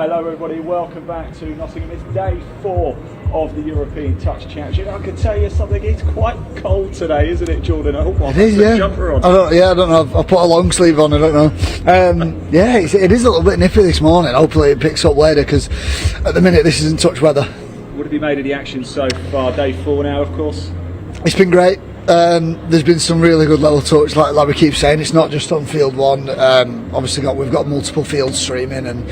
Hello everybody, welcome back to Nottingham. It's day 4 of the European Touch Championship. I can tell you something, it's quite cold today, isn't it, Jordan? I hope I It is, put a yeah. jumper on. I don't know. I've put a long sleeve on. I don't know. Yeah, it is a little bit nippy this morning. Hopefully it picks up later because at the minute this isn't touch weather. What have you made of the action so far? Day 4 now, of course. It's been great. There's been some really good level touch, like we keep saying. It's not just on field one. Obviously, we've got multiple fields streaming, and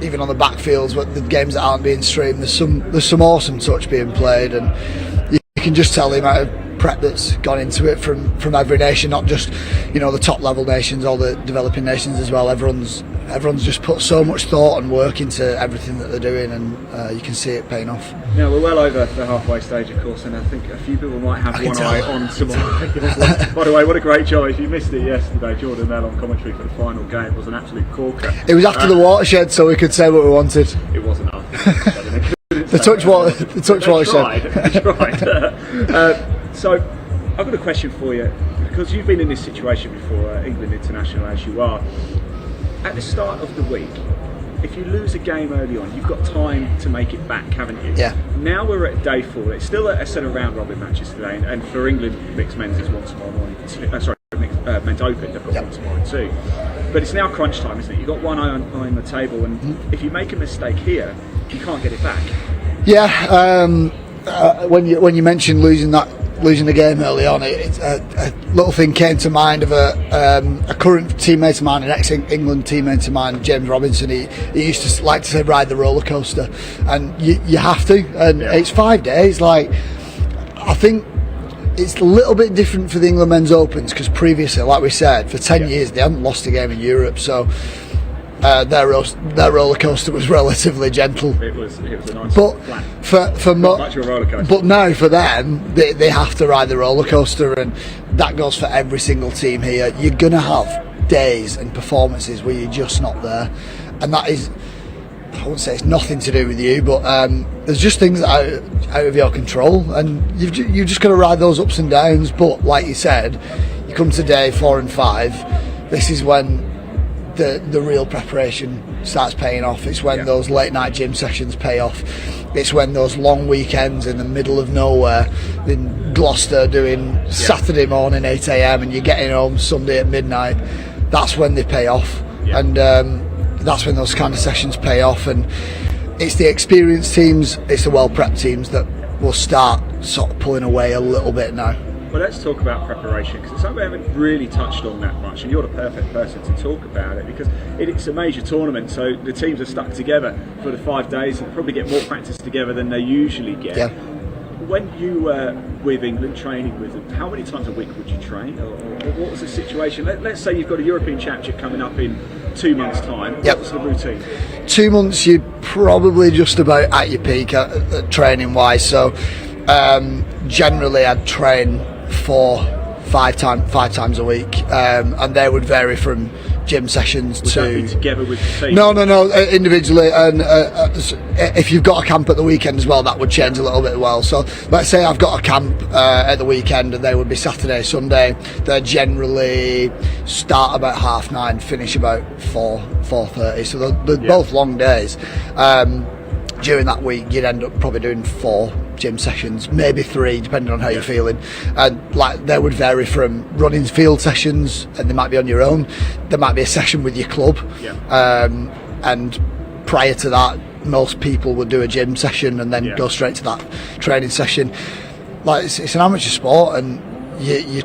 even on the back fields, the games that aren't being streamed, there's some awesome touch being played, and you can just tell the amount of prep that's gone into it from every nation, not just the top level nations, all the developing nations as well. Everyone's just put so much thought and work into everything that they're doing, and you can see it paying off. Now we're well over the halfway stage, of course, and I think a few people might have one eye on tomorrow. By the way, what a great job! If you missed it yesterday, Jordan Mel on commentary for the final game was an absolute corker. It was after the watershed, so we could say what we wanted. It wasn't after. The touch watershed. They tried. So I've got a question for you, because you've been in this situation before, England international as you are. At the start of the week, if you lose a game early on, you've got time to make it back, haven't you? Yeah. Now we're at day 4. It's still a set of round robin matches today, and for England, mixed men's is one tomorrow morning. Men's open, they've got one tomorrow too. But it's now crunch time, isn't it? You've got one eye on the table, and if you make a mistake here, you can't get it back. Yeah. When you mentioned losing the game early on, a little thing came to mind of a current teammate of mine, an ex-England teammate of mine, James Robinson. He used to like to say, ride the roller coaster, and you have to. And it's 5 days. Like, I think it's a little bit different for the England Men's Opens, because previously, like we said, for 10 years they hadn't lost a game in Europe, so their roller coaster was relatively gentle. It was a nice flat. For much of a roller coaster. But now for them, they have to ride the roller coaster, and that goes for every single team here. You're gonna have days and performances where you're just not there, and that is, I wouldn't say it's nothing to do with you, but there's just things out of your control, and you've just got to ride those ups and downs. But like you said, you come to day 4 and 5. This is when the real preparation starts paying off. It's when those late night gym sessions pay off. It's when those long weekends in the middle of nowhere in Gloucester doing Saturday morning 8 a.m. and you're getting home Sunday at midnight. That's when they pay off, and that's when those kind of sessions pay off. And it's the experienced teams, it's the well prepped teams that will start sort of pulling away a little bit now. Well, let's talk about preparation, because it's something we haven't really touched on that much, and you're the perfect person to talk about it, because it's a major tournament, so the teams are stuck together for the 5 days and probably get more practice together than they usually get. Yeah. When you were with England, training with them, how many times a week would you train, or what was the situation? Let's say you've got a European Championship coming up in 2 months' time. Yep. What's the routine? 2 months, you're probably just about at your peak training-wise. So generally, I'd train 5 times a week, and they would vary from gym sessions would that be together with the team? No, individually, and if you've got a camp at the weekend as well, that would change a little bit as well. So let's say I've got a camp at the weekend, and they would be Saturday, Sunday. They generally start about 9:30, finish about 4:30, so they're both long days. During that week, you'd end up probably doing 4 gym sessions, maybe 3, depending on how you're feeling. And like, they would vary from running field sessions, and they might be on your own. There might be a session with your club, and prior to that, most people would do a gym session and then go straight to that training session. Like, it's an amateur sport, and you're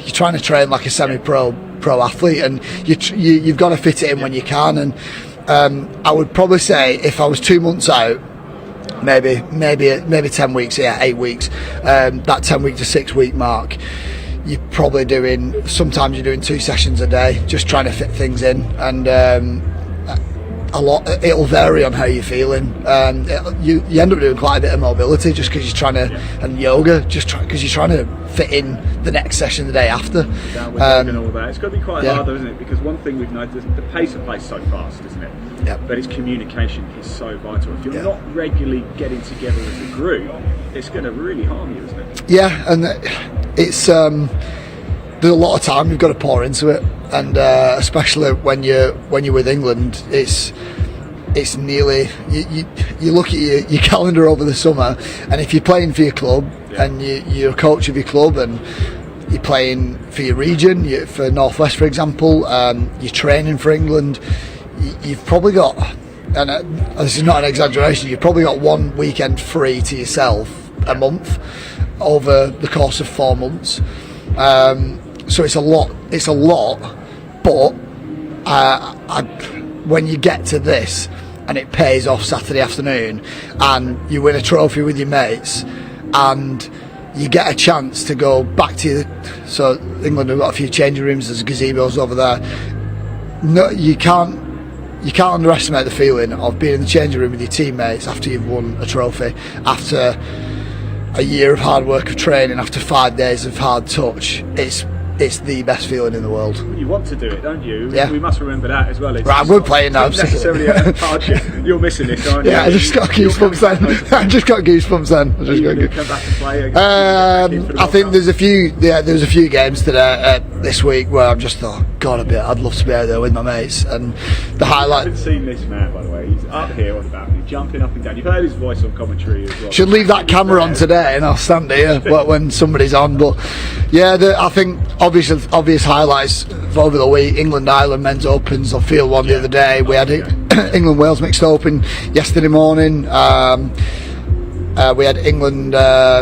trying to train like a semi-pro athlete, and you've got to fit it in when you can. And I would probably say, if I was 2 months out, maybe 10 weeks, 8 weeks, that 10 week to 6 week mark, you're probably sometimes you're doing 2 sessions a day, just trying to fit things in, and it'll vary on how you're feeling. You end up doing quite a bit of mobility just because you're trying to, and yoga just because you're trying to fit in the next session the day after. And all that. It's got to be quite hard, though, isn't it? Because one thing we've noticed, the pace of play is so fast, isn't it? Yep. But its communication is so vital. If you're not regularly getting together as a group, it's going to really harm you, isn't it? Yeah, and it's there's a lot of time you've got to pour into it, and especially when you're with England, it's it's nearly you look at your calendar over the summer, and if you're playing for your club and you're a coach of your club and you're playing for your region, for Northwest for example, you're training for England, you've probably got, and this is not an exaggeration, you've probably got one weekend free to yourself a month over the course of 4 months. So it's a lot, but when you get to this and it pays off Saturday afternoon and you win a trophy with your mates and you get a chance to go back to so England have got a few changing rooms, there's gazebos over there. No, you can't underestimate the feeling of being in the changing room with your teammates after you've won a trophy, after a year of hard work of training, after 5 days of hard touch. It's the best feeling in the world. You want to do it, don't you? Yeah. We must remember that as well. It's right, we're playing now. Not necessarily a hardship. You're missing this, aren't you? Yeah, I just got goosebumps then. I just got goosebumps then. Come back and play again? I think there's a few. Yeah, there was a few games today this week where I've just thought, God, I'd love to be out there with my mates. And the highlight. I haven't seen this man, by the way. He's up here on the balcony, jumping up and down. You've heard his voice on commentary as well. Should leave that camera on today, and I'll stand here when somebody's on. But yeah, I think obvious highlights over the week: England-Ireland men's opens on Field 1 the other day. We had England-Wales mixed open yesterday morning. We had England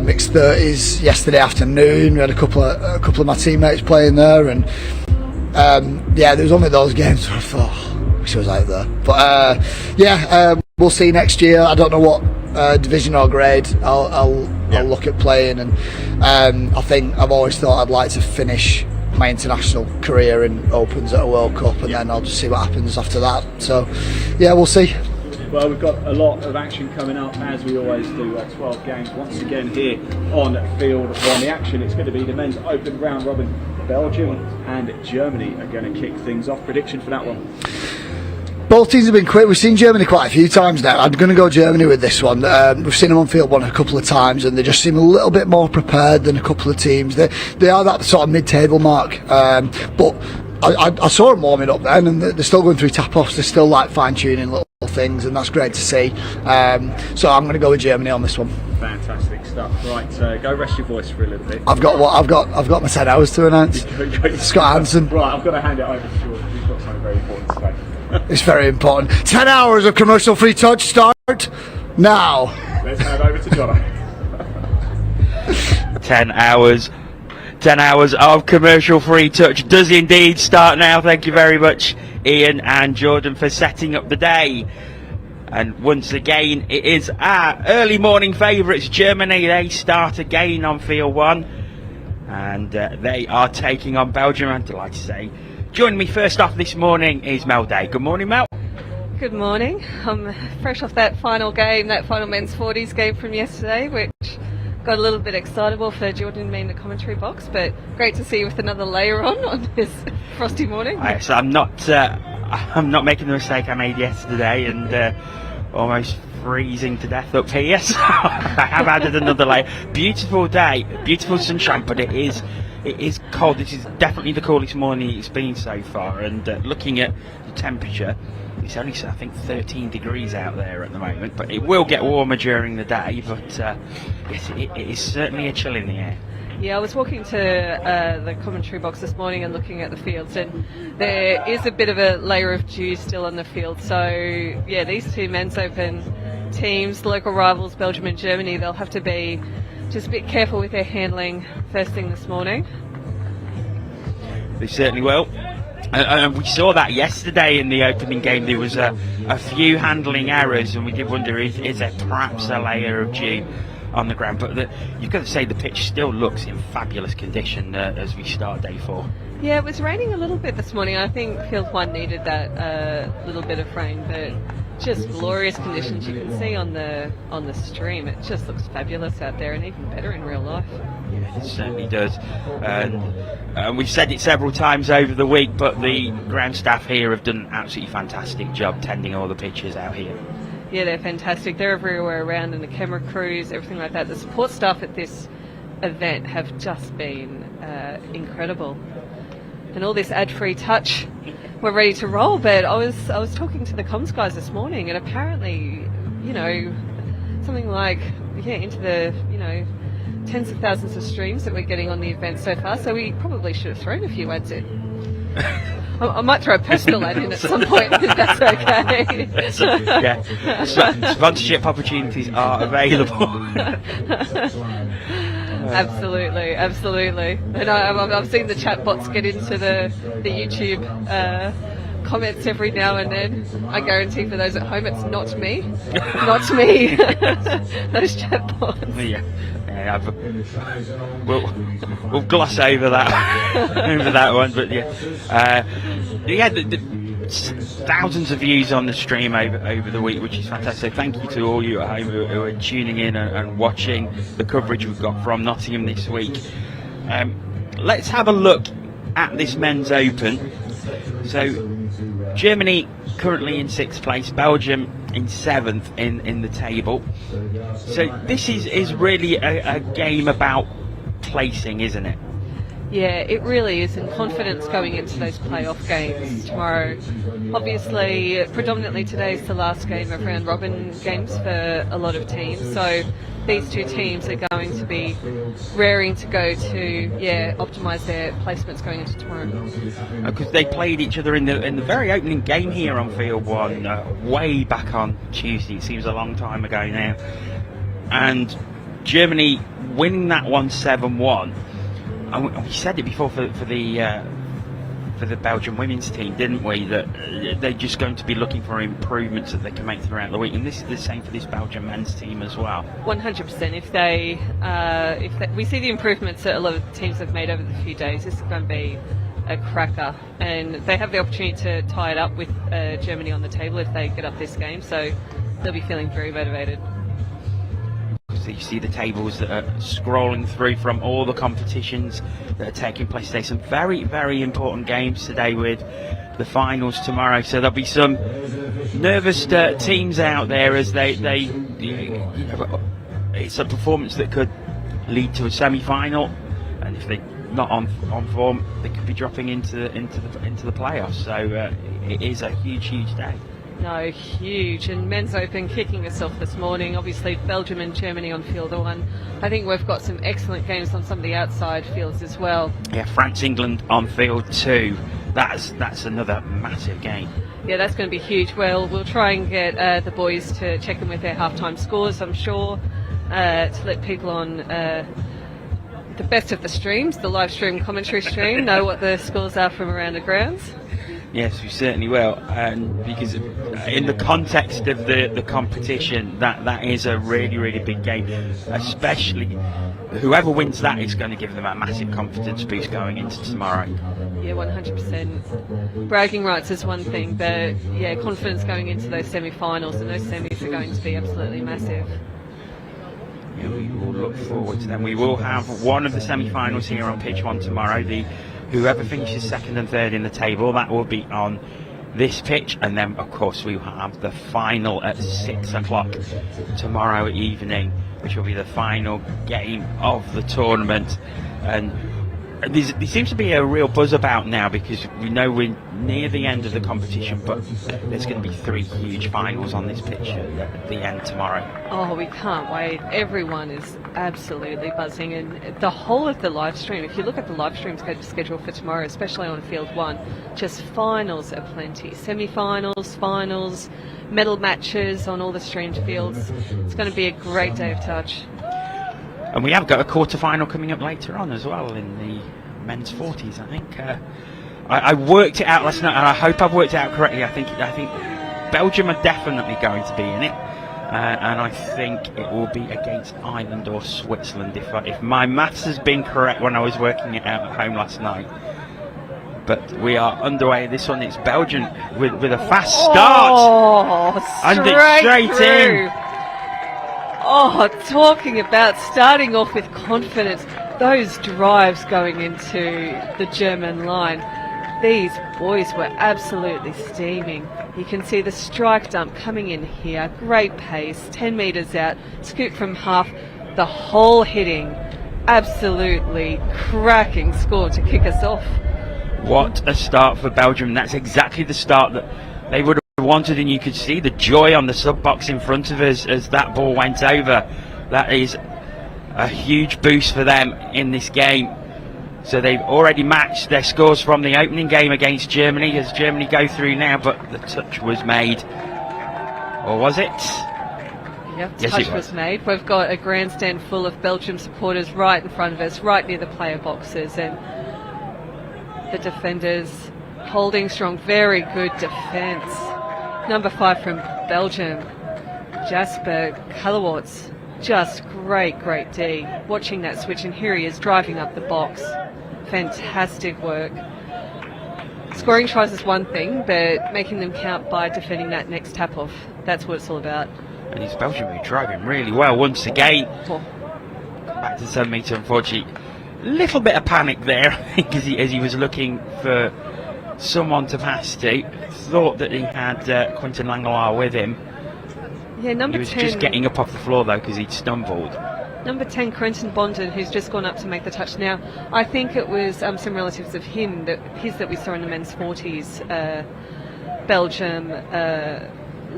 mixed 30s yesterday afternoon. We had a couple of my teammates playing there, and there was only those games where I thought, I wish I was out there. But we'll see next year. I don't know what division or grade I'll look at playing, and I think I've always thought I'd like to finish my international career in Opens at a World Cup, and then I'll just see what happens after that. So we'll see. Well, we've got a lot of action coming up, as we always do. 12 games once again here on Field 1. The action, it's going to be the men's open round robin. Belgium and Germany are going to kick things off. Prediction for that one? Both teams have been quick. We've seen Germany quite a few times now. I'm going to go Germany with this one. We've seen them on Field 1 a couple of times, and they just seem a little bit more prepared than a couple of teams. They are that sort of mid-table mark, but I saw them warming up then, and they're still going through tap-offs. They're still like fine-tuning little things, and that's great to see. So I'm going to go with Germany on this one. Fantastic stuff. Right, go rest your voice for a little bit. I've got my 10 hours to announce. Scott Hansen. Right, I've got to hand it over to George. We've got something very important to say. It's very important. 10 hours of commercial free touch start now. Let's hand over to John. 10 hours of commercial free touch does indeed start now. Thank you very much, Ian and Jordan, for setting up the day. And once again, it is our early morning favourites, Germany. They start again on Field 1, and they are taking on Belgium, I'm delighted to say. Joining me first off this morning is Mel Day. Good morning, Mel. Good morning. I'm fresh off that final game, that final men's 40s game from yesterday, which got a little bit excitable for Jordan and me in the commentary box, but great to see you with another layer on this frosty morning. So I'm not making the mistake I made yesterday and almost freezing to death up here. So I have added another layer. Beautiful day, beautiful sunshine, but it is cold. This is definitely the coolest morning it's been so far, and looking at the temperature, it's only, I think, 13 degrees out there at the moment, but it will get warmer during the day. But yes, it is certainly a chill in the air. Yeah, I was walking to the commentary box this morning and looking at the fields, and there is a bit of a layer of dew still on the field. So yeah, these two men's open teams, local rivals Belgium and Germany, they'll have to be just a bit careful with their handling first thing this morning. They certainly will. And we saw that yesterday in the opening game. There was a few handling errors, and we did wonder, is there perhaps a layer of dew on the ground? But you've got to say the pitch still looks in fabulous condition as we start day 4. Yeah, it was raining a little bit this morning. I think Field 1 needed that little bit of rain, but just glorious conditions. You can see on the stream, it just looks fabulous out there, and even better in real life. Yeah, it certainly does. And we've said it several times over the week, but the ground staff here have done an absolutely fantastic job tending all the pitches out here. Yeah, they're fantastic. They're everywhere around, and the camera crews, everything like that. The support staff at this event have just been incredible. And all this ad-free touch we're ready to roll. But I was talking to the comms guys this morning, and apparently, something like into the tens of thousands of streams that we're getting on the event so far. So we probably should have thrown a few ads in. I might throw a personal ad in at some point, if that's okay. Yeah, sponsorship opportunities are available. Absolutely. And I've seen the chat bots get into the YouTube comments every now and then. I guarantee for those at home, it's not me. Not me. Those chat bots. Yeah, we'll gloss over that one, but thousands of views on the stream over the week, which is fantastic. Thank you to all you at home who are tuning in and watching the coverage we've got from Nottingham this week. Let's have a look at this men's open. So Germany currently in 6th place, Belgium in 7th in the table. So this is really a game about placing, isn't it? Yeah, it really is, and confidence going into those playoff games tomorrow. Obviously, predominantly today is the last game of round robin games for a lot of teams, so these two teams are going to be raring to go to optimise their placements going into tomorrow. Because they played each other in the very opening game here on Field 1 way back on Tuesday. It seems a long time ago now, and Germany winning that one 7-1. And we said it before for the Belgian women's team, didn't we? That they're just going to be looking for improvements that they can make throughout the week, and this is the same for this Belgian men's team as well. 100%. If we see the improvements that a lot of teams have made over the few days, this is going to be a cracker, and they have the opportunity to tie it up with Germany on the table if they get up this game. So they'll be feeling very motivated. So you see the tables that are scrolling through from all the competitions that are taking place today. Some very, very important games today with the finals tomorrow. So there'll be some nervous teams out there as it's a performance that could lead to a semi-final, and if they're not on form, they could be dropping into the playoffs. So it is a huge day. No, huge. And men's open kicking us off this morning. Obviously, Belgium and Germany on field 1. I think we've got some excellent games on some of the outside fields as well. Yeah, France-England on field 2. That's another massive game. Yeah, that's going to be huge. Well, we'll try and get the boys to check in with their halftime scores, I'm sure, to let people on the best of the streams, the live stream commentary stream, know what the scores are from around the grounds. Yes, we certainly will, and because in the context of the competition, that is a really, really big game. Especially whoever wins that is going to give them a massive confidence boost going into tomorrow. Yeah, 100%. Bragging rights is one thing, but yeah, confidence going into those semi-finals, and those semis are going to be absolutely massive. Yeah, we will look forward to them. We will have one of the semi-finals here on pitch 1 tomorrow. Whoever finishes second and third in the table, that will be on this pitch, and then of course we will have the final at 6 o'clock tomorrow evening, which will be the final game of the tournament. And there seems to be a real buzz about now, because we know we're near the end of the competition, but there's going to be 3 huge finals on this pitch at the end tomorrow. Oh, we can't wait. Everyone is absolutely buzzing, and the whole of the live stream, if you look at the live stream schedule for tomorrow, especially on field 1, just finals aplenty. Semi-finals, finals, medal matches on all the streamed fields. It's going to be a great day of touch. And we have got a quarter-final coming up later on as well in the men's 40s, I think. I worked it out last night, and I hope I've worked it out correctly. I think Belgium are definitely going to be in it, and I think it will be against Ireland or Switzerland if my maths has been correct when I was working it out at home last night. But we are underway. This one, it's Belgium with a fast start. And it's straight in. Oh, talking about starting off with confidence. Those drives going into the German line. These boys were absolutely steaming. You can see the strike dump coming in here. Great pace, 10 metres out, scoop from half. The whole hitting. Absolutely cracking score to kick us off. What a start for Belgium. That's exactly the start that they would have wanted, and you could see the joy on the sub box in front of us as that ball went over. That is a huge boost for them in this game. So they've already matched their scores from the opening game against Germany, as Germany go through now, but the touch was made. Or was it? Yep, Yes, touch it was made. We've got a grandstand full of Belgium supporters right in front of us, right near the player boxes, and the defenders holding strong. Very good defence. Number 5 from Belgium, Jasper Kalawarts. Just great D. Watching that switch, and here he is driving up the box. Fantastic work. Scoring tries is one thing, but making them count by defending that next tap off, that's what it's all about. And it's Belgium who driving really well once again. Oh. Back to 7 metre, unfortunately. Little bit of panic there, I think, as he was looking for someone to pass to. Thought that he had Quentin Langlois with him. Yeah, number He was 10. just getting up off the floor though because he'd stumbled. Number 10, Quentin Bonden, who's just gone up to make the touch now. I think it was some relatives of his that we saw in the men's 40s, Belgium,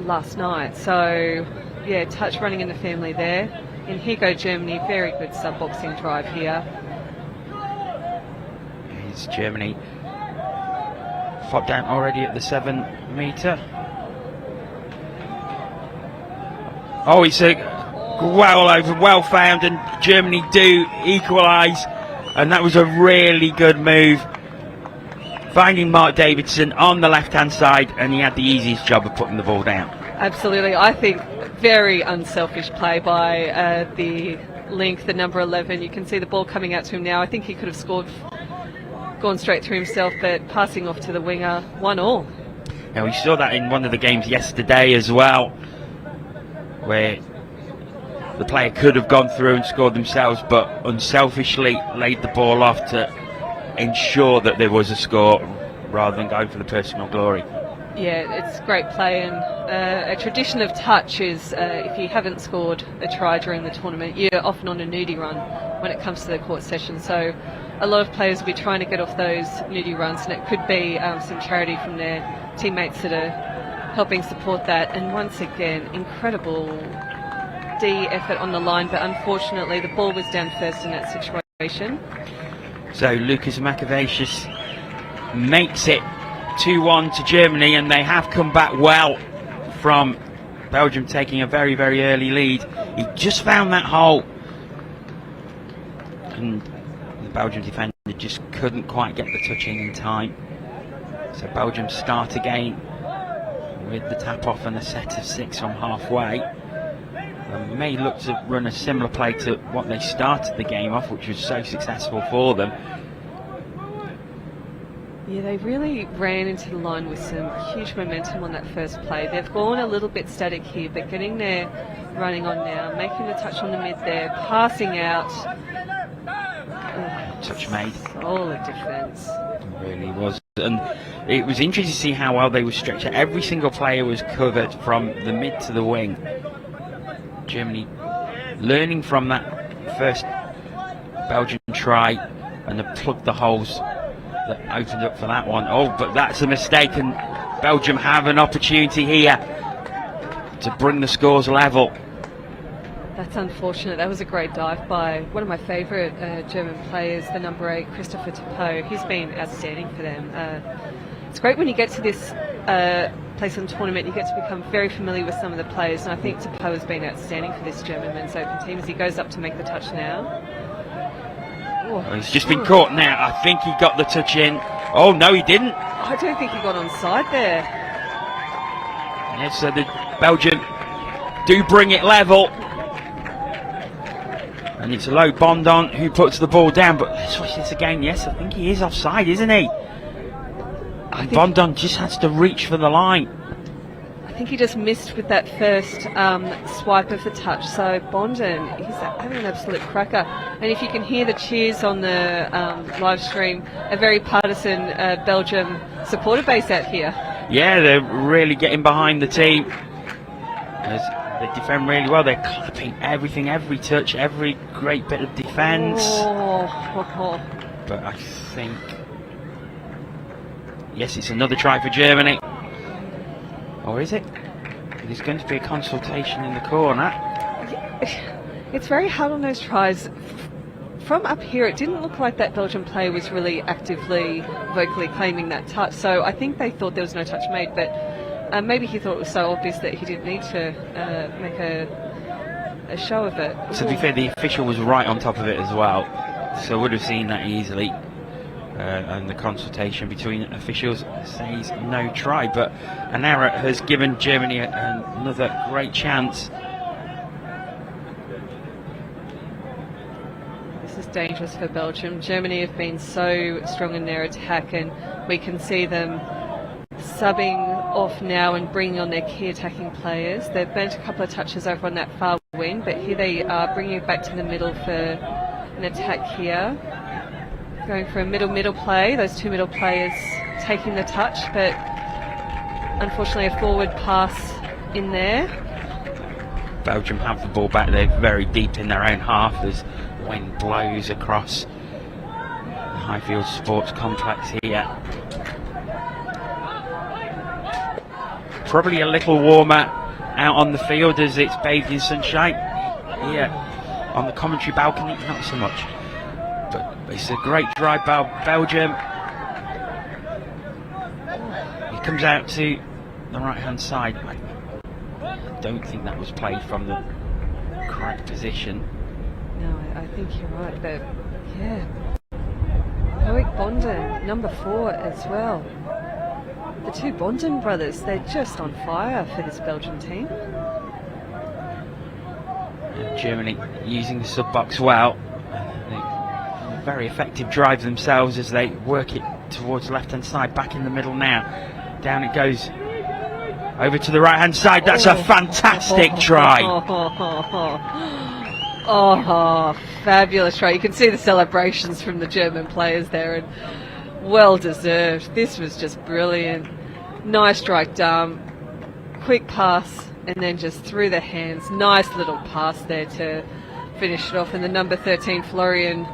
last night. So, yeah, touch running in the family there. And here go Germany, very good sub-boxing drive here. Here's Germany. Fought down already at the 7 metre. Oh, it's a well over, well found, and Germany do equalise, and that was a really good move. Finding Mark Davidson on the left-hand side, and he had the easiest job of putting the ball down. Absolutely, I think very unselfish play by the link, the number 11. You can see the ball coming out to him now. I think he could have scored, gone straight through himself, but passing off to the winger, 1-1. Now we saw that in one of the games yesterday as well, where the player could have gone through and scored themselves, but unselfishly laid the ball off to ensure that there was a score rather than going for the personal glory. Yeah, it's great play, and a tradition of touch is if you haven't scored a try during the tournament, you're often on a nudie run when it comes to the court session. So a lot of players will be trying to get off those nudie runs, and it could be some charity from their teammates that are helping support that. And once again, incredible D effort on the line, but unfortunately the ball was down first in that situation. So Lucas Makavicius makes it 2-1 to Germany, and they have come back well from Belgium taking a very early lead. He just found that hole, and the Belgian defender just couldn't quite get the touch in time. So Belgium start again with the tap off and a set of 6 from halfway. They may look to run a similar play to what they started the game off, which was so successful for them. Yeah, they really ran into the line with some huge momentum on that first play. They've gone a little bit static here, but getting their running on now, making the touch on the mid there, passing out. Touch made. Solid defence. It really was. And it was interesting to see how well they were stretched. Every single player was covered from the mid to the wing. Germany learning from that first Belgian try, and they plugged the holes that opened up for that one. Oh, but that's a mistake, and Belgium have an opportunity here to bring the scores level. That's unfortunate. That was a great dive by one of my favourite German players, the number 8, Christopher Tapo. He's been outstanding for them. It's great when you get to this place in the tournament, you get to become very familiar with some of the players, and I think Tapo has been outstanding for this German men's open team as he goes up to make the touch now. Oh, he's just been caught now. I think he got the touch in. Oh, no, he didn't. I don't think he got onside there. Yes, so the Belgium do bring it level. And it's a low Bondon who puts the ball down, but let's watch this again. Yes, I think he is offside, isn't he? And Bondon just has to reach for the line. I think he just missed with that first swipe of the touch. So Bondon, he's having an absolute cracker. And if you can hear the cheers on the live stream, a very partisan Belgium supporter base out here. Yeah, they're really getting behind the team. As they defend really well. They're clapping everything, every touch, every great bit of defence. Oh. But I think Yes, it's another try for Germany. Or is it? There's going to be a consultation in the corner. It's very hard on those tries. From up here, it didn't look like that Belgian player was really actively, vocally claiming that touch. So I think they thought there was no touch made, but maybe he thought it was so obvious that he didn't need to make a show of it. To be fair, the official was right on top of it as well, so would have seen that easily. And the consultation between officials says no try, but an error has given Germany another great chance. This is dangerous for Belgium. Germany have been so strong in their attack, and we can see them subbing off now and bringing on their key attacking players. They've burnt a couple of touches over on that far wing, but here they are bringing it back to the middle for an attack here. Going for a middle play, those two middle players taking the touch, but unfortunately a forward pass in there. Belgium have the ball back. They're very deep in their own half as wind blows across the Highfield Sports Complex here. Probably a little warmer out on the field as it's bathed in sunshine. Here on the commentary balcony, not so much. But it's a great drive by Belgium. He comes out to the right hand side. I don't think that was played from the correct position. No, I think you're right, but yeah. Loic Bonden, number 4 as well. The two Bonden brothers, they're just on fire for this Belgian team. And Germany using the sub box well. Very effective drive themselves as they work it towards the left hand side, back in the middle now. Down it goes over to the right hand side. That's a fantastic try. Oh, fabulous try. You can see the celebrations from the German players there, and well deserved. This was just brilliant. Nice strike down, quick pass, and then just through the hands. Nice little pass there to finish it off. And the number 13, Florian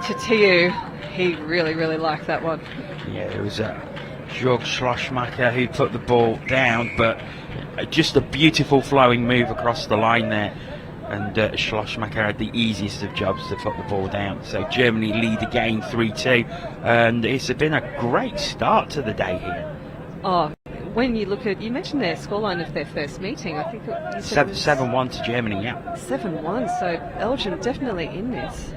Ttiu, he really liked that one. Yeah, it was Jörg Schlossmacher who put the ball down, but just a beautiful flowing move across the line there. And Schlossmacher had the easiest of jobs to put the ball down. So Germany lead again 3-2, and it's been a great start to the day here. Oh, when you look at, you mentioned their scoreline of their first meeting. I think you said 7-1 to Germany, yeah. 7-1, so Belgium definitely in this.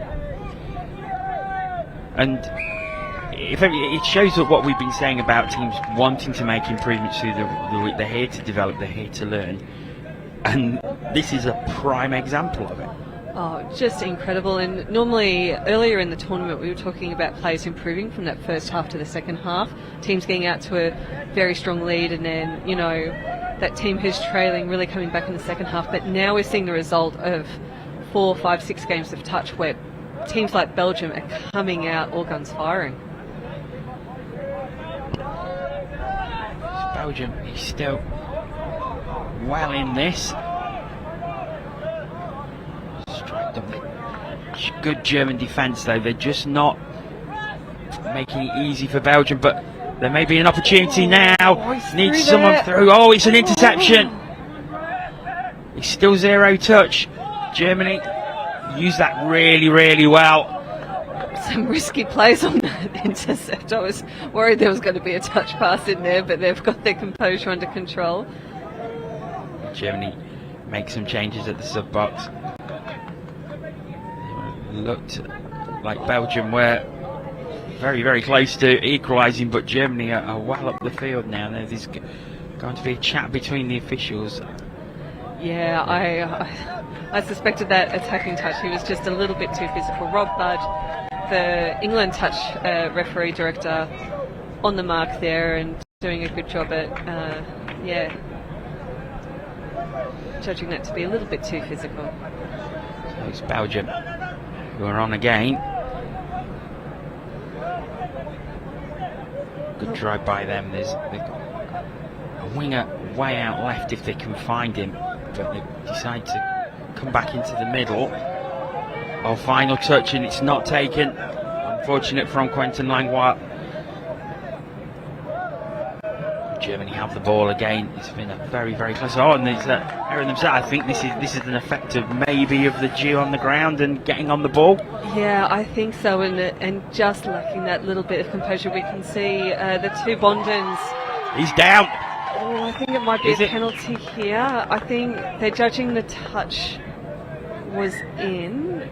And it shows that what we've been saying about teams wanting to make improvements through they're here to develop, they're here to learn. And this is a prime example of it. Oh, just incredible. And normally, earlier in the tournament, we were talking about players improving from that first half to the second half. Teams getting out to a very strong lead, and then, you know, that team who's trailing really coming back in the second half. But now we're seeing the result of 4, 5, 6 games of touch where teams like Belgium are coming out all guns firing. Belgium is still well in this. Good German defence though, they're just not making it easy for Belgium, but there may be an opportunity now. Needs someone through. Oh, it's an interception. It's still 0 touch. Germany use that really well. Some risky plays on that intercept. I was worried there was going to be a touch pass in there, but they've got their composure under control. Germany make some changes at the sub box. Looked like Belgium were very close to equalising, but Germany are well up the field now. There's going to be a chat between the officials. Yeah, I suspected that attacking touch. He was just a little bit too physical. Rob Budd, the England touch referee director, on the mark there and doing a good job at judging that to be a little bit too physical. So it's Belgium who are on again. Good drive by them. They've got a winger way out left if they can find him, but they decide to come back into the middle. Oh, final touch, and it's not taken. Unfortunate from Quentin Langlois. have the ball again. It's been a very, very close. Oh, and there's error themselves. I think this is an effect of maybe of the dew on the ground and getting on the ball. Yeah, I think so, and just lacking that little bit of composure. We can see the two Bondens. He's down. Oh, I think it might be a penalty here. I think they're judging the touch was in.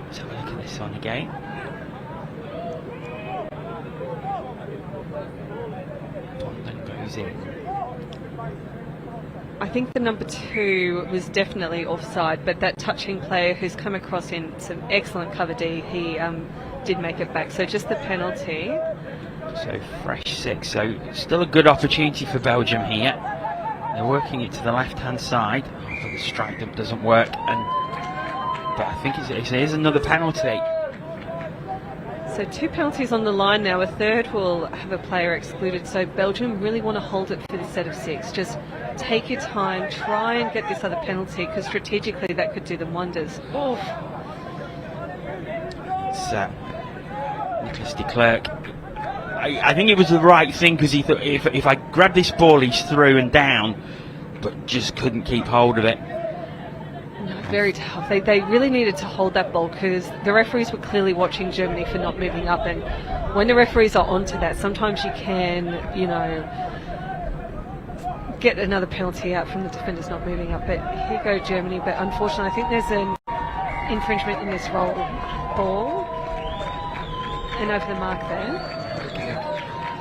Let's have a look at this one again. Bonden goes in. I think the number 2 was definitely offside, but that touching player who's come across in some excellent cover D, he did make it back. So just the penalty. So fresh 6. So still a good opportunity for Belgium here. They're working it to the left-hand side. Oh, but the strike doesn't work. But I think it is another penalty. So 2 penalties on the line now. A third will have a player excluded. So Belgium really want to hold it for this set of 6. Just take your time, try and get this other penalty, because strategically that could do them wonders. Oh. So Nicholas de Klerk, I think it was the right thing, because he thought if I grab this ball he's through and down, but just couldn't keep hold of it. No, very tough. They really needed to hold that ball, because the referees were clearly watching Germany for not moving up, and when the referees are onto that, sometimes you can, get another penalty out from the defenders not moving up. But here go Germany, but unfortunately I think there's an infringement in this roll ball and over the mark there.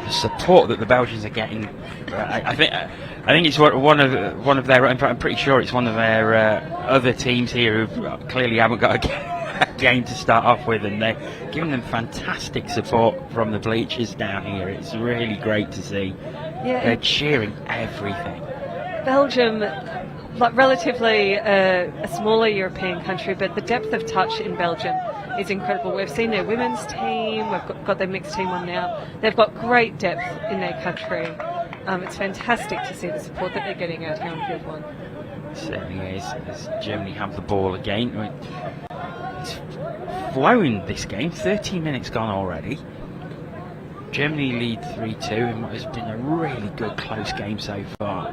The support that the Belgians are getting, I think it's one of their. I'm pretty sure it's one of their other teams here who clearly haven't got a game to start off with, and they're giving them fantastic support from the bleachers down here. It's really great to see. Yeah, they're cheering everything. Belgium, like relatively a smaller European country, but the depth of touch in Belgium is incredible. We've seen their women's team, we've got their mixed team on now. They've got great depth in their country. It's fantastic to see the support that they're getting out here on field 1. It certainly is, as Germany have the ball again. It's flown this game, 13 minutes gone already. Germany lead 3-2 in what has been a really good close game so far.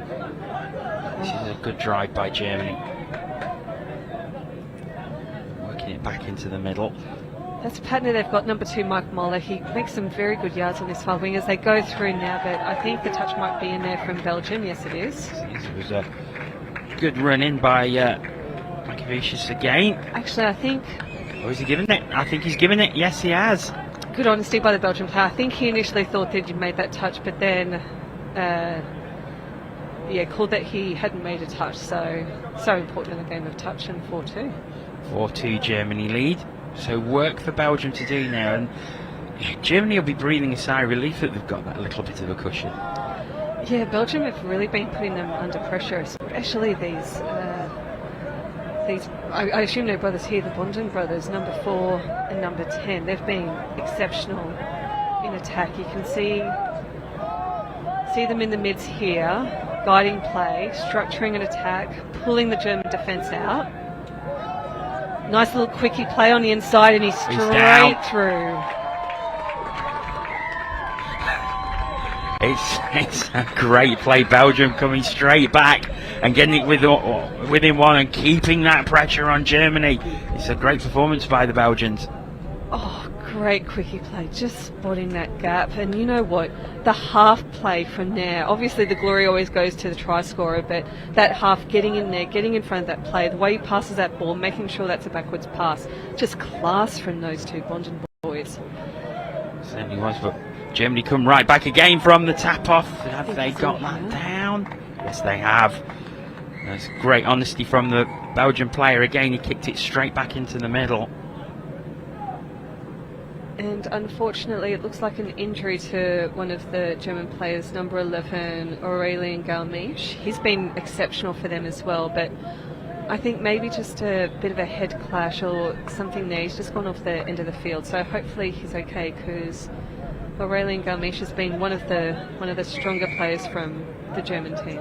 This is a good drive by Germany. Working it back into the middle. That's a partner they've got, number 2, Mike Moller. He makes some very good yards on this far wing as they go through now, but I think the touch might be in there from Belgium. Yes, it is. It was a good run in by Makavicius again. Actually, I think... Oh, is he giving it? I think he's giving it. Yes, he has. Good honesty by the Belgian player. I think he initially thought that he'd made that touch, but then called that he hadn't made a touch. So important in a game of touch, and 4-2. 4-2 Germany lead. So work for Belgium to do now, and Germany will be breathing a sigh of relief that they've got that little bit of a cushion. Yeah, Belgium have really been putting them under pressure, especially these. I assume they're brothers here, the Bonden brothers, number 4 and number 10. They've been exceptional in attack. You can see them in the mids here, guiding play, structuring an attack, pulling the German defence out. Nice little quickie play on the inside, and he's straight through. It's a great play. Belgium coming straight back and getting it within one and keeping that pressure on Germany. It's a great performance by the Belgians. Oh, great quickie play, just spotting that gap. And you know what? The half play from there, obviously the glory always goes to the try scorer, but that half, getting in there, getting in front of that play, the way he passes that ball, making sure that's a backwards pass, just class from those two Bonden boys. Certainly was, but Germany come right back again from the tap off. Have they got that down? Yes, they have. That's great honesty from the Belgian player. Again, he kicked it straight back into the middle. And unfortunately, it looks like an injury to one of the German players, number 11, Aurélien Garmisch. He's been exceptional for them as well, but I think maybe just a bit of a head clash or something there. He's just gone off the end of the field, so hopefully he's okay, because Aurélien Garmisch has been one of the stronger players from the German team.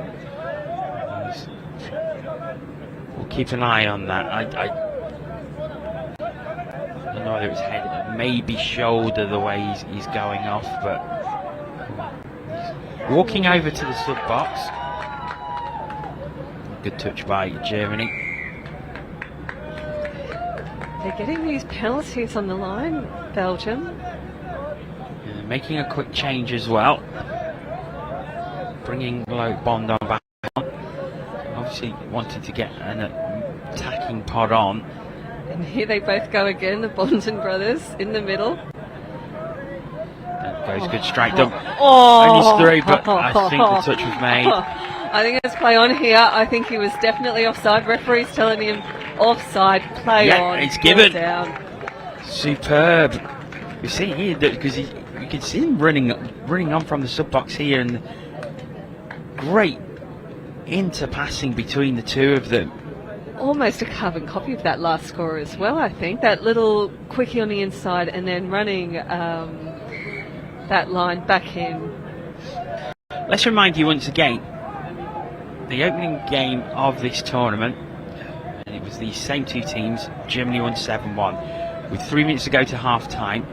We'll keep an eye on that. don't know whether it's head, maybe shoulder, the way he's going off, but he's walking over to the sub box. Good touch by Germany. They're getting these penalties on the line, Belgium. Making a quick change as well. Bringing Bondon back on. Obviously wanted to get an attacking pod on. And here they both go again, the Bondon brothers in the middle. That goes good straight up. Oh. And he's through, but I think the touch was made. I think it's play on here. I think he was definitely offside. Referee's telling him offside, play on. Yeah, it's given. Down. Superb. You see here, because you can see him running on from the sub box here, and great interpassing between the two of them. Almost a carbon copy of that last score as well, I think. That little quickie on the inside and then running that line back in. Let's remind you once again, the opening game of this tournament, and it was these same two teams. Germany won 7-1. With 3 minutes to go to half time,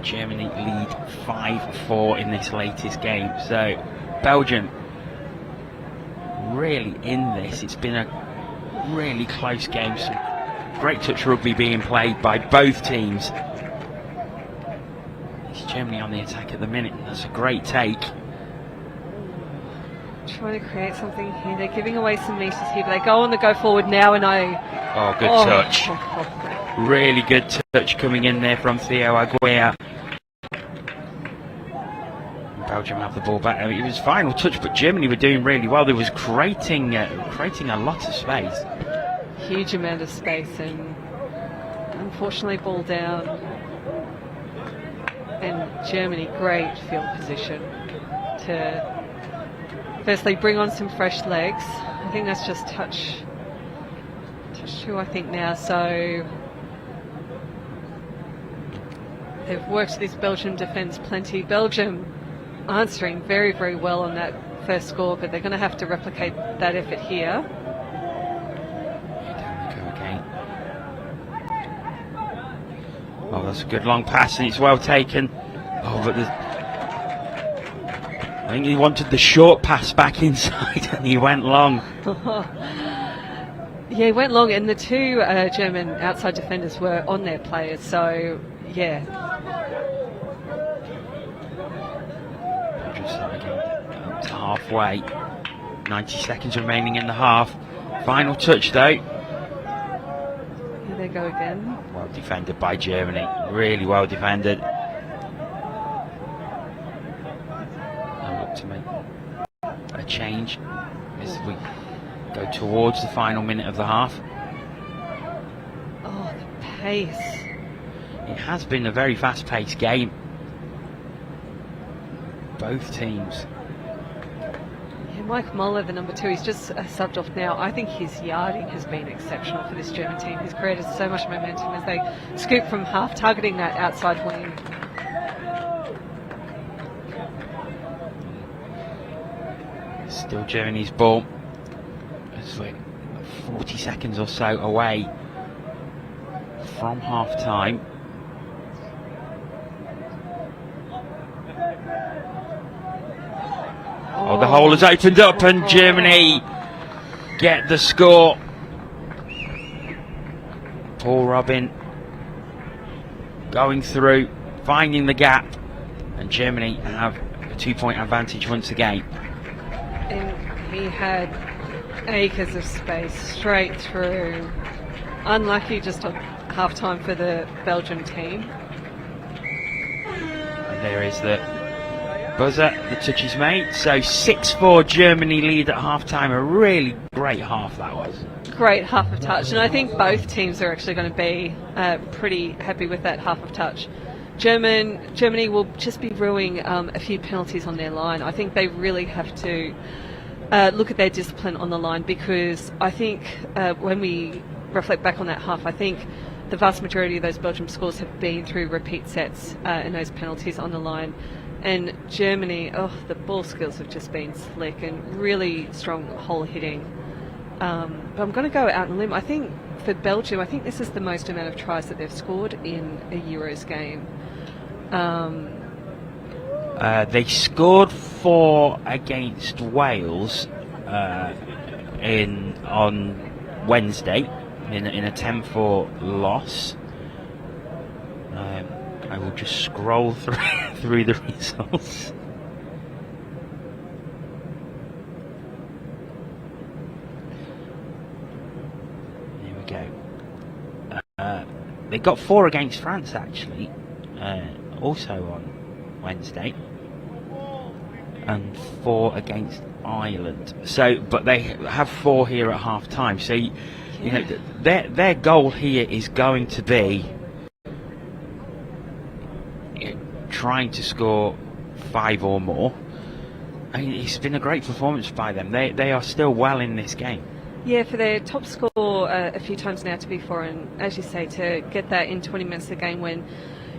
Germany lead 5-4 in this latest game. So Belgium really in this. It's been a really close game. Some great touch rugby being played by both teams. It's Germany on the attack at the minute. That's a great take. Trying to create something here. They're giving away some metres here, but they go on the go forward now, and good touch. Really good touch coming in there from Theo Aguirre. Belgium have the ball back. I mean, it was final touch, but Germany were doing really well. They was creating a lot of space. Huge amount of space, and unfortunately ball down. And Germany, great field position to firstly bring on some fresh legs. I think that's just touch 2, I think now. So they've worked this Belgium defence plenty. Belgium answering very, very well on that first score, but they're going to have to replicate that effort here. Down we go again. Oh, that's a good long pass, and it's well taken. Oh, but I think he wanted the short pass back inside, and he went long. Yeah, he went long, and the two German outside defenders were on their players, so yeah. Up to halfway. 90 seconds remaining in the half. Final touch though. Here they go again. Well defended by Germany. Really well defended. Now look to make a change as we go towards the final minute of the half. Oh, the pace. It has been a very fast-paced game. Both teams. Yeah, Mike Muller, the number 2, he's just subbed off now. I think his yarding has been exceptional for this German team. He's created so much momentum as they scoop from half, targeting that outside wing. Still Germany's ball. It's like 40 seconds or so away from half time. Oh, the hole has opened up and Germany get the score. Paul Robin going through, finding the gap, and Germany have a 2-point advantage once again. And he had acres of space straight through. Unlucky just on half time for the Belgium team. And there is the buzzer, the touch is made. So 6-4 Germany lead at half time. A really great half that was. Great half of touch, and I think both teams are actually going to be pretty happy with that half of touch. Germany will just be ruining a few penalties on their line. I think they really have to look at their discipline on the line, because I think when we reflect back on that half, I think the vast majority of those Belgium scores have been through repeat sets and those penalties on the line. And Germany, the ball skills have just been slick and really strong hole hitting. But I'm going to go out on a limb. I think for Belgium, I think this is the most amount of tries that they've scored in a Euros game. They scored 4 against Wales on Wednesday in a 10-4 loss. I will just scroll through the results. Here we go. They got 4 against France actually, also on Wednesday, and 4 against Ireland. So, but they have 4 here at half time. So, you know, their goal here is going to be trying to score 5 or more. I mean, it's been a great performance by them. They are still well in this game. Yeah, for their top score a few times now to be foreign, as you say, to get that in 20 minutes of the game when,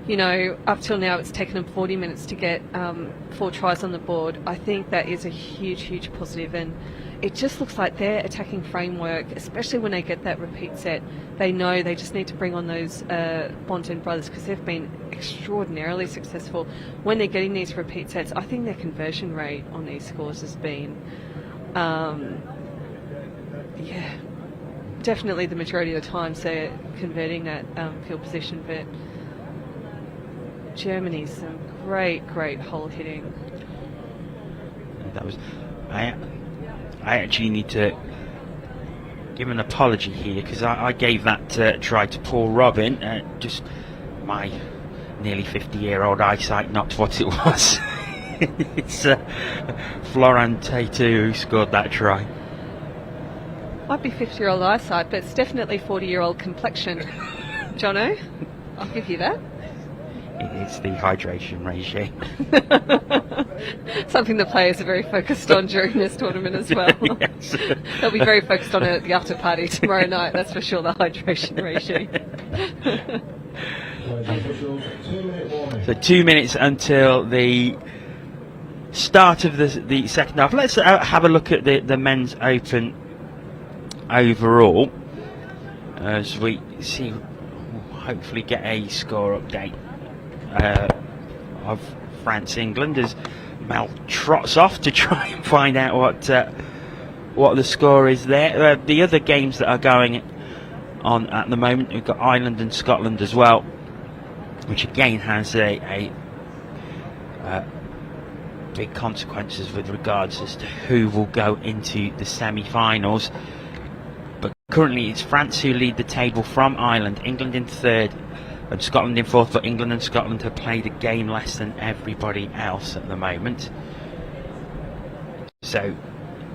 you know, up till now it's taken them 40 minutes to get 4 tries on the board. I think that is a huge, huge positive, and it just looks like their attacking framework, especially when they get that repeat set, they know they just need to bring on those Bonten brothers, because they've been extraordinarily successful when they're getting these repeat sets. I think their conversion rate on these scores has been, definitely the majority of the times they're converting that field position, but Germany's some great hole hitting. That was, I actually need to give an apology here, because I gave that try to Paul Robin. Just my nearly 50-year-old eyesight, not what it was. It's Florent Taitu who scored that try. Might be 50-year-old eyesight, but it's definitely 40-year-old complexion. Jono, I'll give you that. It's the hydration regime. Something the players are very focused on during this tournament as well. Yes. They'll be very focused on it at the after party tomorrow night, that's for sure, the hydration regime. So 2 minutes until the start of the second half. Let's have a look at the men's open overall, as we see, we'll hopefully get a score update of France-England as Mel trots off to try and find out what the score is there. The other games that are going on at the moment, we've got Ireland and Scotland as well, which again has a big consequences with regards as to who will go into the semi-finals. But currently it's France who lead the table from Ireland, England in third and Scotland in fourth, but England and Scotland have played a game less than everybody else at the moment. So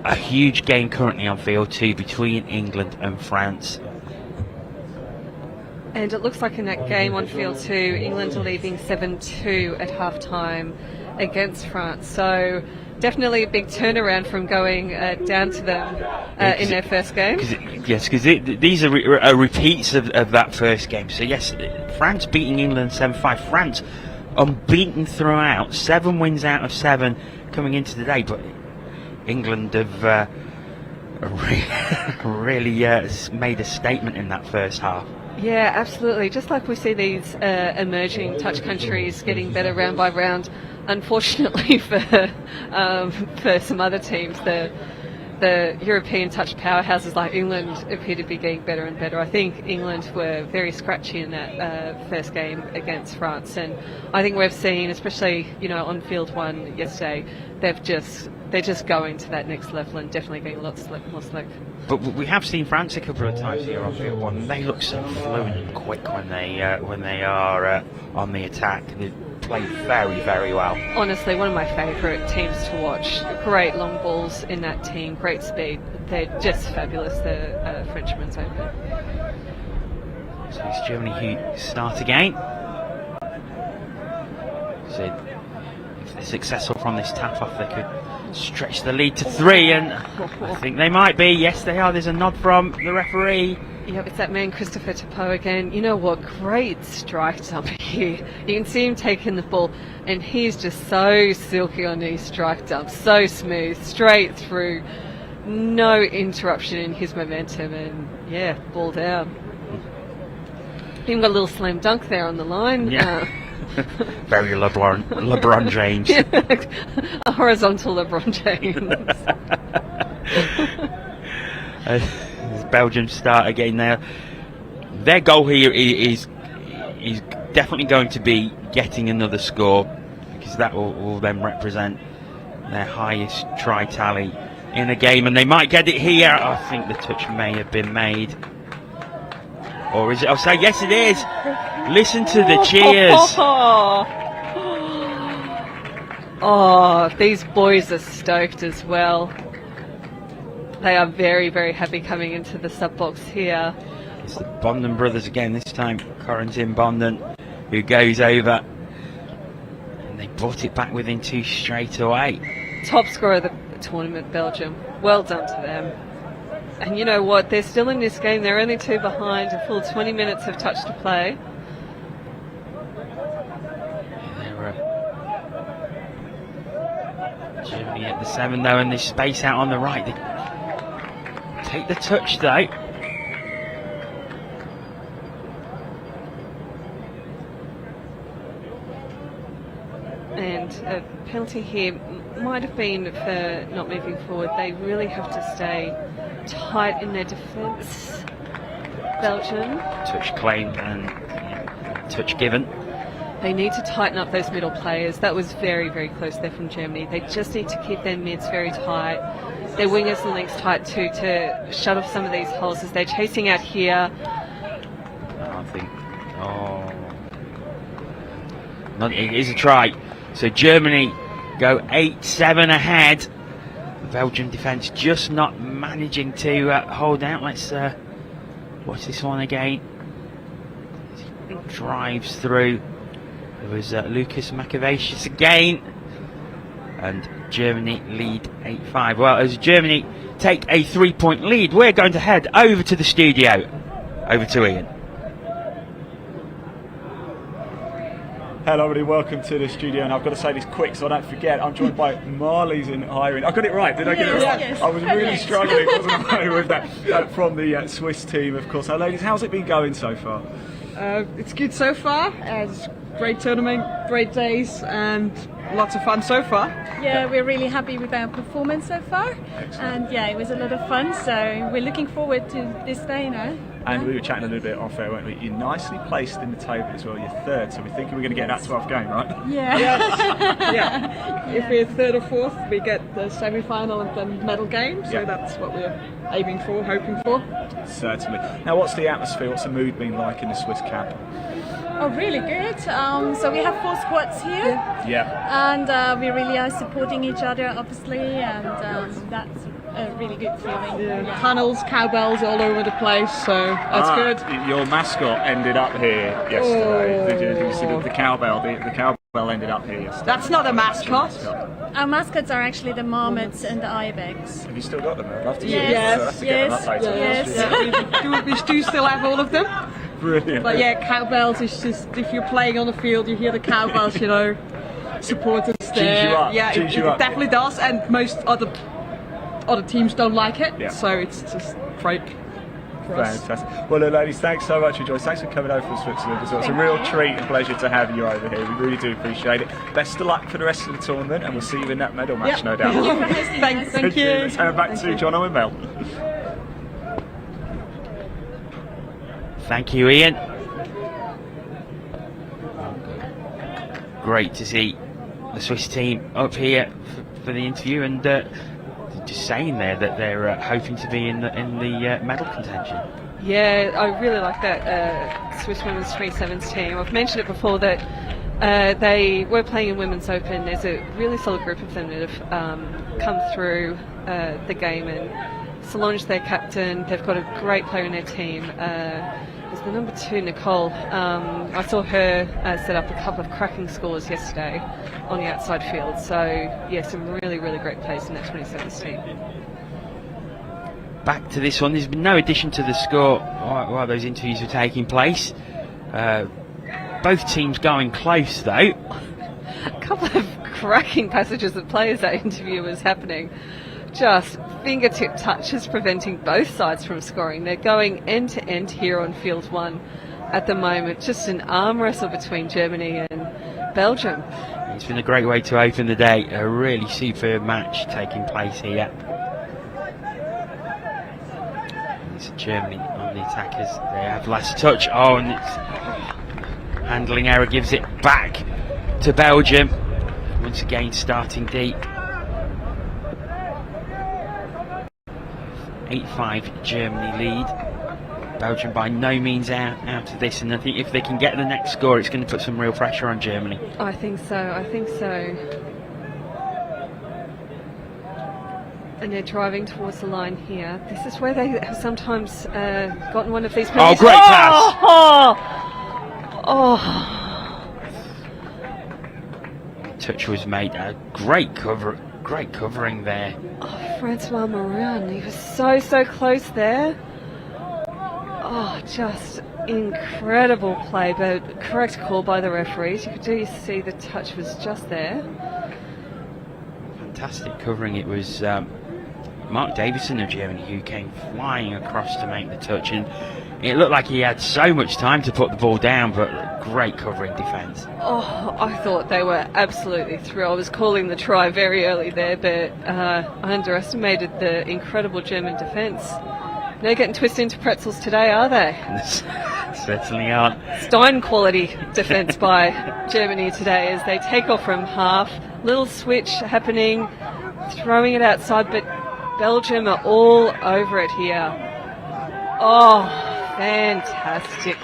a huge game currently on field 2 between England and France. And it looks like in that game on field 2, England are leading 7-2 at half-time against France. So definitely a big turnaround from going down to them in their first game. Because these are repeats of that first game. So yes, France beating England 7-5. France unbeaten throughout, 7 wins out of 7 coming into the day. But England have really made a statement in that first half. Yeah, absolutely. Just like we see these emerging touch countries getting better round by round. Unfortunately for some other teams, the European touch powerhouses like England appear to be getting better and better. I think England were very scratchy in that first game against France, and I think we've seen, especially on field 1 yesterday, they're just going to that next level and definitely getting a lot more slick. But we have seen France a couple of times here on field 1, and they look so fluent and quick when they are on the attack. They play very, very well. Honestly, one of my favourite teams to watch. Great long balls in that team, great speed. They're just fabulous, the Frenchmen's open. So it's Germany who start again. So if they're successful from this tap-off, they could stretch the lead to 3, and I think they might be. Yes, they are. There's a nod from the referee. Yep, it's that man Christopher Tapo again. You know what? Great strike dump here. You can see him taking the ball, and he's just so silky on these strike dumps. So smooth, straight through. no interruption in his momentum, and yeah, ball down. Even got a little slam dunk there on the line. Yeah. Very LeBron James. A horizontal LeBron James. Belgium start again now. Their goal here is definitely going to be getting another score, because that will then represent their highest try tally in a game, and they might get it here. I think the touch may have been made. Or is it? I'll say yes, it is. Listen to the cheers. Oh, these boys are stoked as well. They are very, very happy coming into the sub box here. It's the Bonden brothers again, this time Corentin Bonden, who goes over. And they brought it back within 2 straight away. Top scorer of the tournament, Belgium. Well done to them. And you know what? They're still in this game. They're only 2 behind. A full 20 minutes of touch to play. Germany at the 7 though, and there's space out on the right. They take the touch though. And a penalty here might have been for not moving forward. They really have to stay tight in their defence, Belgium. Touch claimed and touch given. They need to tighten up those middle players. That was very, very close there from Germany. They just need to keep their mids very tight. Their wingers and links tight too, to shut off some of these holes as they're chasing out here. I think, it is a try. So Germany go 8-7 ahead. The Belgian defence just not managing to hold out. Let's watch this one again. He drives through. There was Lucas Macavasius again. And Germany lead 8-5. Well, as Germany take a 3-point lead, we're going to head over to the studio. Over to Ian. Hello everybody, welcome to the studio, and I've got to say this quick so I don't forget. I'm joined by Marlies and Irene. I got it right, did I get it right? Yes. I was really struggling, wasn't I, with that from the Swiss team, of course. So ladies, how's it been going so far? It's good so far. It's great tournament, great days, and lots of fun so far. Yeah, we're really happy with our performance so far. Excellent. And yeah, it was a lot of fun, so we're looking forward to this day now. And we were chatting a little bit off air, weren't we? You're nicely placed in the table as well. You're third, so we're thinking we're going to get that 12th game, right? Yeah. Yeah. If we're third or fourth, we get the semi-final and then medal game, so Yeah. that's what we're aiming for, hoping for. Certainly. Now, what's the atmosphere? What's the mood been like in the Swiss camp? Oh, really good. So we have 4 squads here, Yeah. and we really are supporting each other, obviously, and that's a really good feeling. Yeah. Tunnels, cowbells all over the place, so that's good. Your mascot ended up here yesterday. Did you see the cowbell? The cowbell ended up here yesterday. That's not a mascot. Our mascots are actually the marmots and the ibex. Have you still got them? I'd love to see Yes, them. I'll have to get them up later. yes. We do still have all of them. Brilliant. But yeah, cowbells is just, if you're playing on the field, you hear the cowbells, you know, supporters there. you up, Yeah, cheers it you up. definitely does, and most other teams don't like it, Yeah. so it's just great for us. Fantastic. Well, ladies, thanks so much for joining. Thanks for coming over from Switzerland as well. It's a real treat and pleasure to have you over here. We really do appreciate it. Best of luck for the rest of the tournament, and we'll see you in that medal match, Yep. no doubt. Thank you. Let's hand back to John and Mel. Thank you, Ian. Great to see the Swiss team up here for the interview, and just saying there that they're hoping to be in the medal contention. Yeah, I really like that Swiss Women's 27s team. I've mentioned it before that they were playing in Women's Open. There's a really solid group of them that have come through the game, and Solange, their captain, they've got a great player in their team. There's the number 2, Nicole. I saw her set up a couple of cracking scores yesterday on the outside field. So, yeah, some really, really great players in that 27s team. Back to this one. There's been no addition to the score while those interviews were taking place. Both teams going close, though. A couple of cracking passages of players that interview was happening. just fingertip touches preventing both sides from scoring. They're going end to end here on field one at the moment. Just an arm wrestle between Germany and Belgium. It's been a great way to open the day. A really superb match taking place here. It's Germany on the attackers. They have last touch. Oh, and it's handling error gives it back to Belgium. Once again starting deep. 8-5 Germany lead. Belgium by no means out of this, and I think if they can get the next score, it's going to put some real pressure on Germany. I think so. And they're driving towards the line here. This is where they have sometimes gotten one of these penalties. Oh, great pass! Touch was made. Great covering there. Oh, Francois Morin, he was so close there. Oh, just incredible play, but correct call by the referees. You could see the touch was just there. Fantastic covering. It was Mark Davison of Germany who came flying across to make the touch, and it looked like he had so much time to put the ball down, but great covering defence. Oh, I thought they were absolutely through. I was calling the try very early there, but I underestimated the incredible German defence. They're getting twisted into pretzels today, are they? Certainly aren't. Stein quality defence by Germany today as they take off from half. Little switch happening, throwing it outside, but Belgium are all over it here. Oh, fantastic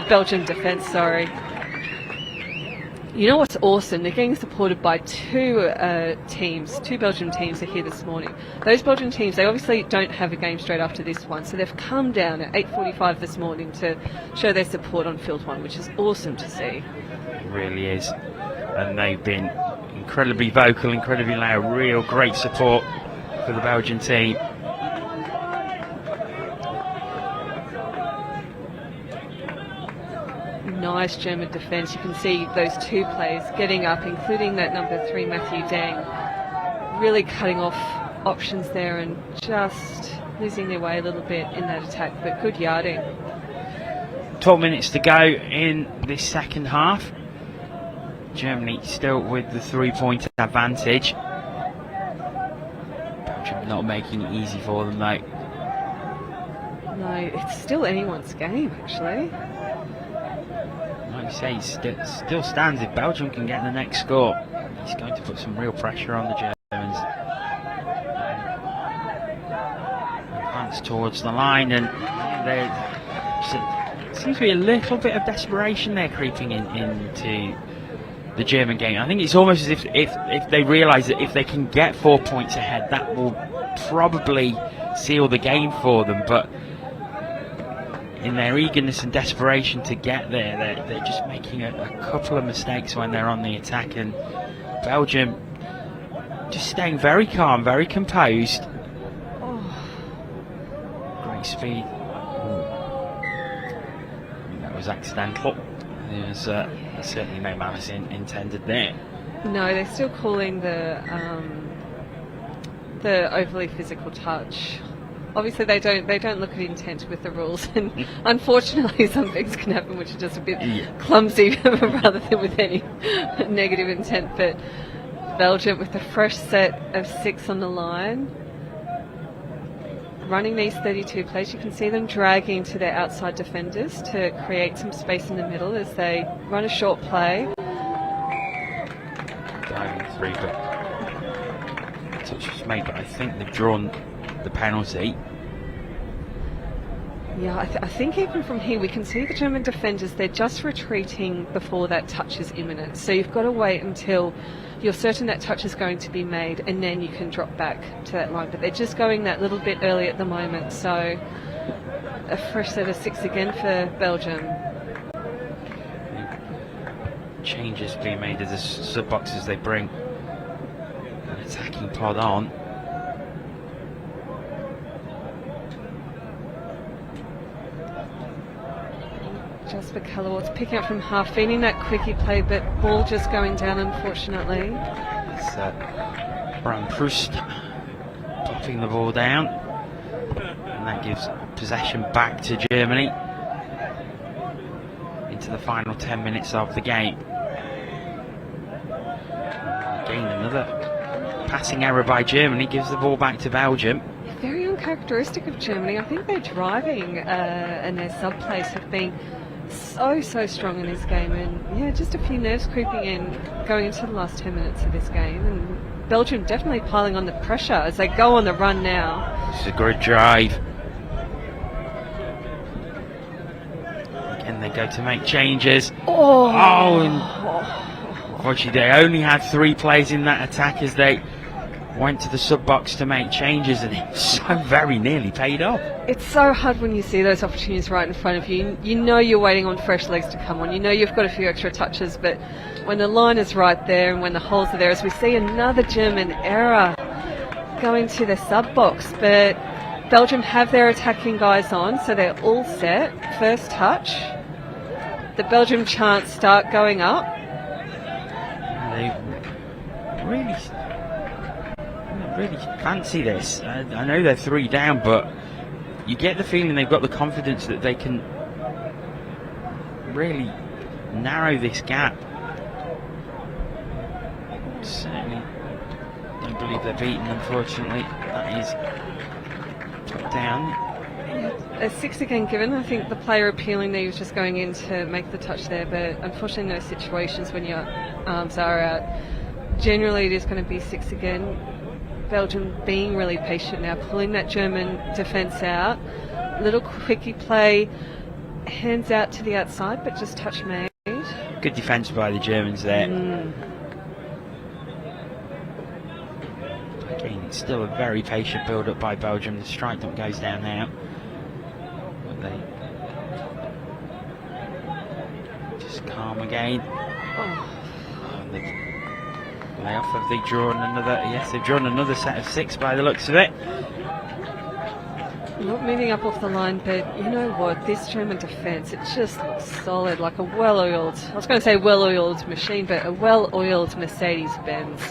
Belgian defence, sorry. You know what's awesome? They're getting supported by two Belgian teams are here this morning. Those Belgian teams, they obviously don't have a game straight after this one, so they've come down at 8:45 this morning to show their support on field one, which is awesome to see. It really is. And they've been incredibly vocal, incredibly loud, real great support for the Belgian team. Nice German defence. You can see those two players getting up, including that number 3, Matthew Dang, really cutting off options there and just losing their way a little bit in that attack, but good yarding. 12 minutes to go in this second half. Germany still with the 3-point advantage. Belgium not making it easy for them though. No, it's still anyone's game actually. Like you say, he still stands. If Belgium can get the next score, he's going to put some real pressure on the Germans. Advance towards the line, and there seems to be a little bit of desperation there creeping into the German game. I think it's almost as if they realise that if they can get 4 points ahead, that will probably seal the game for them. But in their eagerness and desperation to get there, they're just making a couple of mistakes when they're on the attack, and Belgium just staying very calm, very composed. Oh. Great speed. That was accidental. There's certainly no malice intended there. No, they're still calling the overly physical touch. Obviously, they don't look at intent with the rules, and unfortunately, some things can happen which are just a bit clumsy rather than with any negative intent. But Belgium with a fresh set of 6 on the line, running these 32 plays. You can see them dragging to their outside defenders to create some space in the middle as they run a short play. Diving through, but touch was made, but I think they've drawn the penalty. Yeah, I think even from here we can see the German defenders, they're just retreating before that touch is imminent. So you've got to wait until you're certain that touch is going to be made, and then you can drop back to that line. But they're just going that little bit early at the moment. So a fresh set of 6 again for Belgium. Changes being made as the sub-boxes they bring an attacking pod on. Jasper Callerwart's picking up from half, feeding that quickie play, but ball just going down, unfortunately. It's Bram Proust tapping the ball down, and that gives possession back to Germany into the final 10 minutes of the game. Again, another passing error by Germany gives the ball back to Belgium. Very uncharacteristic of Germany. I think their driving and their sub plays have been so strong in this game, and yeah, just a few nerves creeping in going into the last 10 minutes of this game, and Belgium definitely piling on the pressure as they go on the run now. It's a good drive. Again, they go to make changes. And unfortunately they only had 3 players in that attack as they went to the sub box to make changes, and it so very nearly paid off. It's so hard when you see those opportunities right in front of you. You know you're waiting on fresh legs to come on. You know you've got a few extra touches, but when the line is right there and when the holes are there, as we see another German error going to the sub box, but Belgium have their attacking guys on, so they're all set. First touch. The Belgium chants start going up. They really fancy this. I know they're 3 down, but you get the feeling they've got the confidence that they can really narrow this gap. Certainly don't believe they're beaten, unfortunately. That is put down. A 6 again given. I think the player appealing there was just going in to make the touch there, but unfortunately in those situations when your arms are out, generally it is going to be 6 again. Belgium being really patient now, pulling that German defence out. Little quickie play, hands out to the outside, but just touch made. Good defence by the Germans there. Again, it's still a very patient build-up by Belgium. The strike dump goes down now. But they just calm again. Layoff. Have they drawn another? Yes, they've drawn another set of 6 by the looks of it. Not moving up off the line, but you know what? This German defence, it just looks solid, like a well-oiled, I was going to say well-oiled machine, but a well-oiled Mercedes-Benz.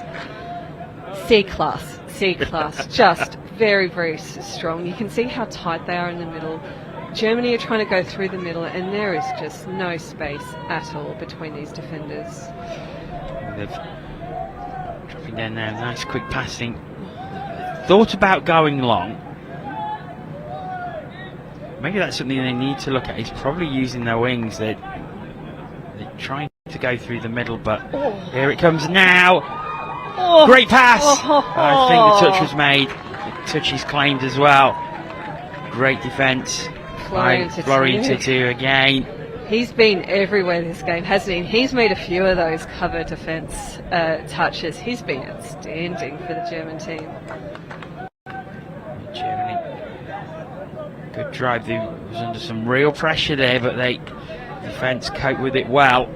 C-class, just very strong. You can see how tight they are in the middle. Germany are trying to go through the middle, and there is just no space at all between these defenders. They've dropping down there, nice quick passing. Thought about going long. Maybe that's something they need to look at. He's probably using their wings. They're trying to go through the middle, but here it comes now. Great pass. I think the touch was made. The touch is claimed as well. Great defence by Florian Tatu again. He's been everywhere this game, hasn't he? He's made a few of those cover defence touches. He's been outstanding for the German team. Germany, good drive. They was under some real pressure there, but they defence coped with it well.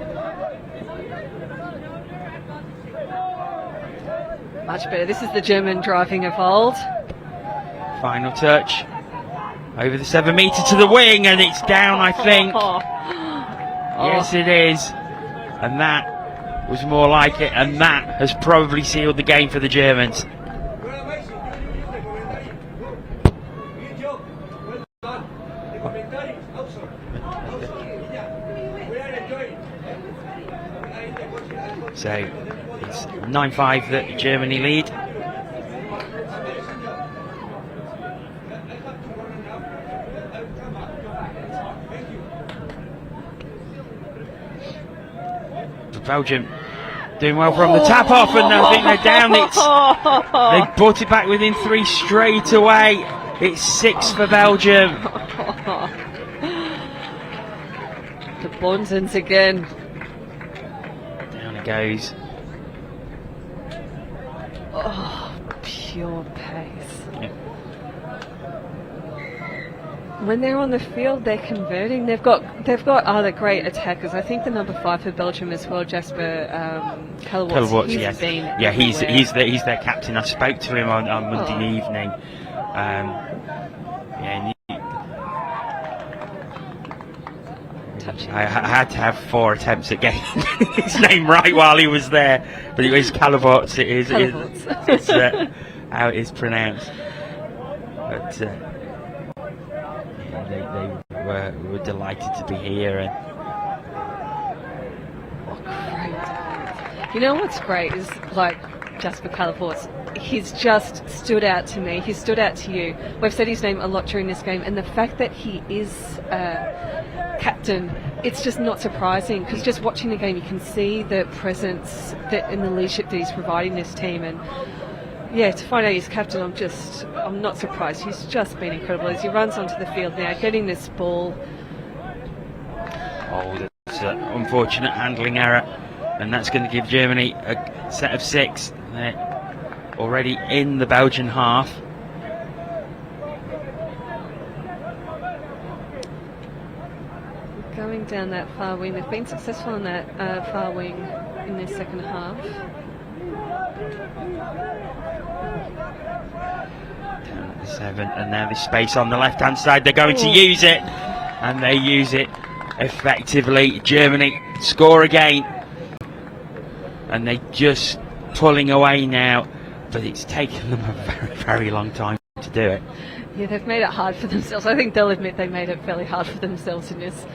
Much better. This is the German driving of old. Final touch. Over the 7 metre to the wing, and it's down, I think. Yes, it is. And that was more like it, and that has probably sealed the game for the Germans. So it's 9-5 that Germany lead. Belgium doing well from the tap off, and I think they're down. They brought it back within 3 straight away. It's 6 for Belgium. The Bonsens again. Down it goes. Oh, pure pace. Yep. When they're on the field, they're converting. They've got other great attackers. I think the number 5 for Belgium as well, Jasper Callewaerts. He's their captain. I spoke to him on Monday evening. I had to have 4 attempts at getting his name right while he was there, but it was Callewaerts. It's how it is pronounced. they were delighted to be here. And Great. You know what's great is, like, Jasper Calavorts, he's just stood out to me. He stood out to you. We've said his name a lot during this game, and the fact that he is captain, it's just not surprising, because just watching the game you can see the presence and the leadership that he's providing this team. And yeah, to find out he's captain, I'm not surprised. He's just been incredible as he runs onto the field now, getting this ball. oh, that's an unfortunate handling error, and that's going to give Germany a set of 6. They're already in the Belgian half. Going down that far wing, they've been successful in that far wing in their second half. Down at the 7, and now this space on the left hand side, they're going to use it, and they use it effectively. Germany score again, and they're just pulling away now, but it's taken them a very, very long time to do it. Yeah, they've made it hard for themselves. I think they'll admit they made it fairly hard for themselves in this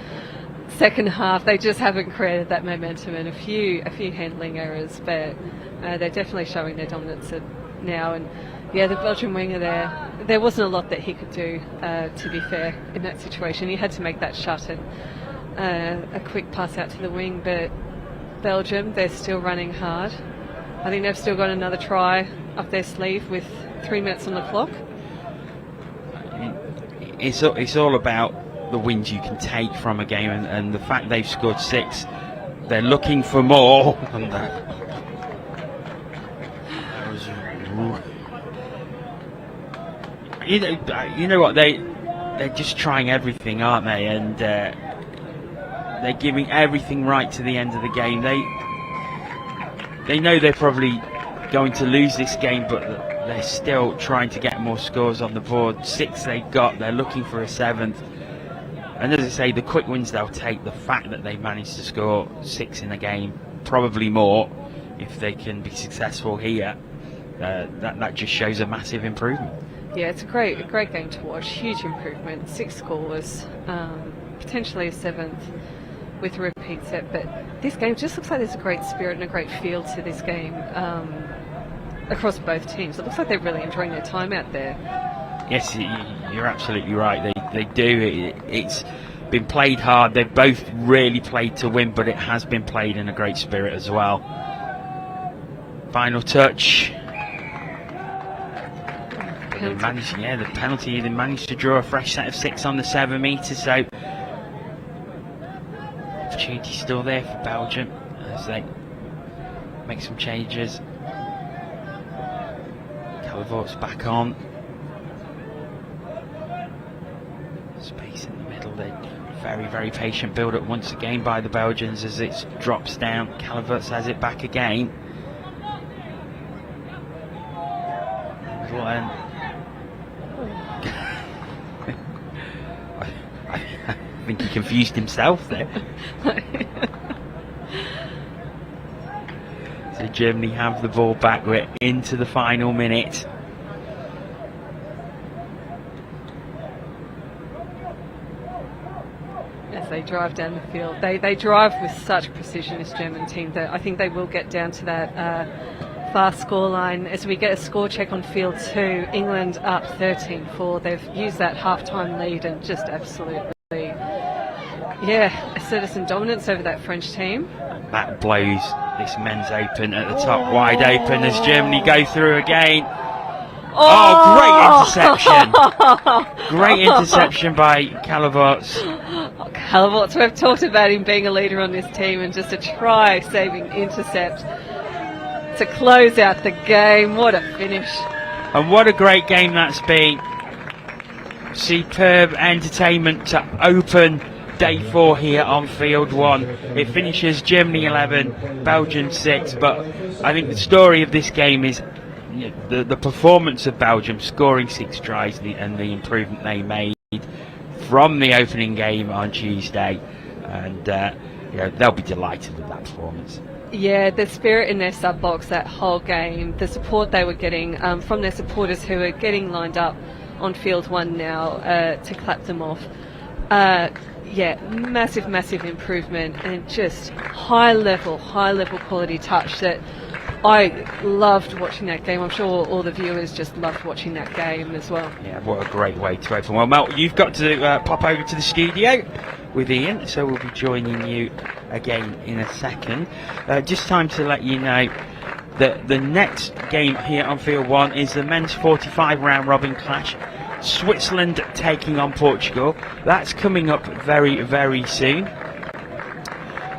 second half. They just haven't created that momentum, and a few handling errors, but they're definitely showing their dominance now. And yeah, the Belgian winger there wasn't a lot that he could do, to be fair, in that situation. He had to make that shot and a quick pass out to the wing, but Belgium, they're still running hard. I think they've still got another try up their sleeve with 3 minutes on the clock. It's all about the wins you can take from a game, and the fact they've scored 6, they're looking for more. And that was, you know what, they're just trying everything, aren't they? And they're giving everything right to the end of the game. They know they're probably going to lose this game, but they're still trying to get more scores on the board. 6 they got, they're looking for a 7th. And as I say, the quick wins they'll take, the fact that they managed to score 6 in a game, probably more if they can be successful here, that just shows a massive improvement. Yeah, it's a great game to watch. Huge improvement. 6 scores, potentially a 7th with a repeat set. But this game just looks like there's a great spirit and a great feel to this game across both teams. It looks like they're really enjoying their time out there. Yes, you're absolutely right. They do. It's been played hard. They've both really played to win, but it has been played in a great spirit as well. Final touch. They managed, the penalty. They managed to draw a fresh set of 6 on the 7 metre. So opportunity still there for Belgium as they make some changes. Calavort's back on. Space in the middle. They very, very patient build up once again by the Belgians as it drops down. Calavort's has it back again. I think he confused himself there. So Germany have the ball back. We're into the final minute. As they drive down the field, they drive with such precision, this German team, that I think they will get down to that fast score line. As we get a score check on field 2, England up 13-4. They've used that half-time lead and just absolutely, asserted some dominance over that French team. That blows this men's open at the top wide open as Germany go through again. Oh, great interception. Great interception by Calavorts. Calavorts, we've talked about him being a leader on this team, and just a try-saving intercept to close out the game. What a finish. And what a great game that's been. Superb entertainment to open day 4 here on field 1. It finishes Germany 11, Belgium 6, but I think the story of this game is the performance of Belgium, scoring 6 tries and the improvement they made from the opening game on Tuesday, and they'll be delighted with that performance. Yeah, the spirit in their sub box that whole game, the support they were getting from their supporters who were getting lined up on field one now to clap them off. Yeah, massive improvement, and just high level quality touch that I loved watching that game. I'm sure all the viewers just loved watching that game as well. Yeah, what a great way to open. Well, Mel, you've got to pop over to the studio with Ian, so we'll be joining you again in a second. Just time to let you know that the next game here on Field 1 is the men's 45 round robin clash. Switzerland taking on Portugal. That's coming up very soon.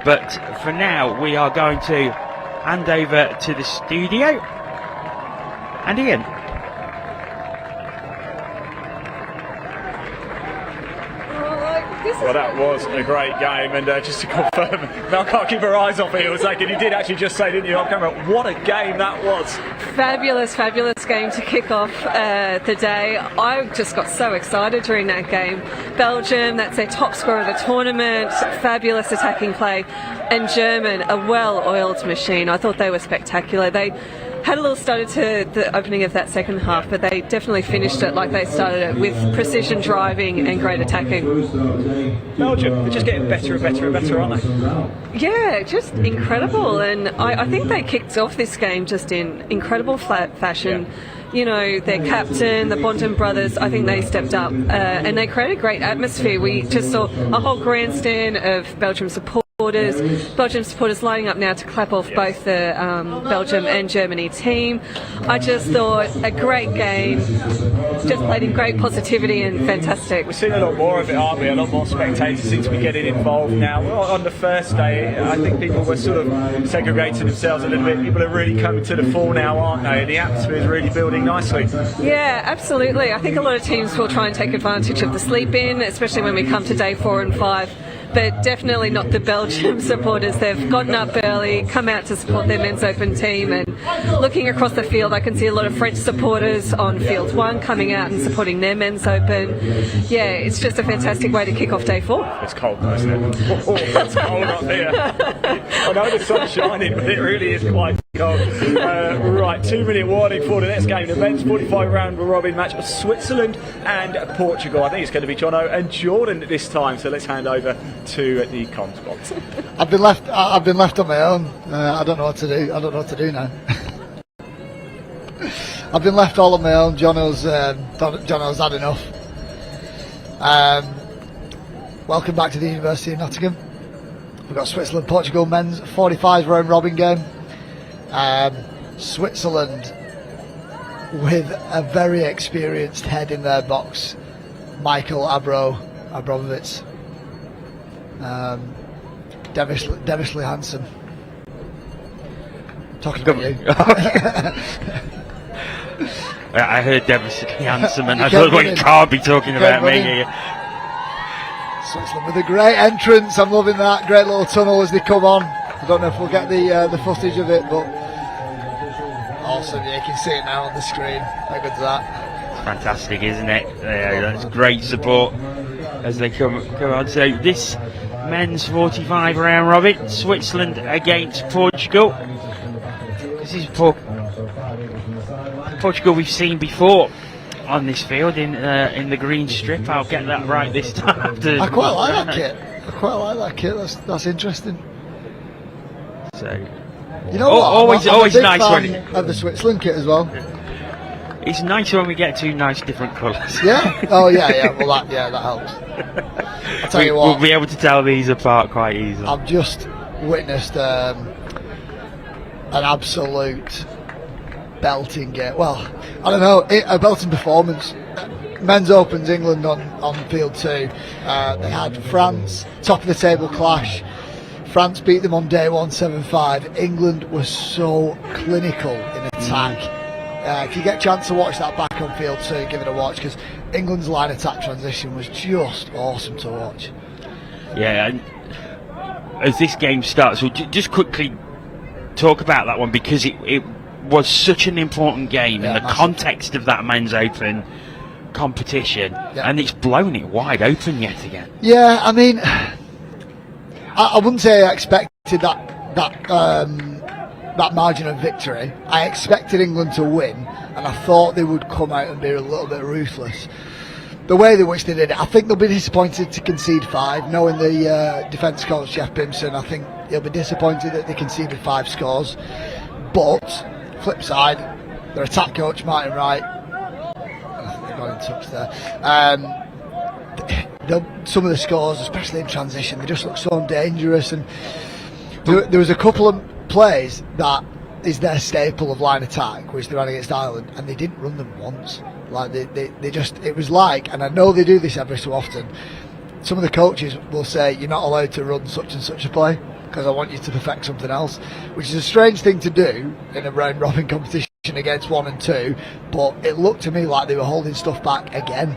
But for now, we are going to hand over to the studio. And Ian. Well, that was a great game, and just to confirm, Mel can't keep her eyes off it. It was like, and you did actually just say, didn't you, on camera, what a game that was. Fabulous game to kick off the day. I just got so excited during that game. Belgium, that's their top scorer of the tournament, fabulous attacking play, and German, a well-oiled machine. I thought they were spectacular. They had a little stutter to the opening of that second half, but they definitely finished it like they started it, with precision driving and great attacking. Belgium, they're just getting better and better, aren't they? Yeah, just incredible. And I think they kicked off this game just in incredible fashion. Yeah. You know, their captain, the Bonton brothers, I think they stepped up and they created a great atmosphere. We just saw a whole grandstand of Belgium supporters lining up now to clap off both the Belgium and Germany team. I just thought a great game, just played in great positivity and fantastic. We're seeing a lot more of it, aren't we? A lot more spectators seem to be getting involved now. Well, on the first day, I think people were sort of segregating themselves a little bit. People are really coming to the fore now, aren't they? The atmosphere is really building nicely. Yeah, absolutely. I think a lot of teams will try and take advantage of the sleep-in, especially when we come to day 4 and 5. But definitely not the Belgium supporters. They've gotten up early, come out to support their men's open team, and looking across the field I can see a lot of French supporters on field 1 coming out and supporting their men's open. Yeah, it's just a fantastic way to kick off day 4. It's cold though, isn't it? Oh, it's cold up here. I know the sun's shining, but it really is quite cold. Right, 2-minute warning for the next game. The men's 45 round robin match of Switzerland and Portugal. I think it's going to be Jono and Jordan this time, so let's hand over to the comms box. I've been left on my own. I don't know what to do. I don't know what to do now. I've been left all on my own. Jono's had enough. Welcome back to the University of Nottingham. We've got Switzerland Portugal men's 45 round robin game. Switzerland with a very experienced head in their box, Michael Abramovich. Devilishly handsome. Talking about you. I heard devilishly handsome, and I thought, well, you can't be talking about me here. Switzerland with a great entrance. I'm loving that. Great little tunnel as they come on. I don't know if we'll get the footage of it, but awesome. Yeah, you can see it now on the screen. How good's that? Fantastic, isn't it? Yeah, that's great support as they come on. So this men's 45 round robin, Switzerland against Portugal. This is Portugal we've seen before on this field in the green strip. I'll get that right this time. I quite like that kit. That's interesting. So, you know always nice when of the Switzerland kit as well. It's nice when we get 2 nice different colours. Yeah. Oh yeah. Well, that helps. I'll tell you what. We'll be able to tell these apart quite easily. I've just witnessed an absolute belting game. Well, I don't know, a belting performance. Men's Opens England on field 2. They had France, top of the table clash. France beat them on day 1, 7-5. England was so clinical in attack. If you get a chance to watch that back on field 2, give it a watch, because England's line attack transition was just awesome to watch. Yeah, and as this game starts, we'll just quickly talk about that one, because it was such an important game in the context of that men's open competition, and it's blown it wide open yet again. Yeah, I mean, I wouldn't say I expected that that margin of victory. I expected England to win, and I thought they would come out and be a little bit ruthless. The way in which they did it, I think they'll be disappointed to concede 5. Knowing the defence coach Jeff Bimson, I think he'll be disappointed that they conceded 5 scores. But flip side, their attack coach Martin Wright, I think they got in touch there. Some of the scores, especially in transition, they just look so dangerous. And there was a couple of plays that is their staple of line attack, which they ran against Ireland, and they didn't run them once. Like they just, it was like, and I know they do this every so often, some of the coaches will say, you're not allowed to run such and such a play because I want you to perfect something else, which is a strange thing to do in a round robin competition against 1 and 2, but it looked to me like they were holding stuff back again.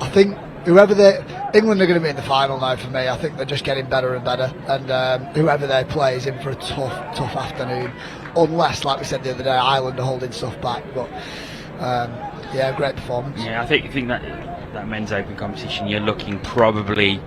I think England are going to be in the final now for me. I think they're just getting better and better, and whoever they play is in for a tough afternoon, unless, like we said the other day, Ireland are holding stuff back. But yeah, great performance. Yeah, I think that men's open competition, you're looking probably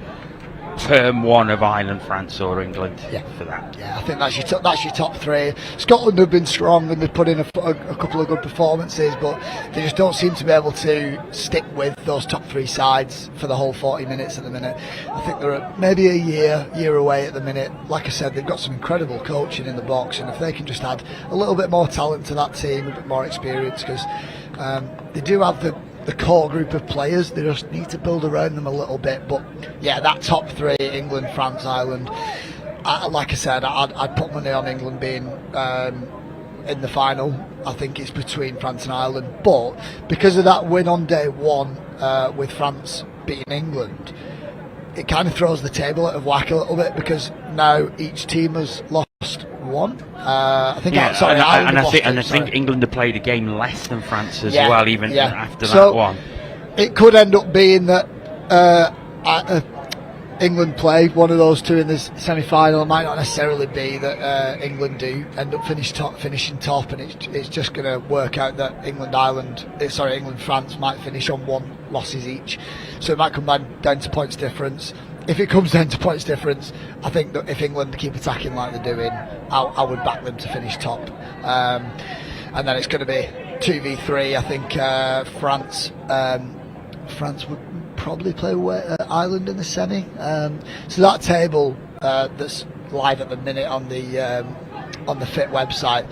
term 1 of Ireland, France or England for that. Yeah, I think that's your top 3. Scotland have been strong and they've put in a couple of good performances, but they just don't seem to be able to stick with those top 3 sides for the whole 40 minutes at the minute. I think they're maybe a year away at the minute. Like I said, they've got some incredible coaching in the box, and if they can just add a little bit more talent to that team, a bit more experience, because they do have the core group of players, they just need to build around them a little bit. But yeah, that top 3, England, France, Ireland, like I said, I'd put money on England being in the final. I think it's between France and Ireland, but because of that win on day 1 with France beating England, it kind of throws the table out of whack a little bit, because now each team has lost 1. I think I think England have played a game less than France as well, even after that one. It could end up being that England play one of those 2 in the semi-final. It might not necessarily be that England do end up finishing top, and it's just going to work out that England France might finish on 1 losses each. So it might come down to points difference. If it comes down to points difference, I think that if England keep attacking like they're doing, I would back them to finish top. And then it's going to be 2v3. I think France would probably play Ireland in the semi. So that table that's live at the minute on the FIT website,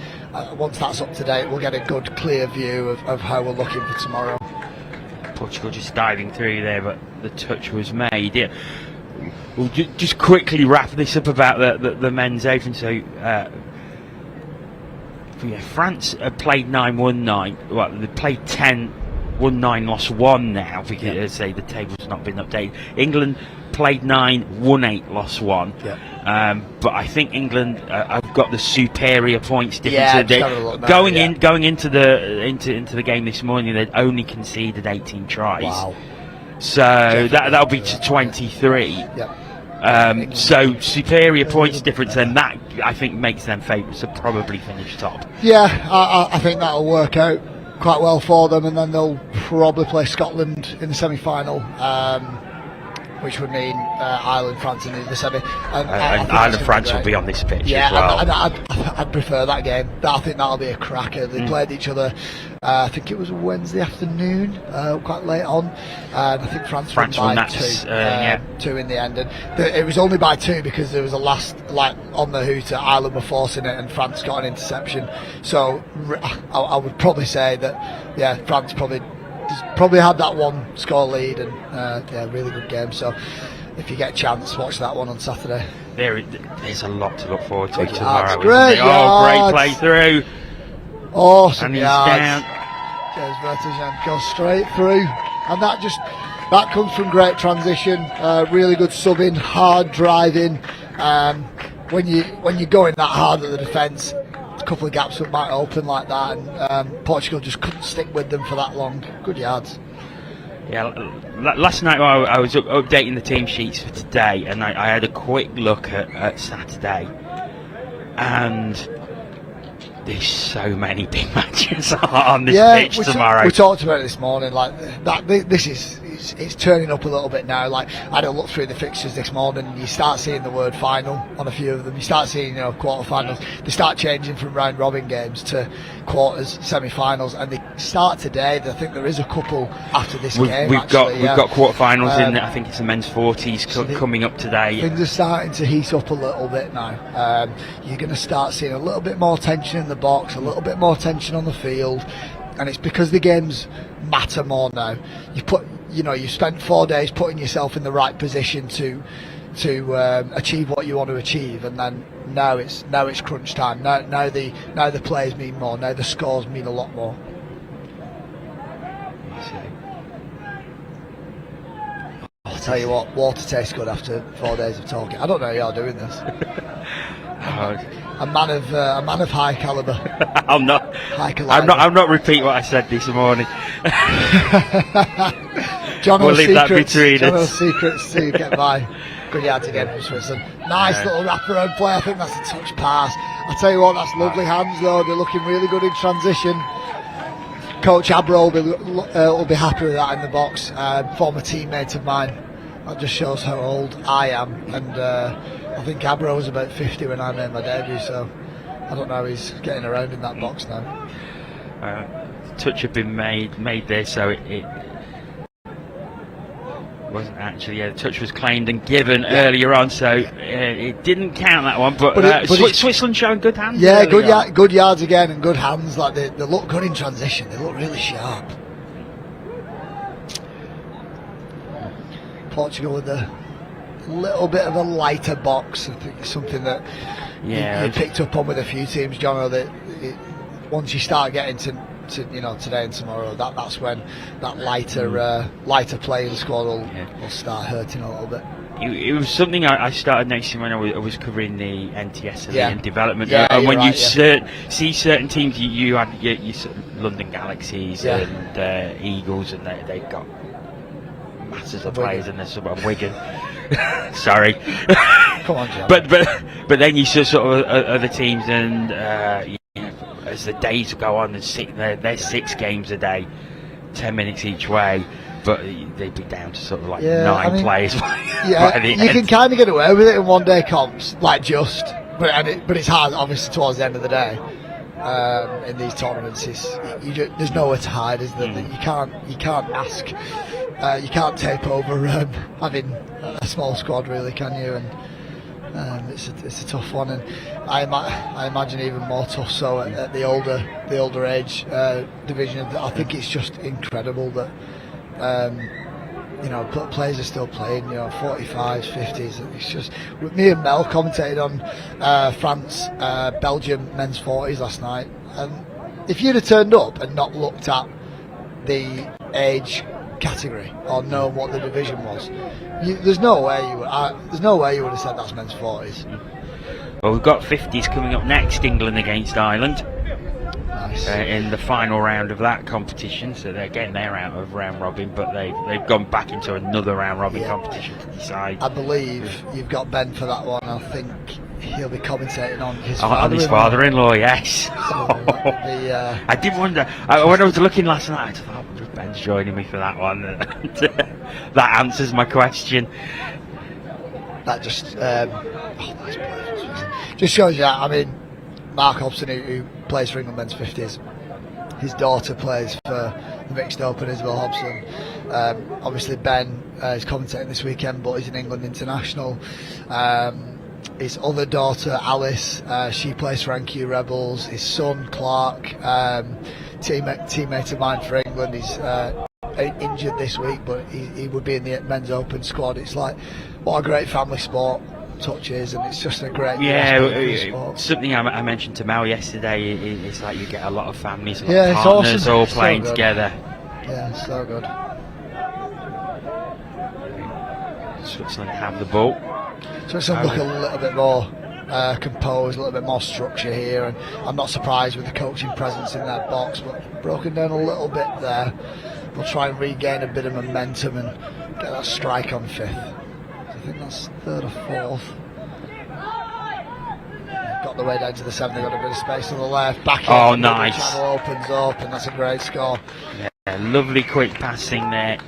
once that's up to date, we'll get a good clear view of how we're looking for tomorrow. Portugal just diving through there, but the touch was made. Yeah. We'll just quickly wrap this up about the men's open. So France have played 9, won 9. Well, they played 10, won 9, lost 1 now, because as I say, the table's not been updated. England played 9, won 8, lost 1. But I think England have got the superior points difference. Going into the game this morning, they'd only conceded 18 tries. Wow. So that'll be to 23. So superior points difference, and that I think makes them favourites to probably finish top. Yeah, I think that'll work out quite well for them, and then they'll probably play Scotland in the semi-final, which would mean Ireland, France in the semi. And Ireland, France will be on this pitch as well. And I'd prefer that game. I think that'll be a cracker. They played each other, I think it was Wednesday afternoon, quite late on, and I think France won by 2. 2 in the end. And it was only by 2 because there was a last, like, on the hooter, Ireland were forcing it and France got an interception. So I would probably say that, France probably had that 1 score lead, and really good game. So if you get a chance, watch that one on Saturday. There's a lot to look forward to tomorrow. Great play through. Awesome, and he's down. James Vertonghen goes straight through, and that comes from great transition, really good subbing, hard driving. When you're going that hard at the defence, a couple of gaps that might open like that, and Portugal just couldn't stick with them for that long. Good yards. Yeah, last night I was updating the team sheets for today, and I had a quick look at Saturday, and there's so many big matches on this pitch tomorrow. We talked about it this morning. Like that, this is it's turning up a little bit now. Like, I had a look through the fixtures this morning, and you start seeing the word final on a few of them. You start seeing, quarter-finals. They start changing from round robin games to quarters, semi-finals, and they start today. I think there is a couple after this game. We've got quarter-finals in. I think it's the men's 40s coming up today. Things are starting to heat up a little bit now. You're going to start seeing a little bit more tension in the box, a little bit more tension on the field, and it's because the games matter more now. You spent 4 days putting yourself in the right position to achieve what you want to achieve, and then now it's crunch time. Now the plays mean more. Now the scores mean a lot more. I'll tell you what, water tastes good after 4 days of talking. I don't know how you're doing this. A man of high calibre. I'm not repeating what I said this morning. We'll leave that between us. Secrets to get by. Good yards again from Switzerland. Nice little wraparound play. I think that's a touch pass. I tell you what, that's lovely hands though. They're looking really good in transition. Coach Abro will be happy with that in the box. Former teammate of mine. That just shows how old I am. And I think Abro was about 50 when I made my debut, so I don't know how he's getting around in that box now. Touch had been made there, so it wasn't actually. The touch was claimed and given earlier on, so it didn't count that one. But Switzerland showing good hands. Yeah, good yards again and good hands. Like they look good in transition. They look really sharp. Portugal with a little bit of a lighter box. I think it's something that you picked up on with a few teams, John. That once you start getting to today and tomorrow, that's when that lighter playing squad will start hurting a little bit. It was something I started noticing when I was covering the NTS and development. And when you see certain teams, you had your London Galaxies and Eagles, and they've got masses of players, and there's some of Wigan. Sorry. Come on, John. But then you see sort of other teams, and as the days go on, there's 6 games a day, 10 minutes each way, but they'd be down to sort of like 9 players. You can kind of get away with it in one-day comps, but it's hard, obviously, towards the end of the day. In these tournaments, there's nowhere to hide, is there? You can't ask, you can't tape over having a small squad, really, can you? And it's a tough one, and I imagine even more tough so at the older age division. I think it's just incredible that players are still playing. 45s, 50s. It's just, me and Mel commentated on France Belgium men's 40s last night, and if you'd have turned up and not looked at the age category or known what the division was, there's no way you would have said that's men's 40s. Well, we've got 50s coming up next, England against Ireland. Nice. In the final round of that competition, so they're out of round robin, but they've gone back into another round robin competition to decide. I believe you've got Ben for that one. I think he'll be commentating on his father-in-law. Yes. So I did wonder when I was looking last night. I thought, if Ben's joining me for that one. That answers my question. That just just shows you. I mean, Mark Hobson, who plays for England men's 50s, his daughter plays for the mixed open, Isabel Hobson. Obviously Ben is commentating this weekend, but he's an England international. His other daughter Alice, she plays for NQ Rebels. His son Clark, teammate of mine for England, he's injured this week, but he would be in the men's open squad. It's like, what a great family sport touch is, and it's just a great sport. Something I mentioned to Mel yesterday, it's like you get a lot of families, partners all playing together. Yeah, it's so good. Switzerland have the ball. Switzerland look a little bit more composed, a little bit more structure here, and I'm not surprised with the coaching presence in their box, but broken down a little bit there. They'll try and regain a bit of momentum and get that strike on 5th. I think that's 3rd or 4th. Got the way down to the 7th. They've got a bit of space on the left. Back in. Nice. The channel opens up, and that's a great score. Yeah, lovely quick passing there.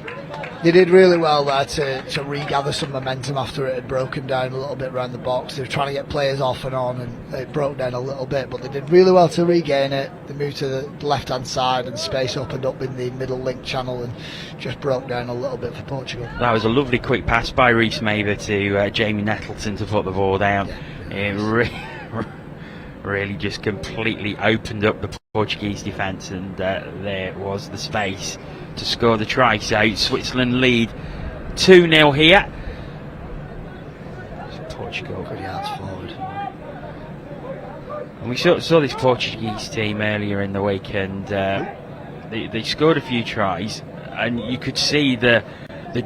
They did really well there to regather some momentum after it had broken down a little bit around the box. They were trying to get players off and on, and it broke down a little bit, but they did really well to regain it. They moved to the left-hand side, and space opened up in the middle link channel and just broke down a little bit for Portugal. That was a lovely quick pass by Reece Maver to Jamie Nettleton to put the ball down. Yeah. It really just completely opened up the Portuguese defence, and there was the space to score the try. So Switzerland lead 2-0 here. Portugal Good yards forward. And we saw this Portuguese team earlier in the week, and they scored a few tries, and you could see the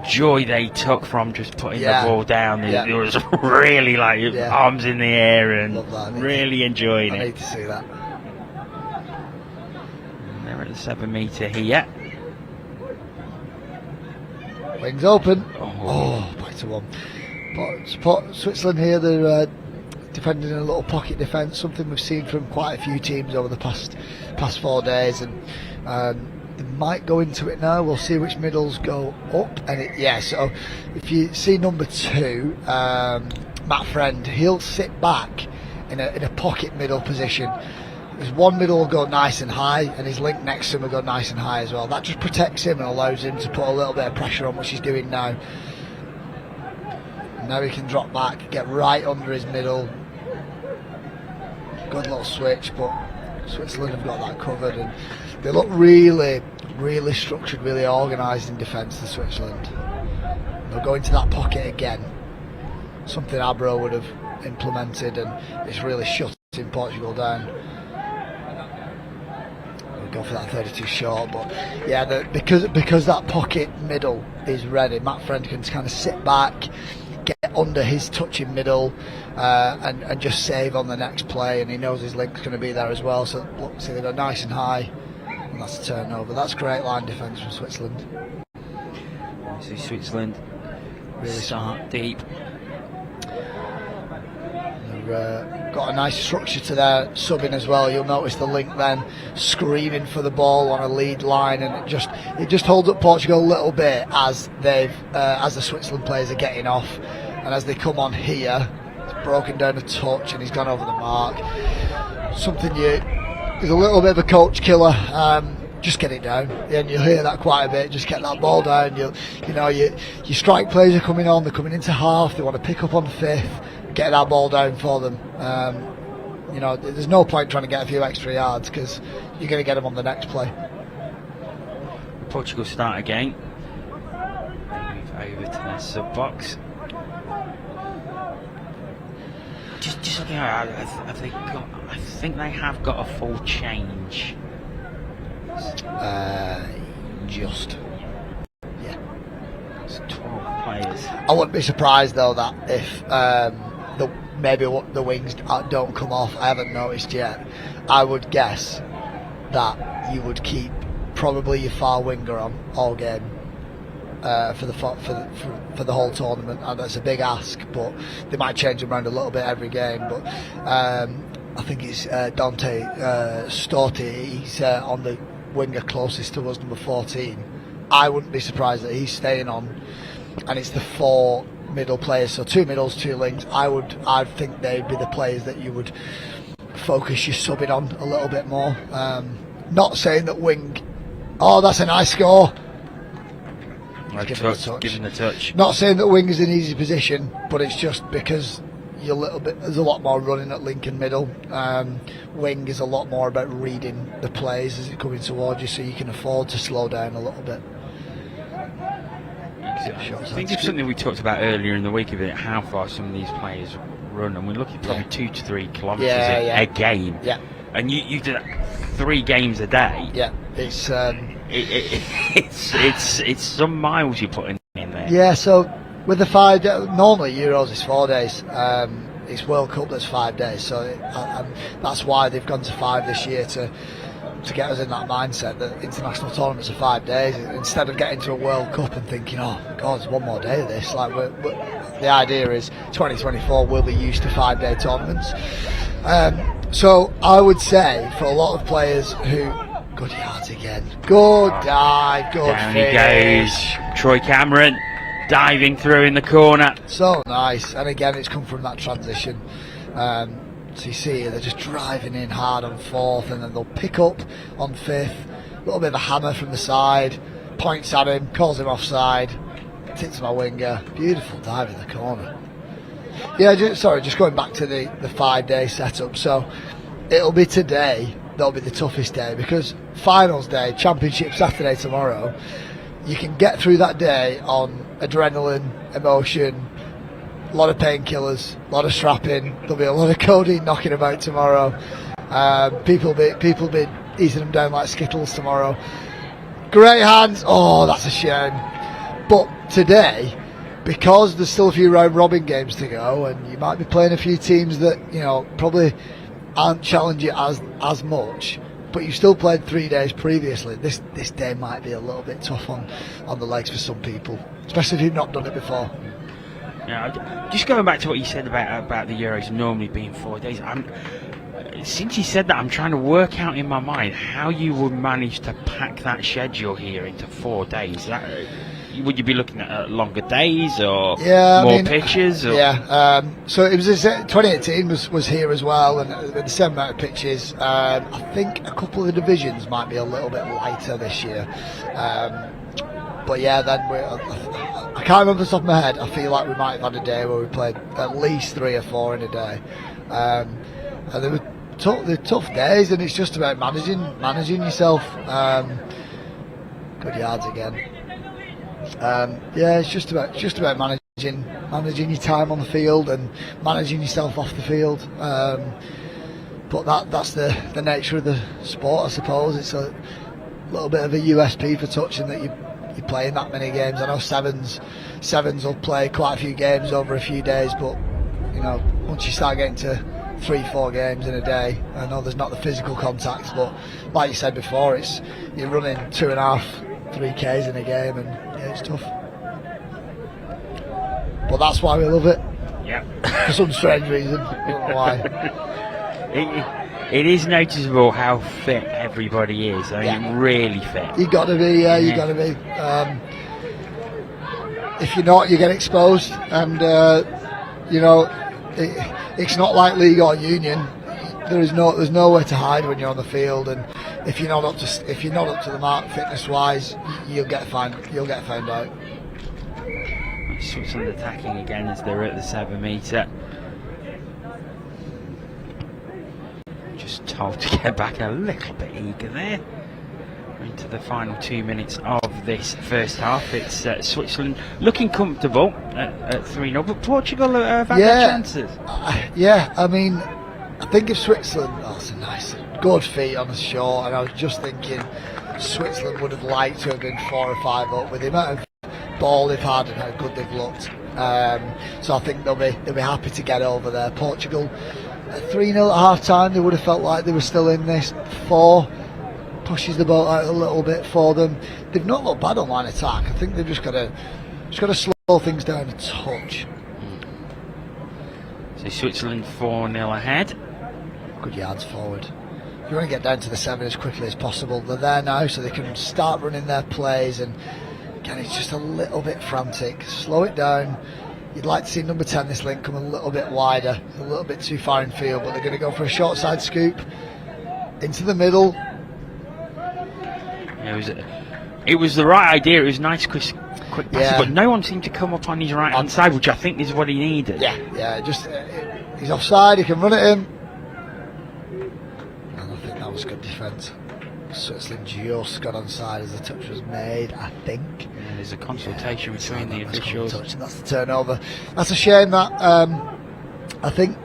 joy they took from just putting the ball down. It was really like arms in the air and really enjoying it. I need to see that. And they're at the 7 metre here. Wings open. Oh, back to one. But Switzerland here, they're defending in a little pocket defence, something we've seen from quite a few teams over the past 4 days, and they might go into it now. We'll see which middles go up. And so if you see number 2, Matt Friend, he'll sit back in a pocket middle position. His one middle will go nice and high, and his link next to him will go nice and high as well. That just protects him and allows him to put a little bit of pressure on, which he's doing now. Now he can drop back, get right under his middle. Good little switch, but Switzerland have got that covered, and they look really, really structured, really organised in defence, the Switzerland. They'll go into that pocket again, something Abro would have implemented, and it's really shutting Portugal down. Go for that 32 short, but because that pocket middle is ready, Matt Friend can kind of sit back, get under his touching middle, and just save on the next play, and he knows his link's going to be there as well. So look, see, they go nice and high, and that's a turnover. That's great line defence from Switzerland. So Switzerland really start deep. Got a nice structure to their subbing as well. You'll notice the link then screaming for the ball on a lead line, and it just holds up Portugal a little bit as the Switzerland players are getting off, and as they come on here, it's broken down a touch and he's gone over the mark. Something is a little bit of a coach killer. Just get it down, and you'll hear that quite a bit. Just get that ball down. Your strike players are coming on. They're coming into half. They want to pick up on fifth. Get that ball down for them. There's no point trying to get a few extra yards because you're going to get them on the next play. Portugal start again. Move over to their sub box. Just looking at it, have they got? I think they have got a full change. Just. Yeah. It's 12 players. I wouldn't be surprised though that if the wings don't come off. I haven't noticed yet. I would guess that you would keep probably your far winger on all game for the whole tournament, and that's a big ask. But they might change them around a little bit every game. But I think it's Dante Storti. He's on the winger closest to us, number 14. I wouldn't be surprised that he's staying on, and it's the 4 middle players, so 2 middles, 2 links. I think they'd be the players that you would focus your subbing on a little bit more. Not saying that wing. Oh, that's a nice score. Given the touch. Not saying that wing is an easy position, but it's just because there's a lot more running at link and middle. Wing is a lot more about reading the plays as it's coming towards you, so you can afford to slow down a little bit. I think it's something we talked about earlier in the week about how far some of these players run, and we're looking probably 2 to 3 kilometres a game. Yeah. And you do that 3 games a day. Yeah. It's it's some miles you're putting in there. Yeah. So with the 5 normally Euros is 4 days. It's World Cup that's 5 days. So that's why they've gone to 5 this year to get us in that mindset that international tournaments are 5 days, instead of getting to a World Cup and thinking, oh God, there's one more day of this. Like the idea is 2024 will be used to 5-day tournaments. So I would say for a lot of players who Good yards again. Good dive. Good Down he finish. goes. Troy Cameron diving through in the corner. So nice. And again, it's come from that transition. So you see they're just driving in hard on fourth, and then they'll pick up on fifth. A little bit of a hammer from the side. Points at him, calls him offside. Tips my winger. Beautiful dive in the corner. Yeah, just going back to the 5-day setup. So it'll be today. That'll be the toughest day, because finals day, championship Saturday tomorrow, you can get through that day on adrenaline, emotion, a lot of painkillers, a lot of strapping. There'll be a lot of codeine knocking about tomorrow. People be eating them down like Skittles tomorrow. Great hands. Oh, that's a shame. But today, because there's still a few round robin games to go, and you might be playing a few teams that probably aren't challenging as much, but you still played 3 days previously. This day might be a little bit tough on the legs for some people, especially if you've not done it before. Yeah, just going back to what you said about the Euros normally being 4 days. Since you said that, I'm trying to work out in my mind how you would manage to pack that schedule here into 4 days. Would you be looking at longer days or more pitches? Or? Yeah, so it was 2018 was here as well, and with the same amount of pitches. I think a couple of the divisions might be a little bit lighter this year. But yeah, then I can't remember off the top of my head. I feel like we might have had a day where we played at least 3 or 4 in a day. And they were tough days, and it's just about managing yourself. Good yards again. Yeah, it's just about managing your time on the field and managing yourself off the field. But that's the nature of the sport, I suppose. It's a little bit of a USP for touching that you're playing that many games. I know sevens will play quite a few games over a few days, but once you start getting to 3-4 games in a day, I know there's not the physical contact, but like you said before, you're running 2.5-3 Ks in a game, and yeah, it's tough. But that's why we love it. Yeah. For some strange reason. I don't know why. It is noticeable how fit everybody is. I mean, really fit. You got to be. You got to be. If you're not, you get exposed, and it's not like league or union. There's nowhere to hide when you're on the field, and if you're not up to the mark fitness wise, you'll get found out. Switzerland attacking again as they're at the 7 metre. Just told to get back a little bit eager there. We're into the final 2 minutes of this first half. It's Switzerland looking comfortable at 3-0, but Portugal have had their chances. I mean, I think if Switzerland, that's a nice, good feet on the short, and I was just thinking Switzerland would have liked to have been 4 or 5 up with the amount of ball they've had and how good they've looked. So I think they'll be happy to get over there. Portugal at 3-0 at half time, they would have felt like they were still in this. 4 pushes the boat out a little bit for them. They've not looked bad on line attack. I think they've just got to slow things down a touch. So Switzerland 4-0 ahead. Good yards forward. You want to get down to the 7 as quickly as possible. They're there now, so they can start running their plays, and again, it's just a little bit frantic. Slow it down. You'd like to see number 10, this link, come a little bit wider, a little bit too far in field, but they're going to go for a short side scoop into the middle. It was the right idea. It was nice, quick pass, but no one seemed to come up on his right hand side, which I think is what he needed. Yeah. Just he's offside. He can run at him, and I think that was good defence. Switzerland just got onside as the touch was made, I think. Yeah, there's a consultation between the officials. That's the turnover. That's a shame that I think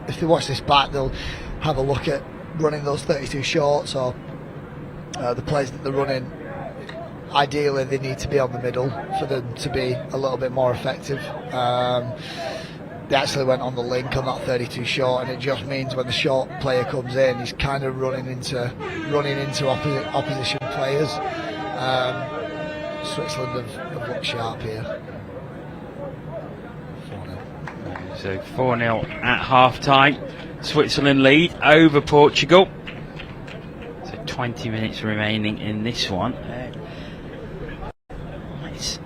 if they watch this back, they'll have a look at running those 32 shorts, or the plays that they're running. Ideally, they need to be on the middle for them to be a little bit more effective. They actually went on the link on that 32 short, and it just means when the short player comes in, he's kind of running into opposition players. Switzerland have looked sharp here. 4-0. So 4-0 at half time. Switzerland lead over Portugal. So 20 minutes remaining in this one. Let's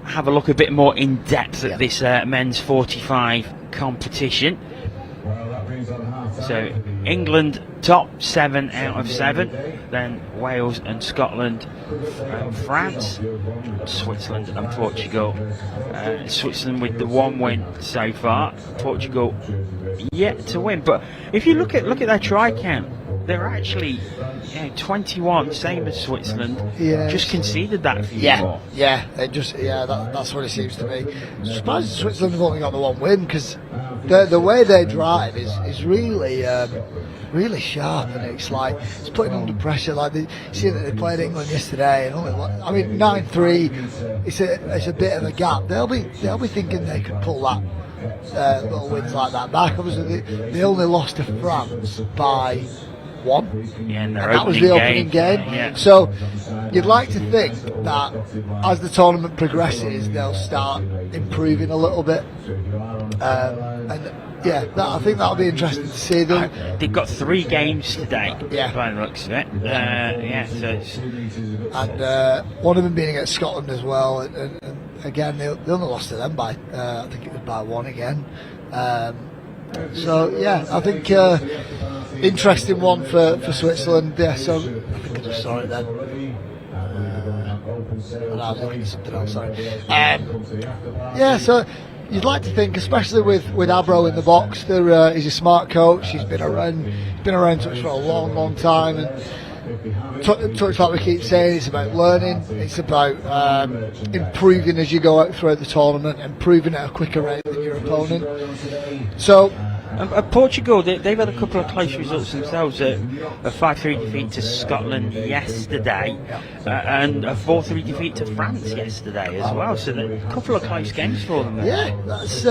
have a look a bit more in depth at this men's 45 competition. So England top 7 out of 7, then Wales and Scotland, France, Switzerland and Portugal. Switzerland with the 1 win so far, Portugal yet to win. But if you look at their try count, they're actually 21, same as Switzerland. Just conceded that a few more. That's what it seems to be. I'm surprised Switzerland have only got the 1 win, because the way they drive is really really sharp, and it's like it's putting them under pressure. Like you see that they played England yesterday, and I mean 9-3. It's a bit of a gap. They'll be thinking they could pull that little wins like that back. Obviously, they only lost to France by 1. Yeah, and that was the opening game. Yeah. So you'd like to think that as the tournament progresses, they'll start improving a little bit. I think that'll be interesting to see them. They've got 3 games today. Yeah. By the looks of it. So it's... And one of them being against Scotland as well. And again, they only lost to them by I think it was by 1 again. I think interesting one for Switzerland. Yeah, so I think I just saw it then. I was looking at something else. Sorry. So you'd like to think, especially with Abro in the box, he's a smart coach. He's been around touch for a long time, and touch, like we keep saying, it's about learning. It's about improving as you go out throughout the tournament, improving at a quicker rate than your opponent. So. Portugal, they've had a couple of close results themselves. A 5-3 defeat to Scotland yesterday, and a 4-3 defeat to France yesterday as well. So a couple of close games for them. Yeah, that's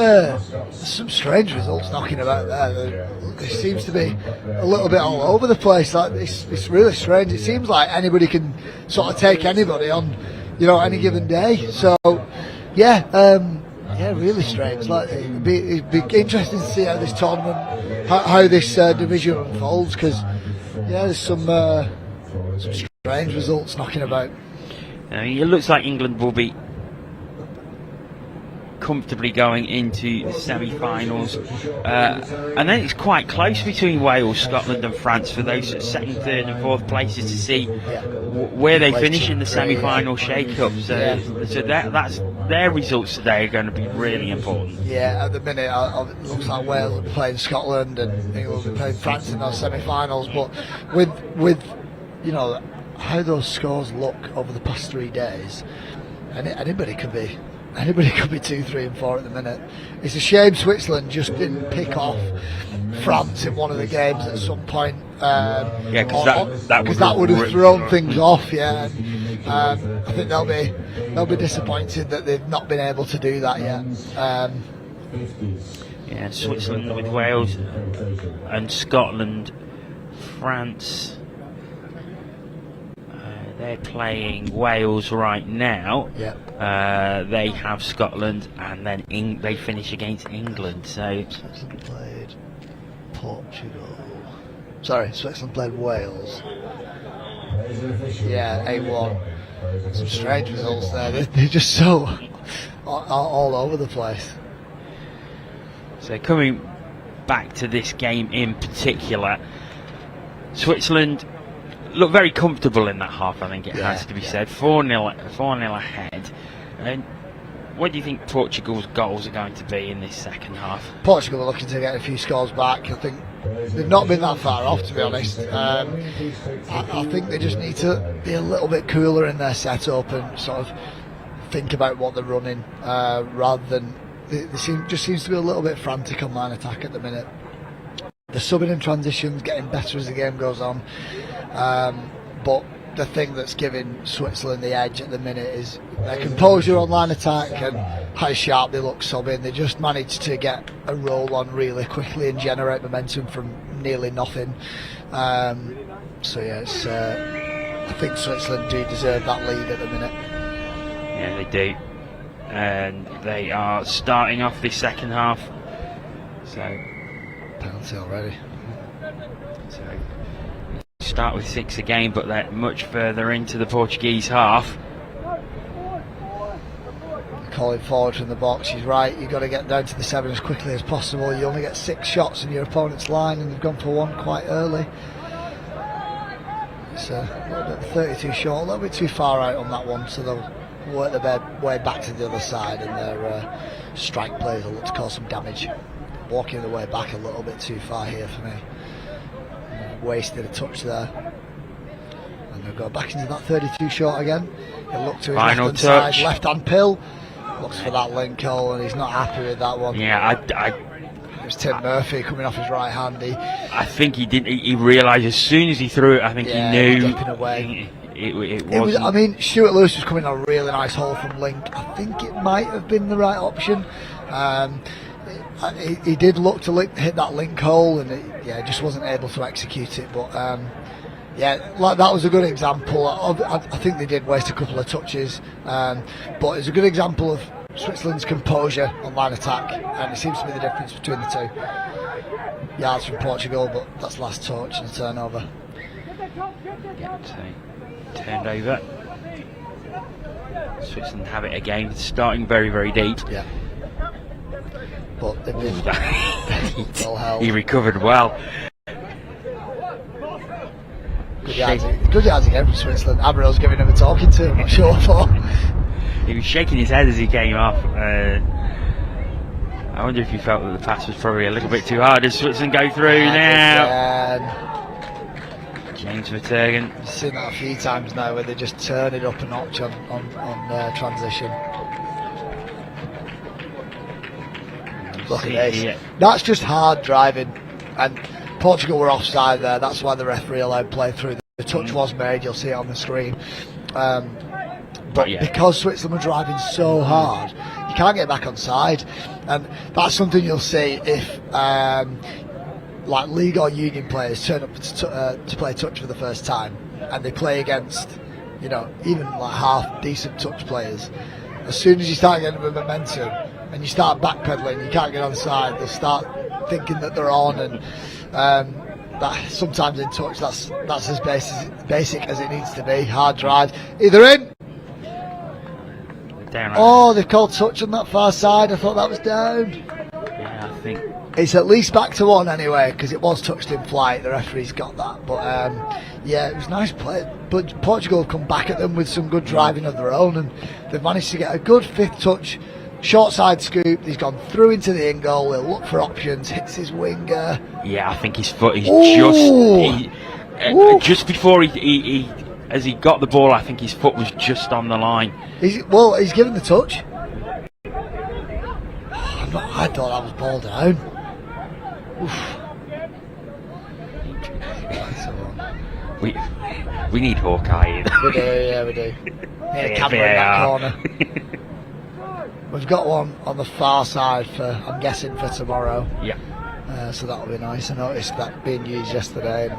some strange results knocking about there. It seems to be a little bit all over the place. Like it's really strange. It seems like anybody can sort of take anybody on, any given day. So, really strange. Like it'd be interesting to see how this tournament, how this division unfolds, because there's some strange results knocking about. It looks like England will be comfortably going into the semi-finals, and then it's quite close between Wales, Scotland and France for those 2nd, 3rd and 4th places to see where they finish in the semi-final shake-up. So that's their results today are going to be really important. Yeah, at the minute it looks like Wales will be playing Scotland and England will be playing France in those semi-finals, but with how those scores look over the past 3 days, and anybody could be 2, 3 and 4 at the minute. It's a shame Switzerland just didn't pick off France in one of the games at some point. Because that would have thrown things off. Yeah, I think they'll be disappointed that they've not been able to do that yet. Switzerland with Wales and Scotland, France. They're playing Wales right now. They have Scotland, and then they finish against England. So Switzerland played Portugal. Sorry, Switzerland played Wales. 8-1. Some strange results there. They're just so all over the place. So coming back to this game in particular, Switzerland look very comfortable in that half, I think it has to be said. 4-0 ahead. And what do you think Portugal's goals are going to be in this second half? Portugal are looking to get a few scores back. I think they've not been that far off, to be honest. I think they just need to be a little bit cooler in their setup and sort of think about what they're running, rather than just seems to be a little bit frantic on line attack at the minute. The subbing and transitions getting better as the game goes on. But the thing that's giving Switzerland the edge at the minute is their composure on line attack and how sharp they look subbing. They just managed to get a roll on really quickly and generate momentum from nearly nothing. I think Switzerland do deserve that lead at the minute. Yeah, they do. And they are starting off this second half. So penalty already. So start with 6 again, but they're much further into the Portuguese half. Calling forward from the box, he's right, you've got to get down to the 7 as quickly as possible. You only get 6 shots in your opponent's line, and they've gone for 1 quite early. It's a little bit 32 short, a little bit too far out on that one, so they'll work their way back to the other side, and their strike players will look to cause some damage. Walking the way back a little bit too far here for me. Wasted a touch there. And they'll go back into that 32 short again. He'll look to his Final left hand touch. side, left hand pill. Looks for that link hole, and he's not happy with that one. Yeah, It was Tim Murphy coming off his right hand. I think he didn't. He realised as soon as he threw it. I think he knew. Dipping away. It was, wasn't. I mean, Stuart Lewis was coming on a really nice hole from Link. I think it might have been the right option. He did look to hit that Link hole, and it just wasn't able to execute it. But like that was a good example. I think they did waste a couple of touches, but it's a good example of Switzerland's composure on line attack, and it seems to be the difference between the two. Yards from Portugal, but that's last touch and a turnover. Yeah, so turned over. Switzerland have it again, starting very, very deep. Yeah. But they've been well held. He recovered well. Good yards again from Switzerland. Abrel's giving him a talking to, I'm not sure for. He was shaking his head as he came off. I wonder if he felt that the pass was probably a little bit too hard. Does Switzerland go through now? James Vertegen. I've seen that a few times now where they just turn it up a notch on transition. Look at this. Yeah. That's just hard driving, and Portugal were offside there. That's why the referee allowed play through. The touch was made. You'll see it on the screen. But because Switzerland were driving so hard, you can't get back on side, and that's something you'll see if like league or union players turn up to play touch for the first time, and they play against even like half decent touch players. As soon as you start getting a bit of momentum and you start backpedaling, you can't get on side, they'll start thinking that they're on, and that sometimes in touch that's as basic as it needs to be. Hard drive, either in. Oh, they've called touch on that far side. I thought that was down. Yeah, I think it's at least back to 1 anyway, because it was touched in flight. The referee's got that, but it was nice play. But Portugal have come back at them with some good driving of their own, and they've managed to get a good 5th touch, short side scoop. He's gone through into the in goal. He'll look for options. Hits his winger. Yeah, I think his foot is just before he as he got the ball. I think his foot was just on the line. He's given the touch. I thought that was ball down. Oof. We need Hawkeye in. We do. Need a camera in that corner. We've got one on the far side I'm guessing for tomorrow. Yeah. So that'll be nice. I noticed that being used yesterday, and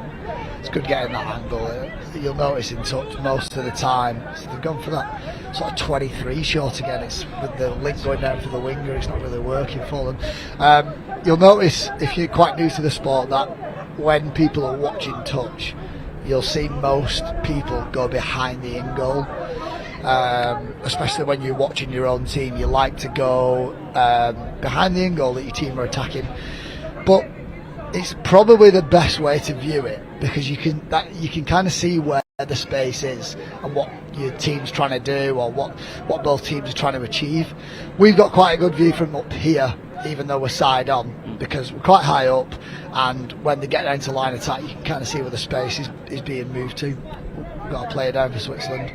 it's good getting that angle. You'll notice in touch most of the time. So they've gone for that sort of 23 shot again. It's with the link going down for the winger. It's not really working for them. You'll notice, if you're quite new to the sport, that when people are watching touch, you'll see most people go behind the in goal. Especially when you're watching your own team, you like to go behind the in goal that your team are attacking. But it's probably the best way to view it, because you can kind of see where the space is and what your team's trying to do, or what both teams are trying to achieve. We've got quite a good view from up here, even though we're side on, because we're quite high up, and when they get down to line attack, you can kind of see where the space is being moved to. We've got to play it down for Switzerland.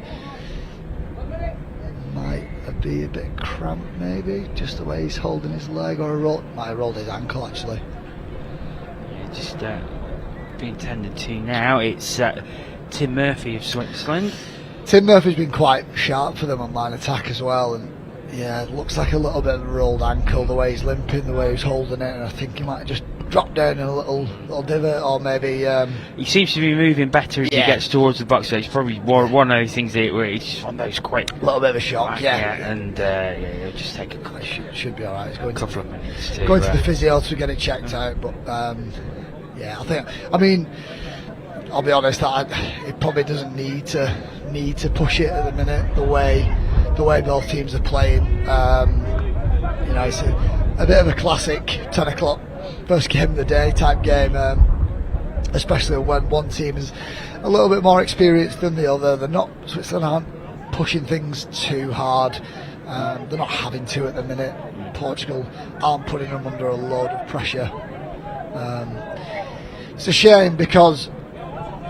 Might be a bit cramped, maybe, just the way he's holding his leg, or might have rolled his ankle actually. Just being tended to now. It's Tim Murphy of Switzerland. Tim Murphy's been quite sharp for them on line attack as well, and it looks like a little bit of a rolled ankle, the way he's limping, the way he's holding it, and I think he might have just dropped down in a little divot, or maybe he seems to be moving better as he gets towards the box, so it's probably one of those things where it's just one of those quick, a little bit of a shock, and he'll just take a should be alright. He's going couple of minutes to the physio to get it checked out, but I mean, I'll be honest, it probably doesn't need to push it at the minute. The way both teams are playing, it's a bit of a classic 10 o'clock first game of the day type game. Especially when one team is a little bit more experienced than the other. Switzerland aren't pushing things too hard. They're not having to at the minute. Portugal aren't putting them under a load of pressure. It's a shame because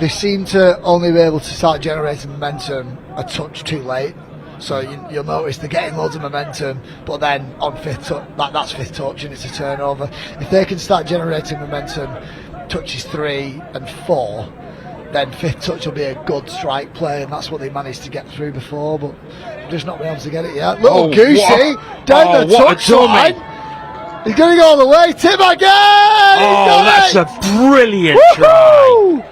they seem to only be able to start generating momentum a touch too late. So you'll notice they're getting loads of momentum, but then on fifth touch, that's fifth touch and it's a turnover. If they can start generating momentum touches 3 and 4, then fifth touch will be a good strike play, and that's what they managed to get through before, but just not been able to get it yet. Little Goosey down the touch line. He's going to go all the way. Tip again. That's a brilliant try.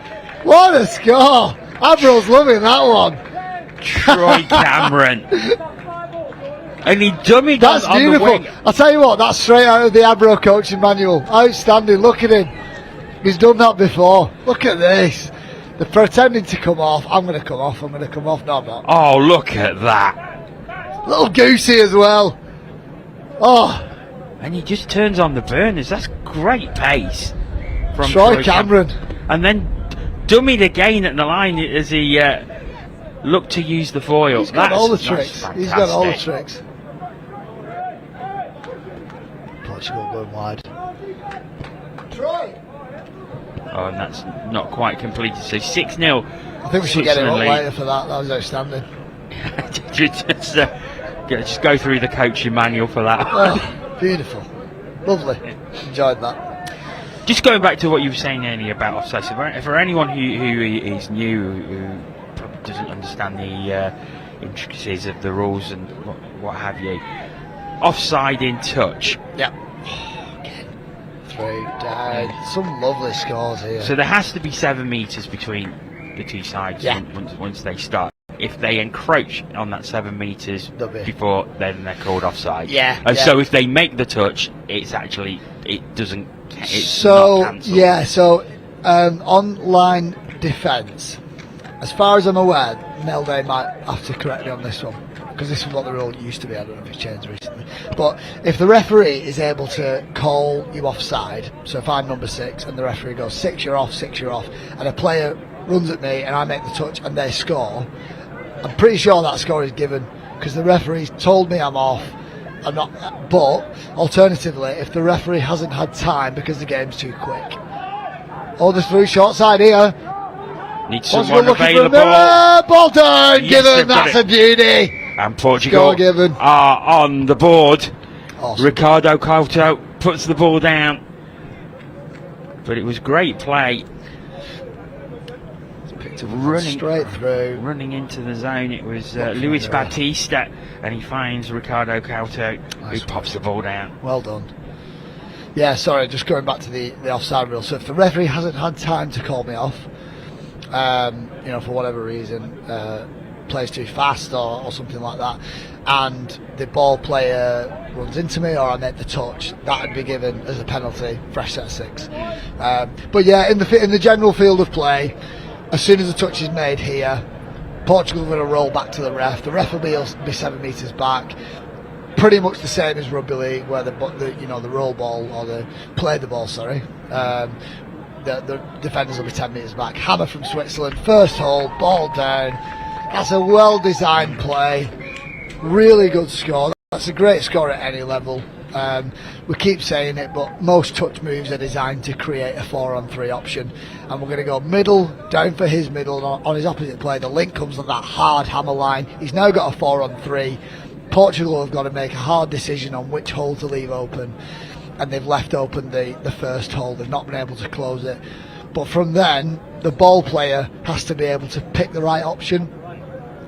What a score! Avril's loving that one. Troy Cameron. And he dummied That's on beautiful. the wing. I'll tell you what, that's straight out of the Abro coaching manual. Outstanding. Look at him. He's done that before. Look at this. They're pretending to come off. I'm going to come off. No, I'm not. Oh, look at that. Little Goosey as well. Oh. And he just turns on the burners. That's great pace from Troy Cameron. And then dummied again at the line as he looked to use the foil. He's got all the tricks. He's got all the tricks. Portugal going wide. Troy. Oh, and that's not quite completed. So 6-0. I think we should get him up later for that. That was outstanding. just go through the coaching manual for that. Oh, beautiful. Lovely. Enjoyed that. Just going back to what you were saying earlier about offside, so for anyone who is new, who probably doesn't understand the intricacies of the rules and what have you, offside in touch. Yep. Through, down. Some lovely scores here. So there has to be 7 metres between the two sides once they start. If they encroach on that 7 metres before, then they're called offside. So if they make the touch, it's actually, it doesn't. It's not cancelled. On-line defence, as far as I'm aware, Melde might have to correct me on this one, because this is what the rule used to be. I don't know if it's changed recently. But if the referee is able to call you offside, so if I'm number 6 and the referee goes 6 you're off, 6 you're off, and a player runs at me and I make the touch and they score, I'm pretty sure that score is given because the referee's told me I'm off. I'm not. But alternatively, if the referee hasn't had time because the game's too quick, the through short side here. Need someone available. Ball done. Given. That's a beauty. And Portugal are on the board. Awesome. Ricardo Couto puts the ball down, but it was great play. Running straight through, running into the zone. It was Luis Batista, and he finds Ricardo Couto, who pops the ball down. Well done. Yeah, sorry, just going back to the offside rule. So if the referee hasn't had time to call me off, for whatever reason, plays too fast or something like that, and the ball player runs into me or I make the touch, that would be given as a penalty, fresh set of 6. But yeah, in the general field of play, as soon as the touch is made here, Portugal are going to roll back to the ref. The ref will be 7 metres back. Pretty much the same as rugby league, where the roll ball or the play the ball. The defenders will be 10 metres back. Hammer from Switzerland, first hole, ball down. That's a well-designed play. Really good score. That's a great score at any level. We keep saying it, but most touch moves are designed to create a 4-on-3 option, and we're going to go middle, down for his middle, and on his opposite play the link comes on that hard hammer line. He's now got a 4-on-3. Portugal have got to make a hard decision on which hole to leave open, and they've left open the first hole. They've not been able to close it, but from then the ball player has to be able to pick the right option,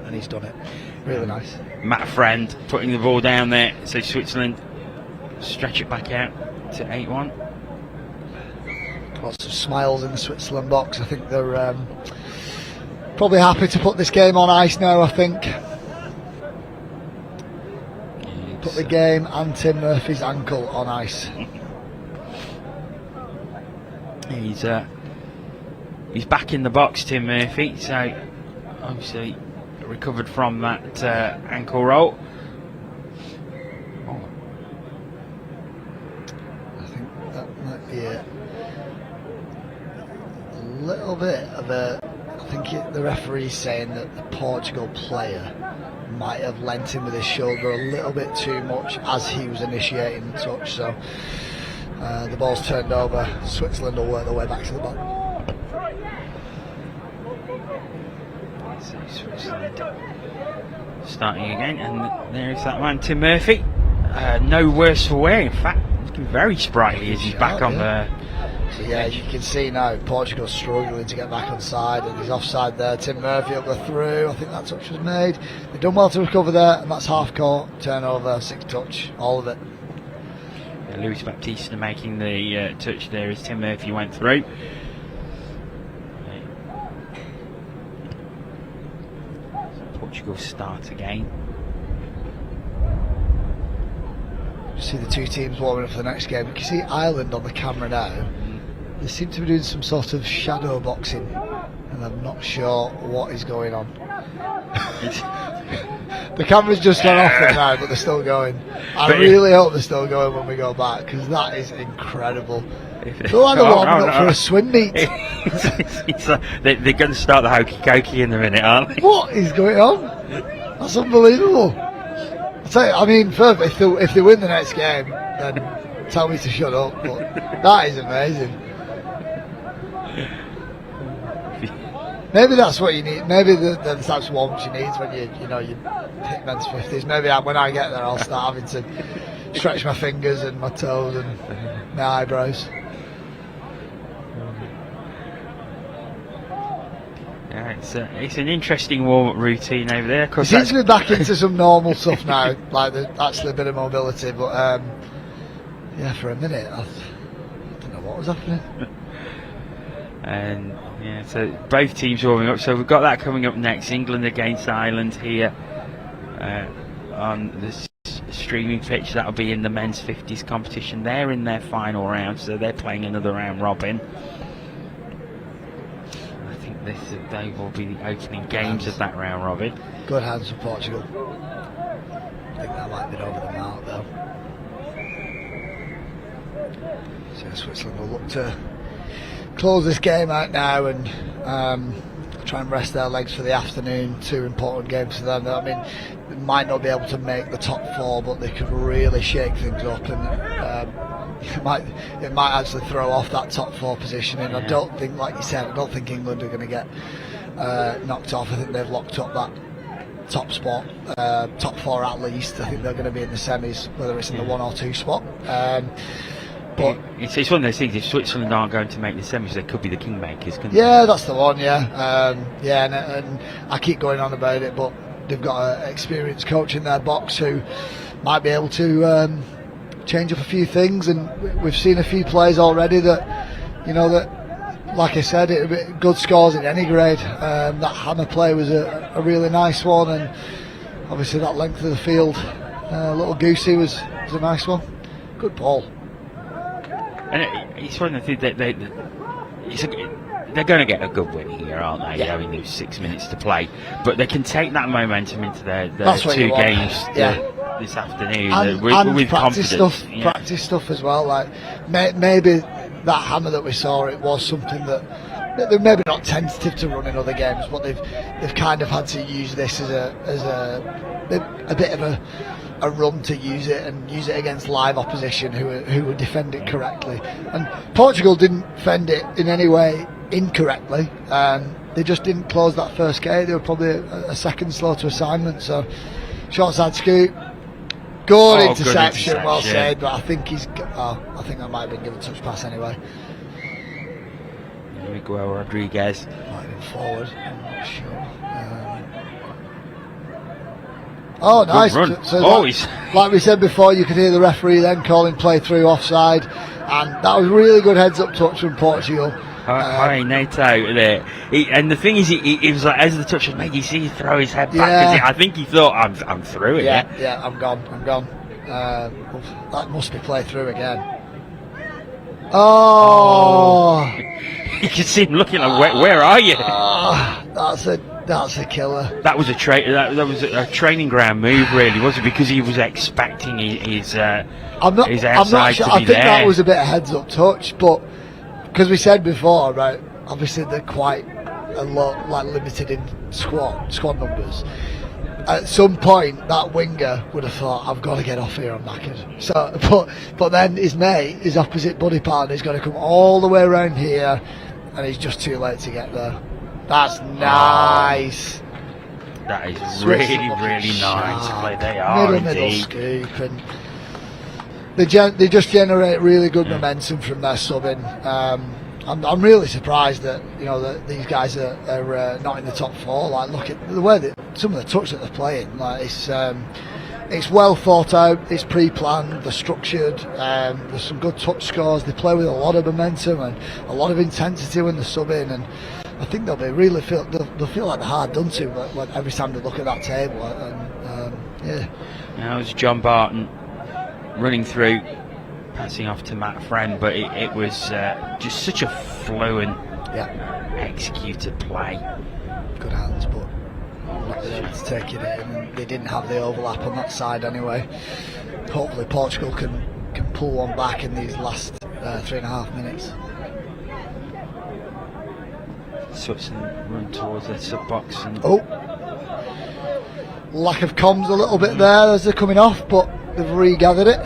and he's done it. Really nice. Matt Friend putting the ball down there, so Switzerland stretch it back out to 8-1. Lots of smiles in the Switzerland box. I think they're probably happy to put this game on ice now, I think. Put the game and Tim Murphy's ankle on ice. He's he's back in the box, Tim Murphy. So obviously recovered from that ankle roll. I think that might be a little bit of a. I think the referee's saying that the Portugal player might have lent him with his shoulder a little bit too much as he was initiating the touch. So the ball's turned over. Switzerland will work their way back to the ball. So Switzerland starting again, and there's that man, Tim Murphy. No worse for wear, in fact, looking very sprightly as he's back on the. So yeah, you can see now Portugal struggling to get back on side, and he's offside there. Tim Murphy up the through. I think that touch was made. They've done well to recover there, and that's half court turnover, 6 touch, all of it. Yeah, Luis Baptista making the touch there as Tim Murphy went through. So Portugal start again. You see the two teams warming up for the next game. You can see Ireland on the camera now. They seem to be doing some sort of shadow boxing, and I'm not sure what is going on. The camera's just gone off them now, but they're still going. I really hope they're still going when we go back, because that is incredible. They're like they're warming up for a swim meet. They're going to start the hokey cokey in a minute, aren't they? What is going on? That's unbelievable. I mean, if they win the next game, then tell me to shut up. But that is amazing. Maybe that's what you need. Maybe the types of warmth you need when you hit men's 50s. Maybe when I get there, I'll start having to stretch my fingers and my toes and my eyebrows. Yeah, it's an interesting warm-up routine over there. It seems to be back into some normal stuff now, like there's actually a bit of mobility. But yeah, for a minute, I don't know what was happening. And yeah, so both teams warming up. So we've got that coming up next. England against Ireland here on the streaming pitch. That'll be in the men's 50s competition. They're in their final round, so they're playing another round robin. I think they will be the opening games of that round robin. Good hands for Portugal. I think that might be over the mark though. So Switzerland will look to close this game out now and try and rest their legs for the afternoon. 2 important games for them. I mean, they might not be able to make the top 4, but they could really shake things up, and it might actually throw off that top 4 position. And I don't think, like you said, I don't think England are going to get knocked off. I think they've locked up that top spot, top 4 at least. I think they're going to be in the semis, whether it's in the 1 or 2 spot. But it's one of those things. If Switzerland aren't going to make the semis, they could be the kingmakers, couldn't yeah, they? that's the one. Yeah, and I keep going on about it, but they've got an experienced coach in their box who might be able to change up a few things. And we've seen a few plays already that, that, like I said, it'd be good scores in any grade. That hammer play was a really nice one, and obviously that length of the field, little goosey was a nice one. Good ball. And it's one of the things that they're going to get a good win here, aren't they? Yeah. I mean, there's 6 minutes to play, but they can take that momentum into their 2 games this afternoon and with practice confidence. stuff, practice stuff as well. Like maybe that hammer that we saw, it was something that they're maybe not tentative to run in other games, but they've kind of had to use this as a bit of a run to use it against live opposition who would defend it correctly. And Portugal didn't defend it in any way incorrectly. They just didn't close that first gate. They were probably a second slow to assignment. So short side scoop, good interception, well said. But I think I think that might have been given a touch pass anyway. Miguel Rodriguez Might have been forward. I'm not sure. Oh, nice. So like we said before, you could hear the referee then calling play through offside, and that was really good heads up touch from Portugal. Hi, Nato there. And the thing is, he was like, as the touch was made, you see him throw his head back. I think he thought, I'm through it. Yeah, I'm gone. That must be play through again. Oh! You can see him looking like, where are you? That's a killer. That was that was a training ground move, really, was it? Because he was expecting his outside I'm not sure. to I be think there. that was a bit of heads-up touch, but because we said before, right? Obviously, they're quite a lot limited in squad numbers. At some point, that winger would have thought, "I've got to get off here. I'm knackered." So, but then his mate, his opposite buddy partner, is going to come all the way around here, and he's just too late to get there. That's nice. That is really nice play. They are Middle indeed. scoop, and they just generate really good momentum from their subbing. I'm really surprised that that these guys are not in the top four. Like, look at the way that some of the touch that they're playing. Like, it's well thought out. It's pre-planned. They're structured. There's some good touch scores. They play with a lot of momentum and a lot of intensity when they're subbing. And I think they'll feel like they're hard done to when every time they look at that table. And yeah. Now it's John Barton running through, passing off to Matt Friend, but it was just such a fluent, executed play. Good hands, but not able to take it in. And they didn't have the overlap on that side anyway. Hopefully Portugal can pull one back in these last 3.5 minutes. Switzerland run towards the sub box and lack of comms a little bit there as they're coming off, but they've regathered it.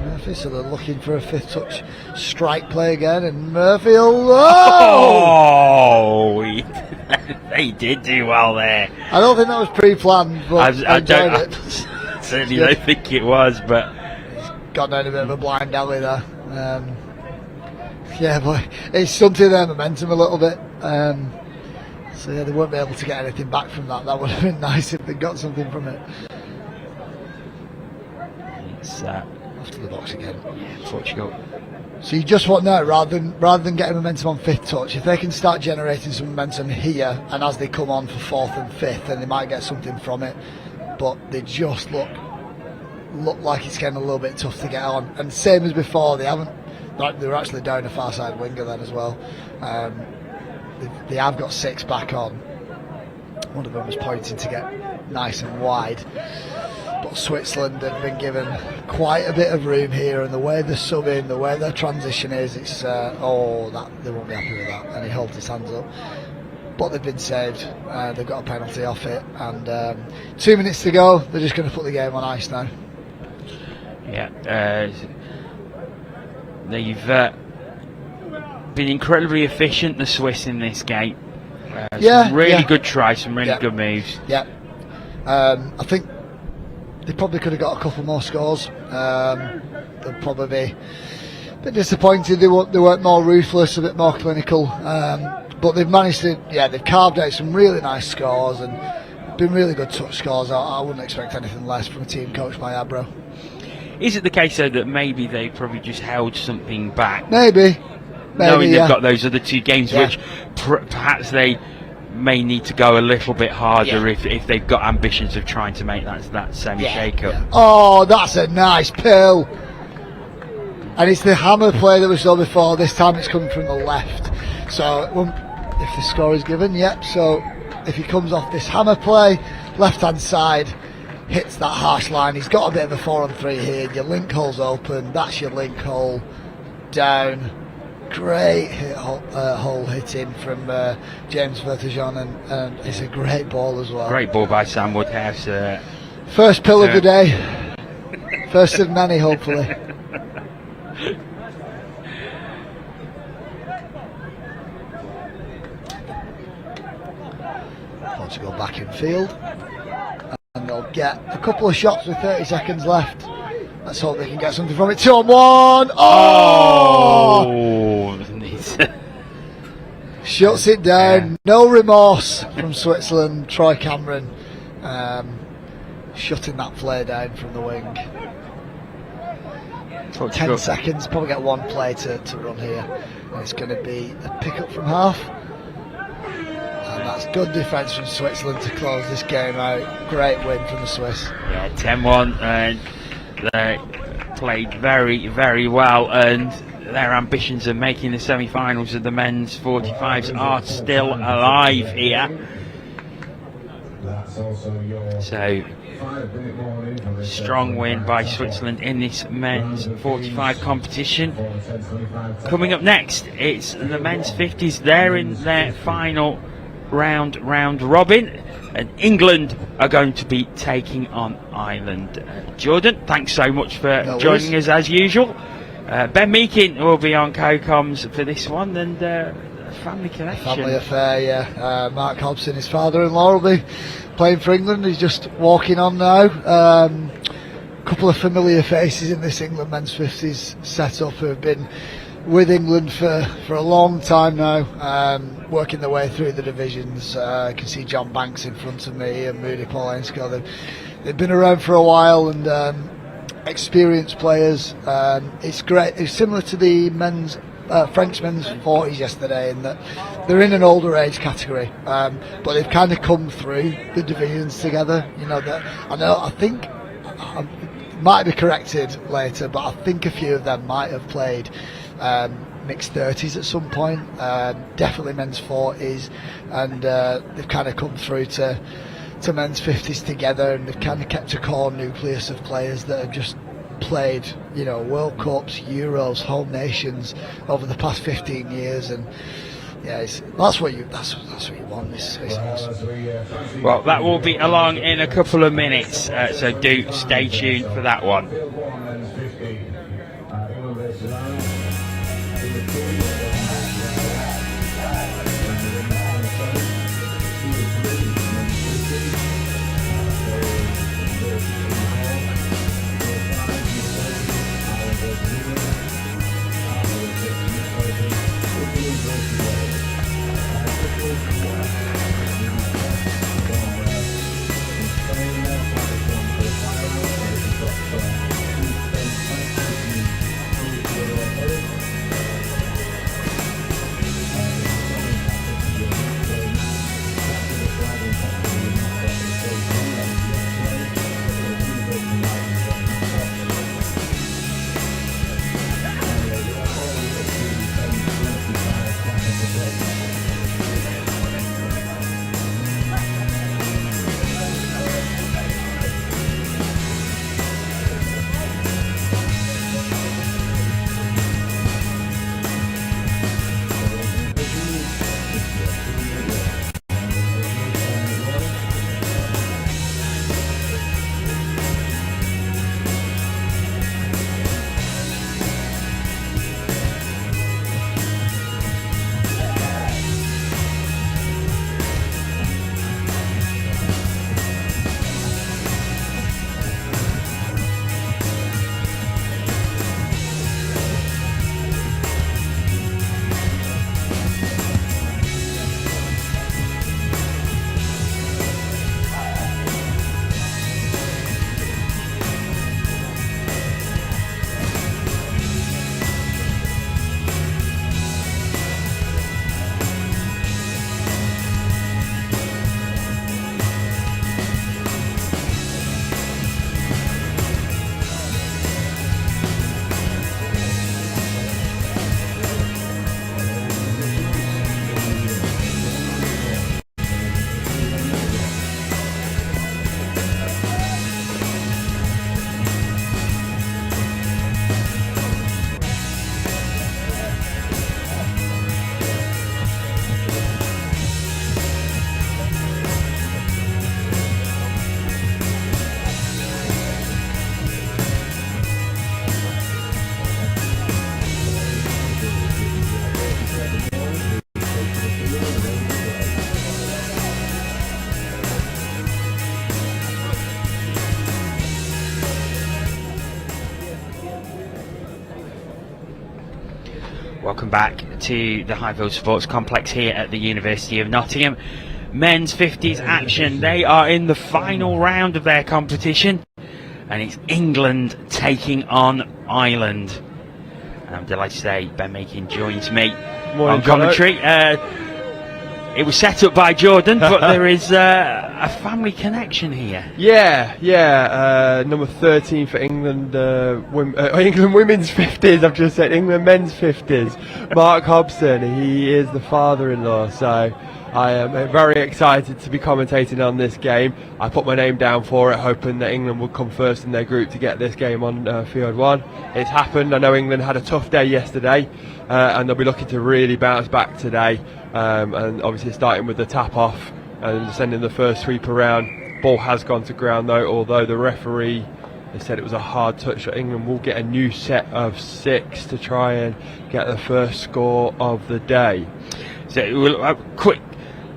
Murphy, so they're looking for a fifth touch strike play again, and Murphy they did do well there. I don't think that was pre-planned, but I enjoyed it. Certainly don't think it was, but he's gone down a bit of a blind alley there. Yeah, but it's stunted their momentum a little bit. So yeah, they won't be able to get anything back from that. That would have been nice if they got something from it. It's off to the box again. Portugal. So you just want now, rather than getting momentum on fifth touch, if they can start generating some momentum here, and as they come on for fourth and fifth, then they might get something from it. But they just look like it's getting a little bit tough to get on. And same as before, they were actually down a far side winger then as well. They have got 6 back on. One of them was pointing to get nice and wide, but Switzerland have been given quite a bit of room here, and the way they're subbing, the way their transition is, it's they won't be happy with that. And he holds his hands up, but they've been saved. They've got a penalty off it, and 2 minutes to go. They're just going to put the game on ice now. Yeah, they've been incredibly efficient, the Swiss, in this game. Some really good tries, some really good moves. Yeah, I think they probably could have got a couple more scores. They'll probably be a bit disappointed they weren't more ruthless, a bit more clinical. But they've managed to, they've carved out some really nice scores and been really good touch scores. I wouldn't expect anything less from a team coached by Abro. Is it the case, though, that maybe they probably just held something back? Maybe knowing they've got those other 2 games, which perhaps they may need to go a little bit harder if they've got ambitions of trying to make that semi-shake-up. Yeah. Oh, that's a nice pill. And it's the hammer play that we saw before. This time it's coming from the left. So if the score is given, so if he comes off this hammer play, left-hand side, hits that harsh line. He's got a bit of a 4-on-3 here. Your link hole's open. That's your link hole. Down. Great hole hitting from James Vertejean, and it's a great ball as well. Great ball by Sam Woodhouse. First pill of the day. First of many, hopefully. Portugal back in field, and they'll get a couple of shots with 30 seconds left. Let's hope they can get something from it. 2-on-1. Shuts it down. No remorse from Switzerland. Troy Cameron shutting that flare down from the wing. 10 seconds. Probably get one play to run here, and it's going to be a pick up from half. And that's good defence from Switzerland to close this game out. Great win from the Swiss. Yeah, 10-1, and they played very, very well, and their ambitions of making the semi-finals of the men's 45s are still alive here. So, strong win by Switzerland in this men's 45 competition. Coming up next, it's the men's 50s. They're in their final round robin, and England are going to be taking on Ireland. Jordan, thanks so much for joining us as usual. Ben Meakin will be on co-coms for this one, and family connection. Family affair, yeah. Mark Hobson, his father-in-law, will be playing for England. He's just walking on now. Couple of familiar faces in this England men's 50s setup who have been with England for a long time now, working their way through the divisions. I can see John Banks in front of me and Moody Paulensko. They've been around for a while and experienced players. It's great. It's similar to the French men's 40s yesterday in that they're in an older age category, but they've kind of come through the divisions together. You know, I think I might be corrected later, but I think a few of them might have played mixed 30s at some point, definitely men's 40s, and they've kind of come through to men's 50s together, and they've kind of kept a core nucleus of players that have just played, you know, World Cups, Euros, home nations over the past 15 years, and yeah, that's what you want. It's awesome. Well, that will be along in a couple of minutes, so do stay tuned for that one. Welcome back to the Highfield Sports Complex here at the University of Nottingham. Men's 50s action. They are in the final round of their competition, and it's England taking on Ireland. And I'm delighted to say Ben Makin joins me on commentary. it was set up by Jordan, but there is a family connection here. Yeah. Number 13 for England, England women's 50s. I've just said England men's 50s. Mark Hobson, he is the father-in-law, so I am very excited to be commentating on this game. I put my name down for it, hoping that England would come first in their group to get this game on field one. It's happened. I know England had a tough day yesterday, and they'll be looking to really bounce back today. And obviously starting with the tap off and sending the first sweep around. Ball has gone to ground though, although the referee, they said it was a hard touch. So England will get a new set of 6 to try and get the first score of the day. So we'll quick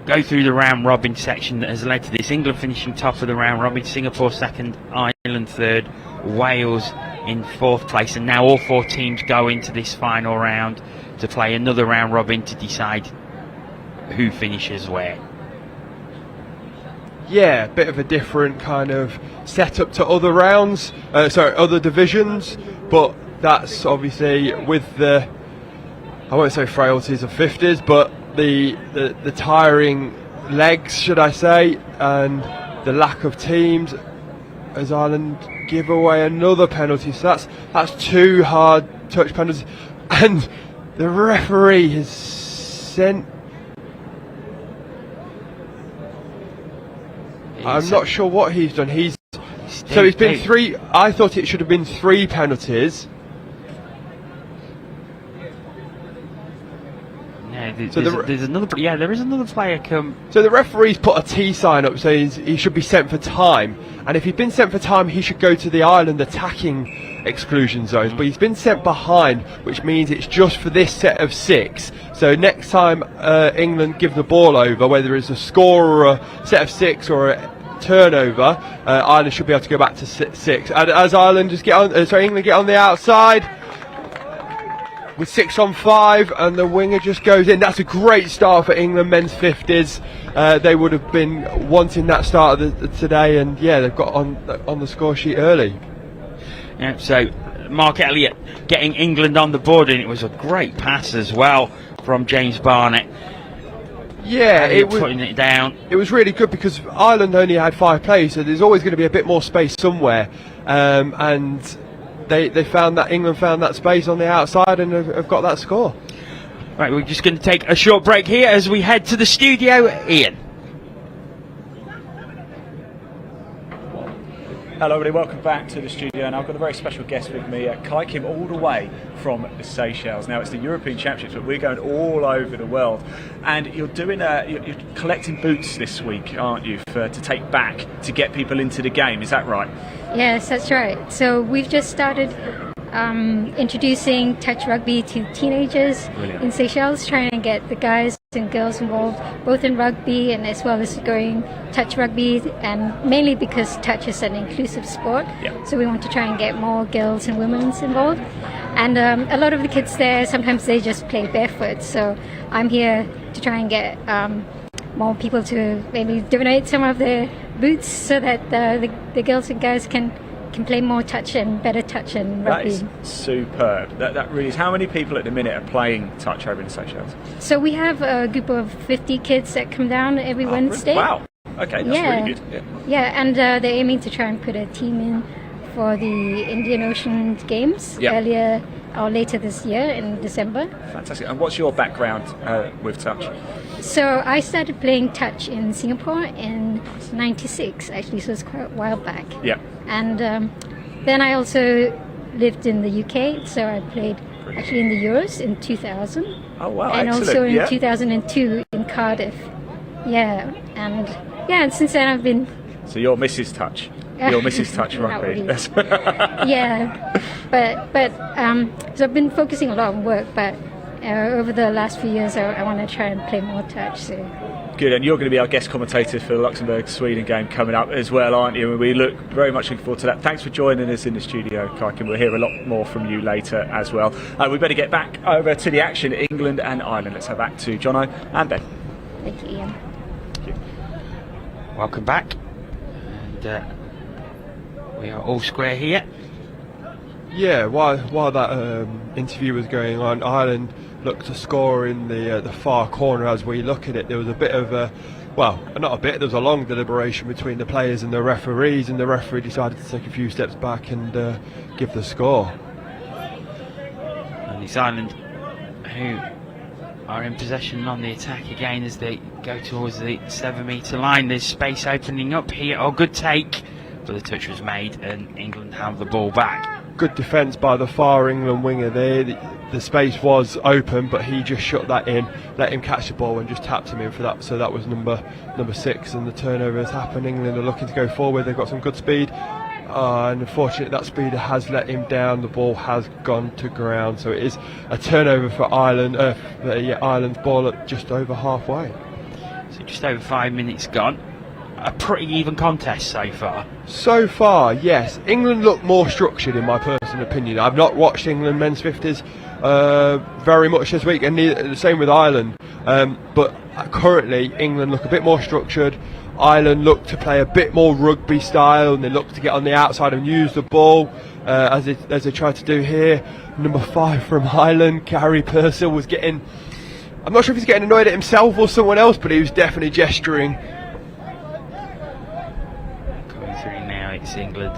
go through the round robin section that has led to this. England finishing top of the round robin, Singapore second, Ireland third, Wales in 4th place, and now all 4 teams go into this final round to play another round robin to decide who finishes where. Yeah, bit of a different kind of setup to other rounds, other divisions, but that's obviously with the, I won't say frailties of 50s, but the tiring legs, should I say, and the lack of teams, as Ireland give away another penalty. So that's 2 hard touch penalties, and the referee has sent. I'm not sure what he's done. So it's been 3. I thought it should have been 3 penalties. There's another. Yeah, there is another player come. So the referee's put a T sign up saying he should be sent for time, and if he'd been sent for time, he should go to the Ireland attacking exclusion zones. But he's been sent behind, which means it's just for this set of 6. So next time England give the ball over, whether it's a score or a set of 6 or a turnover, Ireland should be able to go back to 6. And as Ireland just England get on the outside with 6 on 5, and the winger just goes in. That's a great start for England men's 50s. They would have been wanting that start of today, and yeah, they've got on the score sheet early. Yeah, so Mark Elliott getting England on the board, and it was a great pass as well from James Barnett. Yeah, it was putting it down. It was really good because Ireland only had 5 players, so there's always going to be a bit more space somewhere, and They found that England found that space on the outside and have got that score. Right, we're just going to take a short break here as we head to the studio. Ian. Hello everybody, welcome back to the studio, and I've got a very special guest with me, Kai Kim, all the way from the Seychelles. Now it's the European Championships, but we're going all over the world, and you're doing you're collecting boots this week, aren't you, to take back to get people into the game? Is that right? Yes, that's right. So we've just started introducing touch rugby to teenagers in Seychelles, trying to get the guys and girls involved both in rugby and as well as going touch rugby, and mainly because touch is an inclusive sport. So we want to try and get more girls and women involved, and a lot of the kids there, sometimes they just play barefoot, so I'm here to try and get more people to maybe donate some of their boots so that the girls and guys can play more touch and better touch and rugby. That is superb. That really is. How many people at the minute are playing touch over in the Seychelles? So we have a group of 50 kids that come down every Wednesday. Wow. Okay, that's really good. Yeah, and they're aiming to try and put a team in for the Indian Ocean Games earlier or later this year in December. Fantastic. And what's your background with touch? So I started playing touch in Singapore in '96, actually, so it's quite a while back. Yeah. And then I also lived in the UK, so I played actually in the Euros in 2000. Oh wow! And excellent. also in 2002 in Cardiff. Yeah, and since then I've been. So you're Mrs. Touch. You're Mrs. Touch rugby. Yeah, but so I've been focusing a lot on work, but over the last few years I want to try and play more touch. So. Good, and you're going to be our guest commentator for the Luxembourg-Sweden game coming up as well, aren't you? And we look very much looking forward to that. Thanks for joining us in the studio, Kai Kim. We'll hear a lot more from you later as well. We better get back over to the action, England and Ireland. Let's head back to Jono and Ben. Thank you, Ian. Thank you. Welcome back. And we are all square here. Yeah, while that interview was going on, Ireland looked to score in the far corner. As we look at it, there was a bit of a, well, not a bit, there was a long deliberation between the players and the referees, and the referee decided to take a few steps back and give the score. And it's Ireland who are in possession on the attack again as they go towards the 7-metre line. There's space opening up here. Oh, good take, but the touch was made and England have the ball back. Good defence by the far England winger there. The space was open, but he just shut that in, let him catch the ball and just tapped him in for that. So that was number 6, and the turnover has happened. England are looking to go forward. They've got some good speed, and unfortunately that speed has let him down. The ball has gone to ground, so it is a turnover for Ireland. Ireland's ball at just over halfway. So just over 5 minutes gone. A pretty even contest so far. So far, yes. England look more structured in my personal opinion. I've not watched England men's 50s very much this week, and the same with Ireland. But currently, England look a bit more structured. Ireland look to play a bit more rugby style, and they look to get on the outside and use the ball as they try to do here. Number 5 from Ireland, Gary Purcell, was getting, I'm not sure if he's getting annoyed at himself or someone else, but he was definitely gesturing. It's England.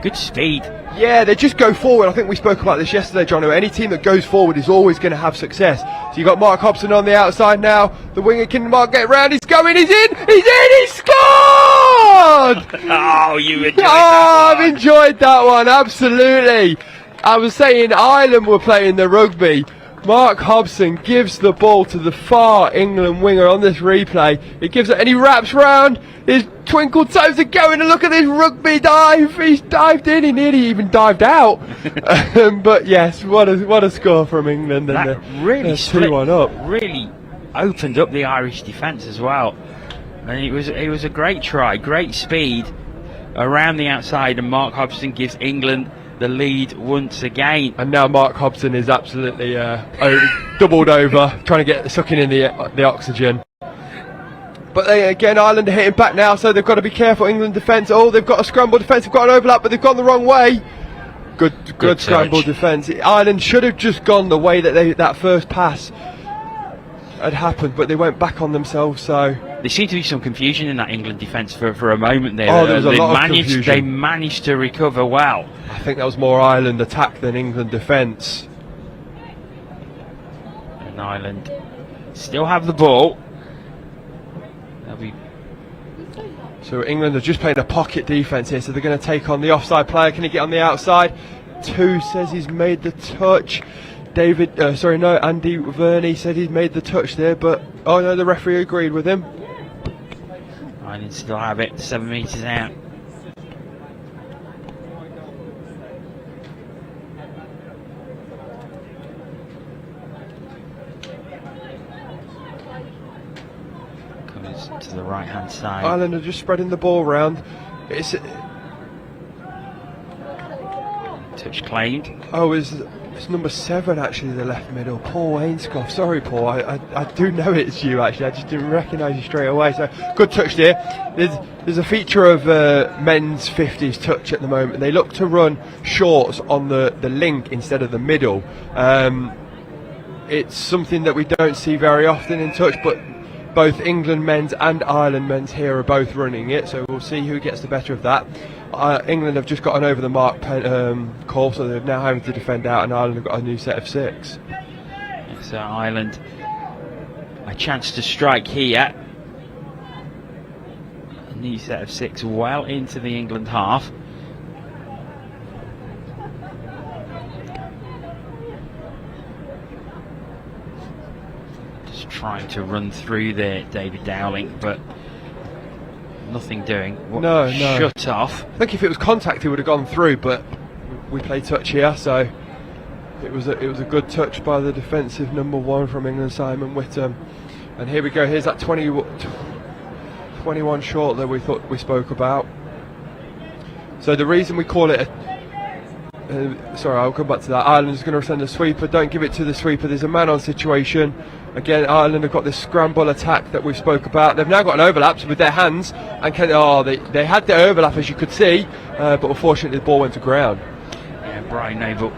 Good speed. Yeah, they just go forward. I think we spoke about this yesterday, John. Any team that goes forward is always going to have success. So you've got Mark Hobson on the outside now. The winger can Mark get round. He's going. He's in. He scored! Oh, you enjoyed that one. I've enjoyed that one. Absolutely. I was saying Ireland were playing the rugby. Mark Hobson gives the ball to the far England winger on this replay. He gives it and he wraps round. His twinkle toes are going, and look at this rugby dive. He's dived in. He nearly even dived out. But yes, what a score from England. And that really 2-1 up. Really opened up the Irish defence as well. And it was a great try, great speed around the outside, and Mark Hobson gives England the lead once again. And now Mark Hobson is absolutely doubled over, trying to sucking in the oxygen. But again, Ireland are hitting back now, so they've got to be careful. England defence. Oh, they've got a scramble defence. They've got an overlap, but they've gone the wrong way. Good scramble defence. Ireland should have just gone the way that that first pass had happened, but they went back on themselves. So there seemed to be some confusion in that England defence for a moment there. Oh, there was a lot of confusion. They managed to recover well. I think that was more Ireland attack than England defence. And Ireland still have the ball. So England are just playing a pocket defence here, so they're going to take on the offside player. Can he get on the outside? 2 says he's made the touch. Andy Verney said he's made the touch there, but oh no, the referee agreed with him. Ireland still have it, 7 metres out. Comes to the right hand side. Ireland are just spreading the ball round. It's touch claimed. Oh, it's number 7 actually, the left middle, Paul Ainscough. Sorry, Paul, I do know it's you actually. I just didn't recognise you straight away. So good touch there. There's a feature of men's 50s touch at the moment. They look to run shorts on the link instead of the middle. It's something that we don't see very often in touch, but both England men's and Ireland men's here are both running it, so we'll see who gets the better of that. England have just gotten over the mark call, so they're now having to defend out, and Ireland have got a new set of 6. So Ireland a chance to strike here. A new set of 6 well into the England half. Just trying to run through there, David Dowling, but nothing doing. No. Shut off. I think if it was contact, he would have gone through, but we play touch here, so it was a good touch by the defensive number 1 from England, Simon Whittam. And here we go. Here's that 21 short that we spoke about. So the reason we call it sorry, I'll come back to that. Ireland's going to send a sweeper. Don't give it to the sweeper. There's a man-on situation. Again, Ireland have got this scramble attack that we spoke about. They've now got an overlap with their hands, and they had the overlap, as you could see, but unfortunately the ball went to ground. Brian Noble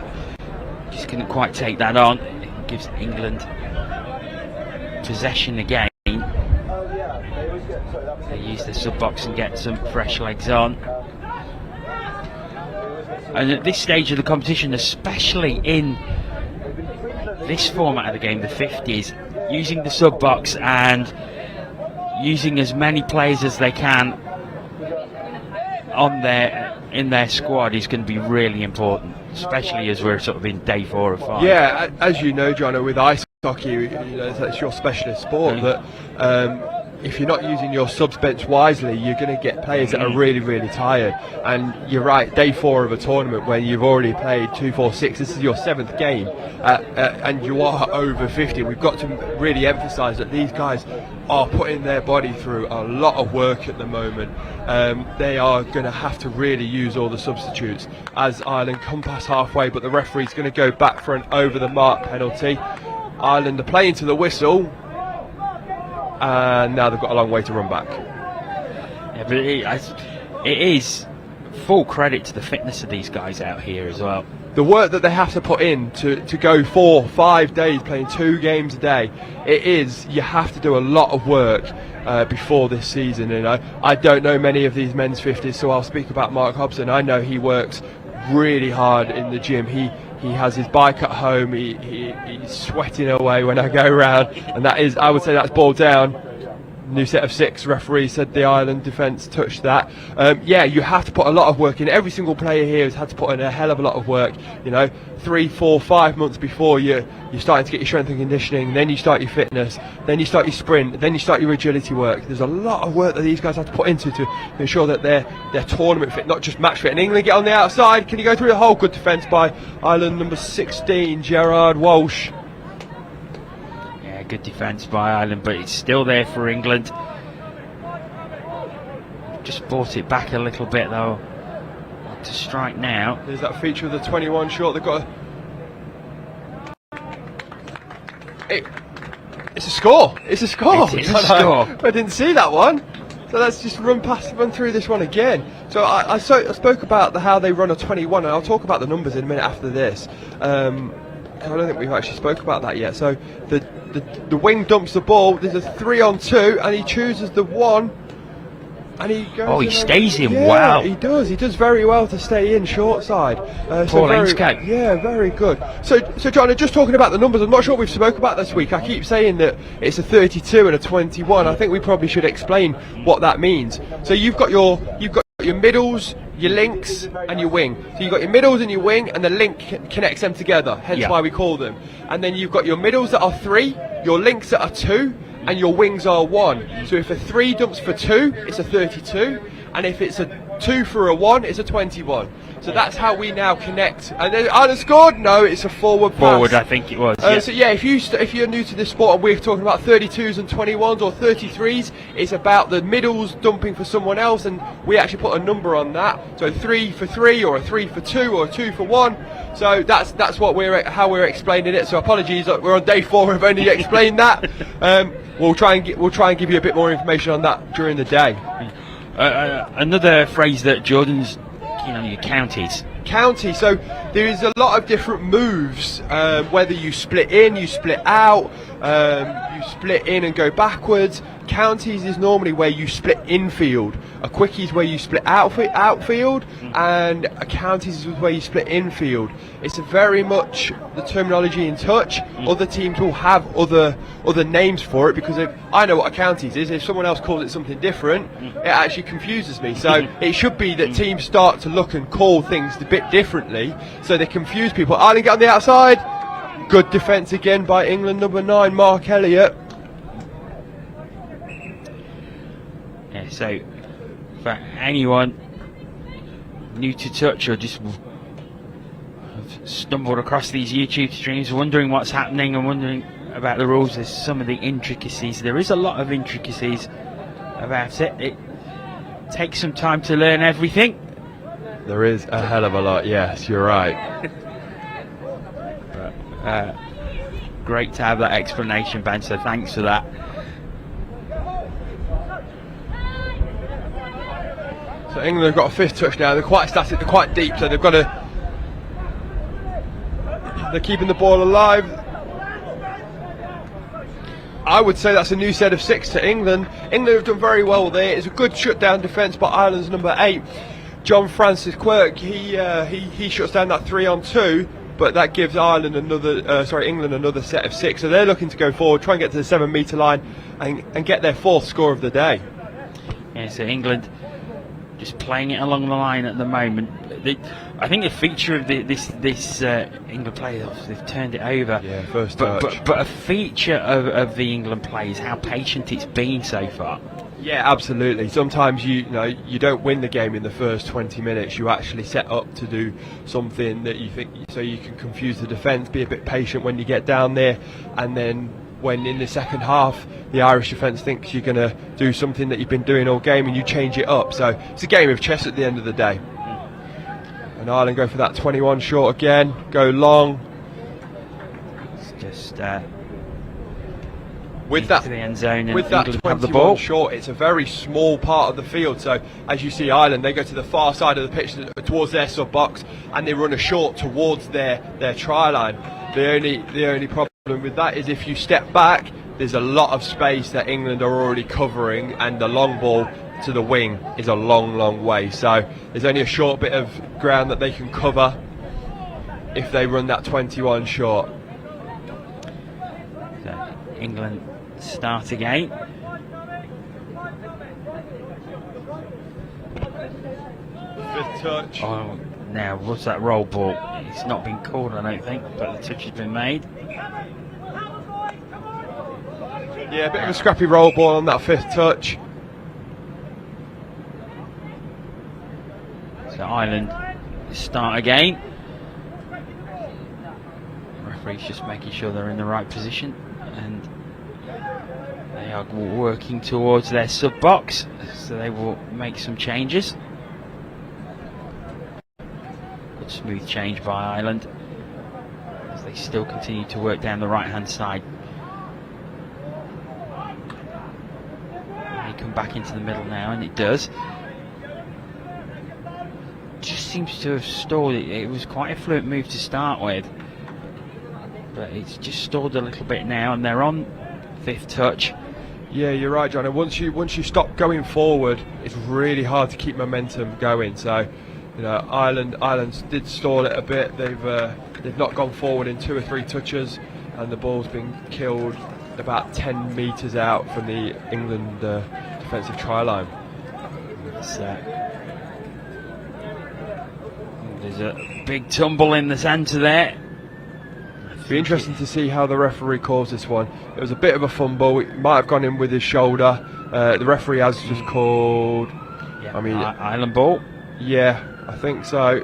just couldn't quite take that on. It gives England possession again. They use the sub box and get some fresh legs on. And at this stage of the competition, especially in this format of the game, the 50s, using the sub box and using as many players as they can in their squad is going to be really important, especially as we're sort of in day 4 or 5. Yeah, as you know, John, with ice hockey, you know, that's your specialist sport. That if you're not using your subs bench wisely, you're going to get players that are really, really tired. And you're right, day 4 of a tournament when you've already played 2, 4, 6. This is your 7th game, and you are over 50. We've got to really emphasise that these guys are putting their body through a lot of work at the moment. They are going to have to really use all the substitutes as Ireland come past halfway, but the referee's going to go back for an over the mark penalty. Ireland are playing to the whistle, and now they've got a long way to run back. Yeah, but it is full credit to the fitness of these guys out here as well. The work that they have to put in to go 4, 5 days playing 2 games a day, you have to do a lot of work before this season. And I don't know many of these men's 50s, so I'll speak about Mark Hobson. I know he works really hard in the gym. He has his bike at home. He's sweating away when I go around, and that is, I would say, that's ball down. New set of 6 referees said the Ireland defence touched that. Yeah, you have to put a lot of work in. Every single player here has had to put in a hell of a lot of work. You know, 3, 4, 5 months before you're starting to get your strength and conditioning, then you start your fitness, then you start your sprint, then you start your agility work. There's a lot of work that these guys have to put into to ensure that they're tournament fit, not just match fit. And England get on the outside. Can you go through the hole? Good defence by Ireland number 16, Gerard Walsh. Good defence by Ireland, but it's still there for England. Just brought it back a little bit though to strike now. There's that feature of the 21 shot. They've got it's a score. It's a score. It is a score. I didn't see that one. So let's just run through this one again. So I spoke about how they run a 21, and I'll talk about the numbers in a minute after this. I don't think we've actually spoke about that yet. So the wing dumps the ball. There's a 3-on-2, and he chooses the 1, and he goes. Oh, he stays in. Yeah, wow. He does. He does very well to stay in short side. Yeah, very good. So John, just talking about the numbers, I'm not sure we've spoke about this week. I keep saying that it's a 32 and a 21. I think we probably should explain what that means. So you've got your middles, your links, and your wing. So you've got your middles and your wing, and the link connects them together, hence why we call them. And then you've got your middles that are 3, your links that are 2, and your wings are 1. So if a 3 dumps for 2, it's a 32, and if it's a 2 for a 1, it's a 21. So that's how we now connect. And then Ireland scored? No, it's a forward pass. Forward, I think it was. So yeah, if you're new to this sport and we're talking about 32s and 21s or 33s, it's about the middles dumping for someone else, and we actually put a number on that. So 3 for 3, or a 3 for 2, or a 2 for 1. So that's how we're explaining it. So apologies, we're on day 4. We've only explained that. We'll try and give you a bit more information on that during the day. Another phrase that Jordan's, your counties. County, so there is a lot of different moves, whether you split in, you split out, you split in and go backwards. Counties is normally where you split infield. A quickie is where you split outfield, and a counties is where you split infield. It's very much the terminology in touch. Other teams will have other names for it, because I know what a counties is. If someone else calls it something different, it actually confuses me. So it should be that teams start to look and call things a bit differently, so they confuse people. Ireland get on the outside. Good defence again by England number 9, Mark Elliott. Yeah, so for anyone new to touch or just stumbled across these YouTube streams wondering what's happening and wondering about the rules, there's some of the intricacies. There is a lot of intricacies about it. It takes some time to learn everything. There is a hell of a lot, yes, you're right. But, great to have that explanation, Ben, so thanks for that. So England have got a 5th touch now. They're quite static, they're quite deep, so they've got to they're keeping the ball alive. I would say that's a new set of 6 to England. England have done very well there. It's a good shutdown defence by Ireland's number 8, John Francis Quirk. He shuts down that 3-on-2, but that gives England another set of 6. So they're looking to go forward, try and get to the 7-metre line, and get their 4th score of the day. Yeah, so England just playing it along the line at the moment. I think the feature of this England play, they've turned it over. Yeah, first touch. But a feature of the England play is how patient it's been so far. Yeah, absolutely. Sometimes you don't win the game in the first 20 minutes. You actually set up to do something that you think, so you can confuse the defence, be a bit patient when you get down there, and then when in the second half the Irish defence thinks you're going to do something that you've been doing all game, and you change it up. So it's a game of chess at the end of the day. And Ireland go for that 21 short again, go long. It's just with that, to the end zone, and with that England have the 21 ball. short, it's a very small part of the field. So as you see, Ireland, they go to the far side of the pitch towards their sub box, and they run a short towards their try line. The only problem with that is if you step back, there's a lot of space that England are already covering, and the long ball to the wing is a long way. So there's only a short bit of ground that they can cover if they run that 21 short. So England start again. Fifth touch. Oh, now what's that roll ball? It's not been called, I don't think, but the touch has been made. Yeah, a bit of a scrappy roll ball on that 5th touch. So Ireland start again. The referee's just making sure they're in the right position, and they are working towards their sub box, so they will make some changes. Good smooth change by Ireland as they still continue to work down the right hand side. They come back into the middle now, and it does. Just seems to have stalled. It was quite a fluent move to start with, but it's just stalled a little bit now, and they're on 5th touch. Yeah, you're right, John. And once you stop going forward, it's really hard to keep momentum going. So, Ireland did stall it a bit. They've not gone forward in 2 or 3 touches, and the ball's been killed about 10 metres out from the England defensive try line. There's a big tumble in the centre there. It'll be interesting to see how the referee calls this one. It was a bit of a fumble. It might have gone in with his shoulder. The referee has just called. Yeah, Ireland ball. Yeah, I think so.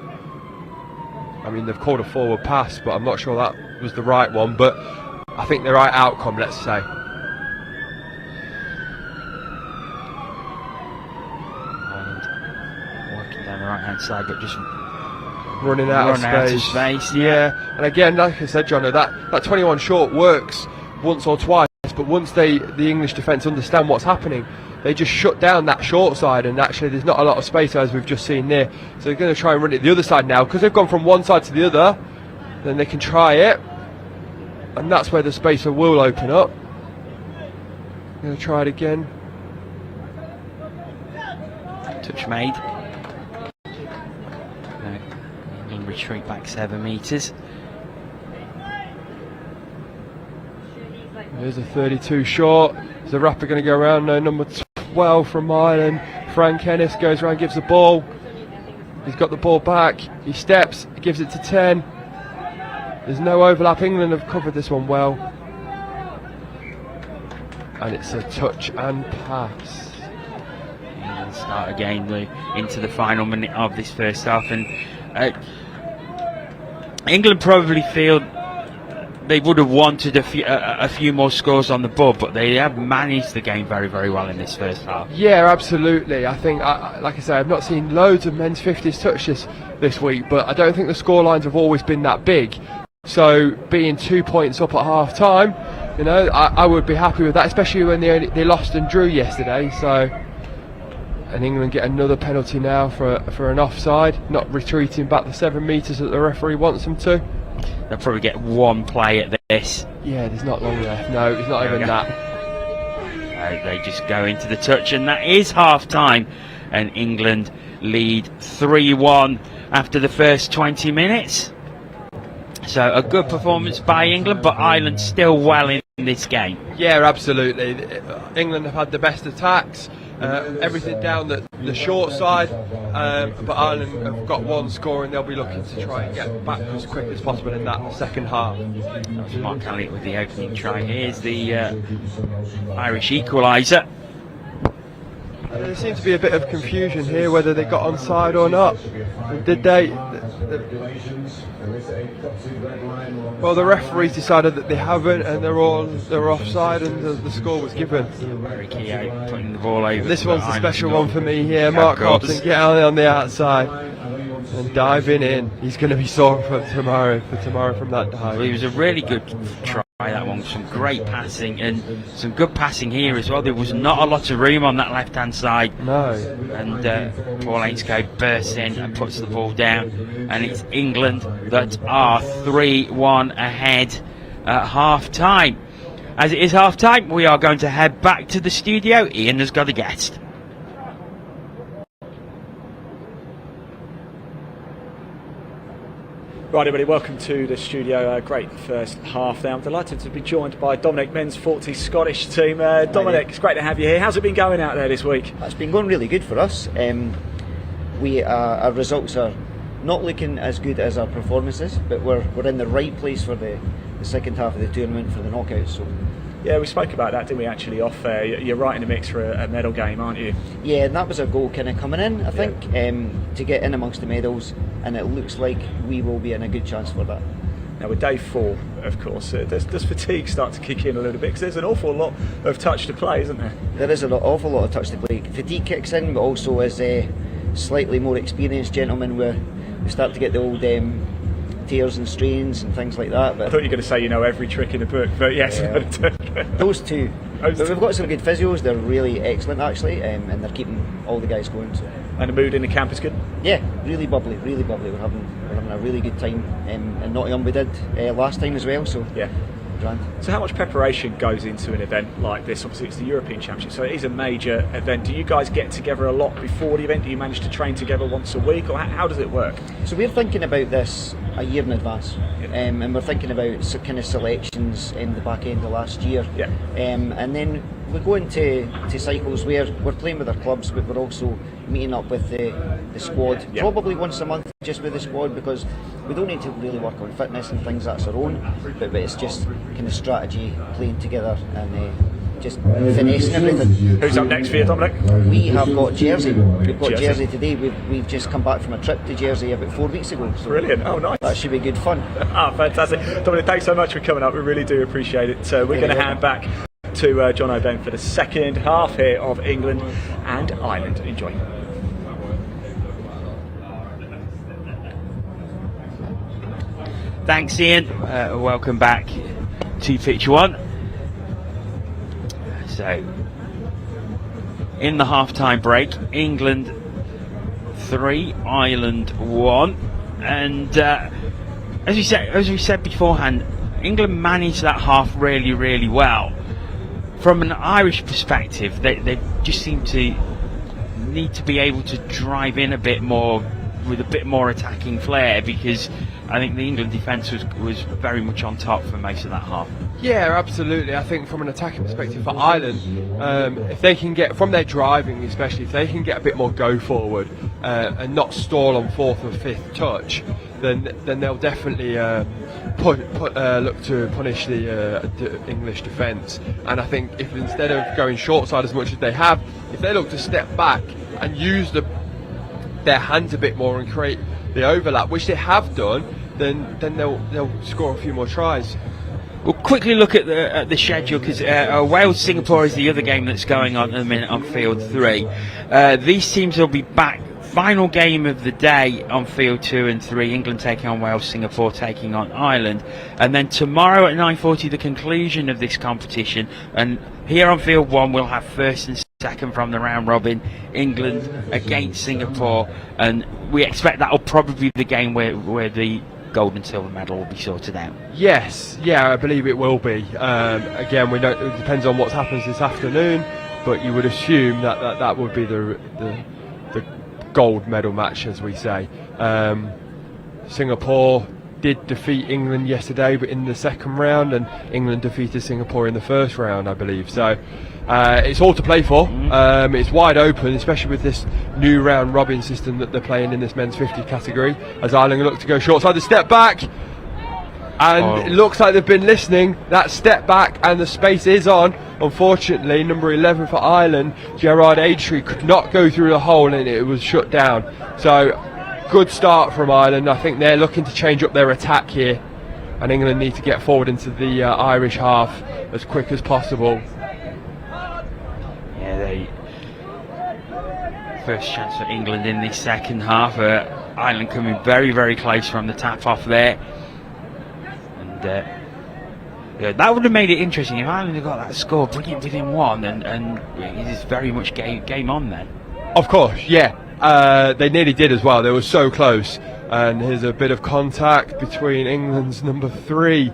I mean, they've called a forward pass, but I'm not sure that was the right one. But I think the right outcome, let's say. Ireland working down the right hand side, but just running out of space. Yeah, and again, like I said, John, that 21 short works once or twice, but once the English defence understand what's happening, they just shut down that short side, and actually there's not a lot of space as we've just seen there. So they're going to try and run it the other side now, because they've gone from one side to the other. Then they can try it, and that's where the space will open up. Going to try it again. Touch made. England retreat back 7 metres. There's a 32 short. Is the rapper going to go around? No, number 12 from Ireland. Frank Ennis goes around, gives the ball. He's got the ball back. He steps, he gives it to 10. There's no overlap. England have covered this one well. And it's a touch and pass. England start again into the final minute of this first half, and England probably feel they would have wanted a few more scores on the board, but they have managed the game very, very well in this first half. Yeah, absolutely. I think, like I say, I've not seen loads of men's 50s touch this week, but I don't think the score lines have always been that big. So being 2 points up at half time, I would be happy with that, especially when they lost and drew yesterday. So, and England get another penalty now for an offside, not retreating back the 7 metres that the referee wants them to. They'll probably get one play at this. Yeah, there's not long left. No, it's not There we even go. that. They just go into the touch, and that is half time, and England lead 3-1 after the first 20 minutes. So a good performance by England, but Ireland still well in this game. Yeah, absolutely. England have had the best attacks, everything down the short side, but Ireland have got one score, and they'll be looking to try and get back as quick as possible in that second half. That was Mark Elliott with the opening try. Here's the Irish equaliser. There seems to be a bit of confusion here whether they got onside or not. Did they? Well, the referees decided that they haven't, and they're offside, and the score was given. Very key putting the ball over. This one's the special goal. one for me here. Mark Hobson, get on the outside and diving in. He's going to be sore for tomorrow from that dive. Well, it was a really good try, that one, with some great passing and some good passing here as well. There was not a lot of room on that left hand side. No. And Paul Ainscough bursts in and puts the ball down, and it's England that are 3-1 ahead at half time. As it is half time, we are going to head back to the studio. Ian has got a guest. Right, everybody, welcome to the studio. Great first half there. I'm delighted to be joined by Dominic, men's 40 Scottish team. Dominic, it's great to have you here. How's it been going out there this week? It's been going really good for us. Our results are not looking as good as our performances, but we're in the right place for the second half of the tournament for the knockouts. So. Yeah, we spoke about that, didn't we, actually, off air? You're right in the mix for a medal game, aren't you? Yeah, and that was our goal kind of coming in, I think, to get in amongst the medals, and it looks like we will be in a good chance for that. Now, with day 4, of course, does fatigue start to kick in a little bit? Because there's an awful lot of touch to play, isn't there? There is an awful lot of touch to play. Fatigue kicks in, but also as slightly more experienced gentlemen, we start to get the old tears and strains and things like that. But I thought you were going to say you know every trick in the book, but yes. Those two. But we've got some good physios, they're really excellent actually, and they're keeping all the guys going. So. And the mood in the camp is good? Yeah, really bubbly, really bubbly. We're having a really good time in Nottingham. We did last time as well, so yeah. Grand. So how much preparation goes into an event like this? Obviously it's the European Championship, so it is a major event. Do you guys get together a lot before the event? Do you manage to train together once a week, or how does it work? So we're thinking about this a year in advance, and we're thinking about kind of selections in the back end of last year, and then we go into cycles where we're playing with our clubs, but we're also meeting up with the squad, probably once a month just with the squad, because we don't need to really work on fitness and things, that's our own, but it's just kind of strategy, playing together and just finessing everything. Who's up next for you, Dominic? We have got Jersey. We've got Jersey today. We've just come back from a trip to Jersey about 4 weeks ago. So brilliant. Oh, nice. That should be good fun. Fantastic. Dominic, thanks so much for coming up. We really do appreciate it. We're going to hand back to John O'Ben for the second half here of England and Ireland. Enjoy. Thanks, Ian. Welcome back to Pitch 1. So, in the half-time break, England 3, Ireland 1, and as we said beforehand, England managed that half really, really well. From an Irish perspective, they just seem to need to be able to drive in a bit more with a bit more attacking flair, because I think the England defence was very much on top for most of that half. Yeah, absolutely. I think from an attacking perspective for Ireland, if they can get, from their driving especially, if they can get a bit more go forward and not stall on 4th or 5th touch, then they'll definitely look to punish the English defence. And I think if instead of going short side as much as they have, if they look to step back and use their hands a bit more and create the overlap, which they have done, then they'll score a few more tries. We'll quickly look at the schedule, because Wales-Singapore is the other game that's going on at the minute on Field 3. These teams will be back. Final game of the day on Field 2 and 3, England taking on Wales, Singapore taking on Ireland. And then tomorrow at 9:40, the conclusion of this competition. And here on Field 1, we'll have first and second from the round robin, England against Singapore. And we expect that will probably be the game where the gold and silver medal will be sorted out? Yes, yeah, I believe it will be. Again, we don't. It depends on what happens this afternoon, but you would assume that would be the gold medal match, as we say. Singapore did defeat England yesterday, but in the second round, and England defeated Singapore in the first round, I believe. So it's all to play for. It's wide open, especially with this new round robin system that they're playing in this men's 50 category. As Ireland look to go short side, the step back, and it looks like they've been listening. That step back and the space is on. Unfortunately, number 11 for Ireland, Gerard Aidtree, could not go through the hole and it was shut down. So good start from Ireland. I think they're looking to change up their attack here, and England need to get forward into the Irish half as quick as possible. Yeah, they first chance for England in this second half. Ireland coming very, very close from the tap off there, and yeah, that would have made it interesting if Ireland had got that score, bring it within one, and it is very much game on then. Of course, yeah. They nearly did as well. They were so close. And here's a bit of contact between England's number 3,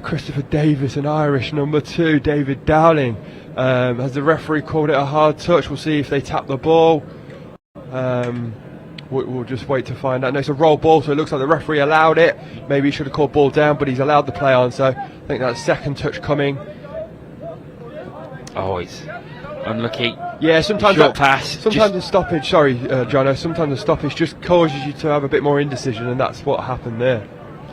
Christopher Davis, and Irish number 2, David Dowling. Has the referee called it a hard touch? We'll see if they tap the ball. We'll just wait to find out. No, it's a roll ball, so it looks like the referee allowed it. Maybe he should have called ball down, but he's allowed the play on. So I think that's second touch coming. Oh, it's unlucky. Yeah, sometimes short pass. Sometimes the stoppage. Sorry, Jono. Sometimes the stoppage just causes you to have a bit more indecision, and that's what happened there.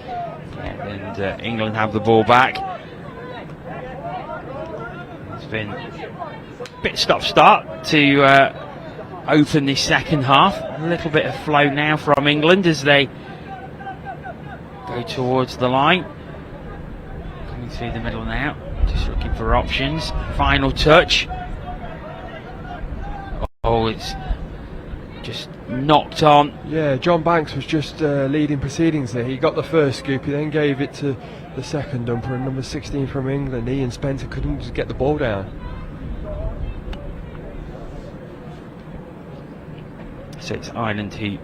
Yeah, and England have the ball back. It's been a bit stop-start to open this second half. A little bit of flow now from England as they go towards the line. Coming through the middle now, just looking for options. Final touch. Oh, it's just knocked on. Yeah, John Banks was just leading proceedings there. He got the first scoop, he then gave it to the second dumper, and number 16 from England, Ian Spencer, couldn't just get the ball down. So it's Ireland who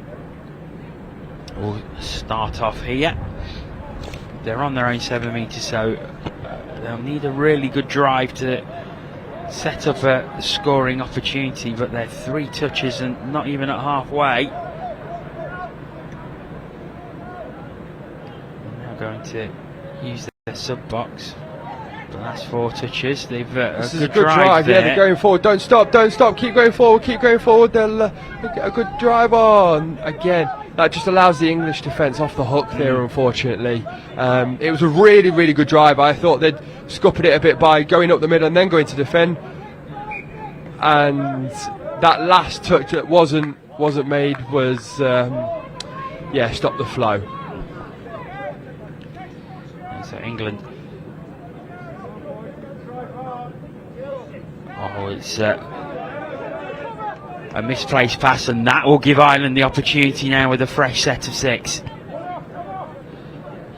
will start off here. They're on their own 7 metres, so they'll need a really good drive to set up a scoring opportunity, but they're 3 touches and not even at halfway. They're now going to use their sub box. The last 4 touches, they've this a is good a good drive. there. Yeah, they're going forward. Don't stop, keep going forward, They'll get a good drive on. Again, that just allows the English defence off the hook there, unfortunately. It was a really, really good drive. I thought they'd scuppered it a bit by going up the middle and then going to defend. And that last touch that wasn't made was, stopped the flow. And so England. Oh, it's a misplaced pass, and that will give Ireland the opportunity now with a fresh set of 6.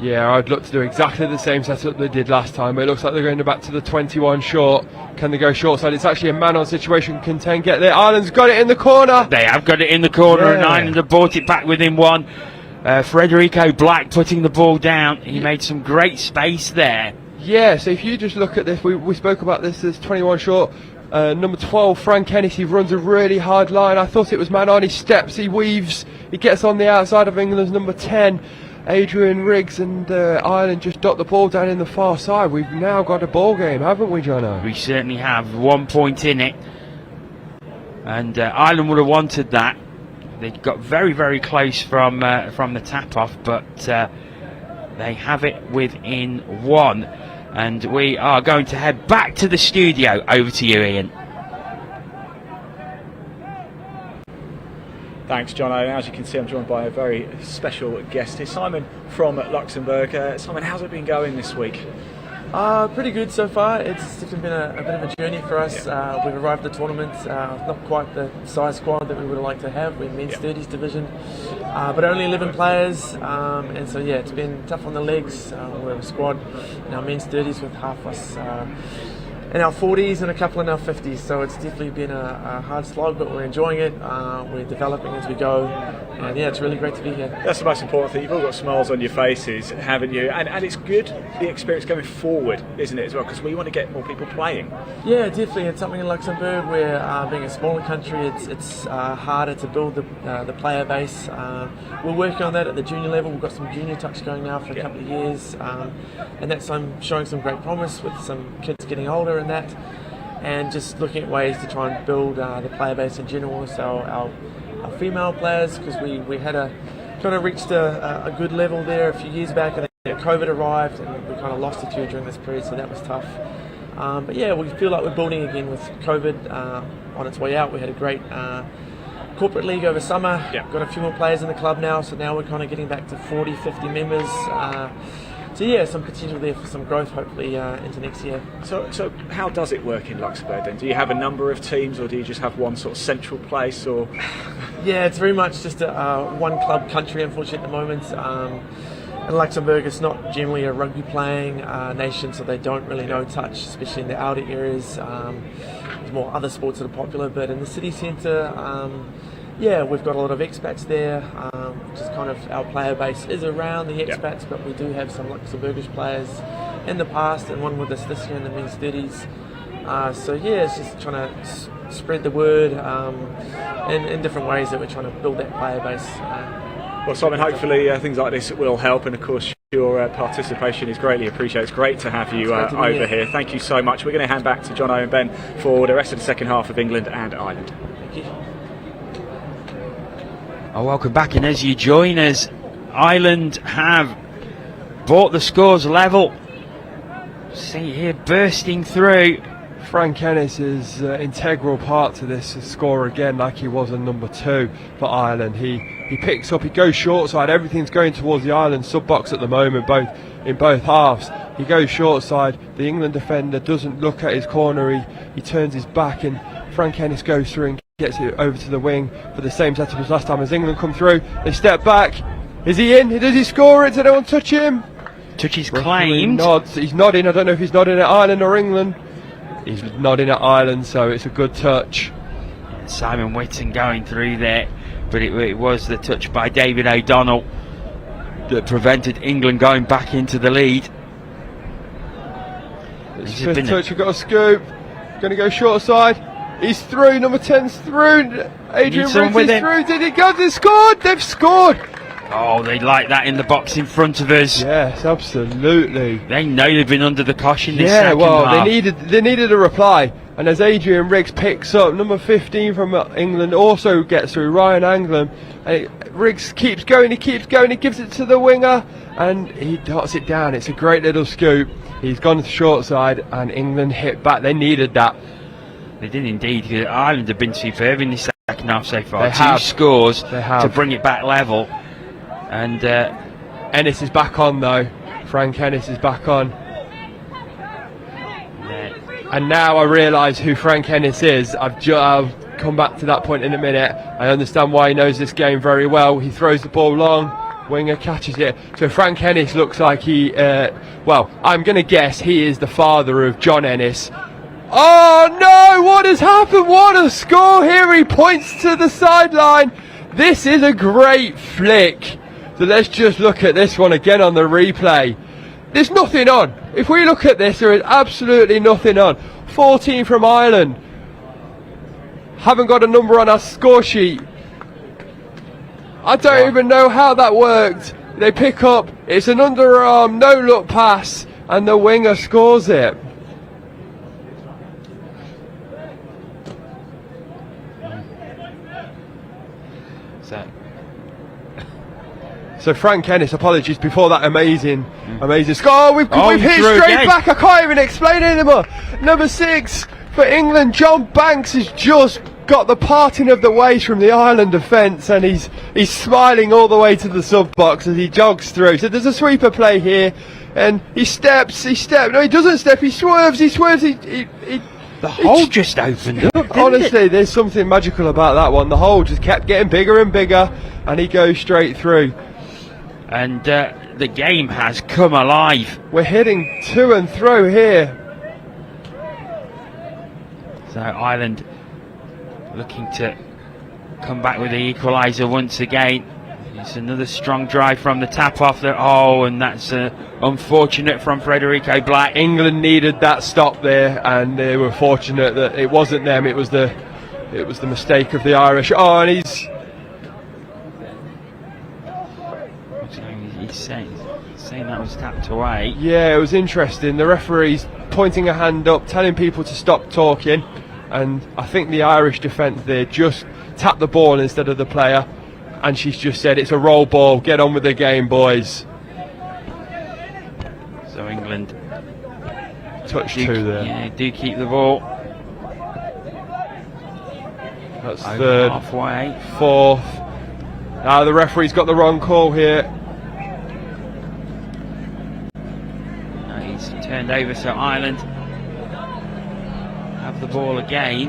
Yeah, I'd look to do exactly the same setup they did last time, but it looks like they're going back to the 21 short. Can they go short side? It's actually a man-on situation. Can 10 get there? Ireland's got it in the corner. They have got it in the corner, and Ireland have brought it back within 1. Frederico Black putting the ball down. He made some great space there. Yeah, so if you just look at this, we spoke about this as 21 short. Number 12, Frank Hennessy, runs a really hard line. I thought it was man on. He steps, he weaves, he gets on the outside of England's number 10. Adrian Riggs, and Ireland just dot the ball down in the far side. We've now got a ball game, haven't we, Jono? We certainly have. 1 point in it, and Ireland would have wanted that. They got very, very close from the tap off, but they have it within 1. And we are going to head back to the studio. Over to you, Ian. Thanks, Jono. As you can see, I'm joined by a very special guest here, Simon from Luxembourg. Simon, how's it been going this week? Pretty good so far. It's definitely been a bit of a journey for us. We've arrived at the tournament, not quite the size squad that we would have liked to have. We're men's 30s division, but only 11 players, and so it's been tough on the legs. We have a squad in our men's 30s with half us in our 40s and a couple in our 50s, so it's definitely been a hard slog, but we're enjoying it. We're developing as we go, and yeah, it's really great to be here. That's the most important thing. You've all got smiles on your faces, haven't you? And it's good, the experience going forward, isn't it, as well? Because we want to get more people playing. Yeah, definitely. It's something in Luxembourg where, being a smaller country, it's harder to build the player base. We're working on that at the junior level. We've got some junior touch going now for a couple of years, and that's showing some great promise with some kids getting older and that, and just looking at ways to try and build the player base in general. So our female players, because we had kind of reached a good level there a few years back, and then COVID arrived and we kind of lost a few during this period, so that was tough. But yeah, we feel like we're building again with COVID on its way out. We had a great corporate league over summer. Got a few more players in the club now, so now we're kind of getting back to 40, 50 members. So yeah, some potential there for some growth hopefully into next year. So how does it work in Luxembourg then? Do you have a number of teams, or do you just have one sort of central place? Or yeah, it's very much just a one club country, unfortunately, at the moment. In Luxembourg, it's not generally a rugby playing nation, so they don't really know touch, especially in the outer areas. There's more other sports that are popular, but in the city centre, yeah, we've got a lot of expats there, which is kind of our player base is around the expats, but we do have some Luxembourgish players in the past, and one with us this year in the men's 30s. So yeah, it's just trying to spread the word in different ways that we're trying to build that player base. Well, Simon, hopefully things like this will help, and of course your participation is greatly appreciated. It's great to have you over here. Thank you so much. We're going to hand back to Jono and Ben for the rest of the second half of England and Ireland. Thank you. Oh, welcome back, and as you join us, Ireland have brought the scores level. See here, bursting through. Frank Ennis is integral part to this score again, like he was in number 2 for Ireland. He picks up, he goes short side, everything's going towards the Ireland sub box at the moment, in both halves. He goes short side, the England defender doesn't look at his corner, he turns his back, and Frank Ennis goes through and gets it over to the wing for the same setup as last time. As England come through, they step back. Is he in? Does he score it? Does anyone touch him? Touch is claimed. Nods. He's nodding. I don't know if he's nodding at Ireland or England. He's nodding at Ireland, so it's a good touch. Simon Whitton going through there, but it was the touch by David O'Donnell that prevented England going back into the lead. It's first touch, we've got a scoop. Going to go short side. He's through, number 10's through. Adrian Riggs is through. Did he go? They scored! They've scored! Oh, they like that in the box in front of us. Yes, absolutely. They know they've been under the caution this second half. Well, they needed a reply. And as Adrian Riggs picks up, number 15 from England also gets through, Ryan Anglin. And Riggs keeps going, he gives it to the winger, and he darts it down. It's a great little scoop. He's gone to the short side, and England hit back. They needed that. They did indeed, because Ireland have been superb in this second half so far. They Two have. scores They have. to bring it back level. And Ennis is back on though. Frank Ennis is back on. And now I realise who Frank Ennis is. I'll come back to that point in a minute. I understand why he knows this game very well. He throws the ball long, winger catches it. So Frank Ennis looks like well, I'm going to guess he is the father of John Ennis. Oh no, what has happened? What a score here. He points to the sideline. This is a great flick. So let's just look at this one again on the replay. There's nothing on. If we look at this, there is absolutely nothing on. 14 from Ireland. Haven't got a number on our score sheet. I don't even know how that worked. They pick up, it's an underarm, no look pass, and the winger scores it. So Frank Ennis, apologies before that amazing score. Oh, we've hit straight again. Back. I can't even explain it anymore. Number 6 for England, John Banks has just got the parting of the waist from the Ireland defence, and he's smiling all the way to the sub box as he jogs through. So there's a sweeper play here, and he steps. No, he doesn't step. He swerves. The hole just opened up. Honestly, there's something magical about that one. The hole just kept getting bigger and bigger, and he goes straight through. And the game has come alive. We're hitting to and through here. So Ireland looking to come back with the equaliser once again. It's another strong drive from the tap off there. Oh, and that's unfortunate from Federico Black. England needed that stop there, and they were fortunate that it wasn't them. It was the mistake of the Irish. Oh, and he's saying that was tapped away. Yeah, it was interesting. The referee's pointing a hand up, telling people to stop talking, and I think the Irish defence there just tapped the ball instead of the player, and she's just said it's a roll ball, get on with the game, boys. So England touch two there. Yeah, do keep the ball. That's over third, halfway, fourth. Now the referee's got the wrong call here. He's turned over, so Ireland have the ball again.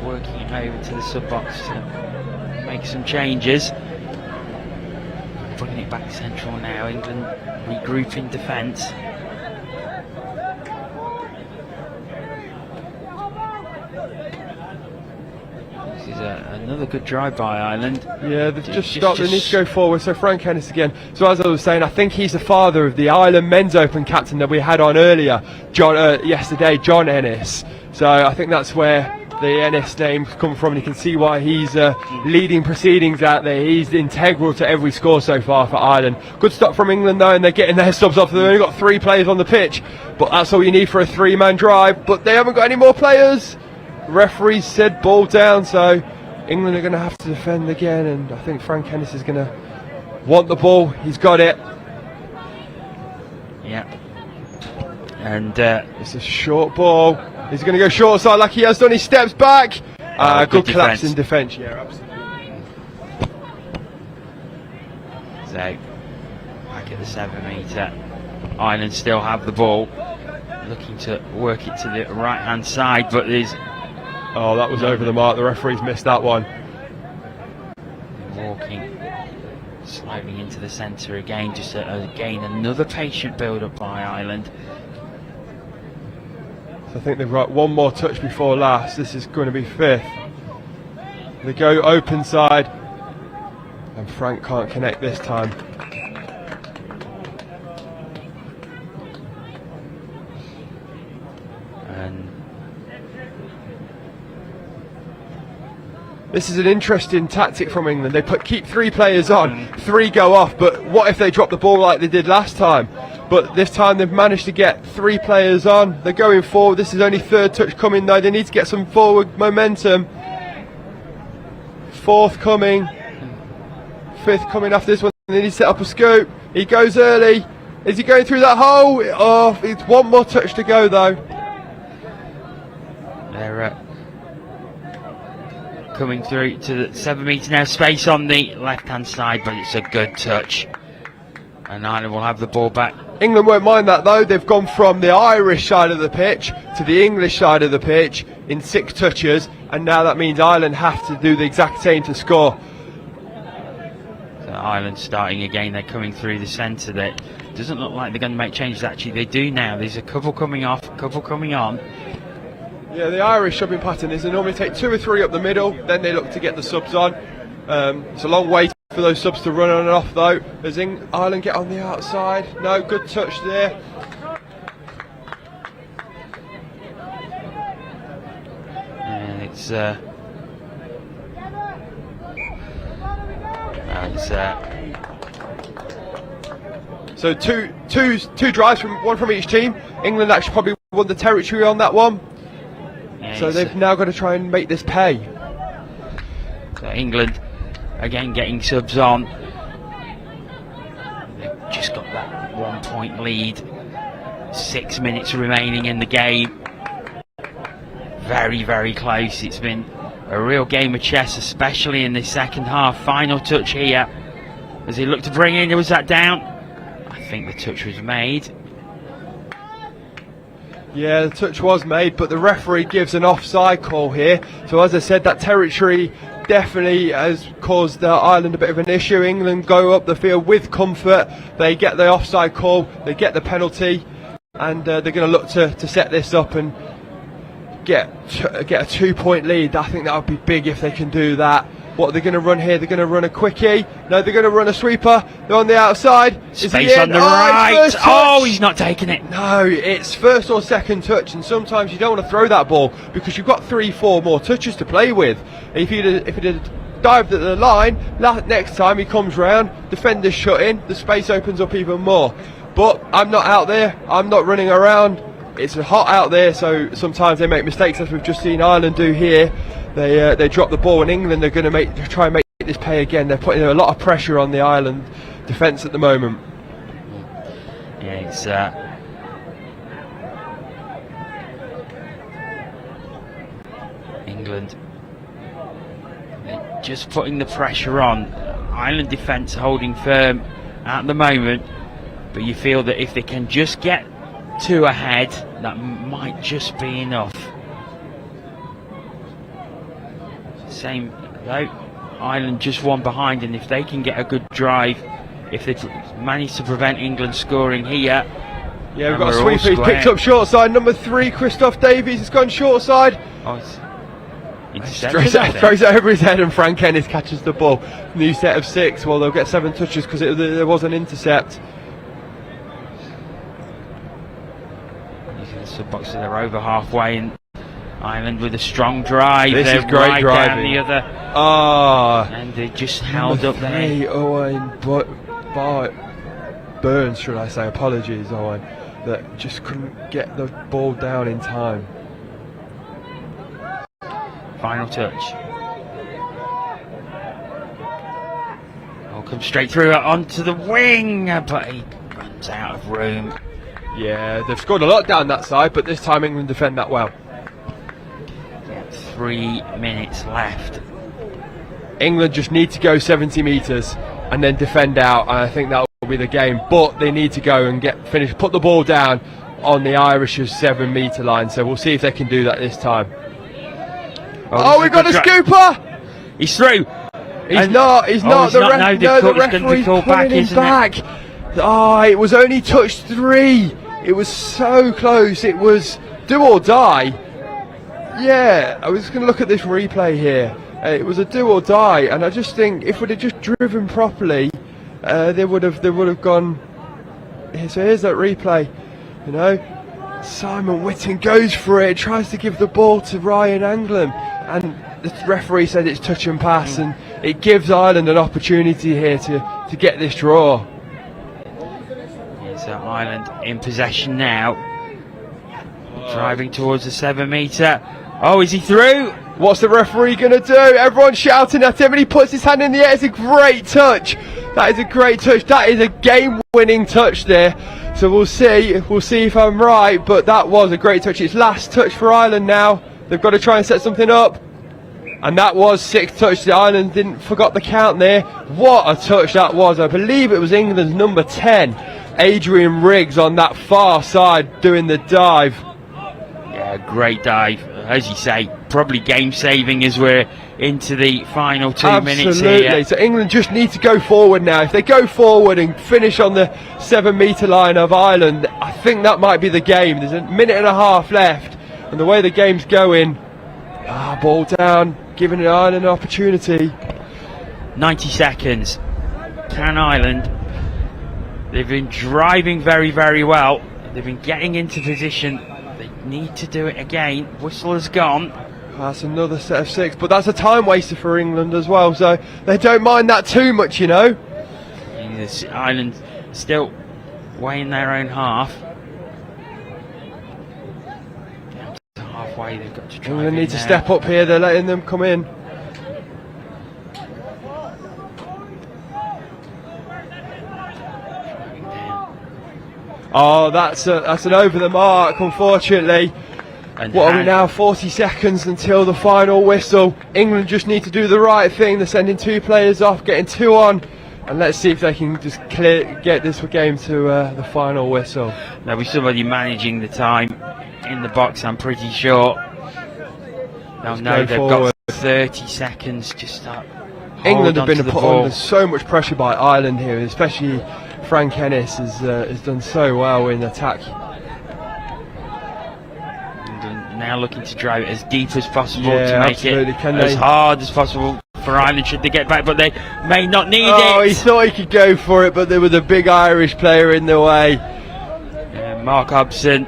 Working it over to the sub box to make some changes. Bringing it back central now. England regrouping defence. This is another good drive by Ireland. Yeah, they've just stopped. They need to go forward. So Frank Ennis again. So as I was saying, I think he's the father of the Ireland Men's Open captain that we had on earlier, yesterday, John Ennis. So I think that's where the Ennis name's come from, and you can see why he's leading proceedings out there. He's integral to every score so far for Ireland. Good stop from England though, and they're getting their subs off. They've only got 3 players on the pitch, but that's all you need for a 3-man drive. But they haven't got any more players. Referee said ball down, so England are going to have to defend again, and I think Frank Ennis is going to want the ball. He's got it. Yeah. And it's a short ball. He's going to go short side like he has done. He steps back. Good collapse in defence. Yeah, absolutely. So, back at the 7 metre. Ireland still have the ball. Looking to work it to the right hand side, but there's... Oh, that was over the mark. The referee's missed that one. Walking slowly into the centre again. Just again another patient build-up by Ireland. So I think they've got one more touch before last. This is going to be 5th. They go open side, and Frank can't connect this time. And this is an interesting tactic from England. They keep 3 players on, 3 go off, but what if they drop the ball like they did last time? But this time they've managed to get 3 players on. They're going forward. This is only 3rd touch coming though. They need to get some forward momentum. 4th coming. 5th coming after this one. They need to set up a scoop. He goes early. Is he going through that hole? Oh, it's 1 more touch to go though. They're coming through to the 7 metre now. Space on the left hand side, but it's a good touch. And Ireland will have the ball back. England won't mind that though. They've gone from the Irish side of the pitch to the English side of the pitch in 6 touches, and now that means Ireland have to do the exact same to score. So Ireland starting again. They're coming through the centre. That doesn't look like they're going to make changes. Actually, they do now. There's a couple coming off, a couple coming on. Yeah, the Irish subbing pattern is they normally take 2 or 3 up the middle, then they look to get the subs on. It's a long way for those subs to run on and off though. Does Ireland get on the outside? No, good touch there. And it's so two drives from one from each team. England actually probably won the territory on that one. Yeah, so they've now got to try and make this pay. So England again getting subs on. They've just got that 1 point lead. 6 minutes remaining in the game. Very, very close. It's been a real game of chess, especially in this second half. Final touch here as he looked to bring in. Was that down? I think the touch was made. Yeah, the touch was made, but the referee gives an offside call here. So as I said, that territory definitely has caused Ireland a bit of an issue. England go up the field with comfort. They get the offside call, they get the penalty, and they're going to look to set this up and get a 2-point lead. I think that would be big if they can do that. What are they going to run here? They're going to run a quickie. No, they're going to run a sweeper. They're on the outside. Space on the right. Oh, he's not taking it. No, it's first or second touch, and sometimes you don't want to throw that ball because you've got 3-4 more touches to play with. If he'd have dived at the line, next time he comes round, defenders shut in, the space opens up even more. But I'm not out there. I'm not running around. It's hot out there, so sometimes they make mistakes, as we've just seen Ireland do here. They drop the ball, and England are going to try and make this pay again. They're putting a lot of pressure on the Ireland defence at the moment. Yeah, it's England just putting the pressure on. Ireland defence holding firm at the moment, but you feel that if they can just get 2 ahead, that might just be enough. Same though, Ireland just 1 behind, and if they can get a good drive, if they manage to prevent England scoring here. Yeah, we've got a sweeper. He's picked up short side. Number 3, Christoph Davies, has gone short side. Oh, throws it over his head, and Frank Ennis catches the ball. New set of 6. Well, they'll get 7 touches because there was an intercept. Sub-box, they're over halfway, and Ireland with a strong drive. This they're is great right driving. down the other. And they just held up there. Owen Burns, should I say? Apologies, Owen. That just couldn't get the ball down in time. Final touch. Oh, comes straight through onto the wing, but he runs out of room. Yeah, they've scored a lot down that side, but this time England defend that well. 3 minutes left. England just need to go 70 metres and then defend out, and I think that will be the game. But they need to go and put the ball down on the Irish's 7-metre line. So we'll see if they can do that this time. Oh, we've got a scooper! He's through. He's not. The referee's pulling him back. Oh, it was only touch 3. It was so close. It was do or die. Yeah, I was going to look at this replay here. It was a do or die, and I just think if we'd have just driven properly, they would have gone. So here's that replay. You know, Simon Whitten goes for it, tries to give the ball to Ryan Anglin, and the referee said it's touch and pass, and it gives Ireland an opportunity here to get this draw. So Ireland in possession now, driving towards the 7-metre. Oh, is he through? What's the referee going to do? Everyone's shouting at him, and he puts his hand in the air. It's a great touch. That is a great touch. That is a game-winning touch there. So we'll see if I'm right, but that was a great touch. It's last touch for Ireland now. They've got to try and set something up. And that was 6th touch. The Ireland forgot the count there. What a touch that was. I believe it was England's number 10, Adrian Riggs, on that far side doing the dive. Yeah, great dive. As you say, probably game-saving as we're into the final 2 minutes here. Absolutely. So England just need to go forward now. If they go forward and finish on the 7-metre line of Ireland, I think that might be the game. There's a minute and a half left, and the way the game's going, ball down, giving Ireland an opportunity. 90 seconds. Can Ireland? They've been driving very, very well. They've been getting into position. They need to do it again. Whistle has gone. That's another set of 6, but that's a time waster for England as well, so they don't mind that too much, you know. Yes, Ireland still way in their own half. Down to halfway, they've got to try. They need to step up here. They're letting them come in. Oh, that's an over the mark, unfortunately. And what are we now? 40 seconds until the final whistle. England just need to do the right thing. They're sending 2 players off, getting 2 on, and let's see if they can just get this game to the final whistle. There'll be somebody managing the time in the box, I'm pretty sure. They'll know they've got 30 seconds to start. England have been put under so much pressure by Ireland here, especially Frank Ennis has done so well in attack. England now looking to drive it as deep as possible Yeah, to make absolutely. it Can as they- hard as possible for Ireland should they get back, but they may not need Oh, it. he thought he could go for it, but there was a big Irish player in the way. Mark Hobson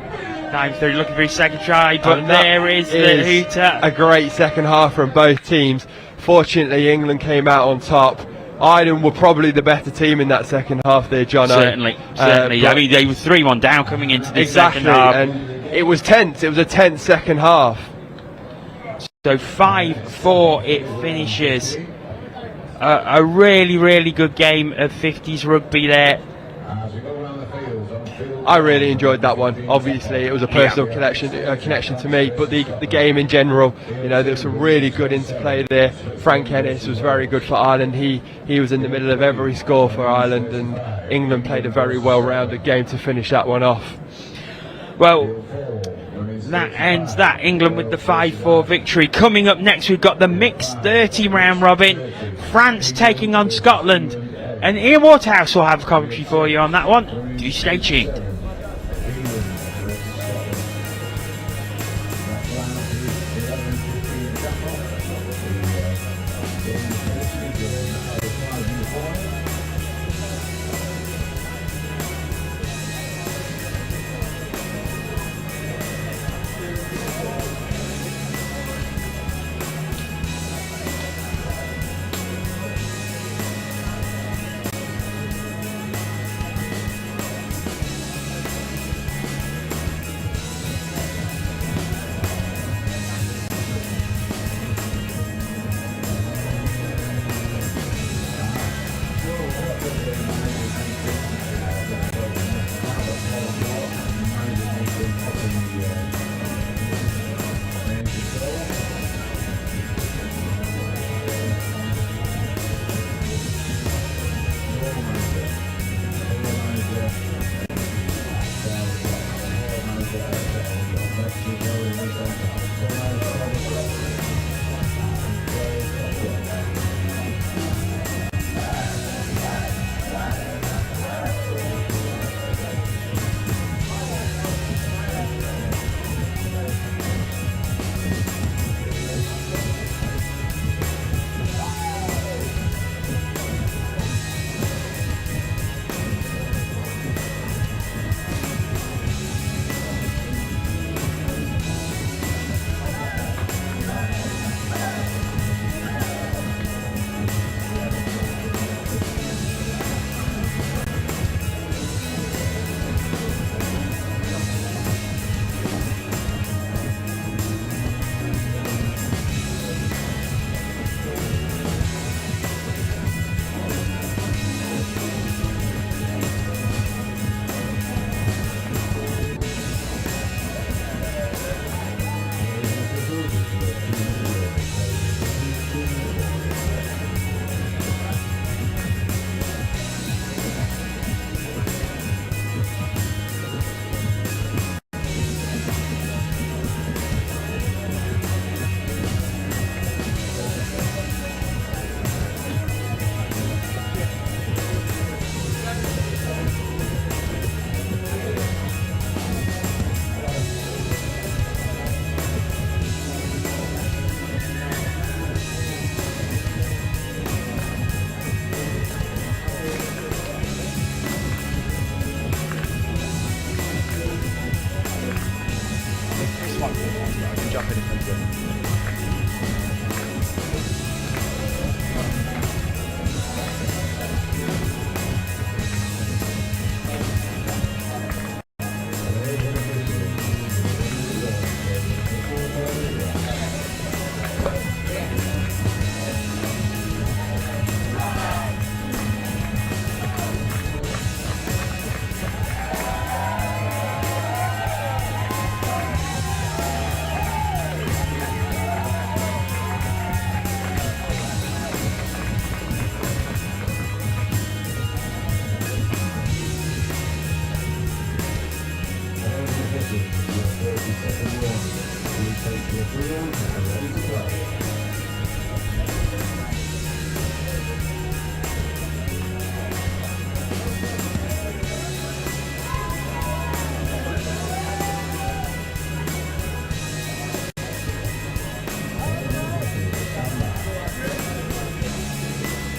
diving through, looking for his second try, but And that there is the is hooter. a great second half from both teams. Fortunately, England came out on top. Ireland were probably the better team in that second half there, John. Certainly. I mean, they were 3-1 down coming into the exactly, second half. and it was tense. It was a tense second half. So 5-4 it finishes. A really, really good game of 50s rugby there. I really enjoyed that one. Obviously, it was a personal connection to me, but the game in general, there was some really good interplay there. Frank Ennis was very good for Ireland. He was in the middle of every score for Ireland, and England played a very well-rounded game to finish that one off. Well, that ends that. England with the 5-4 victory. Coming up next, we've got the mixed 30 round robin. France taking on Scotland. And Ian Waterhouse will have commentary for you on that one. Do stay tuned.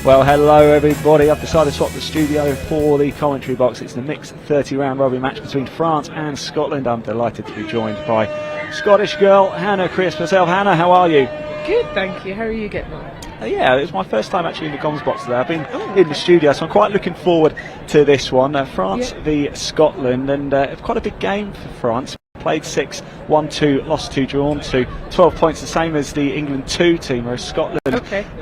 Well, hello everybody. I've decided to swap the studio for the commentary box. It's the mixed 30 round robin match between France and Scotland. I'm delighted to be joined by Scottish girl Hannah Crisp herself. Hannah, how are you? Good, thank you. How are you getting on? Yeah, it's my first time actually in the comms box today. I've been in the studio, so I'm quite looking forward to this one. France v Scotland, and quite a big game for France. Played 6, won 2, lost 2, drawn 2, 12 points, the same as the England 2 team, whereas Scotland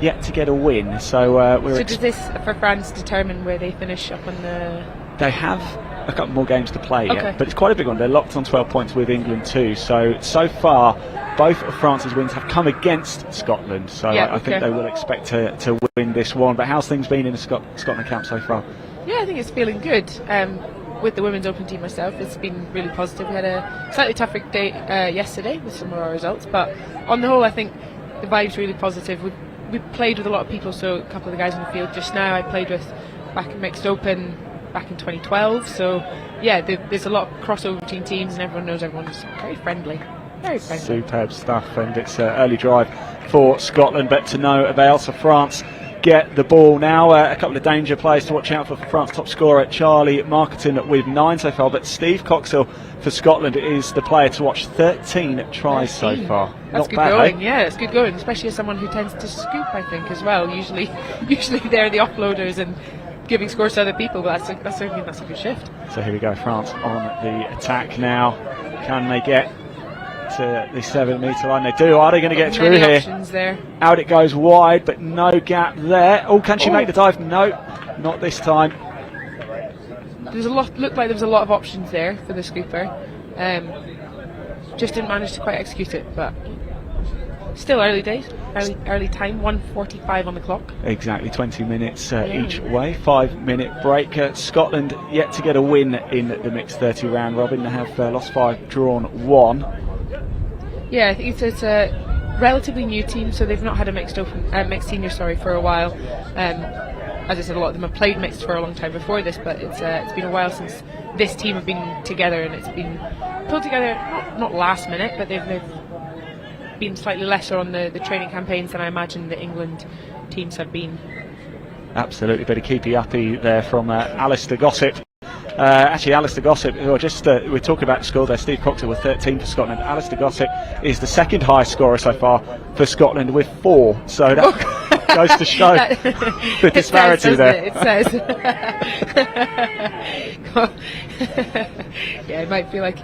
yet to get a win. So does this, for France, determine where they finish up on the... They have a couple more games to play yet, but it's quite a big one. They're locked on 12 points with England too. So far, both of France's wins have come against Scotland. So I think they will expect to win this one. But how's things been in the Scotland camp so far? Yeah, I think it's feeling good. With the women's open team myself, it's been really positive. We had a slightly tougher day yesterday with some of our results, but on the whole, I think the vibe's really positive. We played with a lot of people, so a couple of the guys on the field just now I played with back in mixed open back in 2012. So yeah, there's a lot of crossover between teams, and everyone knows everyone's very friendly. Very friendly. Superb stuff, and it's an early drive for Scotland, but to no avail. So France get the ball now. A couple of danger players to watch out for France. Top scorer Charlie Marketing with 9 so far, but Steve Coxill for Scotland is the player to watch. 13 tries so far. That's Not good bad, going. eh? Yeah, it's good going, especially as someone who tends to scoop, I think, as well. Usually they're the offloaders and giving scores to other people, but that's a good shift. So here we go, France on the attack now. Can they get to the 7 metre line? They do. Are they going to get through here? Options there. Out it goes wide, but no gap there. Oh, can she make the dive? No, not this time. Looked like there was a lot of options there for the scooper. Just didn't manage to quite execute it, but still early days, early time. 1:45 on the clock. Exactly, 20 minutes each way. 5-minute break. Scotland yet to get a win in the mixed 30 round robin. They have lost 5, drawn 1. Yeah, I think it's a relatively new team, so they've not had a mixed senior for a while. As I said, a lot of them have played mixed for a long time before this, but it's been a while since this team have been together, and it's been pulled together not last minute, but they've been slightly lesser on the training campaigns than I imagine the England teams have been. Absolutely, bit of keepy uppy there from Alistair Gossip. Actually, Alistair Gossip, we're talking about the score there. Steve Coxill with 13 for Scotland. Alistair Gossip is the second highest scorer so far for Scotland with 4. So that goes to show the disparity there. It says. Yeah, it might feel like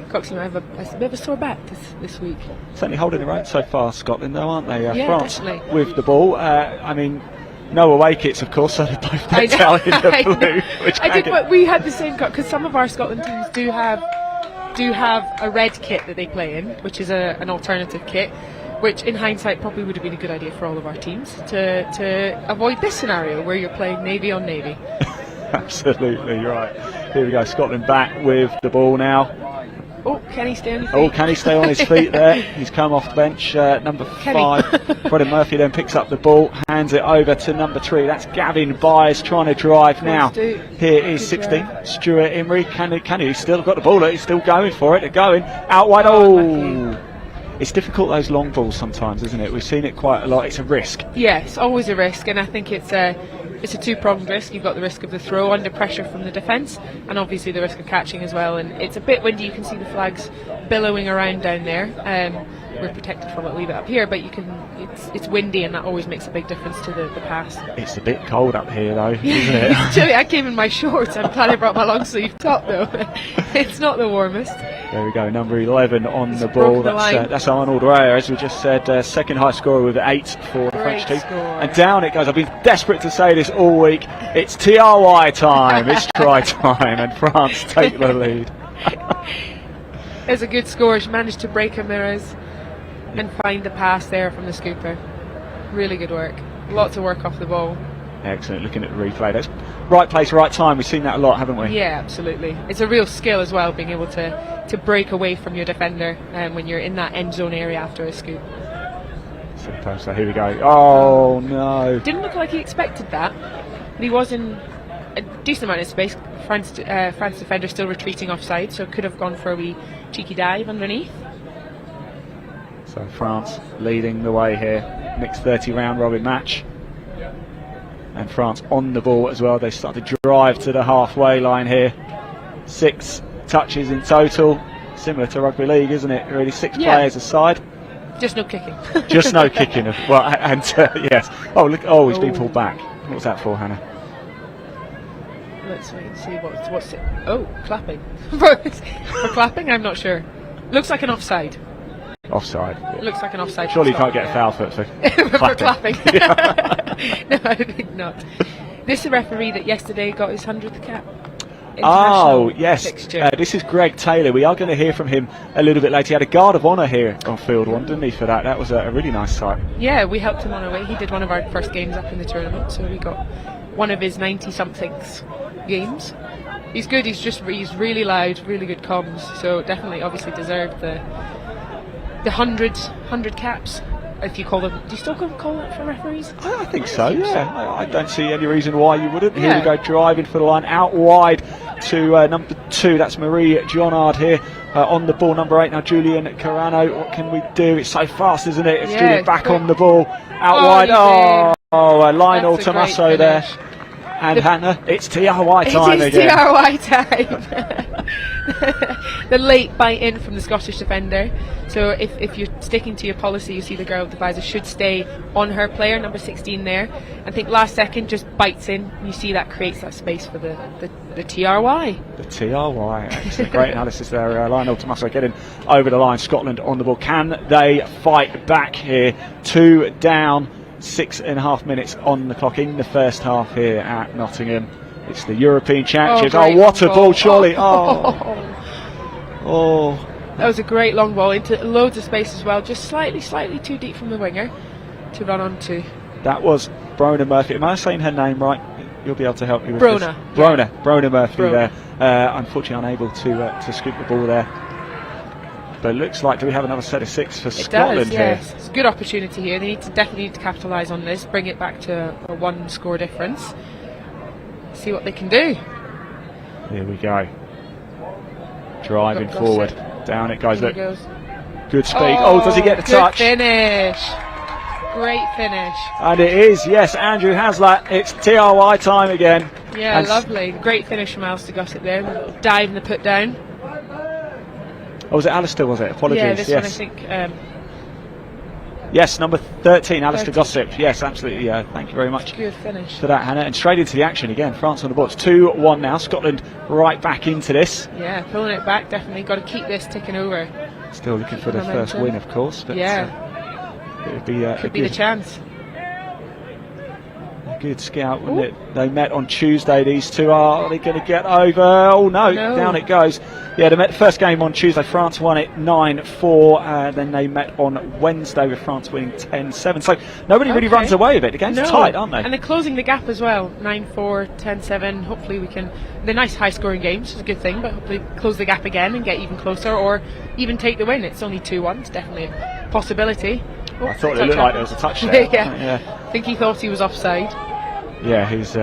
Coxill might have a bit of a sore back this week. Certainly holding their own so far, Scotland, though, aren't they? Yeah, France definitely. with the ball. I mean, no away kits, of course, so they're both decked out in the blue. But we had the same cut, because some of our Scotland teams do have a red kit that they play in, which is an alternative kit, which in hindsight probably would have been a good idea for all of our teams to avoid this scenario where you're playing navy on navy. Absolutely right. Here we go, Scotland back with the ball now. Oh, can he stay on his feet? Oh, can he stay on his feet there? He's come off the bench. Number 5, Brendan Murphy then picks up the ball, hands it over to number 3. That's Gavin Byers trying to drive now. Here is 16, Stuart Imrie. Can he? He's still got the ball. He's still going for it. They're going out wide. Oh! It's difficult, those long balls sometimes, isn't it? We've seen it quite a lot. It's a risk. Yeah, it's always a risk, and I think it's a two-pronged risk. You've got the risk of the throw under pressure from the defence, and obviously the risk of catching as well. And it's a bit windy. You can see the flags billowing around down there. We're protected from it a wee bit up here, but it's windy, and that always makes a big difference to the pass. It's a bit cold up here, though, isn't it? Actually, I came in my shorts. I'm glad I brought my long sleeve top, though. It's not the warmest. There we go, number 11 on the ball. That's Arnold Raya, as we just said, second high scorer with 8 for the French team. And down it goes. I've been desperate to say this all week. It's TRY time. It's try time, and France take the lead. It's a good score. She managed to break her mirrors and find the pass there from the scooper. Really good work. Lots of work off the ball. Excellent. Looking at the replay, that's right place, right time. We've seen that a lot, haven't we? Yeah, absolutely. It's a real skill as well, being able to break away from your defender when you're in that end zone area after a scoop. Super. So here we go. Oh no! Didn't look like he expected that. But he was in a decent amount of space. France defender still retreating offside, so could have gone for a wee cheeky dive underneath. So France leading the way here. Mixed 30 round robin match. And France on the ball as well. They start to drive to the halfway line here. 6 touches in total. Similar to rugby league, isn't it? Really, 6 players aside. Just no kicking. Just no kicking. Yes. Oh, look. Oh, he's been pulled back. What was that for, Hannah? Let's wait and see what's it. Oh, clapping. For clapping, I'm not sure. Looks like an offside. Offside. Looks like an offside. Surely you can't get a foul for for clapping. No, I think not. This is a referee that yesterday got his 100th cap. Oh, yes. This is Greg Taylor. We are going to hear from him a little bit later. He had a guard of honour here on field one, didn't he, for that? That was a really nice sight. Yeah, we helped him on our way. He did one of our first games up in the tournament, so we got one of his 90-somethings games. He's good. He's really loud, really good comms. So definitely, obviously deserved the 100 caps. If you call them, do you still call it for referees? I think so. Yeah, I don't see any reason why you wouldn't. Here we go, driving for the line, out wide to number 2. That's Marie Jonard here on the ball. Number 8 now, Julian Carano. What can we do? It's so fast, isn't it? It's Julian back on the ball, out wide. Lionel Tommaso there. And Hannah, it's TRY time again. It is TRY time. The late bite in from the Scottish defender. So if you're sticking to your policy, you see the girl with the visor should stay on her player, number 16 there. I think last second just bites in. And you see that creates that space for the TRY. The TRY. Excellent. Great analysis there. Lionel Tommaso getting over the line. Scotland on the ball. Can they fight back here? 2 down. 6.5 minutes on the clock in the first half here at Nottingham. It's the European Championships. Oh, what a ball, surely. Oh. That was a great long ball into loads of space as well. Just slightly too deep from the winger to run onto. That was Brona Murphy. Am I saying her name right? You'll be able to help me with Brona. this. Brona Murphy there. Unfortunately unable to scoop the ball there. But it looks like, do we have another set of 6 for Scotland here? Yes. It's a good opportunity here. They definitely need to capitalise on this, bring it back to a 1 score difference. See what they can do. Here we go. Driving forward. Down it goes. Look. Good speed. Oh, does he get the touch? Good finish. Great finish. And it is, yes, Andrew Haslat. It's TRY time again. Yeah, and lovely. Great finish from Alistair Gossett there. A little dive in the put down. Oh, was it Alistair, was it? Apologies. Yeah, this yes. one I think. Yes, number 13, Alistair Gossip. Yes, absolutely. Thank you very much good finish for that, Hannah. And straight into the action again. France on the ball. It's 2-1 now. Scotland right back into this. Yeah, pulling it back. Definitely got to keep this ticking over. Still looking for the first win, of course. But it would be could be the chance. A good scout, wouldn't it? They met on Tuesday, these two. Are they going to get over? Oh, no. Down it goes. Yeah, they met the first game on Tuesday. France won it 9-4. Then they met on Wednesday with France winning 10-7. So nobody really runs away with it. The game's tight, aren't they? And they're closing the gap as well. 9-4, 10-7. Hopefully we can... They're nice high-scoring games, which is a good thing, but hopefully close the gap again and get even closer, or even take the win. It's only 2-1. It's definitely a possibility. I thought it looked like there was a touch there. Yeah. I think he thought he was offside. Yeah, he's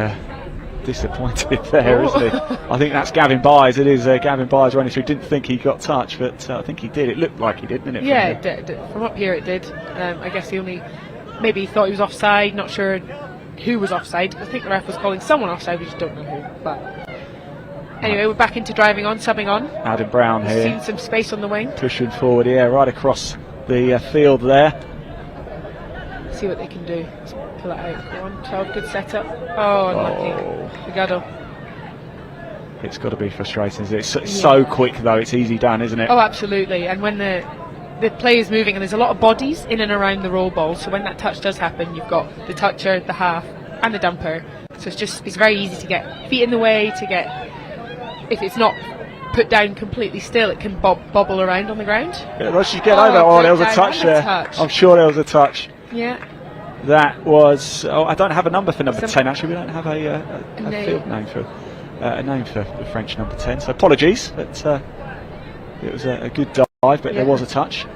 disappointed there, isn't he? I think that's Gavin Byers. It is Gavin Byers running through. Didn't think he got touched, but I think he did. It looked like he did, didn't it? Yeah, it did. From up here it did. I guess maybe he thought he was offside, not sure who was offside. I think the ref was calling someone offside, we just don't know who. But anyway, we're back into driving on, subbing on. Adam Brown here. Seen some space on the wing. Pushing forward, right across the field there. See what they can do. Let's pull it out. Go on, 12, good setup. Oh, unlucky. The Guddle. It's got to be frustrating, isn't it? It's so quick, though. It's easy done, isn't it? Oh, absolutely. And when the play is moving, and there's a lot of bodies in and around the roll ball, so when that touch does happen, you've got the toucher, the half, and the dumper. So it's very easy to get feet in the way, if it's not put down completely still, it can bobble around on the ground. Yeah, once you get over, there was a touch there. I'm sure there was a touch. Yeah. That was. I don't have a number for number 10. Actually, we don't have a field name for a name for the French number 10. So apologies, but it was a good dive, but there was a touch.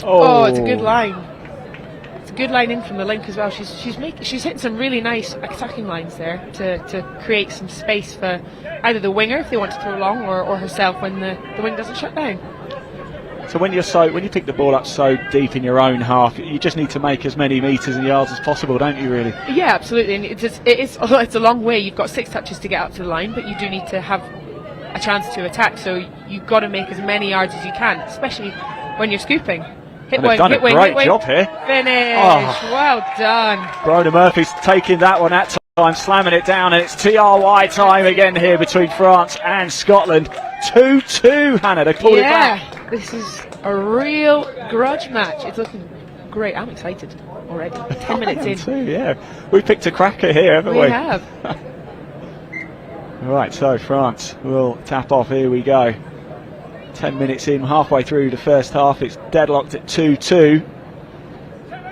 Oh, it's a good line. It's a good line in from the link as well. She's hitting some really nice attacking lines there to create some space for either the winger if they want to throw long, or herself when the wing doesn't shut down. So when you pick the ball up so deep in your own half, you just need to make as many metres and yards as possible, don't you? Really? Yeah, absolutely. And it's a long way. You've got 6 touches to get up to the line, but you do need to have a chance to attack. So you've got to make as many yards as you can, especially when you're scooping. Hit They've done a great job here. Finish. Oh. Well done. Brona Murphy's taking that one at time, slamming it down, and it's TRY time again here between France and Scotland. 2-2, Hannah. They pulled it back. This is a real grudge match. It's looking great. I'm excited already. 10 minutes in. Too, yeah. We picked a cracker here, haven't we? We have. Right, so France will tap off. Here we go. 10 minutes in, halfway through the first half. It's deadlocked at 2-2.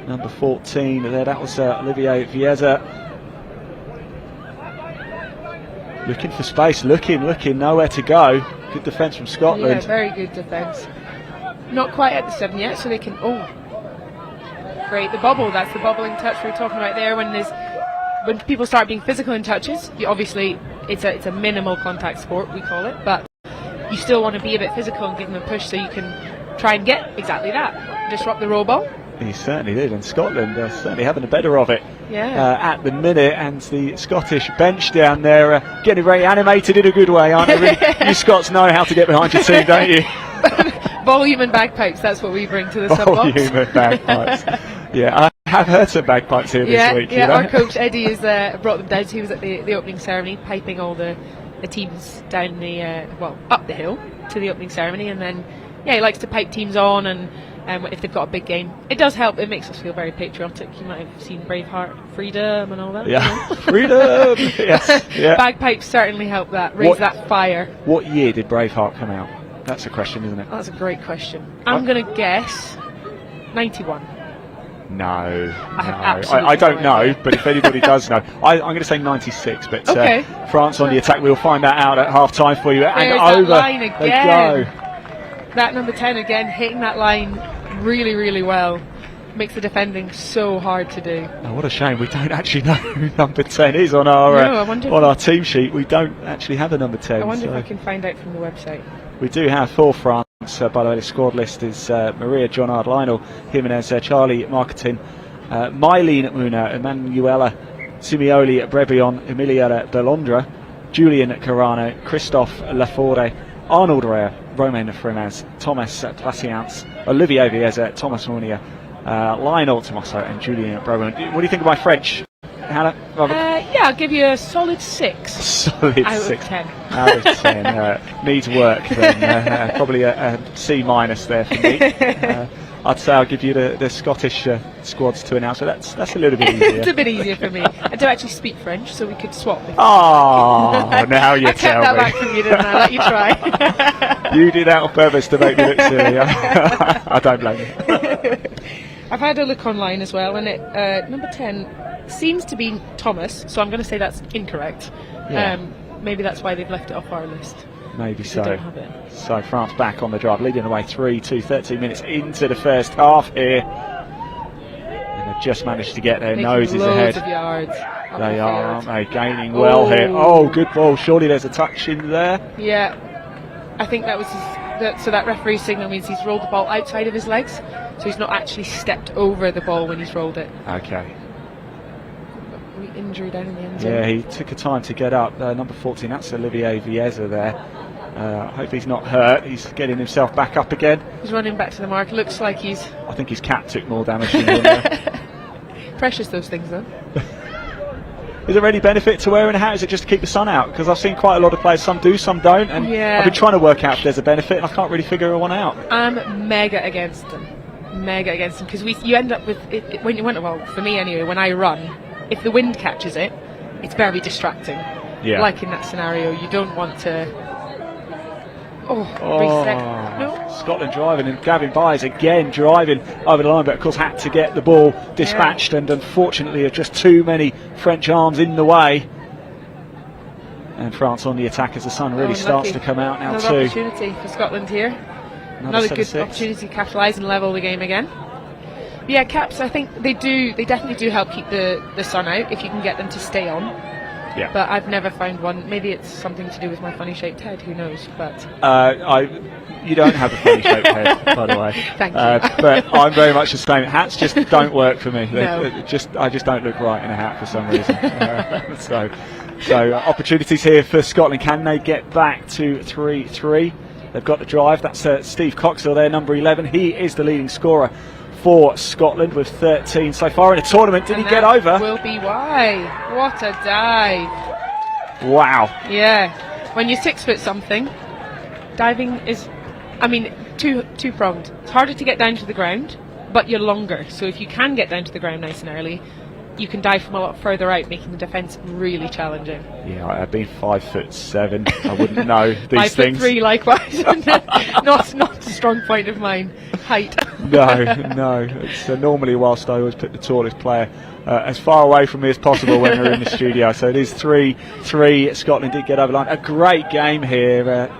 Number 14 there, that was Olivier Vieza. Looking for space, looking, nowhere to go. Good defence from Scotland. Yeah, very good defence. Not quite at the 7 yet, so they can. Oh, great! The bubble. That's the bubbling touch we were talking about there. When people start being physical in touches, obviously it's a minimal contact sport, we call it, but you still want to be a bit physical and give them a push so you can try and get exactly that. Disrupt the roll ball. He certainly did, and Scotland are certainly having the better of it at the minute, and the Scottish bench down there getting very animated in a good way, aren't they? Really? You Scots know how to get behind your team, don't you? Volume and bagpipes, that's what we bring to the sub-box. Volume and bagpipes. Yeah, I have heard some bagpipes here this week. Yeah, our coach Eddie has brought them down. He was at the opening ceremony, piping all the teams down up the hill to the opening ceremony, and then he likes to pipe teams on, and if they've got a big game, it does help. It makes us feel very patriotic. You might have seen Braveheart, freedom, and all that. Yeah, freedom. Yes, yeah. Bagpipes certainly help that raise that fire. What year did Braveheart come out? That's a question, isn't it? That's a great question. I'm going to guess 91. No, I don't know, but if anybody does know, I'm going to say 96. But okay. France on the attack. We'll find that out at half time for you. There's and that over line they again. go. That number 10 again, hitting that line really, really well. Makes the defending so hard to do. Oh, what a shame we don't actually know who number 10 is on our team sheet. We don't actually have a number 10. I wonder if I can find out from the website. We do have for France, by the way, the squad list is Maria Jonard, Lionel Jimenez, Charlie Marketing, Mylene Muna, Emanuela Simeoli, Brebion, Emilia Belondra, Julian Carano, Christophe Laforde, Arnold Rea, Romain Fremaz, Thomas Placiance, Olivier Vieza, Thomas Mounier, Lionel Tomaso, and Julien Browen. What do you think of my French, Hannah? Yeah, I'll give you a solid 6. Solid out 6. Of 10. Out of 10. Needs work, then. Probably a C- there for me. I'd say I'll give you the Scottish squads to announce, so that's a little bit easier. It's a bit easier for me. I do actually speak French, so we could swap. Oh, now you I tell me. I kept that back from you, didn't I? Let you try. You did that on purpose to make me look silly. I don't blame you. I've had a look online as well, and number 10 seems to be Thomas, so I'm going to say that's incorrect. Yeah. Maybe that's why they've left it off our list. Maybe so. They don't have it. So France back on the drive, leading the way 13 minutes into the first half here. And they've just managed to get their Making noses loads ahead. Of yards they are, aren't they? Gaining well here. Oh, good ball. Surely there's a touch in there. Yeah. I think that was so that referee signal means he's rolled the ball outside of his legs, so he's not actually stepped over the ball when he's rolled it. Okay. Injury down in the end zone. Yeah, he took a time to get up. Number 14, that's Olivier Vieza there. Hopefully he's not hurt. He's getting himself back up again. He's running back to the mark. Looks like he's... I think his cap took more damage than him. Precious, those things, though. Is there any benefit to wearing a hat? Is it just to keep the sun out? Because I've seen quite a lot of players, some do, some don't, and I've been trying to work out if there's a benefit, and I can't really figure one out. I'm mega against them. Because you end up with it, when you went, well, for me anyway, when I run, if the wind catches it, it's very distracting. Yeah. Like in that scenario, you don't want to reset. No. Scotland driving, and Gavin Byers again driving over the line, but of course had to get the ball dispatched, and unfortunately there's just too many French arms in the way. And France on the attack as the sun really starts to come out now. Another opportunity for Scotland here. Another good 7-6. opportunity to capitalise and level the game again. But yeah, caps, I think they definitely do help keep the sun out if you can get them to stay on. Yeah. But I've never found one. Maybe it's something to do with my funny shaped head. Who knows? But You don't have a funny shaped head, by the way. Thank you. But I'm very much the same. Hats just don't work for me. No. I just don't look right in a hat for some reason. So opportunities here for Scotland. Can they get back to 3-3? They've got the drive. That's Steve Coxhill there, number 11. He is the leading scorer for Scotland with 13 so far in the tournament. Did he get over? Will be why. What a dive. Wow. Yeah. When you're 6 foot something, diving is, two-pronged. It's harder to get down to the ground, but you're longer. So if you can get down to the ground nice and early, you can dive from a lot further out, making the defence really challenging. Yeah, I've been 5'7". I wouldn't know these things. 5'3", likewise. not a strong point of mine. Height. No. It's normally, whilst I always put the tallest player as far away from me as possible when we're in the studio. So it is 3-3. Scotland did get over the line. A great game here.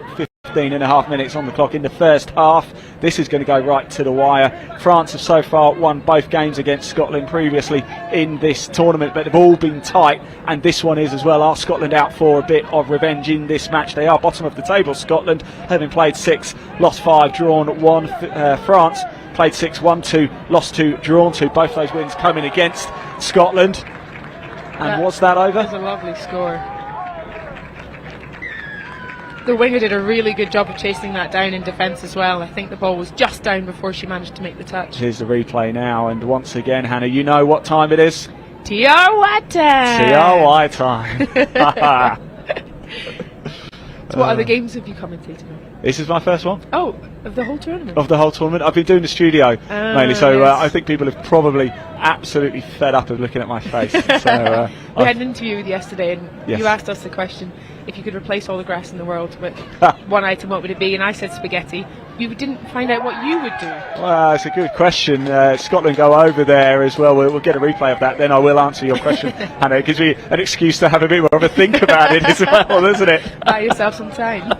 15.5 minutes on the clock in the first half. This is going to go right to the wire. France have so far won both games against Scotland previously in this tournament, but they've all been tight, and this one is as well. Are Scotland out for a bit of revenge in this match? They are bottom of the table, Scotland, having played 6, lost 5, drawn 1. France played 6, won 2, lost 2, drawn 2. Both those wins coming against Scotland. And was that over? That was a lovely score. The winger did a really good job of chasing that down in defence as well. I think the ball was just down before she managed to make the touch. Here's the replay now, and once again, Hannah, you know what time it is? TRY time! TRY time. So what other games have you commentated on? This is my first one. Oh, of the whole tournament? Of the whole tournament. I've been doing the studio mainly, so yes. I think people have probably absolutely fed up of looking at my face. So, we had an interview with you yesterday, and Yes. you asked us the question, if you could replace all the grass in the world with one item, what would it be? And I said spaghetti. You didn't find out what you would do. Well, it's a good question. Scotland go over there as well. We'll get a replay of that, then I will answer your question. Hannah, it gives me an excuse to have a bit more of a think about it as well, doesn't it? Buy yourself some time.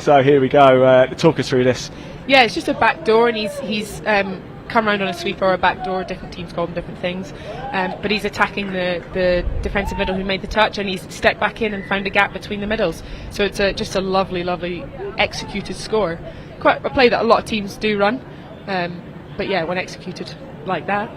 So here we go. Talk us through this. Yeah, it's just a back door, and he's come round on a sweeper or a back door. Different teams call them different things. But he's attacking the defensive middle who made the touch, and he's stepped back in and found a gap between the middles. So it's just a lovely, lovely executed score. Quite a play that a lot of teams do run. But yeah, when executed like that,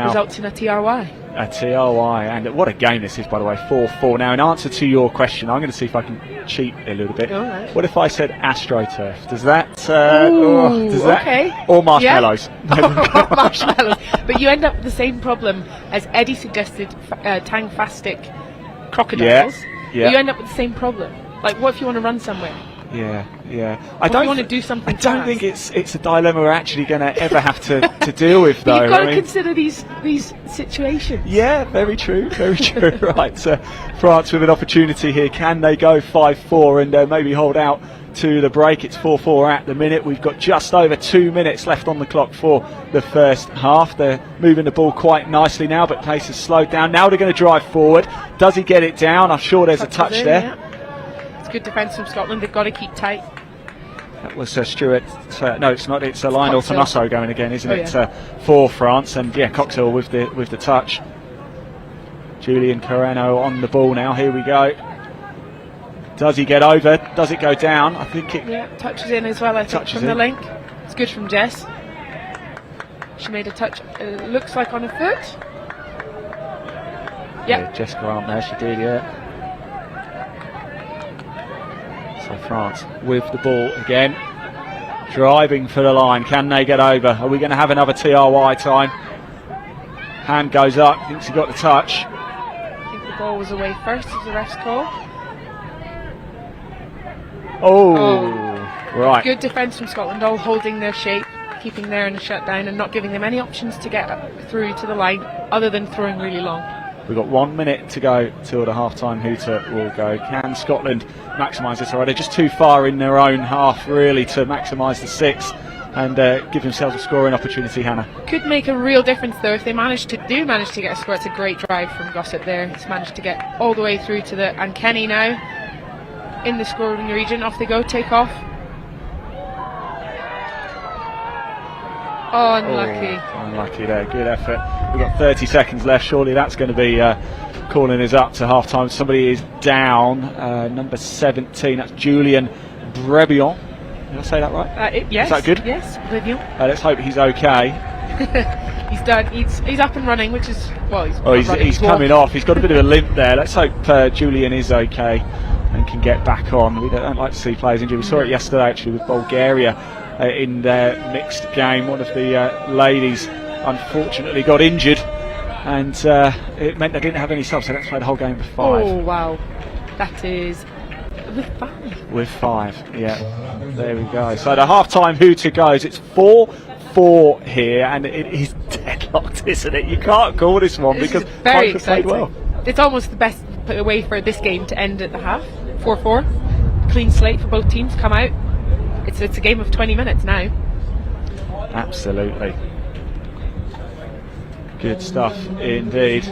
results in a TRY. A TRY, and what a game this is, by the way. 4-4. Now, in answer to your question, I'm going to see if I can cheat a little bit. All right. What if I said AstroTurf? Does that? Okay. Or marshmallows? Yeah. Marshmallows. But you end up with the same problem as Eddie suggested. Tangfastic crocodiles. Yeah. You end up with the same problem. Like, what if you want to run somewhere? Yeah. I don't want to do something. I don't think it's a dilemma we're actually going to ever have to deal with, though. But you've got to consider these situations. Yeah, very true. Right, France with an opportunity here. Can they go 5-4 and maybe hold out to the break? It's 4-4 at the minute. We've got just over 2 minutes left on the clock for the first half. They're moving the ball quite nicely now, but pace has slowed down. Now they're going to drive forward. Does he get it down? I'm sure there's a touch in, there. Yeah. Good defence from Scotland. They've got to keep tight. That was Stuart. No, it's not. It's Lionel Coxhill. Tomasso going again, isn't it? Yeah. For France, and Coxhill with the touch. Julian Carreno on the ball now. Here we go. Does he get over? Does it go down? I think it. Yeah, touches in as well. I think from the link. It's good from Jess. She made a touch. Looks like on her foot. Yep. Yeah, Jess Grant there. She did. Yeah. So France with the ball again, driving for the line. Can they get over? Are we going to have another TRY time? Hand goes up, thinks he got the touch. I think the ball was away first as the ref's call. Oh, right. Good defence from Scotland, all holding their shape, keeping there in a shutdown and not giving them any options to get through to the line other than throwing really long. We've got 1 minute to go till the half-time hooter will go. Can Scotland maximise this? Already just too far in their own half, really, to maximise the 6 and give themselves a scoring opportunity, Hannah. Could make a real difference, though, if they manage to get a score. It's a great drive from Gossett there. He's managed to get all the way through to the... And Kenny now in the scoring region. Off they go, take off. Oh, unlucky. Unlucky there. Good effort. We've got 30 seconds left. Surely that's going to be calling us up to half time. Somebody is down, number 17, that's Julian Brebion. Did I say that right? Yes. Is that good? Yes, Brebion. Let's hope he's okay. He's done. He's up and running, which is he's coming off. He's got a bit of a limp there. Let's hope Julian is okay and can get back on. We don't like to see players injured. We saw it yesterday actually with Bulgaria in their mixed game. One of the ladies unfortunately got injured, and it meant they didn't have any subs, so let's play the whole game with 5. Oh wow, that is with 5. With 5, yeah. There we go. So the half-time hooter goes. It's 4-4 here, and it is deadlocked, isn't it? You can't call this one because very both have played exciting. well. It's almost the best way for this game to end at the half. 4-4, clean slate for both teams. Come out. It's a game of 20 minutes now. Absolutely. Good stuff indeed.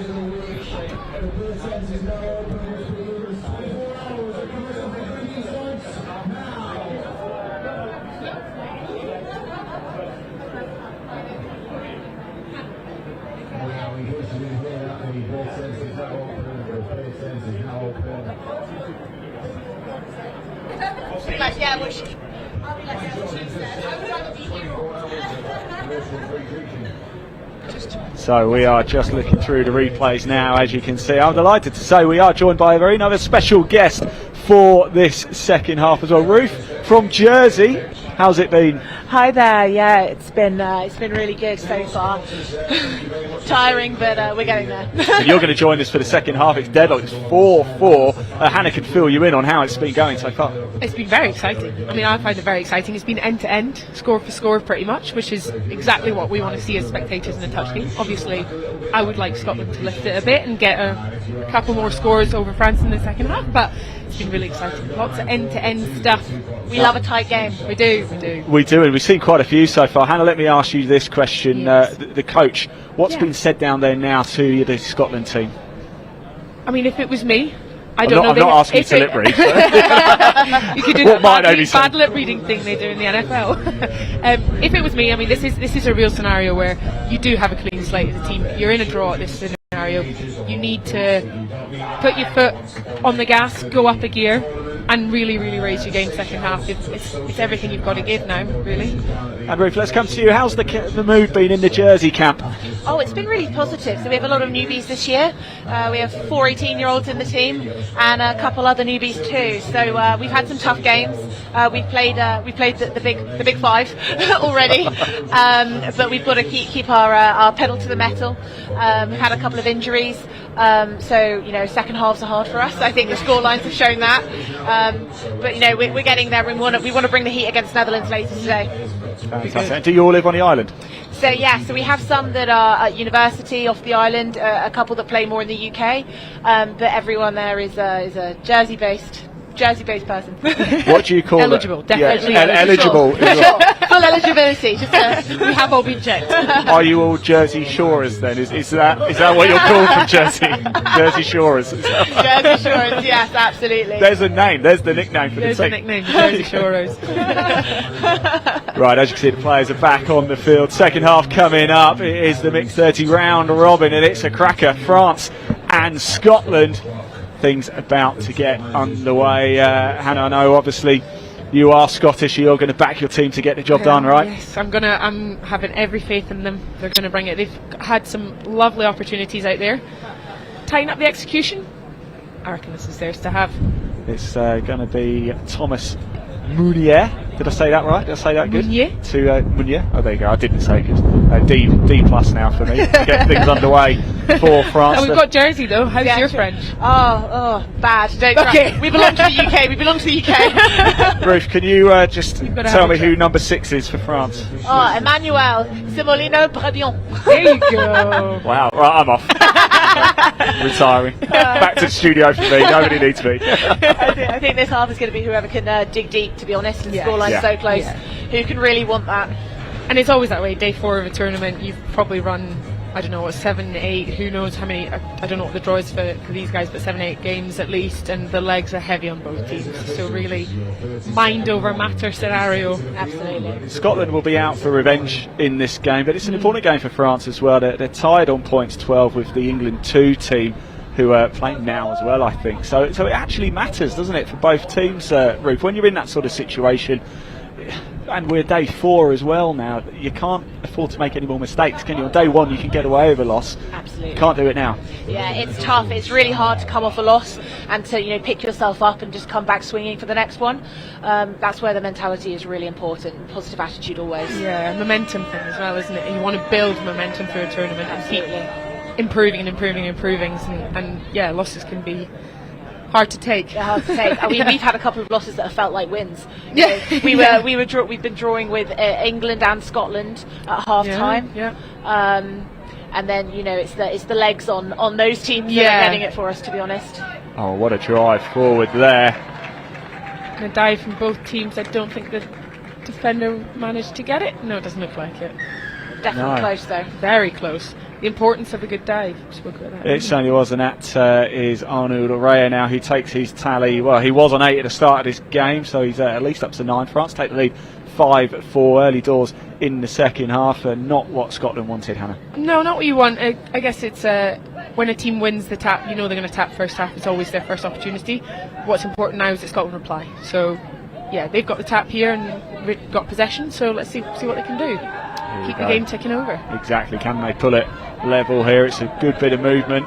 So we are just looking through the replays now, as you can see. I'm delighted to say we are joined by a very another special guest for this second half as well. Ruth from Jersey, how's it been? Hi there. Yeah, it's been really good so far. Tiring, but we're getting there. And you're going to join us for the second half. It's deadlocked. It's 4-4. Hannah can fill you in on how it's been going so far. It's been very exciting. I mean, I find it very exciting. It's been end to end, score for score, pretty much, which is exactly what we want to see as spectators in a touch game. Obviously, I would like Scotland to lift it a bit and get a couple more scores over France in the second half, but it's been really exciting. Lots of end to end stuff. We love a tight game. We do. We do, and we've seen quite a few so far. Hannah, let me ask you this question. Yes. The coach, what's been said down there now to the Scotland team? I mean, if it was me, I'm not asking you to lip read. You could do that bad lip reading thing they do in the NFL. If it was me, I mean, this is a real scenario where you do have a clean slate as a team. You're in a draw at this scenario. You need to put your foot on the gas, go up a gear, and really, really raise your game second half. It's everything you've got to give now, really. And Ruth, let's come to you. How's the mood been in the Jersey camp? Oh, it's been really positive. So we have a lot of newbies this year. We have 4 18-year-olds in the team and a couple other newbies too. So we've had some tough games. We've played the big 5 already, but we've got to keep our pedal to the metal. We've had a couple of injuries, so second halves are hard for us. I think the score lines have shown that. But we're getting there. We want to bring the heat against Netherlands later today. Fantastic. Do you all live on the island? So so we have some that are at university off the island, a couple that play more in the UK, but everyone there is a Jersey-based person. What do you call eligible? Definitely eligible. Full eligibility. We have all been checked. Are you all Jersey Shorers then? Is that what you're called from Jersey? Jersey Shorers. Jersey Shorers. Yes, absolutely. There's a name. There's the nickname for the team. There's a nickname, Jersey Shorers. Right, as you can see, the players are back on the field. Second half coming up. It is the mixed 30 round robin, and it's a cracker. France and Scotland. Things about to get underway. Hannah, I know obviously you are Scottish. You're going to back your team to get the job done, right? Yes, I'm having every faith in them. They're going to bring it. They've had some lovely opportunities out there. Tighten up the execution. I reckon this is theirs to have. It's going to be Thomas Meunier. Did I say that right? Did I say that good? Meunier. To Meunier. Oh, there you go. I didn't say good. D plus now for me to get things underway for France. And we've got Jersey though. How's your French? Oh, bad. Okay. We belong to the UK. Ruth, can you just tell me who number 6 is for France? Oh, Emmanuel Simolino Brebion. There you go. Wow. Right, I'm off. Retiring. Back to the studio for me. Nobody needs me. I think this half is going to be whoever can dig deep, to be honest, and scoreline so close. Yeah. Who can really want that? And it's always that way. Day 4 of a tournament, you've probably run, I don't know, 7, 8, who knows how many, I don't know what the draw is for these guys, but 7, 8 games at least, and the legs are heavy on both teams. So really, mind over matter scenario. Absolutely. Scotland will be out for revenge in this game, but it's an important game for France as well. They're tied on points 12 with the England 2 team. who are playing now as well, I think. So it actually matters, doesn't it, for both teams, Ruth? When you're in that sort of situation, and we're day 4 as well now, you can't afford to make any more mistakes, can you? On day 1 you can get away with a loss. Absolutely. Can't do it now. Yeah, it's tough. It's really hard to come off a loss and to pick yourself up and just come back swinging for the next one. That's where the mentality is really important. Positive attitude always. Yeah, momentum thing as well, isn't it? You want to build momentum through a tournament and keep improving, and yeah, losses can be hard to take. They're hard to take. I mean, we've had a couple of losses that have felt like wins. Yeah, we've been drawing with England and Scotland at half time. Yeah. And then it's the legs on those teams that are getting it for us, to be honest. Oh, what a drive forward there! And a dive from both teams. I don't think the defender managed to get it. No, it doesn't look like it. Definitely close though. Very close. The importance of a good dive. Spoke about that. It certainly was, and that is Arnaud Rea now, who takes his tally. Well, he was on 8 at the start of this game, so he's at least up to 9. France take the lead 5-4 early doors in the second half, and not what Scotland wanted, Hannah. No, not what you want. I guess it's when a team wins the tap, they're going to tap first half. It's always their first opportunity. What's important now is that Scotland reply. So, yeah, they've got the tap here and we've got possession, so let's see what they can do. Keep the game ticking over. Exactly. Can they pull it level here? It's a good bit of movement,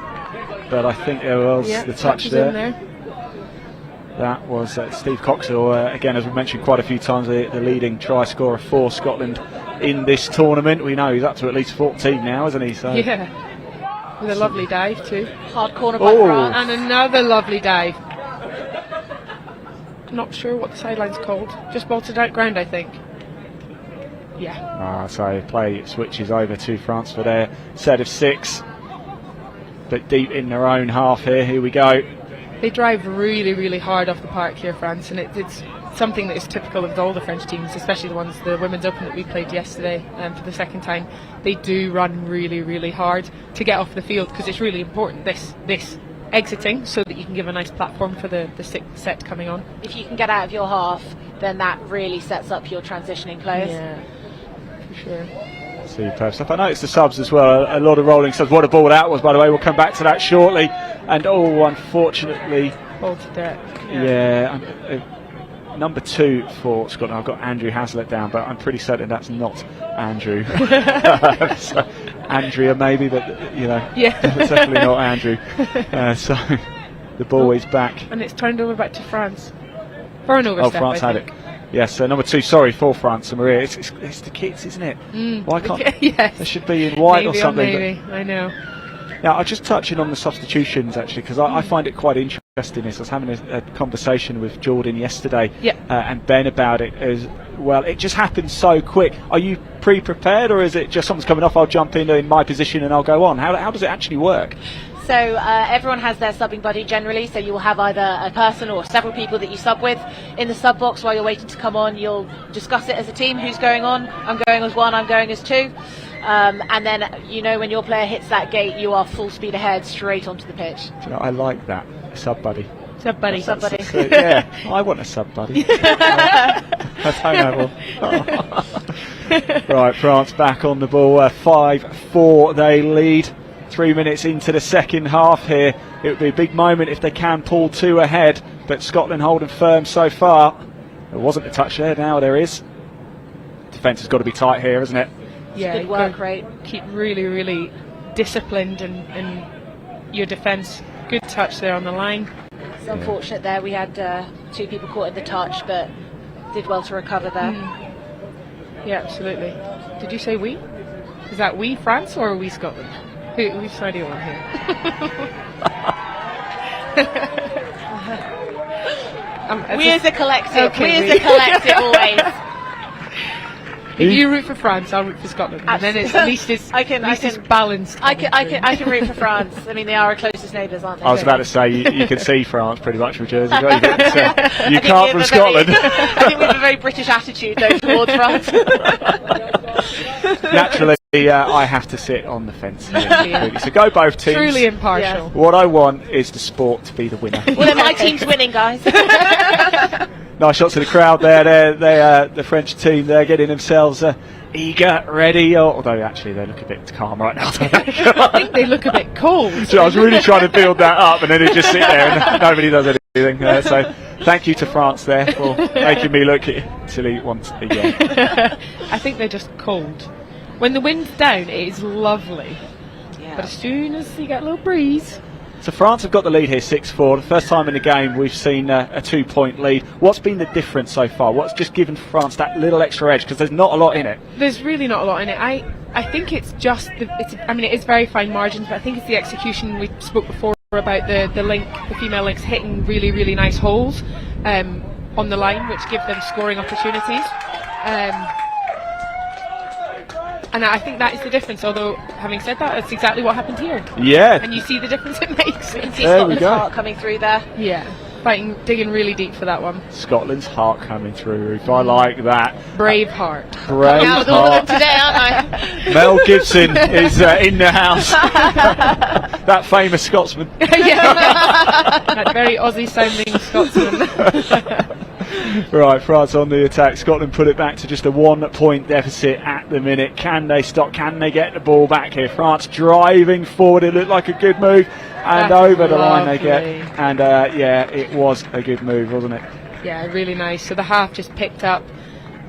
but I think there was the touch there. That was Steve Coxall, again, as we mentioned quite a few times, the leading try scorer for Scotland in this tournament. We know he's up to at least 14 now, isn't he? So yeah, with a lovely dive too. Hard corner by France. And another lovely dive. Not sure what the sideline's called. Just bolted out ground, I think. Yeah. So play switches over to France for their set of 6, but deep in their own half here. Here we go. They drive really, really hard off the park here, France, and it's something that is typical of all the French teams, especially the Women's Open that we played yesterday for the second time. They do run really, really hard to get off the field, because it's really important, this exiting, so that you can give a nice platform for the 6th set coming on. If you can get out of your half, then that really sets up your transitioning players. Yeah. Sure. Superb stuff. I noticed the subs as well, a lot of rolling subs. What a ball that was, by the way. We'll come back to that shortly. And unfortunately, ball to deck. Number 2 for Scotland. I've got Andrew Hazlitt down, but I'm pretty certain that's not Andrew. So, Andrea maybe, but definitely not Andrew. So the ball is back, and it's turned over back to France for an overstep. France had it. Yes, number 2, for France and Maria. It's the kids, isn't it? Why can't they should be in white or something? Maybe. I know. Now, I'm just touching on the substitutions actually, because I find it quite interesting. I was having a conversation with Jordan yesterday and Ben about it as well. It just happens so quick. Are you pre-prepared, or is it just someone's coming off, I'll jump in my position and I'll go on? How does it actually work? So everyone has their subbing buddy generally, so you will have either a person or several people that you sub with. In the sub box while you're waiting to come on, you'll discuss it as a team, who's going on. I'm going as 1, I'm going as 2. And then, when your player hits that gate, you are full speed ahead straight onto the pitch. I like that, sub buddy. Sub buddy. Yeah, I want a sub buddy. That's how Right, France back on the ball, 5-4 they lead. 3 minutes into the second half here. It would be a big moment if they can pull 2 ahead, but Scotland holding firm so far. There wasn't a touch there, now there is. Defence has got to be tight here, isn't it? Yeah, good work rate. Keep really, really disciplined in your defence. Good touch there on the line. It's unfortunate there. We had 2 people caught in the touch, but did well to recover there. Yeah, absolutely. Did you say we? Is that we France or we Scotland? Which side are you on here? We as a collective. Okay, we as a collective always. If you root for France, I'll root for Scotland. And then it's balanced. I can root for France. I mean, they are our closest neighbours, aren't they? I was about to say, you can see France pretty much from Jersey. You can't from Scotland. I think we have a very British attitude, though, towards France. Naturally, I have to sit on the fence here. So go both teams. Truly impartial. Yeah. What I want is the sport to be the winner. Well, then my team's winning, guys. Nice shots of the crowd there. They're the French team. They're getting themselves eager, ready. Although actually they look a bit calm right now. I think they look a bit cold. So I was really trying to build that up, and then it just sit there and nobody does anything. So thank you to France there for making me look silly once again. I think they're just cold. When the wind's down, it is lovely. Yeah. But as soon as you get a little breeze. So France have got the lead here, 6-4. The first time in the game we've seen a 2-point lead. What's been the difference so far? What's just given France that little extra edge? Because there's not a lot in it. There's really not a lot in it. I think it's just it is very fine margins, but I think it's the execution. We spoke before about the female links hitting really, really nice holes on the line, which give them scoring opportunities. And I think that is the difference, although having said that, that's exactly what happened here. Yeah. And you see the difference it makes. You can see Scotland's heart coming through there. Yeah. Digging really deep for that one. Scotland's heart coming through, Ruth. I like that. Brave heart. Brave Out with all of them today, aren't I? Mel Gibson is in the house. That famous Scotsman. That very Aussie sounding Scotsman. Right, France on the attack. Scotland put it back to just a 1-point deficit at the minute. Can they stop? Can they get the ball back here? France driving forward. It looked like a good move, and over the line they get. And yeah, it was a good move, wasn't it? Yeah, really nice. So the half just picked up,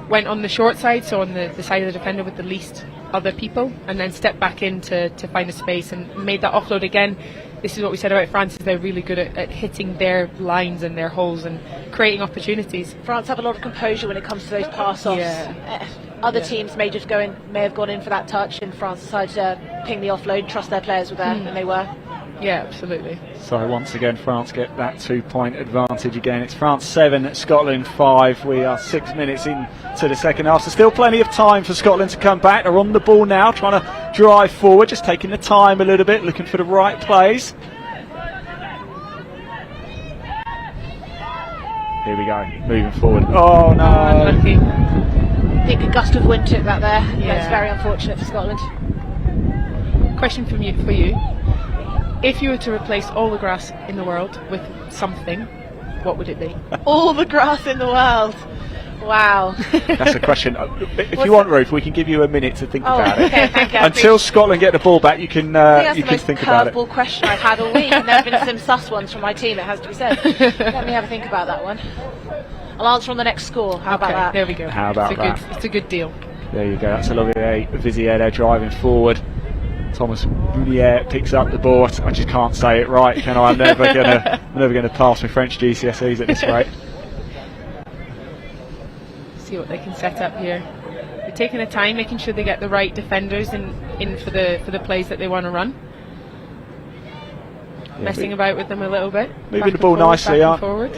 went on the short side, so on the side of the defender with the least other people, and then stepped back in to find a space and made that offload again. This is what we said about France, is they're really good at hitting their lines and their holes and creating opportunities. France have a lot of composure when it comes to those pass-offs. Yeah. Other teams may have gone in for that touch, and France decided to ping the offload, trust their players were there, and they were. Yeah, absolutely. So once again, France get that 2-point advantage again. It's France 7, Scotland 5. We are 6 minutes into the second half, so still plenty of time for Scotland to come back. They're on the ball now, trying to drive forward, just taking the time a little bit, looking for the right plays. Here we go, moving forward. Oh no! Unlucky. I think a gust of wind took that there. Yeah. That's very unfortunate for Scotland. Question for you. If you were to replace all the grass in the world with something, what would it be? All the grass in the world. Wow. That's a question. If you want, Ruth, we can give you a minute to think about it. Okay, thank you. Until Scotland get the ball back, you can think about it. That's the most curveball question I've had all week, and there have been some sus ones from my team, it has to be said. Let me have a think about that one. I'll answer on the next score. How about that? There we go. How about that? It's a good deal. There you go. That's Olivier Vizier there driving forward. Thomas Bounier picks up the ball. I just can't say it right, can I? I'm never gonna pass my French GCSEs at this rate. See what they can set up here. They're taking their time, making sure they get the right defenders in for the plays that they want to run. Messing about with them a little bit. Moving the ball nicely.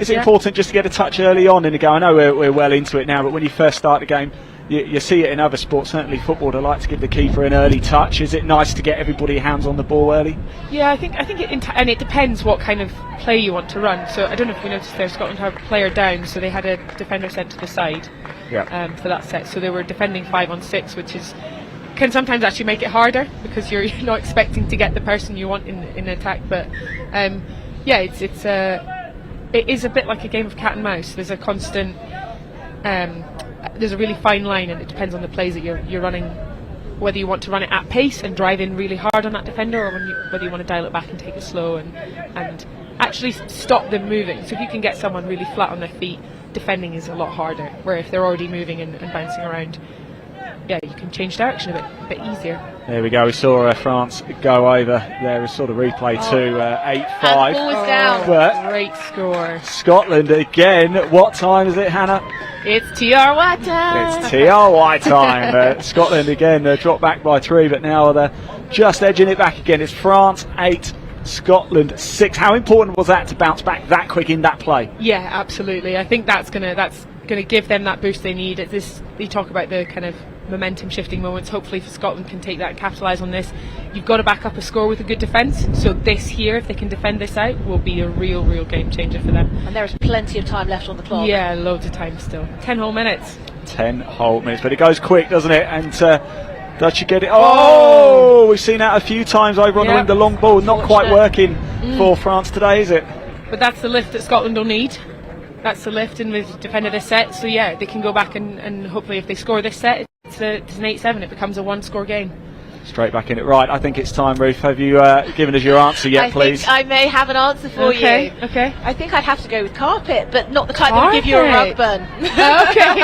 Is it important just to get a touch early on in the game? I know we're well into it now, but when you first start the game, you see it in other sports, certainly football, they like to give the keeper an early touch. Is it nice to get everybody hands on the ball early? Yeah, I think and it depends what kind of play you want to run. So I don't know if you noticed there, Scotland had a player down, so they had a defender sent to the side for that set. So they were defending 5-on-6, which can sometimes actually make it harder because you're not expecting to get the person you want in attack. But it is a bit like a game of cat and mouse. There's a constant. There's a really fine line, and it depends on the plays that you're running, whether you want to run it at pace and drive in really hard on that defender, or whether you want to dial it back and take it slow and actually stop them moving. So if you can get someone really flat on their feet, defending is a lot harder, where if they're already moving and bouncing around, you can change direction a bit easier. There we go. We saw France go over there. We saw the replay to 8-5. And the ball was down. But great score. Scotland again. What time is it, Hannah? It's TRY time. It's TRY time. Scotland again dropped back by 3, but now they're just edging it back again. It's France 8, Scotland 6. How important was that to bounce back that quick in that play? Yeah, absolutely. I think that's gonna give them that boost they need. You talk about the kind of momentum shifting moments. Hopefully for Scotland can take that and capitalise on this. You've got to back up a score with a good defence, so this here, if they can defend this out, will be a real game changer for them. And there is plenty of time left on the clock. Yeah, loads of time still. 10 whole minutes. 10 whole minutes, but it goes quick, doesn't it? And does she get it? Oh, we've seen that a few times over on the wing. The long ball not quite working for France today, is it? But that's the lift that Scotland will need. That's the lift, and we've defended a set. So yeah, they can go back and hopefully if they score this set, it's an 8-7. It becomes a 1-score game. Straight back in it. Right, I think it's time, Ruth. Have you given us your answer yet, please? I think I may have an answer for you. Okay. I think I'd have to go with carpet, but not the kind that would give you a rug burn. Okay.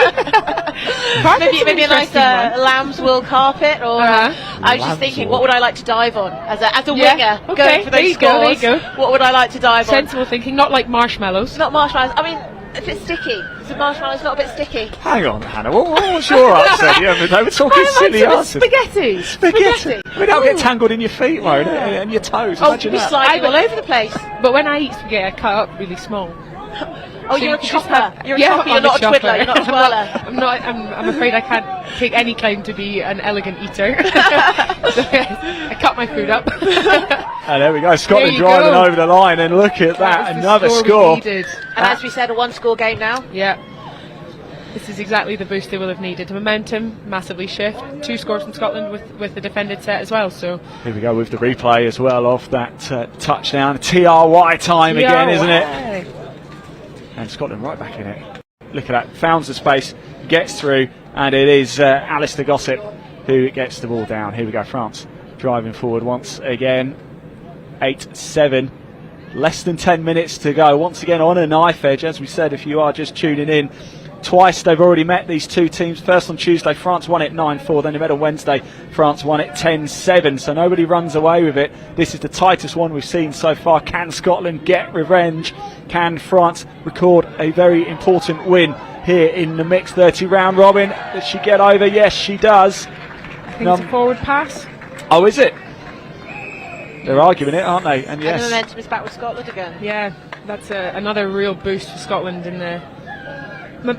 maybe a nice lamb's wool carpet, or I was just thinking, what would I like to dive on as a winger? Okay. Going for those scores. There you go. What would I like to dive on? Sensible thinking, not like marshmallows. Not marshmallows. I mean, a bit sticky. Is the marshmallows not a bit sticky? Hang on, Hannah. What's your answer? We're talking silly answers. Spaghetti. We don't get tangled in your feet, won't it? And your toes. Oh, Imagine you'd be that. sliding all over the place. But when I eat spaghetti, I cut up really small. Oh, So you're you a can just chopper. You're a Yeah, chopper. You're I'm not a chopper. twiddler. You're not a twirler. I'm afraid I can't take any claim to be an elegant eater. So I cut my food up. And there we go. Scotland you driving go. over the line, and look at that. was the Another we score. needed. And as we said, a 1-score game now. Yeah. This is exactly the boost they will have needed. Momentum massively shift. 2 scores from Scotland with the defended set as well. So Here we go with the replay as well of that touchdown. TRY time again, isn't it? And Scotland right back in it. Look at that. Founds the space, gets through, and it is Alistair Gossip who gets the ball down. Here we go. France driving forward once again. 8-7. Less than 10 minutes to go. Once again on a knife edge. As we said, if you are just tuning in, twice they've already met, these two teams. First on Tuesday, France won it 9-4. Then they met on Wednesday, France won it 10-7. So nobody runs away with it. This is the tightest one we've seen so far. Can Scotland get revenge? Can France record a very important win here in the mixed 30 round robin? Does she get over? Yes, she does. I think it's a forward pass. Oh, is it? They're arguing it, aren't they? And And yes. the momentum is back with Scotland again. Yeah, that's another real boost for Scotland in the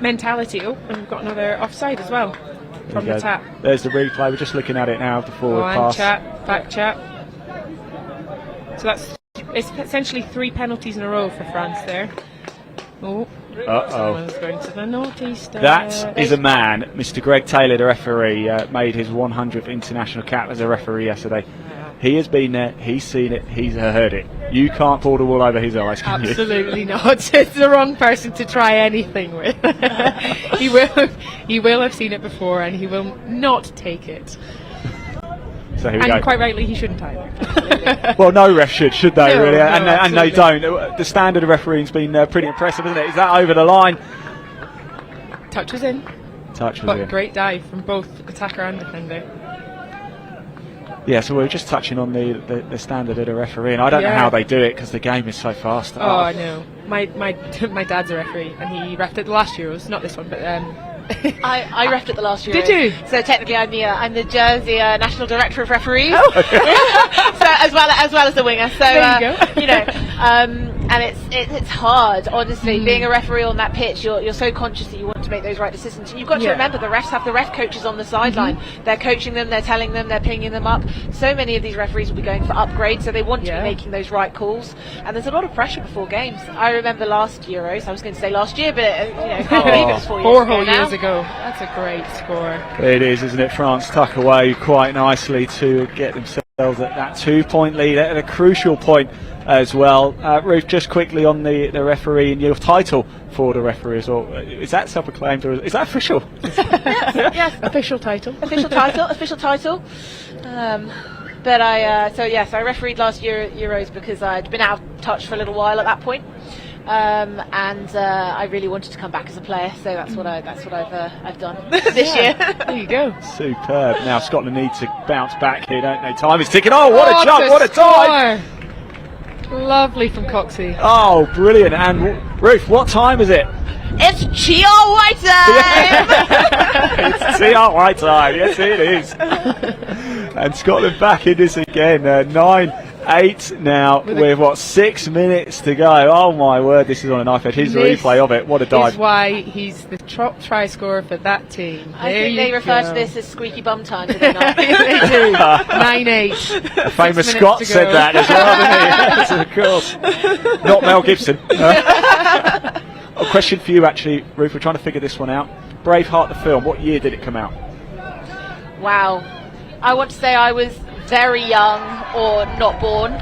mentality. Oh, and we've got another offside as well from the tap. There's the replay. We're just looking at it now of the forward pass. Back chat. So it's essentially 3 penalties in a row for France there. Oh, someone's going to the naughty stuff. That is a man, Mr. Greg Taylor, the referee, made his 100th international cap as a referee yesterday. He has been there, he's seen it, he's heard it. You can't pull the wool over his eyes, can you? Absolutely not. It's the wrong person to try anything with. He will have seen it before, and he will not take it. So here we And go. quite rightly, he shouldn't either. Well, no ref should they, No, really? no, and they absolutely. don't. The standard of refereeing's been pretty impressive, isn't it? Is that over the line? Touch was in. Touch was But in. great dive from both attacker and defender. Yeah, so we were just touching on the standard of the refereeing. I don't know Yeah. how they do it because the game is so fast. Oh, I know. My dad's a referee, and he refed at the last Euros, not this one, but I refed at the last Euros. Did you? So technically, I'm the Jersey national director of referees. Oh. So as well as the winger. So There you go. and it's hard, honestly. Being a referee on that pitch, you're so conscious that you want to make those right decisions. And you've got to Yeah. remember the refs have the ref coaches on the sideline. They're coaching them, they're telling them, they're pinging them up. So many of these referees will be going for upgrades, so they want to be making those right calls. And there's a lot of pressure before games. I remember last Euros. I was going to say last year, but can't believe it was 4 years Four ago whole now. years ago. That's a great score. It is, isn't it? France tuck away quite nicely to get themselves at that 2-point lead at a crucial point as well. Ruth, just quickly on the referee and your title for the referees, or is that self-proclaimed, or is that official? Yes. Official title. Official title. But I refereed last year Euros because I'd been out of touch for a little while at that point. And I really wanted to come back as a player, so that's what I've done this year. There you go. Superb. Now Scotland need to bounce back here, don't they? Time is ticking. Oh, what a jump! What a time! Lovely from Coxey. Oh, brilliant! And Ruth, what time is it? It's TRY time. It's TRY time. Yes, it is. And Scotland back in this again. 9-8 now with what, 6 minutes to go. Oh my word, this is on a knife edge. Here's the replay of it. What a dive. Is why he's the top try scorer for that team. I think they refer to this as squeaky bum time, do they not? They do. 9-8. The famous 6 Scott minutes to said go. that as well, didn't he? Yes, of course. Not Mel Gibson. A question for you, actually, Ruth. We're trying to figure this one out. Braveheart, the film. What year did it come out? Wow. I want to say I was very young or not born. So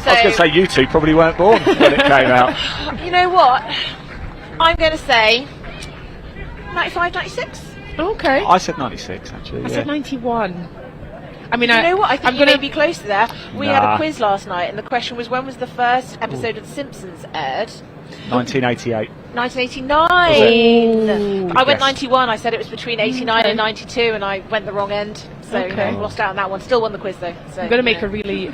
I was going to say you two probably weren't born when it came out. you know what? I'm going to say 95, 96. Okay. I said 96 actually. I said 91. I mean, You know what? I think you may gonna be close to there. We had Nah. a quiz last night, and the question was, when was the first episode of The Simpsons aired? 1988. 1989. I went Yes. 91. I said it was between 89 and 92, and I went the wrong end. So Okay. lost out on that one. Still won the quiz though. So, I'm going to you make know. a really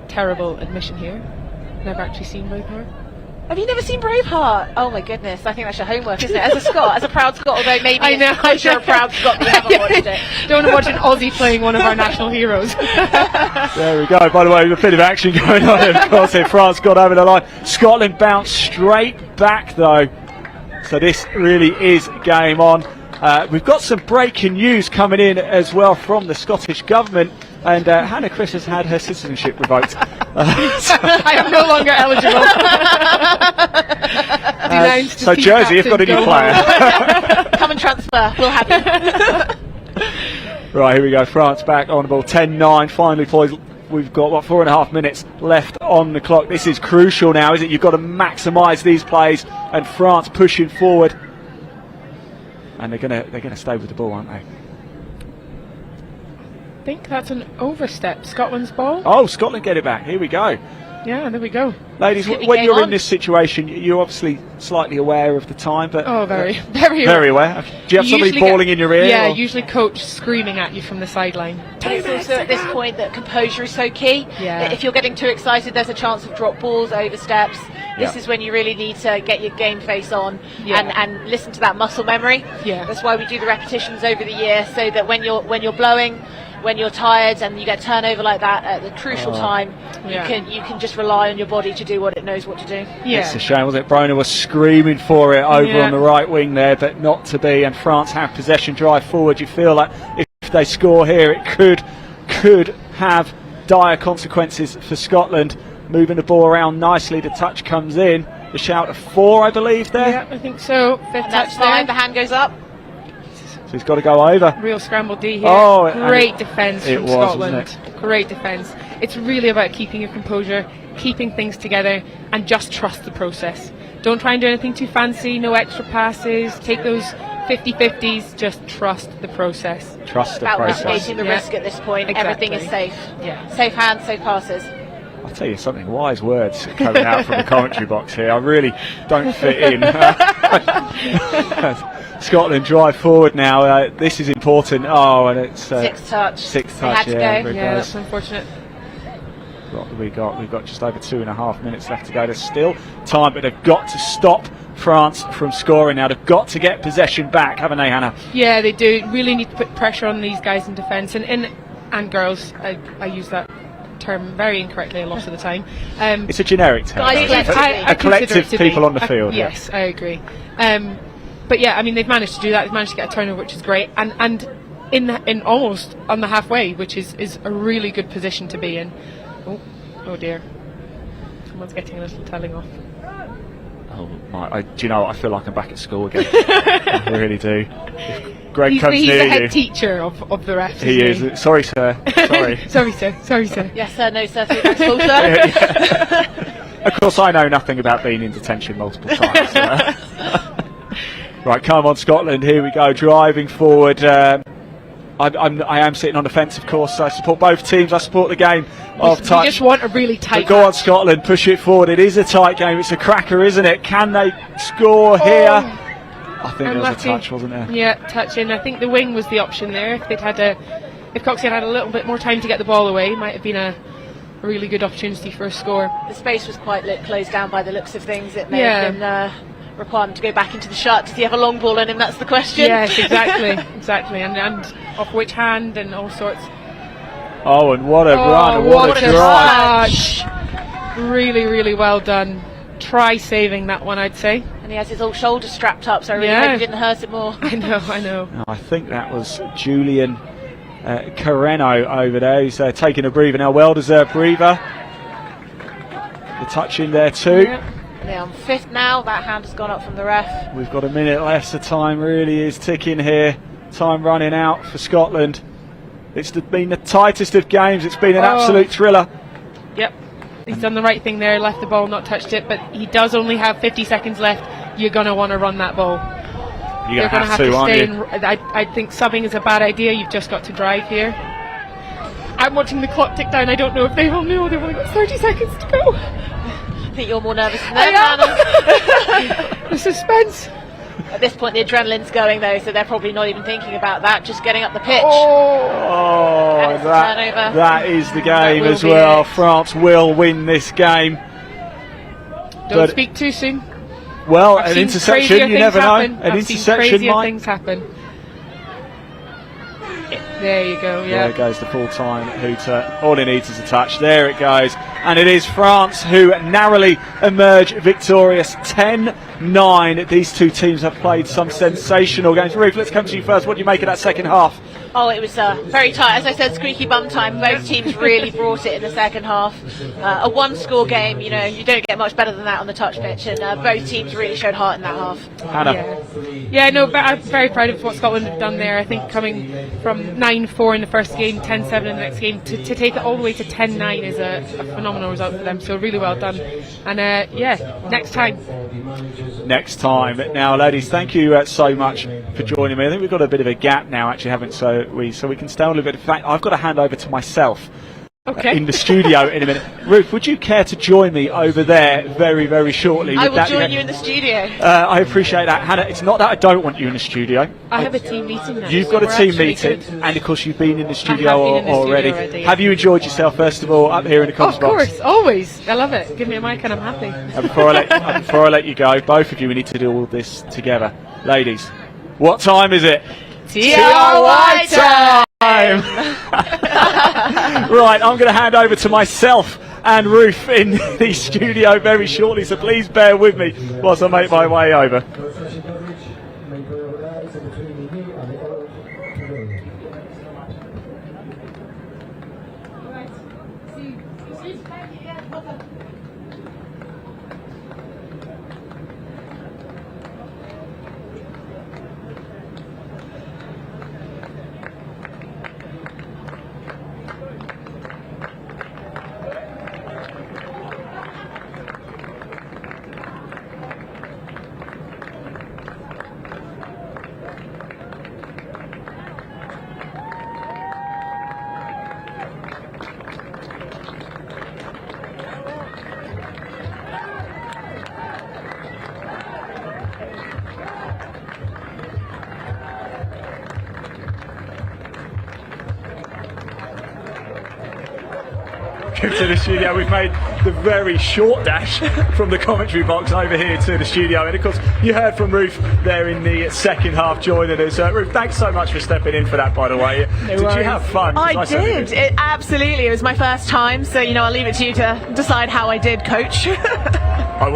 terrible admission here. Never actually seen Braveheart. Have you never seen Braveheart? Oh my goodness, I think that's your homework, isn't it? As a Scot, as a proud Scot, although maybe I know. it's because you're a proud Scot that you haven't watched it. Don't want to watch an Aussie playing one of our national heroes. There we go. By the way, a bit of action going on. Of course, here France got over the line. Scotland bounced straight back though. So this really is game on. We've got some breaking news coming in as well from the Scottish Government. And Hannah Chris has had her citizenship revoked. I am no longer eligible. Denounced So team Jersey, you've got a captain, new go player. home. Come and transfer, we'll have you. Right, here we go. France back on the ball. 10-9. Finally, boys, we've got, 4.5 minutes left on the clock. This is crucial now, isn't it? You've got to maximise these plays. And France pushing forward. And they're gonna stay with the ball, aren't they? I think that's an overstep. Scotland's ball. Oh, Scotland get it back. Here we go. Yeah, there we go. Ladies, Could be when game you're on. in this situation, you're obviously slightly aware of the time, but Oh, very, very, very aware. Do you have somebody Usually get- bawling in your ear? Yeah, or- usually coach screaming at you from the sideline. But it's also at this point that composure is so key. Yeah. That if you're getting too excited, there's a chance of drop balls, oversteps. This Yeah. is when you really need to get your game face on Yeah. and listen to that muscle memory. Yeah. That's why we do the repetitions over the year, so that when you're blowing, when you're tired and you get turnover like that at the crucial time, Yeah. you can just rely on your body to do what it knows what to do. Yeah. It's a shame, wasn't it? Broner was screaming for it over Yeah. on the right wing there, but not to be. And France have possession, drive forward. You feel like if they score here, it could have dire consequences for Scotland. Moving the ball around nicely, the touch comes in. The shout of 4, I believe, there. Yeah, I think so. Fifth And that's touch there. fine, the hand goes up. So he's got to go over. Real scramble D here. Oh, and Great defence it from was, Scotland. wasn't Great defence. It's really about keeping your composure, keeping things together, and just trust the process. Don't try and do anything too fancy, no extra passes. Take those 50-50s, just trust the process. Trust the About process. mitigating the Yeah. risk at this point. Exactly. Everything is safe. Yeah. Safe hands, safe passes. I'll tell you something, wise words coming out from the commentary box here. I really don't fit in. Scotland drive forward now. This is important. Oh, and it's Sixth touch. Sixth They touch, had to yeah. go. there it Yeah, goes. that's unfortunate. What have we got? We've got just over 2.5 minutes left to go. There's still time, but they've got to stop France from scoring now. They've got to get possession back, haven't they, Hannah? Yeah, they do. Really need to put pressure on these guys in defence and girls. I use that term very incorrectly a lot of the time. It's a generic term. Guys, though, isn't it? collectively. I a collective consider it to be. people on the field. yeah. Yes, I agree. But yeah, I mean they've managed to do that. They've managed to get a turnover, which is great, and in almost on the halfway, which is a really good position to be in. Oh dear, someone's getting a little telling off. Oh my! Do you know what? I feel like I'm back at school again. I really do. If Greg He's comes the near head you. teacher of the refs. He isn't is. Sorry, sir. Sorry. Sorry, sir. Sorry, sir. Yes, sir, no, sir, three times full, sir. Of course, I know nothing about being in detention multiple times. Right, come on, Scotland. Here we go, driving forward. I am sitting on the fence, of course. I support both teams. I support the game of We touch. just want a really tight. But go on, Scotland, push it forward. It is a tight game. It's a cracker, isn't it? Can they score here? I think there was a Unlucky. touch, wasn't there? Yeah, touch in. I think the wing was the option there. If Coxie had a little bit more time to get the ball away, it might have been a really good opportunity for a score. The space was quite closed down by the looks of things. It may Yeah. have been required him to go back into the shot. Does he have a long ball in him? That's the question. Yes, exactly, exactly, and off which hand and all sorts. Oh, and what a run! What a drive! touch! Really, really well done. Try saving that one, I'd say. And he has his old shoulders strapped up, so I really Yeah. hope he didn't hurt it more. I know. No, I think that was Julian Carreno over there. He's taking a breather now. Well deserved breather. The touch in there too. Yeah. Yeah, on fifth now. That hand has gone up from the ref. We've got a minute less. The time really is ticking here. Time running out for Scotland. It's been the tightest of games. It's been an absolute thriller. Yep. He's done the right thing there, left the ball, not touched it, but he does only have 50 seconds left. You're going to want to run that ball. You're going to have to aren't stay you? I think subbing is a bad idea. You've just got to drive here. I'm watching the clock tick down. I don't know if they will know. They've only got 30 seconds to go. I think you're more nervous than them, Hannah. The suspense. At this point, the adrenaline's going though, so they're probably not even thinking about that. Just getting up the pitch. Oh, turnover. that is the game as well. France will win this game. Don't speak too soon. Well, I've an seen interception, crazier you never things know. happen. An I've seen interception crazier might. things happen. There you go, yeah. There goes the full-time hooter. All it needs is a touch. There it goes. And it is France who narrowly emerge victorious 10-9. These two teams have played some sensational games. Ruth, let's come to you first. What do you make of that second half? Oh, it was very tight. As I said, squeaky bum time. Both teams really brought it in the second half. A one-score game, you know, you don't get much better than that on the touch pitch, and both teams really showed heart in that half. Hannah. Yeah, no, but I'm very proud of what Scotland have done there. I think coming from 9-4 in the first game, 10-7 in the next game, to take it all the way to 10-9 is a phenomenal result for them. So really well done. And yeah, next time. Next time. Now, ladies, thank you so much for joining me. I think we've got a bit of a gap now, actually, haven't we? So we can stay on a little bit. In fact, I've got to hand over to myself. Okay. In the studio in a minute. Ruth, would you care to join me over there very, very shortly? I will join you in the studio. I appreciate that. Hannah, it's not that I don't want you in the studio. I have a team meeting now. You've so got a we're team actually meeting, good. and of course you've been in the I studio have been in the studio already. already, yeah. Have you enjoyed yourself, first of all, up here in the comms Of box? course, always. I love it. Give me a mic and I'm happy. And before I let you go, both of you, we need to do all this together. Ladies, what time is it? TRY time! Right, I'm going to hand over to myself and Ruth in the studio very shortly, so please bear with me whilst I make my way over. To the studio, we've made the very short dash from the commentary box over here to the studio, and of course you heard from Ruth there in the second half joining us. Ruth, thanks so much for stepping in for that, by the way. Did you have fun? I did. Absolutely. It was my first time, so I'll leave it to you to decide how I did, coach. I'm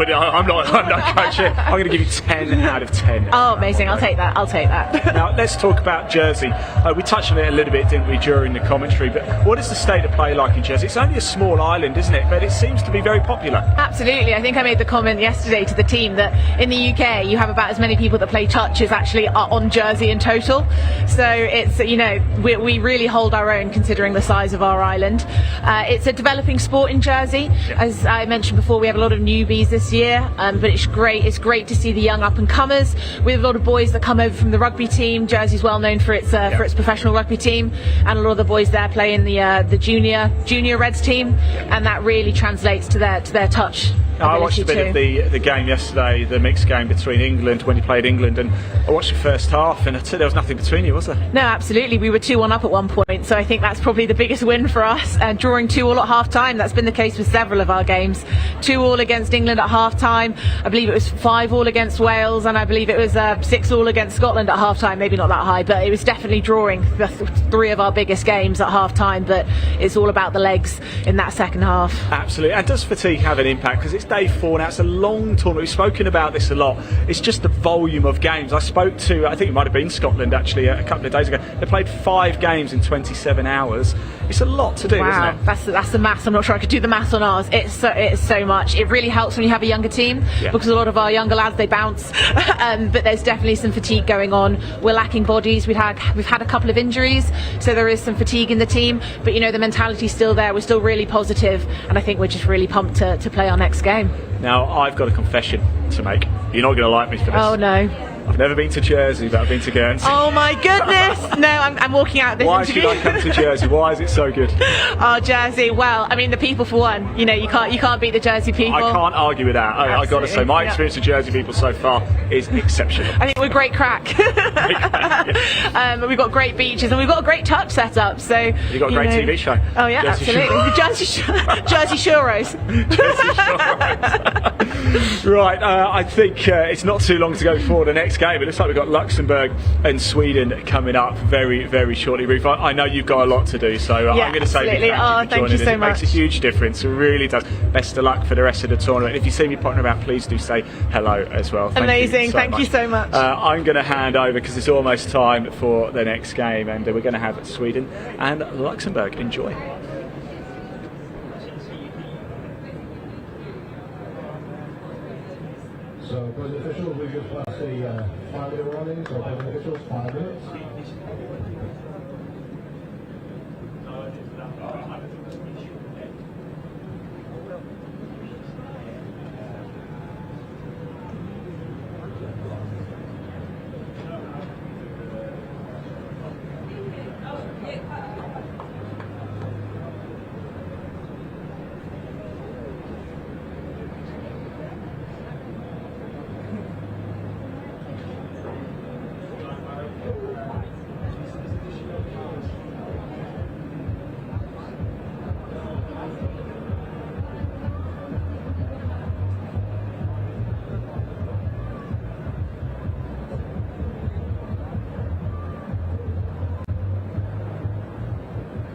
not coaching. I'm going to give you 10 out of 10. Oh, amazing. I'll take that. Now, let's talk about Jersey. We touched on it a little bit, didn't we, during the commentary, but what is the state of play like in Jersey? It's only a small island, isn't it? But it seems to be very popular. Absolutely. I think I made the comment yesterday to the team that in the UK you have about as many people that play touch as actually are on Jersey in total. So it's, we really hold our own considering the size of our island. It's a developing sport in Jersey. Yeah. As I mentioned before, we have a lot of newbies this year, but it's great. It's great to see the young up and comers. We have a lot of boys that come over from the rugby team. Jersey's well known for its professional rugby team, and a lot of the boys there play in the junior Reds team, and that really translates to their touch. I watched a bit of the game yesterday, the mixed game between England, when you played England, and I watched the first half, and I'd say there was nothing between you, was there? No, absolutely. We were 2-1 up at one point, so I think that's probably the biggest win for us. Drawing 2-2 at half time, that's been the case with several of our games. 2-2 against England at half time. I believe it was 5-5 against Wales, and I believe it was 6-6 against Scotland at half time. Maybe not that high, but it was definitely drawing the three of our biggest games at half time. But it's all about the legs in that second half. Absolutely. And does fatigue have an impact? Because it's day 4 now. It's a long tournament. We've spoken about this a lot. It's just the volume of games. I spoke to, I think it might have been Scotland actually a couple of days ago. They played 5 games in 27 hours. It's a lot to do, Wow, isn't it? that's the maths. I'm not sure I could do the maths on ours. It's so much. It really helps when you have a younger team, because a lot of our younger lads, they bounce. But there's definitely some fatigue going on. We're lacking bodies. We've had a couple of injuries, so there is some fatigue in the team. But you know, the mentality's still there. We're still really positive, and I think we're just really pumped to play our next game. Now, I've got a confession to make. You're not going to like me for this. Oh no. I've never been to Jersey, but I've been to Guernsey. Oh my goodness! No, I'm walking out of this interview. Why should I come to Jersey? Why is it so good? Oh, Jersey. Well, I mean, the people for one. You know, you can't beat the Jersey people. I can't argue with that. I got to say, my experience with Jersey people so far is exceptional. I think we're great crack. We've got great beaches and we've got a great touch set up. So you've got a great TV show. Oh yeah, Jersey absolutely. Jersey Shoros. Right, I think it's not too long to go before the next game. It looks like we've got Luxembourg and Sweden coming up very, very shortly. Ruth, I know you've got a lot to do, so I'm going to say thank you for joining us. It makes a huge difference. It really does. Best of luck for the rest of the tournament. If you see me pottering about, please do say hello as well. Amazing. Thank you so much. I'm going to hand over because it's almost time for the next game, and we're going to have Sweden and Luxembourg. Enjoy. So, present officials, we've just passed a 5-minute warning, so present officials, 5 minutes.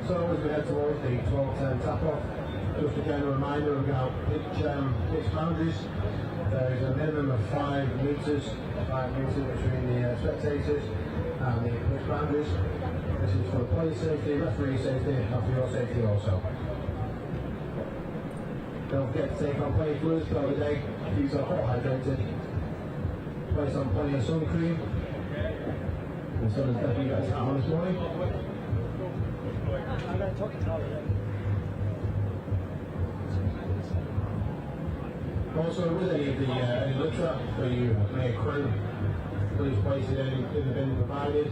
So as we head towards the 12:10 tap-off, just again a reminder about pitch boundaries. There is a minimum of 5 metres between the spectators and the pitch boundaries. This is for the player safety, referee safety, and for your safety also. Don't forget to take on plenty of fluids throughout the day. These are hot hydrated. Place on plenty of sun cream. The sun has definitely got its hat on this morning. Also, with any of the litter that you may accrue, please place it in the bin provided,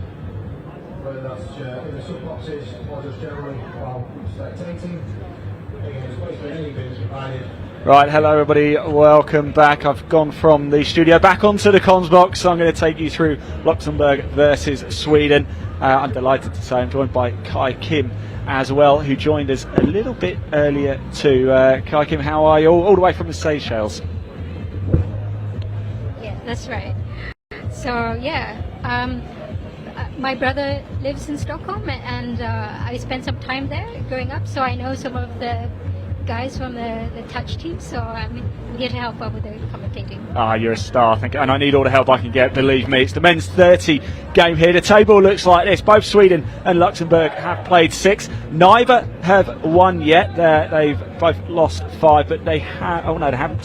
whether that's in the sub boxes or just generally while spectating. Again, just place it in any bins provided. Right, hello everybody, welcome back. I've gone from the studio back onto the comms box, so I'm going to take you through Luxembourg versus Sweden. I'm delighted to say I'm joined by Kai Kim as well, who joined us a little bit earlier too. Kai Kim, how are you? All the way from the Seychelles. Yeah, that's right. So yeah, my brother lives in Stockholm, and I spent some time there growing up, so I know some of the guys from the touch team, so I'm here to help out with the commentating. Ah, you're a star, and I need all the help I can get, believe me. It's the men's 30 game here. The table looks like this. Both Sweden and Luxembourg have played 6. Neither have won yet. They've both lost 5, but they have. Oh no, they haven't.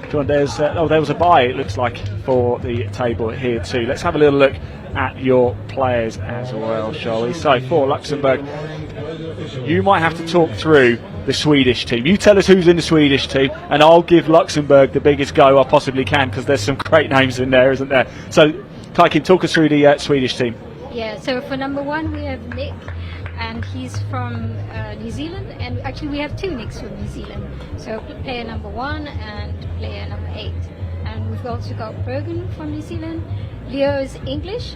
There was a bye, it looks like, for the table here too. Let's have a little look at your players as well, shall we? So for Luxembourg, you might have to talk through the Swedish team. You tell us who's in the Swedish team, and I'll give Luxembourg the biggest go I possibly can, because there's some great names in there, isn't there? So, Kai Kim, talk us through the Swedish team. Yeah, so for number 1 we have Nick, and he's from New Zealand, and actually we have 2 Nicks from New Zealand. So player number 1 and player number 8. And we've also got Bergen from New Zealand. Leo is English,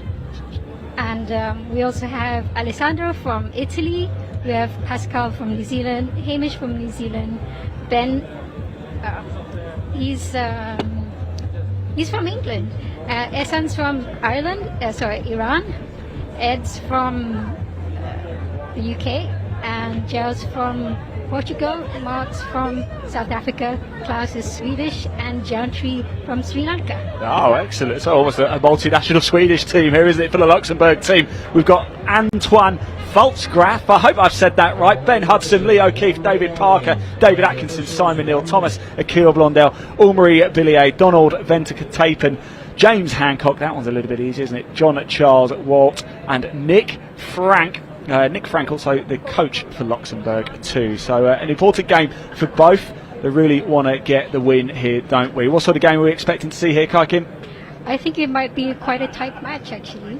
and we also have Alessandro from Italy. We have Pascal from New Zealand, Hamish from New Zealand, Ben, he's from England, Ehsan's from Ireland, Iran, Ed's from the UK, and Gerald's from Portugal, Mark's from South Africa, Klaus is Swedish, and Jantri from Sri Lanka. Oh, excellent. So almost a multinational Swedish team here, isn't it, for the Luxembourg team? We've got Antoine Volksgraf, I hope I've said that right, Ben Hudson, Leo Keefe, David Parker, David Atkinson, Simon Neal, Thomas Akil Blondell, Ulmarie Billier, Donald Ventukatapen, James Hancock, that one's a little bit easy, isn't it? John Charles Walt, and Nick Frank. Nick Frank, also the coach for Luxembourg too. So an important game for both. They really want to get the win here, don't we? What sort of game are we expecting to see here, Kai Kim? I think it might be quite a tight match, actually.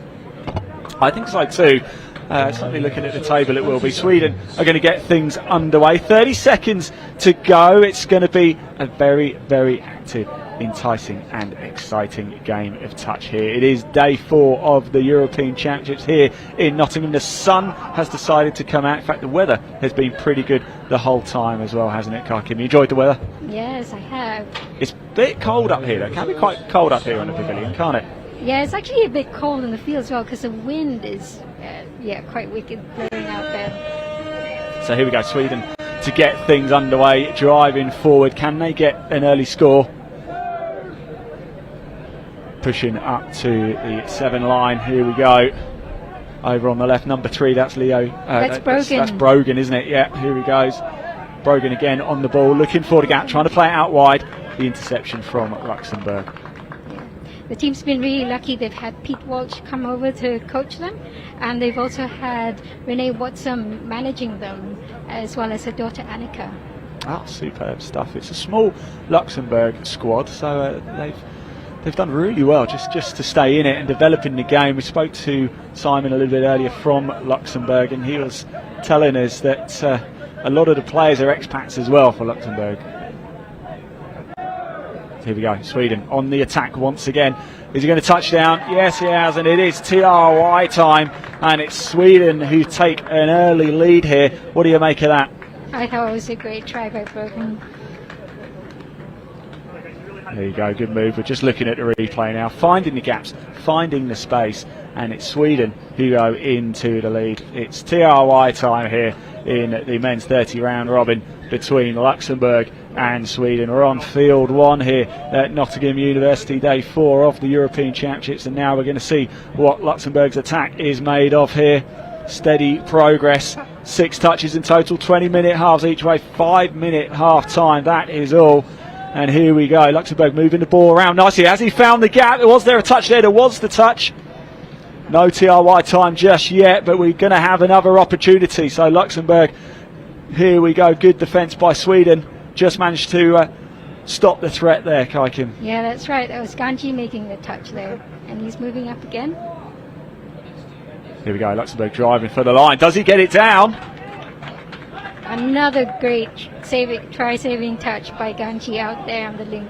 I think so too. Certainly looking at the table, it will be. Sweden are going to get things underway. 30 seconds to go. It's going to be a very, very active, enticing and exciting game of touch here. It is day 4 of the European Championships here in Nottingham. The sun has decided to come out. In fact, the weather has been pretty good the whole time as well, hasn't it, Kai Kim? You enjoyed the weather? Yes, I have. It's a bit cold up here, though. It can be quite cold up here on the pavilion, can't it? Yeah, it's actually a bit cold in the field as well because the wind is, quite wicked blowing out there. So here we go, Sweden to get things underway, driving forward. Can they get an early score? Pushing up to the 7 line. Here we go. Over on the left, number 3. That's Leo. That's Brogan. That's Brogan, isn't it? Yeah. Here he goes. Brogan again on the ball, looking for the gap, trying to play it out wide. The interception from Luxembourg. The team's been really lucky. They've had Pete Walsh come over to coach them, and they've also had Renee Watson managing them, as well as her daughter Annika. Ah, superb stuff. It's a small Luxembourg squad, so they've done really well just to stay in it and developing the game. We spoke to Simon a little bit earlier from Luxembourg, and he was telling us that a lot of the players are expats as well for Luxembourg. Here we go, Sweden on the attack once again. Is he going to touch down? Yes, he has, and it is TRY time, and it's Sweden who take an early lead here. What do you make of that? I thought it was a great try by Brogan. There you go, good move. We're just looking at the replay now, finding the gaps, finding the space, and it's Sweden who go into the lead. It's TRY time here in the men's 30 round robin between Luxembourg and Sweden. We're on field 1 here at Nottingham University, day 4 of the European Championships, and now we're going to see what Luxembourg's attack is made of here. Steady progress, 6 touches in total, 20-minute halves each way, 5-minute half time, that is all. And here we go, Luxembourg moving the ball around nicely. Has he found the gap? Was there a touch there? There was the touch. No TRY time just yet, but we're going to have another opportunity. So Luxembourg, here we go, good defence by Sweden. Just managed to stop the threat there, Kai Kim. Yeah, that's right. That was Ganji making the touch there, and he's moving up again. Here we go, Luxembourg driving for the line. Does he get it down? Another great try-saving touch by Ganji out there on the link.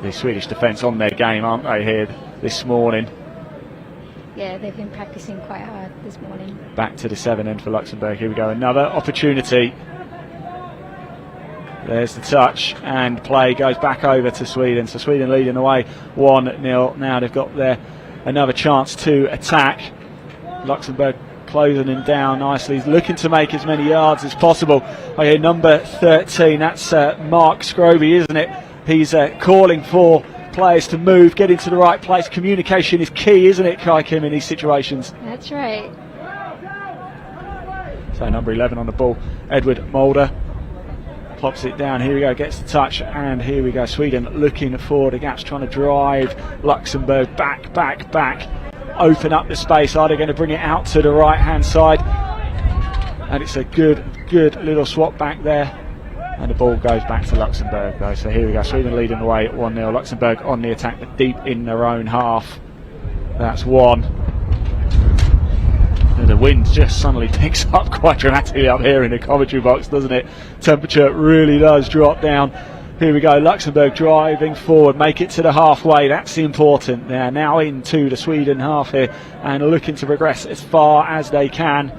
The Swedish defence on their game, aren't they, here this morning? Yeah, they've been practicing quite hard this morning. Back to the 7 end for Luxembourg. Here we go, another opportunity. There's the touch, and play goes back over to Sweden. So Sweden leading the way 1-0. Now they've got another chance to attack. Luxembourg closing him down nicely. He's looking to make as many yards as possible. Okay, number 13, that's Mark Scroby, isn't it? He's calling for players to move, get into the right place. Communication is key, isn't it, Kai Kim, in these situations? That's right. So number 11 on the ball, Edward Mulder. Pops it down, here we go, gets the touch, and here we go, Sweden looking for the gaps, trying to drive Luxembourg back, open up the space. Are they going to bring it out to the right hand side? And it's a good little swap back there, and the ball goes back to Luxembourg though. So here we go, Sweden leading the way at 1-0, Luxembourg on the attack but deep in their own half. That's 1. And the wind just suddenly picks up quite dramatically up here in the commentary box, doesn't it? Temperature really does drop down. Here we go, Luxembourg driving forward, make it to the halfway, that's important. They're now into the Sweden half here and looking to progress as far as they can.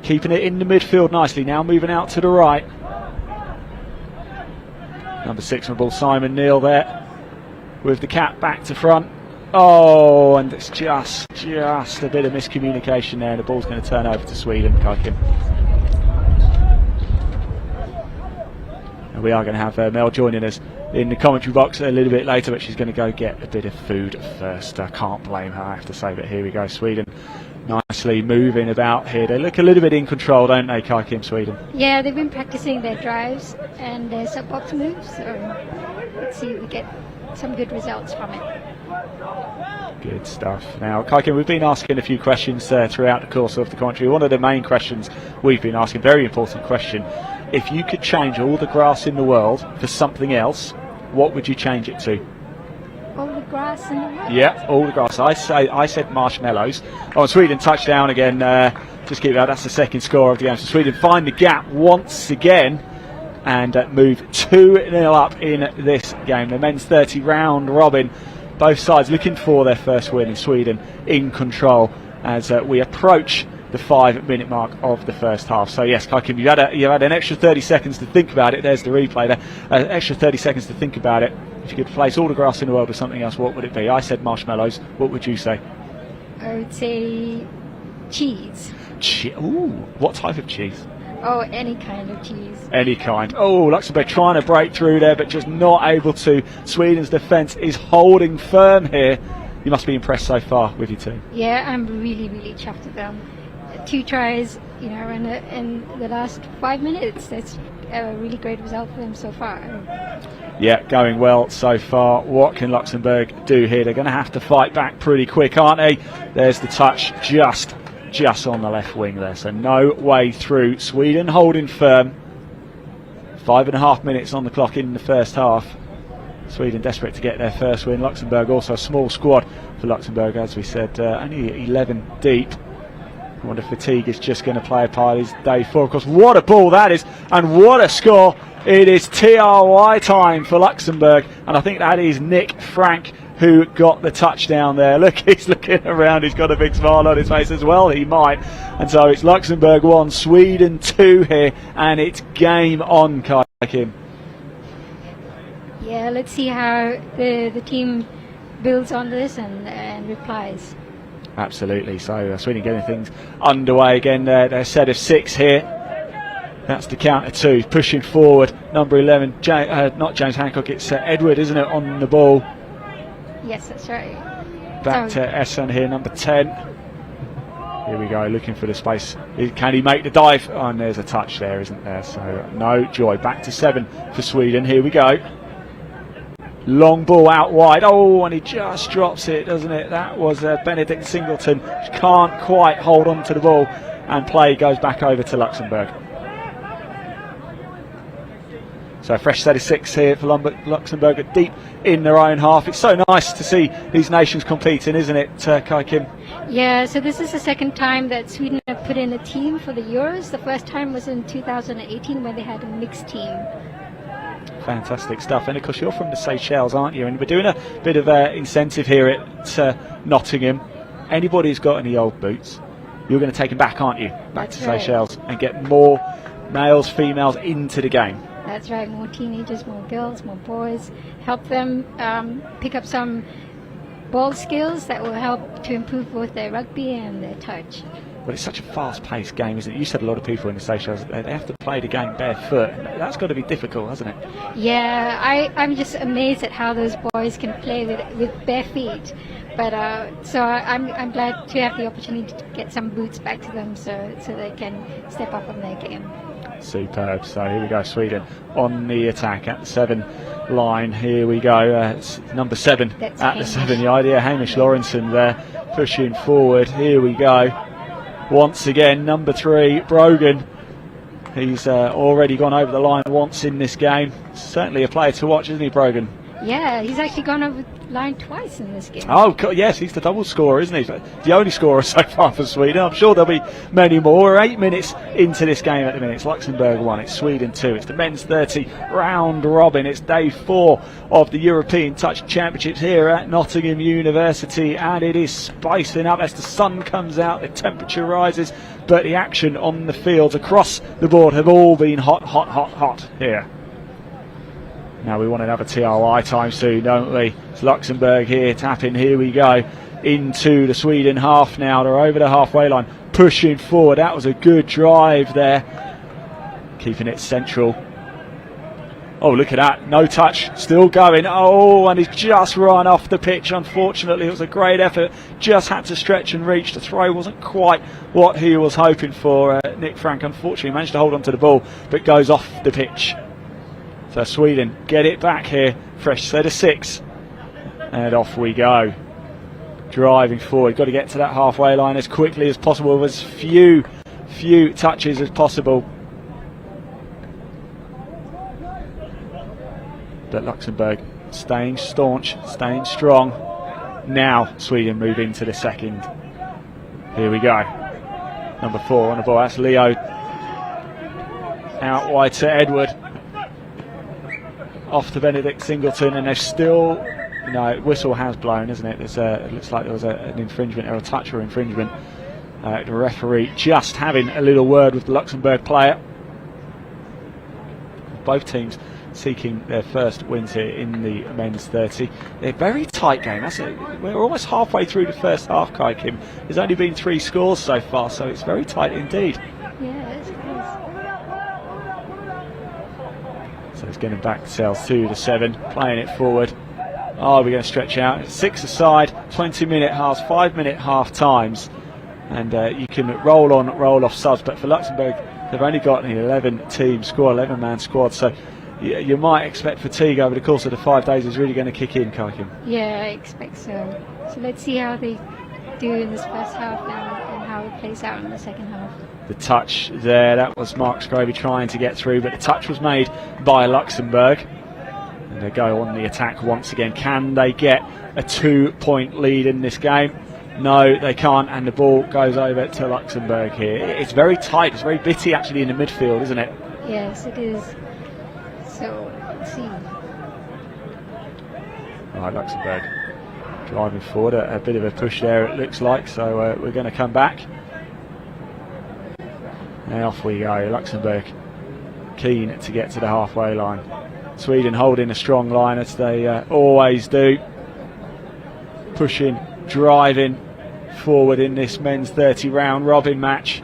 Keeping it in the midfield nicely, now moving out to the right. Number 6 on the ball, Simon Neal there, with the cap back to front. Oh, and it's just a bit of miscommunication there, and the ball's going to turn over to Sweden, Kai Kim. We are going to have Mel joining us in the commentary box a little bit later, but she's going to go get a bit of food first. I can't blame her, I have to say, but here we go. Sweden nicely moving about here. They look a little bit in control, don't they, Kai Kim, Sweden? Yeah, they've been practicing their drives and their sub-box moves, so let's see if we get some good results from it. Good stuff. Now, Kai Kim, we've been asking a few questions throughout the course of the commentary. One of the main questions we've been asking, very important question, if you could change all the grass in the world for something else, what would you change it to? All the grass in the world? Yeah, all the grass. I said marshmallows. Oh, Sweden touchdown again. Just keep that. That's the second score of the game. So Sweden find the gap once again and move 2-0 up in this game. The men's 30 round robin. Both sides looking for their first win, in Sweden in control as we approach the 5-minute mark of the first half. So yes, Kai Kim, you had an extra 30 seconds to think about it. There's the replay there. Extra 30 seconds to think about it. If you could replace all the grass in the world with something else, what would it be? I said marshmallows. What would you say? I would say cheese. Ooh, what type of cheese? Oh, any kind of cheese. Any kind. Oh, Luxembourg trying to break through there, but just not able to. Sweden's defence is holding firm here. You must be impressed so far with your team. Yeah, I'm really, really chuffed with them. 2 tries, in the last 5 minutes. That's a really great result for them so far. Yeah, going well so far. What can Luxembourg do here? They're going to have to fight back pretty quick, aren't they? There's the touch just on the left wing there, so no way through. Sweden holding firm. 5.5 minutes on the clock in the first half. Sweden desperate to get their first win. Luxembourg also a small squad for Luxembourg, as we said, only 11 deep. I wonder if fatigue is just going to play a part. It's day 4, of course. What a ball that is, and what a score. It is TRY time for Luxembourg, and I think that is Nick Frank who got the touchdown there. Look, he's looking around, he's got a big smile on his face as well, he might. And so it's Luxembourg 1, Sweden 2 here, and it's game on, Kai Kim. Yeah, let's see how the team builds on this and replies. Absolutely, so Sweden getting things underway again. Their set of 6 here. That's the count of 2, pushing forward. Number 11, not James Hancock, it's Edward, isn't it, on the ball. Yes, that's right. Back to Essen here, number 10. Here we go, looking for the space. Can he make the dive? Oh, and there's a touch there, isn't there? So no joy. Back to 7 for Sweden. Here we go. Long ball out wide. Oh, and he just drops it, doesn't it? That was Benedict Singleton. Can't quite hold on to the ball, and play goes back over to Luxembourg. So a fresh set of 6 here for Luxembourg, deep in their own half. It's so nice to see these nations competing, isn't it, Kai Kim? Yeah, so this is the second time that Sweden have put in a team for the Euros. The first time was in 2018 when they had a mixed team. Fantastic stuff. And of course you're from the Seychelles, aren't you? And we're doing a bit of incentive here at Nottingham. Anybody who's got any old boots, you're going to take them back, aren't you? Back to Seychelles and get more males, females into the game. That's right, more teenagers, more girls, more boys. Help them pick up some ball skills that will help to improve both their rugby and their touch. But it's such a fast-paced game, isn't it? You said a lot of people in the Seychelles, they have to play the game barefoot. That's got to be difficult, hasn't it? Yeah, I'm just amazed at how those boys can play with bare feet. But so I'm glad to have the opportunity to get some boots back to them so they can step up on their game. Superb. So here we go, Sweden on the attack at the 7 line. Here we go, number 7 That's at Hamish. the 7 yard. Yeah, Hamish Lawrenson there pushing forward. Here we go. Once again, number 3, Brogan. He's already gone over the line once in this game. Certainly a player to watch, isn't he, Brogan? Yeah, he's actually gone over the line twice in this game. Oh, yes, he's the double scorer, isn't he? The only scorer so far for Sweden. I'm sure there'll be many more. We're 8 minutes into this game at the minute. It's Luxembourg 1, it's Sweden 2. It's the men's 30 round robin. It's day 4 of the European Touch Championships here at Nottingham University, and it is spicing up as the sun comes out, the temperature rises, but the action on the fields across the board have all been hot here. Now we want another TRY time soon, don't we? It's Luxembourg here, tapping, here we go, into the Sweden half now. They're over the halfway line, pushing forward. That was a good drive there. Keeping it central Oh, look at that. No touch. Still going. Oh, and he's just run off the pitch. Unfortunately, it was a great effort. Just had to stretch and reach. The throw wasn't quite what he was hoping for. Nick Frank, unfortunately, managed to hold on to the ball, but goes off the pitch. So Sweden get it back here. Fresh set of 6. And off we go. Driving forward. Got to get to that halfway line as quickly as possible with as few touches as possible. But Luxembourg staying staunch, staying strong. Now Sweden move into the second. Here we go. Number 4 on the ball. That's Leo. Out wide to Edward. Off to Benedict Singleton, and they've still, whistle has blown, isn't it? It looks like there was an infringement or a touch or infringement. The referee just having a little word with the Luxembourg player. Both teams seeking their first wins here in the men's 30. They're a very tight game. We're almost halfway through the first half, Kai Kim. There's only been 3 scores so far, so it's very tight indeed. Yeah, it's close. So it's getting back cells 2 to 7, playing it forward. Oh, we're going to stretch out. 6 aside, 20-minute halves, 5-minute half times. And you can roll on, roll off subs, but for Luxembourg, they've only got an 11-team squad, 11-man squad, so you might expect fatigue over the course of the 5 days is really going to kick in, Kaikim. Yeah, I expect so. So let's see how they do in this first half and how it plays out in the second half. The touch there, that was Mark Scroby trying to get through, but the touch was made by Luxembourg. And they go on the attack once again. Can they get a 2-point lead in this game? No, they can't, and the ball goes over to Luxembourg here. It's very tight, it's very bitty actually in the midfield, isn't it? Yes, it is. So, let's see. Right, Luxembourg driving forward, a bit of a push there it looks like, so we're going to come back. And off we go. Luxembourg keen to get to the halfway line. Sweden holding a strong line as they always do. Pushing, driving forward in this men's 30 round robin match.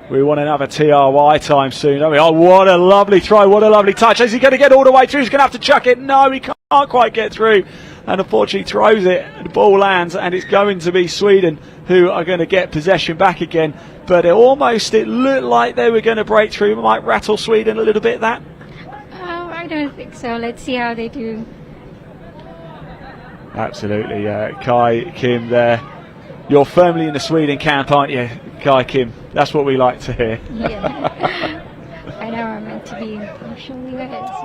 We want another TRY time soon, don't we? Oh, what a lovely throw, what a lovely touch. Is he going to get all the way through? He's going to have to chuck it. No, he can't quite get through. And unfortunately throws it, the ball lands, and it's going to be Sweden who are going to get possession back again. But it looked like they were going to break through. It might rattle Sweden a little bit, that. I don't think so. Let's see how they do. Absolutely, Kai Kim there. You're firmly in the Sweden camp, aren't you, Kai Kim? That's what we like to hear. Yeah. I know I'm meant to be impartial.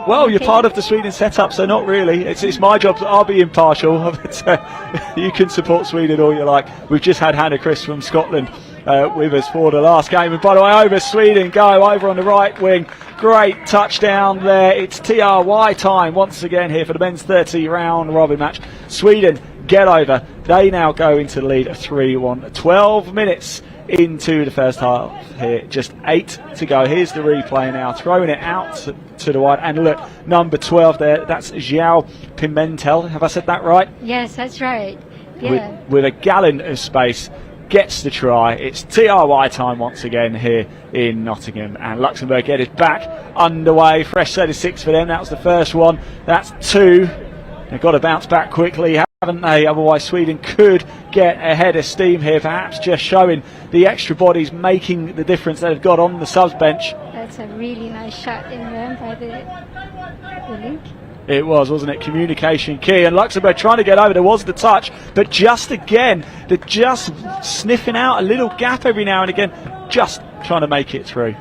Well, you're part of the Sweden setup, so not really. It's my job. I'll be impartial. But, you can support Sweden all you like. We've just had Hannah Chris from Scotland with us for the last game. And by the way, over Sweden go over on the right wing. Great touchdown there. It's TRY time once again here for the men's 30 round robin match. Sweden get over. They now go into the lead of 3-1. 12 minutes into the first half here. Just 8 to go. Here's the replay now. Throwing it out to the wide. And look, number 12 there. That's João Pimentel. Have I said that right? Yes, that's right. Yeah. With a gallon of space. Gets the try. It's TRY time once again here in Nottingham, and Luxembourg get it back underway. Fresh set of 6 for them. That was the first one. That's 2. They've got to bounce back quickly, haven't they? Otherwise Sweden could get ahead of steam here, perhaps just showing the extra bodies making the difference they've got on the subs bench. That's a really nice shot in there by the link. It was, wasn't it? Communication key, and Luxembourg trying to get over. There was the touch, but just again, they're just sniffing out a little gap every now and again, just trying to make it through.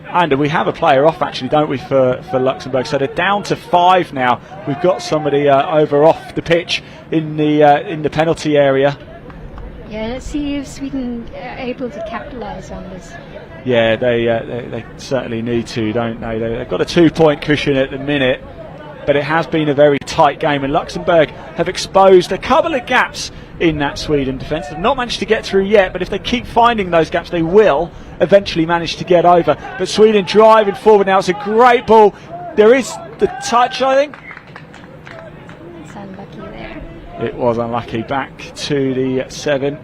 And we have a player off, actually, don't we, for Luxembourg? So they're down to 5 now. We've got somebody over off the pitch in the penalty area. Yeah, let's see if Sweden are able to capitalise on this. Yeah, they certainly need to, don't they? They've got a 2-point cushion at the minute, but it has been a very tight game, and Luxembourg have exposed a couple of gaps in that Sweden defence. They've not managed to get through yet, but if they keep finding those gaps, they will eventually manage to get over. But Sweden driving forward now. It's a great ball. There is the touch, I think. It's unlucky there. It was unlucky. Back to the 7.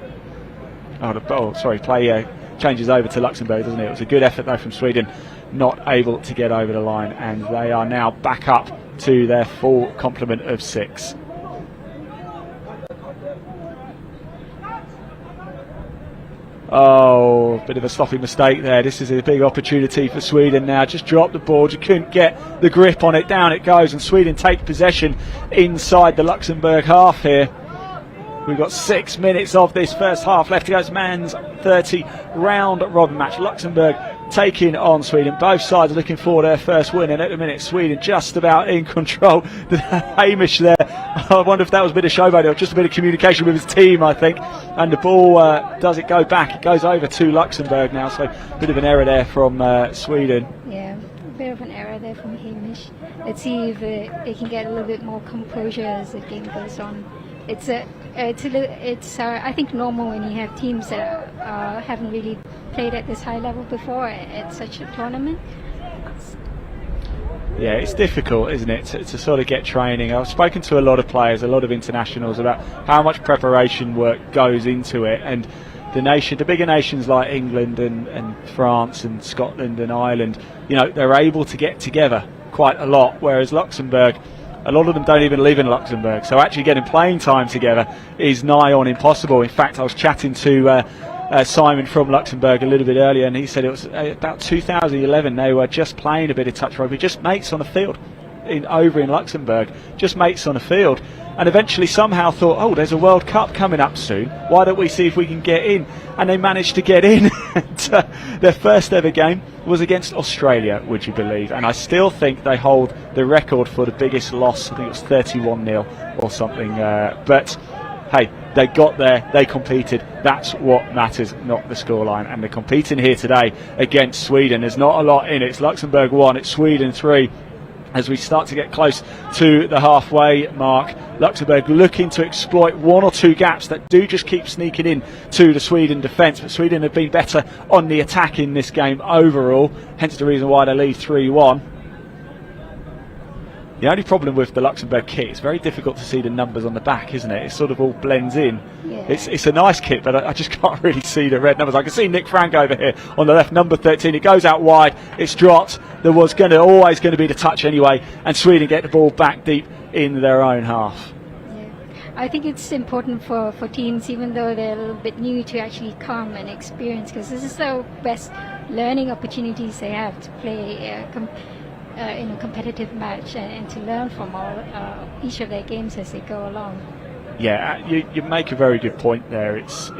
Play changes over to Luxembourg, doesn't it? It was a good effort though from Sweden not able to get over the line, and they are now back up to their full complement of 6. Oh, bit of a sloppy mistake there. This is a big opportunity for Sweden now. Just dropped the ball, just couldn't get the grip on it. Down it goes, and Sweden take possession inside the Luxembourg half here. We've got 6 minutes of this first half left to go. It's men's 30 round robin match. Luxembourg taking on Sweden. Both sides are looking for their first win, and at the minute Sweden just about in control. Hamish there, I wonder if that was a bit of showboating or just a bit of communication with his team, I think. And the ball, does it go back? It goes over to Luxembourg now, so a bit of an error there from Sweden. Yeah, a bit of an error there from Hamish. Let's see if they can get a little bit more composure as the game goes on. It's I think normal when you have teams that haven't really played at this high level before at such a tournament. Yeah, it's difficult, isn't it, to sort of get training. I've spoken to a lot of players, a lot of internationals, about how much preparation work goes into it, and the bigger nations like England and France and Scotland and Ireland, you know, they're able to get together quite a lot, whereas Luxembourg, a lot of them don't even live in Luxembourg, so actually getting playing time together is nigh on impossible. In fact, I was chatting to Simon from Luxembourg a little bit earlier, and he said it was about 2011 they were just playing a bit of touch rugby, just mates on the field over in Luxembourg, just mates on the field, and eventually somehow thought, oh, there's a World Cup coming up soon, why don't we see if we can get in? And they managed to get in. Their first ever game was against Australia, would you believe? And I still think they hold the record for the biggest loss. I think it was 31-0 or something. But hey, they got there, they competed. That's what matters, not the scoreline. And they're competing here today against Sweden. There's not a lot in it. It's Luxembourg 1, it's Sweden 3. As we start to get close to the halfway mark, Luxembourg looking to exploit 1 or 2 gaps that do just keep sneaking in to the Sweden defence. But Sweden have been better on the attack in this game overall, hence the reason why they lead 3-1. The only problem with the Luxembourg kit, it's very difficult to see the numbers on the back, isn't it? It sort of all blends in. Yeah. It's a nice kit, but I just can't really see the red numbers. I can see Nick Frank over here on the left, number 13. It goes out wide, it's dropped. There was always going to be the touch anyway, and Sweden get the ball back deep in their own half. Yeah. I think it's important for teams, even though they're a little bit new, to actually come and experience, because this is the best learning opportunities they have to play in a competitive match and to learn from each of their games as they go along. Yeah, you make a very good point there. It's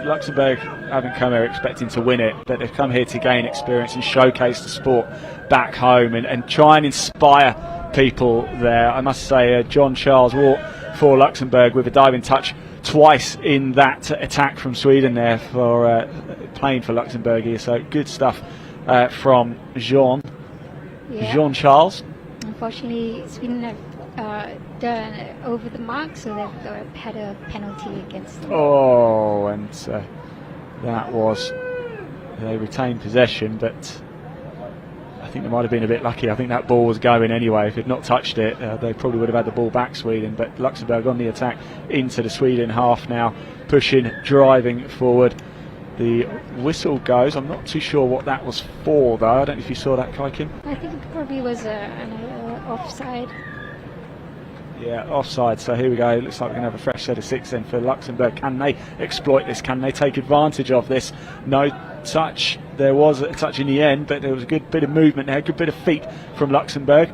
Luxembourg haven't come here expecting to win it, but they've come here to gain experience and showcase the sport back home and try and inspire people there. I must say, John Charles walked for Luxembourg with a diving touch twice in that attack from Sweden there for playing for Luxembourg here. So good stuff from Jean. Yeah. Jean Charles. Unfortunately, Sweden have done over the mark, so they've had a penalty against them. Oh, and that was, they retained possession, but I think they might have been a bit lucky. I think that ball was going anyway. If they'd not touched it, they probably would have had the ball back, Sweden. But Luxembourg on the attack into the Sweden half now, pushing, driving forward. The whistle goes. I'm not too sure what that was for, though. I don't know if you saw that, Kaikim. I think it probably was an offside. Yeah, offside. So here we go. It looks like we're going to have a fresh set of 6 then for Luxembourg. Can they exploit this? Can they take advantage of this? No touch. There was a touch in the end, but there was a good bit of movement there, a good bit of feet from Luxembourg.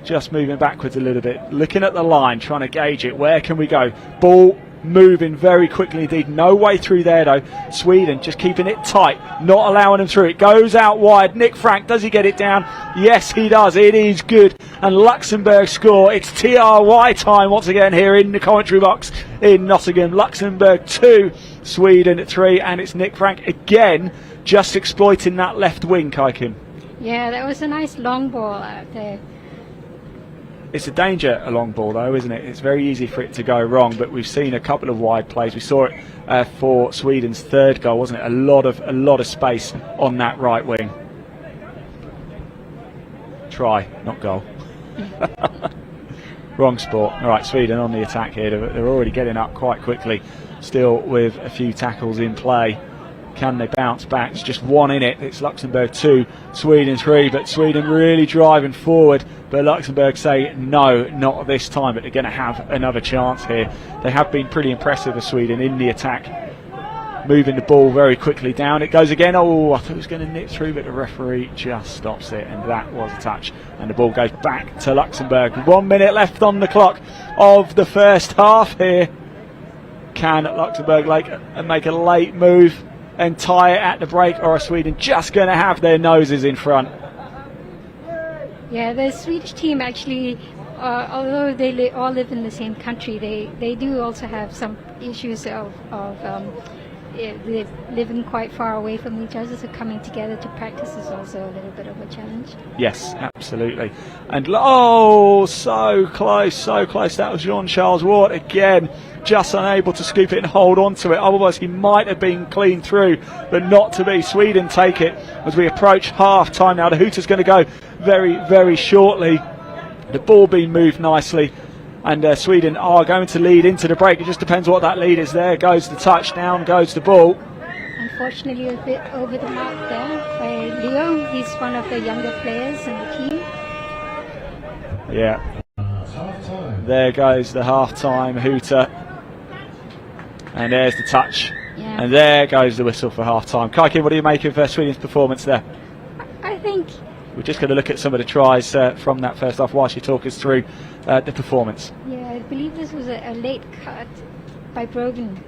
Just moving backwards a little bit. Looking at the line, trying to gauge it. Where can we go? Ball moving very quickly indeed. No way through there though. Sweden just keeping it tight, not allowing them through. It goes out wide. Nick Frank, does he get it down? Yes, he does. It is good. And Luxembourg score. It's TRY time once again here in the commentary box in Nottingham. Luxembourg 2, Sweden 3, and it's Nick Frank again just exploiting that left wing, Kaikim. Yeah, that was a nice long ball out there. It's a danger, a long ball though, isn't it? It's very easy for it to go wrong, but we've seen a couple of wide plays. We saw it for Sweden's third goal, wasn't it? A lot of space on that right wing. Try, not goal. Wrong sport. All right, Sweden on the attack here. They're already getting up quite quickly, still with a few tackles in play. Can they bounce back? It's just 1 in it. It's Luxembourg 2, Sweden 3, but Sweden really driving forward. But Luxembourg say no, not this time, but they're going to have another chance here. They have been pretty impressive as Sweden in the attack, moving the ball very quickly down. It goes again. Oh, I thought it was going to nip through, but the referee just stops it, and that was a touch. And the ball goes back to Luxembourg. 1 minute left on the clock of the first half here. Can Luxembourg make a late move and tie it at the break, or are Sweden just going to have their noses in front? Yeah, the Swedish team actually, although they all live in the same country, they do also have some issues of they living quite far away from each other, so coming together to practice is also a little bit of a challenge. Yes, absolutely. And oh, so close, so close. That was Jean-Charles Ward again, just unable to scoop it and hold on to it. Otherwise, he might have been clean through, but not to be. Sweden take it as we approach half time now. The hooter's going to go very, very shortly. The ball being moved nicely. And Sweden are going to lead into the break. It just depends what that lead is. There goes the touchdown, goes the ball. Unfortunately, a bit over the mark there by Leo. He's one of the younger players in the team. Yeah. There goes the half-time hooter. And there's the touch. Yeah. And there goes the whistle for half-time. Kaiki, what do you make of Sweden's performance there? I think... We're just going to look at some of the tries from that first half whilst you talk us through the performance. Yeah, I believe this was a late cut by Brogan.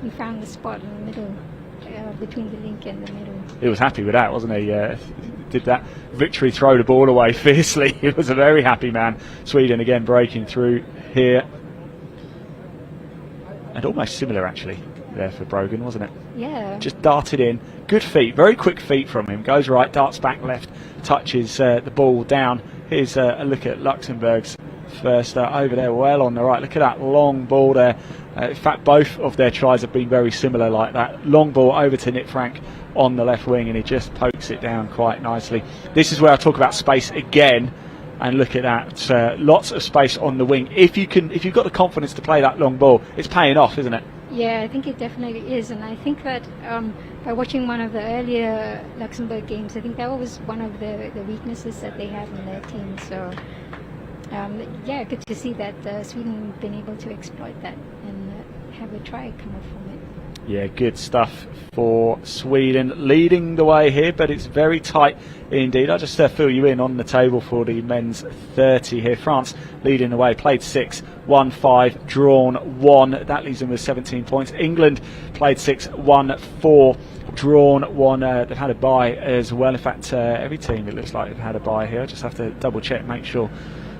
He found the spot in the middle, between the link and the middle. He was happy with that, wasn't he? Did that victory throw the ball away fiercely. He was a very happy man. Sweden again breaking through here. And almost similar actually there for Brogan, wasn't it? Yeah. Just darted in. Good feet, very quick feet from him. Goes right, darts back left, touches the ball down. Here's a look at Luxembourg's first over there, well on the right. Look at that long ball there. In fact, both of their tries have been very similar like that. Long ball over to Nick Frank on the left wing, and he just pokes it down quite nicely. This is where I talk about space again. And look at that, lots of space on the wing. If you've got the confidence to play that long ball, it's paying off, isn't it? Yeah, I think it definitely is, and I think that by watching one of the earlier Luxembourg games, I think that was one of the weaknesses that they have in their team. So, yeah, good to see that Sweden have been able to exploit that and have a try come off from it. Yeah, good stuff for Sweden, leading the way here, but it's very tight indeed. I'll just fill you in on the table for the men's 30 here. France leading the way, played 6, won 5, drawn 1. That leaves them with 17 points. England played 6, won 4, drawn 1. They've had a bye as well. In fact, every team it looks like they've had a bye here. I just have to double check, make sure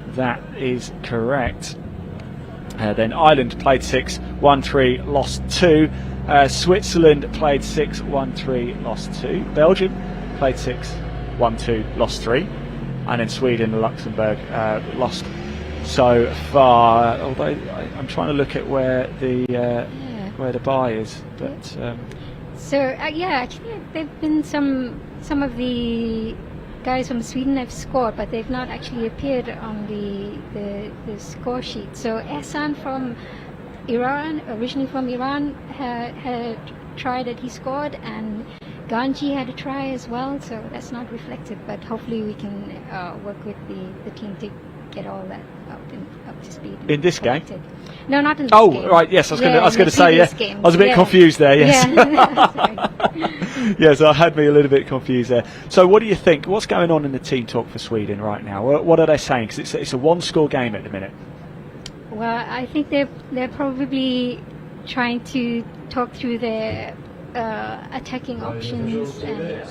that is correct. Then Ireland played 6, won 3, lost 2. Switzerland played 6, won 3, lost 2. Belgium played 6, won 2, lost 3. And then Sweden and Luxembourg lost so far. Although I'm trying to look at where the bye is, but so yeah, actually there've been some of the guys from Sweden have scored, but they've not actually appeared on the score sheet. So Ehsan from Iran, originally from Iran, had tried that he scored, and Ganji had a try as well, so that's not reflected, but hopefully we can work with the team to get all that up to speed. In this game? No, not in this game. Oh, right, yes, I was going to say, yeah. Games. I was a bit confused there, yes. Yeah. Yes, I had me a little bit confused there. So what do you think? What's going on in the team talk for Sweden right now? What are they saying? Because it's a one-score game at the minute. Well, I think they're probably trying to talk through their attacking options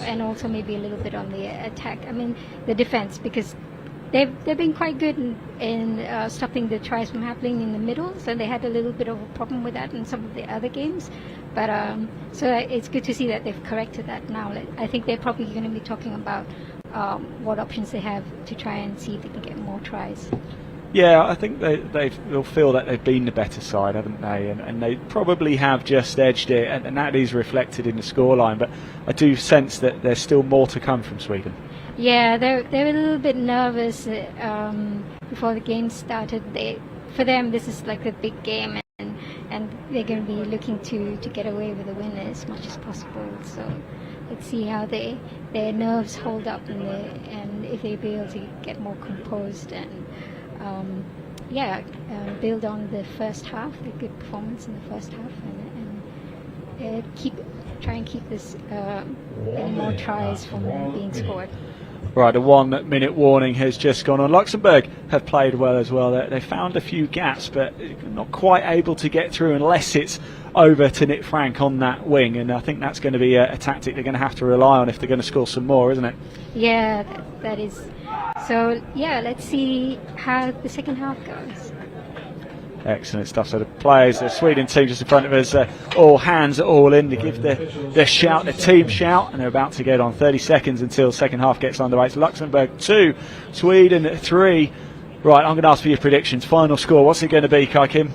and also maybe a little bit on the attack. I mean, the defense, because they've been quite good in stopping the tries from happening in the middle. So they had a little bit of a problem with that in some of the other games. But so it's good to see that they've corrected that now. I think they're probably going to be talking about what options they have to try and see if they can get more tries. Yeah, I think they'll feel that they've been the better side, haven't they? And they probably have just edged it, and that is reflected in the scoreline. But I do sense that there's still more to come from Sweden. Yeah, they're a little bit nervous before the game started. For them, this is like a big game, and they're going to be looking to get away with a win as much as possible. So let's see how their nerves hold up and if they be able to get more composed and build on the first half, the good performance in the first half, and try and keep this any more tries from being scored. Right, a 1 minute warning has just gone on. Luxembourg have played well as well. They found a few gaps, but not quite able to get through unless it's over to Nick Frank on that wing. And I think that's going to be a tactic they're going to have to rely on if they're going to score some more, isn't it? Yeah, that is. So, yeah, let's see how the second half goes. Excellent stuff. So the players, the Sweden team just in front of us, all hands all in to give the shout, the team shout, and they're about to get on. 30 seconds until second half gets underway. It's Luxembourg 2, Sweden 3. Right, I'm going to ask for your predictions. Final score, what's it going to be, Kai Kim?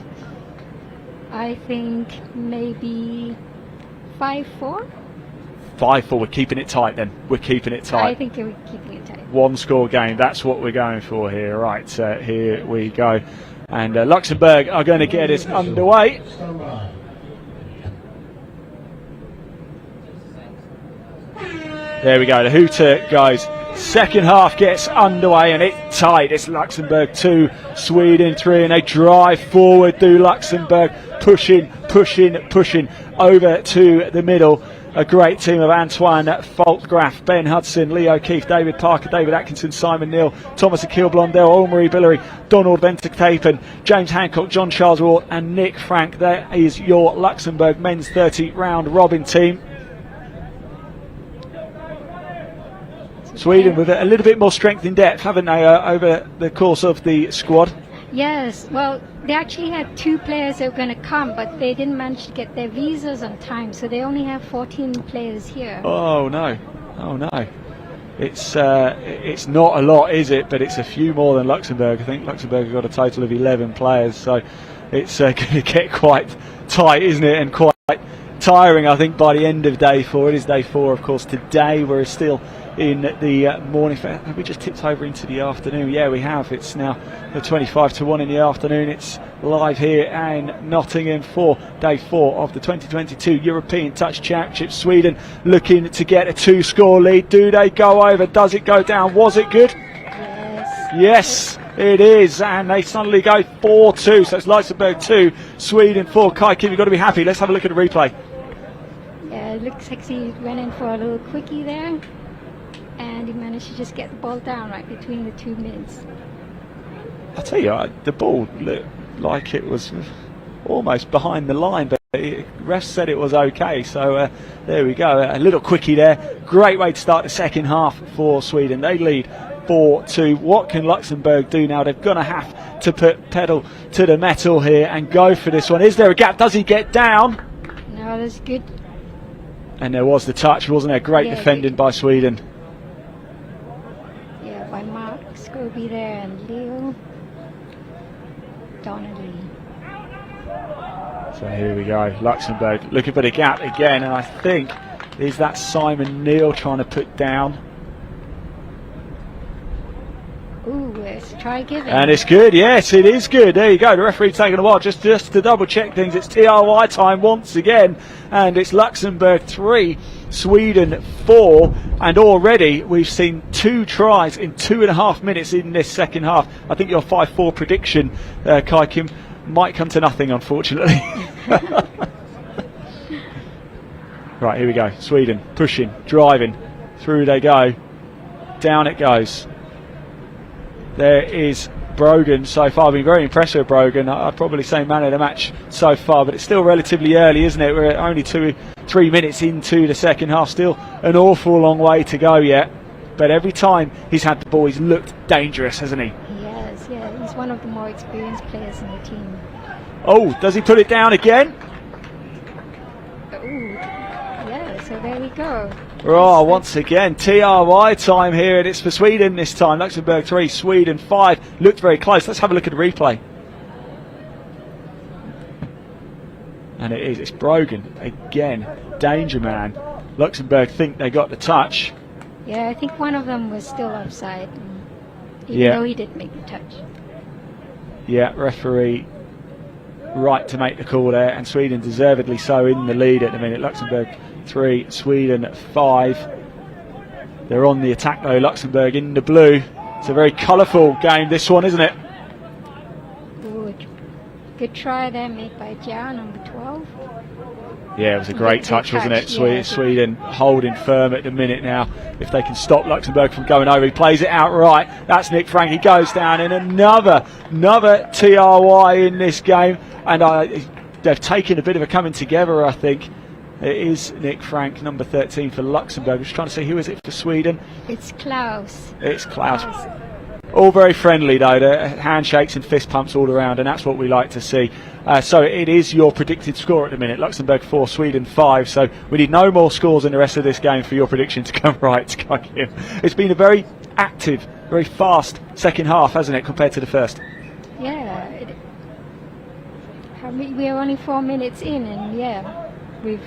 I think maybe 5-4. 5-4. We're keeping it tight then. We're keeping it tight. I think we're keeping it tight. One score game. That's what we're going for here. Right, here we go. And Luxembourg are going to get us underway. There we go. The hooter goes. Second half gets underway and it's tight. It's Luxembourg 2, Sweden 3, and they drive forward. Do Luxembourg pushing over to the middle. A great team of Antoine Faltgraf, Ben Hudson, Leo Keefe, David Parker, David Atkinson, Simon Neal, Thomas Akil Blondell, Ulmarie Billery, Donald Venter-Capen, James Hancock, John Charles Ward and Nick Frank. There is your Luxembourg men's 30 round robin team. Sweden with a little bit more strength in depth, haven't they, over the course of the squad? Yes, well, they actually had 2 players that were going to come, but they didn't manage to get their visas on time, so they only have 14 players here. Oh no. It's not a lot, is it? But it's a few more than Luxembourg. I think Luxembourg have got a total of 11 players, so it's going to get quite tight, isn't it? And quite tiring, I think, by the end of day 4. It is day 4, of course. Today we're still in the morning. Have we just tipped over into the afternoon? Yeah, we have. It's now the 25 to 1 in the afternoon. It's live here in Nottingham for day 4 of the 2022 European Touch Championship. Sweden looking to get a 2-score lead. Do they go over? Does it go down? Was it good? Yes, it is. And they suddenly go 4-2. So it's Luxembourg 2, Sweden 4. Kai Kim, you've got to be happy. Let's have a look at the replay. Yeah, it looks like he went in for a little quickie there. And he managed to just get the ball down right between the 2 mids. I tell you, the ball looked like it was almost behind the line, but the ref said it was okay. So there we go, a little quickie there. Great way to start the second half for Sweden. They lead 4-2. What can Luxembourg do now? They're going to have to put pedal to the metal here and go for this one. Is there a gap? Does he get down? No, that's good. And there was the touch, wasn't there? Great defending by Sweden. By Mark Scobie there and Leo Donnelly. So here we go, Luxembourg looking for the gap again, and I think is that Simon Neal trying to put down. Ooh, let's try giving. And it's good, yes, it is good. There you go, the referee taking a while just to double check things. It's TRY time once again, and it's Luxembourg 3, Sweden 4, and already we've seen 2 tries in 2.5 minutes in this second half. I think your 5-4 prediction, Kai Kim, might come to nothing, unfortunately. Right, here we go. Sweden pushing, driving, through they go, down it goes. There is Brogan so far. I've been very impressed with Brogan. I'd probably say man of the match so far, but it's still relatively early, isn't it? We're only 2-3 minutes into the second half. Still an awful long way to go yet. But every time he's had the ball, he's looked dangerous, hasn't he? Yes, yeah. He's one of the more experienced players in the team. Oh, does he put it down again? Ooh, yeah, so there we go. Oh, once again, TRY time here, and it's for Sweden this time. Luxembourg 3, Sweden 5. Looked very close. Let's have a look at the replay. And it is. It's Brogan again. Danger man. Luxembourg think they got the touch. Yeah, I think one of them was still offside, even though he didn't make the touch. Yeah, referee right to make the call there, and Sweden deservedly so in the lead at the minute. Luxembourg 3, Sweden 5. They're on the attack though, Luxembourg in the blue. It's a very colourful game, this one, isn't it? Good try there made by Jia, number 12. Yeah, it was a great touch, wasn't it? Sweden holding firm at the minute now. If they can stop Luxembourg from going over, he plays it out right. That's Nick Frank. He goes down in another TRY in this game. And they've taken a bit of a coming together, I think. It is Nick Frank, number 13 for Luxembourg. I'm just trying to see who is it for Sweden. It's Klaus. It's Klaus. All very friendly though, the handshakes and fist pumps all around, and that's what we like to see. So it is your predicted score at the minute. Luxembourg 4, Sweden 5. So we need no more scores in the rest of this game for your prediction to come right. It's been a very active, very fast second half, hasn't it, compared to the first? Yeah. We are only 4 minutes in, and yeah, we've...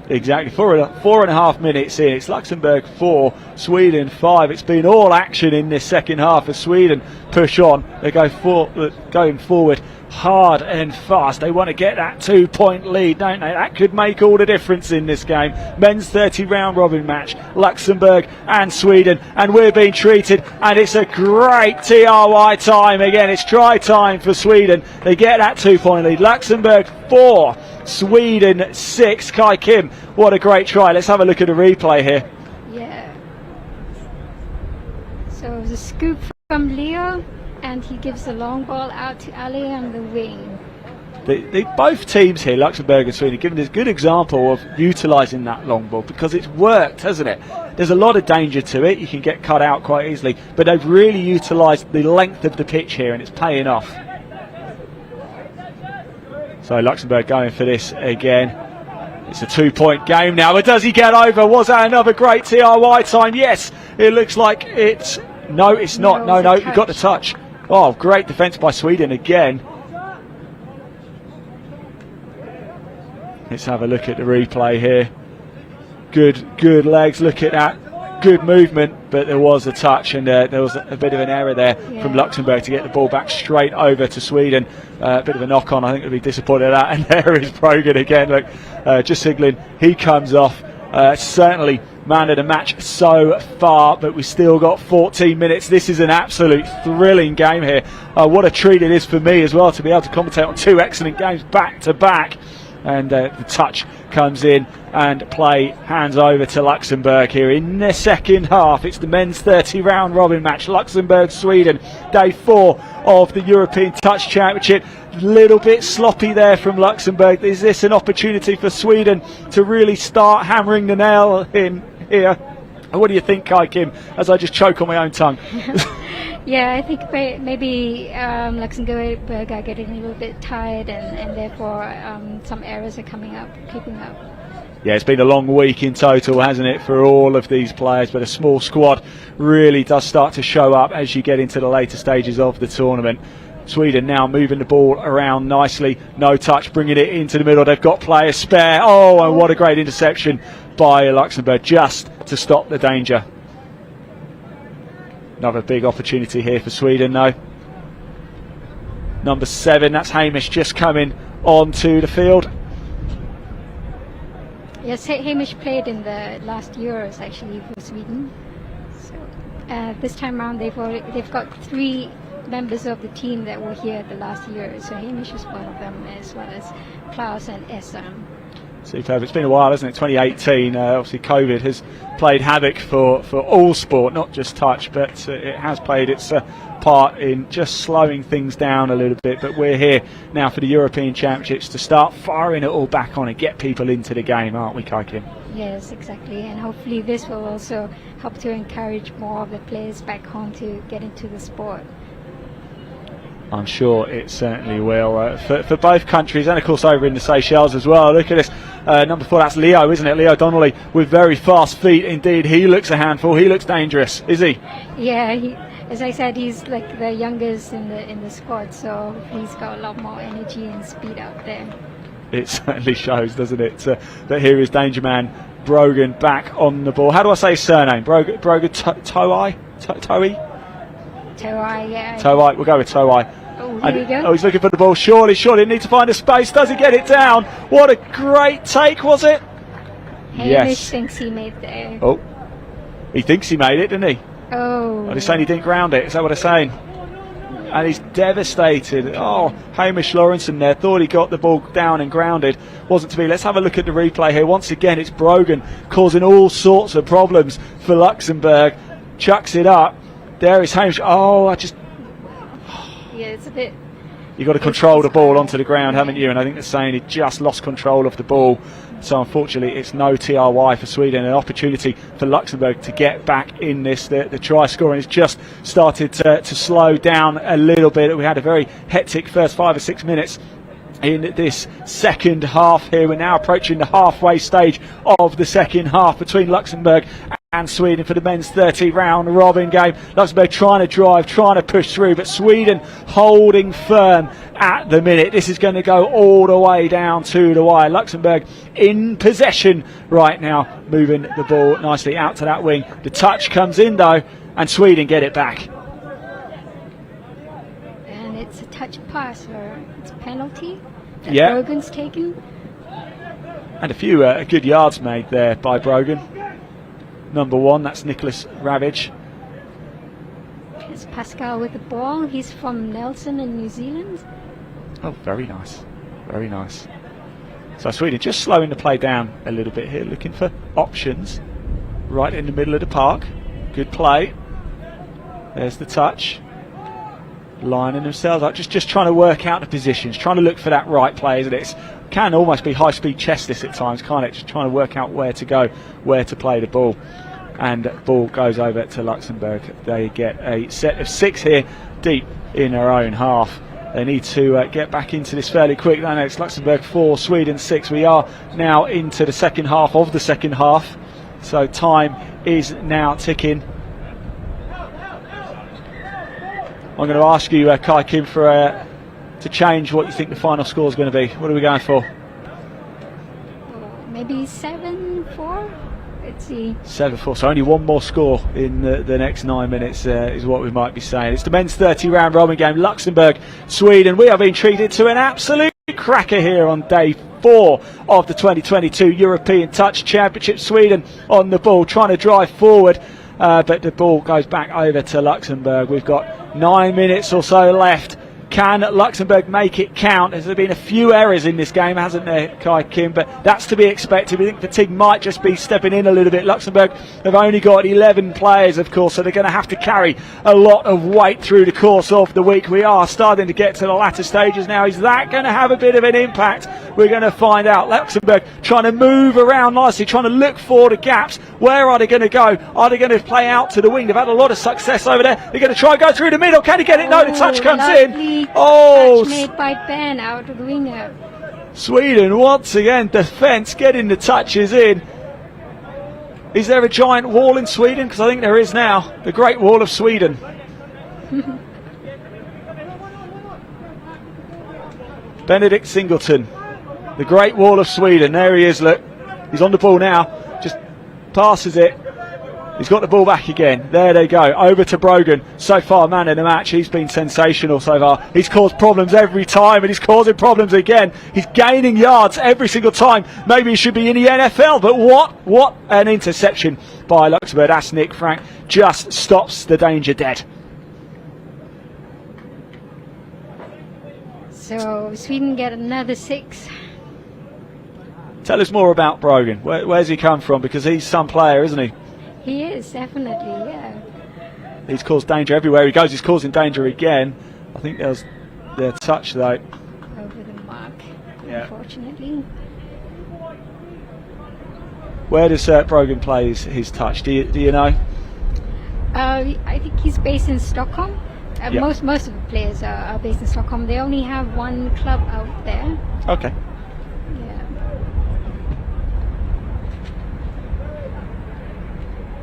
Exactly, 4.5 minutes in. It's Luxembourg 4, Sweden 5. It's been all action in this second half as Sweden push on. They going forward hard and fast. They want to get that 2-point lead, don't they? That could make all the difference in this game. Men's 30 round robin match, Luxembourg and Sweden, and we're being treated, and it's a great TRY time again. It's try time for Sweden. They get that 2-point lead. Luxembourg 4, Sweden 6. Kai Kim, what a great try. Let's have a look at the replay here. Yeah. So the scoop from Leo, and he gives the long ball out to Ali on the wing. Both teams here, Luxembourg and Sweden, given this good example of utilising that long ball, because it's worked, hasn't it? There's a lot of danger to it. You can get cut out quite easily, but they've really utilised the length of the pitch here, and it's paying off. So Luxembourg going for this again. It's a 2-point game now, but does he get over? Was that another great TRY time? Yes, it looks like it's... No, it's not. No, you got the touch. Oh, great defence by Sweden again. Let's have a look at the replay here. Good legs, look at that. Good movement, but there was a touch, and there was a bit of an error there from Luxembourg to get the ball back straight over to Sweden. A bit of a knock on, I think they'll be disappointed at that. And there is Brogan again, look, just signalling he comes off. Certainly man of the match so far, but we still got 14 minutes. This is an absolute thrilling game here. What a treat it is for me as well to be able to commentate on 2 excellent games back to back. And the touch comes in, and play hands over to Luxembourg here in the second half. It's the men's 30 round robin match, Luxembourg-Sweden, day 4 of the European Touch Championship. Little bit sloppy there from Luxembourg. Is this an opportunity for Sweden to really start hammering the nail in here? What do you think, Kai Kim, as I just choke on my own tongue? Yeah, I think maybe Luxembourg are getting a little bit tired, and therefore some errors are creeping up. Yeah, it's been a long week in total, hasn't it, for all of these players, but a small squad really does start to show up as you get into the later stages of the tournament. Sweden now moving the ball around nicely, no touch, bringing it into the middle. They've got players spare. Oh, and what a great interception by Luxembourg just to stop the danger. Another big opportunity here for Sweden though. Number 7, that's Hamish, just coming onto the field. Yes, Hamish played in the last Euros actually for Sweden. So this time around they've got 3 members of the team that were here at the last year. So Hamish is one of them, as well as Klaus and Esam. Superb. It's been a while, hasn't it? 2018. Obviously, COVID has played havoc for all sport, not just touch, but it has played its part in just slowing things down a little bit. But we're here now for the European Championships to start firing it all back on and get people into the game, aren't we, Kai Kim? Yes, exactly. And hopefully this will also help to encourage more of the players back home to get into the sport. I'm sure it certainly will for both countries, and of course over in the Seychelles as well. Look at this, number 4, that's Leo, isn't it? Leo Donnelly with very fast feet indeed. He looks a handful, he looks dangerous, is he? Yeah, as I said, he's like the youngest in the squad, so he's got a lot more energy and speed out there. It certainly shows, doesn't it? But here is Danger Man Brogan back on the ball. How do I say his surname? Brogan Toei? Toei, yeah. Toei, we'll go with Toei. Oh, here we go. Oh, he's looking for the ball. Surely need to find a space. Does he get it down? What a great take, was it? Hamish thinks he made there. Oh, he thinks he made it, didn't he? Oh. They're saying he didn't ground it. Is that what they're saying? And he's devastated. Oh, Hamish Lawrenson there thought he got the ball down and grounded. Wasn't to be. Let's have a look at the replay here. Once again, it's Brogan causing all sorts of problems for Luxembourg. Chucks it up. There is Hamish. Oh, Yeah, it's a bit. You've got to control the ball onto the ground, haven't you? And I think they're saying he just lost control of the ball. So unfortunately, it's no TRY for Sweden. An opportunity for Luxembourg to get back in this. The try scoring has just started to slow down a little bit. We had a very hectic first 5 or 6 minutes in this second half here. We're now approaching the halfway stage of the second half between Luxembourg and Sweden for the men's 30 round robin game. Luxembourg trying to drive, trying to push through, but Sweden holding firm at the minute. This is going to go all the way down to the wire. Luxembourg in possession right now, moving the ball nicely out to that wing. The touch comes in though, and Sweden get it back. And it's a touch pass, or it's a penalty that Yeah. Brogan's taken. And a few good yards made there by Brogan. Number 1, that's Nicholas Ravage. Here's Pascal with the ball. He's from Nelson in New Zealand. Oh, very nice. Very nice. So Sweden just slowing the play down a little bit here, looking for options right in the middle of the park. Good play. There's the touch. Lining themselves up, just trying to work out the positions, trying to look for that right play, isn't it? It can almost be high-speed chess this at times, can't it? Just trying to work out where to go, where to play the ball. And ball goes over to Luxembourg. They get a set of 6 here, deep in their own half. They need to get back into this fairly quick. No, it's Luxembourg 4, Sweden 6. We are now into the second half of the second half. So time is now ticking. I'm going to ask you, Kai Kim, to change what you think the final score is going to be. What are we going for? Maybe 7-4. Let's see. 7-4. So only one more score in the next 9 minutes is what we might be saying. It's the men's 30 round robin game. Luxembourg, Sweden. We are being treated to an absolute cracker here on day 4 of the 2022 European Touch Championship. Sweden on the ball, trying to drive forward. But the ball goes back over to Luxembourg. We've got 9 minutes or so left. Can Luxembourg make it count? There's been a few errors in this game, hasn't there, Kai Kim? But that's to be expected. We think fatigue might just be stepping in a little bit. Luxembourg have only got 11 players, of course, so they're going to have to carry a lot of weight through the course of the week. We are starting to get to the latter stages now. Is that going to have a bit of an impact? We're going to find out. Luxembourg trying to move around nicely, trying to look for the gaps. Where are they going to go? Are they going to play out to the wing? They've had a lot of success over there. They're going to try and go through the middle. Can he get it? No, the touch comes in. Touch made by Ben out of the winger. Sweden once again, defence getting the touches in. Is there a giant wall in Sweden? Because I think there is now. The Great Wall of Sweden. Benedict Singleton, the Great Wall of Sweden. There he is, look. He's on the ball now. Just passes it. He's got the ball back again. There they go. Over to Brogan. So far, man of the match. He's been sensational so far. He's caused problems every time, and he's causing problems again. He's gaining yards every single time. Maybe he should be in the NFL, but what an interception by Luxembourg. That's Nick Frank. Just stops the danger dead. So Sweden get another 6. Tell us more about Brogan. Where's he come from? Because he's some player, isn't he? He is, definitely, yeah. He's caused danger everywhere he goes. He's causing danger again. I think there's their touch though. Over the mark, yeah. Unfortunately. Where does Brogan play his touch? Do you know? I think he's based in Stockholm. Yep. Most of the players are based in Stockholm. They only have one club out there. Okay.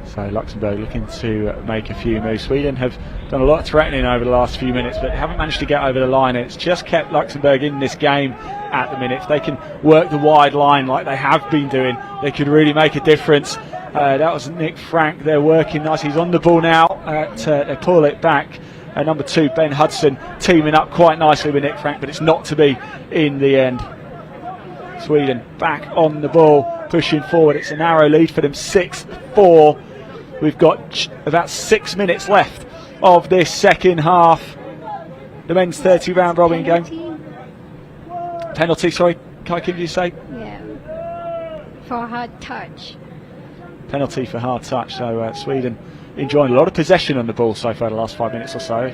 So Luxembourg looking to make a few moves. Sweden have done a lot of threatening over the last few minutes, but haven't managed to get over the line. It's just kept Luxembourg in this game at the minute. If they can work the wide line like they have been doing, they could really make a difference. That was Nick Frank. They're working nice. He's on the ball now. They pull it back. number 2, Ben Hudson, teaming up quite nicely with Nick Frank, but it's not to be in the end. Sweden back on the ball, pushing forward. It's a narrow lead for them, 6-4. We've got about 6 minutes left of this second half. The men's 30 round robin game. Penalty, sorry. Kai, can you say? Yeah. For a hard touch. Penalty for hard touch. So Sweden enjoying a lot of possession on the ball so far the last 5 minutes or so.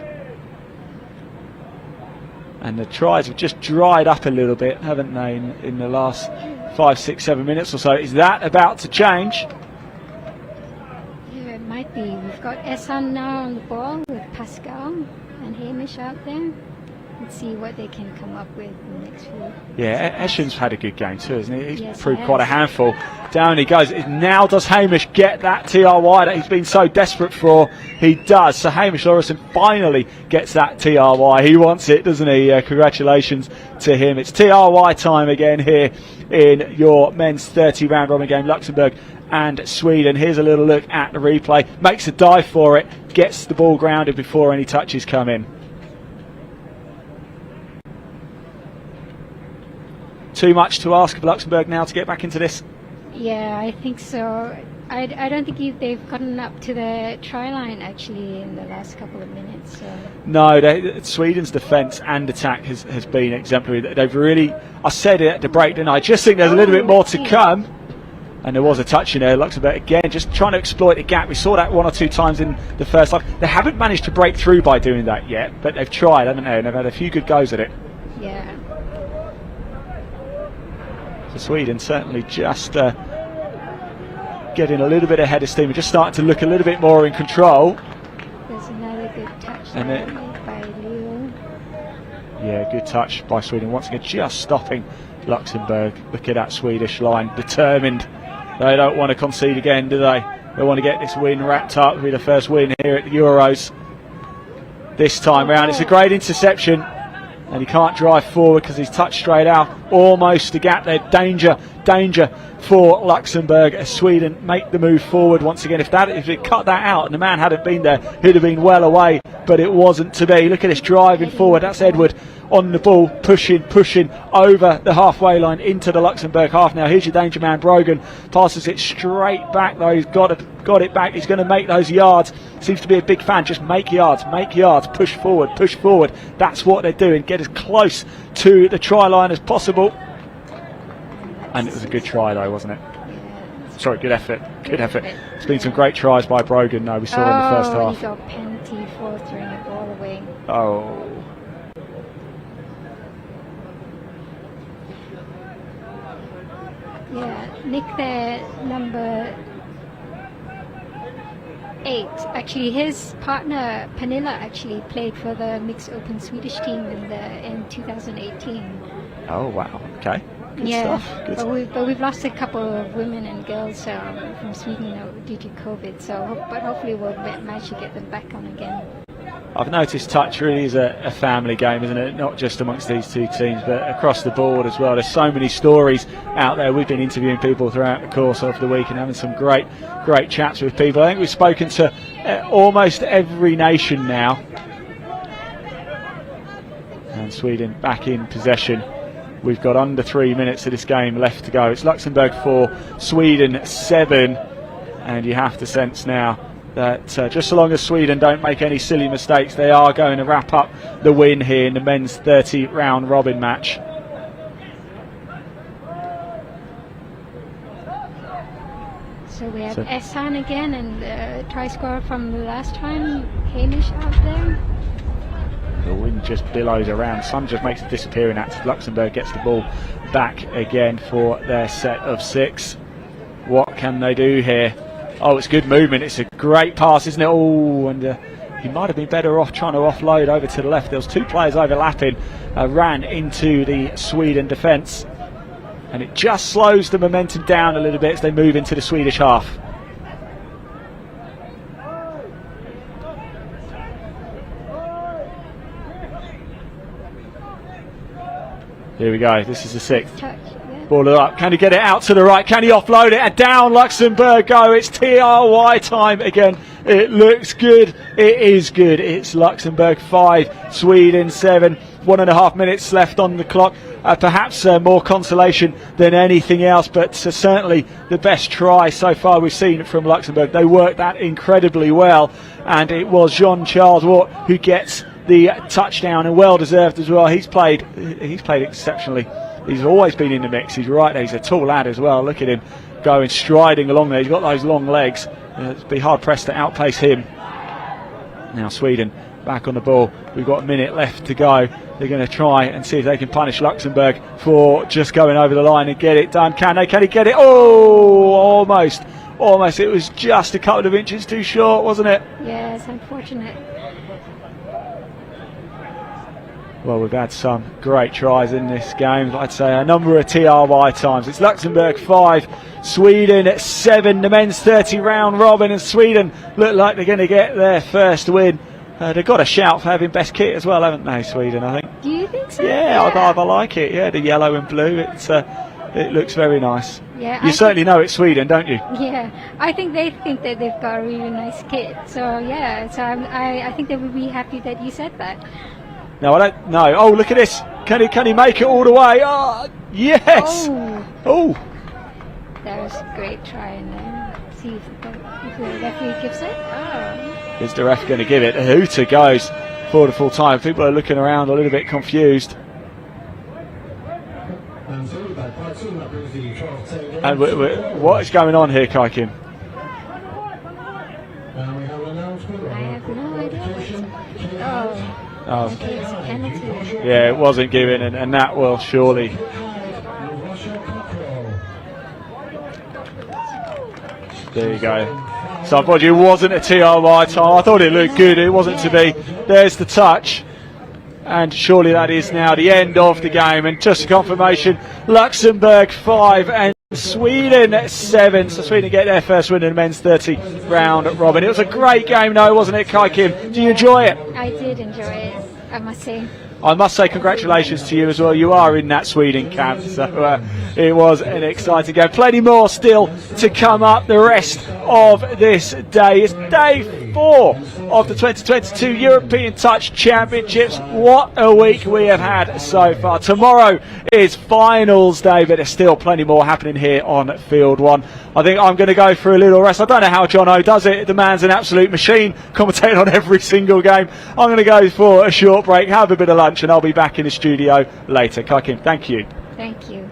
And the tries have just dried up a little bit, haven't they, in the last 5, 6, 7 minutes or so. Is that about to change? Yeah, it might be. We've got Ehsan now on the ball with Pascal and Hamish out there. Let's see what they can come up with in the next few. Yeah, Eshan's had a good game too, hasn't he? He's Yes, proved quite a handful. Down he goes. Now does Hamish get that TRY that he's been so desperate for? He does. So Hamish Lawrenson finally gets that TRY. He wants it, doesn't he? Congratulations to him. It's TRY time again here in your men's 30 round robin game, Luxembourg and Sweden. Here's a little look at the replay. Makes a dive for it, gets the ball grounded before any touches come in. Too much to ask of Luxembourg now to get back into this? Yeah, I think so. I don't think they've gotten up to the try line actually in the last couple of minutes. So. No, Sweden's defence and attack has been exemplary. They've really, I said it at the break, didn't I? I just think there's a little bit more to come. And there was a touch in there. Luxembourg again just trying to exploit the gap. We saw that 1 or 2 times in the first half. They haven't managed to break through by doing that yet, but they've tried, haven't they? And they've had a few good goes at it. Yeah. So Sweden certainly just getting a little bit ahead of steam. We're just starting to look a little bit more in control. There's another good touch And there made by Leo. Yeah, good touch by Sweden. Once again, just stopping Luxembourg. Look at that Swedish line, determined. They don't want to concede again, do they? They want to get this win wrapped up with the first win here at the Euros. This time round, it's a great interception. And he can't drive forward because he's touched straight out. Almost the gap there. Danger for Luxembourg as Sweden make the move forward once again. If it cut that out and the man hadn't been there, he'd have been well away. But it wasn't to be. Look at this driving forward. That's Edward on the ball, pushing over the halfway line into the Luxembourg half. Now here's your danger man, Brogan. Passes it straight back though. He's got it back. He's going to make those yards. Seems to be a big fan. Just make yards, push forward. That's what they're doing. Get as close to the try line as possible. And it was a good try though, wasn't it? Sorry, good effort. It's been some great tries by Brogan though, we saw in the first half. He got penalty for throwing the ball away. Oh. Yeah, Nick there, number 8. Actually, his partner Pernilla actually played for the mixed open Swedish team in 2018. Oh wow, okay. Good yeah, stuff. Good but we've lost a couple of women and girls from Sweden due to COVID. But hopefully we'll manage to get them back on again. I've noticed touch really is a family game, isn't it? Not just amongst these two teams, but across the board as well. There's so many stories out there. We've been interviewing people throughout the course of the week and having some great chats with people. I think we've spoken to almost every nation now. And Sweden back in possession. We've got under 3 minutes of this game left to go. It's Luxembourg 4, Sweden 7. And you have to sense now that just so long as Sweden don't make any silly mistakes, they are going to wrap up the win here in the men's 30 round robin match. So we have Ehsan again and try scorer from the last time, Hamish out there. The wind just billows around. Sun just makes a disappearing act. Luxembourg gets the ball back again for their set of 6. What can they do here? Oh, it's good movement. It's a great pass, isn't it? Oh, and he might have been better off trying to offload over to the left. There was 2 players overlapping, ran into the Sweden defence, and it just slows the momentum down a little bit as they move into the Swedish half. Here we go. This is the 6th. Ball it up. Can he get it out to the right? Can he offload it? And down Luxembourg go. It's TRY time again It looks good. It is good. It's Luxembourg 5, Sweden 7. 1.5 minutes left on the clock. Perhaps more consolation than anything else, but certainly the best try so far we've seen from Luxembourg. They worked that incredibly well, and it was Jean-Charles Watt who gets the touchdown, and well deserved as well. He's played exceptionally. He's always been in the mix. He's right there. He's a tall lad as well. Look at him going, striding along there. He's got those long legs. It'd be hard pressed to outpace him. Now Sweden back on the ball. We've got a minute left to go. They're going to try and see if they can punish Luxembourg for just going over the line and get it done. Can they? Can he get it? Oh, almost. It was just a couple of inches too short, wasn't it? Yeah, it's unfortunate. Well, we've had some great tries in this game. I'd say a number of TRY times. It's Luxembourg 5, Sweden 7. The men's 30 round robin, and Sweden look like they're going to get their first win. They've got a shout for having best kit as well, haven't they, Sweden, I think? Do you think so? Yeah, I like it. Yeah, the yellow and blue. It looks very nice. Yeah, you certainly know it's Sweden, don't you? Yeah, I think they think that they've got a really nice kit. So yeah, I think they would be happy that you said that. No, I don't know. Oh, look at this. Can he make it all the way? Oh, yes. Oh. That was a great try in there. See if the referee gives it. Oh. Is the ref going to give it? A hooter goes for the full time. People are looking around a little bit confused. And what is going on here, Kaikim? I have no idea. Oh. Yeah, it wasn't given, and that will surely. There you go. So I thought it wasn't a TRY time. I thought it looked good. It wasn't to be. There's the touch. And surely that is now the end of the game. And just a confirmation, Luxembourg 5 and Sweden 7. So Sweden get their first win in the men's 30 round robin. It was a great game though, wasn't it, Kai Kim? Did you enjoy it? I did enjoy it, I must say. I must say congratulations to you as well. You are in that Sweden camp, so it was an exciting game. Plenty more still to come up the rest of this day. It's day 4 of the 2022 European Touch Championships. What a week we have had so far. Tomorrow is finals day, but there's still plenty more happening here on Field 1. I think I'm going to go for a little rest. I don't know how John O does it. The man's an absolute machine, commentating on every single game. I'm going to go for a short break, have a bit of lunch, and I'll be back in the studio later. Kaikim, thank you. Thank you.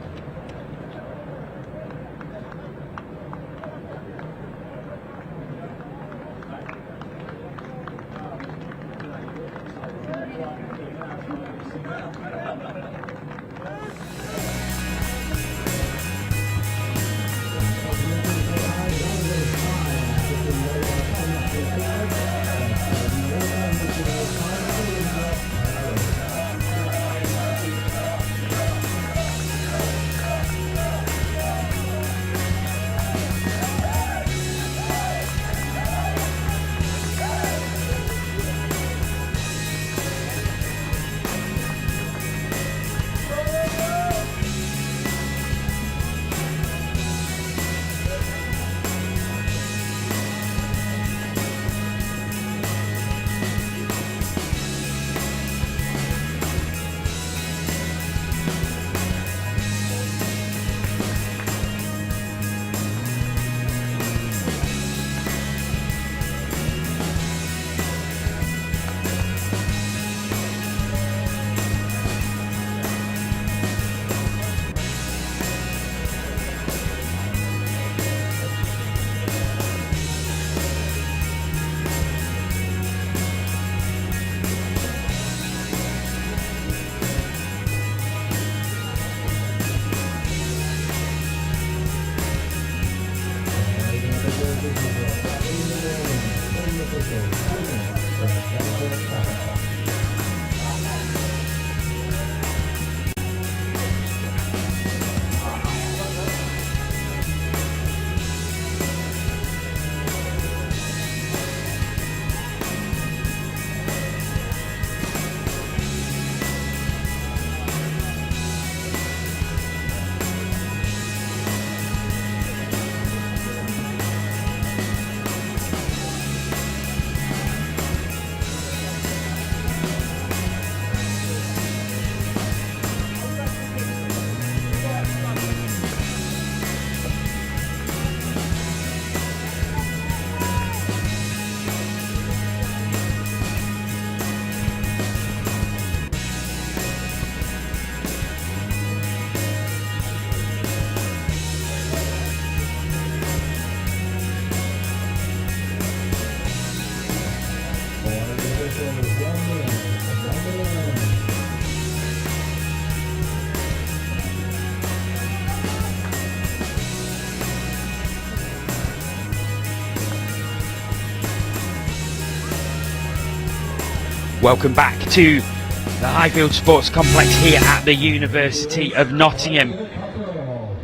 Welcome back to the Highfield Sports Complex here at the University of Nottingham.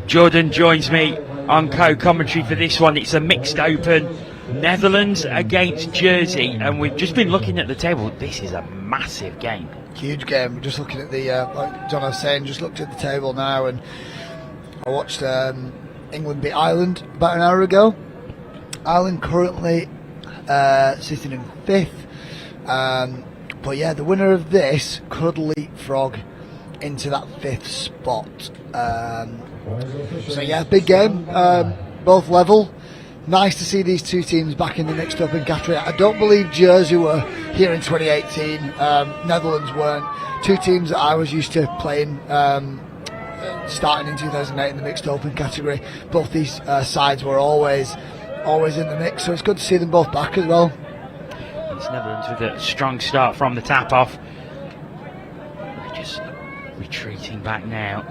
Jordan joins me on co-commentary for this one. It's a mixed open, Netherlands against Jersey, and we've just been looking at the table. This is a massive game. Huge game. We're just looking at the, like John was saying, just looked at the table now, and I watched England beat Ireland about an hour ago. Ireland currently sitting in 5th. But yeah, the winner of this could leapfrog into that 5th spot. So yeah, big game, both level. Nice to see these two teams back in the mixed open category. I don't believe Jersey were here in 2018. Netherlands weren't. Two teams that I was used to playing starting in 2008 in the mixed open category. Both these sides were always in the mix, so it's good to see them both back as well. It's Netherlands with a strong start from the tap off. They're just retreating back now.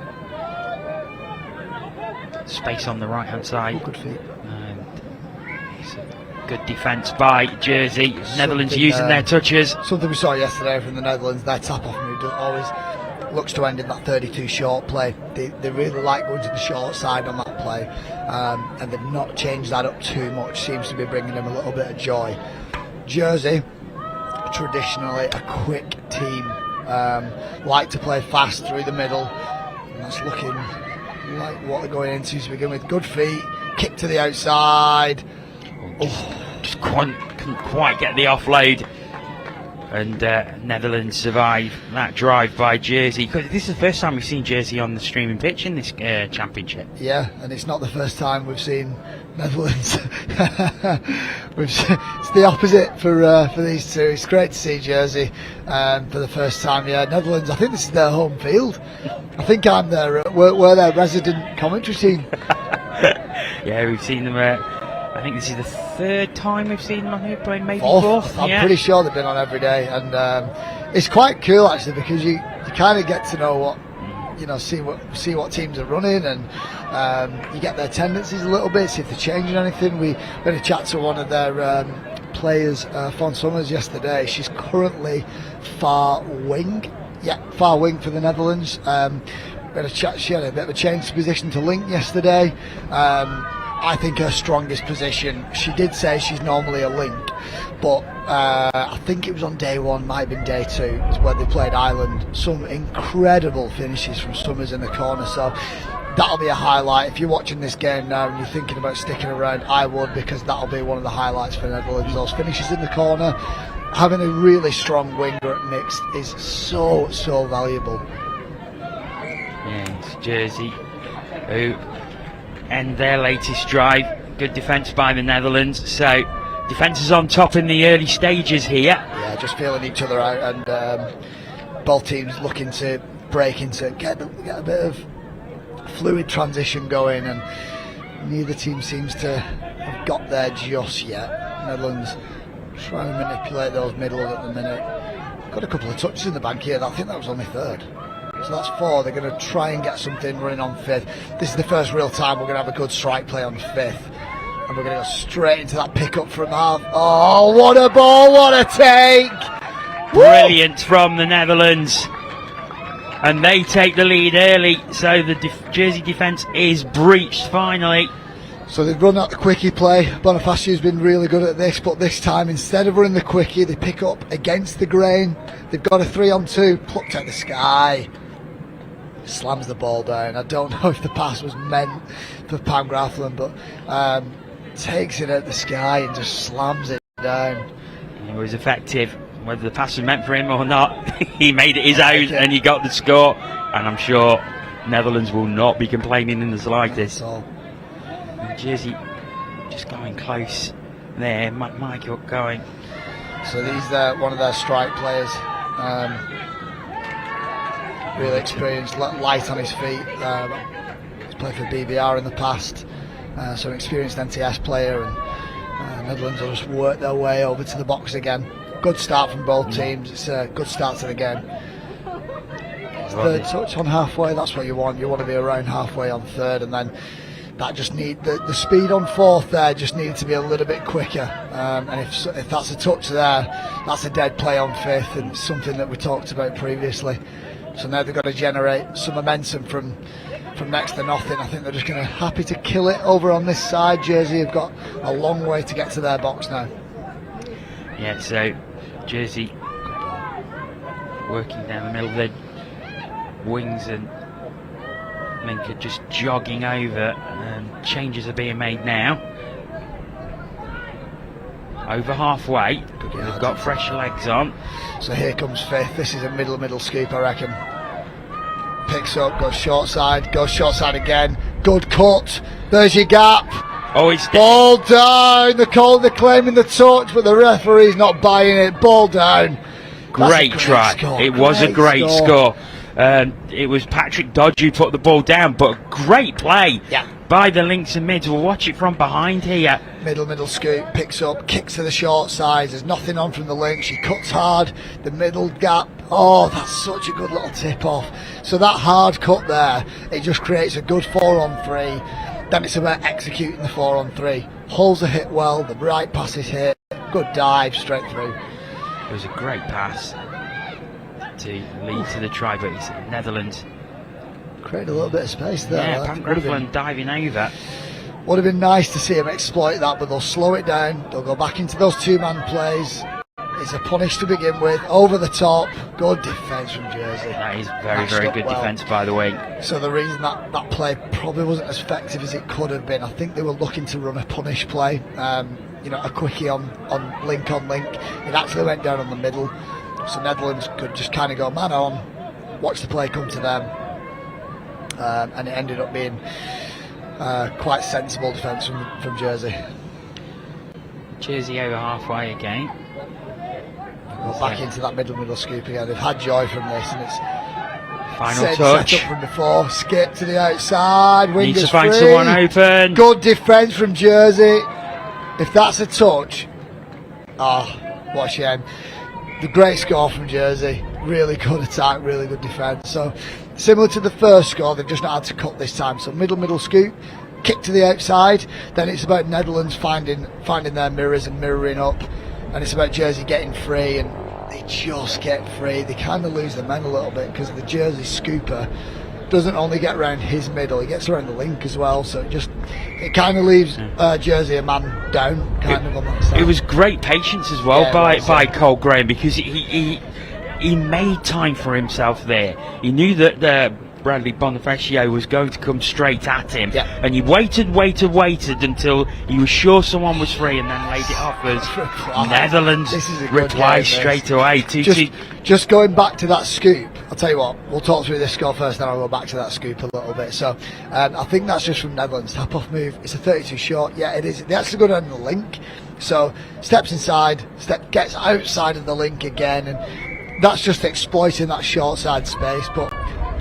Space on the right hand side. Good feet. It's a good defence by Jersey. Netherlands using their touches. Something we saw yesterday from the Netherlands, their tap off move always looks to end in that 32 short play. They really like going to the short side on that play, and they've not changed that up too much. Seems to be bringing them a little bit of joy. Jersey, traditionally a quick team, like to play fast through the middle, and that's looking like what they're going into to begin with. Good feet, kick to the outside. Just couldn't quite get the offload, and Netherlands survive that drive by Jersey. Because this is the first time we've seen Jersey on the streaming pitch in this championship. Yeah, and it's not the first time we've seen Netherlands. It's the opposite for these two. It's great to see Jersey for the first time. Yeah, Netherlands, I think this is their home field. I think we're their resident commentary team. Yeah, we've seen them. I think this is the 3rd time we've seen them on here playing, maybe 4th. 4th. I'm pretty sure they've been on every day, and it's quite cool actually, because you kind of get to know what, see what teams are running, and you get their tendencies a little bit, see if they're changing anything. We had a chat to one of their players, Fawn Summers, yesterday. She's currently far wing for the Netherlands. We had a chat. She had a bit of a change position to link yesterday. I think her strongest position, she did say she's normally a link, but I think it was on day 1, might have been day 2, where they played Ireland. Some incredible finishes from Summers in the corner, so that'll be a highlight. If you're watching this game now and you're thinking about sticking around, I would, because that'll be one of the highlights for Netherlands. Those finishes in the corner, having a really strong winger at mixed is so valuable. Yeah, it's Jersey who end their latest drive. Good defence by the Netherlands. So defence is on top in the early stages here. Yeah, just feeling each other out, and both teams looking to break into get a bit of fluid transition going, and neither team seems to have got there just yet. Netherlands trying to manipulate those middle at the minute. Got a couple of touches in the bank here. I think that was only 3rd. So that's 4. They're going to try and get something running on 5th. This is the first real time we're going to have a good strike play on 5th. And we're going to go straight into that pick-up from half. Oh, what a ball, what a take! Brilliant from the Netherlands. And they take the lead early, so the Jersey defence is breached finally. So they've run out the quickie play. Bonifacio's been really good at this, but this time, instead of running the quickie, they pick up against the grain. They've got a 3-on-2, plucked at the sky. Slams the ball down. I don't know if the pass was meant for Pam Grafflin, but takes it at the sky and just slams it down. It was effective. Whether the pass was meant for him or not, he made it his own and he got the score. And I'm sure Netherlands will not be complaining in the slightest. And Jersey just going close there. Michael going. So he's one of their strike players. Really experienced, light on his feet. He's played for BBR in the past, so an experienced NTS player, and Netherlands will just work their way over to the box again. Good start from both teams. It's a good start to the game. 3rd touch on halfway, that's what you want. You want to be around halfway on 3rd, and then that just need the speed on fourth there just needed to be a little bit quicker, and if that's a touch there, that's a dead play on fifth, and something that we talked about previously. So now they've got to generate some momentum from next to nothing. I think they're just going to happy to kill it over on this side. Jersey have got a long way to get to their box now. Yeah, so Jersey working down the middle of the wings, and Link are just jogging over, and changes are being made now. Over halfway, they've got fresh legs on. So here comes fifth. This is a middle scoop, I reckon. Picks up, goes short side again. Good cut. There's your gap. Oh, it's ball down. They're claiming the touch, but the referee's not buying it. Ball down. Great try. Score. It was a great score. It was Patrick Dodge who put the ball down, but great play by the links and mids. We'll watch it from behind here. Middle scoop, picks up, kicks to the short side. There's nothing on from the link. She cuts hard. The middle gap. Oh, that's such a good little tip off. So that hard cut there, it just creates a good 4-on-3. Then it's about executing the 4-on-3. Holes are hit well. The right pass is hit. Good dive straight through. It was a great pass to lead to the try, but it's Netherlands. Created a little bit of space there. Yeah, Pam Grafflin diving over. Would have been nice to see them exploit that, but they'll slow it down. They'll go back into those two-man plays. It's a punish to begin with. Over the top. Good defence from Jersey. That is very good defence by the way. So the reason that play probably wasn't as effective as it could have been, I think they were looking to run a punish play. A quickie on link. It actually went down on the middle. So Netherlands could just kind of go man on, watch the play come to them. And it ended up being quite sensible defence from Jersey. Jersey over halfway again. Go back into that middle scoop again. They've had joy from this, and it's final touch. Set up from before. Skip to the outside. Wingers Needs to find free. someone open. Good defence from Jersey. If that's a touch, what a shame. The great score from Jersey. Really good attack, really good defence. So similar to the first score, they've just not had to cut this time. So middle scoop, kick to the outside. Then it's about Netherlands finding their mirrors and mirroring up. And it's about Jersey getting free, and they just get free. They kind of lose the men a little bit because the Jersey scooper doesn't only get around his middle, he gets around the link as well. So it kind of leaves Jersey a man down, of on that side. It was great patience as well by Cole Graham, because he made time for himself there. He knew that Bradley Bonifacio was going to come straight at him, and he waited until he was sure someone was free, and then laid it off as Netherlands reply straight away. Just going back to that scoop, I'll tell you what, we'll talk through this score first, then I'll go back to that scoop a little bit. So I think that's just from Netherlands. Tap off move, it's a 32 short. Yeah, it is. They actually go down the link, so steps inside, gets outside of the link again, and that's just exploiting that short side space. But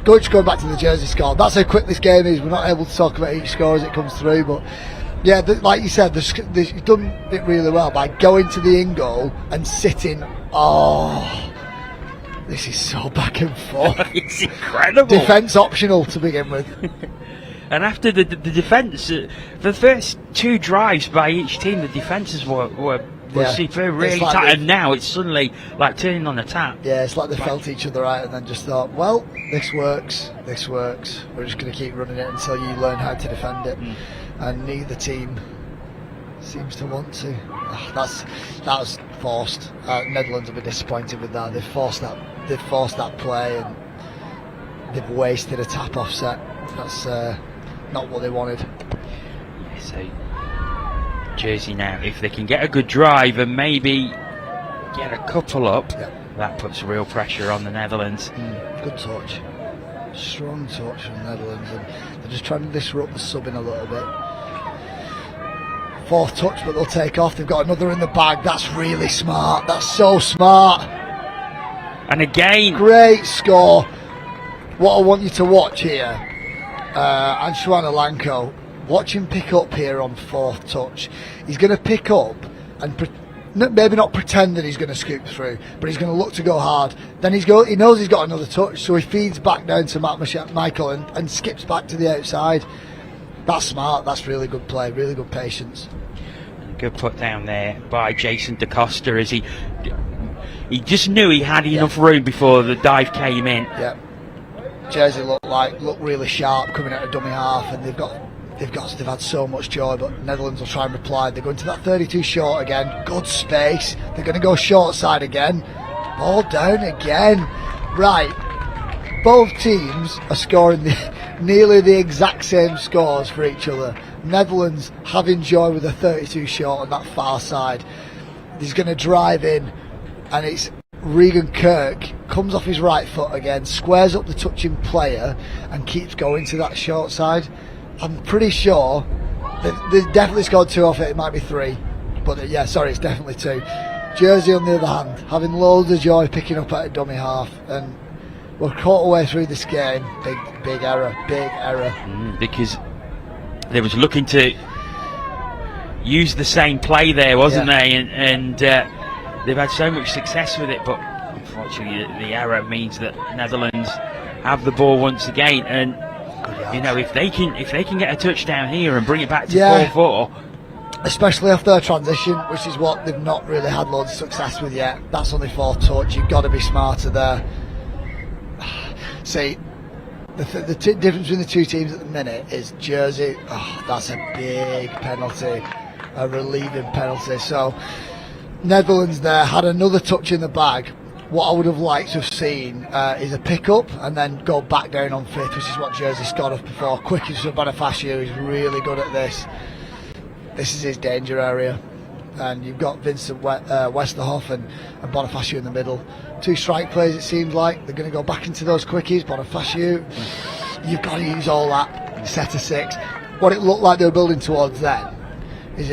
just going back to the Jersey score, that's how quick this game is. We're not able to talk about each score as it comes through, but yeah, like you said, you've done it really well by going to the in goal and sitting. Oh, this is so back and forth. It's incredible. Defence optional to begin with. And after the defence, the first two drives by each team, the defences were super, really like tight, and now it's suddenly like turning on the tap. Yeah, it's like they felt each other out and then just thought, well, this works. We're just going to keep running it until you learn how to defend it. And neither team seems to want to. That was forced. Netherlands will be disappointed with that. They've forced that play, and they've wasted a tap offset. That's not what they wanted. Yeah, so Jersey now, if they can get a good drive and maybe get a couple up, that puts real pressure on the Netherlands. Good touch, strong touch from the Netherlands, and they're just trying to disrupt the subbing a little bit. Fourth touch, but they'll take off. They've got another in the bag. That's really smart. That's so smart. And again, great score. What I want you to watch here, Antoine Alanko, watch him pick up here on fourth touch. He's going to pick up and maybe not pretend that he's going to scoop through, but he's going to look to go hard. Then he knows he's got another touch, so he feeds back down to Michael and skips back to the outside. That's smart. That's really good play. Really good patience. Good put down there by Jason DaCosta as he just knew he had enough room before the dive came in. Yeah. Jersey look really sharp coming out of dummy half, and they've had so much joy, but Netherlands will try and reply. They're going to that 32 short again. Good space. They're going to go short side again. Ball down again. Right. Both teams are scoring nearly the exact same scores for each other. Netherlands having joy with a 32 short on that far side. He's going to drive in, and it's Regan Kirk comes off his right foot again, squares up the touching player, and keeps going to that short side. I'm pretty sure they definitely scored 2 off it. It might be 3, but it's definitely 2. Jersey, on the other hand, having loads of joy picking up at a dummy half, and we're caught away through this game. Big error. Because they was looking to use the same play there, wasn't they? And they've had so much success with it, but unfortunately the error means that Netherlands have the ball once again. And if they can get a touchdown here and bring it back to 4-4, especially after their transition, which is what they've not really had loads of success with yet. That's only 4 touch. You've got to be smarter there. See, the difference between the two teams at the minute is Jersey. That's a big penalty, a relieving penalty. So Netherlands there had another touch in the bag. What I would have liked to have seen is a pick-up and then go back down on 5th, which is what Jersey scored off before. Quickest for Bonifacio, he's really good at this. This is his danger area. And you've got Vincent Westerhoff and Bonifacio in the middle. 2 strike plays, it seems like. They're going to go back into those quickies. Bonifacio, you've got to use all that. Set of 6. What it looked like they were building towards then is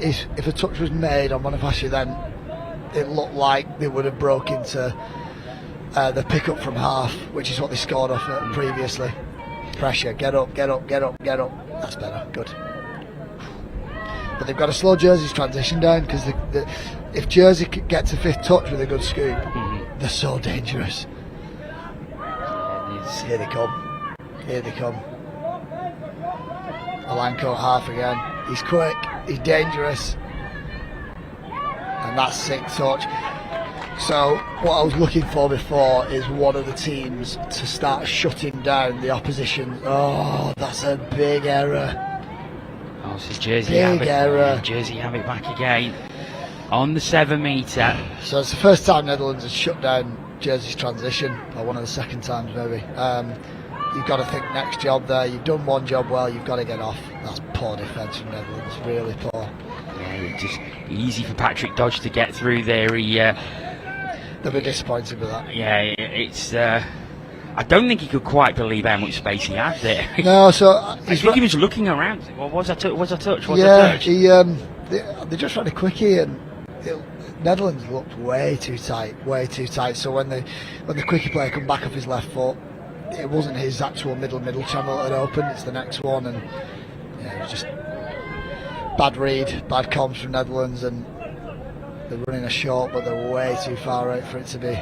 if a touch was made on Bonifacio, then it looked like they would have broke into the pick-up from half, which is what they scored off it previously. Pressure, get up. That's better, good. But they've got to slow Jersey's transition down, because if Jersey gets a 5th touch with a good scoop, they're so dangerous. Here they come. Alanko at half again. He's quick, he's dangerous. And that's 6th touch. So what I was looking for before is one of the teams to start shutting down the opposition. Oh, that's a big error. So Jersey have it back again on the 7 metre. So it's the first time Netherlands has shut down Jersey's transition, or one of the second times maybe. You've got to think next job there. You've done one job well, you've got to get off. That's poor defence from Netherlands, really poor. Yeah, just easy for Patrick Dodge to get through there. They'll be disappointed with that. Yeah, it's. I don't think he could quite believe how much space he had there. No, so I think he was looking around. Well, was a touch? They just ran a quickie, and Netherlands looked way too tight. So when the quickie player come back off his left foot, it wasn't his actual middle channel that had opened. It's the next one, and it was just bad read, bad comms from Netherlands, and they're running a short, but they're way too far out for it to be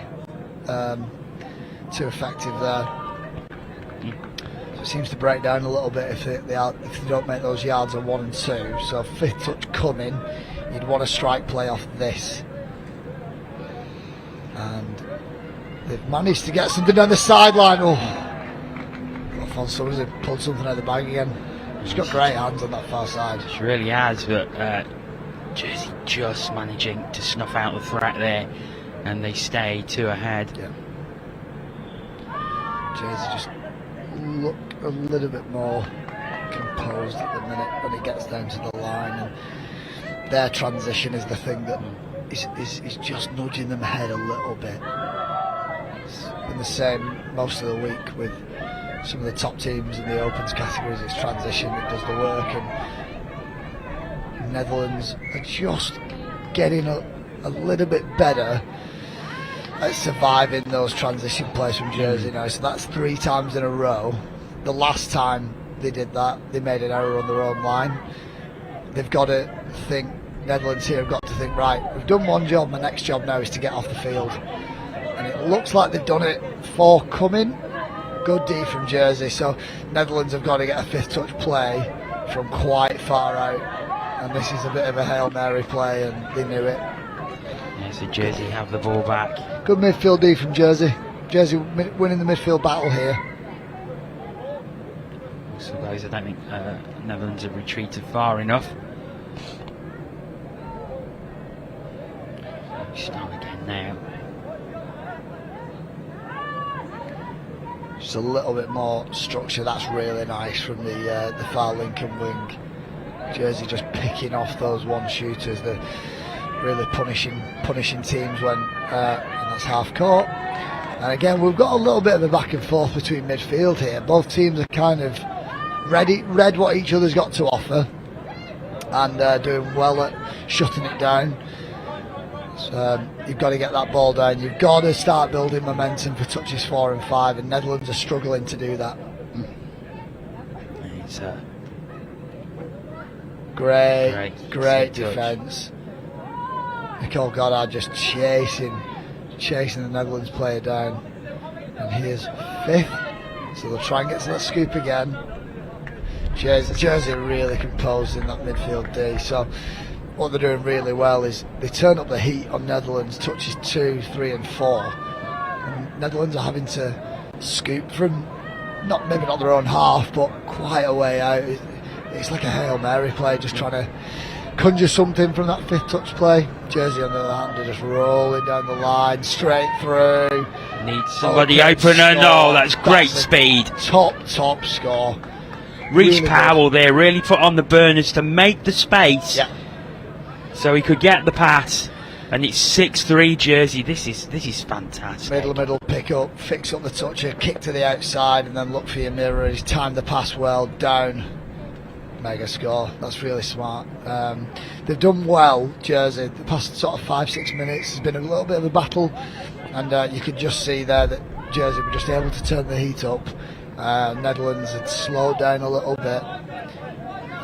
too effective there. So it seems to break down a little bit if they don't make those yards on 1 and 2. So 5th touch coming, you'd want a strike play off this, and they've managed to get something down the sideline. Alfonso has pulled something out of the bag again. He's got great hands on that far side. He really has, but Jersey just managing to snuff out the threat there, and they stay 2 ahead. Yeah. Jersey just look a little bit more composed at the minute when it gets down to the line, and their transition is the thing that is just nudging them ahead a little bit. It's been the same most of the week with some of the top teams in the opens categories. It's transition that does the work, and Netherlands are just getting a little bit better at surviving those transition plays from Jersey now. So that's 3 times in a row. The last time they did that, they made an error on their own line. They've got to think, Netherlands here have got to think, right, we've done one job, my next job now is to get off the field. And it looks like they've done it. 4 coming. Good D from Jersey. So Netherlands have got to get a 5th touch play from quite far out, and this is a bit of a Hail Mary play, and they knew it. Yeah, so Jersey have the ball back. Good midfield D from Jersey. Jersey winning the midfield battle here. So guys, I don't think Netherlands have retreated far enough. Start again now. Just a little bit more structure. That's really nice from the far Lincoln wing. Jersey just picking off those one shooters. They're really punishing teams when and that's half court. And again, we've got a little bit of a back and forth between midfield here. Both teams are kind of read what each other's got to offer, and doing well at shutting it down. So you've got to get that ball down. You've got to start building momentum for touches 4 and 5, and Netherlands are struggling to do that. It's great defence. Nicole Goddard just chasing the Netherlands player down, and here's 5th, so they'll try and get to that scoop again. Jersey are really composed in that midfield D, so what they're doing really well is they turn up the heat on Netherlands touches 2, 3 and 4, and Netherlands are having to scoop from maybe not their own half, but quite a way out. It's like a Hail Mary play, just trying to conjure something from that 5th touch play. Jersey on the other hand are just rolling down the line, straight through. Needs somebody open, and that's great speed. Top score. Reece Really Powell there really put on the burners to make the space, so he could get the pass. And it's 6-3 Jersey. This is fantastic. Middle pick up, fix up the toucher, kick to the outside, and then look for your mirror. He's timed the pass well, down. Mega score. That's really smart. They've done well, Jersey. The past sort of 5-6 minutes has been a little bit of a battle, and you could just see there that Jersey were just able to turn the heat up. Netherlands had slowed down a little bit,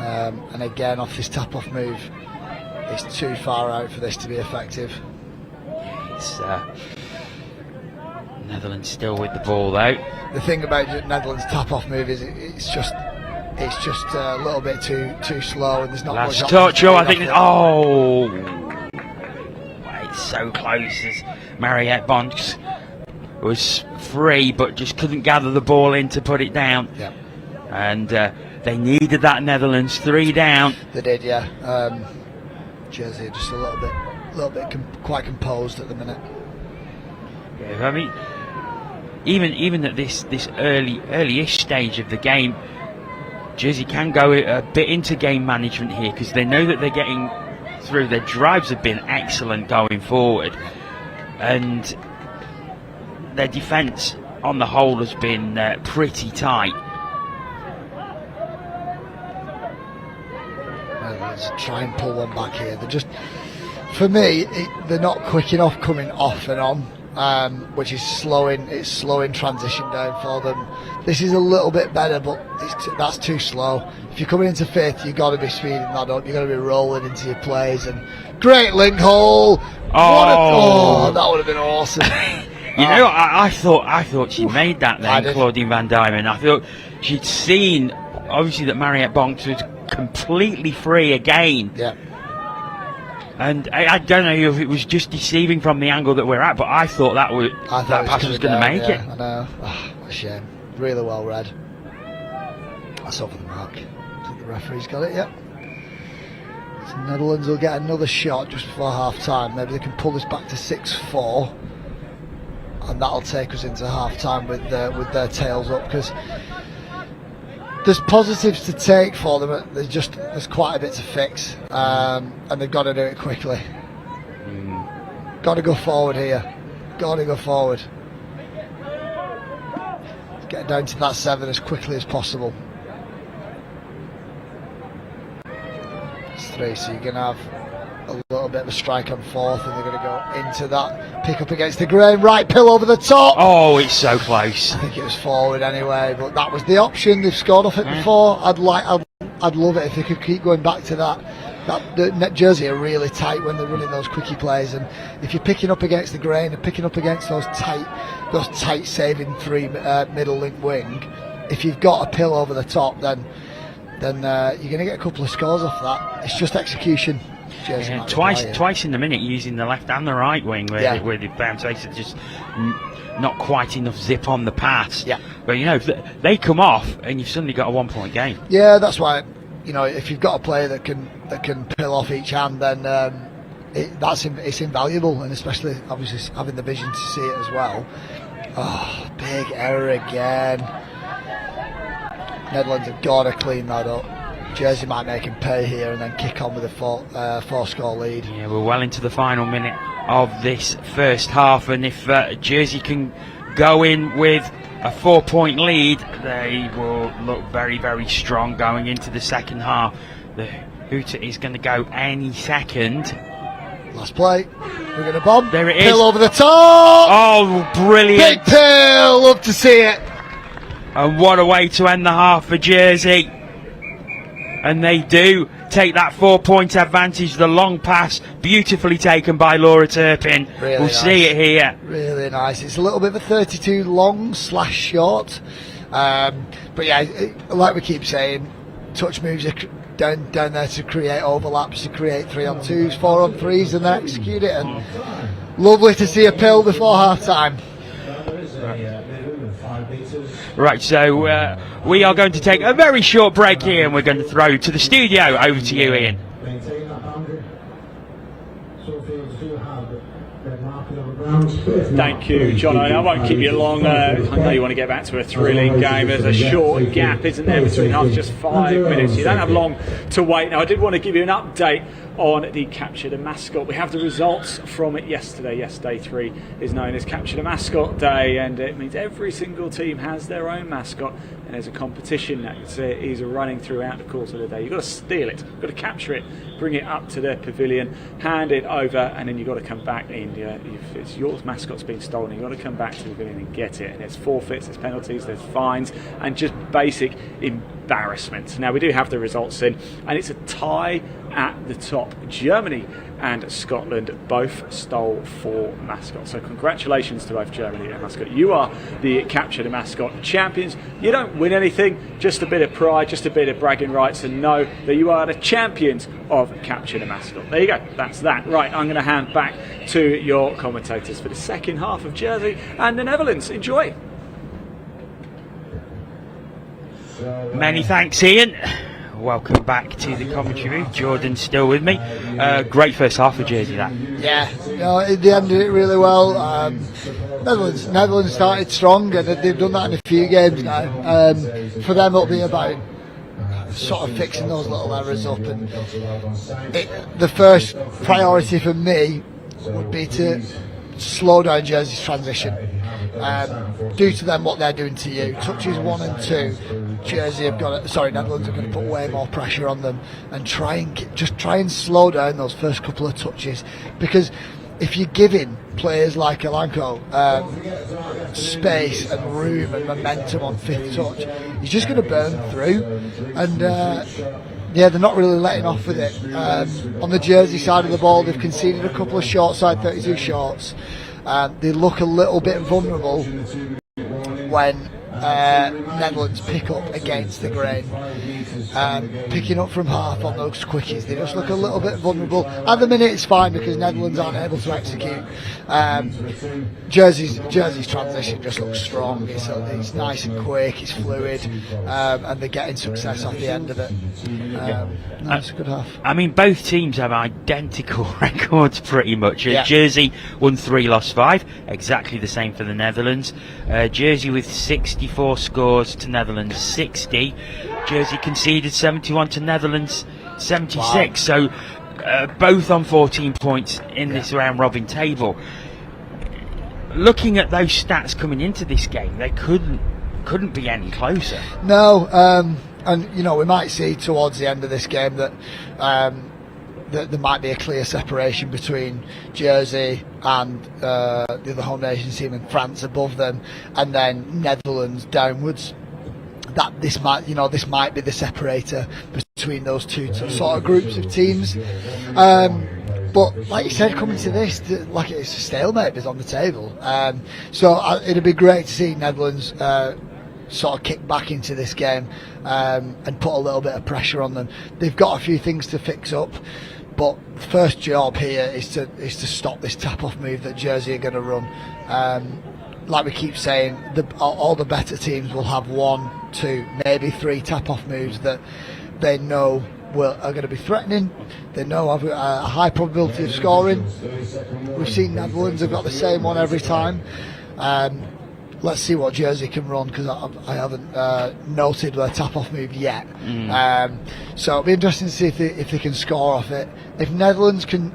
and again off this tap-off move, it's too far out for this to be effective. It's Netherlands still with the ball though. The thing about Netherlands tap-off move is it's just a little bit too slow, and there's not Last much touch. I think. It's so close as Mariette Bonks was free, but just couldn't gather the ball in to put it down. Yeah. And they needed that Netherlands 3 down. They did, yeah. Jersey just a little bit quite composed at the minute. Yeah, I mean, even at this early-ish stage of the game, Jersey can go a bit into game management here, because they know that they're getting through. Their drives have been excellent going forward, and their defence on the whole has been pretty tight. Let's try and pull one back here. They're just, for me, they're not quick enough coming off and on, which is slowing transition down for them. This is a little bit better, but that's too slow. If you're coming into 5th, you've got to be speeding that up. You've got to be rolling into your plays. And great link hole. That would have been awesome. You know, I thought she made that then, Claudine Van Diemen. I thought she'd seen, obviously, that Mariette Bonks was completely free again. Yeah. And I don't know if it was just deceiving from the angle that we're at, but I thought that pass was going to make it. I know. What a shame. Really well read. That's over the mark. I think the referee's got it, yep. So Netherlands will get another shot just before half time. Maybe they can pull this back to 6-4. And that'll take us into half time with their tails up, because there's positives to take for them. There's quite a bit to fix, and they've got to do it quickly. Got to go forward here. Got to go forward. Get down to that 7 as quickly as possible. It's 3, so you're going to have a little bit of a strike on 4th, and they're going to go into that pick up against the grain. Right pill over the top. Oh, it's so close. I think it was forward anyway, but that was the option. They've scored off it before. I'd love it if they could keep going back to that. The Jersey are really tight when they're running those quickie plays, and if you're picking up against the grain and picking up against those tight saving 3 middle link wing, if you've got a pill over the top, then then you're going to get a couple of scores off that. It's just execution. Yeah, twice in the minute using the left and the right wing where the bounce races just not quite enough zip on the pass. Yeah. But they come off and you've suddenly got a 1 point game. Yeah, that's why if you've got a player that can peel off each hand, then it's invaluable, and especially obviously having the vision to see it as well. Oh, big error again. Netherlands have got to clean that up. Jersey might make him pay here and then kick on with a four-score lead. Yeah, we're well into the final minute of this first half, and if Jersey can go in with a 4-point lead, they will look very, very strong going into the second half. The hooter is going to go any second. Last play. We're going to bomb. There it is. Pill over the top. Oh, brilliant. Big pill. Love to see it. And what a way to end the half for Jersey. And they do take that 4-point advantage. The long pass, beautifully taken by Laura Turpin. Really we'll nice. see it here. Really nice. It's a little bit of a 32 long/short. But yeah, like we keep saying, touch moves are down there to create overlaps, to create 3-on-2s, 4-on-3s, and then execute it. And lovely to see a pill before half time. Right, so we are going to take a very short break here, and we're going to throw to the studio. Over to you, Ian. Thank you, John. I won't keep you long. I know you want to get back to a thrilling game. There's a short gap, isn't there, between halves, just 5 minutes. You don't have long to wait. Now, I did want to give you an update on the Capture the Mascot. We have the results from it yesterday. Yes, day 3 is known as Capture the Mascot Day, and it means every single team has their own mascot, and there's a competition that is running throughout the course of the day. You've got to steal it, you've got to capture it, bring it up to the pavilion, hand it over, and then you've got to come back in. If it's your mascot's been stolen, you've got to come back to the pavilion and get it. And there's forfeits, there's penalties, there's fines, and just basic embarrassment. Now, we do have the results in, and it's a tie at the top. Germany and Scotland both stole 4 mascots. So congratulations to both Germany and Mascot. You are the Capture the Mascot champions. You don't win anything, just a bit of pride, just a bit of bragging rights, and know that you are the champions of Capture the Mascot. There you go, that's that. Right, I'm going to hand back to your commentators for the second half of Jersey and the Netherlands. Enjoy. Many thanks, Ian. Welcome back to the commentary booth. Jordan's still with me. Great first half for Jersey, that. Yeah, they ended it really well. Netherlands started strong, and they've done that in a few games now. For them, it'll be about sort of fixing those little errors up. And the first priority for me would be to slow down Jersey's transition. Due to them, what they're doing to you, touches 1 and 2. Netherlands are going to put way more pressure on them and try and slow down those first couple of touches, because if you're giving players like Alanko space and room and momentum on 5th touch, he's just going to burn through. And they're not really letting off with it. On the Jersey side of the ball, they've conceded a couple of short side 32 shorts. They look a little bit vulnerable when Netherlands pick up against the grain. Picking up from half on those quickies, they just look a little bit vulnerable. At the minute it's fine because Netherlands aren't able to execute. Jersey's transition just looks strong. It's nice and quick, it's fluid, and they're getting success off the end of it. It's a good half. I mean, both teams have identical records pretty much. Yeah. Jersey won 3, lost 5, exactly the same for the Netherlands. Jersey with 64 scores to Netherlands 60. Jersey conceded 71 to Netherlands 76. Wow. So both on 14 points in this round robin table. Looking at those stats coming into this game, they couldn't be any closer. No, and we might see towards the end of this game that there might be a clear separation between Jersey and the other home nations team, and France above them, and then Netherlands downwards. That this might be the separator between those two sort of groups of teams. But like you said, coming to this, like it's a stalemate is on the table. So it'd be great to see Netherlands sort of kick back into this game and put a little bit of pressure on them. They've got a few things to fix up, but the first job here is to stop this tap-off move that Jersey are going to run. Like we keep saying, all the better teams will have 1, 2, maybe 3 tap-off moves that they know are going to be threatening. They know have a high probability of scoring. We've seen Netherlands have got the same one every time. Let's see what Jersey can run, because I haven't noted their tap-off move yet. So it'll be interesting to see if they can score off it. If Netherlands can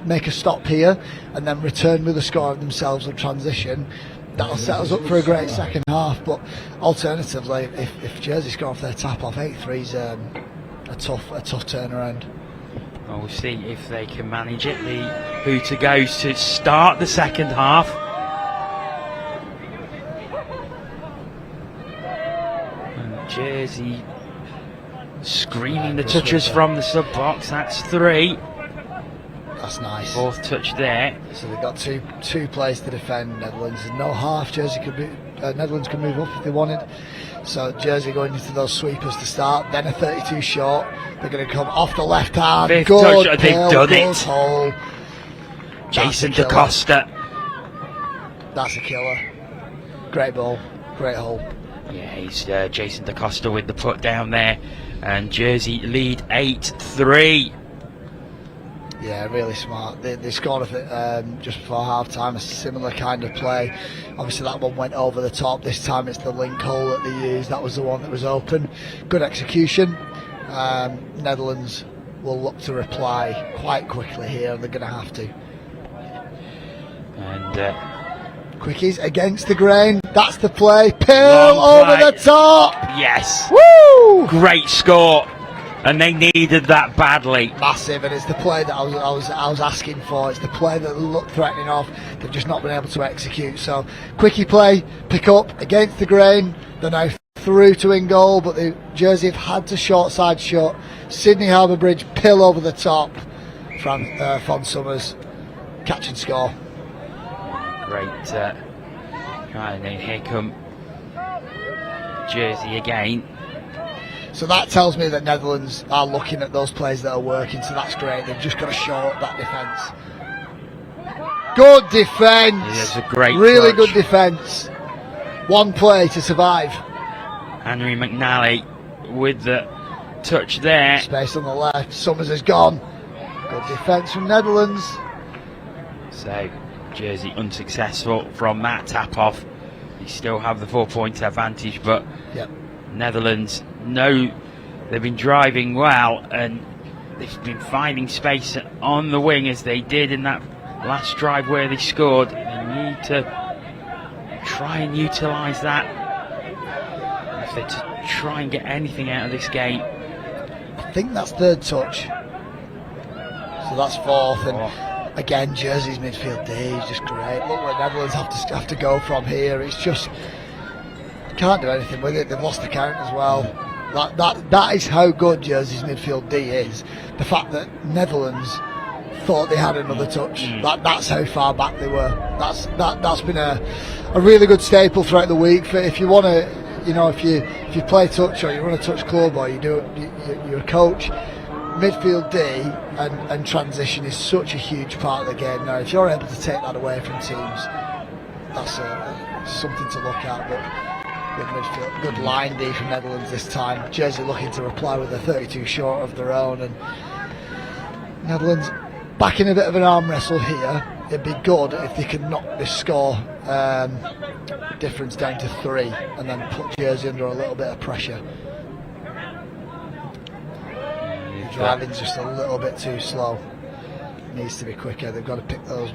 make a stop here and then return with a score of themselves in transition, that'll set us up for a great second half. But alternatively, if Jersey score off their tap-off, 8-3's a tough turnaround. Well, we'll see if they can manage it. The hooter goes to start the second half. And Jersey screaming the touches from the sub-box. That's 3. That's nice. 4th touch there. So they've got two plays to defend. Netherlands. There's no half. Netherlands can move up if they wanted. So Jersey going into those sweepers to start. Then a 32 short. They're going to come off the left hand. 5th good touch. They've done it. Hole. Jason DaCosta. That's a killer. Great ball. Great hole. Yeah, he's Jason DaCosta with the put down there. And Jersey lead 8-3. Yeah, really smart. They scored off it just before half time, a similar kind of play. Obviously that one went over the top. This time it's the link hole that they used. That was the one that was open. Good execution. Netherlands will look to reply quite quickly here, and they're going to have to. And quickies against the grain. That's the play. Pill over the top. Yes. Woo! Great score. And they needed that badly. Massive, and it's the play that I was asking for. It's the play that looked threatening off. They've just not been able to execute. So, quickie play, pick up against the grain. They're now through to in goal, but the Jersey have had to short side shut. Sydney Harbour Bridge, pill over the top. Fon Summers, catch and score. Great try, and then here come Jersey again. So that tells me that Netherlands are looking at those plays that are working, so that's great. They've just got to short that defence. Good defence. It's a great really touch. Good defence. One play to survive. Henry McNally with the touch there. Space on the left. Summers has gone. Good defence from Netherlands. So Jersey unsuccessful from that tap off. They still have the 4-point advantage, but yep. Netherlands know they've been driving well, and they've been finding space on the wing as they did in that last drive where they scored. They need to try and utilise that if they're to try and get anything out of this game. I think that's 3rd touch, so that's 4th, and again Jersey's midfield D is just great. Look where Netherlands have to go from here. It's just can't do anything with it. They've lost the count as well. That is how good Jersey's midfield D is. The fact that Netherlands thought they had another touch. That's how far back they were. That's been a really good staple throughout the week. For if you want to, if you play touch or you run a touch club or you're a coach, midfield D and transition is such a huge part of the game. Now, if you're able to take that away from teams, that's something to look at. But good midfield, good line D from Netherlands this time. Jersey looking to reply with a 32 short of their own, and Netherlands back in a bit of an arm wrestle here. It'd be good if they could knock this score difference down to 3 and then put Jersey under a little bit of pressure. Driving's just a little bit too slow. Needs to be quicker. They've got to pick those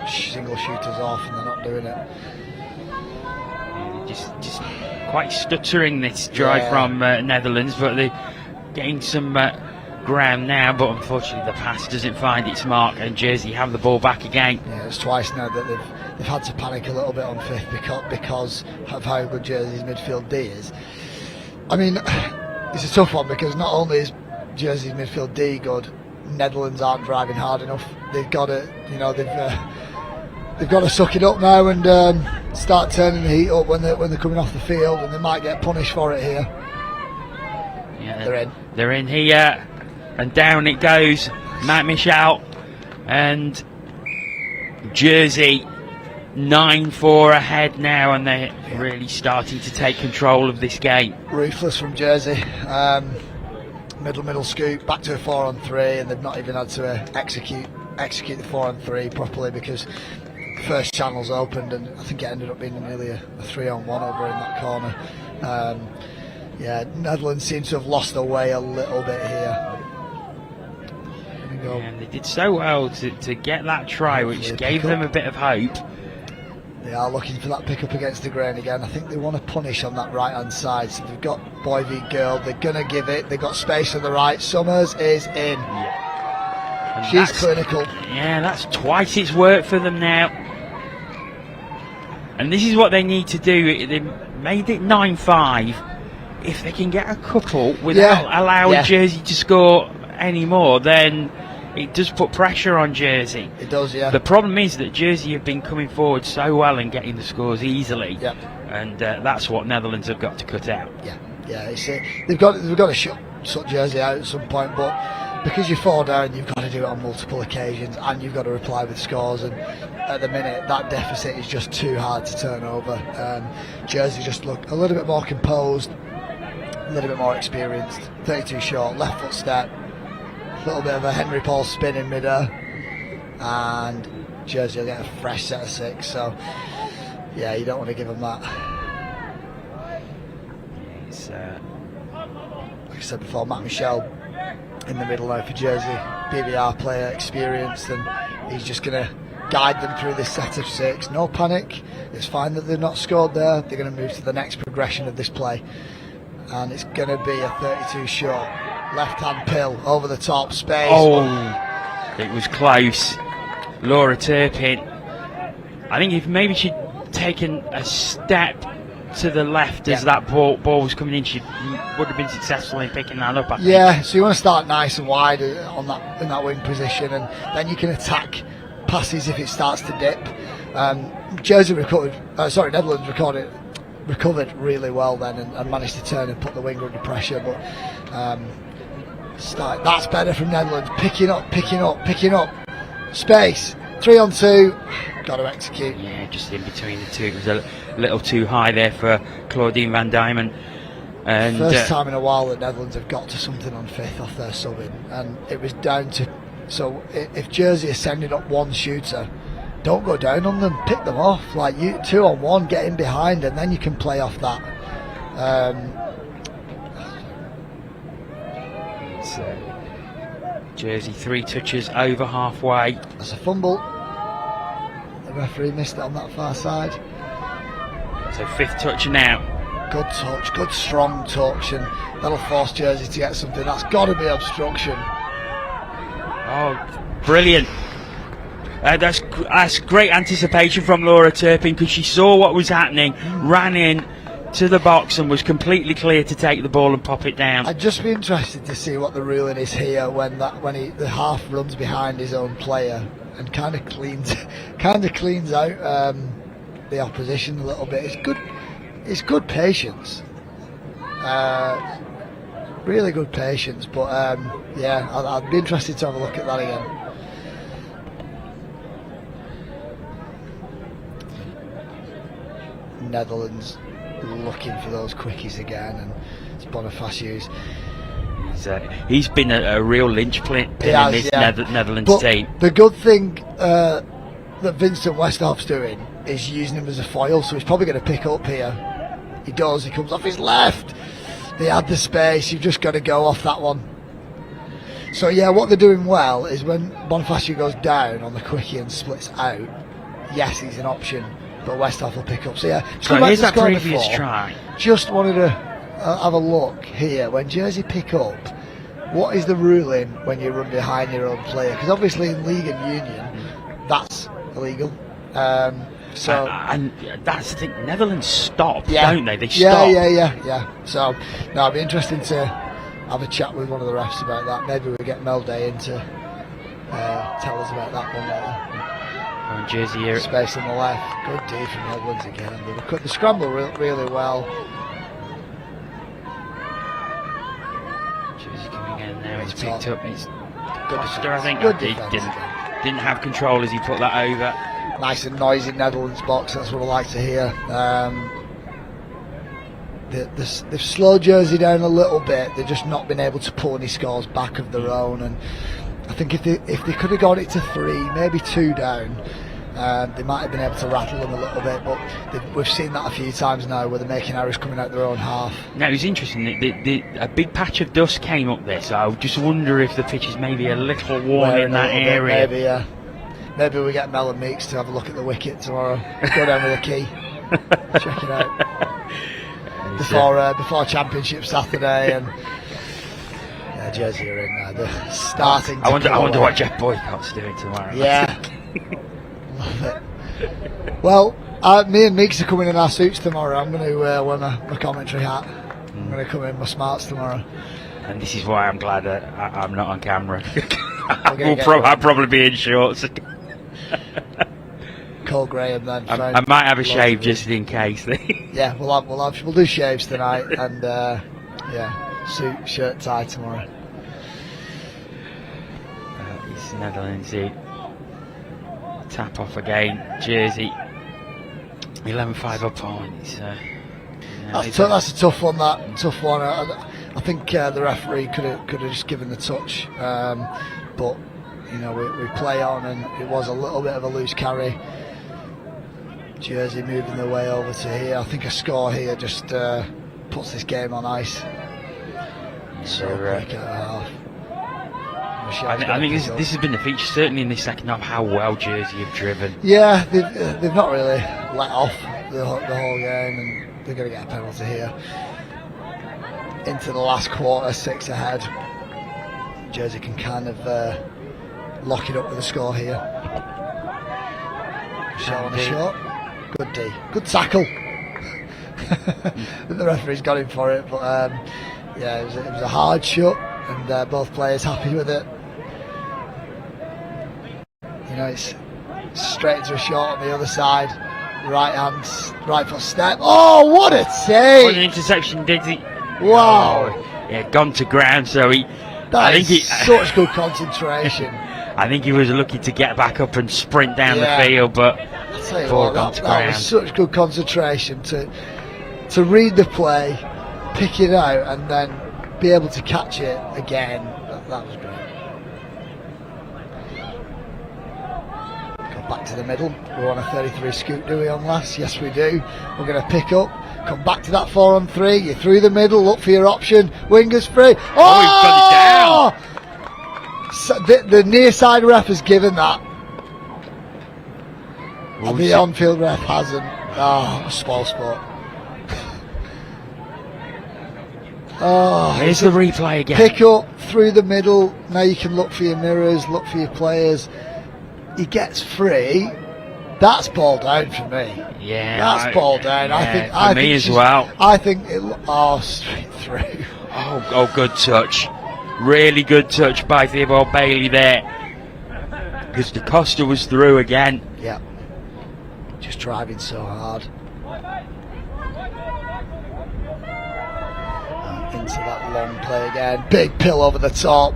single shooters off, and they're not doing it. Just quite stuttering this drive from Netherlands, but they're getting some ground now, but unfortunately the pass doesn't find its mark, and Jersey have the ball back again. Yeah, it's twice now that they've had to panic a little bit on 5th because of how good Jersey's midfield D is. I mean, it's a tough one because not only is Jersey's midfield D good, Netherlands aren't driving hard enough. They've got to, they've got to suck it up now and start turning the heat up when they're coming off the field, and they might get punished for it here. Yeah, They're in. They're in here, and down it goes. Matt Michel and Jersey 9-4 ahead now, and they're really starting to take control of this game. Ruthless from Jersey. Middle scoop, back to a 4-on-3, and they've not even had to execute the 4-on-3 properly because the first channel's opened, and I think it ended up being nearly a 3-on-1 over in that corner. Yeah, Netherlands seem to have lost their way a little bit here. And they did so well to get that try, which gave them a bit of hope. They are looking for that pick up against the grain again. I think they want to punish on that right hand side. So they've got boy v girl. They're going to give it. They've got space on the right. Summers is in. Yeah. She's clinical. Yeah, that's twice its work for them now. And this is what they need to do. They made it 9-5. If they can get a couple without allowing Jersey to score any more, then it does put pressure on Jersey. It does, yeah. The problem is that Jersey have been coming forward so well and getting the scores easily, and that's what Netherlands have got to cut out. Yeah. They've got to shut Jersey out at some point, but because you're 4 down, you've got to do it on multiple occasions, and you've got to reply with scores. And at the minute, that deficit is just too hard to turn over. Jersey just look a little bit more composed, a little bit more experienced. 32 short, left foot step. A little bit of a Henry Paul spin in midair, and Jersey will get a fresh set of 6. So, yeah, you don't want to give them that. It's, like I said before, Matt Michel in the middle now for Jersey, BBR player, experienced, and he's just going to guide them through this set of 6. No panic. It's fine that they've not scored there. They're going to move to the next progression of this play, and it's going to be a 32 short. Left hand pill over the top, space. Oh, it was close. Laura Turpin. I think if maybe she'd taken a step to the left as that ball was coming in, she would have been successful in picking that up. I think. So you want to start nice and wide on that in that wing position, and then you can attack passes if it starts to dip. Netherlands recovered really well then, and managed to turn and put the winger under pressure, but. That's better from Netherlands. Picking up. Space. 3-on-2. Got to execute. Yeah, just in between the two. It was a little too high there for Claudine Van Diemen. And first time in a while that Netherlands have got to something on 5th off their subbing, and it was down to. So if Jersey is sending up one shooter, don't go down on them. Pick them off. Like you 2-on-1, get in behind, and then you can play off that. Jersey 3 touches over halfway. That's a fumble. The referee missed it on that far side. So 5th touch now. Good touch, good strong touch, and that'll force Jersey to get something. That's got to be obstruction. Oh, brilliant. That's great anticipation from Laura Turpin, because she saw what was happening, ran in to the box and was completely clear to take the ball and pop it down. I'd just be interested to see what the ruling is here when the half runs behind his own player and kind of cleans out the opposition a little bit. It's good patience, really good patience. But I'd be interested to have a look at that again. Netherlands looking for those quickies again, and it's Bonifacius. He's been a real linchpin in this Netherlands team. The good thing that Vincent Westhoff's doing is using him as a foil, so he's probably going to pick up here. He does, he comes off his left. They had the space, you've just got to go off that one. So yeah, what they're doing well is when Bonifacio goes down on the quickie and splits out, yes, he's an option, but Westhoff will pick up. So yeah, so here's that previous try. Just wanted to have a look here. When Jersey pick up, what is the ruling when you run behind your own player? Because obviously in League and Union, that's illegal. So and that's the thing. Netherlands stop, don't they? They stop. Yeah. So no, it'd be interesting to have a chat with one of the refs about that. Maybe we get Mel Day in to tell us about that one later. on Jersey here. Space on the left. Good D from Netherlands again. They cut the scramble really well. Jersey coming in now. It's picked up. It's Good Costa, I think. Good He defense didn't have control as he put that over. Nice and noisy Netherlands box. That's what I like to hear. They've slowed Jersey down a little bit. They've just not been able to pull any scores back of their own. And I think if they could have got it to 3, maybe 2 down, they might have been able to rattle them a little bit. But we've seen that a few times now where they're making errors coming out their own half. Now it was interesting. A big patch of dust came up there, so I just wonder if the pitch is maybe a little warm in that area. Maybe, yeah. Maybe we get Mel and Meeks to have a look at the wicket tomorrow. Go down with a key, check it out before Championship Saturday. And yeah, Jersey are in now. They're starting. I wonder what Jeff Boycott's doing tomorrow. Yeah, love it. Well, me and Meeks are coming in our suits tomorrow. I'm going to wear my commentary hat. I'm going to come in my smarts tomorrow. And this is why I'm glad that I'm not on camera. I'll probably be in shorts. Call Graham then. I might have a shave just in case. Yeah, we'll do shaves tonight and yeah, suit, shirt, tie tomorrow. It's Netherlands. Tap off again. Jersey 11-5 up on. That's a tough one. Tough one. I think the referee could have just given the touch, but you know we play on, and it was a little bit of a loose carry. Jersey moving their way over to here. I think a score here just puts this game on ice. So quick at half. I think this has been the feature, certainly in this second half, how well Jersey have driven. Yeah, they've not really let off the whole game, and they're going to get a penalty here. Into the last quarter, 6 ahead. Jersey can kind of lock it up with a score here. Shot on the shot. Good D. Good tackle. The referee's got him for it, but yeah, it was a hard shot, and both players happy with it. You know, it's straight into a shot on the other side. Right foot step. Oh, what a save! What an interception, did he? Wow. Oh, yeah, gone to ground, so such good concentration. I think he was looking to get back up and sprint down the field, but before gone to ground. That was such good concentration to read the play, pick it out, and then be able to catch it again. That was great. Go back to the middle. We're on a 33 scoop, do we, on last? Yes, we do. We're going to pick up. Come back to that 4-on-3. You're through the middle. Look for your option. Wingers free. Oh, he's got it down. So the near side ref has given that. And the on-field ref hasn't. Oh, spoil sport. Oh, here's the replay again. Pick up through the middle. Now you can look for your mirrors, look for your players. He gets free. That's ball down for me. Yeah, that's ball down. Yeah, I think as well. I think straight through. Oh, good touch. Really good touch by Theobald Bailey there. Because the Costa was through again. Yeah. Just driving so hard. Into that long play again. Big pill over the top.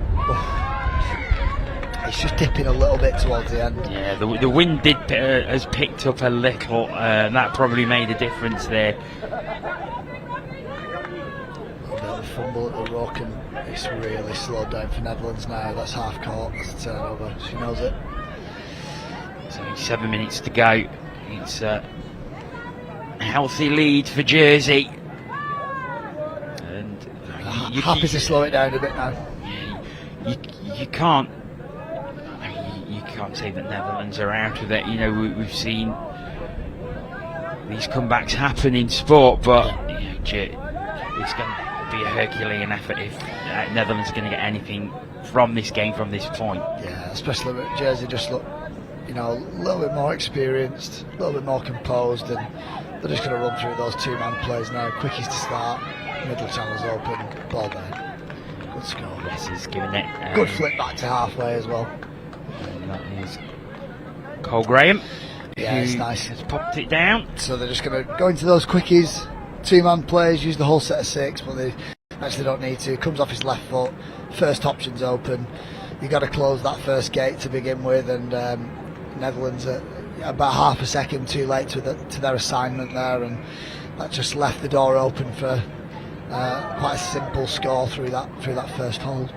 It's just dipping a little bit towards the end. Yeah, the wind has picked up a little. That probably made a difference there. A bit of a fumble at the rock, and it's really slowed down for Netherlands now. That's half court. That's a turnover. She knows it. So 7 minutes to go. It's a healthy lead for Jersey. And happy to slow it down a bit now. You can't say that Netherlands are out of it. You know, we've seen these comebacks happen in sport, but you know, it's going to be a Herculean effort if Netherlands are going to get anything from this game from this point. Yeah, especially with Jersey just look, you know, a little bit more experienced, a little bit more composed, and they're just going to run through those two-man plays now. Quickies to start, middle channels open, ball down. Good score. Yes, he's giving it. Good flip back to halfway as well. That is Cole Graham. Yeah, it's who nice. Has popped it down. So they're just going to go into those quickies, 2-man plays, use the whole set of 6, but they actually don't need to. Comes off his left foot, first option's open. You've got to close that first gate to begin with, and Netherlands are about half a second too late to their assignment there, and that just left the door open for quite a simple score through that first hold.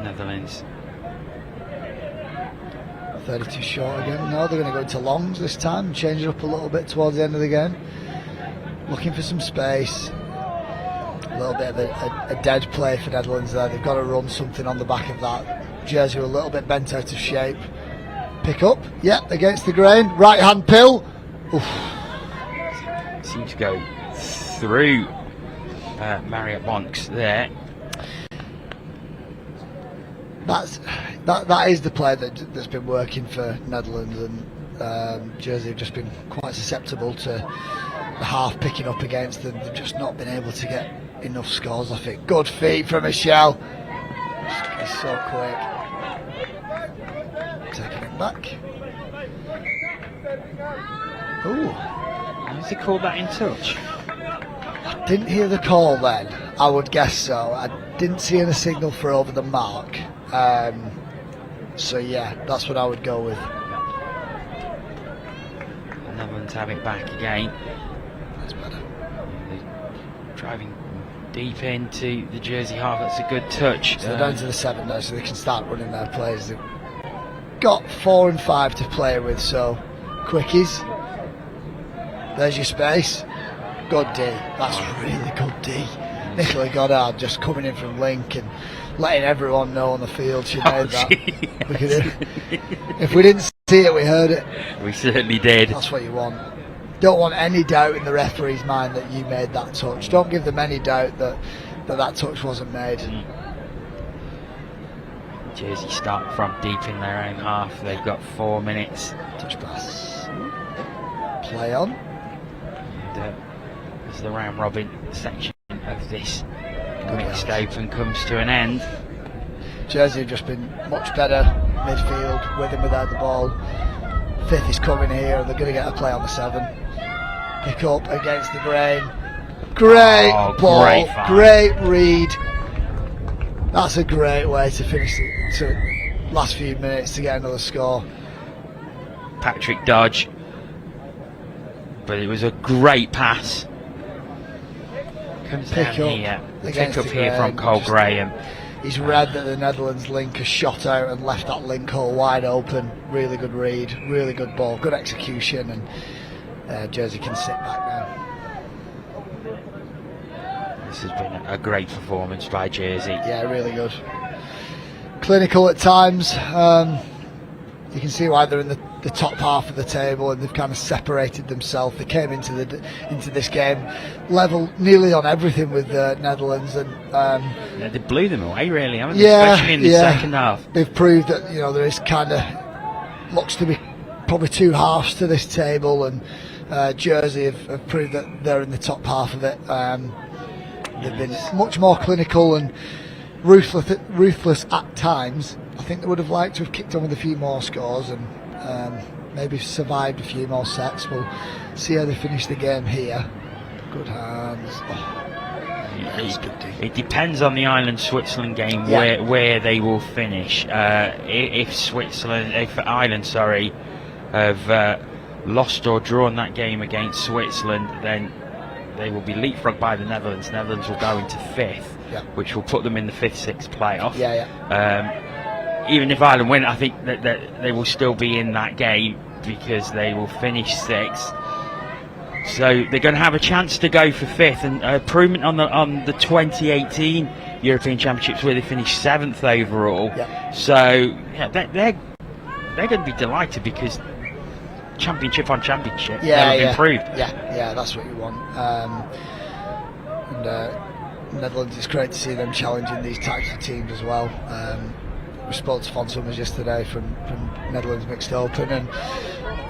Netherlands 32 short again. No, they're going to go into longs this time and change it up a little bit towards the end of the game. Looking for some space. A little bit of a dead play for Netherlands there. They've got to run something on the back of that. Jersey are a little bit bent out of shape. Pick up. Yeah, against the grain. Right hand pill. Oof. Seems to go through Marriott Bonks there. That is the play that's been working for Netherlands, and Jersey have just been quite susceptible to the half picking up against them. They've just not been able to get enough scores off it. Good feet from Michelle. He's so quick. Taking it back. Ooh. Has he called that in touch? I didn't hear the call then. I would guess so. I didn't see any signal for over the mark. So yeah, that's what I would go with. Netherlands have it back again. That's better. They're driving deep into the Jersey half. That's a good touch. So they're down to the 7 now, so they can start running their plays. They've got 4 and 5 to play with, so quickies. There's your space. Good D. That's really good D. Nicola Goddard just coming in from link and letting everyone know on the field she made that. Look at it. If we didn't see it, we heard it. We certainly did. That's what you want. Don't want any doubt in the referee's mind that you made that touch. Don't give them any doubt that touch wasn't made. Jersey start from deep in their own half. They've got 4 minutes. Touch pass. Play on. And as the round robin section of this mixed open comes to an end. Jersey have just been much better midfield, with and without the ball. 5th is coming here, and they're going to get a play on the 7. Pick up against the grain. Great ball, great read. That's a great way to finish the last few minutes to get another score. Patrick Dodge, but it was a great pass. Comes Pick up here from Cole Graham. He's read that the Netherlands link has shot out and left that link hole wide open. Really good read, really good ball, good execution, and Jersey can sit back now. This has been a great performance by Jersey. Yeah, really good. Clinical at times. You can see why they're in the top half of the table, and they've kind of separated themselves. They came into this game level nearly on everything with the Netherlands, and they blew them away, really, haven't they? Especially in the second half. They've proved that there is kind of looks to be probably 2 halves to this table, and Jersey have proved that they're in the top half of it. They've been much more clinical and ruthless at times. I think they would have liked to have kicked on with a few more scores and maybe survived a few more sets. We'll see how they finish the game here. Good hands. It depends on the Ireland-Switzerland game where they will finish. If Ireland have lost or drawn that game against Switzerland, then they will be leapfrogged by the Netherlands. Netherlands will go into 5th, which will put them in the 5th-6th playoff. Even if Ireland win, I think that they will still be in that game because they will finish 6th. So they're going to have a chance to go for 5th, and improvement on the 2018 European Championships where they finished 7th overall. So they're going to be delighted because championship on championship, they'll have improved. Yeah, that's what you want. Netherlands, it's great to see them challenging these types of teams as well. We spoke to Von Summers yesterday from Netherlands Mixed Open, and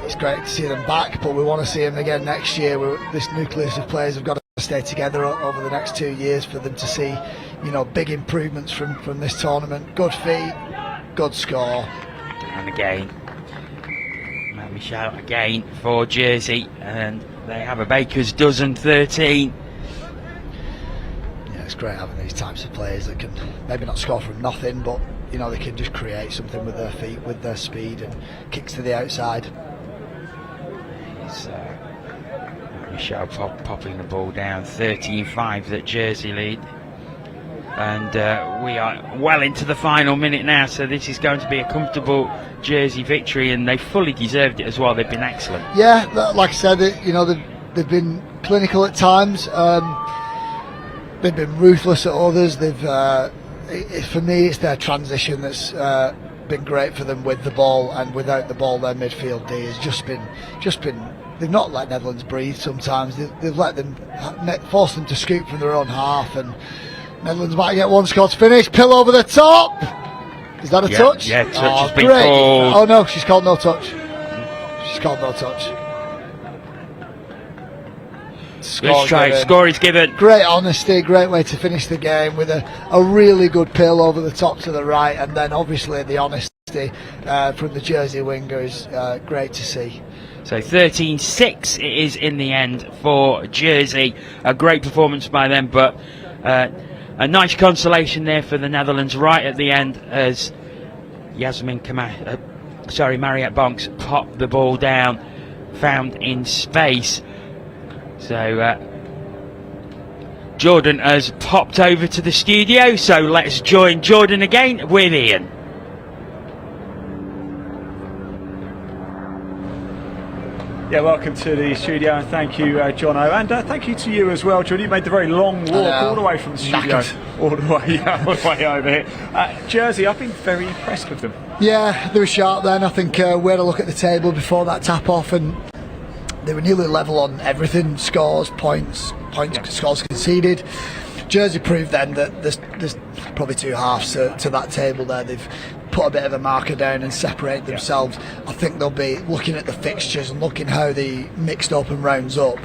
it's great to see them back, but we want to see them again next year. This nucleus of players have got to stay together over the next 2 years for them to see big improvements from this tournament. Good feet, good score. And again, let me shout again for Jersey, and they have a baker's dozen, 13. Yeah, it's great having these types of players that can maybe not score from nothing, but you know, they can just create something with their feet, with their speed and kicks to the outside. It's Michelle popping the ball down, 13-5 that Jersey lead. And we are well into the final minute now, so this is going to be a comfortable Jersey victory, and they fully deserved it as well. They've been excellent. Yeah, like I said, they've been clinical at times. They've been ruthless at others. For me, it's their transition that's been great for them with the ball, and without the ball, their midfield D has just been. They've not let Netherlands breathe. Sometimes they've let them force them to scoop from their own half, and Netherlands might get one score to finish. Pill over the top. Is that a touch? Yeah, touch has been great. called. Oh no, she's called no touch. She's called no touch. Let's try. Score is given. Great honesty, great way to finish the game with a really good pill over the top to the right, and then obviously the honesty from the Jersey winger is great to see. So 13-6 it is in the end for Jersey. A great performance by them, but a nice consolation there for the Netherlands right at the end as Mariette Bonks popped the ball down, found in space. So Jordan has popped over to the studio, so let's join Jordan again with Ian. Yeah, welcome to the studio, and thank you, Jono, and thank you to you as well, John. You made the very long walk all the way from the studio, all the way over here. Jersey, I've been very impressed with them. Yeah, they were sharp then. I think we had a look at the table before that tap off, and they were nearly level on everything: scores, points, scores conceded. Jersey proved then that there's probably two halves to that table there. They've put a bit of a marker down and separate themselves. I think they'll be looking at the fixtures and looking how the mixed open rounds up.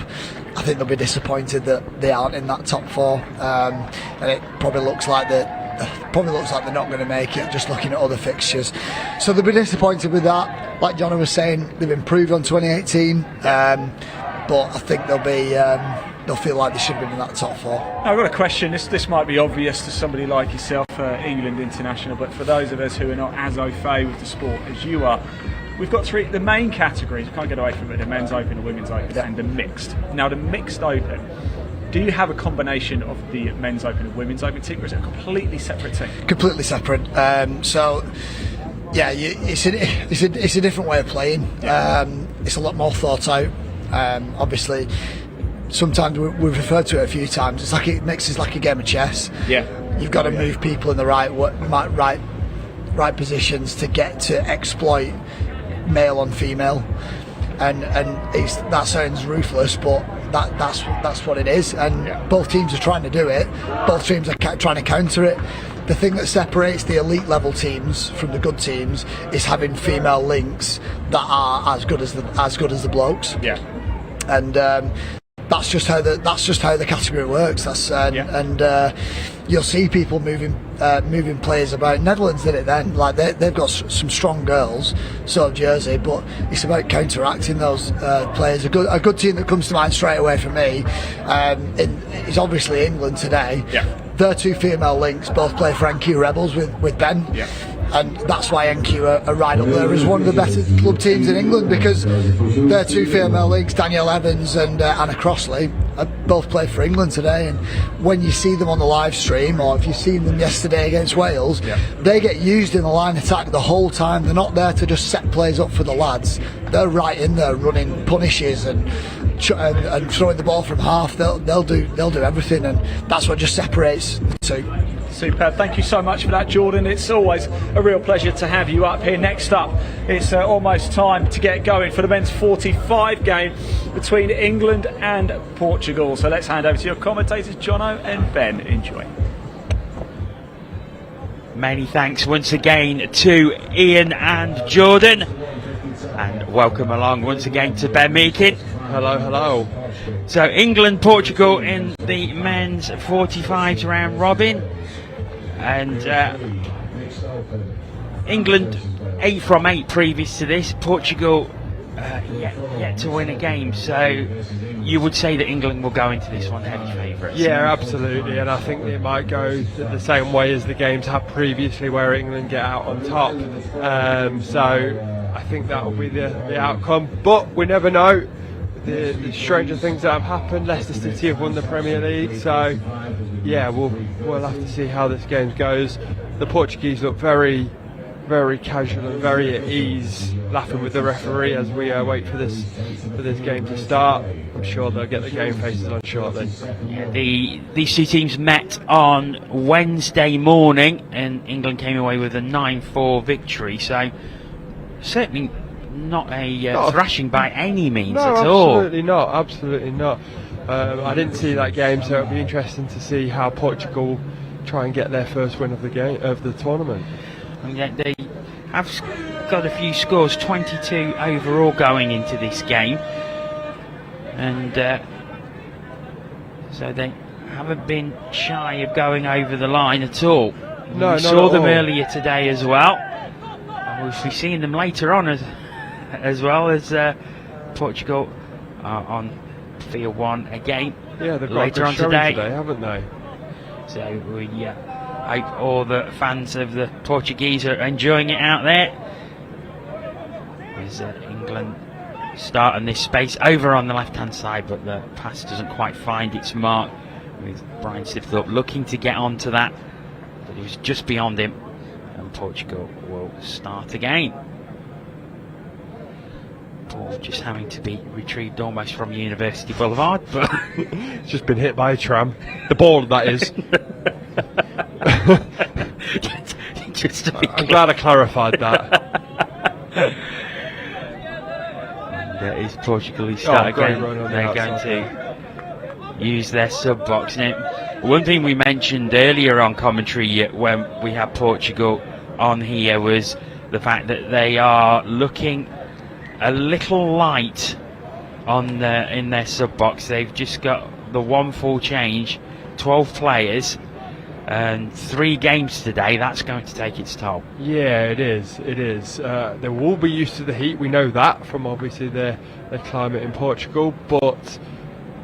I think they'll be disappointed that they aren't in that top four, and it probably looks like they're not going to make it, just looking at other fixtures. So they'll be disappointed with that. Like Johnny was saying, they've improved on 2018, but I think they'll feel like they should have been in that top four. I've got a question. This might be obvious to somebody like yourself, England international, but for those of us who are not as au fait with the sport as you are, we've got the main categories. We can't get away from it: the men's open, the women's open, and the mixed. Now, the mixed open, do you have a combination of the men's open and women's open team, or is it a completely separate team? Completely separate. So yeah, it's a different way of playing. It's a lot more thought out. Obviously, sometimes we've referred to it a few times. It's like it mixes like a game of chess. Yeah, you've got to move people in the right positions to get to exploit male on female, and that sounds ruthless, but that's what it is. And both teams are trying to do it. Both teams are trying to counter it. The thing that separates the elite level teams from the good teams is having female links that are as good as the blokes. Yeah, and that's just how the category works. And you'll see people moving players about. Netherlands did it then. Like they've got some strong girls, so have Jersey, but it's about counteracting those players. A good team that comes to mind straight away for me is obviously England today. Yeah. Their two female links both play for NQ Rebels with Ben. Yeah. And that's why NQ are right up there as one of the better club teams in England, because their two female links, Danielle Evans and Anna Crossley, both play for England today. And when you see them on the live stream, or if you've seen them yesterday against Wales, they get used in the line attack the whole time. They're not there to just set plays up for the lads. They're right in there running punishes and throwing the ball from half. They'll do everything, and that's what just separates the two. Superb. Thank you so much for that, Jordan. It's always a real pleasure to have you up here. Next up, it's almost time to get going for the men's 45 game between England and Portugal. So let's hand over to your commentators, Jono and Ben. Enjoy. Many thanks once again to Ian and Jordan, and welcome along once again to Ben Meakin. Hello. So England-Portugal in the men's 45s round robin, and England 8 from 8 previous to this. Portugal yet to win a game. So you would say that England will go into this one heavy favourites. Yeah, absolutely, and I think it might go the same way as the games have previously, where England get out on top. So I think that will be the outcome. But we never know. The stranger things that have happened. Leicester City have won the Premier League, so yeah, we'll have to see how this game goes. The Portuguese look very, very casual and very at ease, laughing with the referee as we wait for this game to start. I'm sure they'll get the game faces on shortly. Yeah, these two teams met on Wednesday morning, and England came away with a 9-4 victory. So certainly not a thrashing by any means at all. Absolutely not. I didn't see that game, so it'll be interesting to see how Portugal try and get their first win of the tournament. And yet they have got a few scores, 22 overall going into this game, and so they haven't been shy of going over the line at all. No, we saw them earlier today as well, and we'll be seeing them later on as well as Portugal on field 1 again. Yeah, they've got later a on good showing today, haven't they? So we hope all the fans of the Portuguese are enjoying it out there. As England start in this space over on the left hand side, but the pass doesn't quite find its mark, with Brian Sifthorpe looking to get onto that, but he was just beyond him, and Portugal will start again. Ball just having to be retrieved almost from University Boulevard, but it's just been hit by a tram. The ball, that is. I'm glad I clarified that. That is Portugal. They're going to use their sub box. Now, one thing we mentioned earlier on commentary when we had Portugal on here was the fact that they are looking a little light on in their sub box. They've just got the one full change, 12 players, and 3 games today. That's going to take its toll. Yeah, it is. They will be used to the heat. We know that from obviously their climate in Portugal. But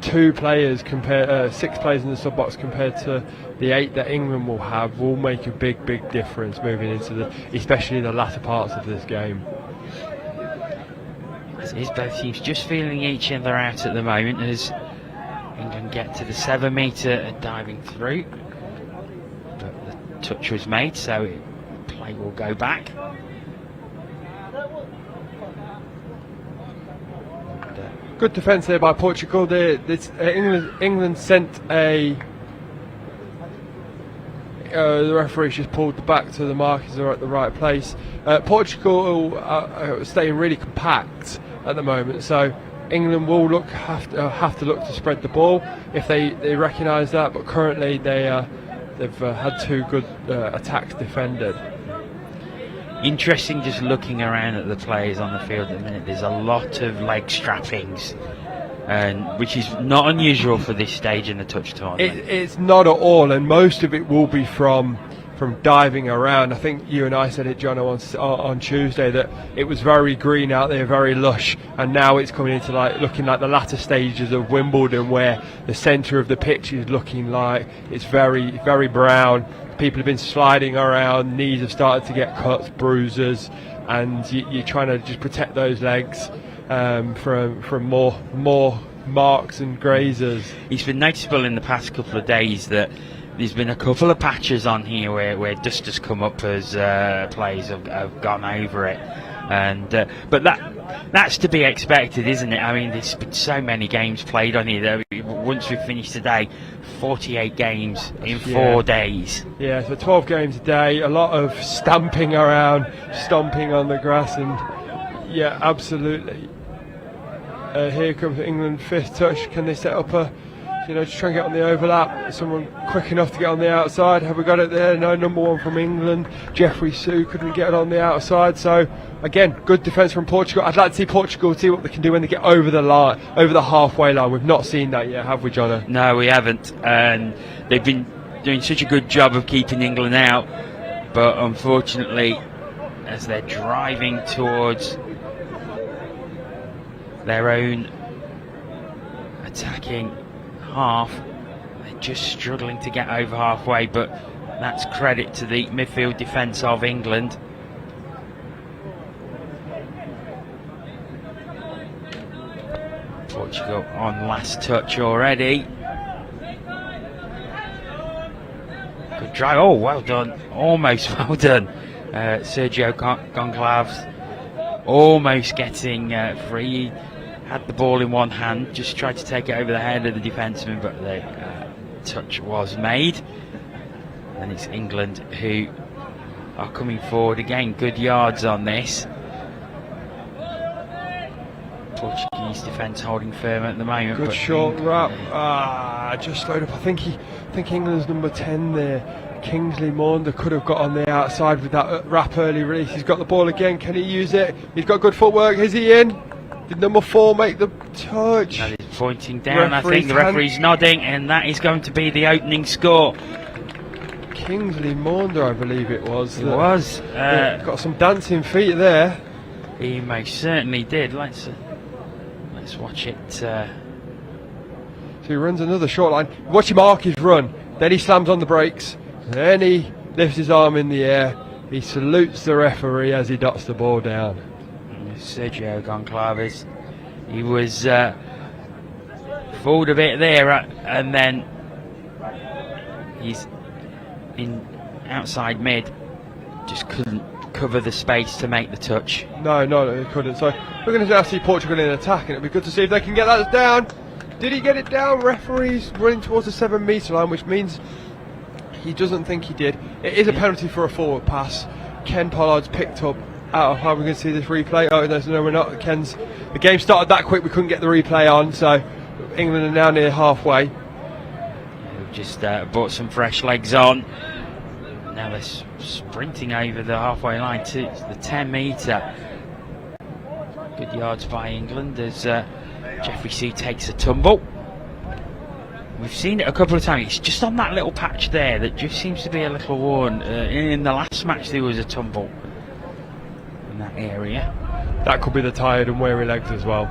6 players in the sub box compared to the 8 that England will have will make a big difference moving into especially the latter parts of this game. As it is, both teams just feeling each other out at the moment as England get to the 7 metre diving through. But the touch was made, so play will go back. Good defence there by Portugal. England sent the referee's just pulled the back to the markers are at the right place. Portugal are staying really compact at the moment, so England will have to look to spread the ball if they recognise that. But currently they've had 2 good attacks defended. Interesting just looking around at the players on the field at the minute. There's a lot of leg strappings, and which is not unusual for this stage in the touch tournament. It's not at all, and most of it will be from diving around. I think you and I said it, John, on Tuesday, that it was very green out there, very lush, and now it's coming into looking like the latter stages of Wimbledon, where the centre of the pitch is looking like it's very, very brown. People have been sliding around, knees have started to get cuts, bruises, and you're trying to just protect those legs from more marks and grazers. It's been noticeable in the past couple of days that there's been a couple of patches on here where dust has come up as players have gone over it, and but that's to be expected, isn't it? I mean, there's been so many games played on here. Once we finish today, 48 games in 4 days. Yeah, so 12 games a day, a lot of stamping around, stomping on the grass, and yeah, absolutely. Here comes England, 5th touch. Can they set up just try and get on the overlap? Someone quick enough to get on the outside. Have we got it there? No, number 1 from England. Jeffrey Sue couldn't get it on the outside. So again, good defence from Portugal. I'd like to see Portugal see what they can do when they get over the line, over the halfway line. We've not seen that yet, have we, Jono? No, we haven't. And they've been doing such a good job of keeping England out, but unfortunately as they're driving towards their own attacking half. They're just struggling to get over halfway, but that's credit to the midfield defence of England. Portugal on last touch already. Good drive. Oh, well done. Almost well done. Sergio Goncalves almost getting free. He had the ball in one hand, just tried to take it over the head of the defenseman, but the touch was made. And it's England who are coming forward again. Good yards on this. Portuguese defence holding firm at the moment. Good short wrap. Just slowed up. I think England's number 10 there, Kingsley Maunder, could have got on the outside with that wrap early release. He's got the ball again. Can he use it? He's got good footwork. Is he in? Did number 4 make the touch? That is pointing down. I think the referee's nodding, and that is going to be the opening score. Kingsley Maunder, I believe it was. It was. Got some dancing feet there. He most certainly did. Let's watch it. So he runs another short line. Watch him arc his run. Then he slams on the brakes. Then he lifts his arm in the air. He salutes the referee as he dots the ball down. Sergio Goncalves. He was fooled a bit there, and then he's in outside mid. Just couldn't cover the space to make the touch. No, he couldn't. So we're going to now see Portugal in attack, and it'll be good to see if they can get that down. Did he get it down? Referee's running towards the 7 metre line, which means he doesn't think he did. It is a penalty for a forward pass. Ken Pollard's picked up out of how we're going to see this replay. Oh no, we're not. The game started that quick, we couldn't get the replay on, so England are now near halfway. We've just brought some fresh legs on. Now they're sprinting over the halfway line to the 10 metre. Good yards by England as Jeffrey C takes a tumble. We've seen it a couple of times. It's just on that little patch there that just seems to be a little worn. In the last match there was a tumble in that area. That could be the tired and weary legs as well.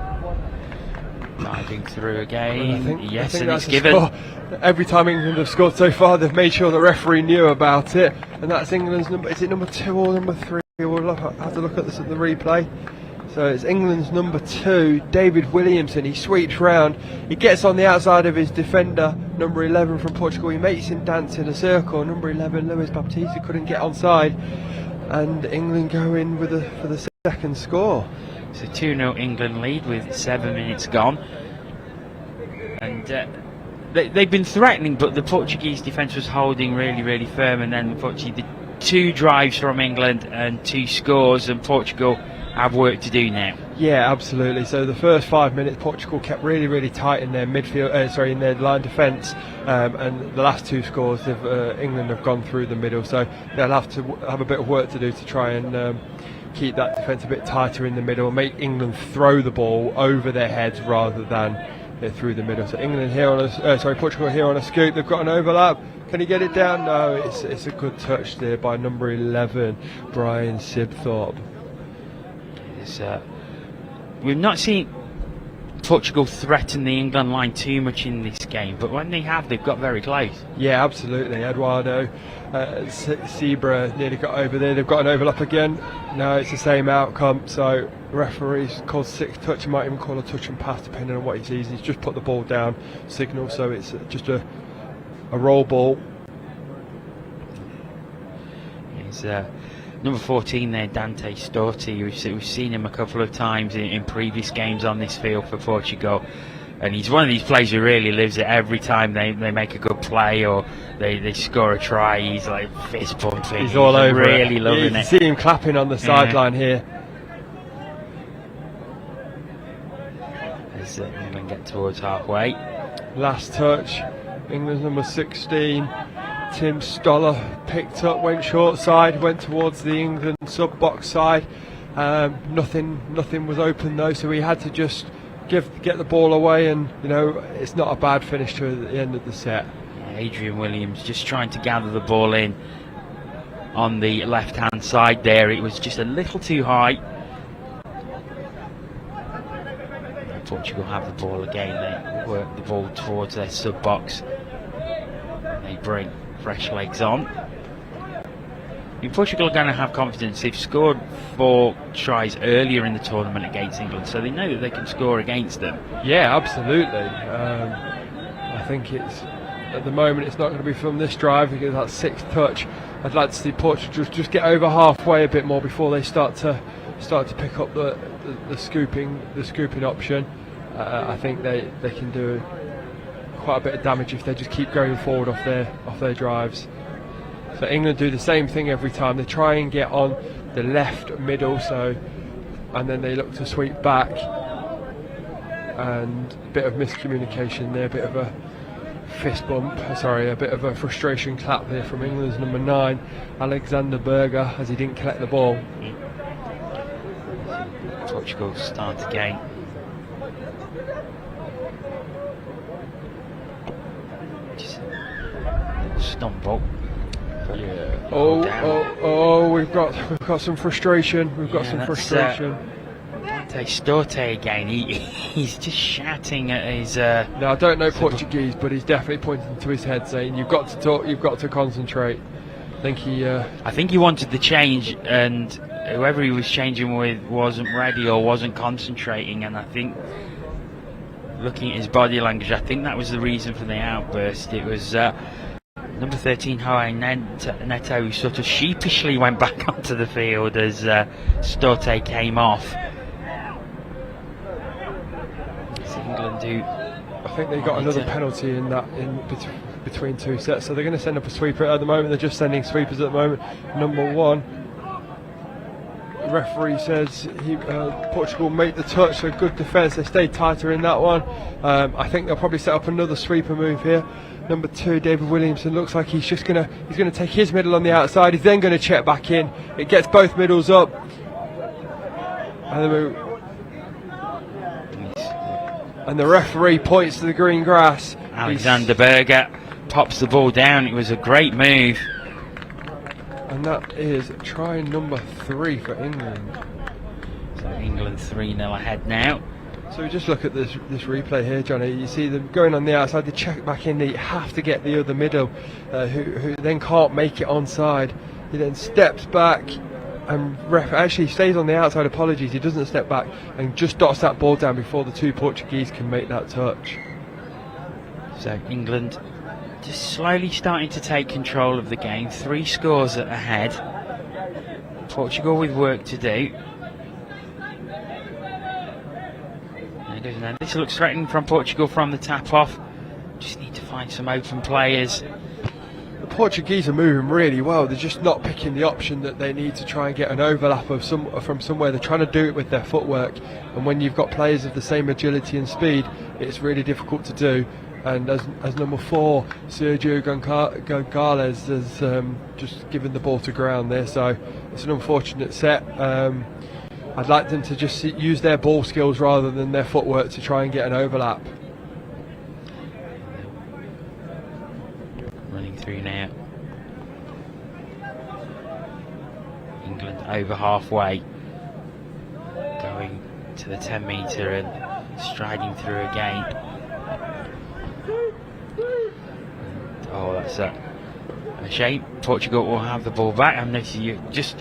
Diving through again. I think and that's it's given. Score. Every time England have scored so far, they've made sure the referee knew about it, and that's England's number. Is it number 2 or number 3? We'll have to look at the replay. So it's England's number 2, David Williamson. He sweeps round. He gets on the outside of his defender, number 11 from Portugal. He makes him dance in a circle. Number 11, Luis Baptista, couldn't get onside, and England go in for the second score. It's a 2-0 England lead with 7 minutes gone. And they've been threatening, but the Portuguese defence was holding really firm, and then unfortunately the 2 drives from England and 2 scores, and Portugal have work to do now. Yeah, absolutely. So the first 5 minutes Portugal kept really tight in their midfield, in their line defence, and the last 2 scores England have gone through the middle, so they'll have to have a bit of work to do to try and keep that defence a bit tighter in the middle, make England throw the ball over their heads rather than through the middle. So England here on Portugal here on a scoop. They've got an overlap. Can he get it down? No, it's a good touch there by number 11, Brian Sibthorpe. We've not seen Portugal threaten the England line too much in this game, but when they have, they've got very close. Yeah, absolutely. Eduardo Zebra nearly got over there. They've got an overlap again. No, it's the same outcome. So referees called 6 touch. He might even call a touch and pass depending on what he sees. He's just put the ball down, signal. So it's just a roll ball. It's number 14 there, Dante Storti. We've seen him a couple of times in previous games on this field for Portugal, and he's one of these players who really lives it. Every time they make a good play or they score a try, he's like fist pumping. He's all over really it. loving you it. You see him clapping on the sideline here. As England get towards halfway. Last touch, England's number 16. Tim Stoller picked up, went short side, went towards the England sub box side. Nothing was open though, so he had to just get the ball away, and it's not a bad finish to the end of the set. Adrian Williams just trying to gather the ball in. on the left-hand side there. It was just a little too high. Portugal have the ball again. They work the ball towards their sub-box. They bring fresh legs on. Portugal are going to have confidence. They've scored 4 tries earlier in the tournament against England, so they know that they can score against them. Yeah, absolutely. I think it's, at the moment, it's not going to be from this drive because that 6th touch. I'd like to see Portugal just get over halfway a bit more before they start to pick up the scooping option. I think they can do quite a bit of damage if they just keep going forward off their drives. So England do the same thing every time. They try and get on the left middle, and then they look to sweep back. And a bit of miscommunication there, a bit of a fist bump, a bit of a frustration clap there from England's number 9, Alexander Berger, as he didn't collect the ball. Portugal start again. Just a stumble. Yeah. Oh! We've got some frustration. We've got some frustration. Storte again. He's just shouting at his. No, I don't know Portuguese, but he's definitely pointing to his head, saying, "You've got to talk. You've got to concentrate." I think he wanted the change, and whoever he was changing with wasn't ready or wasn't concentrating. And I think, looking at his body language, I think that was the reason for the outburst. It was. Number 13, Joao Neto, who sort of sheepishly went back onto the field as Storte came off. It's England who... I think they got another penalty in between 2 sets, so they're going to send up a sweeper at the moment. They're just sending sweepers at the moment. Number 1, the referee says Portugal make the touch, so good defence. They stayed tighter in that one. I think they'll probably set up another sweeper move here. Number 2, David Williamson, looks like he's going to take his middle on the outside. He's then going to check back in. It gets both middles up. And the referee points to the green grass. Alexander Berger pops the ball down. It was a great move. And that is try number 3 for England. So England 3-0 ahead now. So just look at this replay here, Johnny. You see them going on the outside. They check back in. They have to get the other middle, who then can't make it onside. He then steps back, and actually stays on the outside. Apologies, he doesn't step back and just dots that ball down before the 2 Portuguese can make that touch. So England just slowly starting to take control of the game. 3 scores ahead. Portugal with work to do. And this looks threatening from Portugal from the tap off. Just need to find some open players. The Portuguese are moving really well. They're just not picking the option that they need to try and get an overlap from somewhere. They're trying to do it with their footwork, and when you've got players of the same agility and speed, it's really difficult to do. And as number 4, Sergio Gonzalez has just given the ball to ground there, so it's an unfortunate set. I'd like them to just use their ball skills rather than their footwork to try and get an overlap. Running through now. England over halfway. Going to the 10 metre and striding through again. Oh, that's a shame. Portugal will have the ball back. I'm noticing you just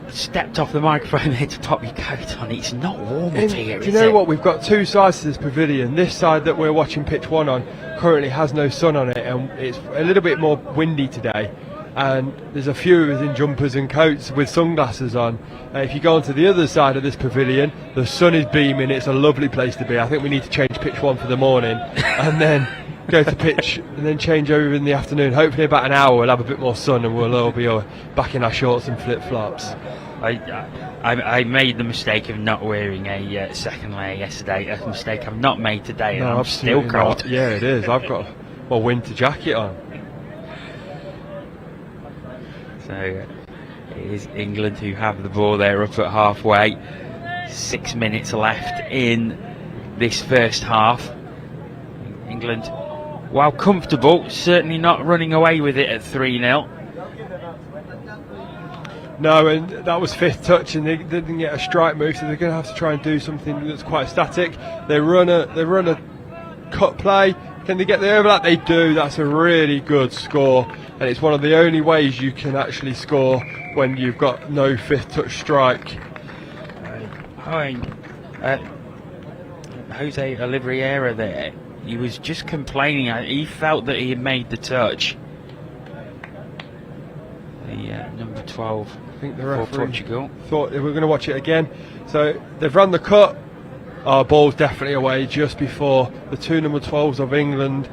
stepped off the microphone there to pop your coat on. It's not warm up here, do you know what? We've got 2 sides to this pavilion. This side that we're watching pitch 1 on currently has no sun on it, and it's a little bit more windy today. And there's a few of us in jumpers and coats with sunglasses on. If you go onto the other side of this pavilion, the sun is beaming. It's a lovely place to be. I think we need to change pitch 1 for the morning, and then go to pitch and then change over in the afternoon. Hopefully about an hour we'll have a bit more sun and we'll all be back in our shorts and flip-flops. I made the mistake of not wearing a second layer yesterday. A mistake I've not made today, and I'm still cold. Not. Yeah, it is. I've got my winter jacket on. So it is England who have the ball there up at halfway. 6 minutes left in this first half. England, while comfortable, certainly not running away with it at 3-0. No, and that was fifth touch, and they didn't get a strike move, so they're going to have to try and do something that's quite static. They run a cut play. Can they get the overlap? They do. That's a really good score, and it's one of the only ways you can actually score when you've got no fifth touch strike. Jose Oliveira there, he was just complaining. He felt that he had made the touch. The number 12 I think the for referee Portugal thought they were going to watch it again. So they've run the cut. Our ball's definitely away just before the two number 12s of England,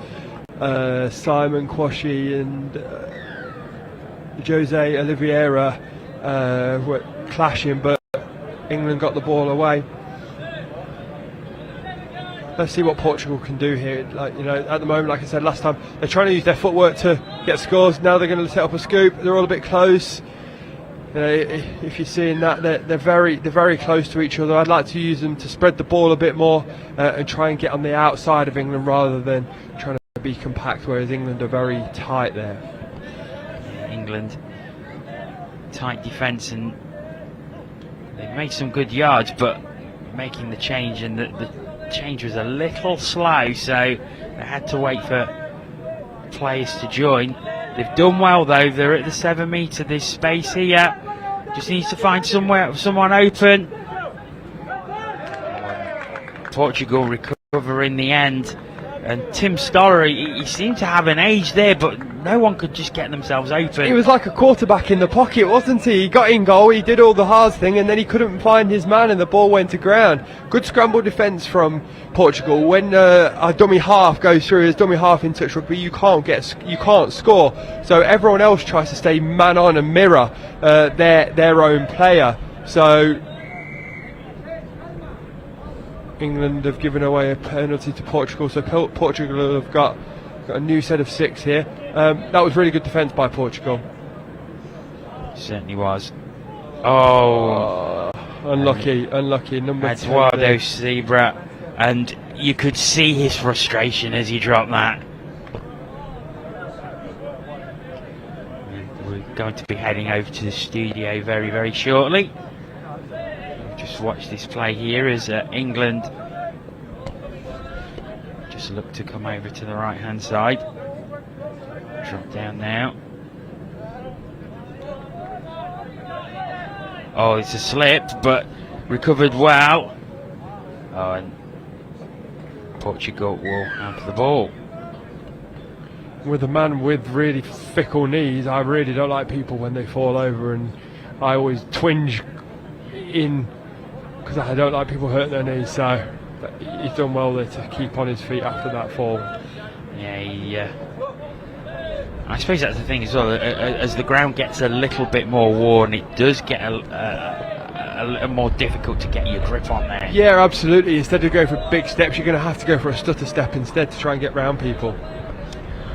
Simon Quashie and Jose Oliveira were clashing, but England got the ball away. Let's see what Portugal can do here. Like, you know, at the moment, like I said last time, they're trying to use their footwork to get scores. Now they're going to set up a scoop. They're all a bit close. You know, if you're seeing that, they're very close to each other. I'd like to use them to spread the ball a bit more and try and get on the outside of England rather than trying to be compact, whereas England are very tight there. England, tight defence, and they've made some good yards, but making the change, and the change was a little slow, so they had to wait for players to join. They've done well though. They're at the 7 metre. There's space here. Just needs to find someone open. Portugal recover in the end. And Tim Stoller, he seemed to have an age there, but no one could just get themselves open. He was like a quarterback in the pocket, wasn't he? He got in goal, he did all the hard thing, and then he couldn't find his man, and the ball went to ground. Good scramble defence from Portugal. When a dummy half goes through as dummy half in touch rugby, you can't score. So everyone else tries to stay man on and mirror their own player. So England have given away a penalty to Portugal, so Portugal have got a new set of 6 here. That was really good defence by Portugal. Certainly was. Oh, unlucky. Number Eduardo Zebra, and you could see his frustration as he dropped that. And we're going to be heading over to the studio very, very shortly. Just watch this play here as England just look to come over to the right hand side. Drop down now. Oh, it's a slip, but recovered well. Oh, and Portugal will have the ball. With a man with really fickle knees, I really don't like people when they fall over, and I always twinge in because I don't like people hurting their knees, so he's done well there to keep on his feet after that fall. Yeah, I suppose that's the thing as well, as the ground gets a little bit more worn, it does get a little more difficult to get your grip on there. Yeah, absolutely. Instead of going for big steps, you're going to have to go for a stutter step instead to try and get round people.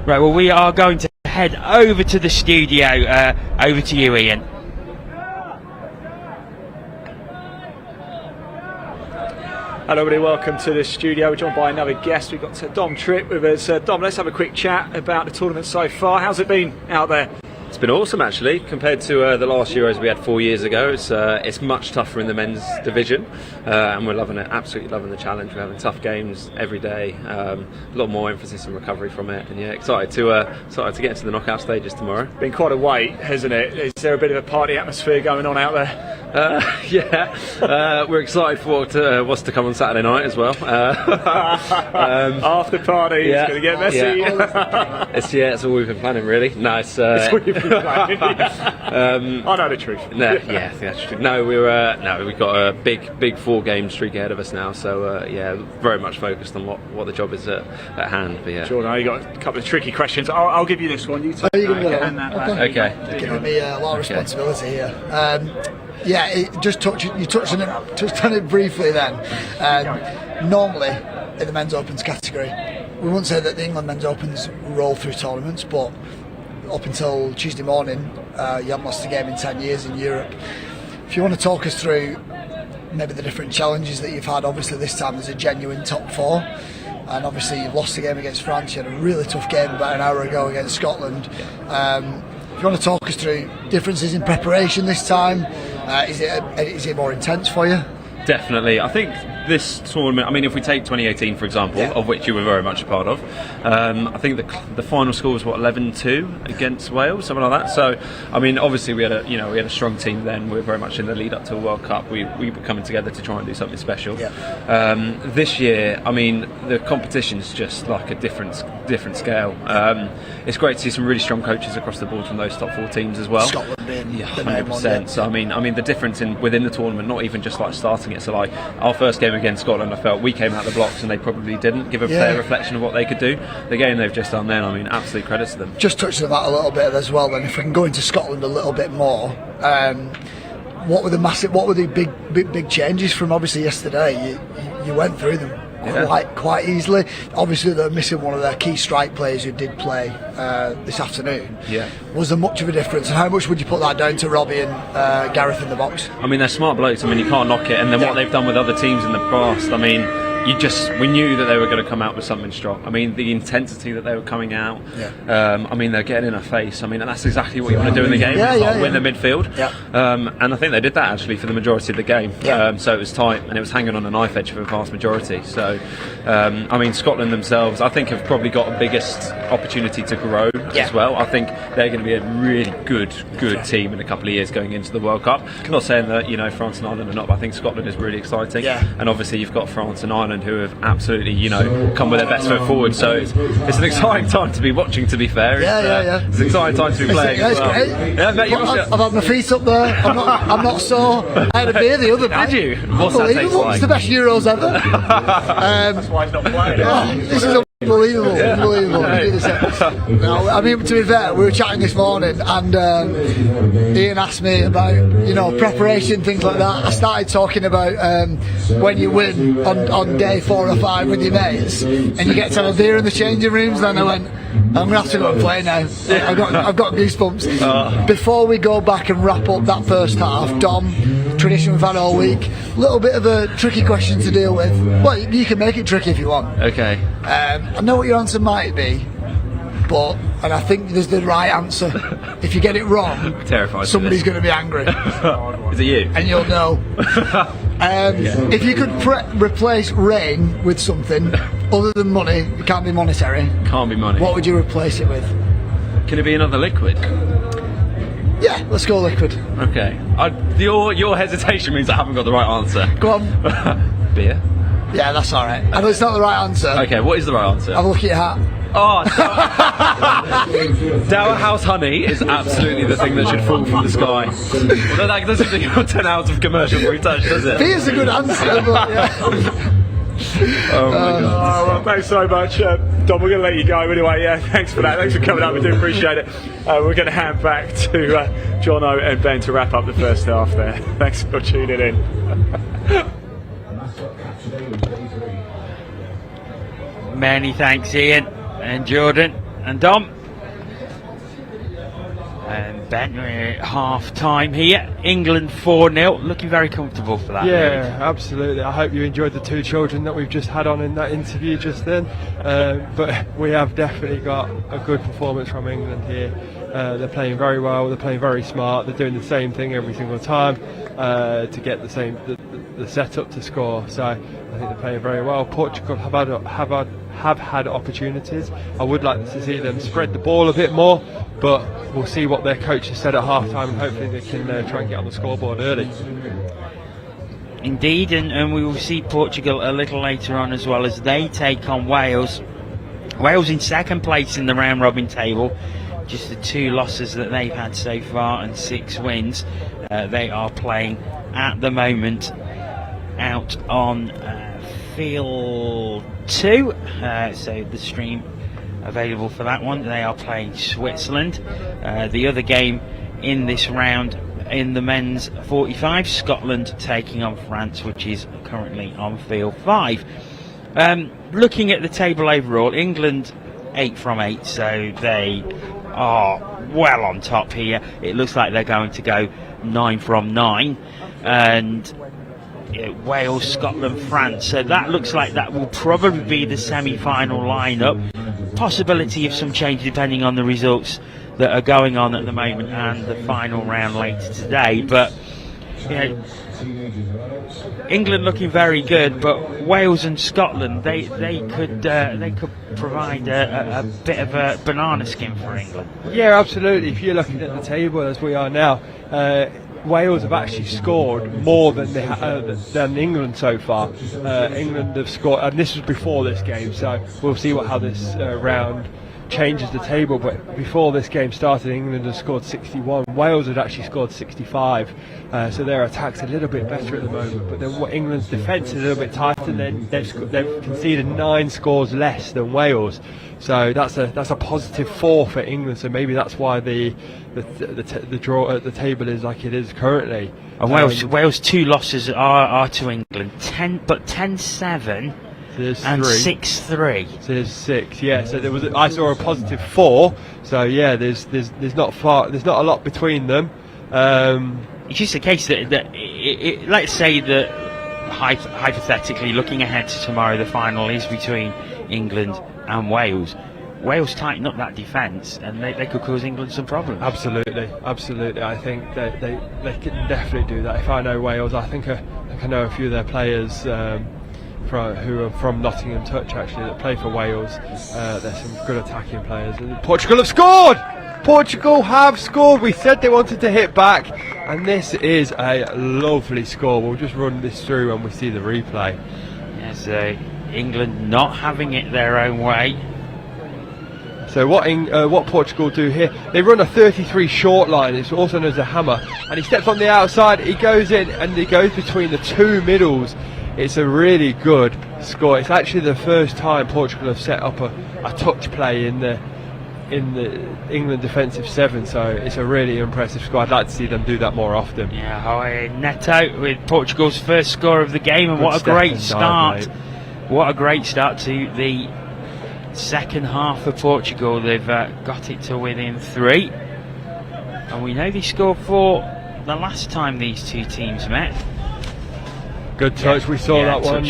Right, well, we are going to head over to the studio. Over to you, Ian. Hello everybody, welcome to the studio. We're joined by another guest. We've got Dom Tripp with us. Dom, let's have a quick chat about the tournament so far. How's it been out there? It's been awesome actually, compared to the last Euros we had 4 years ago. It's much tougher in the men's division, and we're loving it, absolutely loving the challenge. We're having tough games every day, a lot more emphasis and recovery from it, and yeah, excited to get into the knockout stages tomorrow. Been quite a wait, hasn't it? Is there a bit of a party atmosphere going on out there? We're excited for what's to come on Saturday night as well. After party, it's going to get messy. It's all we've been planning really. No, it's what you've been planning. I know the truth. That's true. No, we've got a big 4-game streak ahead of us now. So very much focused on what the job is at hand. But yeah, Jordan, I got a couple of tricky questions. I'll give you this one. You take Okay. You're giving me a lot of responsibility here. You touched on it briefly then. Normally, in the men's opens category, we wouldn't say that the England men's opens roll through tournaments, but up until Tuesday morning, you haven't lost a game in 10 years in Europe. If you want to talk us through maybe the different challenges that you've had, obviously this time there's a genuine top 4, and obviously you've lost a game against France. You had a really tough game about an hour ago against Scotland. If you want to talk us through differences in preparation this time, is it more intense for you? Definitely. I think this tournament, I mean, if we take 2018 for example, of which you were very much a part of, I think the final score was 11-2 against Wales, something like that. So I mean, obviously we had a strong team then. We were very much in the lead up to the World Cup. We were coming together to try and do something special. This year, I mean, the competition's just like a different scale. It's great to see some really strong coaches across the board from those top 4 teams as well. Scotland being 100%. So I mean the difference within the tournament, not even just like starting it. So like our first game against Scotland, I felt we came out the blocks and they probably didn't give a fair reflection of what they could do. The game they've just done then, I mean, absolute credit to them. Just touching on that a little bit as well. Then, if we can go into Scotland a little bit more, what were the big changes from obviously yesterday? You went through them quite easily. Obviously, they're missing one of their key strike players who did play this afternoon. Was there much of a difference, and how much would you put that down to Robbie and Gareth in the box? I mean, they're smart blokes. I mean, you can't knock it. And then what they've done with other teams in the past, I mean, we knew that they were going to come out with something strong. I mean, the intensity that they were coming out. I mean, they're getting in our face. I mean, and that's exactly what you want to do in the game. Win the midfield. And I think they did that actually for the majority of the game. So it was tight and it was hanging on a knife edge for the vast majority. So, I mean, Scotland themselves, I think, have probably got the biggest opportunity to grow as well. I think they're going to be a really good team in a couple of years going into the World Cup. I'm not saying that France and Ireland are not, but I think Scotland is really exciting. And obviously, you've got France and Ireland who have absolutely, come with their best foot forward. So it's an exciting time to be watching. To be fair, it's an exciting time to be playing. It's great. I've had my feet up there. I'm not sore. I had a beer the other night. Did you? What's that taste like? It's the best Euros ever. That's why he's not playing. This is unbelievable. No, I mean, to be fair, we were chatting this morning and Ian asked me about preparation, things like that. I started talking about when you win on day 4 or 5 with your mates and you get to have a beer in the changing rooms. Then I went, I'm going to have to go and play now. I've got goosebumps. Before we go back and wrap up that first half, Dom, tradition we've had all week, a little bit of a tricky question to deal with. Well, you can make it tricky if you want. Okay. I know what your answer might be, and I think there's the right answer. If you get it wrong, somebody's going to be angry. Is it you? And you'll know. If you could replace rain with something other than money, it can't be monetary. Can't be money. What would you replace it with? Can it be another liquid? Yeah, let's go liquid. Okay. Your hesitation means I haven't got the right answer. Go on. Beer? Yeah, that's alright. I know it's not the right answer. Okay, what is the right answer? Have a look at your hat. Oh, Dower House honey is absolutely the thing that should fall from the sky. Although that doesn't give you 10 hours of commercial free touch, does it? Beer's a good answer, but yeah. Oh my god. Well, thanks so much, Dom. We're going to let you go anyway. Thanks for that. Thanks for coming up. We do appreciate it. We're going to hand back to Jono and Ben to wrap up the first half there. Thanks for tuning in. Many thanks, Ian and Jordan and Dom. And Ben, we're at half time here. England 4-0, looking very comfortable for that. Yeah, absolutely. I hope you enjoyed the 2 children that we've just had on in that interview just then. But we have definitely got a good performance from England here. They're playing very well, they're playing very smart, they're doing the same thing every single time to get the setup to score. So I think they're playing very well. Portugal have had opportunities. I would like to see them spread the ball a bit more, but we'll see what their coach has said at half time and hopefully they can try and get on the scoreboard early. Indeed, and we will see Portugal a little later on as well as they take on Wales. Wales in second place in the round robin table, just the 2 losses that they've had so far and 6 wins. They are playing at the moment out on field 2, so the stream available for that one. They are playing Switzerland. The other game in this round in the men's 45, Scotland taking on France, which is currently on field 5. Looking at the table overall, England 8 from 8, so they are well on top here. It looks like they're going to go 9 from 9, and Wales, Scotland, France. So that looks like that will probably be the semi-final lineup. Possibility of some change depending on the results that are going on at the moment, and the final round later today. But England looking very good, but Wales and Scotland, they could provide a bit of a banana skin for England. Yeah, absolutely. If you're looking at the table as we are now, Wales have actually scored more than England so far. England have scored, and this was before this game, so we'll see how this round changes the table. But before this game started, England had scored 61. Wales had actually scored 65. So their attack's a little bit better at the moment. But then England's defence is a little bit tighter. And they've conceded 9 scores less than Wales. So that's a positive 4 for England. So maybe that's why the draw at the table is like it is currently. And Wales 2 losses are to England. 10-7. And 6-3. So there's 6, yeah. So I saw a positive 4. So yeah, there's not a lot between them. It's just a case that let's say that hypothetically, looking ahead to tomorrow, the final is between England and Wales. Wales tighten up that defence, and they could cause England some problems. Absolutely. I think that they can definitely do that. If I know Wales, I think I know a few of their players. Who are from Nottingham Touch actually that play for Wales. There's some good attacking players. And Portugal have scored! Portugal have scored! We said they wanted to hit back, and this is a lovely score. We'll just run this through when we see the replay. Yes, England not having it their own way. So what Portugal do here, they run a 33 short line, it's also known as a hammer, and he steps on the outside, he goes in, and he goes between the 2 middles. It's a really good score. It's actually the first time Portugal have set up a touch play in the England defensive 7, so it's a really impressive score. I'd like to see them do that more often. Yeah, Neto with Portugal's first score of the game, and what a great start! What a great start to the second half for Portugal. They've got it to within 3, and we know they scored 4 the last time these two teams met. Good touch, we saw that one.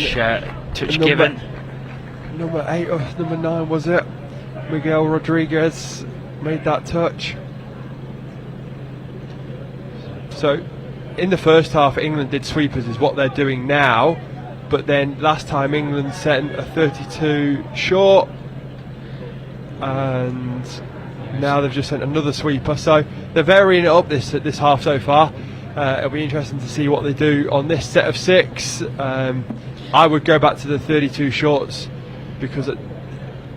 Touch given. Number 8 or number 9 was it? Miguel Rodriguez made that touch. So, in the first half, England did sweepers, is what they're doing now. But then last time, England sent a 32 short, and now they've just sent another sweeper. So they're varying it up this half so far. It'll be interesting to see what they do on this set of 6. I would go back to the 32 shorts because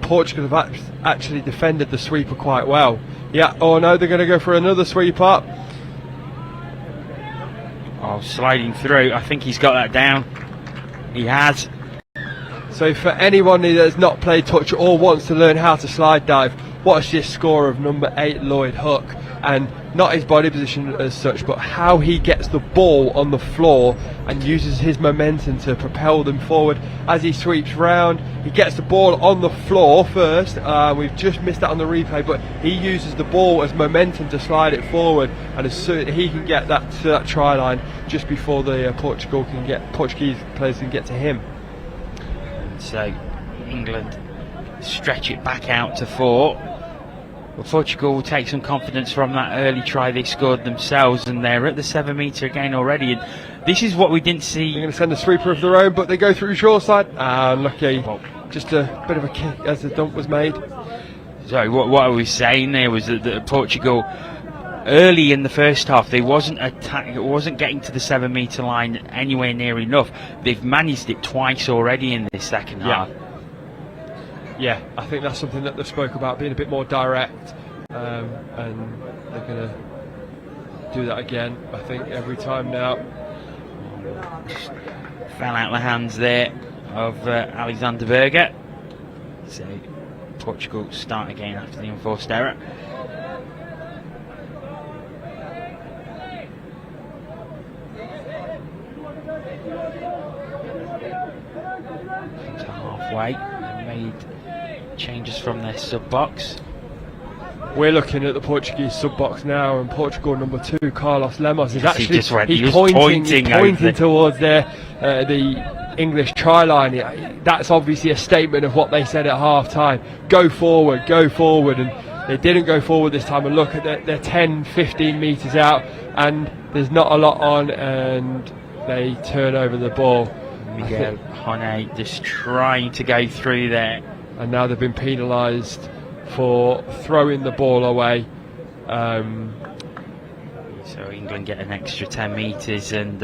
Portugal have actually defended the sweeper quite well. Yeah, oh no, they're going to go for another sweeper. Oh, sliding through. I think he's got that down. He has. So for anyone that has not played touch or wants to learn how to slide dive, watch this score of number 8 Lloyd Hook, and not his body position as such, but how he gets the ball on the floor and uses his momentum to propel them forward as he sweeps round. He gets the ball on the floor first. We've just missed that on the replay, but he uses the ball as momentum to slide it forward, and as soon he can get that to that try line just before the Portuguese players can get to him. So England stretch it back out to 4. Well, Portugal will take some confidence from that early try they scored themselves, and they're at the 7 metre again already. And this is what we didn't see. They're going to send a sweeper of their own, but they go through short side. Lucky. Just a bit of a kick as the dump was made. Sorry, what I was saying there was that Portugal, early in the first half, they wasn't getting to the 7 metre line anywhere near enough. They've managed it twice already in this second half. Yeah, I think that's something that they've spoke about, being a bit more direct, and they're going to do that again, I think, every time now. Just fell out the hands there of Alexander Berger. So Portugal start again after the enforced error. To halfway, made changes from their sub box. We're looking at the Portuguese sub box now, and Portugal number 2, Carlos Lemos, is actually he's pointing towards the English try line. That's obviously a statement of what they said at half time. Go forward, and They didn't go forward this time, and look at they're 10, 15 metres out, and there's not a lot on, and they turn over the ball. Miguel Hone just trying to go through there. And now they've been penalised for throwing the ball away. So England get an extra 10 metres, and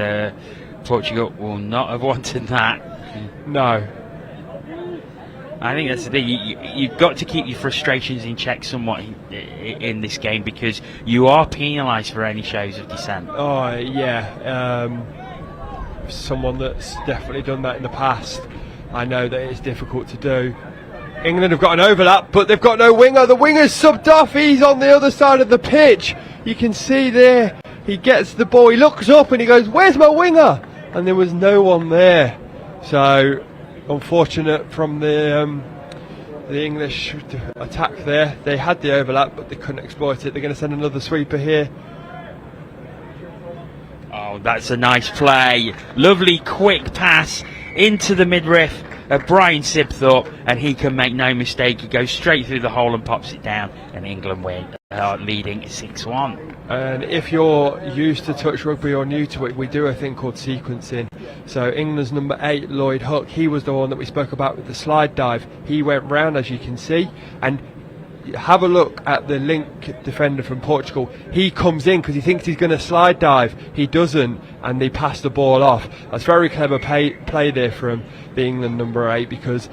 Portugal will not have wanted that. No. I think that's the thing. You've got to keep your frustrations in check somewhat in this game, because you are penalised for any shows of dissent. Oh, yeah. Someone that's definitely done that in the past. I know that it's difficult to do. England have got an overlap, but they've got no winger. The winger's subbed off. He's on the other side of the pitch. You can see there. He gets the ball. He looks up and he goes, "Where's my winger?" And there was no one there. So unfortunate from the English attack there. They had the overlap, but they couldn't exploit it. They're going to send another sweeper here. Oh, that's a nice play. Lovely quick pass into the midriff of Brian Sibthorpe, and he can make no mistake. He goes straight through the hole and pops it down, and England win, leading 6-1. And if you're used to touch rugby or new to it, we do a thing called sequencing. So England's number 8, Lloyd Hook, he was the one that we spoke about with the slide dive. He went round, as you can see, and have a look at the link defender from Portugal. He comes in because he thinks he's going to slide dive. He doesn't, and they pass the ball off. That's very clever play there from the England number 8, because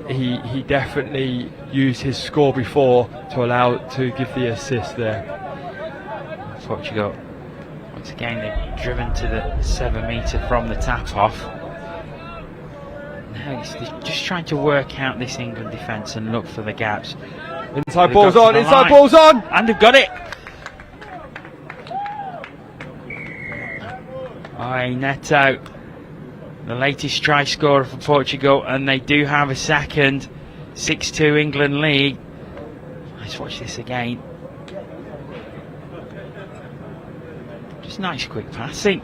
he definitely used his score before to give the assist there. Portugal, once again, they've driven to the 7 metre from the tap off. Now they're just trying to work out this England defence and look for the gaps. Inside ball's on, inside ball's on! And they've got it! Neto, the latest try scorer for Portugal, and they do have a second. 6-2 England lead. Let's watch this again. Just nice quick passing.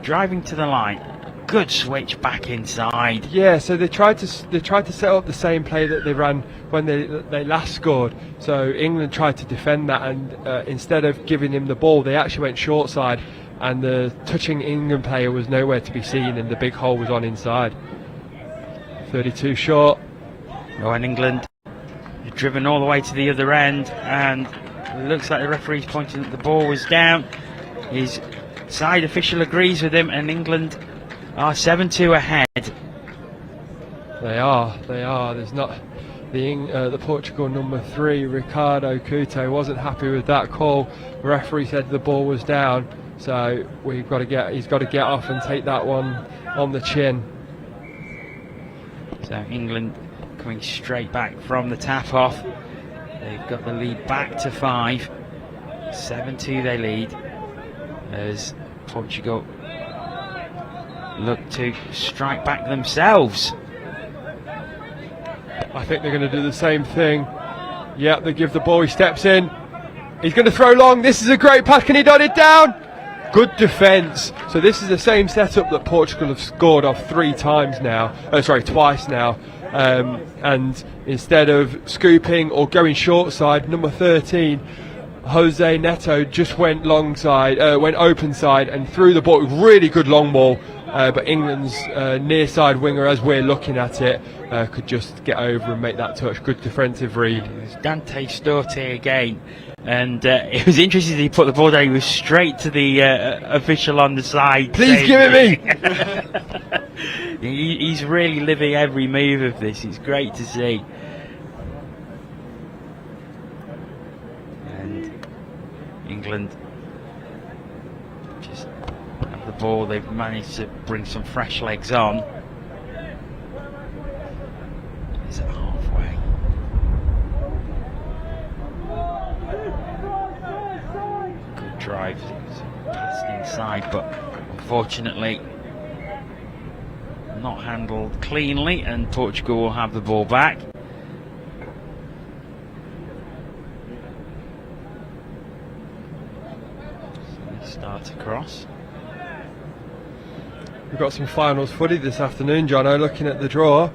Driving to the line. Good switch back inside. Yeah, so they tried to set up the same play that they ran when they last scored. So England tried to defend that, and instead of giving him the ball, they actually went short side, and the touching England player was nowhere to be seen, and the big hole was on inside. 32 short. Oh, and England driven all the way to the other end, and it looks like the referee's pointing that the ball was down. His side official agrees with him, and England are 7-2 ahead. They are. There's not the Portugal number 3, Ricardo Couto, wasn't happy with that call. The referee said the ball was down, so he's got to get off and take that one on the chin. So England coming straight back from the tap off. They've got the lead back to 5. 7-2 they lead, as Portugal look to strike back themselves. I think they're going to do the same thing. Yeah, they give the ball, he steps in. He's going to throw long. This is a great pass. Can he dot it down? Good defence. So this is the same setup that Portugal have scored off twice now. And instead of scooping or going short side, number 13, Jose Neto, just went went open side and threw the ball. Really good long ball. But England's near side winger, as we're looking at it, could just get over and make that touch. Good defensive read. It was Dante Storti again, and it was interesting that he put the ball down. He was straight to the official on the side. Please give it me! He's really living every move of this. It's great to see. And England just have the ball. They've managed to bring some fresh legs on. It's at halfway. Good drive. It's passed inside, but unfortunately not handled cleanly, and Portugal will have the ball back. So start across. We've got some finals footy this afternoon, Jono, looking at the draw.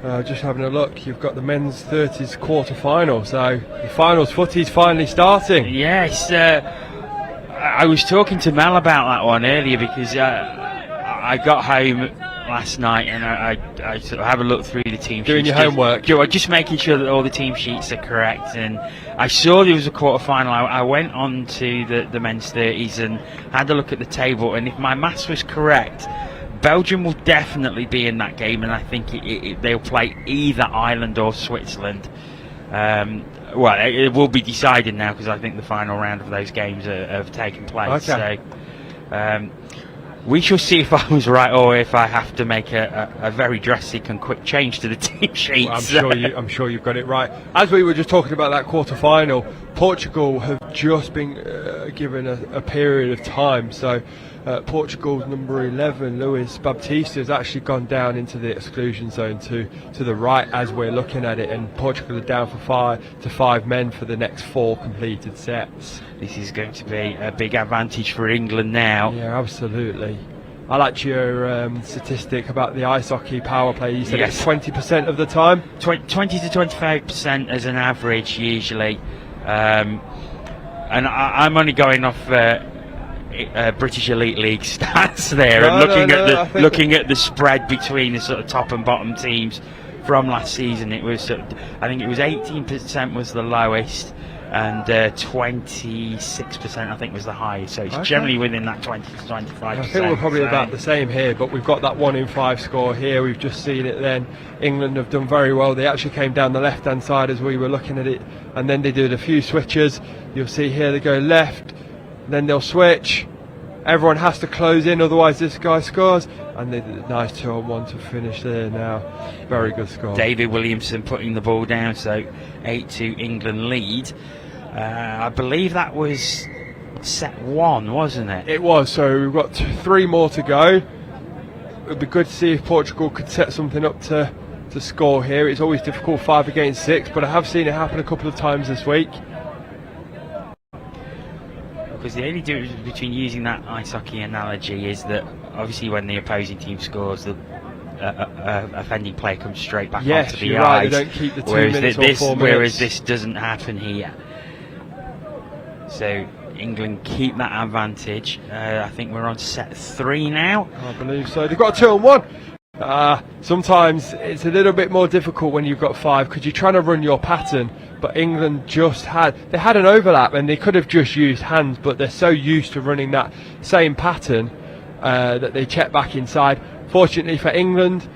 Just having a look, you've got the men's 30s quarter-final, so the finals footy's finally starting. Yes, I was talking to Mel about that one earlier because I got home last night and I sort of have a look through the team Doing sheets. your homework. Just making sure that all the team sheets are correct, and I saw there was a quarter-final. I went on to the men's 30s and had a look at the table, and if my maths was correct, Belgium will definitely be in that game, and I think they'll play either Ireland or Switzerland. Well, it will be decided now because I think the final round of those games have taken place. Okay. So we shall see if I was right or if I have to make a very drastic and quick change to the team sheets. Well, I'm sure you've got it right. As we were just talking about that quarter-final, Portugal have just been given a period of time. So Portugal's number 11, Luis Baptista, has actually gone down into the exclusion zone to the right as we're looking at it, and Portugal are down for 5 men for the next 4 completed sets. This is going to be a big advantage for England now. Yeah, absolutely. I liked your statistic about the ice hockey power play. You said Yes. it's 20% of the time? 20 to 25% as an average usually. And I'm only going off British Elite League stats there, and looking at the spread between the sort of top and bottom teams from last season. It was I think it was 18% was the lowest, and 26% I think was the highest. So it's generally within that 20 to 25%. I think we're probably about the same here, but we've got that 1 in 5 score here. We've just seen it then. England have done very well. They actually came down the left-hand side as we were looking at it, and then they did a few switches. You'll see here they go left, then they'll switch. Everyone has to close in, otherwise this guy scores. And they did a nice 2-on-1 to finish there now. Very good score. David Williamson putting the ball down, so 8-2 England lead. I believe that was set 1, wasn't it? It was, so we've got 3 more to go. It would be good to see if Portugal could set something up to score here. It's always difficult 5 against 6, but I have seen it happen a couple of times this week. Because the only difference between using that ice hockey analogy is that obviously when the opposing team scores, the offending player comes straight back onto the you're ice. right, they don't keep the 2 minutes or 4 minutes. Whereas this doesn't happen here. So England keep that advantage. I think we're on set 3 now. I believe so. They've got a 2-on-1. Sometimes it's a little bit more difficult when you've got 5 because you're trying to run your pattern, but England they had an overlap and they could have just used hands, but they're so used to running that same pattern that they check back inside. Fortunately for England,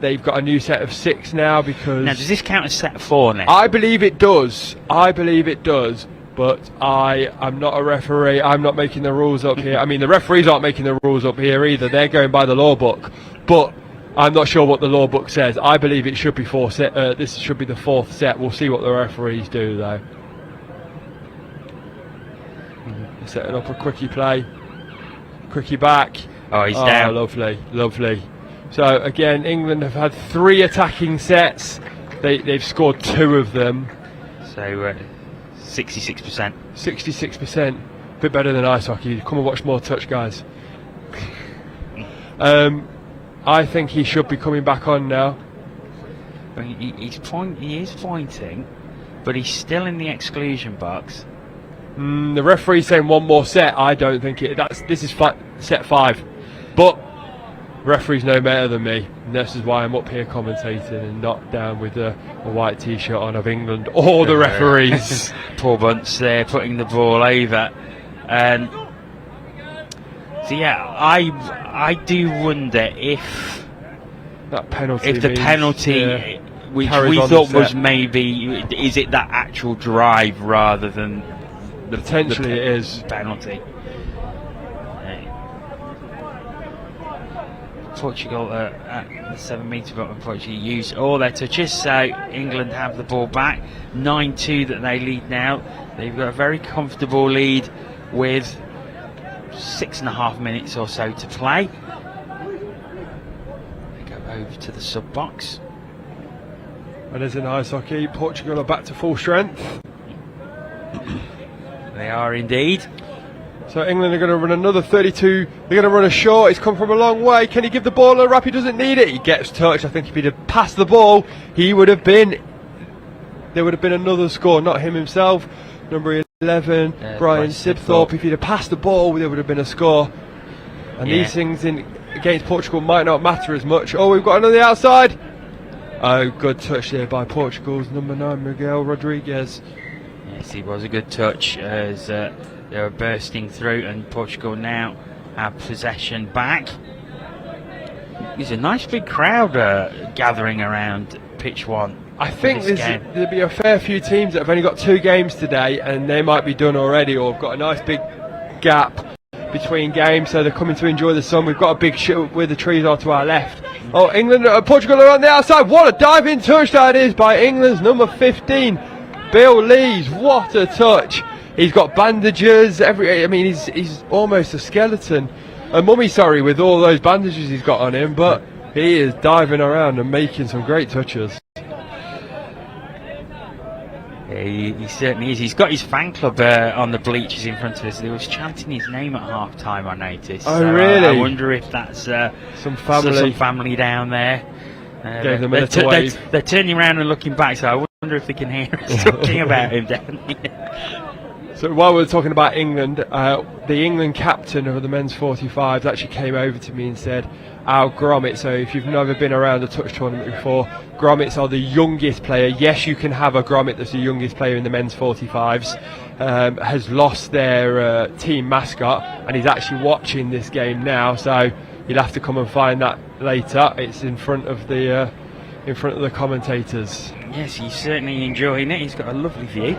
they've got a new set of 6 now because... Now, does this count as set 4 now? I believe it does. But I'm not a referee. I'm not making the rules up here. I mean, the referees aren't making the rules up here either. They're going by the law book. But I'm not sure what the law book says. I believe it should be 4 set. This should be the 4th set. We'll see what the referees do, though. Setting up a quickie play. Quickie back. Oh, he's down. Lovely. So, again, England have had 3 attacking sets. They've scored 2 of them. So... 66%. 66%. Bit better than ice hockey. Come and watch more touch, guys. I think he should be coming back on now. I mean, he is pointing, but he's still in the exclusion box. The referee's saying 1 more set. I don't think this is set 5. But referees know better than me. And this is why I'm up here commentating and not down with a white t-shirt on of England or the referees. Poor Bunce there putting the ball over. So yeah, I do wonder if that penalty, if the penalty, which we thought was maybe, is it that actual drive rather than potentially it is penalty. Portugal at the 7-metre mark, unfortunately used all their touches, so England have the ball back. 9-2 that they lead now. They've got a very comfortable lead with 6.5 minutes or so to play. They go over to the sub box. And as in ice hockey, Portugal are back to full strength. They are indeed. So England are going to run another 32. They're going to run a short. He's come from a long way. Can he give the ball a wrap? He doesn't need it. He gets touched. I think if he'd have passed the ball, there would have been another score. Not him himself. Number 11, Brian Sibthorpe. If he'd have passed the ball, there would have been a score. And these things against Portugal might not matter as much. Oh, we've got another outside. Oh, good touch there by Portugal's number 9, Miguel Rodriguez. Yes, it was a good touch as they were bursting through, and Portugal now have possession back. There's a nice big crowd gathering around pitch 1. I think there'll be a fair few teams that have only got 2 games today, and they might be done already, or have got a nice big gap between games, so they're coming to enjoy the sun. We've got a big ship where the trees are to our left. Oh, England, Portugal are on the outside. What a diving touch that is by England's number 15, Bill Lees. What a touch! He's got bandages. He's almost a skeleton. A mummy, sorry, with all those bandages he's got on him, but he is diving around and making some great touches. He certainly is. He's got his fan club on the bleachers in front of us. They was chanting his name at half time, I noticed. Oh, so really? I wonder if that's some family down there. Gave them a little wave. They're turning around and looking back, so I wonder if they can hear us talking about him, definitely. So while we're talking about England, the England captain of the men's 45s actually came over to me and said, our grommets, so if you've never been around a touch tournament before, grommets are the youngest player. Yes, you can have a grommet that's the youngest player in the men's 45s, has lost their team mascot, and he's actually watching this game now, so you'll have to come and find that later. It's in front of the commentators. Yes, he's certainly enjoying it. He's got a lovely view.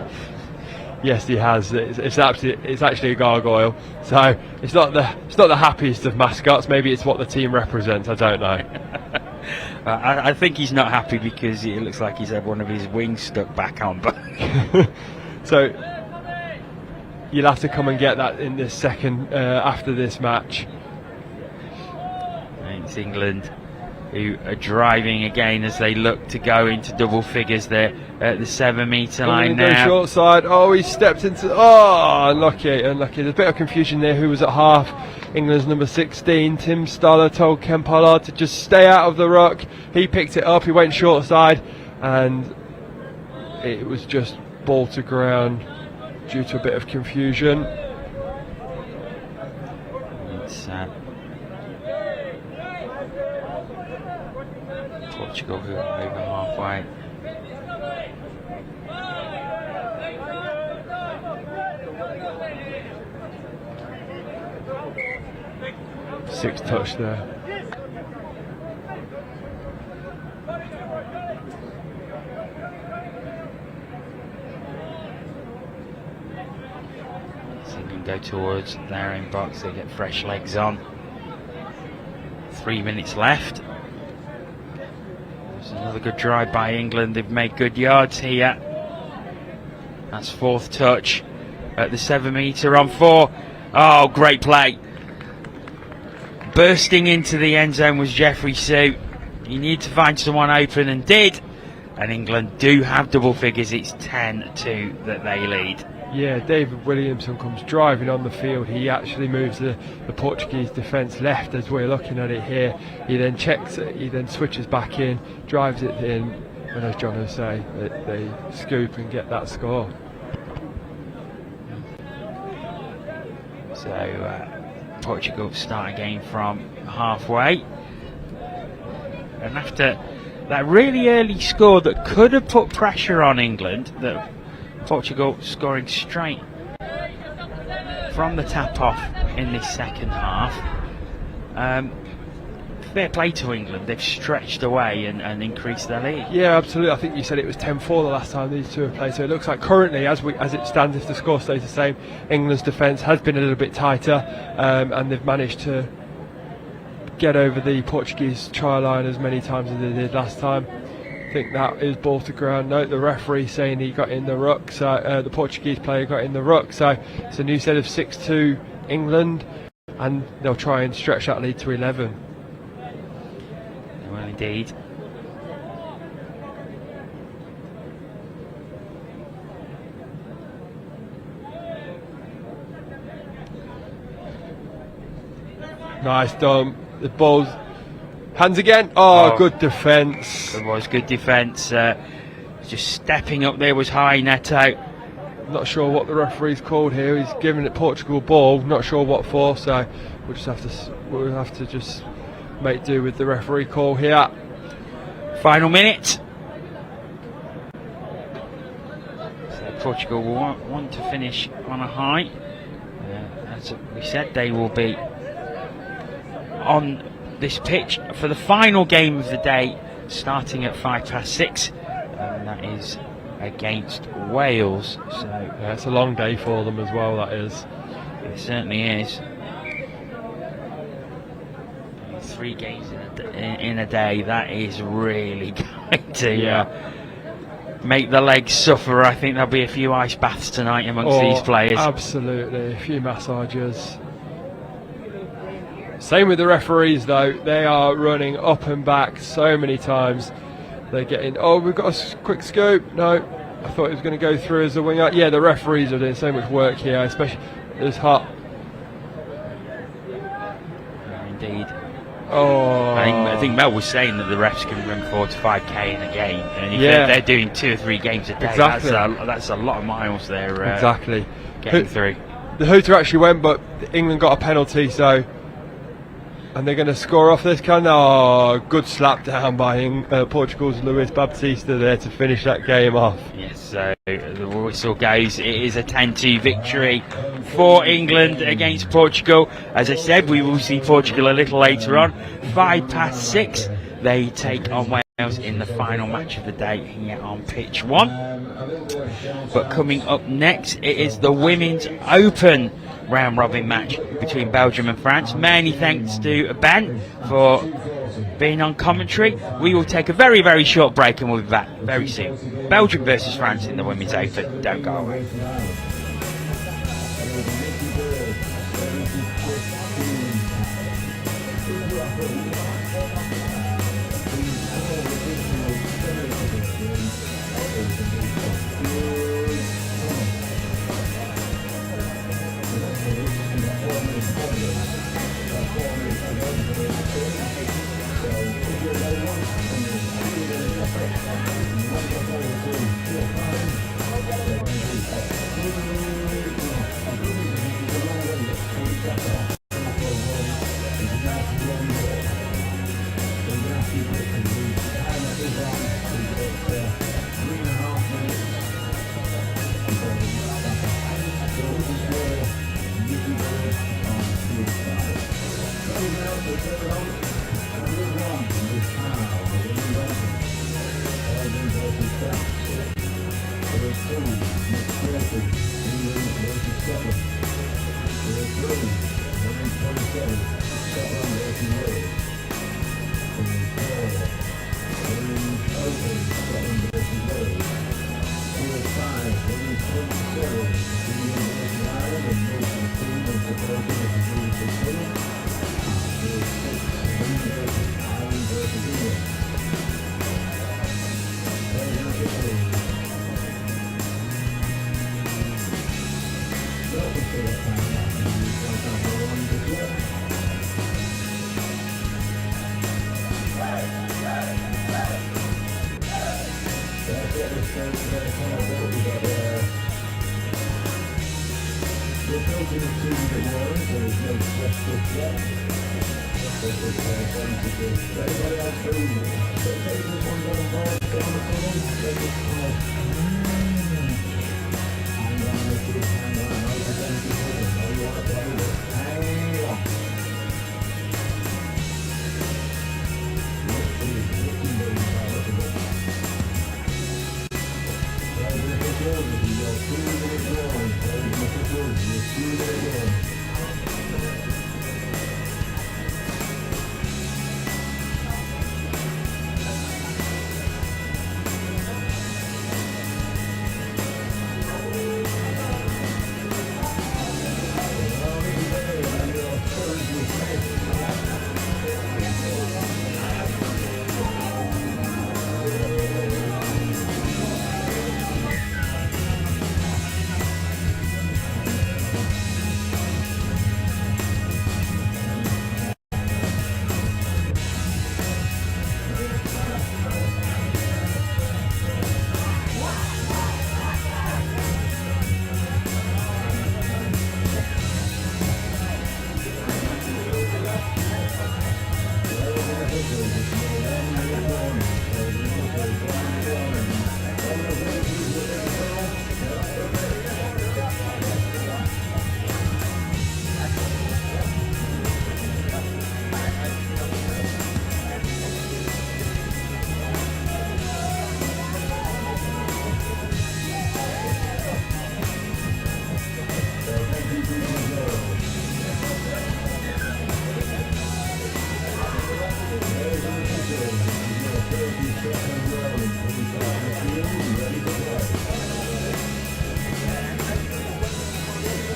Yes, he has. It's actually a gargoyle. So it's not the happiest of mascots. Maybe it's what the team represents. I don't know. I think he's not happy because it looks like he's had one of his wings stuck back on. But so you'll have to come and get that in this second after this match. It's England who are driving again as they look to go into double figures there at the 7 metre line now. Short side. Oh, he stepped into. Oh, unlucky. There's a bit of confusion there. Who was at half? England's number 16, Tim Stoller, told Ken Pollard to just stay out of the ruck. He picked it up. He went short side, and it was just ball to ground due to a bit of confusion. It's Portugal who are over halfway. Six touch there. So they can go towards their own box. They get fresh legs on. 3 minutes left. There's another good drive by England. They've made good yards here. That's 4th touch at the 7 metre on 4. Oh, great play. Bursting into the end zone was Jeffrey Sue. He needed to find someone open and did. And England do have double figures. It's 10-2 that they lead. Yeah, David Williamson comes driving on the field. He actually moves the Portuguese defence left as we're looking at it here. He then checks it, he then switches back in, drives it in, and as John will say, they scoop and get that score. So Portugal start again from halfway. And after that really early score that could have put pressure on England, that Portugal scoring straight from the tap-off in this second half. Fair play to England. They've stretched away and increased their lead. Yeah, absolutely. I think you said it was 10-4 the last time these two have played. So it looks like currently, as it stands, if the score stays the same, England's defence has been a little bit tighter, and they've managed to get over the Portuguese try line as many times as they did last time. I think that is ball to ground. Note the referee saying he got in the ruck, so the Portuguese player got in the ruck, so it's a new set of 6-2 England, and they'll try and stretch that lead to 11. Well, indeed. Nice dump. The ball's hands again. Oh, good defence. It was good defence. Just stepping up there was high net out. Not sure what the referee's called here. He's giving it Portugal ball. Not sure what for. So we'll have to just make do with the referee call here. Final minute. So Portugal will want to finish on a high. As we said, they will be on this pitch for the final game of the day, starting at 6:05, and that is against Wales. So yeah, it's a long day for them as well. That is. It certainly is. 3 games in a day. That is really going to make the legs suffer. I think there'll be a few ice baths tonight amongst these players. Absolutely, a few massages. Same with the referees though. They are running up and back so many times. They're getting, we've got a quick scoop. No, I thought it was going to go through as a winger. Yeah, the referees are doing so much work here, especially it's hot. Indeed. Oh, I think Mel was saying that the refs can run 4 to 5k in a game, and if they're doing 2 or 3 games a day, exactly. that's a lot of miles there. Exactly. Getting through. The hooter actually went, but England got a penalty, so. And they're going to score off this kind. Oh, good slap down by Portugal's Luis Baptista there to finish that game off. Yes, so the whistle goes. It is a 10-2 victory for England against Portugal. As I said, we will see Portugal a little later on. 6:05, they take on Wales in the final match of the day here on pitch 1. But coming up next, it is the Women's Open round robin match between Belgium and France. Many thanks to Ben for being on commentary. We will take a very, very short break and we'll be back very soon. Belgium versus France in the Women's Open. Don't go away.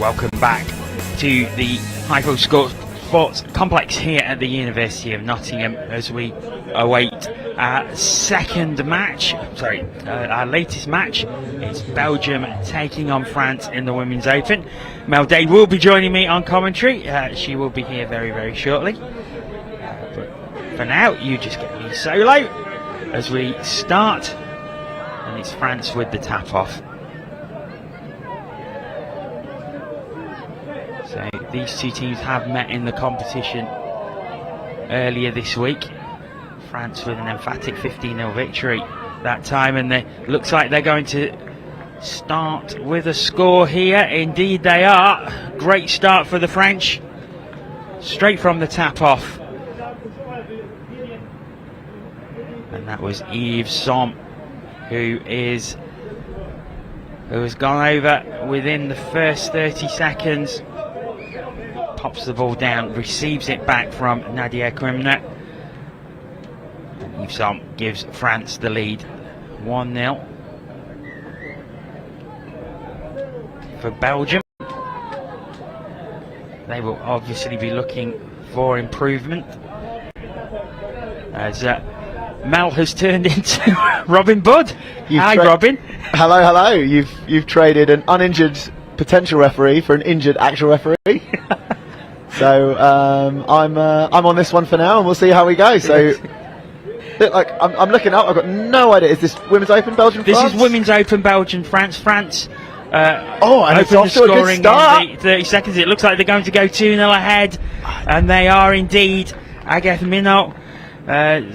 Welcome back to the Highfield Sports Complex here at the University of Nottingham as we await our our latest match. It's Belgium taking on France in the Women's Open. Mel Day will be joining me on commentary. She will be here very, very shortly. But for now, you just get me solo as we start. And it's France with the tap-off. So these two teams have met in the competition earlier this week. France with an emphatic 15-0 victory that time, and it looks like they're going to start with a score here. Indeed they are. Great start for the French. Straight from the tap-off. And that was Yves Somme, who has gone over within the first 30 seconds. Pops the ball down, receives it back from Nadia Quimner. And Yves Somme gives France the lead, 1-0 for Belgium. They will obviously be looking for improvement as Mel has turned into Robin Budd. Hi, Robin. Hello. You've traded an uninjured potential referee for an injured actual referee. So I'm on this one for now, and we'll see how we go. So, I'm looking up. I've got no idea. Is this Women's Open Belgium? This France? is Women's Open Belgium France. France. And open it's off the to a good scoring start. in the 30 seconds. It looks like they're going to go 2-0 ahead, and they are indeed. Agathe Minot.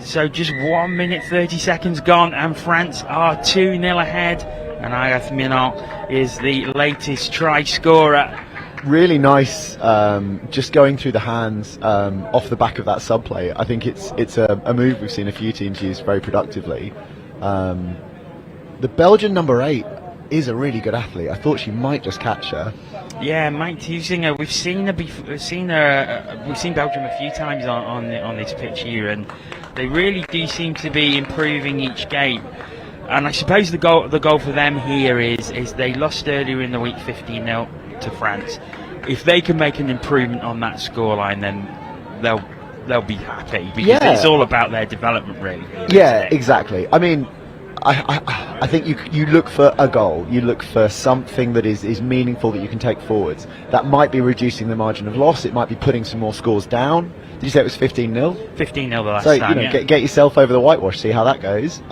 So just 1 minute 30 seconds gone, and France are 2-0 ahead. And Agathe Minot is the latest try scorer. Really nice, just going through the hands off the back of that sub play. I think it's a move we've seen a few teams use very productively. The Belgian number 8 is a really good athlete. I thought she might just catch her. Yeah, Mike Husinger. We've seen her. We've seen Belgium a few times on this pitch here, and they really do seem to be improving each game. And I suppose the goal for them here is they lost earlier in the week 15-0 to France. If they can make an improvement on that scoreline, then they'll be happy, because it's all about their development, really. Yeah, exactly. I mean, I think you look for a goal. You look for something that is meaningful that you can take forwards. That might be reducing the margin of loss. It might be putting some more scores down. Did you say it was 15-0? 15-0 the last time. So get yourself over the whitewash. See how that goes.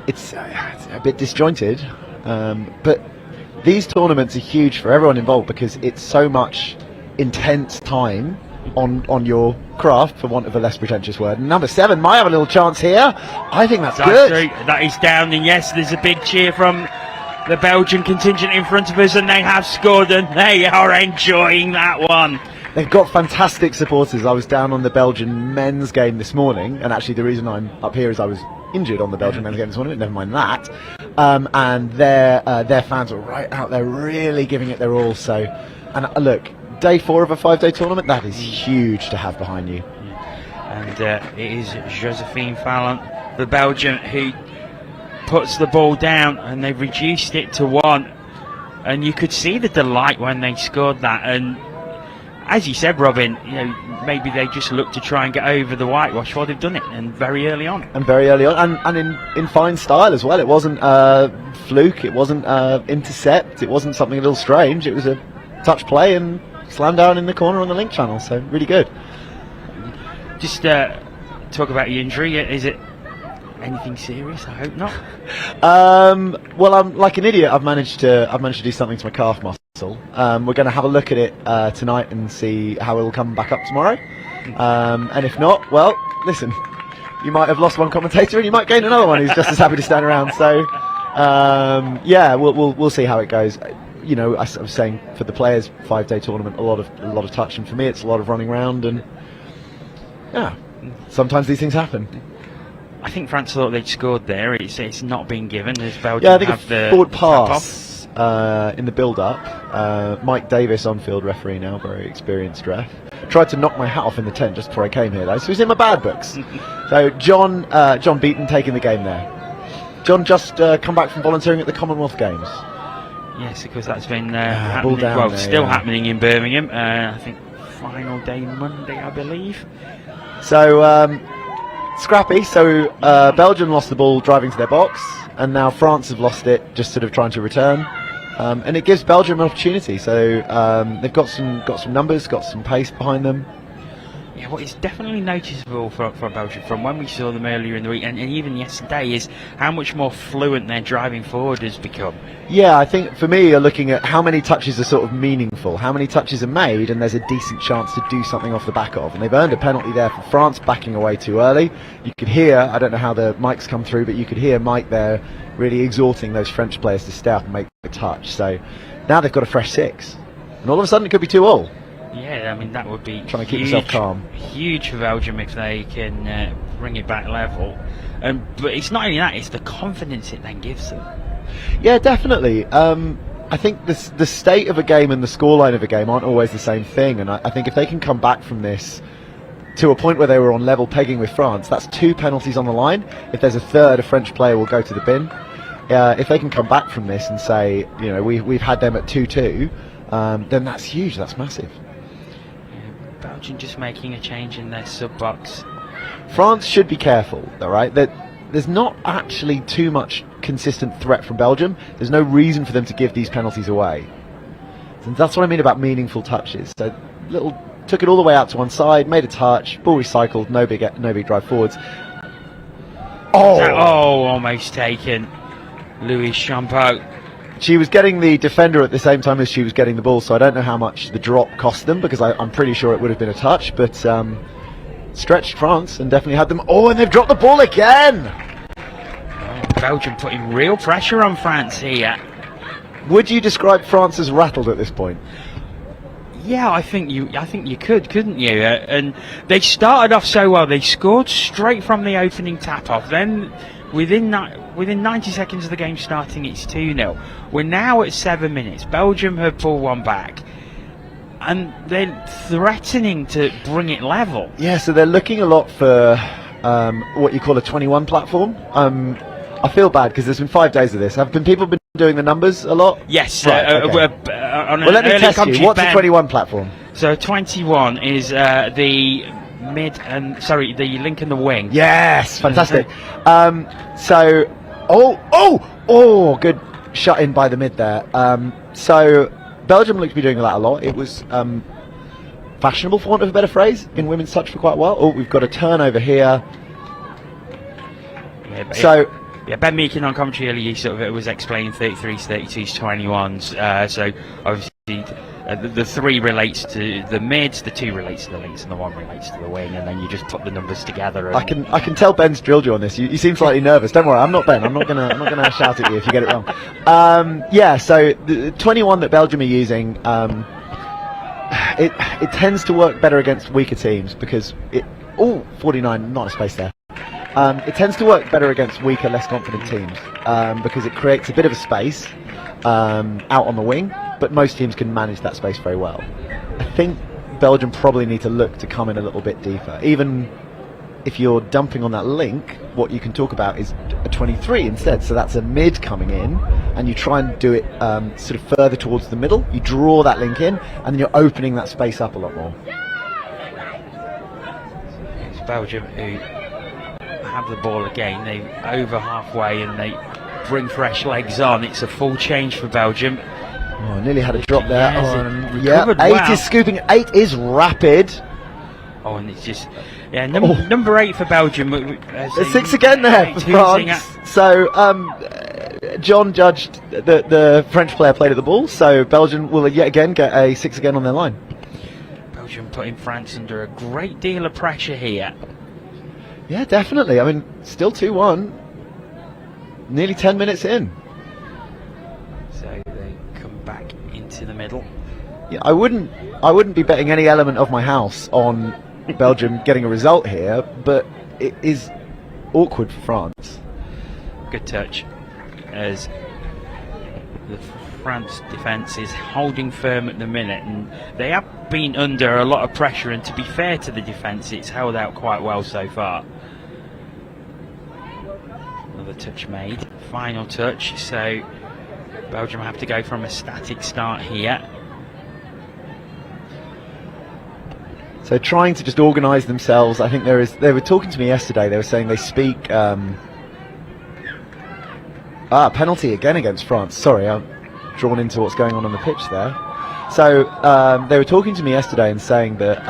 It's a bit disjointed, but these tournaments are huge for everyone involved because it's so much intense time on your craft, for want of a less pretentious word. Number 7 might have a little chance here. I think that's good. That is down, and yes, there's a big cheer from the Belgian contingent in front of us, and they have scored, and they are enjoying that one. They've got fantastic supporters. I was down on the Belgian men's game this morning, and actually the reason I'm up here is I was injured on the Belgian men's game this morning, but never mind that. And their fans are right out there really giving it their all. So, and look, day 4 of a 5-day tournament, that is huge to have behind you. And it is Josephine Fallon, the Belgian, who puts the ball down, and they've reduced it to 1. And you could see the delight when they scored that. And as you said, Robin, maybe they just look to try and get over the whitewash. Well, they've done it, and very early on. And in fine style as well. It wasn't fluke. It wasn't intercept. It wasn't something a little strange. It was a touch play and slam down in the corner on the link channel. So really good. Just talk about your injury. Is it anything serious? I hope not. Well, I'm like an idiot. I've managed to do something to my calf muscle. We're going to have a look at it tonight and see how it'll come back up tomorrow. And if not, well, listen, you might have lost one commentator and you might gain another one who's just as happy to stand around. So, yeah, we'll see how it goes. I was saying, for the players, 5-day tournament, a lot of touch, and for me, it's a lot of running around, and yeah, sometimes these things happen. I think France thought they'd scored there. It's not been given. As Belgium I think have a forward pass in the build-up. Mike Davis, on-field referee now, very experienced ref. Tried to knock my hat off in the tent just before I came here, though, so he's in my bad books. So John Beaton taking the game there. John just come back from volunteering at the Commonwealth Games. Yes, because that's been ball happening, down well, there, still yeah. happening in Birmingham. I think final day Monday, I believe. So scrappy. So Belgium lost the ball driving to their box, and now France have lost it, just sort of trying to return. And it gives Belgium an opportunity. So they've got some numbers, got some pace behind them. Yeah, what is definitely noticeable for Belgium from when we saw them earlier in the week and even yesterday is how much more fluent their driving forward has become. Yeah, I think for me, you're looking at how many touches are sort of meaningful, how many touches are made, and there's a decent chance to do something off the back of. And they've earned a penalty there for France, backing away too early. You could hear, I don't know how the mics come through, but you could hear Mike there really exhorting those French players to stay up and make a touch. So now they've got a fresh 6. And all of a sudden it could be 2-2. Yeah, I mean, that would be trying to keep yourself calm. Huge for Belgium if they can bring it back level. But it's not only that, it's the confidence it then gives them. Yeah, definitely. I think the state of a game and the scoreline of a game aren't always the same thing, and I think if they can come back from this to a point where they were on level pegging with France, that's 2 penalties on the line. If there's a third, a French player will go to the bin. If they can come back from this and say, you know, we've had them at 2-2, then that's huge, that's massive. Belgium just making a change in their sub-box. France should be careful, though, right? There's not actually too much consistent threat from Belgium. There's no reason for them to give these penalties away. And that's what I mean about meaningful touches. So took it all the way out to one side, made a touch, ball recycled, no big drive forwards. Almost taken. Louis Champeau. She was getting the defender at the same time as she was getting the ball, so I don't know how much the drop cost them, because I'm pretty sure it would have been a touch, but stretched France and definitely had them. Oh, and they've dropped the ball again! Belgium putting real pressure on France here. Would you describe France as rattled at this point? Yeah, I think you could, couldn't you? And they started off so well. They scored straight from the opening tap-off. Then within 90 seconds of the game starting, it's 2-0. We're now at 7 minutes. Belgium have pulled one back, and they're threatening to bring it level. Yeah, so they're looking a lot for what you call a 21 platform. I feel bad because there's been 5 days of this. Have people been doing the numbers a lot? Yes. Right, okay. Well, let me test you. What's a 21 platform? So 21 is the the link and the wing. Yes, fantastic. Good shut in by the mid there. So Belgium looked to be doing that a lot. It was fashionable, for want of a better phrase, in women's touch for quite a while. Oh, we've got a turnover here. Yeah, Ben Meakin on commentary earlier sort of was explaining 33s, 32s, 21s. So obviously the 3 relates to the mids, the 2 relates to the links, and the 1 relates to the wing, and then you just put the numbers together. And I can tell Ben's drilled you on this. You seem slightly nervous. Don't worry, I'm not Ben. I'm not gonna shout at you if you get it wrong. So the 21 that Belgium are using, it tends to work better against weaker teams because 49, not a space there. It tends to work better against weaker, less confident teams because it creates a bit of a space out on the wing, but most teams can manage that space very well. I think Belgium probably need to look to come in a little bit deeper. Even if you're dumping on that link, what you can talk about is a 23 instead. So that's a mid coming in, and you try and do it sort of further towards the middle. You draw that link in, and then you're opening that space up a lot more. It's Belgium who have the ball again. They over halfway and they bring fresh legs on. It's a full change for Belgium. Oh, nearly had a drop there. Yes, 8 is scooping. 8 is rapid. Oh, and it's just number 8 for Belgium. 6 again there for France. So John judged the French player played at the ball. So Belgium will yet again get a 6 again on their line. Belgium putting France under a great deal of pressure here. Yeah, definitely. I mean, still 2-1. Nearly 10 minutes in. So they come back into the middle. Yeah, I wouldn't be betting any element of my house on Belgium getting a result here, but it is awkward for France. Good touch as the France defence is holding firm at the minute, and they have been under a lot of pressure, and to be fair to the defence, it's held out quite well so far. Another touch made, final touch, so Belgium have to go from a static start here. So trying to just organise themselves. I think they were talking to me yesterday. They were saying they speak. Penalty again against France. Sorry, I'm drawn into what's going on the pitch there. So they were talking to me yesterday and saying that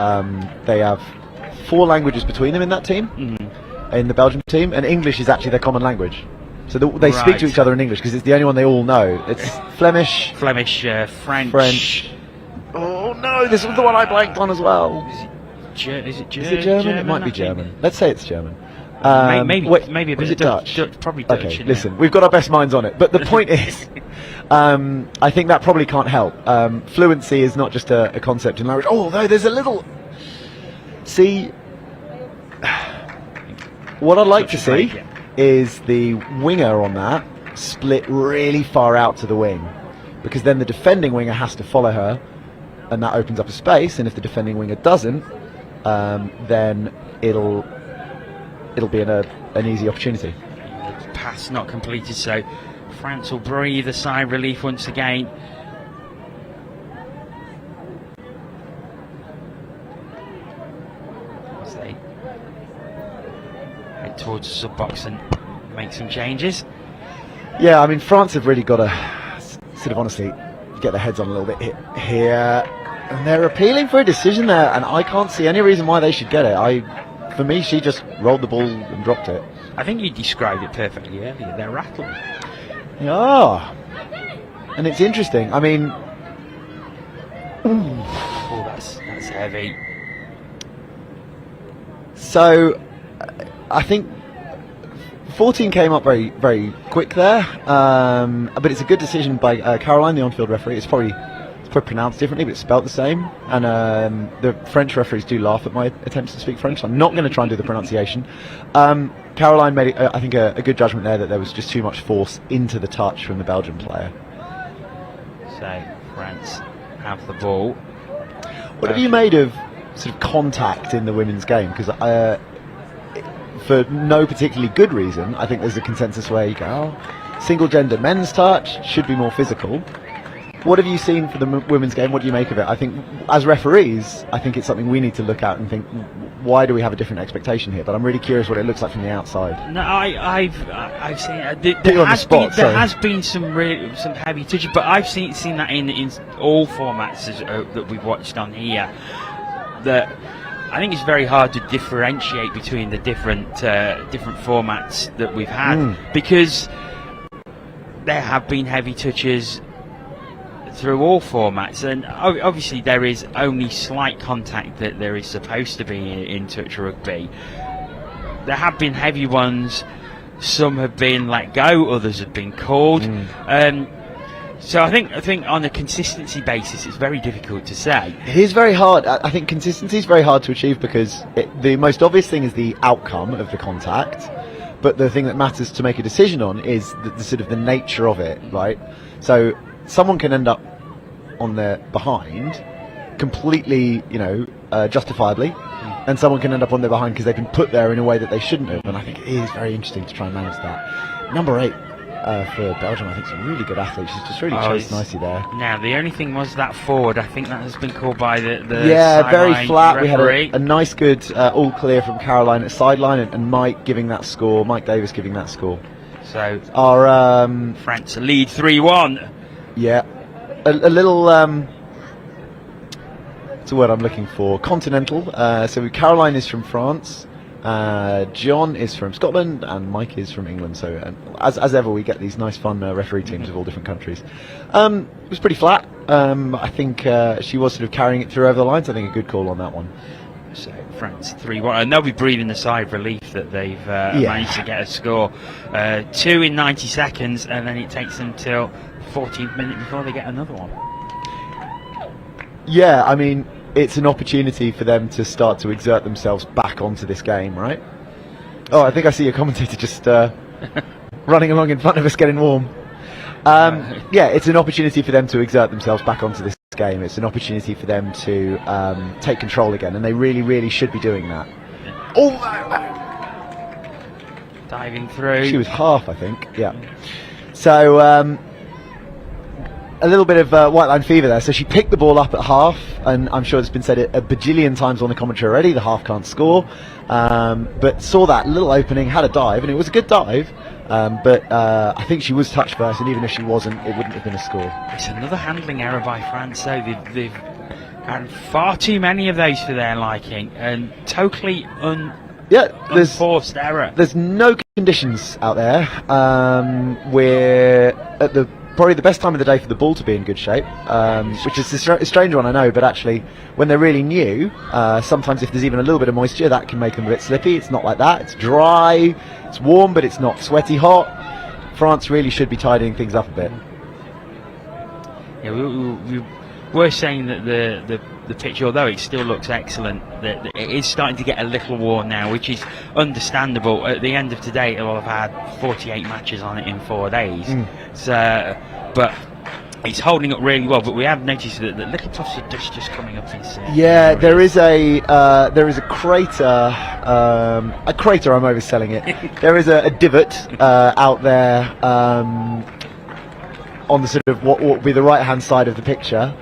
they have 4 languages between them in that team, in the Belgium team, and English is actually their common language. So they speak to each other in English because it's the only one they all know. It's Flemish, French. Oh no, this was the one I blanked on as well. Is it German? It might be German. Let's say it's German. Maybe a bit of Dutch. Probably Dutch. Okay, listen, we've got our best minds on it. But the point is, I think that probably can't help. Fluency is not just a concept in language. Although there's a little... See, what I'd like to see is the winger on that split really far out to the wing. Because then the defending winger has to follow her, and that opens up a space, and if the defending winger doesn't, then it'll be an easy opportunity. Pass not completed, so France will breathe a sigh of relief once again. As they head towards the sub-box and make some changes. Yeah, I mean, France have really got to sort of honestly get their heads on a little bit here. And they're appealing for a decision there, and I can't see any reason why they should get it. For me, she just rolled the ball and dropped it. I think you described it perfectly earlier. They're rattled. Yeah. And it's interesting. I mean... Oh, that's heavy. So, I think 14 came up very, very quick there. But it's a good decision by Caroline, the on-field referee. It's probably pronounced differently, but it's spelt the same. And the French referees do laugh at my attempts to speak French, so I'm not going to try and do the pronunciation. Caroline made, I think, a good judgment there that there was just too much force into the touch from the Belgian player. So France have the ball. What have you made of sort of contact in the women's game? Because for no particularly good reason, I think there's a consensus where you go, single-gender men's touch should be more physical. What have you seen for the women's game? What do you make of it? I think, as referees, I think it's something we need to look at and think, why do we have a different expectation here? But I'm really curious what it looks like from the outside. No, I've seen there has been some heavy touches, but I've seen that in all formats that we've watched on here. That I think it's very hard to differentiate between the different formats that we've had because there have been heavy touches through all formats, and obviously there is only slight contact that there is supposed to be in touch rugby. There have been heavy ones, some have been let go, others have been called. So I think on a consistency basis it's very difficult to say. It is very hard. I think consistency is very hard to achieve because the most obvious thing is the outcome of the contact, but the thing that matters to make a decision on is the sort of the nature of it, right? So someone can end up on their behind completely, justifiably, and someone can end up on their behind because they've been put there in a way that they shouldn't have. And I think it is very interesting to try and manage that. Number 8 for Belgium, I think, is a really good athlete. She's just really chased nicely there. Now, the only thing was that forward. I think that has been called by the very flat. Referee. We had a nice, good all clear from Caroline at sideline, and Mike giving that score. Mike Davis giving that score. So our France lead 3-1. Yeah, a little. What's the word I'm looking for? Continental. So Caroline is from France, John is from Scotland, and Mike is from England. So as ever, we get these nice, fun referee teams of all different countries. It was pretty flat. I think she was sort of carrying it through over the lines. I think a good call on that one. So France 3-1, and they'll be breathing a sigh of relief that they've managed to get a score. 2 in 90 seconds, and then it takes them till 14th minute before they get another one. Yeah, I mean, it's an opportunity for them to start to exert themselves back onto this game, right? Oh, I think I see a commentator just running along in front of us getting warm. Yeah, it's an opportunity for them to exert themselves back onto this game. It's an opportunity for them to take control again, and they really, really should be doing that. Oh! Diving through. She was half, I think, yeah. So, a little bit of white line fever there. So she picked the ball up at half, and I'm sure it's been said a bajillion times on the commentary already. The half can't score, but saw that little opening, had a dive, and it was a good dive. But I think she was touched first, and even if she wasn't, it wouldn't have been a score. It's another handling error by France, though. They've had far too many of those for their liking, and totally unforced error. There's no conditions out there. We're at probably the best time of the day for the ball to be in good shape, which is a strange one, I know, but actually when they're really new, sometimes if there's even a little bit of moisture, that can make them a bit slippy. It's not like that. It's dry, it's warm, but it's not sweaty hot. France really should be tidying things up a bit. Yeah, we were saying that the pitch, although it still looks excellent, that it is starting to get a little worn now, which is understandable. At the end of today, it will have had 48 matches on it in 4 days. So, but it's holding up really well. But we have noticed that the little puffs of dust just coming up in. Yeah, there is a crater. A crater. I'm overselling it. There is a divot out there. On the sort of what would be the right-hand side of the picture.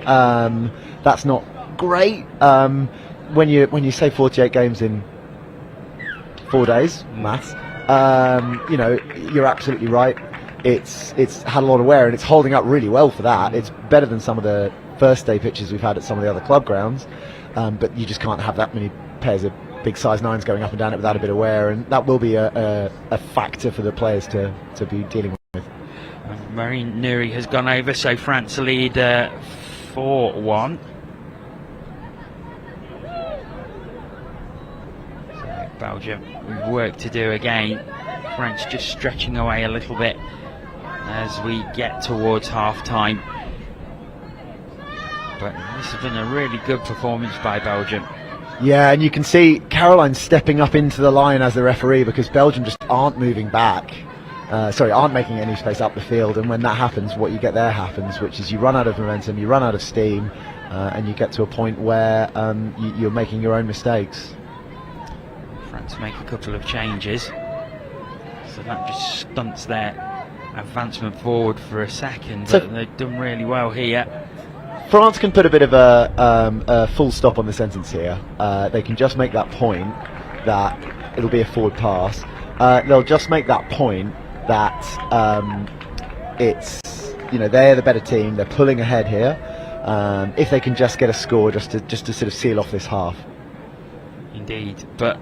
That's not great. When you say 48 games in 4 days, maths. You're absolutely right. It's had a lot of wear, and it's holding up really well for that. It's better than some of the first day pitches we've had at some of the other club grounds. But you just can't have that many pairs of big size 9s going up and down it without a bit of wear, and that will be a factor for the players to be dealing with. Marine Nuri has gone over, so France lead 4-1. So Belgium with work to do again. France just stretching away a little bit as we get towards half time. But this has been a really good performance by Belgium. Yeah, and you can see Caroline stepping up into the line as the referee, because Belgium just aren't moving back. Aren't making any space up the field, and when that happens, what you get there happens, which is you run out of momentum, you run out of steam, and you get to a point where you're making your own mistakes. France make a couple of changes, so that just stunts their advancement forward for a second, but they've done really well here. France can put a bit of a full stop on the sentence here. They can just make that point that it'll be a forward pass. They'll just make that point that it's, they're the better team, they're pulling ahead here. If they can just get a score just to sort of seal off this half. Indeed, but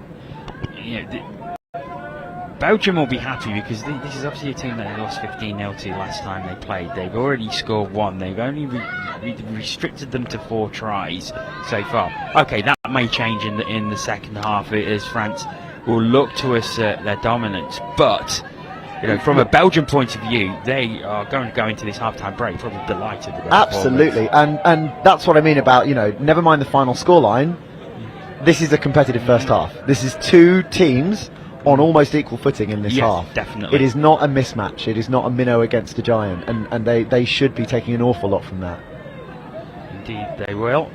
Belgium will be happy, because this is obviously a team that they lost 15-0 to last time they played. They've already scored 1. They've only restricted them to 4 tries so far. Okay, that may change in the second half as France will look to assert their dominance, but from a Belgian point of view, they are going to go into this half-time break probably delighted with their Absolutely, and that's what I mean about, never mind the final scoreline, this is a competitive first half. This is 2 teams on almost equal footing in this half. Definitely. It is not a mismatch, it is not a minnow against a giant, and they should be taking an awful lot from that. Indeed they will.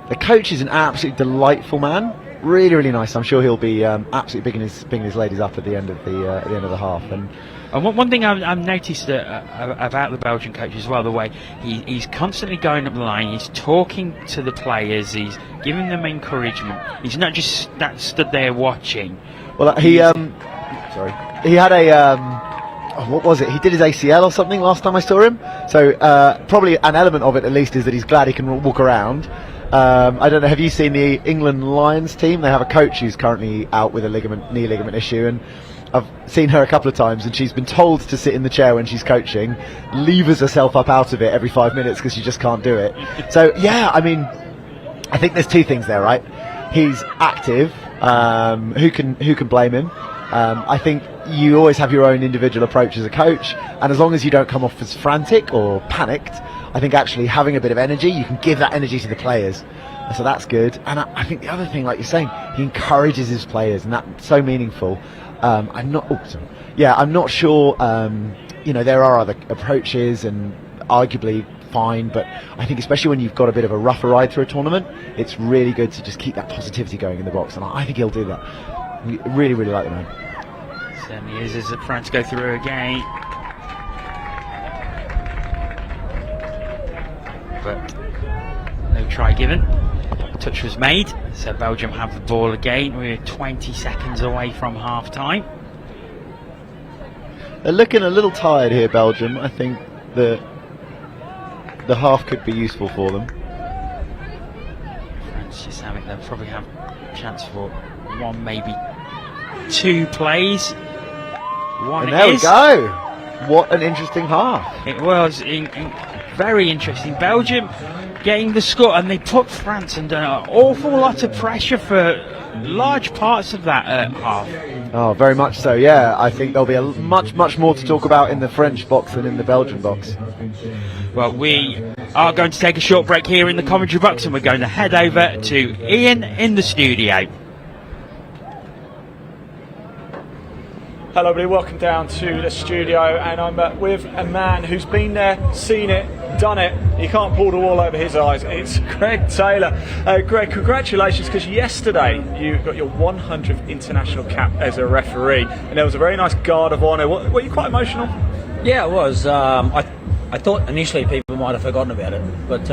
The coach is an absolutely delightful man. Really, really nice. I'm sure he'll be absolutely bigging his ladies up at the end of the half. And one thing I've noticed about the Belgian coach as well, the way he's constantly going up the line, he's talking to the players, he's giving them encouragement. He's not just stood there watching. Well, he had a what was it? He did his ACL or something last time I saw him. So probably an element of it, at least, is that he's glad he can walk around. I don't know, have you seen the England Lions team? They have a coach who's currently out with a knee ligament issue, and I've seen her a couple of times, and she's been told to sit in the chair when she's coaching, levers herself up out of it every 5 minutes because she just can't do it. So yeah, I mean, I think there's 2 things there, right? He's active. Who can blame him? I think you always have your own individual approach as a coach, and as long as you don't come off as frantic or panicked, I think actually having a bit of energy, you can give that energy to the players, so that's good. And I think the other thing, like you're saying, he encourages his players, and that's so meaningful. I'm not sure. There are other approaches, and arguably fine, but I think especially when you've got a bit of a rougher ride through a tournament, it's really good to just keep that positivity going in the box, and I think he'll do that. Really, really like the man. Certainly is, as France go through again. given. Touch was made, so Belgium have the ball again. We're 20 seconds away from half time. They're looking a little tired here, Belgium. I think the half could be useful for them. France just have it. They'll probably have a chance for one, maybe two plays. And there we go. What an interesting half. It was very interesting. Belgium getting the score, and they put France under an awful lot of pressure for large parts of that half. Oh, very much so, yeah. I think there'll be much more to talk about in the French box than in the Belgian box. Well, we are going to take a short break here in the commentary box, and we're going to head over to Ian in the studio. Hello everybody, welcome down to the studio, and I'm with a man who's been there, seen it, done it. You can't pull the wool over his eyes. It's Greg Taylor. Greg, congratulations, because yesterday you got your 100th international cap as a referee, and there was a very nice guard of honour. Were you quite emotional? Yeah, it was. I thought initially people might have forgotten about it, but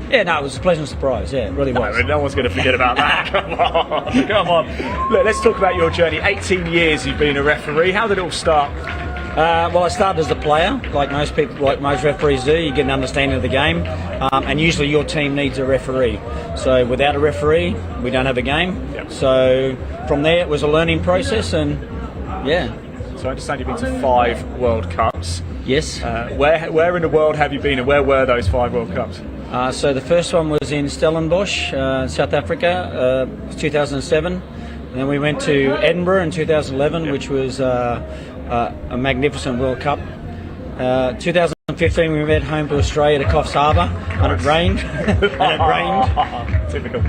yeah, no, it was a pleasant surprise. Yeah, it really was. No one's going to forget about that. Come on. Look, let's talk about your journey. 18 years you've been a referee. How did it all start? Well, I started as a player, like most people, like most referees do. You get an understanding of the game, and usually your team needs a referee. So without a referee, we don't have a game. Yep. So from there, it was a learning process, and yeah. So I understand you've been to 5 World Cups. Yes. Where in the world have you been, and where were those 5 World Cups? So the first one was in Stellenbosch, South Africa, 2007. And then we went to Edinburgh in 2011, which was a magnificent World Cup. 2015 we went home to Australia to Coffs Harbour, and it rained. Typical.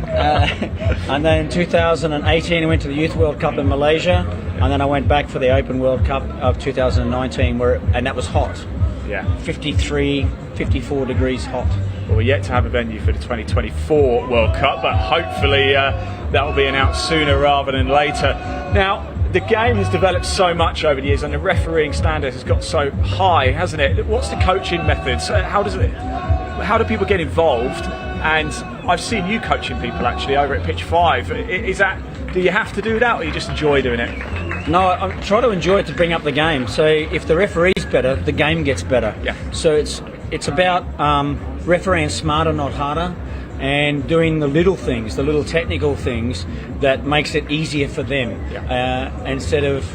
And then in 2018 I went to the Youth World Cup in Malaysia, and then I went back for the Open World Cup of 2019, and that was hot. Yeah. 53, 54 degrees hot. Well, we're yet to have a venue for the 2024 World Cup, but hopefully that will be announced sooner rather than later. Now, the game has developed so much over the years, and the refereeing standard has got so high, hasn't it? What's the coaching methods? How do people get involved? And I've seen you coaching people actually over at Pitch 5. Do you have to do that, or you just enjoy doing it? No, I try to enjoy it to bring up the game. So if the referee's better, the game gets better. Yeah. So it's about refereeing smarter, not harder, and doing the little things, the little technical things that makes it easier for them, instead of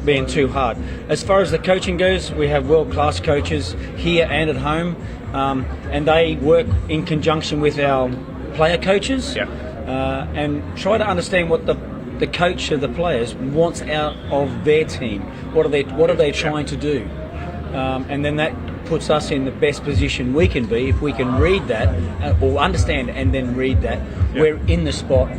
being too hard. As far as the coaching goes, we have world-class coaches here and at home, and they work in conjunction with our player coaches, and try to understand what the coach of the players wants out of their team. What are they trying to do? And then that puts us in the best position we can be if we can read that or understand and then read that. We're in the spot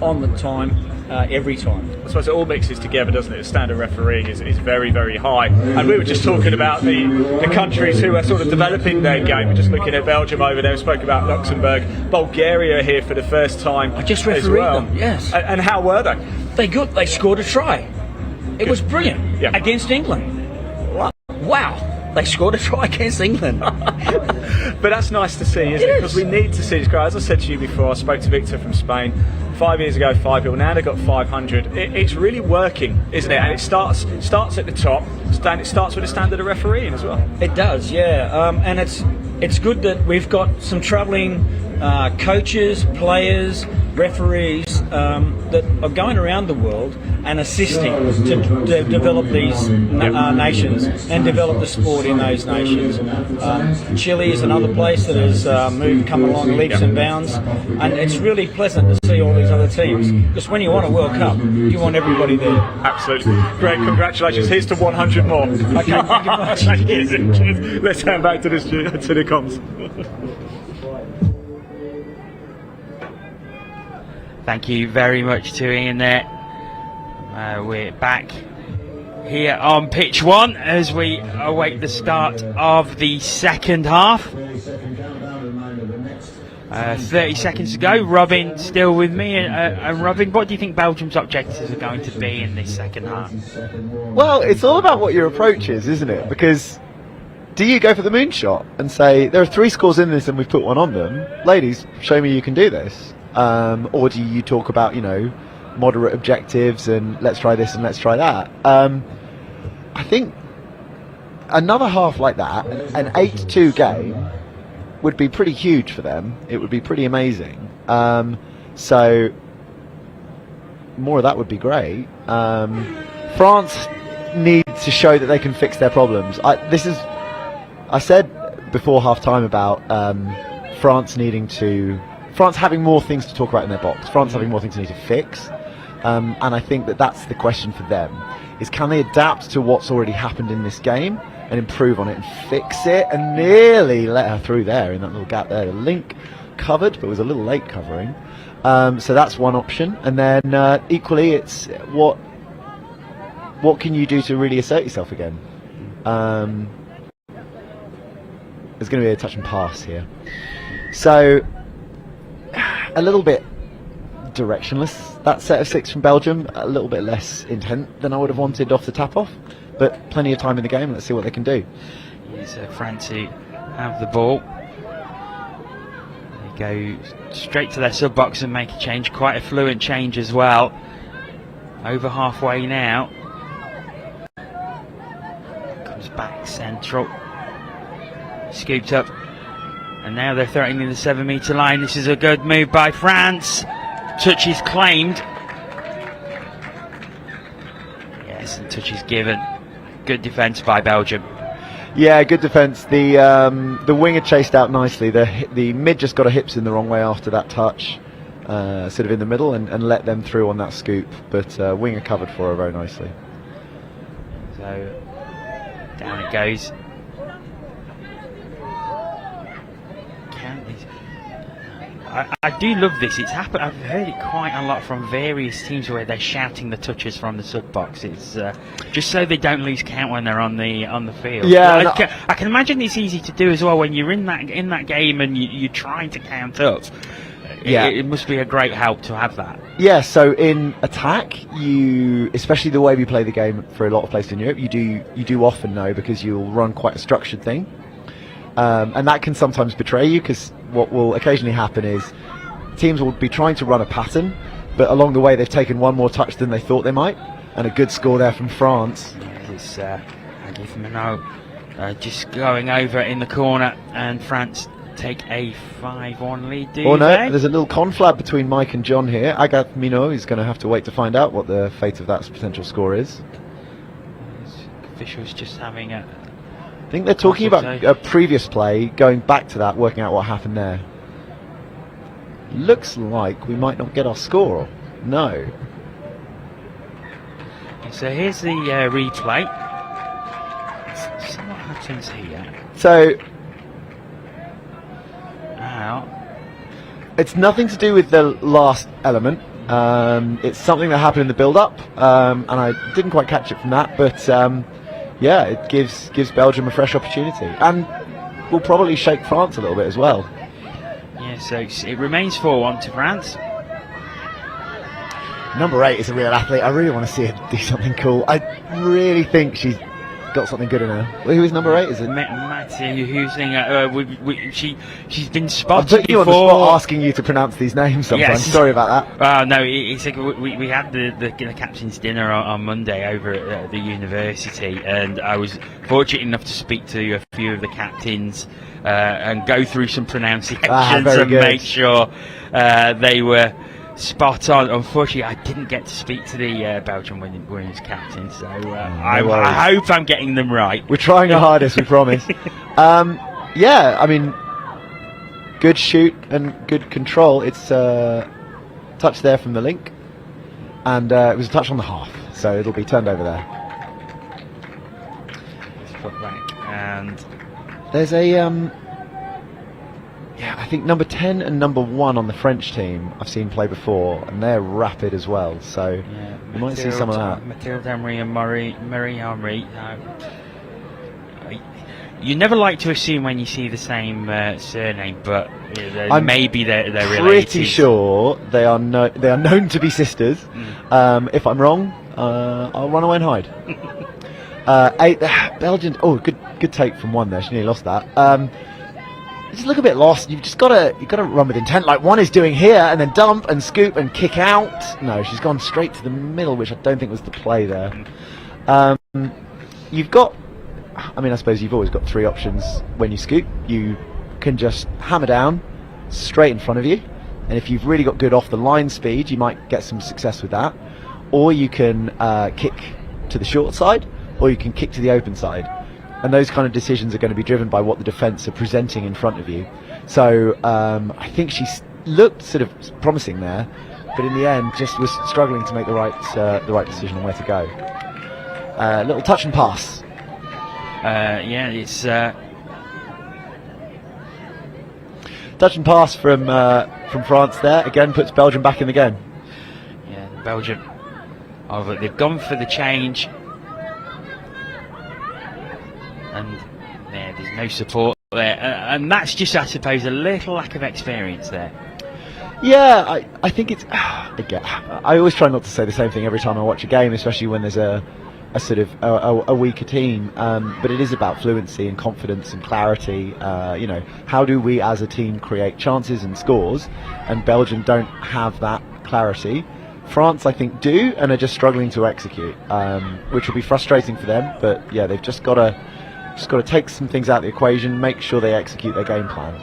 on the time every time. I suppose it all mixes together, doesn't it? The standard refereeing is very, very high. And we were just talking about the countries who are sort of developing their game. We're just looking at Belgium over there. We spoke about Luxembourg. Bulgaria here for the first time. I just refereed them, yes. And how were they? They scored a try. It was brilliant against England. Wow. They scored a try against England. But that's nice to see, isn't it? Because we need to see this guy. As I said to you before, I spoke to Victor from Spain 5 years ago, 5 people. Now they've got 500. It's really working, isn't it? And it starts at the top. It starts with the standard of refereeing as well. It does, yeah. And it's good that we've got some travelling coaches, players, referees that are going around the world and assisting to develop these nations and develop the sport in those nations. Chile is another place that has come along leaps and bounds, and it's really pleasant to see all these other teams, because when you want a World Cup, you want everybody there. Absolutely. Great, congratulations. Here's to 100 more. Okay, thank you much. Cheers. Let's turn back to the comms. Thank you very much to Ian there. We're back here on pitch 1 as we await the start of the second half. 30 seconds to go. Robin still with me. And Robin, what do you think Belgium's objectives are going to be in this second half? Well, it's all about what your approach is, isn't it? Because do you go for the moonshot and say there are 3 scores in this and we've put one on them? Ladies, show me you can do this. Or do you talk about, you know, moderate objectives and let's try this and let's try that? I think another half like that, an 8-2 game, would be pretty huge for them. It would be pretty amazing. So more of that would be great. France need to show that they can fix their problems. I said before half time about France having more things to talk about in their box, France having more things they need to fix, and I think that's the question for them, is can they adapt to what's already happened in this game and improve on it and fix it, and nearly let her through there in that little gap there. The link covered, but was a little late covering. So that's one option, and then equally it's what can you do to really assert yourself again. There's going to be a touch and pass here, so a little bit directionless, that set of 6 from Belgium, a little bit less intent than I would have wanted off the tap-off, but plenty of time in the game. Let's see what they can do. Here's France who have the ball. They go straight to their sub-box and make a change, quite a fluent change as well. Over halfway now. Comes back central. Scooped up. And now they're threatening the 7-metre line. This is a good move by France. Touch is claimed. Yes, and touch is given. Good defence by Belgium. Yeah, good defence. The winger chased out nicely. The mid just got her hips in the wrong way after that touch, sort of in the middle, and let them through on that scoop. But winger covered for her very nicely. So down it goes. I do love this. It's happened. I've heard it quite a lot from various teams where they're shouting the touches from the sub box. It's just so they don't lose count when they're on the field. Yeah, I can imagine it's easy to do as well when you're in that game and you're trying to count up. Yeah, it must be a great help to have that. Yeah. So in attack, especially the way we play the game for a lot of places in Europe, you do often know, because you'll run quite a structured thing. And that can sometimes betray you, because what will occasionally happen is teams will be trying to run a pattern, but along the way they've taken one more touch than they thought they might, and a good score there from France. It's Agif Minot just going over in the corner, and France take a 5-1 lead. There's a little conflab between Mike and John here. Agathe Minot is going to have to wait to find out what the fate of that potential score is. Officials just having a... I think they're talking about a previous play, going back to that, working out what happened there. Looks like we might not get our score. No. So here's the replay. Let's see what happens here. So it's nothing to do with the last element. It's something that happened in the build-up, and I didn't quite catch it from that, but yeah, it gives Belgium a fresh opportunity, and will probably shake France a little bit as well. Yeah, so it remains 4-1 to France. Number 8 is a real athlete. I really want to see her do something cool. I really think she's got something good in her. Who is number 8? Is it Matty, who's she's been spotted I put you before. on the spot asking you to pronounce these names sometimes. Yes. Sorry about that. No, it's like we had the captain's dinner on Monday over at the university, and I was fortunate enough to speak to a few of the captains and go through some pronunciations and make sure they were spot on. Unfortunately, I didn't get to speak to the Belgian women's captain, so I hope I'm getting them right. We're trying our hardest, we promise. Yeah, I mean, good shoot and good control. It's a touch there from the link, and it was a touch on the half, so it'll be turned over there. Let's put back, and there's a yeah, I think number 10 and number 1 on the French team I've seen play before, and they're rapid as well, so you might see some of that. Mathilde Emery and Marie Henry. You never like to assume when you see the same surname, but maybe they're related. Pretty sure they are known to be sisters. If I'm wrong, I'll run away and hide. Belgium. Oh, good take from one there. She nearly lost that. Just look a bit lost. You've got to run with intent. Like one is doing here, and then dump and scoop and kick out. No, she's gone straight to the middle, which I don't think was the play there. You've got. I mean, I suppose you've always got three options when you scoop. You can just hammer down straight in front of you, and if you've really got good off the line speed, you might get some success with that. Or you can kick to the short side, or you can kick to the open side. And those kind of decisions are going to be driven by what the defence are presenting in front of you. So I think she looked sort of promising there, but in the end just was struggling to make the right decision on where to go. Little touch and pass. Yeah, it's touch and pass from France there. Again, puts Belgium back in the game. Yeah, Belgium. Oh, they've gone for the change. And yeah, there's no support there, and that's just, I suppose, a little lack of experience there. Yeah, I think it's. Again, I always try not to say the same thing every time I watch a game, especially when there's a sort of a weaker team. But it is about fluency and confidence and clarity. You know, how do we as a team create chances and scores? And Belgium don't have that clarity. France, I think, do, and are just struggling to execute, which will be frustrating for them. But yeah, they've just got to take some things out of the equation, make sure they execute their game plan.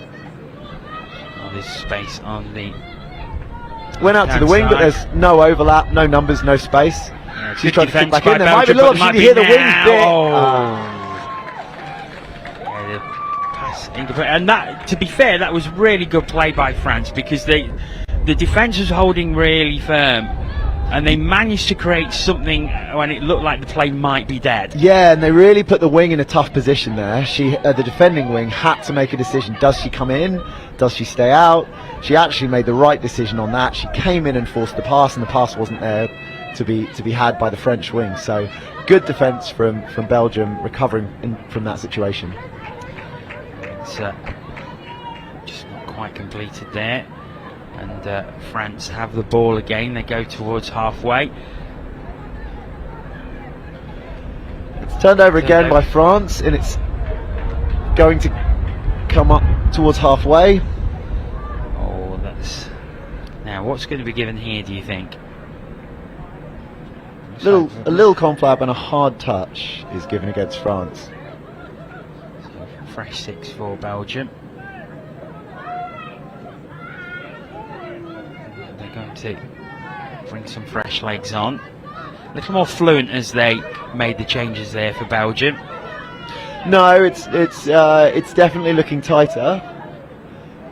Oh, there's space on the. Went out to the wing, but there's no overlap, no numbers, no space. Yeah, she's trying to kick back in. There Belgium, might be a little opportunity here. The wings bit. Yeah, the pass incomplete. And that, to be fair, that was really good play by France, because the defence was holding really firm, and they managed to create something when it looked like the play might be dead. Yeah, and they really put the wing in a tough position there. The defending wing had to make a decision. Does she come in? Does she stay out? She actually made the right decision on that. She came in and forced the pass, and the pass wasn't there to be had by the French wing. So good defence from Belgium, recovering from that situation. It's just not quite completed there. And France have the ball again. They go towards halfway. It's turned over again by France, and it's going to come up towards halfway. Oh, that's... Now, what's going to be given here, do you think? A little conflab and a hard touch is given against France. So, fresh 6 for Belgium. Going to bring some fresh legs on. A little more fluent as they made the changes there for Belgium. No, it's definitely looking tighter.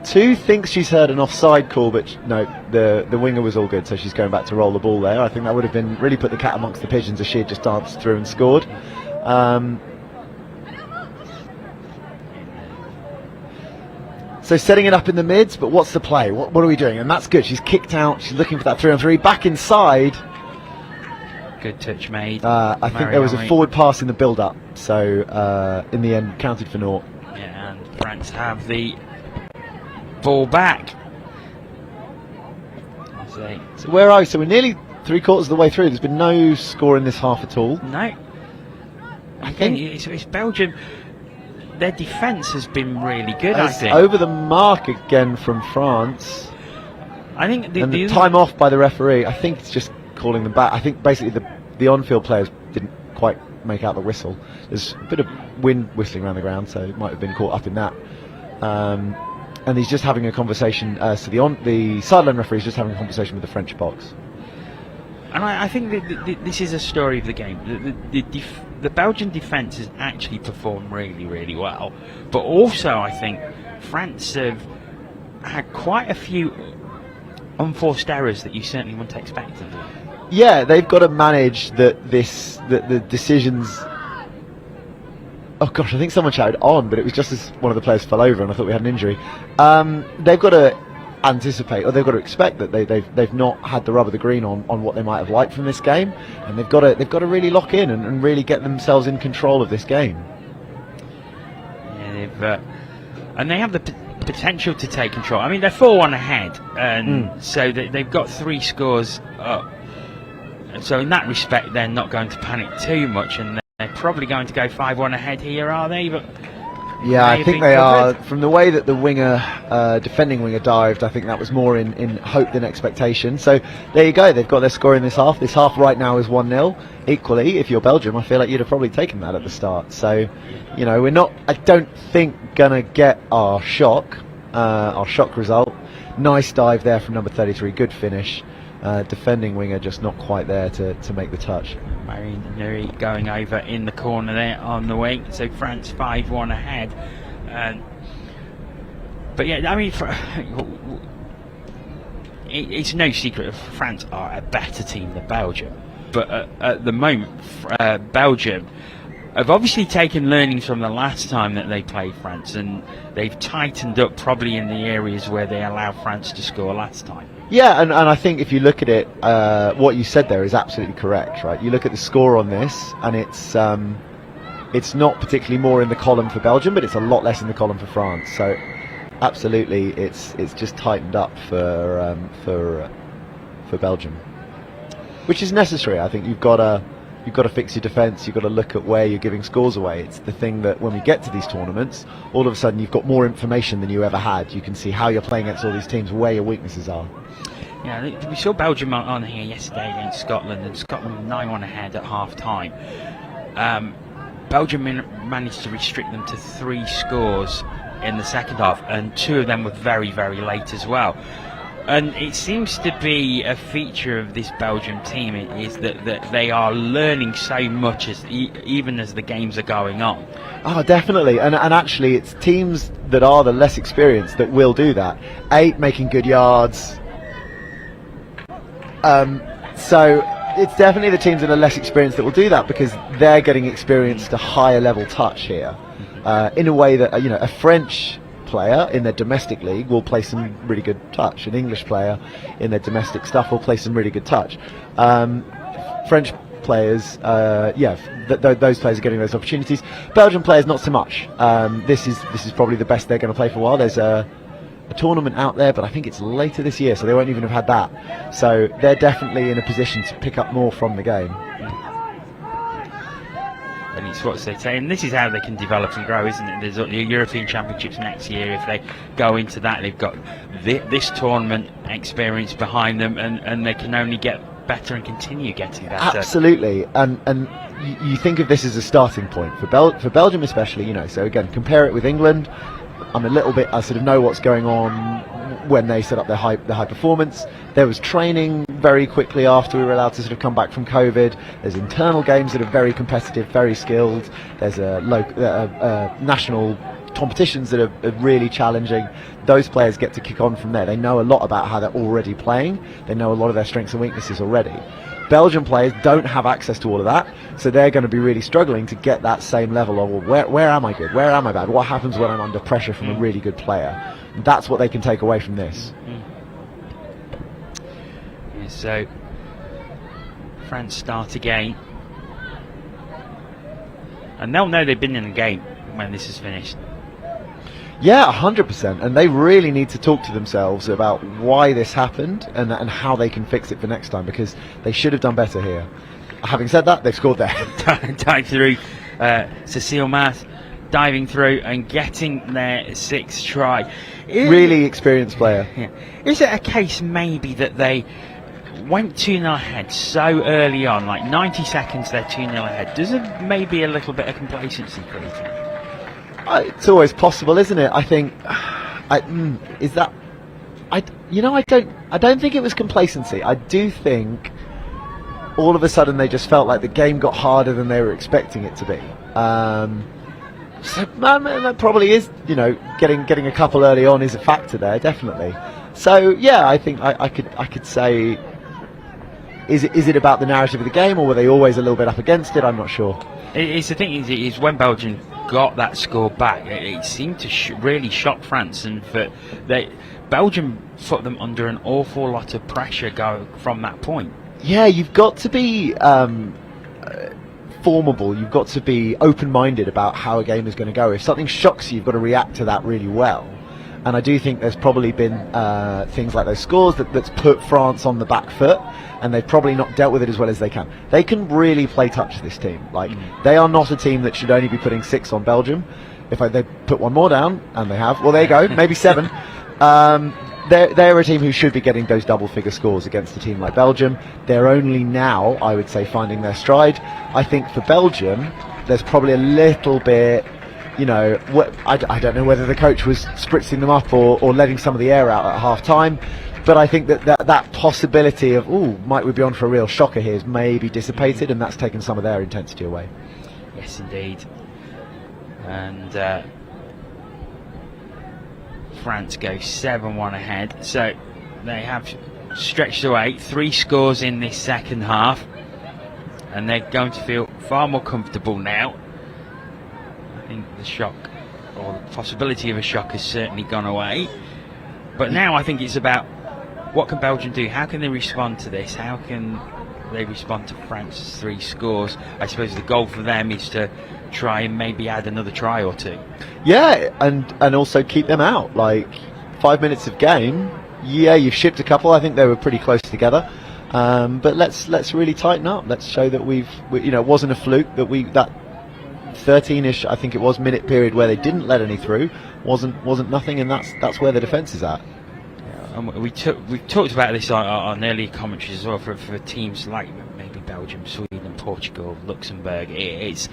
Tu thinks she's heard an offside call, but no, the winger was all good, so she's going back to roll the ball there. I think that would have been really put the cat amongst the pigeons if she had just danced through and scored. So setting it up in the mids, but what's the play? What are we doing? And that's good. She's kicked out. She's looking for that 3-on-3. Back inside. Good touch made. I think there was a forward pass in the build-up, so in the end counted for naught. Yeah, and France have the ball back. So where are we? So we're nearly 3/4 of the way through. There's been no score in this half at all. No. I think it's Belgium. Their defence has been really good, I think. Over the mark again from France. I think the time off by the referee, I think it's just calling them back. I think basically the on-field players didn't quite make out the whistle. There's a bit of wind whistling around the ground, so it might have been caught up in that. And he's just having a conversation, so the sideline referee is just having a conversation with the French box. And I think that this is a story of the game. The Belgian defence has actually performed really, really well. But also, I think France have had quite a few unforced errors that you certainly wouldn't expect of them. Yeah, they've got to manage the decisions. Oh gosh, I think someone shouted on, but it was just as one of the players fell over and I thought we had an injury. They've got to anticipate, or they've got to expect that they've not had the rub of the green on what they might have liked from this game, and they've got to really lock in and really get themselves in control of this game. Yeah, and they have the potential to take control. I mean, they're 4-1 ahead, and so they've got 3 scores up. So in that respect, they're not going to panic too much, and They're probably going to go 5-1 ahead here, are they? But yeah, I think they are. From the way that the winger, defending winger, dived, I think that was more in hope than expectation. So there you go. They've got their score in this half. This half right now is 1-0. Equally, if you're Belgium, I feel like you'd have probably taken that at the start. So, you know, we're not, I don't think, gonna get our shock result. Nice dive there from number 33. Good finish. Defending winger just not quite there to make the touch. Marine Nuri going over in the corner there on the wing, so France 5-1 ahead. But yeah, I mean, it's no secret that France are a better team than Belgium. But at the moment, Belgium have obviously taken learnings from the last time that they played France, and they've tightened up probably in the areas where they allowed France to score last time. Yeah, and I think if you look at it, what you said there is absolutely correct, right? You look at the score on this, and it's not particularly more in the column for Belgium, but it's a lot less in the column for France. So, absolutely, it's just tightened up for Belgium, which is necessary. I think you've got to fix your defence. You've got to look at where you're giving scores away. It's the thing that when we get to these tournaments, all of a sudden you've got more information than you ever had. You can see how you're playing against all these teams, where your weaknesses are. Yeah, we saw Belgium on here yesterday against Scotland, and Scotland 9-1 ahead at half time. Belgium managed to restrict them to 3 scores in the second half, and 2 of them were very, very late as well. And it seems to be a feature of this Belgium team is that they are learning so much even as the games are going on. Oh, definitely. And actually, it's teams that are the less experienced that will do that. 8 making good yards. So it's definitely the teams that are less experienced that will do that, because they're getting experienced to higher level touch here, in a way that a French player in their domestic league will play some really good touch. An English player in their domestic stuff will play some really good touch. French players, those players are getting those opportunities. Belgian players, not so much. This is probably the best they're going to play for a while. There's a tournament out there, but I think it's later this year, so they won't even have had that. So they're definitely in a position to pick up more from the game. And it's what they say, and this is how they can develop and grow, isn't it? There's the European Championships next year. If they go into that, they've got this tournament experience behind them, and they can only get better and continue getting better. Absolutely, and you think of this as a starting point for Belgium especially. So again, compare it with England. I sort of know what's going on when they set up their high performance. There was training very quickly after we were allowed to sort of come back from COVID. There's internal games that are very competitive, very skilled. There's national competitions that are really challenging. Those players get to kick on from there. They know a lot about how they're already playing. They know a lot of their strengths and weaknesses already. Belgian players don't have access to all of that, so they're going to be really struggling to get that same level of where am I good, where am I bad, what happens when I'm under pressure from a really good player. That's what they can take away from this. Yeah, so France start again, and they'll know they've been in the game when this is finished. Yeah, 100%, and they really need to talk to themselves about why this happened and how they can fix it for next time, because they should have done better here. Having said that, they've scored there. Dive through, Cecile Mass diving through and getting their 6th try. Really experienced player. Yeah. Is it a case maybe that they went 2-0 ahead so early on, like 90 seconds they're 2-0 ahead? Does it maybe a little bit of complacency creeping? It's always possible, isn't it? I think. I don't think it was complacency. I do think all of a sudden they just felt like the game got harder than they were expecting it to be. So that probably is, getting a couple early on is a factor there, definitely. So yeah, I think I could say, is it about the narrative of the game, or were they always a little bit up against it? I'm not sure. It's the thing is when Belgium got that score back, it seemed to really shock France, and Belgium put them under an awful lot of pressure from that point. Yeah, you've got to be formable. You've got to be open-minded about how a game is going to go. If something shocks you, you've got to react to that really well. And I do think there's probably been things like those scores that's put France on the back foot, and they've probably not dealt with it as well as they can. They can really play touch, this team. Like, they are not a team that should only be putting 6 on Belgium. If they put one more down, and they have, well, there you go, maybe 7. They're a team who should be getting those double-figure scores against a team like Belgium. They're only now, I would say, finding their stride. I think for Belgium, there's probably a little bit, you know, I don't know whether the coach was spritzing them up or letting some of the air out at half-time, but I think that possibility of, might we be on for a real shocker here, is maybe dissipated, and that's taken some of their intensity away. Yes, indeed. And France go 7-1 ahead, so they have stretched away 3 scores in this second half, and they're going to feel far more comfortable now. I think the shock, or the possibility of a shock, has certainly gone away, but now I think it's about what can Belgium do, how can they respond to this, how can they respond to France's 3 scores. I suppose the goal for them is to try and maybe add another try or 2. Yeah, and also keep them out. Like, 5 minutes of game, yeah, you've shipped a couple. I think they were pretty close together. But let's really tighten up. Let's show that it wasn't a fluke, that that 13-ish, I think it was, minute period where they didn't let any through wasn't nothing, and that's where the defence is at. We've talked about this on earlier commentaries as well for teams like maybe Belgium, Sweden, Portugal, Luxembourg. It's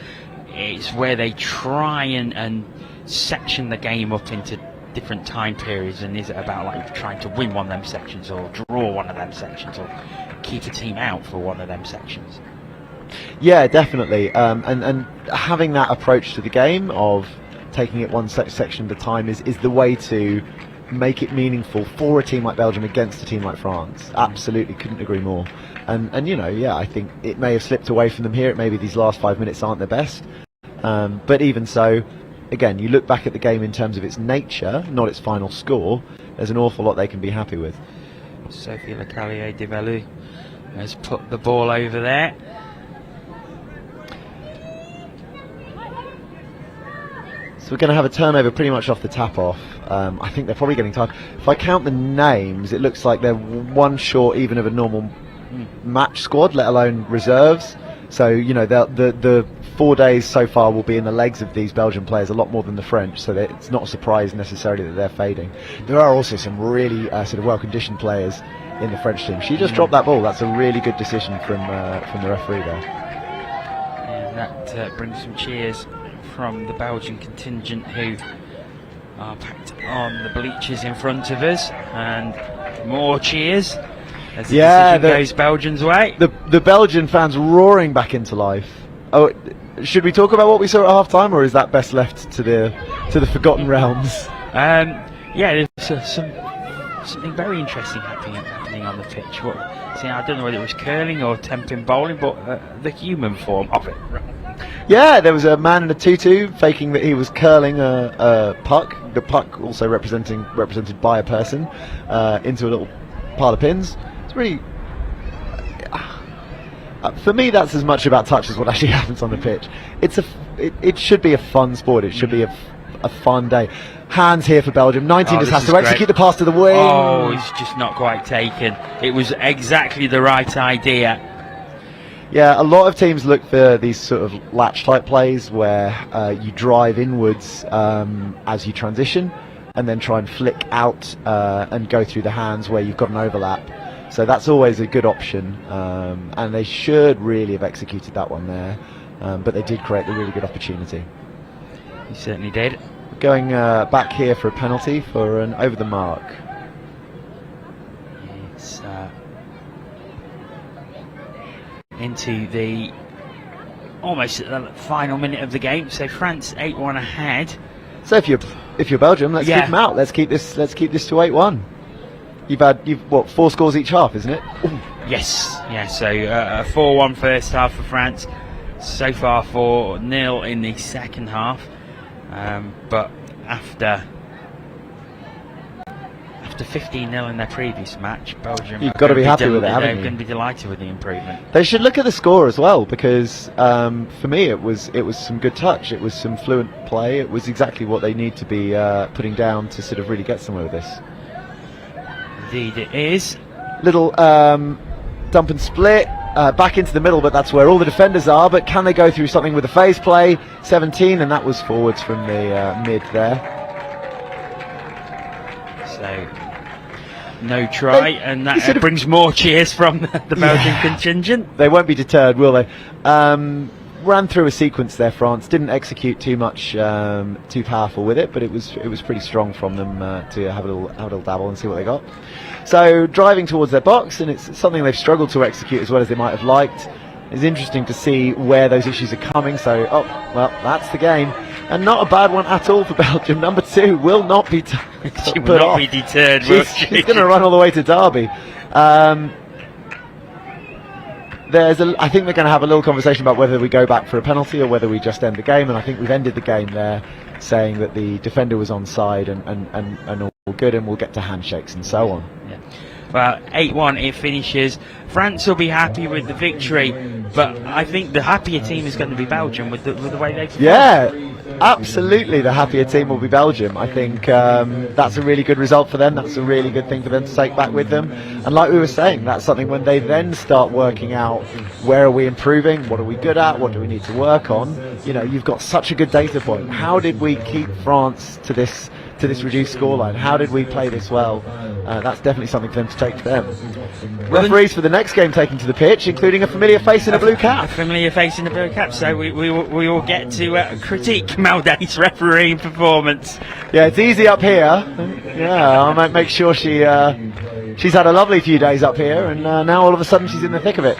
where they try and section the game up into different time periods, and is it about like trying to win one of them sections or draw one of them sections or keep a team out for one of them sections? Yeah, definitely. And having that approach to the game of taking it one section at a time is the way to make it meaningful for a team like Belgium against a team like France. Absolutely, couldn't agree more. And I think it may have slipped away from them here. Maybe these last 5 minutes aren't their best. But even so, again, you look back at the game in terms of its nature, not its final score, there's an awful lot they can be happy with. Sophie Lecalier-Develu has put the ball over there. So we're going to have a turnover pretty much off the tap-off. I think they're probably getting tired. If I count the names, it looks like they're one short even of a normal match squad, let alone reserves. So, the 4 days so far will be in the legs of these Belgian players a lot more than the French, so that it's not a surprise necessarily that they're fading. There are also some really sort of well-conditioned players in the French team. She just dropped that ball. That's a really good decision from the referee there. And that brings some cheers from the Belgian contingent, who are packed on the bleachers in front of us, and more cheers as the decision goes Belgium's way. The Belgian fans roaring back into life. Oh, should we talk about what we saw at half time, or is that best left to the forgotten realms? There's something very interesting happening on the pitch. I don't know whether it was curling or temping bowling, but the human form of it. Yeah, there was a man in a tutu faking that he was curling a puck. The puck also represented by a person into a little pile of pins. It's really, for me, that's as much about touch as what actually happens on the pitch. It should be a fun sport. It should be a fun day. Hands here for Belgium. 19 just has to execute the pass to the wing. Oh, it's just not quite taken. It was exactly the right idea. Yeah, a lot of teams look for these sort of latch type plays where you drive inwards as you transition, and then try and flick out and go through the hands where you've got an overlap. So that's always a good option, and they should really have executed that one there, but they did create a really good opportunity. He certainly did. Going back here for a penalty for an over the mark. It's into the almost the final minute of the game. So France 8-1 ahead. So if you're Belgium, let's keep them out. Let's keep this to 8-1. You've what, 4 scores each half, isn't it? Ooh. Yes. Yeah. So a 4-1 first half for France. So far 4-0 in the second half. But after after 15-0 in their previous match, Belgium. You've got to be happy with it, haven't They're you? going to be delighted with the improvement. They should look at the score as well, because for me it was some good touch. It was some fluent play. It was exactly what they need to be putting down to sort of really get somewhere with this. Indeed, it is. Little dump and split back into the middle, but that's where all the defenders are. But can they go through something with a phase play? 17, and that was forwards from the mid there. So no try, and that brings more cheers from the Belgian contingent. They won't be deterred, will they? Ran through a sequence there, France. Didn't execute too much, too powerful with it, but it was pretty strong from them to have a little dabble and see what they got. So driving towards their box, and it's something they've struggled to execute as well as they might have liked. It's interesting to see where those issues are coming. So, oh well, that's the game, and not a bad one at all for Belgium. Number 2 will not be she will not be deterred. She's going to run all the way to Derby. I think they're going to have a little conversation about whether we go back for a penalty or whether we just end the game, and I think we've ended the game there, saying that the defender was onside and all good, and we'll get to handshakes and so on. Yeah. Well, 8-1 it finishes. France will be happy with the victory, but I think the happier team is going to be Belgium with the way they perform. Yeah, absolutely. The happier team will be Belgium. I think that's a really good result for them. That's a really good thing for them to take back with them. And like we were saying, that's something when they then start working out where are we improving, what are we good at, what do we need to work on. You know, you've got such a good data point. How did we keep France to this reduced scoreline? How did we play this well? That's definitely something for them to take to them. Referees for the next game taking to the pitch, including a familiar face in a blue cap. A familiar face in a blue cap, so we will get to critique Maldani's refereeing performance. Yeah, it's easy up here. Yeah, I might make sure she's had a lovely few days up here, and now all of a sudden she's in the thick of it.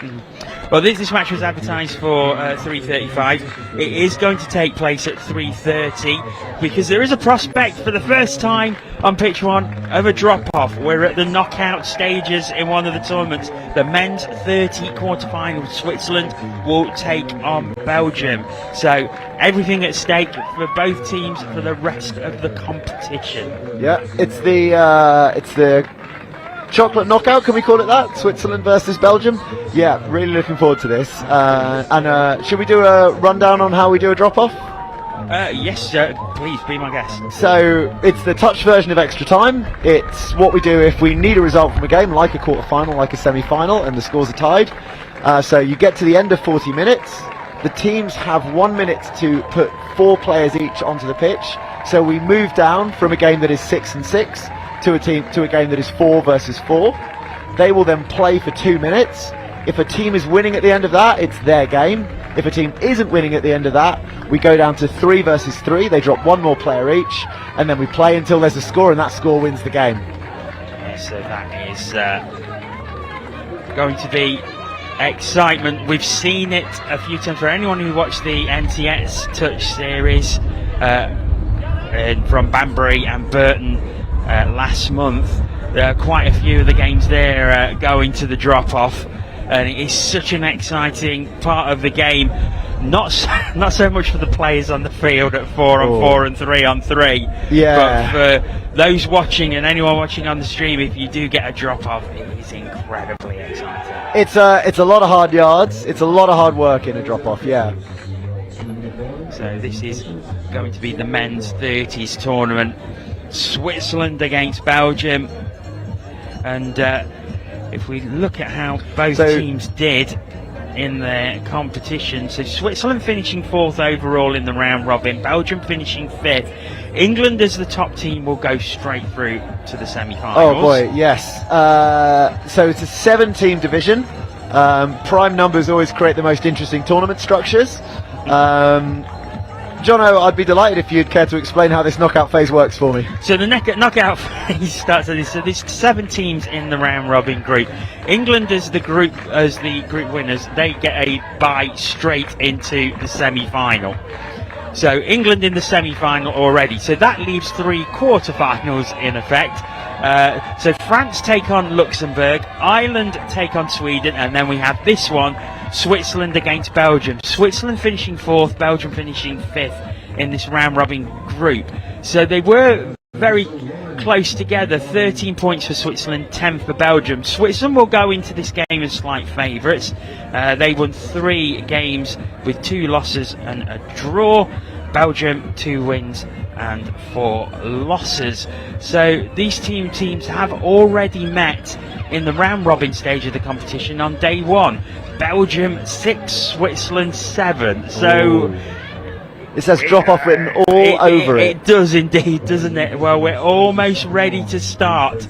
Well, this match was advertised for 3:35. It is going to take place at 3:30 because there is a prospect for the first time on pitch 1 of a drop-off. We're at the knockout stages in one of the tournaments. The men's 30 quarter-final, Switzerland will take on Belgium. So everything at stake for both teams for the rest of the competition. Yeah, it's the chocolate knockout, can we call it that? Switzerland versus Belgium. Yeah, really looking forward to this. And should we do a rundown on how we do a drop-off? Yes, please be my guest. So it's the touch version of extra time. It's what we do if we need a result from a game, like a quarter-final, like a semi-final, and the scores are tied. So you get to the end of 40 minutes. The teams have 1 minute to put 4 players each onto the pitch. So we move down from a game that is 6-6 to a game that is 4 versus 4. They will then play for 2 minutes. If a team is winning at the end of that, it's their game. If a team isn't winning at the end of that, we go down to 3 versus 3. They drop 1 more player each, and then we play until there's a score, and that score wins the game. Yes, so that is going to be excitement. We've seen it a few times. For anyone who watched the NTS Touch series from Banbury and Burton last month, quite a few of the games there going to the drop-off, and it is such an exciting part of the game. Not so much for the players on the field at 4-on-4 and 3-on-3. Yeah. But for those watching and anyone watching on the stream, if you do get a drop-off, it is incredibly exciting. It's a lot of hard yards. It's a lot of hard work in a drop-off. Yeah. So this is going to be the men's 30s tournament. Switzerland against Belgium, and if we look at how both teams did in their competition, so Switzerland finishing 4th overall in the round robin, Belgium finishing 5th. England as the top team will go straight through to the semi-finals. Oh boy, yes. So it's a 7-team division. Prime numbers always create the most interesting tournament structures. Jono, I'd be delighted if you'd care to explain how this knockout phase works for me. So the knockout phase starts at this. So there's 7 teams in the round robin group. England as the group winners, they get a bye straight into the semi-final. So England in the semi-final already. So that leaves 3 quarter-finals in effect. So France take on Luxembourg, Ireland take on Sweden, and then we have this one, Switzerland against Belgium. Switzerland finishing 4th, Belgium finishing 5th in this round robin group. So they were very close together. 13 points for Switzerland, 10 for Belgium. Switzerland will go into this game as slight favourites. They won 3 games with 2 losses and a draw. Belgium 2 wins and 4 losses. So these teams have already met in the round robin stage of the competition on day 1. Belgium 6, Switzerland 7. So ooh. It says drop off written all over it. It does indeed, doesn't it? Well, we're almost ready to start.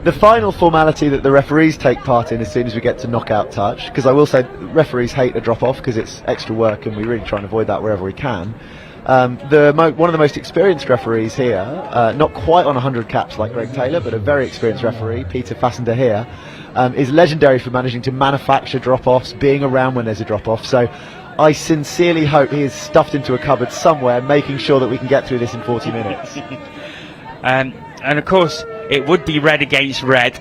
The final formality that the referees take part in as soon as we get to knockout touch, because I will say referees hate a drop off because it's extra work and we really try and avoid that wherever we can. One of the most experienced referees here, not quite on 100 caps like Greg Taylor, but a very experienced referee, Peter Fassender here, is legendary for managing to manufacture drop-offs, being around when there's a drop-off. So I sincerely hope he is stuffed into a cupboard somewhere, making sure that we can get through this in 40 minutes. And of course, it would be red against red.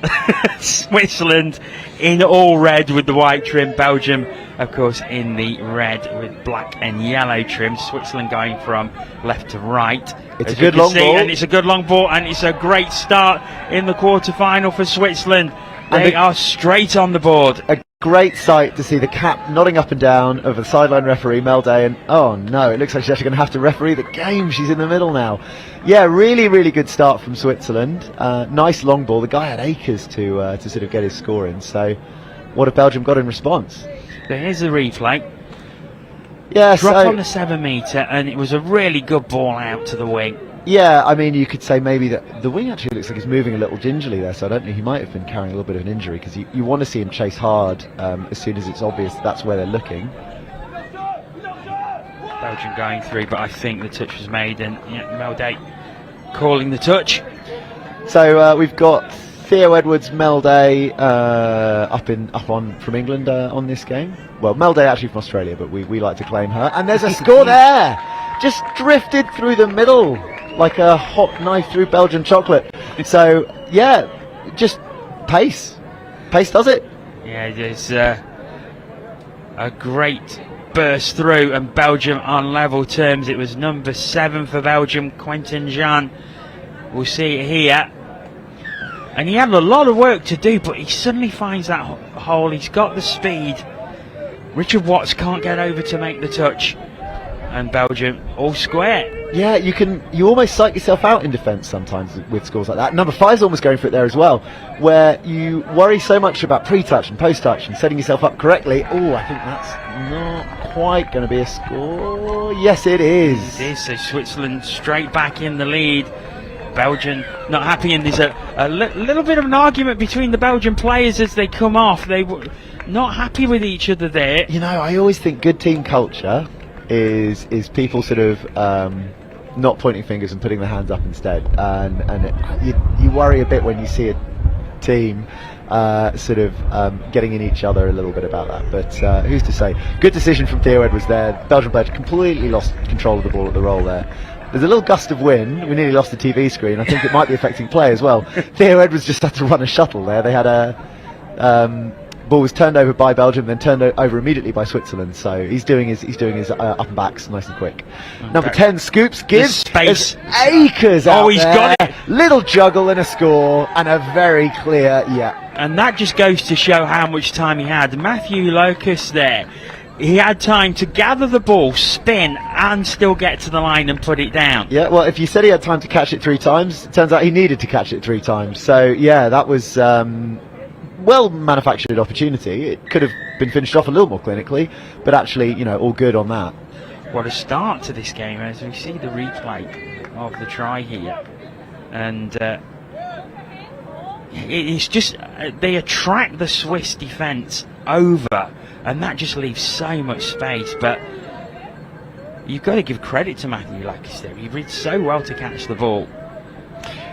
Switzerland in all red with the white trim. Belgium, of course, in the red with black and yellow trim. Switzerland going from left to right. It's a good long ball. And it's a good long ball, and it's a great start in the quarter-final for Switzerland. They are straight on the board. A great sight to see the cap nodding up and down of the sideline referee, Mel Day, and oh no, it looks like she's actually going to have to referee the game. She's in the middle now. Yeah, really, really good start from Switzerland. Nice long ball. The guy had acres to sort of get his score in. So what have Belgium got in response? So here's the replay. Yeah, Drop on the 7 metre, and it was a really good ball out to the wing. Yeah, I mean, you could say maybe that the wing actually looks like he's moving a little gingerly there, so I don't know, he might have been carrying a little bit of an injury, because you want to see him chase hard as soon as it's obvious that's where they're looking. Belgium going through, but I think the touch was made, and Mel Day calling the touch. So we've got Theo Edwards, Mel Day up on from England on this game. Well, Mel Day actually from Australia, but we like to claim her. And there's a score there! Just drifted through the middle like a hot knife through Belgian chocolate. So, yeah, just pace. Pace does it. Yeah, there's a great burst through, and Belgium on level terms. It was number 7 for Belgium, Quentin Jean. We'll see it here. And he had a lot of work to do, but he suddenly finds that hole. He's got the speed. Richard Watts can't get over to make the touch. And Belgium all square. Yeah, you almost psych yourself out in defence sometimes with scores like that. Number 5's almost going for it there as well, where you worry so much about pre-touch and post-touch and setting yourself up correctly. Oh, I think that's not quite going to be a score. Yes, it is. It is. So Switzerland straight back in the lead. Belgium not happy, and there's a little bit of an argument between the Belgian players as they come off. They were not happy with each other there. You know, I always think good team culture is people sort of not pointing fingers and putting their hands up instead, and you worry a bit when you see a team sort of getting in each other a little bit about that, but who's to say. Good decision from Theo Edwards there. Belgian player completely lost control of the ball at the roll there. There's a little gust of wind. We nearly lost the TV screen. I think it might be affecting play as well. Theo Edwards just had to run a shuttle there. They had a ball was turned over by Belgium, then turned over immediately by Switzerland. So he's doing his up and backs nice and quick. Okay. Number 10, Scoops gives space. Acres out he's there. Got it. Little juggle and a score, and a very clear And that just goes to show how much time he had. Matthew Locust there. He had time to gather the ball, spin, and still get to the line and put it down. Yeah, well, if you said he had time to catch it 3 times, it turns out he needed to catch it 3 times. So, yeah, that was well manufactured opportunity. It could have been finished off a little more clinically, but actually, you know, all good on that. What a start to this game as we see the replay of the try here. And it's just, they attract the Swiss defence over, and that just leaves so much space. But you've got to give credit to Matthew Lacus there. He read so well to catch the ball.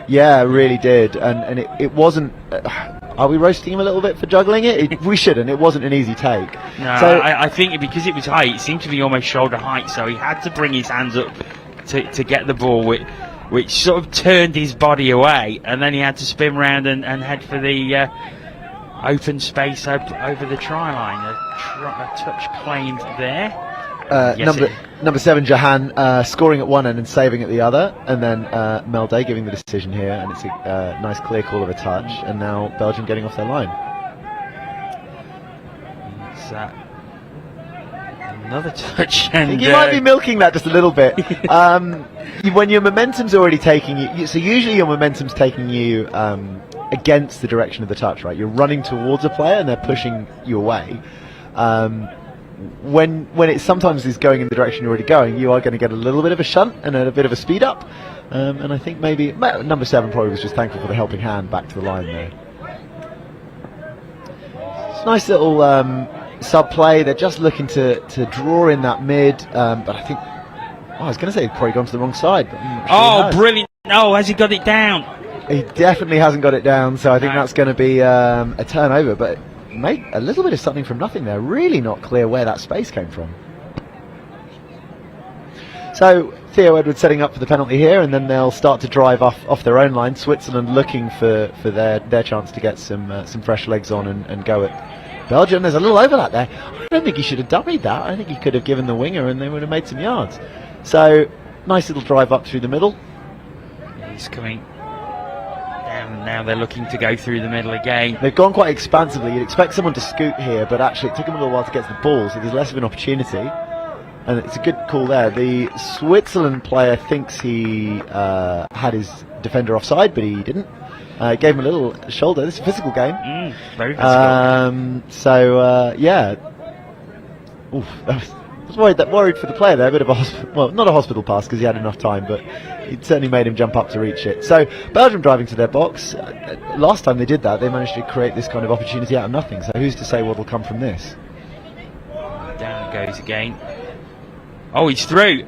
Yeah, really did. And it wasn't... are we roasting him a little bit for juggling it? We shouldn't. It wasn't an easy take. No, so, I think because it was high, it seemed to be almost shoulder height, so he had to bring his hands up to get the ball, which sort of turned his body away, and then he had to spin round and head for the open space over the try line. A touch claimed there. Number 7, Jahan, scoring at one end and saving at the other, and then Melde giving the decision here, and it's a nice clear call of a touch, and now Belgium getting off their line. It's another touch, and you might be milking that just a little bit. When your momentum's already taking you, so usually your momentum's taking you against the direction of the touch, right? You're running towards a player and they're pushing you away. When it sometimes is going in the direction you're already going, you are going to get a little bit of a shunt and a bit of a speed up. And I think maybe number 7 probably was just thankful for the helping hand back to the line there. It's a nice little sub play. They're just looking to draw in that mid, but I think I was going to say he'd probably gone to the wrong side. But I'm not sure he has. Brilliant! Oh, has he got it down? He definitely hasn't got it down, so I think that's going to be a turnover. But made a little bit of something from nothing there. Really not clear where that space came from. So Theo Edwards setting up for the penalty here, and then they'll start to drive off their own line. Switzerland looking for their chance to get some fresh legs on and go at Belgium. There's a little overlap there. I don't think he should have dummied that. I think he could have given the winger and they would have made some yards. So nice little drive up through the middle. He's coming down now. They're looking to go through the middle again. They've gone quite expansively. You'd expect someone to scoot here, but actually it took him a little while to get to the ball, so there's less of an opportunity. And it's a good call there. The Switzerland player thinks he had his defender offside, but he didn't. Gave him a little shoulder. This is a physical game. Very physical. Yeah. Oof, I was worried for the player there. A bit of not a hospital pass because he had enough time, but it certainly made him jump up to reach it. So Belgium driving to their box. Last time they did that, they managed to create this kind of opportunity out of nothing. So who's to say what will come from this? Down it goes again. Oh, he's through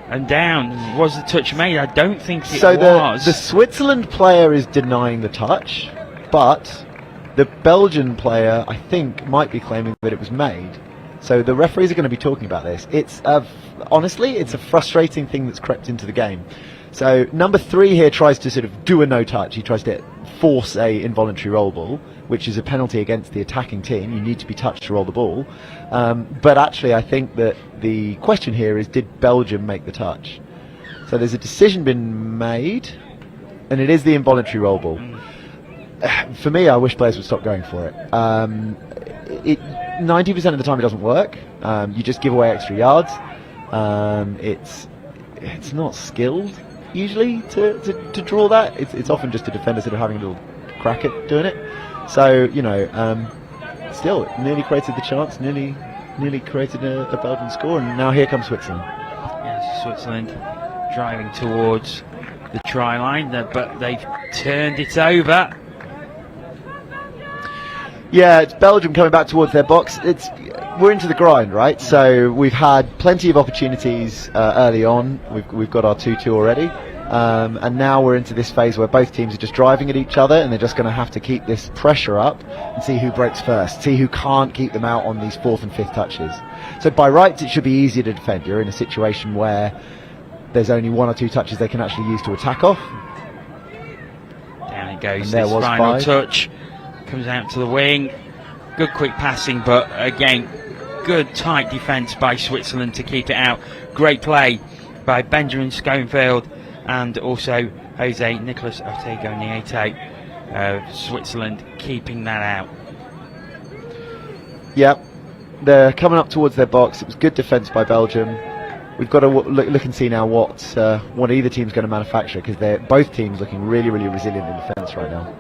and down. Was the touch made? I don't think it was. So the Switzerland player is denying the touch, but the Belgian player, I think, might be claiming that it was made. So the referees are going to be talking about this. It's honestly, it's a frustrating thing that's crept into the game. So number 3 here tries to sort of do a no touch. He tries to force a involuntary roll ball, which is a penalty against the attacking team. You need to be touched to roll the ball. But actually, I think that the question here is, did Belgium make the touch? So there's a decision been made, and it is the involuntary roll ball. For me, I wish players would stop going for it. 90% of the time it doesn't work. You just give away extra yards. It's not skilled usually to draw that. It's often just a defender sort of having a little crack at doing it. So still it nearly created the chance, nearly created a Belgian score, and now here comes Switzerland. Yes, Switzerland driving towards the try line, but they've turned it over. Yeah, it's Belgium coming back towards their box. We're into the grind, right? So we've had plenty of opportunities early on. We've got our 2-2 already, and now we're into this phase where both teams are just driving at each other, and they're just going to have to keep this pressure up and see who breaks first, see who can't keep them out on these 4th and 5th touches. So by rights, it should be easier to defend. You're in a situation where there's only 1 or 2 touches they can actually use to attack off. Down it goes. And there was final 5. touch. Comes out to the wing. Good quick passing, but again, good tight defence by Switzerland to keep it out. Great play by Benjamin Schoenfeld and also Jose Nicolas Ortega Niete. Switzerland keeping that out. Yep, they're coming up towards their box. It was good defence by Belgium. We've got to look and see now what either team's going to manufacture, because they're both teams looking really, really resilient in defence right now.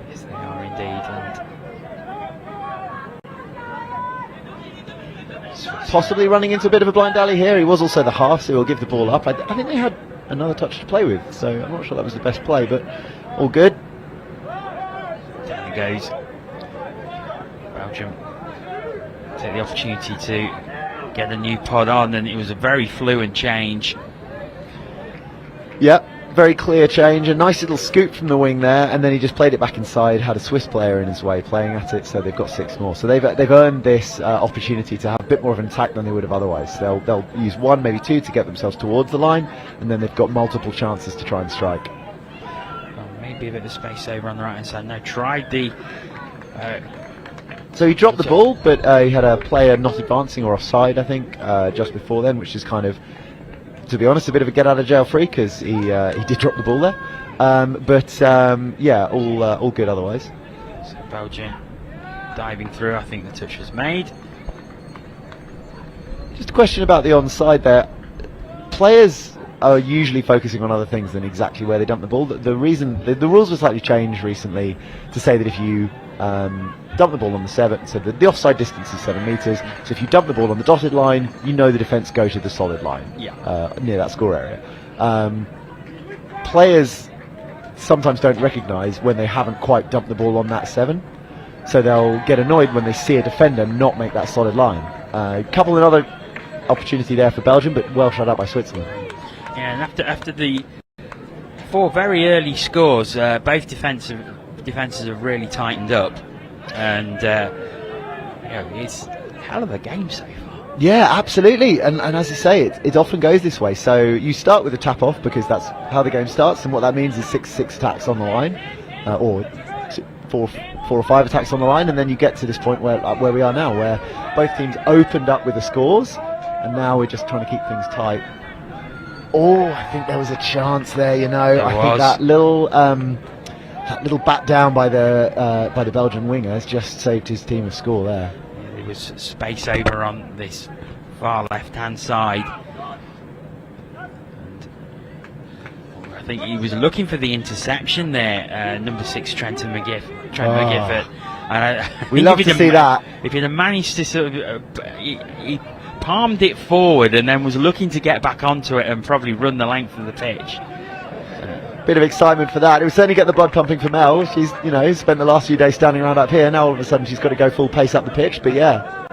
Yes, they are indeed. And possibly running into a bit of a blind alley here. He was also the half, so he'll give the ball up. I think they had another touch to play with, so I'm not sure that was the best play, but all good. Down it goes. Belgium take the opportunity to get a new pod on, and it was a very fluent change. Yep, very clear change. A nice little scoop from the wing there, and then he just played it back inside, had a Swiss player in his way playing at it, so they've got 6 more. So they've earned this opportunity to have a bit more of an attack than they would have otherwise. They'll use 1, maybe 2 to get themselves towards the line, and then they've got multiple chances to try and strike. Well, maybe a bit of space over on the right hand side. Now tried the So he dropped the ball, but he had a player not advancing or offside, I think, just before then, which is kind of, to be honest, a bit of a get out of jail free because he did drop the ball there. Yeah, all good otherwise. So Belgium diving through. I think the touch was made. Just a question about the onside there. Players are usually focusing on other things than exactly where they dump the ball. The reason the rules were slightly changed recently to say that if you dump the ball on the 7, so the offside distance is 7 metres, so if you dump the ball on the dotted line, you know the defence go to the solid line, near that score area. Players sometimes don't recognise when they haven't quite dumped the ball on that 7, so they'll get annoyed when they see a defender not make that solid line. A couple of other opportunity there for Belgium, but well shut out by Switzerland. Yeah, and after the 4 very early scores, both defences have really tightened up, and it's a hell of a game so far. Yeah, absolutely, and as you say, it often goes this way. So you start with a tap off because that's how the game starts, and what that means is 6 attacks on the line, or 4 or 5 attacks on the line, and then you get to this point where we are now, where both teams opened up with the scores, and now we're just trying to keep things tight. Oh, I think there was a chance there. I think that little bat down by the Belgian winger has just saved his team a score there. There was space over on this far left-hand side. And I think he was looking for the interception there, number 6 Trent McGiffert. We love to see that. If he'd have managed to sort of, he palmed it forward and then was looking to get back onto it and probably run the length of the pitch. Bit of excitement for that. It would certainly get the blood pumping for Mel. She's, spent the last few days standing around up here. Now all of a sudden she's got to go full pace up the pitch. But yeah.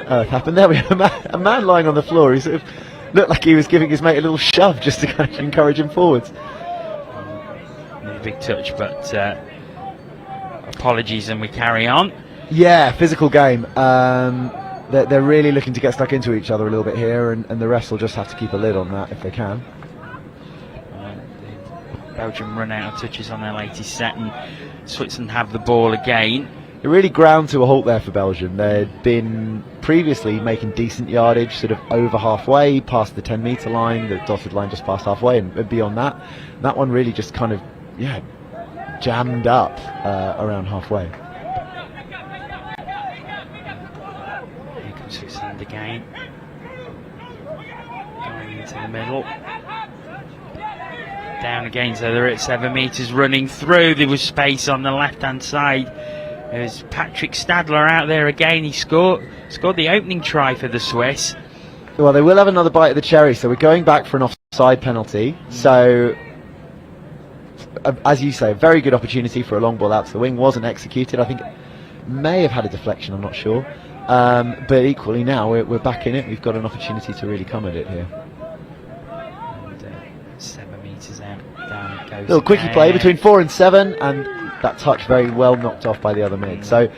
Oh, it happened there. We had a man lying on the floor. He sort of looked like he was giving his mate a little shove just to kind of encourage him forwards. Big touch, but apologies, and we carry on. Yeah, physical game. They're really looking to get stuck into each other a little bit here, and the refs will just have to keep a lid on that if they can. Belgium run out of touches on their latest set, and Switzerland have the ball again. It really ground to a halt there for Belgium. They'd been previously making decent yardage, sort of over halfway, past the 10-metre line, the dotted line just past halfway, and beyond that. That one really just kind of, jammed up around halfway. Here comes Switzerland again. Going into the middle. Down again, so they're at 7 metres running through. There was space on the left-hand side. There's Patrick Stadler out there again. He scored the opening try for the Swiss. Well, they will have another bite of the cherry, so we're going back for an offside penalty. So, as you say, a very good opportunity for a long ball out to the wing. Wasn't executed. I think may have had a deflection, I'm not sure. But equally now, we're back in it. We've got an opportunity to really come at it here. And, 7 metres out, down it goes. Little quickie play between 4 and 7, and that touch very well knocked off by the other mid. So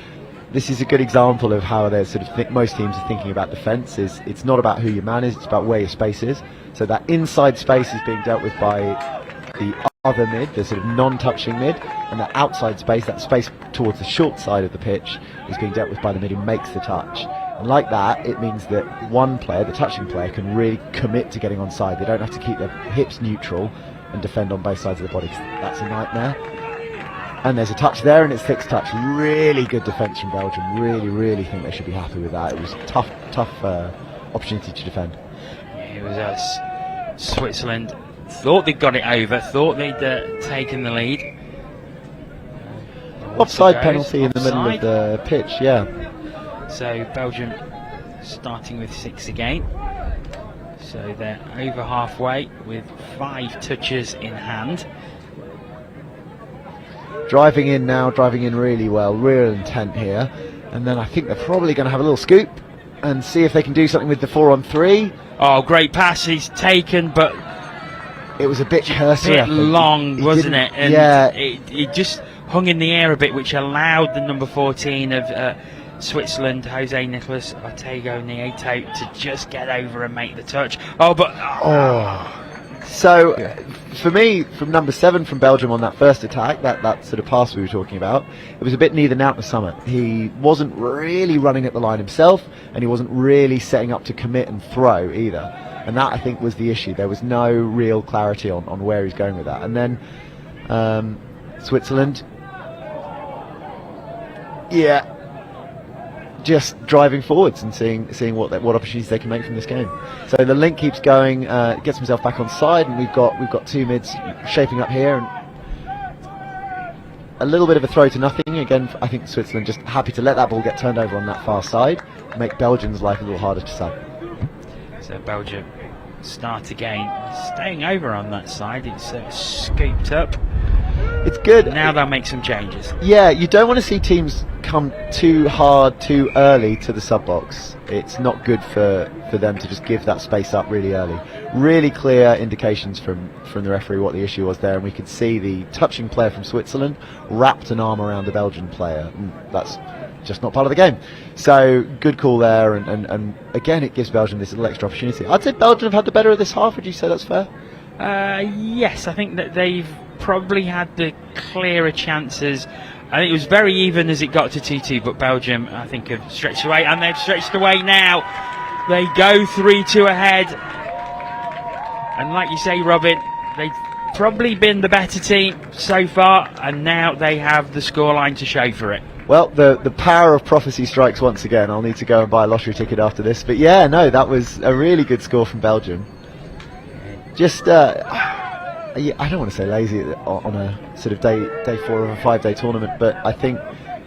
this is a good example of how they're sort of most teams are thinking about defence. It's not about who your man is, it's about where your space is. So that inside space is being dealt with by the other mid, the sort of non-touching mid, and that outside space, that space towards the short side of the pitch, is being dealt with by the mid who makes the touch. And like that, it means that one player, the touching player, can really commit to getting onside. They don't have to keep their hips neutral and defend on both sides of the body. That's a nightmare. And there's a touch there, and it's fixed touch. Really good defence from Belgium. Really think they should be happy with that. It was a tough opportunity to defend. It was Switzerland thought they'd got it over, thought they'd taken the lead. Offside penalty in the middle of the pitch, yeah. So Belgium starting with 6 again. So they're over halfway with 5 touches in hand. Driving in now, driving in really well, real intent here. And then I think they're probably going to have a little scoop and see if they can do something with the 4-on-3. Oh, great pass he's taken, but it was a bit cursory. A bit long, wasn't it? And yeah. It just hung in the air a bit, which allowed the number 14 of Switzerland, Jose Nicolas Ortego Nieto, to just get over and make the touch. Oh, but So, for me, from number 7 from Belgium on that first attack, that sort of pass we were talking about, it was a bit neither now nor Summit. He wasn't really running at the line himself, and he wasn't really setting up to commit and throw either. And that, I think, was the issue. There was no real clarity on where he's going with that. And then Switzerland, just driving forwards and seeing what opportunities they can make from this game. So the link keeps going, gets himself back on side, and we've got two mids shaping up here, and a little bit of a throw to nothing again. I think Switzerland just happy to let that ball get turned over on that far side, make Belgium's life a little harder to sub. So Belgium start again, staying over on that side. It's scooped up. It's good. Now they'll make some changes. Yeah, you don't want to see teams come too hard too early to the sub box. It's not good for them to just give that space up really early. Really clear indications from the referee what the issue was there, and we could see the touching player from Switzerland wrapped an arm around the Belgian player. That's just not part of the game. So good call there, and again it gives Belgium this little extra opportunity. I'd say Belgium have had the better of this half. Would you say that's fair? Yes, I think that they've probably had the clearer chances. I think it was very even as it got to 2-2, but Belgium, I think, have stretched away, and they've stretched away now. They go 3-2 ahead, and like you say, Robin, they've probably been the better team so far, and now they have the scoreline to show for it. Well, the power of prophecy strikes once again. I'll need to go and buy a lottery ticket after this, but yeah, no, that was a really good score from Belgium. Just I don't want to say lazy on a sort of day 4 of a 5-day tournament, but I think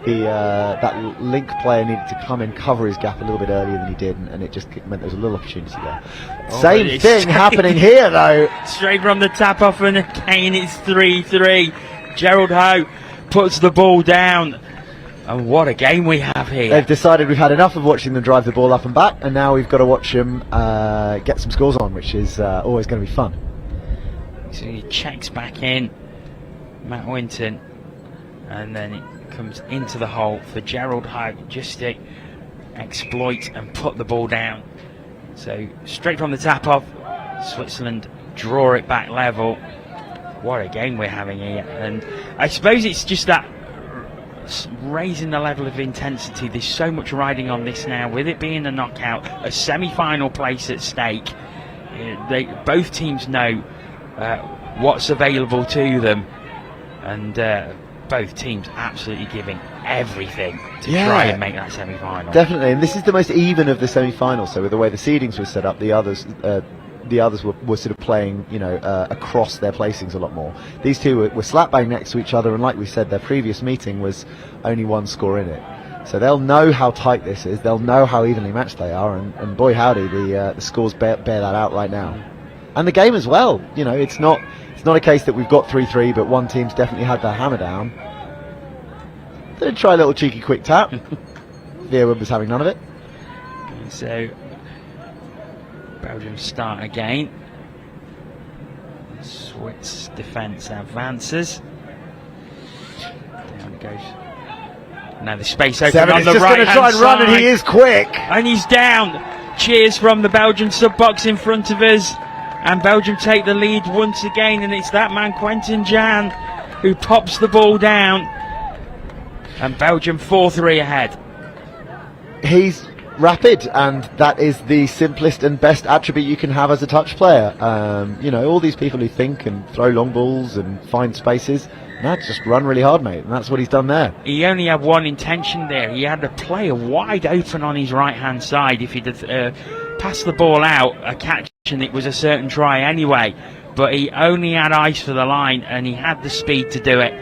that link player needed to come in, cover his gap a little bit earlier than he did, and it just meant there was a little opportunity there. Same thing happening here, though. Straight from the tap off, and again it's 3-3. Gerald Ho puts the ball down, and what a game we have here. They've decided we've had enough of watching them drive the ball up and back, and now we've got to watch them get some scores on, which is always going to be fun. So he checks back in, Matt Winton, and then it comes into the hole for Gerald Ho just to exploit and put the ball down. So straight from the tap off, Switzerland draw it back level. What a game we're having here, and I suppose it's just that raising the level of intensity. There's so much riding on this now, with it being a knockout, a semi-final place at stake. Both teams know what's available to them, and both teams absolutely giving everything to try and make that semi-final. Definitely, and this is the most even of the semi-finals. So with the way the seedings were set up, the others were sort of playing, across their placings a lot more. These two were slap bang next to each other, and like we said, their previous meeting was only one score in it. So they'll know how tight this is. They'll know how evenly matched they are, and boy howdy, the scores bear that out right now. And the game as well. It's not a case that we've got 3-3, but one team's definitely had their hammer down. They'd try a little cheeky quick tap. Vera was having none of it. So Belgium start again. Swiss defence advances. Down it goes. Now the space open on the right hand side. He's just going to try and run, and he is quick. And he's down. Cheers from the Belgian sub-box in front of us. And Belgium take the lead once again, and it's that man Quentin Jan who pops the ball down, and Belgium 4-3 ahead. He's rapid, and that is the simplest and best attribute you can have as a touch player. All these people who think and throw long balls and find spaces, just run really hard, mate, and that's what he's done there. He only had one intention there. He had a player wide open on his right hand side. If he'd passed the ball out, a catch, and it was a certain try anyway, but he only had eyes for the line, and he had the speed to do it.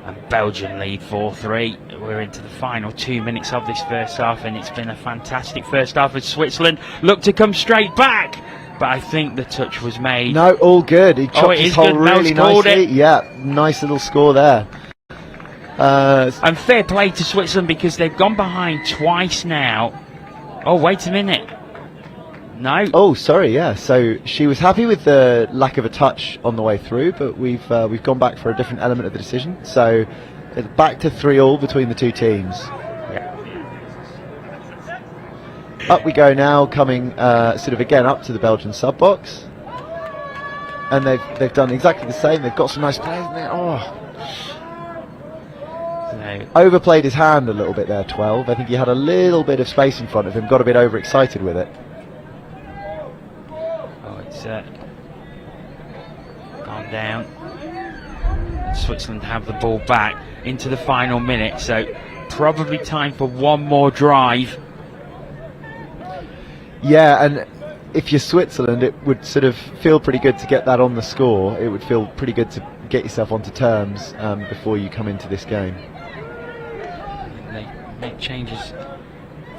And Belgium lead 4-3. We're into the final 2 minutes of this first half, and it's been a fantastic first half as Switzerland look to come straight back, but I think the touch was made. No, all good. He chopped his hole really nicely. Yeah, nice little score there. And fair play to Switzerland, because they've gone behind twice now. Oh, wait a minute. No. Oh, sorry, yeah. So she was happy with the lack of a touch on the way through, but we've gone back for a different element of the decision. So it's back to 3-3 between the two teams. Yeah. Up we go now, coming sort of again up to the Belgian sub-box. and they've done exactly the same. They've got some nice players in there. Overplayed his hand a little bit there, 12. I think he had a little bit of space in front of him, got a bit overexcited with it. Oh, it's gone down. Switzerland have the ball back into the final minute, so probably time for one more drive. Yeah, and if you're Switzerland, it would sort of feel pretty good to get that on the score. It would feel pretty good to get yourself onto terms before you come into this game. They make changes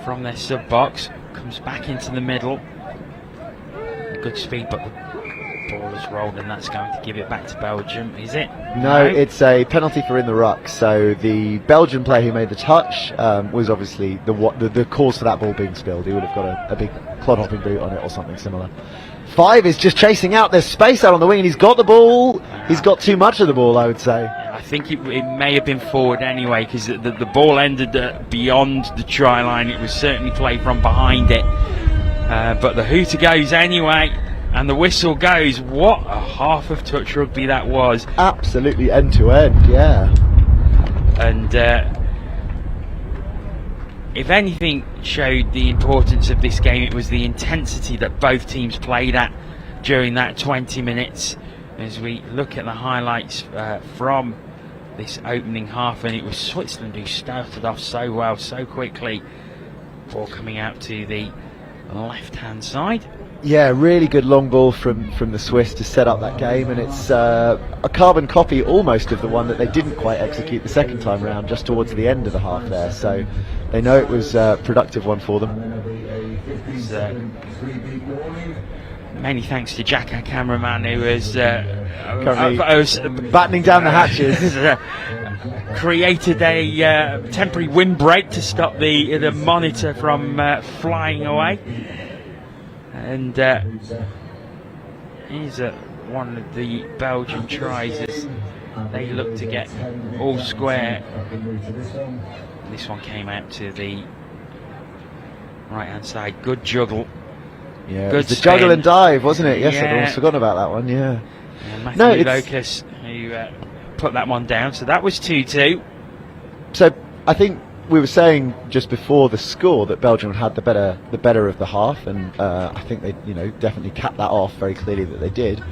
from their sub box, comes back into the middle. Good speed, but the ball is rolled, and that's going to give it back to Belgium, is it? No, it's a penalty for in the ruck. So the Belgian player who made the touch was obviously the cause for that ball being spilled. He would have got a big clod-hopping boot on it or something similar. 5 is just chasing out. There's space out on the wing, and he's got the ball. He's got too much of the ball, I would say. I think it may have been forward anyway, because the ball ended beyond the try line. It was certainly played from behind it. But the hooter goes anyway, and the whistle goes. What a half of touch rugby that was. Absolutely end to end, yeah. And if anything showed the importance of this game, it was the intensity that both teams played at during that 20 minutes. As we look at the highlights from this opening half, and it was Switzerland who started off so well, so quickly. Ball coming out to the left-hand side. Yeah, really good long ball from the Swiss to set up that game, and it's a carbon copy almost of the one that they didn't quite execute the second time round, just towards the end of the half there. So they know it was a productive one for them. Many thanks to Jack, our cameraman, who was currently battening down the hatches. Created a temporary windbreak to stop the monitor from flying away. And here's one of the Belgian tries as they look to get all square. This one came out to the right hand side. Good juggle. Yeah, good the juggle and dive, wasn't it? Yes, yeah. I'd almost forgotten about that one. Yeah. Matthew Locus who put that one down. So that was 2-2. So I think we were saying just before the score that Belgium had the better of the half, and I think they definitely capped that off very clearly that they did.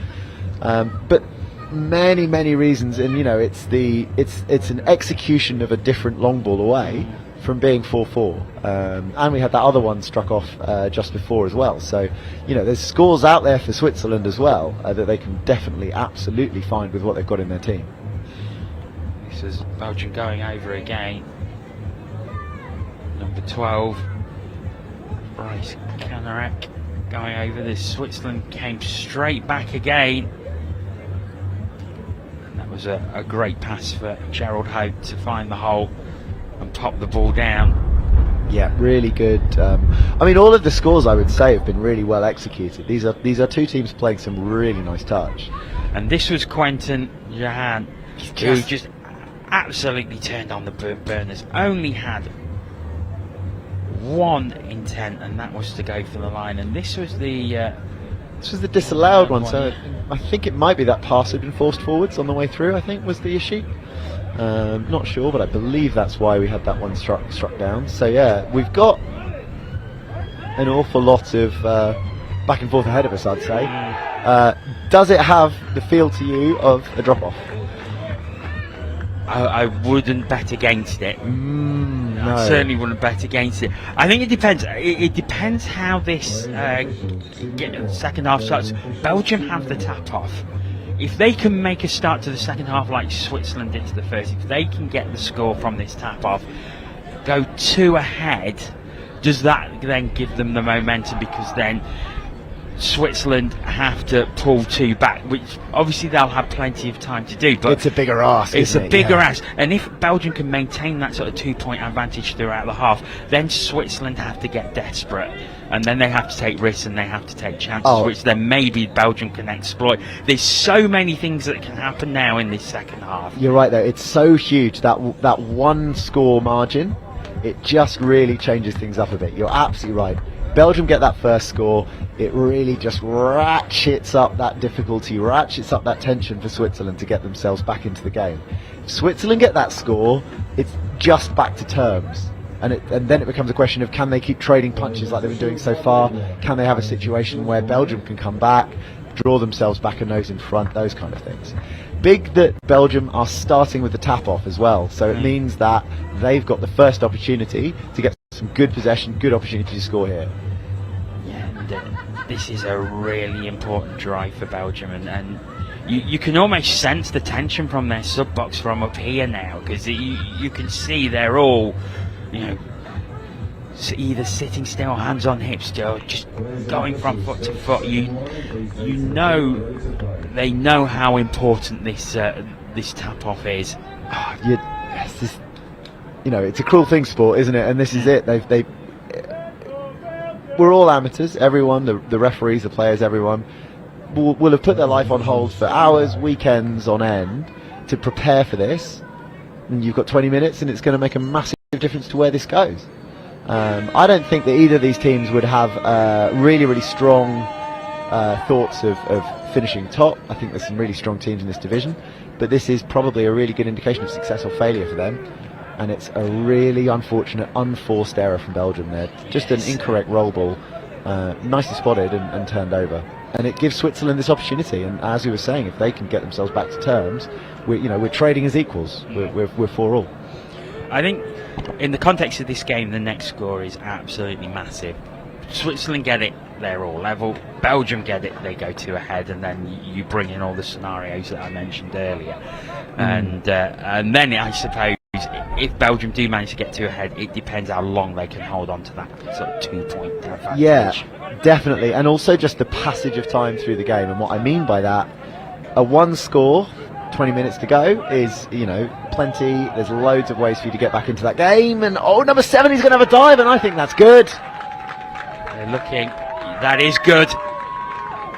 But many reasons, and it's an execution of a different long ball away from being 4-4, and we had that other one struck off just before as well. So there's scores out there for Switzerland as well that they can definitely absolutely find with what they've got in their team. This is Belgium going over again. Number 12, Bryce Kanarak going over. This Switzerland came straight back again. And that was a great pass for Gerald Hope to find the hole and pop the ball down. Yeah, really good. I mean, all of the scores I would say have been really well executed. These are two teams playing some really nice touch. And this was Quentin Jahan, who just absolutely turned on the burners. Only had one intent, and that was to go for the line. And this was the disallowed one. So I think it might be that pass had been forced forwards on the way through. I think was the issue. Not sure, but I believe that's why we had that one struck down. So yeah, we've got an awful lot of back and forth ahead of us, I'd say. Does it have the feel to you of a drop-off? I wouldn't bet against it. No. I certainly wouldn't bet against it. I think it depends. It depends how this second half starts. Belgium have the tap off. If they can make a start to the second half like Switzerland did to the first, if they can get the score from this tap off, go 2 ahead, does that then give them the momentum? Because then Switzerland have to pull 2 back, which obviously they'll have plenty of time to do. But it's a bigger ask. It's a bigger ask, and if Belgium can maintain that sort of 2-point advantage throughout the half, then Switzerland have to get desperate, and then they have to take risks and they have to take chances, which then maybe Belgium can exploit. There's so many things that can happen now in this second half. You're right, though. It's so huge that one score margin. It just really changes things up a bit. You're absolutely right. Belgium get that first score, it really just ratchets up that difficulty, ratchets up that tension for Switzerland to get themselves back into the game. If Switzerland get that score, it's just back to terms. And then it becomes a question of, can they keep trading punches like they've been doing so far? Can they have a situation where Belgium can come back, draw themselves back a nose in front, those kind of things. Big that Belgium are starting with the tap-off as well, so it means that they've got the first opportunity to get some good possession, good opportunity to score here. Yeah, and this is a really important drive for Belgium, and you can almost sense the tension from their sub-box from up here now, because you can see they're all, either sitting still, hands on hips, still just going from foot to foot. They know how important this tap off is. It's a cruel thing, sport, isn't it? And this is it. We're all amateurs. Everyone, the referees, the players, everyone will have put their life on hold for hours, weekends on end to prepare for this. And you've got 20 minutes, and it's going to make a massive difference to where this goes. I don't think that either of these teams would have really, really strong thoughts of finishing top. I think there's some really strong teams in this division, but this is probably a really good indication of success or failure for them. And it's a really unfortunate, unforced error from Belgium there. Just an incorrect roll ball, nicely spotted and turned over. And it gives Switzerland this opportunity. And as we were saying, if they can get themselves back to terms, we're trading as equals. We're for all. I think in the context of this game, the next score is absolutely massive. Switzerland get it, they're all level. Belgium get it, they go 2 ahead, and then you bring in all the scenarios that I mentioned earlier. And then I suppose if Belgium do manage to get 2 ahead, it depends how long they can hold on to that sort of 2-point advantage. Yeah, definitely. And also just the passage of time through the game. And what I mean by that, a one score, 20 minutes to go is, plenty. There's loads of ways for you to get back into that game. And number 7, he's going to have a dive, and I think that's good. They're looking. That is good.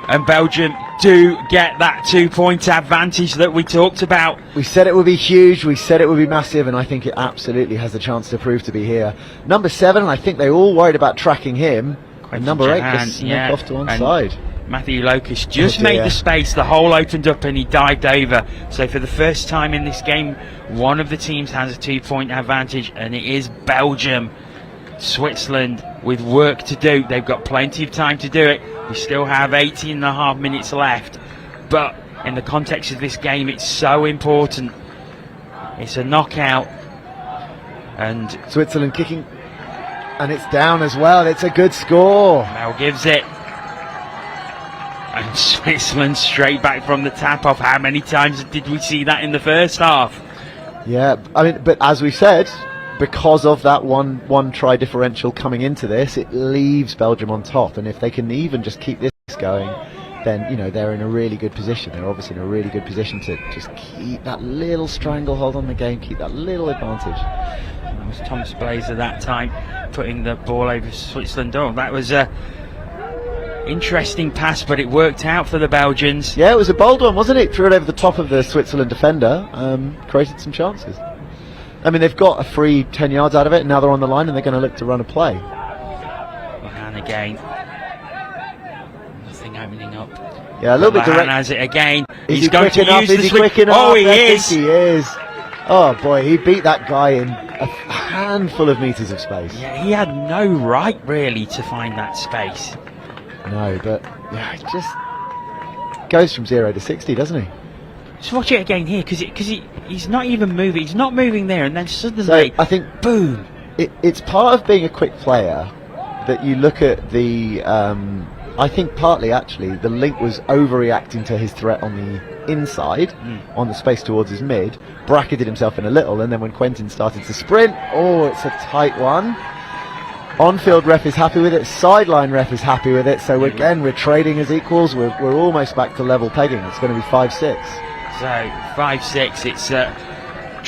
And Belgium do get that 2-point advantage that we talked about. We said it would be huge, we said it would be massive, and I think it absolutely has a chance to prove to be here. Number 7, I think they all worried about tracking him. And number 8 just snuck off to one side. Matthew Locust just made the space, the hole opened up and he dived over. So for the first time in this game, one of the teams has a 2-point advantage, and it is Belgium. Switzerland with work to do. They've got plenty of time to do it. We still have 18.5 minutes left, but in the context of this game, it's so important. It's a knockout, and Switzerland kicking, and it's down as well. It's a good score. Mel gives it, and Switzerland straight back from the tap off. How many times did we see that in the first half? Yeah, I mean, but as we said, because of that one try differential coming into this, it leaves Belgium on top, and if they can even just keep this going, then they're in a really good position. They're obviously in a really good position to just keep that little stranglehold on the game, keep that little advantage. That was Thomas Blazer that time putting the ball over Switzerland. That was a interesting pass, but it worked out for the Belgians. Yeah, it was a bold one, wasn't it? Threw it over the top of the Switzerland defender, created some chances. I mean, they've got a free 10 yards out of it, and now they're on the line and they're going to look to run a play. And again, nothing opening up. Yeah, a little bit direct. Has it again. He's going to use the swing. Oh, he is. He is. Oh boy, he beat that guy in a handful of meters of space. Yeah, he had no right really to find that space. No, but yeah, it just goes from 0 to 60, doesn't he? Just watch it again here, because he's not even moving. He's not moving there, and then suddenly, so I think, boom! It's part of being a quick player that you look at the. I think partly actually the link was overreacting to his threat on the inside, on the space towards his mid, bracketed himself in a little, and then when Quentin started to sprint, it's a tight one. On-field ref is happy with it, sideline ref is happy with it, so again we're trading as equals, we're almost back to level pegging. It's going to be 5-6. So 5-6, it's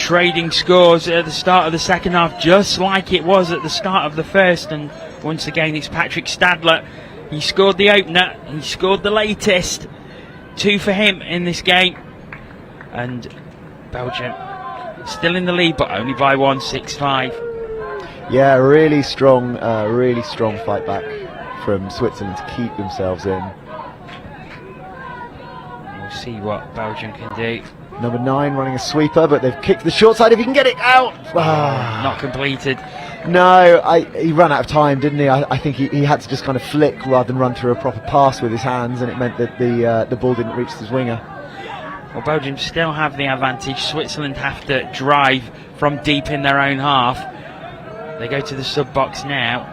trading scores at the start of the second half, just like it was at the start of the first. And once again, it's Patrick Stadler. He scored the opener, he scored the latest. 2 for him in this game. And Belgium still in the lead, but only by 1, 6-5. Yeah, really strong fight back. from Switzerland to keep themselves in. We'll see what Belgium can do. Number 9 running a sweeper, but they've kicked the short side if he can get it out. Not completed. No, he ran out of time, didn't he? I think he had to just kind of flick rather than run through a proper pass with his hands, and it meant that the ball didn't reach his winger. Well, Belgium still have the advantage. Switzerland have to drive from deep in their own half. They go to the sub box now.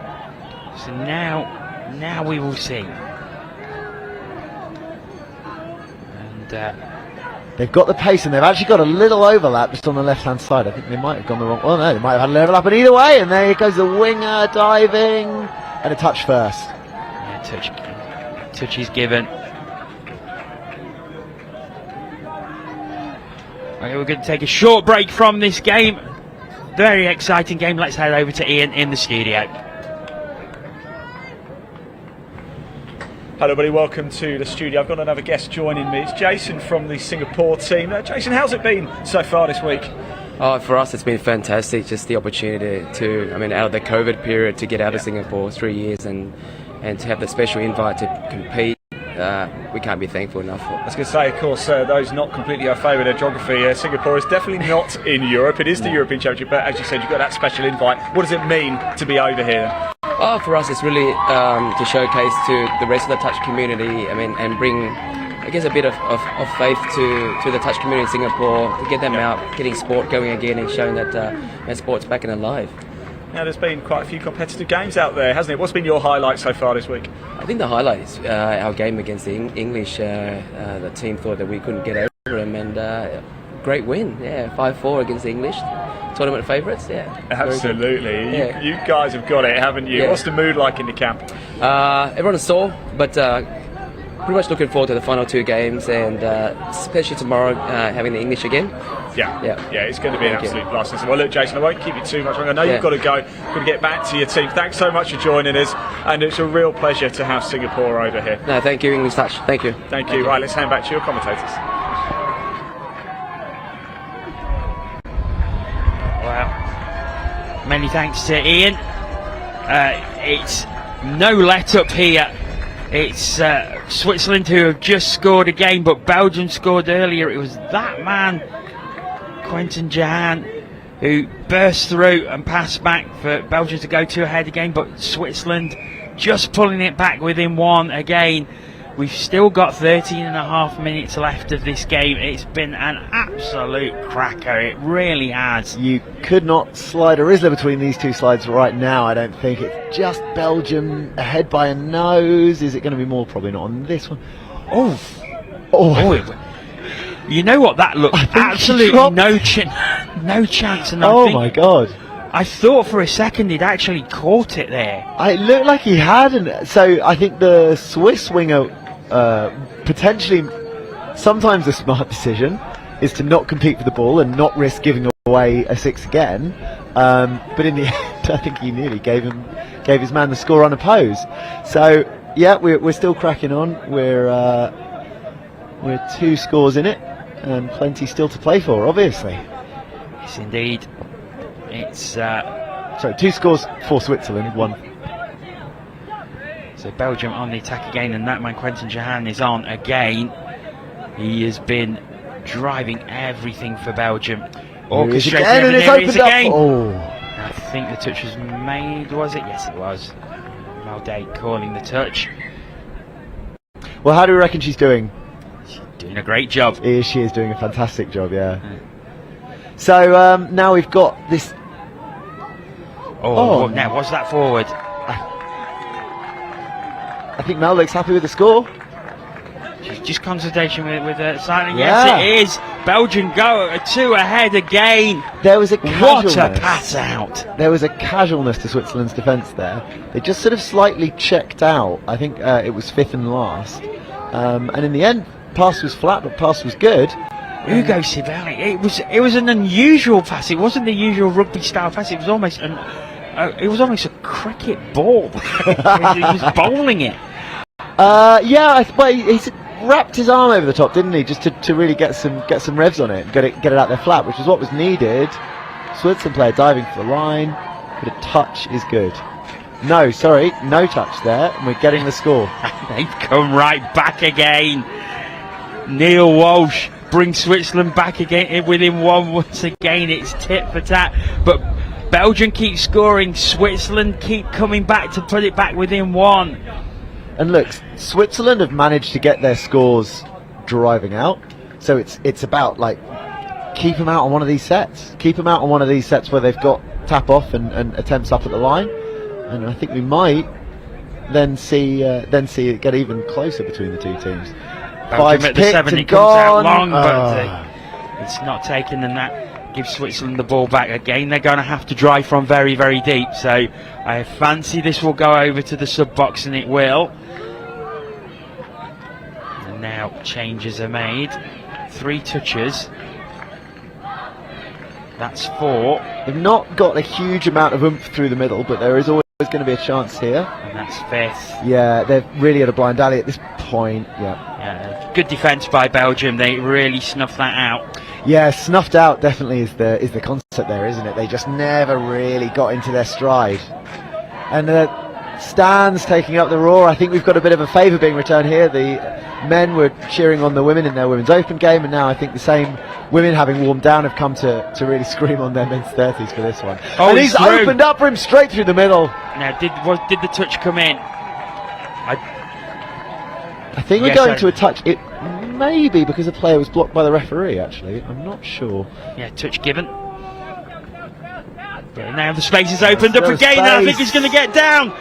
So now we will see. And they've got the pace, and they've actually got a little overlap just on the left-hand side. I think they might have gone the wrong. Well, no, they might have had an overlap, but either way, and there goes the winger diving, and a touch first. Yeah, touch is given. Okay, we're going to take a short break from this game. Very exciting game. Let's head over to Ian in the studio. Hello everybody, welcome to the studio. I've got another guest joining me. It's Jason from the Singapore team. Jason, how's it been so far this week? For us, it's been fantastic. Just the opportunity out of the COVID period, to get out of Singapore 3 years and to have the special invite to compete. We can't be thankful enough for. I was going to say, of course, those not completely our favourite of geography, Singapore is definitely not in Europe. It is the European Championship, but as you said, you've got that special invite. What does it mean to be over here? For us, it's really to showcase to the rest of the touch community. And bring, I guess, a bit of faith to the touch community in Singapore, to get them out, getting sport going again, and showing that sport's back and alive. Now, there's been quite a few competitive games out there, hasn't it? What's been your highlight so far this week? I think the highlight is our game against the English. The team thought that we couldn't get over them, and great win. 5-4 against the English. Tournament favourites, Absolutely. You guys have got it, haven't you? What's the mood like in the camp? Everyone is sore, but pretty much looking forward to the final 2 games, and especially tomorrow, having the English again. It's going to be an absolute blast. Well, look, Jason, I won't keep you too much longer. I know you've got to go. Got to get back to your team. Thanks so much for joining us, and it's a real pleasure to have Singapore over here. No, thank you, English Touch. Thank you. Thank you. Right, let's hand back to your commentators. Well, many thanks to Ian. It's no let up here. It's Switzerland who have just scored again, but Belgium scored earlier. It was that man, Quentin Jahan, who burst through and passed back for Belgium to go 2 ahead again, but Switzerland just pulling it back within 1 again. We've still got 13.5 minutes left of this game. It's been an absolute cracker. It really has. You could not slide a Rizzler between these 2 slides right now, I don't think. It's just Belgium ahead by a nose. Is it going to be more? Probably not on this one. You know what that looked? Absolutely no chance. And my God. I thought for a second he'd actually caught it there. It looked like he hadn't. So I think the Swiss winger, potentially, sometimes the smart decision is to not compete for the ball and not risk giving away a 6 again. But in the end, I think he nearly gave his man the score unopposed. So yeah, we're still cracking on. We're 2 scores in it, and plenty still to play for, obviously. Yes, indeed. It's 2 scores for Switzerland, 1. So Belgium on the attack again, and that man Quentin Jahan is on again. He has been driving everything for Belgium. Orchestrating everything again. I think the touch was made, was it? Yes, it was. Malday calling the touch. Well, how do we reckon she's doing? She's doing a great job. She is doing a fantastic job, So now we've got this. Now what's that forward? I think Mel looks happy with the score. She's just consultation with signing. Yes, it is. Belgium go 2 ahead again. There was a casualness. What a pass out. There was a casualness to Switzerland's defence there. They just sort of slightly checked out. I think it was 5th and last. And in the end, pass was flat, but pass was good. Hugo Sibeli. It was an unusual pass. It wasn't the usual rugby style pass. It was almost a cricket ball. He was bowling it. He's wrapped his arm over the top, didn't he? Just to really get some revs on it, get it out there flat, which is what was needed. Switzerland player diving for the line, but a touch is good. No, sorry, no touch there, and we're getting the score. They've come right back again. Neil Walsh brings Switzerland back again within one once again. It's tit for tat, but Belgium keep scoring. Switzerland keep coming back to put it back within one. And look, Switzerland have managed to get their scores driving out, so it's about like keep them out on one of these sets. Keep them out on one of these sets where they've got tap off and attempts up at the line. And I think we might then see it get even closer between the two teams. Belgium at the 7, it comes out long, but it's not taken, and that gives Switzerland the ball back again. They're going to have to drive from very, very deep, so I fancy this will go over to the sub box, and it will. And now changes are made. 3 touches. That's 4. They've not got a huge amount of oomph through the middle, but there is always going to be a chance here. And that's 5th. Yeah, they're really at a blind alley at this point. Yeah. Good defence by Belgium. They really snuffed that out. Yeah, snuffed out definitely is the concept there, isn't it? They just never really got into their stride. And Stan's taking up the roar. I think we've got a bit of a favour being returned here. The men were cheering on the women in their women's open game, and now I think the same women, having warmed down, have come to really scream on their men's 30s for this one. Oh, and he's opened up for him straight through the middle. Now, did the touch come in? I think we're going to a touch. It may be because the player was blocked by the referee, actually. I'm not sure. Yeah, touch given. But now the space is opened up again, and I think he's going to get down.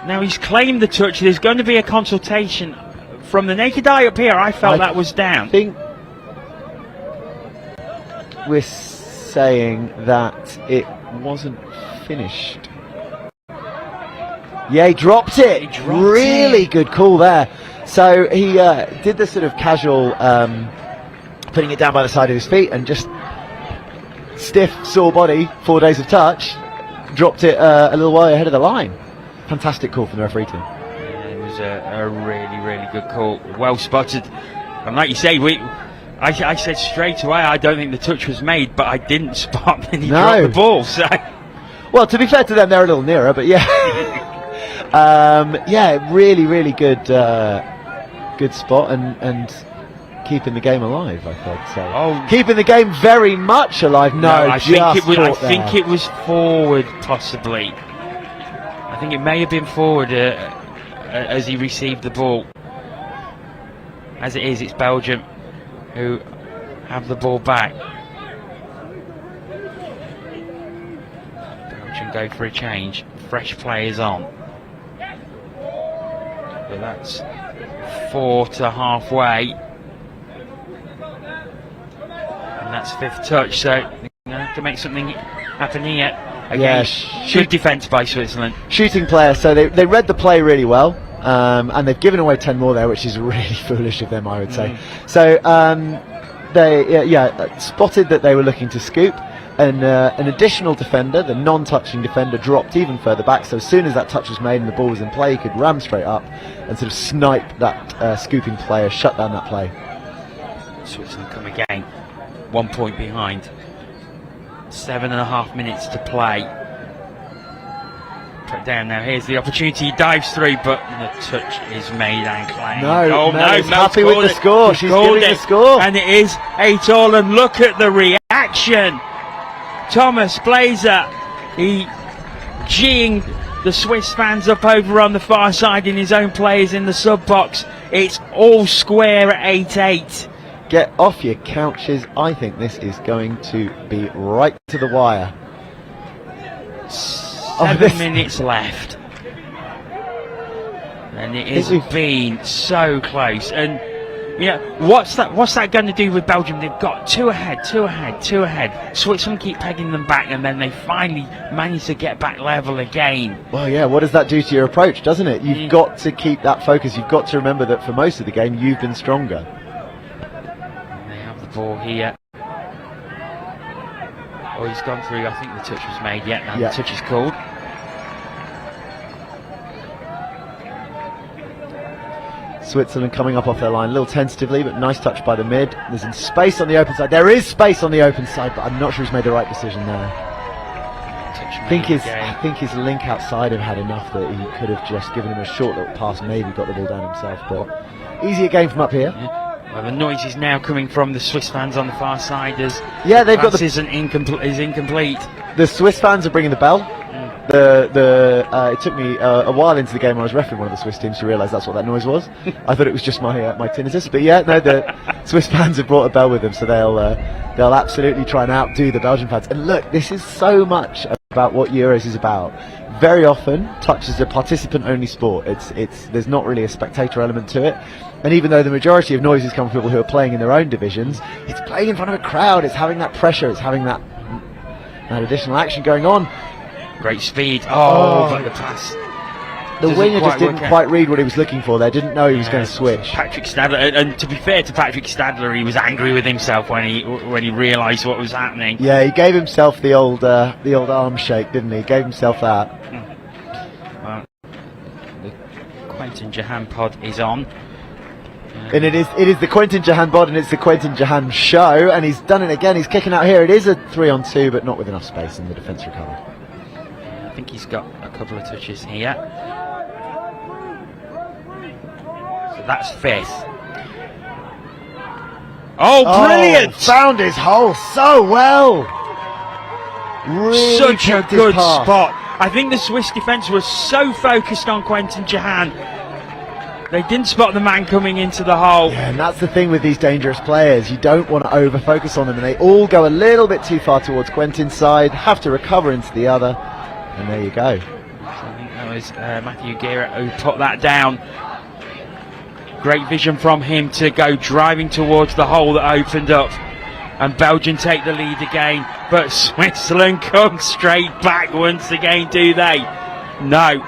Now he's claimed the touch. There's going to be a consultation. From the naked eye up here, I felt that was down. I think we're saying that it wasn't finished. Yeah, he dropped it. Really good call there. So he did the sort of casual putting it down by the side of his feet, and just stiff, sore body, 4 days of touch, dropped it a little way ahead of the line. Fantastic call from the referee team. Yeah, it was a really, really good call. Well spotted. And like you say, I said straight away I don't think the touch was made, but I didn't spot when he dropped the ball. So, well, to be fair to them, they're a little nearer, but yeah. Yeah, really, really good spot, and keeping the game alive, I thought. So keeping the game very much alive. No, I think it was forward, possibly. I think it may have been forward as he received the ball. As it is, it's Belgium who have the ball back. Belgium go for a change. Fresh players on. But that's 4 to halfway. And that's 5th touch, so they're going to have to make something happen here. Again, good defence by Switzerland. Shooting player, so they read the play really well, and they've given away 10 more there, which is really foolish of them, I would say. So they spotted that they were looking to scoop, and an additional defender, the non-touching defender, dropped even further back, so as soon as that touch was made and the ball was in play, he could ram straight up and sort of snipe that scooping player, shut down that play. Switzerland come again, 1 point behind. 7.5 minutes to play. Put down now. Here's the opportunity. He dives through, but the touch is made and claimed. No, Mel's happy with the score. She's giving the score, and it is 8-all. And look at the reaction. Thomas Blazer, he geeing the Swiss fans up over on the far side in his own players in the sub box. It's all square at 8-8. Get off your couches. I think this is going to be right to the wire. 7 minutes left. And it has been so close. And you know, what's that going to do with Belgium? They've got 2 ahead. Switzerland keep pegging them back, and then they finally manage to get back level again. Well, yeah, what does that do to your approach, doesn't it? You've got to keep that focus. You've got to remember that for most of the game, you've been stronger. Ball here. Oh, he's gone through. I think the touch was made. Yeah, the touch is called. Switzerland coming up off their line a little tentatively, but nice touch by the mid. There's space on the open side. There is space on the open side, but I'm not sure he's made the right decision there. I think his link outside him had enough that he could have just given him a short little pass, maybe got the ball down himself. But easier game from up here. Well, the noise is now coming from the Swiss fans on the far side as they've got is incomplete. The Swiss fans are bringing the bell. It took me a while into the game when I was refereeing one of the Swiss teams to realise that's what that noise was. I thought it was just my tinnitus, but the Swiss fans have brought a bell with them, so they'll absolutely try and outdo the Belgian fans. And look, this is so much about what Euros is about. Very often, touch is a participant-only sport. There's not really a spectator element to it. And even though the majority of noises come from people who are playing in their own divisions, it's playing in front of a crowd. It's having that pressure. It's having that additional action going on. Great speed. But the pass. The winger just didn't quite read what he was looking for there. Didn't know he was going to switch. Patrick Stadler, and to be fair to Patrick Stadler, he was angry with himself when he realised what was happening. Yeah, he gave himself the old arm shake, didn't he? Gave himself that. Well, the Quentin Jahan pod is on. And it is the Quentin Jahan bod, and it's the Quentin Jahan show, and he's done it again. He's kicking out here. It is a 3-on-2, but not with enough space, and the defence recovered. I think he's got a couple of touches here. So that's fifth. Oh, brilliant! Found his hole so well. Really Such a good pass. spot. I think the Swiss defence was so focused on Quentin Jahan, they didn't spot the man coming into the hole. Yeah, and that's the thing with these dangerous players. You don't want to over-focus on them, and they all go a little bit too far towards Quentin's side, have to recover into the other, and there you go. So I think that was Matthew Guerra who put that down. Great vision from him to go driving towards the hole that opened up. And Belgium take the lead again, but Switzerland come straight back once again, do they? No.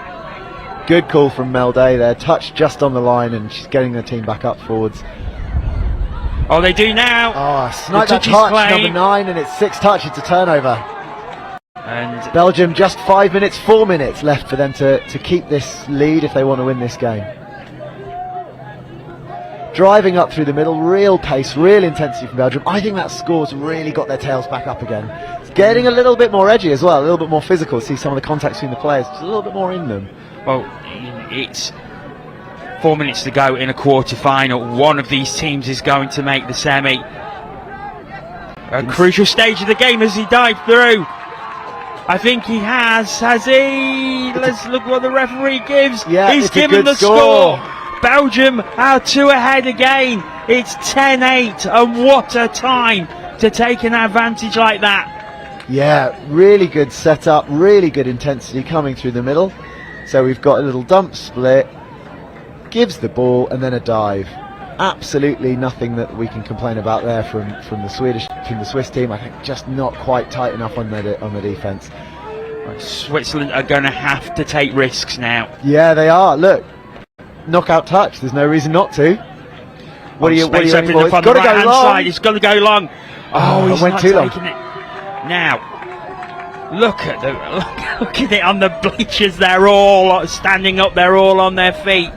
Good call from Mel Day there, touch just on the line, and she's getting the team back up forwards. Oh, they do now. Oh, snipe that touch, number 9, and it's 6 touch, it's a turnover. And Belgium just 4 minutes left for them to keep this lead if they want to win this game. Driving up through the middle, real pace, real intensity from Belgium. I think that score's really got their tails back up again. It's getting a little bit more edgy as well, a little bit more physical. See some of the contacts between the players, just a little bit more in them. Well, it's 4 minutes to go in a quarter-final. One of these teams is going to make the semi. A crucial stage of the game as he dived through. I think he has he? Let's look what the referee gives. Yeah, he's given the score. Belgium are 2 ahead again. It's 10-8, and what a time to take an advantage like that. Yeah, really good setup, really good intensity coming through the middle. So we've got a little dump split, gives the ball, and then a dive. Absolutely nothing that we can complain about there from the Swiss team. I think just not quite tight enough on the defence. Switzerland are going to have to take risks now. Yeah, they are. Look, knockout touch. There's no reason not to. What are you aiming for? It's got to go long. Side. It's got to go long. Oh, he's went not too long. taking it. Now, look at it on the bleachers. They're all standing up. They're all on their feet.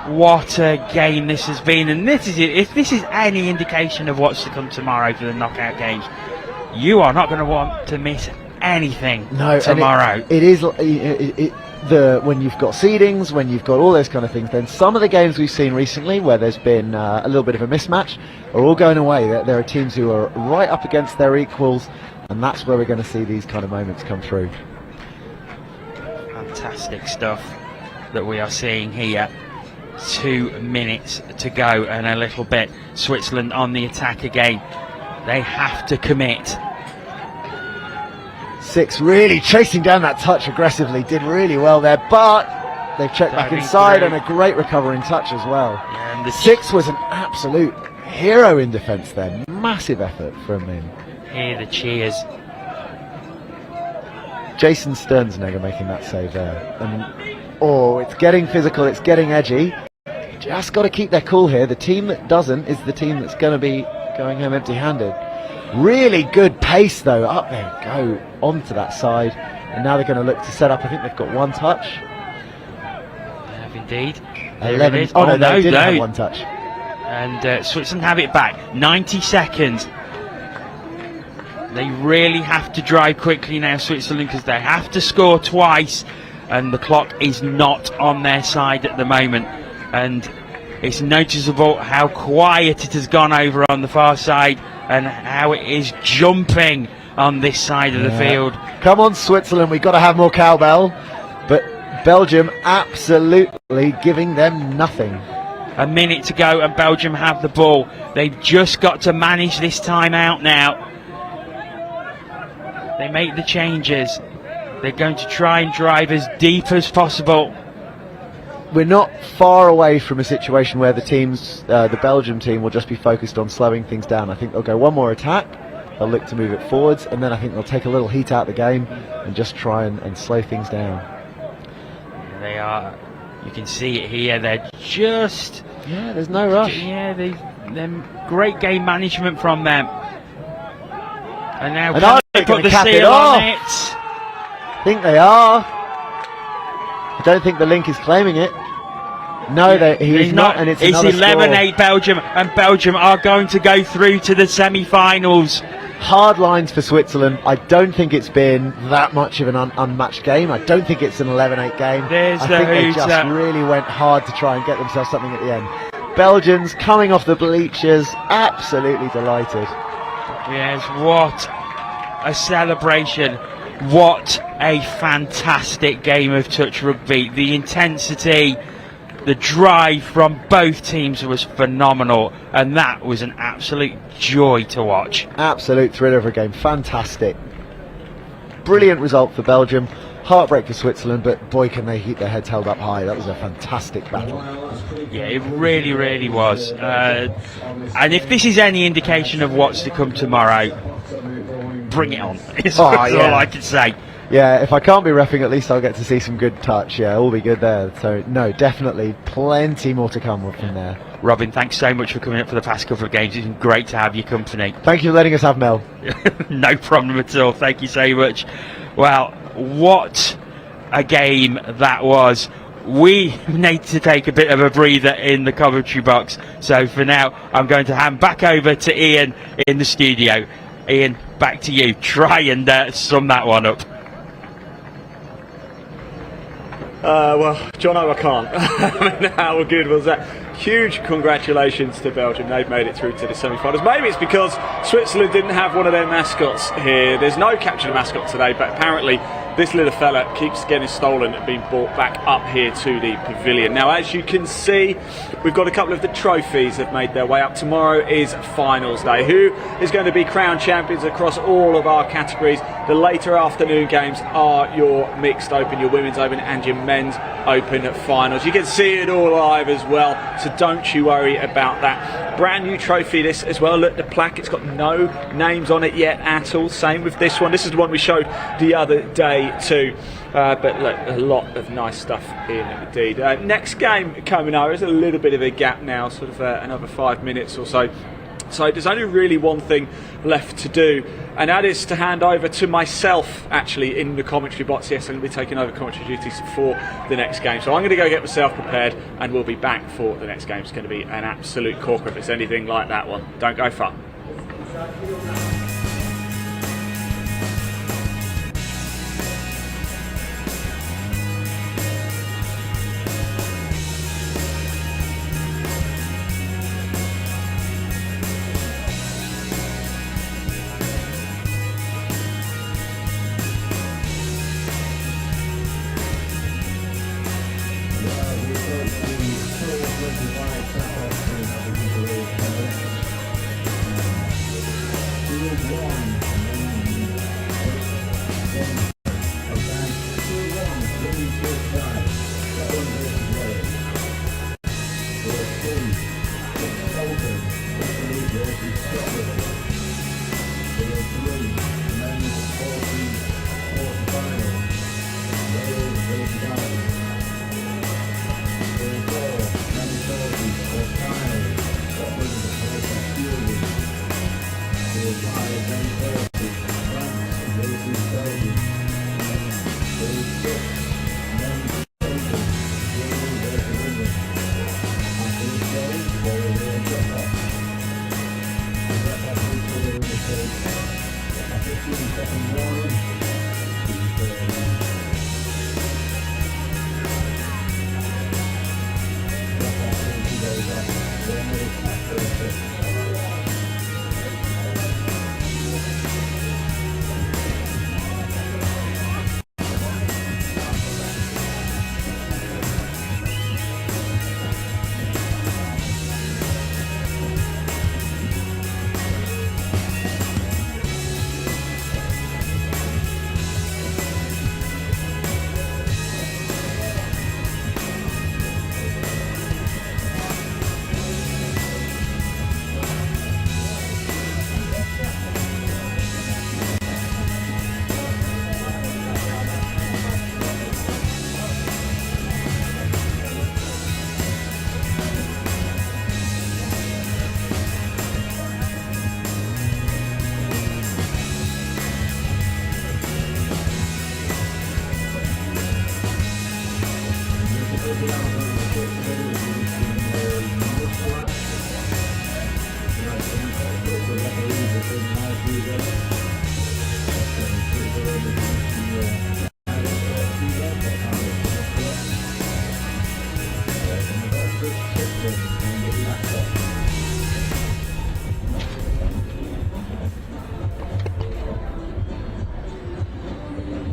What a game this has been, and this is it. If this is any indication of what's to come tomorrow for the knockout games, you are not going to want to miss anything tomorrow. It is when you've got seedings, when you've got all those kind of things, then some of the games we've seen recently where there's been a little bit of a mismatch are all going away. There are teams who are right up against their equals, and that's where we're going to see these kind of moments come through. Fantastic stuff that we are seeing here. 2 minutes to go and a little bit. Switzerland on the attack again. They have to commit. 6 really chasing down that touch aggressively, did really well there, but they've checked back inside and a great recovering touch as well. Yeah, and the 6 was an absolute hero in defence there, massive effort from him. Hear the cheers. Jason Sternsenegger making that save there. And it's getting physical, it's getting edgy. Just got to keep their cool here. The team that doesn't is the team that's going to be going home empty-handed. Really good pace though. Up there we go, onto that side, and now they're going to look to set up. I think they've got 1 touch. They have indeed. 11. Oh no, they didn't have 1 touch. And Switzerland have it back. 90 seconds. They really have to drive quickly now, Switzerland, because they have to score twice, and the clock is not on their side at the moment. And it's noticeable how quiet it has gone over on the far side and how it is jumping on this side of the field. Come on, Switzerland, we've got to have more cowbell. But Belgium absolutely giving them nothing. A minute to go and Belgium have the ball. They've just got to manage this time out now. They make the changes. They're going to try and drive as deep as possible. We're not far away from a situation where the teams, the Belgium team, will just be focused on slowing things down. I think they'll go one more attack, they'll look to move it forwards, and then I think they'll take a little heat out of the game and just try and slow things down. They are, you can see it here, they're just... Yeah, there's no rush. Yeah, them great game management from them. And now And they put the cap it seal off. on it. I think they are. I don't think the link is claiming it. No, he's not, and it's another 11-8 Belgium, and Belgium are going to go through to the semi-finals. Hard lines for Switzerland. I don't think it's been that much of an unmatched game. I don't think it's an 11-8 game. There's I the think they hooter. just really went hard to try and get themselves something at the end. Belgians coming off the bleachers, absolutely delighted. Yes, what a celebration. What a fantastic game of touch rugby. The intensity, the drive from both teams was phenomenal, and that was an absolute joy to watch. Absolute thriller of a game, fantastic. Brilliant result for Belgium, heartbreak for Switzerland, but boy can they keep their heads held up high. That was a fantastic battle. Yeah, it really, really was. And if this is any indication of what's to come tomorrow, bring it on. That's all I can say. Yeah, if I can't be reffing, at least I'll get to see some good touch. Yeah, all be good there. So, no, definitely plenty more to come from there. Robin, thanks so much for coming up for the past couple of games. It's been great to have your company. Thank you for letting us have Mel. No problem at all. Thank you so much. Well, what a game that was. We need to take a bit of a breather in the commentary box. So for now, I'm going to hand back over to Ian in the studio. Ian, back to you. Try and sum that one up. Well, Jono, I can't. I mean, how good was that? Huge congratulations to Belgium. They've made it through to the semi-finals. Maybe it's because Switzerland didn't have one of their mascots here. There's no captured mascot today, but apparently this little fella keeps getting stolen and being brought back up here to the pavilion. Now, as you can see, we've got a couple of the trophies that have made their way up. Tomorrow is finals day. Who is going to be crowned champions across all of our categories? The later afternoon games are your mixed open, your women's open and your men's open finals. You can see it all live as well, so don't you worry about that. Brand new trophy this as well. Look, the plaque, it's got no names on it yet at all. Same with this one. This is the one we showed the other day too. But look, a lot of nice stuff indeed. Next game coming up, there's a little bit of a gap now, sort of another 5 minutes or so. So there's only really one thing left to do, and that is to hand over to myself actually in the commentary box. Yes, I'm going to be taking over commentary duties for the next game. So I'm going to go get myself prepared and we'll be back for the next game. It's going to be an absolute corker if it's anything like that one. Don't go far.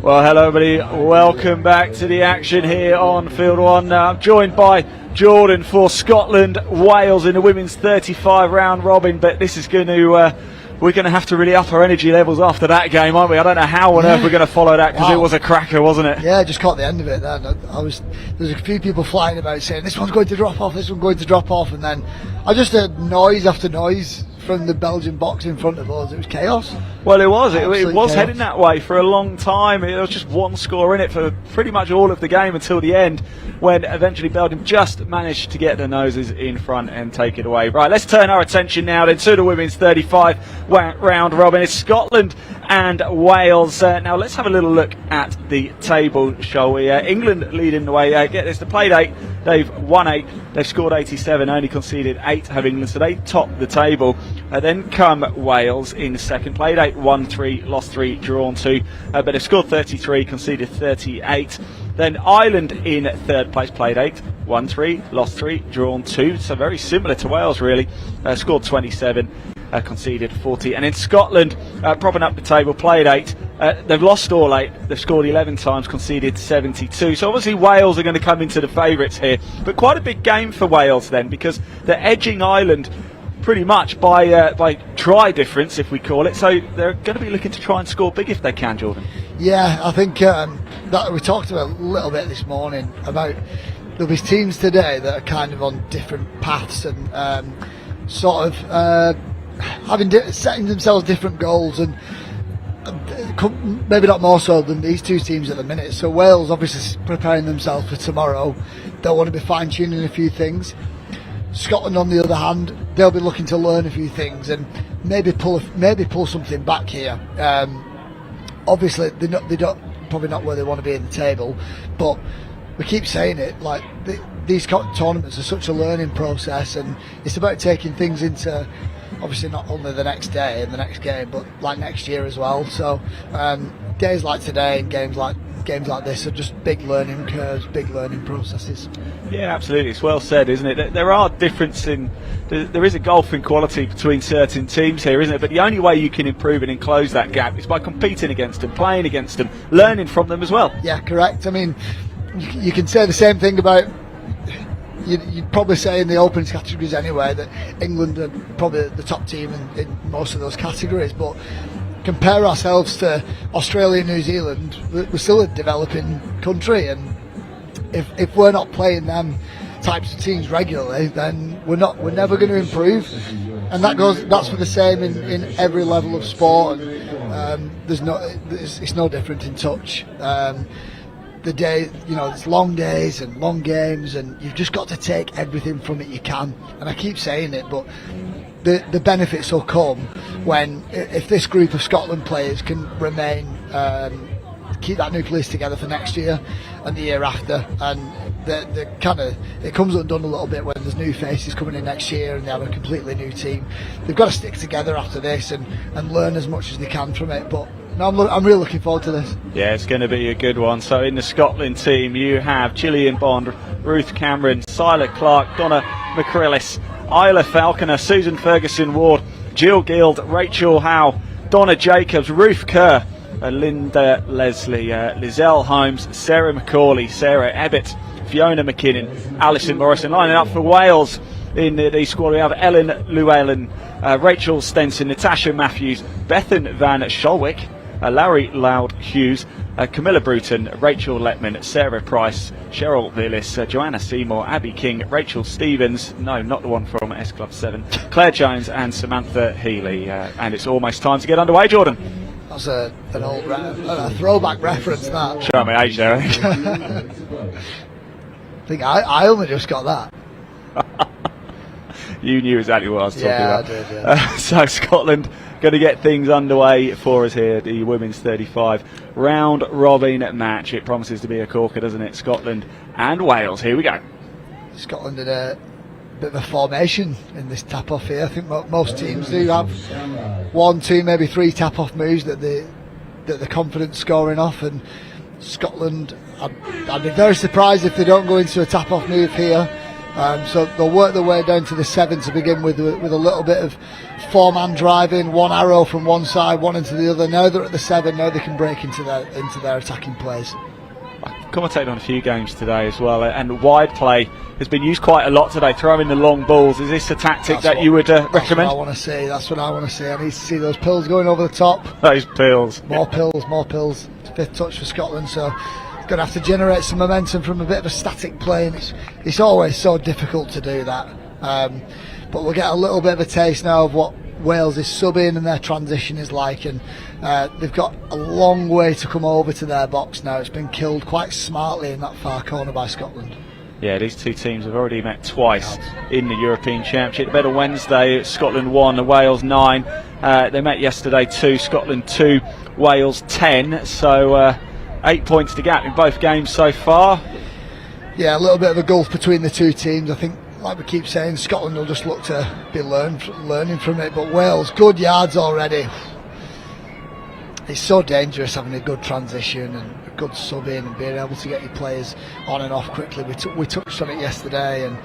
Well, hello everybody, welcome back to the action here on Field 1. I'm joined by Jordan for Scotland, Wales in the women's 35 round robin, but this is going to, we're going to have to really up our energy levels after that game, aren't we? I don't know how on earth we're going to follow that, because it was a cracker, wasn't it? Yeah, just caught the end of it then. There's a few people flying about saying this one's going to drop off, this one's going to drop off, and then I just heard noise after noise from the Belgian box in front of us. It was chaos. Well, it was. It was chaos. Heading that way for a long time. There was just one score in it for pretty much all of the game until the end, when eventually Belgium just managed to get their noses in front and take it away. Right, let's turn our attention now then to the women's 35 round robin. It's Scotland and Wales. Now let's have a little look at the table, shall we? England leading the way. Get this, they played 8, they've won 8, they've scored 87, only conceded 8 have England, so they top the table. Then come Wales in second, played 8, won 3, lost 3, drawn 2, but they've scored 33, conceded 38. Then Ireland in third place, played 8, won 3, lost 3, drawn 2, so very similar to Wales really, scored 27. Conceded 40, and in Scotland, propping up the table, played 8. They've lost all 8. They've scored 11 times, conceded 72. So obviously Wales are going to come into the favourites here, but quite a big game for Wales then, because they're edging Ireland pretty much by try difference, if we call it. So they're going to be looking to try and score big if they can, Jordan. Yeah, I think that we talked about a little bit this morning about there'll be teams today that are kind of on different paths and sort of setting themselves different goals, and maybe not more so than these two teams at the minute. So Wales obviously preparing themselves for tomorrow. They'll want to be fine-tuning a few things. Scotland, on the other hand, they'll be looking to learn a few things and maybe pull something back here. Obviously, they don't probably not where they want to be in the table, but we keep saying it, like these tournaments are such a learning process, and it's about taking things into obviously not only the next day and the next game, but like next year as well. So days like today and games like this are just big learning curves, big learning processes. Yeah, absolutely. It's well said, isn't it? There are there is a golfing quality between certain teams here, isn't it? But the only way you can improve it and close that gap is by competing against them, playing against them, learning from them as well. Yeah, correct. I mean, you can say the same thing about. You'd probably say in the opens categories anyway that England are probably the top team in most of those categories, but compare ourselves to Australia and New Zealand, we're still a developing country, and if we're not playing them types of teams regularly, then we're never going to improve, and that's for the same in every level of sport. It's no different in touch. The day, it's long days and long games, and you've just got to take everything from it you can. And I keep saying it, but the benefits will come if this group of Scotland players can remain, keep that nucleus together for next year and the year after, and it comes undone a little bit when there's new faces coming in next year and they have a completely new team. They've got to stick together after this and learn as much as they can from it, but No, I'm really looking forward to this. Yeah, it's going to be a good one. So in the Scotland team, you have Gillian Bond, Ruth Cameron, Sila Clark, Donna McCrillis, Isla Falconer, Susan Ferguson-Ward, Jill Guild, Rachel Howe, Donna Jacobs, Ruth Kerr, Linda Leslie, Lizelle Holmes, Sarah McCauley, Sarah Ebbett, Fiona McKinnon, Alison Morrison. Lining up for Wales in the squad, we have Ellen Llewellyn, Rachel Stenson, Natasha Matthews, Bethan Van Scholwick, Larry Loud Hughes, Camilla Bruton, Rachel Letman, Sarah Price, Cheryl Villis, Joanna Seymour, Abby King, Rachel Stevens, no, not the one from S Club 7, Claire Jones and Samantha Healy. And it's almost time to get underway, Jordan. That's an old a throwback reference, that. Show me age there. I think I only just got that. You knew exactly what I was talking about. I did, yeah. So Scotland going to get things underway for us here, the women's 35 round robin match. It promises to be a corker, doesn't it? Scotland and Wales. Here we go. Scotland did a bit of a formation in this tap-off here. I think most teams do have 1, 2, maybe 3 tap-off moves that they're confident scoring off, and Scotland, I'd be very surprised if they don't go into a tap-off move here. So they'll work their way down to the 7 to begin with a little bit of 4-man driving, 1 arrow from one side, 1 into the other. Now they're at the 7, now they can break into their attacking plays. I've commentated on a few games today as well, and wide play has been used quite a lot today, throwing the long balls. Is this a tactic that you would recommend? That's what I want to see. That's what I want to see. I need to see those pills going over the top. Those pills. More pills. 5th touch for Scotland, so going to have to generate some momentum from a bit of a static play, and it's always so difficult to do that. But we'll get a little bit of a taste now of what Wales is subbing and their transition is like, and they've got a long way to come over to their box now. It's been killed quite smartly in that far corner by Scotland. Yeah, these two teams have already met twice in the European Championship. They met on Wednesday, Scotland 1, Wales 9. They met yesterday 2, Scotland 2, Wales 10. So 8 points to gap in both games so far. Yeah, a little bit of a gulf between the two teams. I think, like we keep saying, Scotland will just look to be learning from it, but Wales, good yards already. It's so dangerous having a good transition and a good sub-in and being able to get your players on and off quickly. We touched on it yesterday, and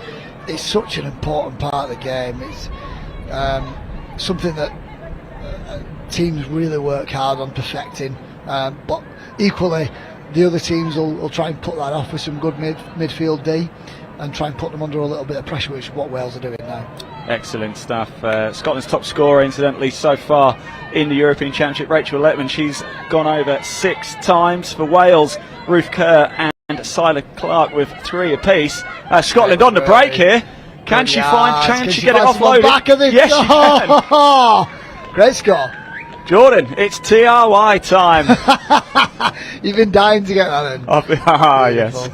it's such an important part of the game. It's something that teams really work hard on perfecting, but equally the other teams will try and put that off with some good midfield D and try and put them under a little bit of pressure, which is what Wales are doing now. Excellent stuff. Scotland's top scorer, incidentally, so far in the European Championship, Rachel Letman. She's gone over 6 times. For Wales, Ruth Kerr and Sila Clark with 3 apiece. Scotland on the break here. Can she get it offloaded? Back of the Yes, she can. Great score. Jordan, it's TRY time. You've been dying to get that in. Yes.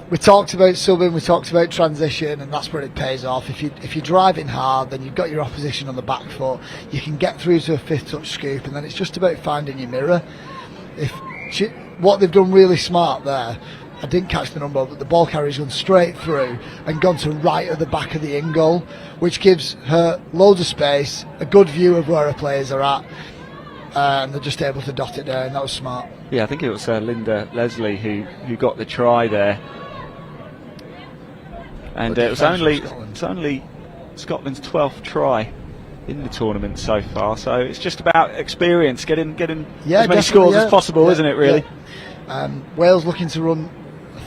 We talked about subbing, we talked about transition, and that's where it pays off. If you're driving hard, then you've got your opposition on the back foot. You can get through to a 5th touch scoop, and then it's just about finding your mirror. What they've done really smart there, I didn't catch the number, but the ball carrier's gone straight through and gone to right at the back of the in goal, which gives her loads of space, a good view of where her players are at, and they're just able to dot it down. That was smart. Yeah, I think it was Linda Leslie who got the try there. And it was only Scotland's 12th try in the tournament so far. So it's just about experience, getting as many scores as possible, isn't it, really? Yeah. Wales looking to run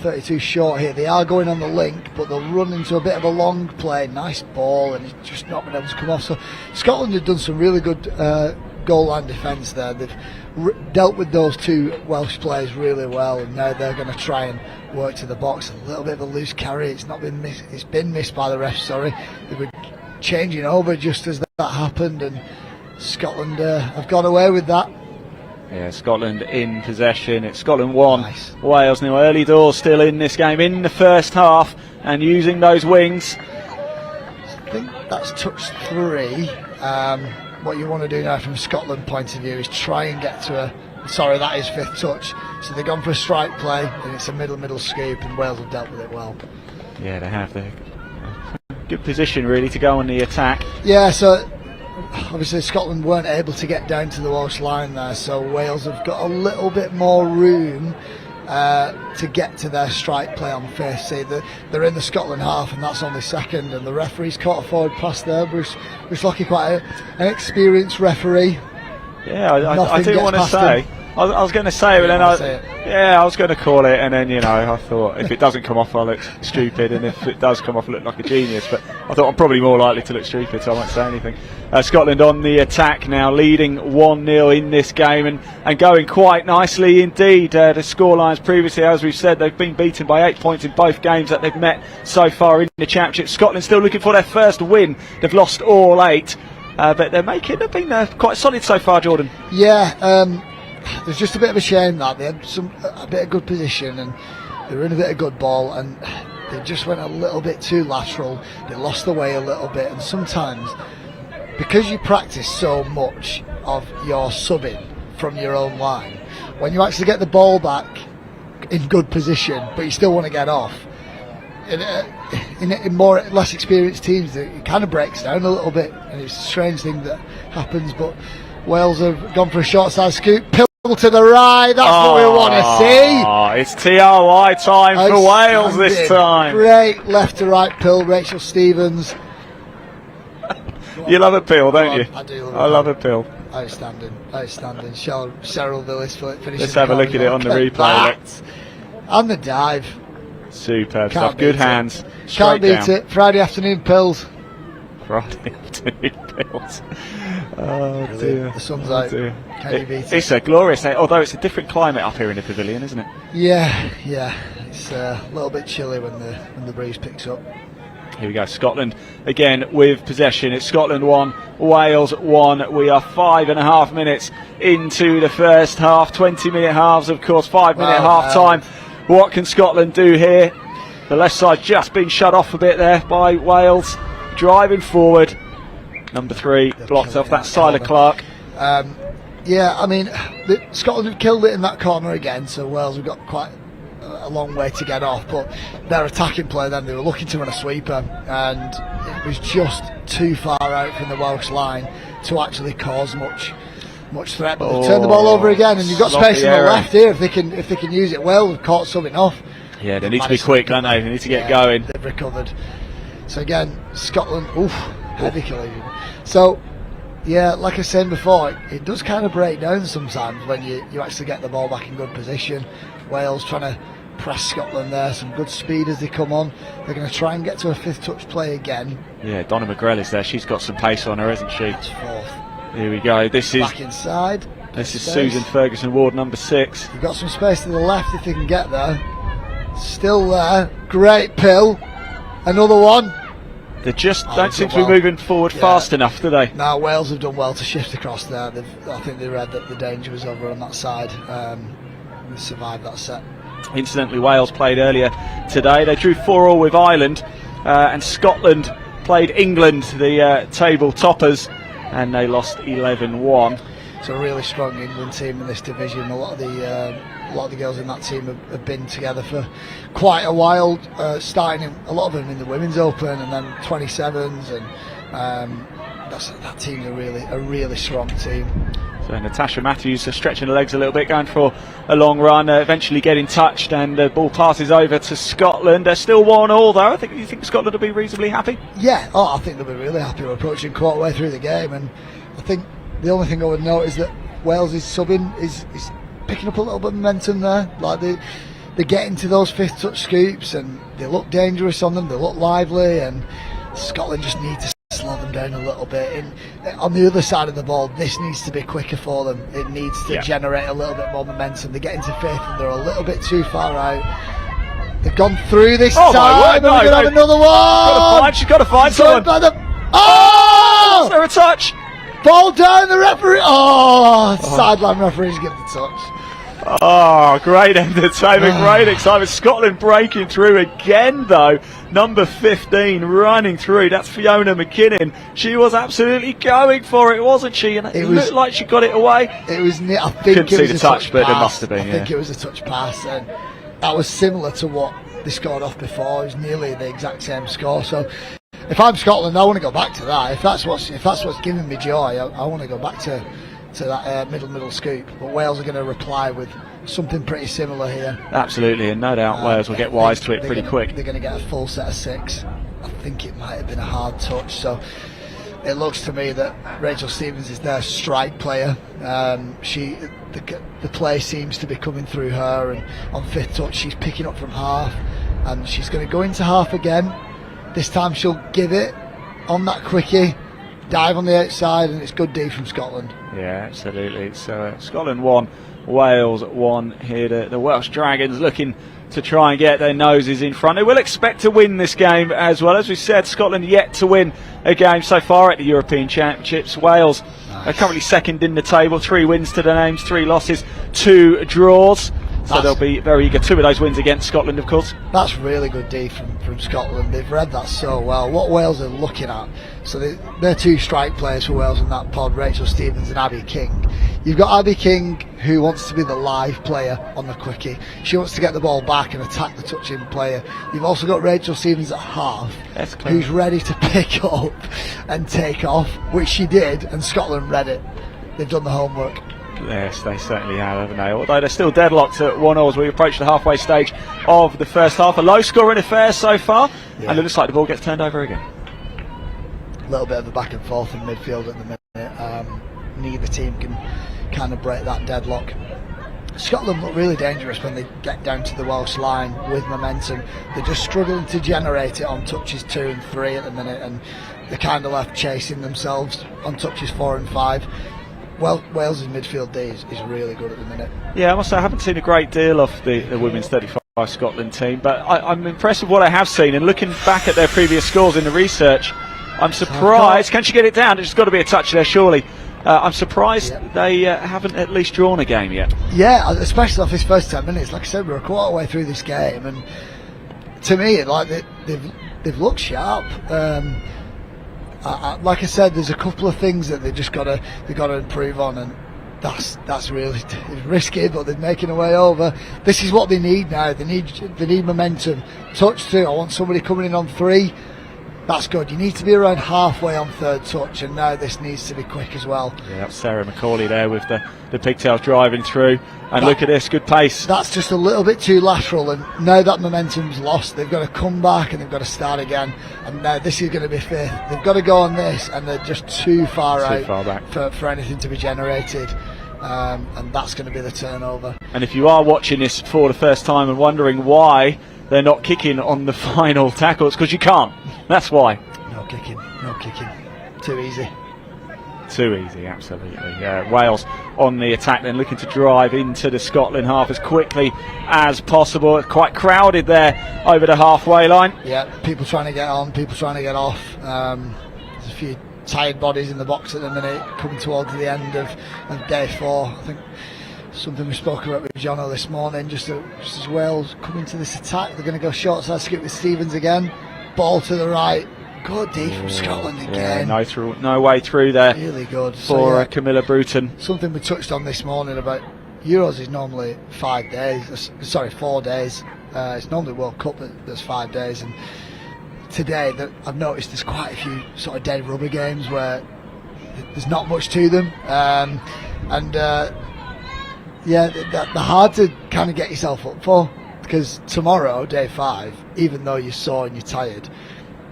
32 short here. They are going on the link, but they'll run into a bit of a long play. Nice ball, and it's just not been able to come off. So Scotland have done some really good goal line defence there. They've dealt with those 2 Welsh players really well, and now they're going to try and work to the box. A little bit of a loose carry. It's been missed by the ref. Sorry, they were changing over just as that happened, and Scotland have got away with that. Yeah, Scotland in possession. It's Scotland 1, Wales nil. Early doors still in this game in the first half, and using those wings. I think that's touch 3. What you want to do now from Scotland point of view is try and get to that is 5th touch. So they've gone for a strike play, and it's a middle scoop, and Wales have dealt with it well. Yeah, they have. They're good position really to go on the attack. Yeah, so obviously Scotland weren't able to get down to the Welsh line there, so Wales have got a little bit more room to get to their strike play on first. See, they're in the Scotland half, and that's only second, and the referee's caught a forward pass there. Bruce Lockie, quite an experienced referee. Yeah, I do want to say. I was going to say, but then I was going to call it, and then I thought if it doesn't come off, I look stupid, and if it does come off, I look like a genius. But I thought I'm probably more likely to look stupid, so I won't say anything. Scotland on the attack now, leading 1-0 in this game, and going quite nicely indeed. The scorelines previously, as we've said, they've been beaten by 8 points in both games that they've met so far in the Championship. Scotland still looking for their first win. They've lost all 8, but they've been quite solid so far, Jordan. Yeah. There's just a bit of a shame that they had a bit of good position, and they were in a bit of good ball, and they just went a little bit too lateral. They lost the way a little bit, and sometimes because you practice so much of your subbing from your own line, when you actually get the ball back in good position, but you still want to get off, in more less experienced teams, it kind of breaks down a little bit, and it's a strange thing that happens. But Wales have gone for a short side scoop. To the right, that's what we want to see. It's TRY time for Wales this time. Great left to right pill, Rachel Stevens. You love a pill, don't you? I do. I love a pill. Outstanding. Cheryl Willis finishing. Let's have a look at it on the replay. And the dive. Superb stuff. Good hands. Can't beat it. Friday afternoon pills. Friday afternoon pills. Oh dear. The sun's out. Can you beat it? It's a glorious day, although it's a different climate up here in the pavilion, isn't it? Yeah. It's a little bit chilly when the breeze picks up. Here we go, Scotland again with possession. It's Scotland 1, Wales 1. We are 5.5 minutes into the first half. 20-minute halves, of course, 5-minute half time. What can Scotland do here? The left side just been shut off a bit there by Wales. Driving forward. Number 3 blocked off. That's Siler Clark. Yeah, I mean, Scotland have killed it in that corner again, so Wales have got quite a long way to get off, but their attacking play then, they were looking to run a sweeper, and it was just too far out from the Welsh line to actually cause much threat. But they turned the ball over again, and you've got space on the left here if they can use it well. They've caught something off. Yeah, they need to be quick, don't they? They need to get going. They've recovered. So again, Scotland, heavy collision. So yeah, like I was saying before, it does kind of break down sometimes when you actually get the ball back in good position. Wales trying to press Scotland there, some good speed as they come on. They're going to try and get to a 5th touch play again. Yeah, Donna McGrell is there. She's got some pace on her, hasn't she? That's 4th. Here we go. This is back inside. This is Susan Ferguson Ward, number 6. You've got some space to the left if they can get there. Still there. Great pill. Another one. They just don't seem to be moving forward fast enough, do they? Now Wales have done well to shift across there. I think they read that the danger was over on that side. They survived that set. Incidentally, Wales played earlier today. They drew 4-4 with Ireland, and Scotland played England, the table toppers, and they lost 11-1. It's a really strong England team in this division. A lot of the girls in that team have been together for quite a while, starting a lot of them in the Women's Open and then 27s, and that team's a really strong team. So Natasha Matthews stretching her legs a little bit, going for a long run, eventually getting touched, and the ball passes over to Scotland. They're still 1-1 though. You think Scotland will be reasonably happy? Yeah, I think they'll be really happy. We're approaching quite a way through the game, and I think the only thing I would note is that Wales' subbing is picking up a little bit of momentum there. Like they get into those 5th touch scoops, and they look dangerous on them. They look lively, and Scotland just need to slow them down a little bit. And on the other side of the ball, this needs to be quicker for them. It needs to generate a little bit more momentum. They get into 5th, and they're a little bit too far out. They've gone through this time. My word, we're going to have another one. She's got to find someone. Oh! Is there a touch? Ball down, the referee. Sideline referees give the touch. Oh, great entertainment, great excitement. Scotland breaking through again, though. Number 15 running through. That's Fiona McKinnon. She was absolutely going for it, wasn't she? And it looked like she got it away. It was. I think couldn't see was the touch, but there must have been. I think it was a touch pass, and that was similar to what they scored off before. It was nearly the exact same score. So if I'm Scotland, I want to go back to that. If that's what's giving me joy, I want to go back to that middle scoop. But Wales are going to reply with something pretty similar here. Absolutely, and no doubt Wales will get wise to it pretty quick. They're going to get a full set of 6. I think it might have been a hard touch, so it looks to me that Rachel Stevens is their strike player. The play seems to be coming through her, and on 5th touch she's picking up from half, and she's going to go into half again. This time she'll give it on that quickie, dive on the outside, and it's good D from Scotland. Yeah, absolutely. So Scotland 1, Wales 1 here. The Welsh Dragons looking to try and get their noses in front. They will expect to win this game as well. As we said, Scotland yet to win a game so far at the European Championships. Wales are currently 2nd in the table, 3 wins to their names, 3 losses, 2 draws. So they'll be very eager. 2 of those wins against Scotland, of course. That's really good D from Scotland. They've read that so well. What Wales are looking at, so they're 2 strike players for Wales in that pod, Rachel Stevens and Abby King. You've got Abby King, who wants to be the live player on the quickie. She wants to get the ball back and attack the touching player. You've also got Rachel Stevens at half, who's ready to pick up and take off, which she did, and Scotland read it. They've done the homework. Yes, they certainly have, haven't they? Although they're still deadlocked at 1-1 as we approach the halfway stage of the first half. A low-scoring affair so far, and it looks like the ball gets turned over again. A little bit of a back and forth in midfield at the minute. Neither team can kind of break that deadlock. Scotland look really dangerous when they get down to the Welsh line with momentum. They're just struggling to generate it on touches 2 and 3 at the minute, and they're kind of left chasing themselves on touches 4 and 5. Well, Wales' midfield D is really good at the minute. Yeah, I must say I haven't seen a great deal of the women's 35 Scotland team, but I'm impressed with what I have seen, and looking back at their previous scores in the research, I'm surprised. Can she get it down? There's got to be a touch there, surely. I'm surprised they haven't at least drawn a game yet. Yeah, especially off this first 10 minutes. Like I said, we're a quarter way through this game, and to me, like they've looked sharp. Like I said, there's a couple of things that they've got to improve on, and that's really risky, but they're making a way over. This is what they need now. They need momentum. Touch 2. I want somebody coming in on 3. That's good. You need to be around halfway on 3rd touch, and now this needs to be quick as well. Yeah, that's Sarah McCauley there with the pigtails driving through, and look at this, good pace. That's just a little bit too lateral, and now that momentum's lost, they've got to come back and they've got to start again, and now this is going to be 5th. They've got to go on this, and they're just too far back for anything to be generated. And that's going to be the turnover. And if you are watching this for the first time and wondering why they're not kicking on the final tackle, it's because you can't. That's why. No kicking. Too easy. Too easy, absolutely. Wales on the attack then, looking to drive into the Scotland half as quickly as possible. It's quite crowded there over the halfway line. Yeah, people trying to get on, people trying to get off. There's a few tired bodies in the box at the minute, coming towards the end of day 4. I think something we spoke about with Jono this morning, just as Wales come into this attack, they're going to go short side skip with Stevens again, ball to the right, good D from Scotland again. No way through there. Really good for Camilla Bruton. Something we touched on this morning about Euros is normally 4 days. It's normally World Cup that's 5 days, and today I've noticed there's quite a few sort of dead rubber games where there's not much to them, they're hard to kind of get yourself up for, because tomorrow, day 5, even though you're sore and you're tired,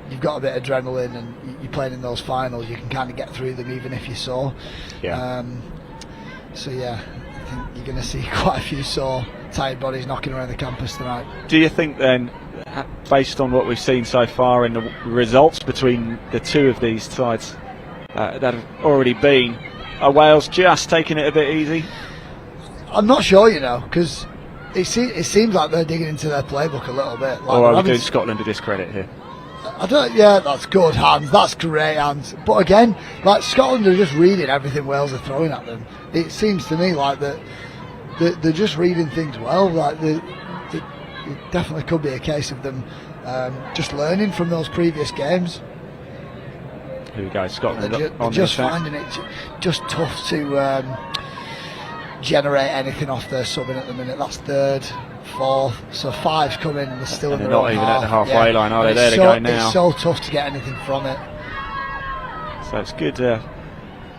you've got a bit of adrenaline and you're playing in those finals, you can kind of get through them even if you're sore. I think you're going to see quite a few sore, tired bodies knocking around the campus tonight. Do you think then, based on what we've seen so far in the results between the two of these sides that have already been, are Wales just taking it a bit easy? I'm not sure, because it seems like they're digging into their playbook a little bit. Like, or are we doing Scotland a discredit here? That's good, Hans. That's great, Hans. But again, like, Scotland are just reading everything Wales are throwing at them. It seems to me like that they're just reading things well. Like, it definitely could be a case of them just learning from those previous games. Here we go, Scotland they're just finding it just tough to generate anything off their subbing at the minute. That's third, fourth, so 5's coming and they're still in they're their not own even half. at the halfway line, are they? And There it's they go now. It's so tough to get anything from it. So it's good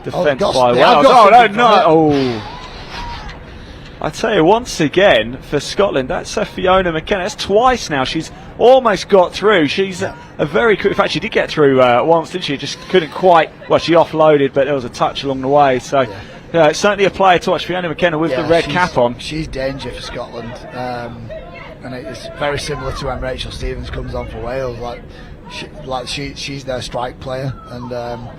defence got- by they have Wales. got Oh, no, something from no. Oh. I tell you, once again, for Scotland, that's Fiona McKenna. That's twice now. She's almost got through. She's a very quick... In fact, she did get through once, didn't she? Just couldn't quite... Well, she offloaded, but there was a touch along the way. So, it's certainly a player to watch. Fiona McKenna with the red cap on. She's danger for Scotland. And it's very similar to when Rachel Stevens comes on for Wales. She's their strike player. And...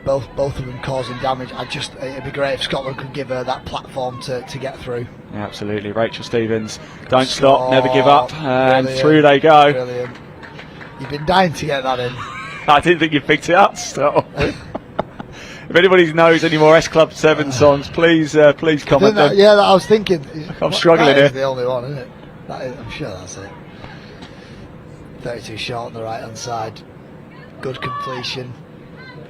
both of them causing damage. It'd be great if Scotland could give her that platform to get through. Yeah, absolutely. Rachel Stevens, don't stop, never give up, and through they go. Brilliant. You've been dying to get that in. I didn't think you picked it up. So. If anybody knows any more S Club 7 songs, please comment them. I was thinking. I'm struggling that here. Is the only one, isn't it? I'm sure that's it. 32 short on the right hand side. Good completion.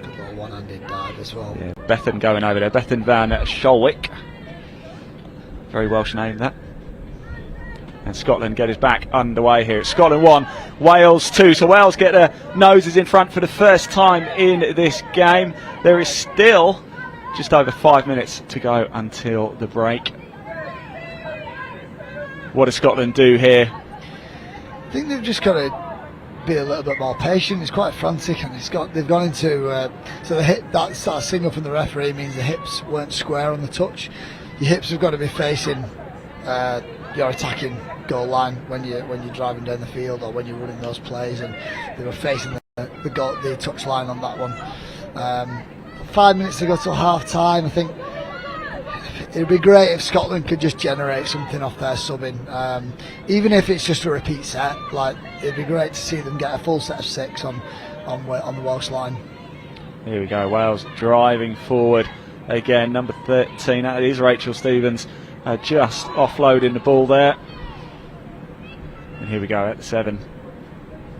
Good little one-handed dive as well. Yeah, Bethan going over there. Bethan van Schalwick. Very Welsh name, that. And Scotland get us back underway here. It's Scotland 1, Wales 2. So Wales get their noses in front for the first time in this game. There is still just over 5 minutes to go until the break. What does Scotland do here? I think they've just got to be a little bit more patient. It's quite frantic, and they've gone into so the hip, that signal from the referee means the hips weren't square on the touch. Your hips have got to be facing your attacking goal line when you're driving down the field or when you're running those plays, and they were facing the touch line on that one. 5 minutes to go till half time. I think it'd be great if Scotland could just generate something off their subbing, even if it's just a repeat set. It'd be great to see them get a full set of 6 on the Welsh line. Here we go, Wales driving forward again. Number 13, that is Rachel Stevens, just offloading the ball there. And here we go at the 7.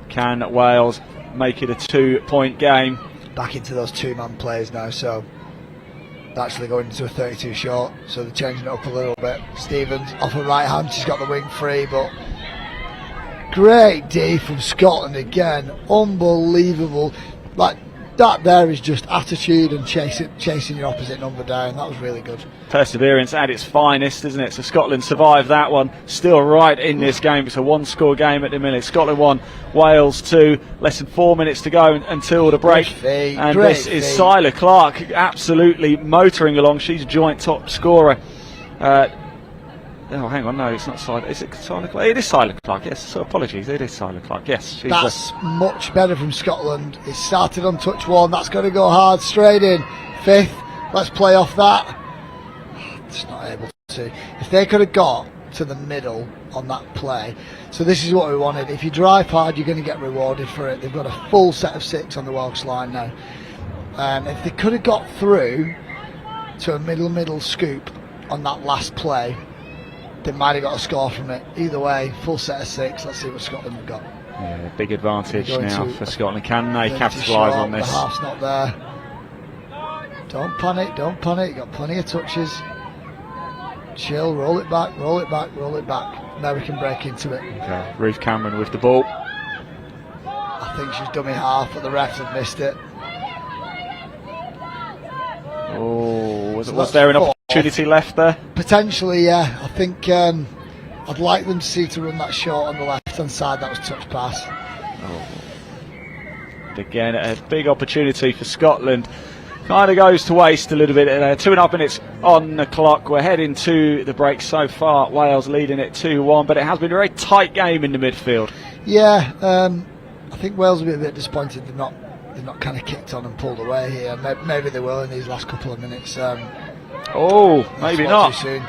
Can Wales make it a 2-point game? Back into those 2-man plays now, so actually going into a 32 short, so they're changing it up a little bit. Stevens off her right hand, she's got the wing free, but great D from Scotland again, unbelievable. That there is just attitude and chasing your opposite number down. That was really good. Perseverance at its finest, isn't it? So Scotland survived that one, still right in this game. It's a 1-score game at the minute. Scotland 1, Wales 2. Less than 4 minutes to go until the break. And this is Siler Clark absolutely motoring along. She's a joint top scorer. Oh, hang on, no, it's not Siler. Is it Siler Clark? It is Siler Clark, yes. So apologies, it is Siler Clark, yes. That's much better from Scotland. It started on touch 1. That's going to go hard, straight in. 5th, let's play off that. Just not able to. If they could have got to the middle on that play. So this is what we wanted. If you drive hard, you're going to get rewarded for it. They've got a full set of 6 on the Welsh line now. If they could have got through to a middle scoop on that last play, they might have got a score from it. Either way, full set of 6. Let's see what Scotland have got. Yeah, big advantage now for Scotland. Can they capitalise on this? The half's not there. Don't panic. You've got plenty of touches. Chill, roll it back. Now we can break into it. Okay, Ruth Cameron with the ball. I think she's dummy half, but the refs have missed it. Oh, was there an opportunity left there? Potentially, yeah. I think I'd like them to see to run that short on the left-hand side. That was touch pass. Again, a big opportunity for Scotland. Kind of goes to waste a little bit. 2.5 minutes on the clock. We're heading to the break so far. Wales leading it 2-1, but it has been a very tight game in the midfield. Yeah, I think Wales will be a bit disappointed they've not kind of kicked on and pulled away here. Maybe they will in these last couple of minutes. Maybe not. Too soon.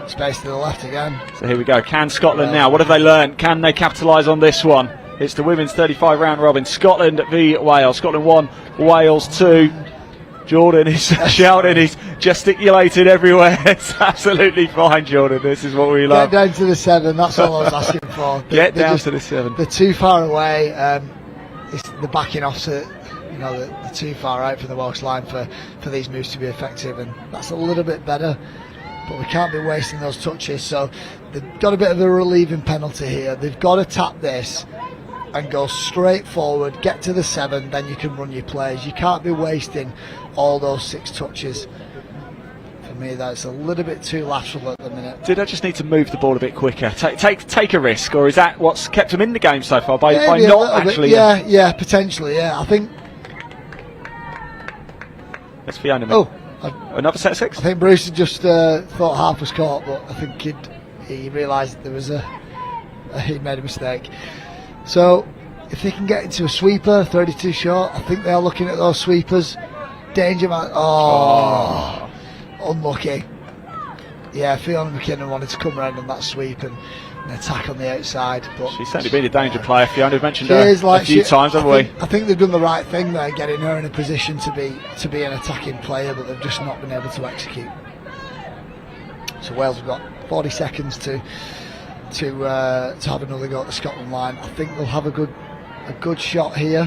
Space to the left again. So here we go. Can Scotland now? What have they learned? Can they capitalise on this one? It's the women's 35 round robin. Scotland v Wales. Scotland 1, Wales 2. Jordan is shouting, he's gesticulating everywhere. It's absolutely fine, Jordan. This is what we love. Get down to the 7, that's all I was asking for. Get down to the 7. They're too far away. They're backing off to, they're too far out from the Welsh line for these moves to be effective, and that's a little bit better. but we can't be wasting those touches. So they've got a bit of a relieving penalty here. They've got to tap this and go straight forward, get to the 7, then you can run your plays. You can't be wasting all those 6 touches. For me, that's a little bit too lateral at the minute. Did I just need to move the ball a bit quicker? Take a risk, or is that what's kept them in the game so far by not actually? Yeah, potentially. Yeah, I think. That's Fiona. Another set of 6. I think Bruce just thought half was caught, but I think he realised there was he made a mistake. So if they can get into a sweeper, 32 short, I think they are looking at those sweepers. Danger man. Oh. Unlucky. Yeah, Fiona McKinnon wanted to come around on that sweep and attack on the outside. But she's certainly been a danger player. Fiona, we've mentioned her a few times, haven't we? I think they've done the right thing there, getting her in a position to be an attacking player, but they've just not been able to execute. So Wales have got 40 seconds to have another go at the Scotland line. I think they'll have a good shot here.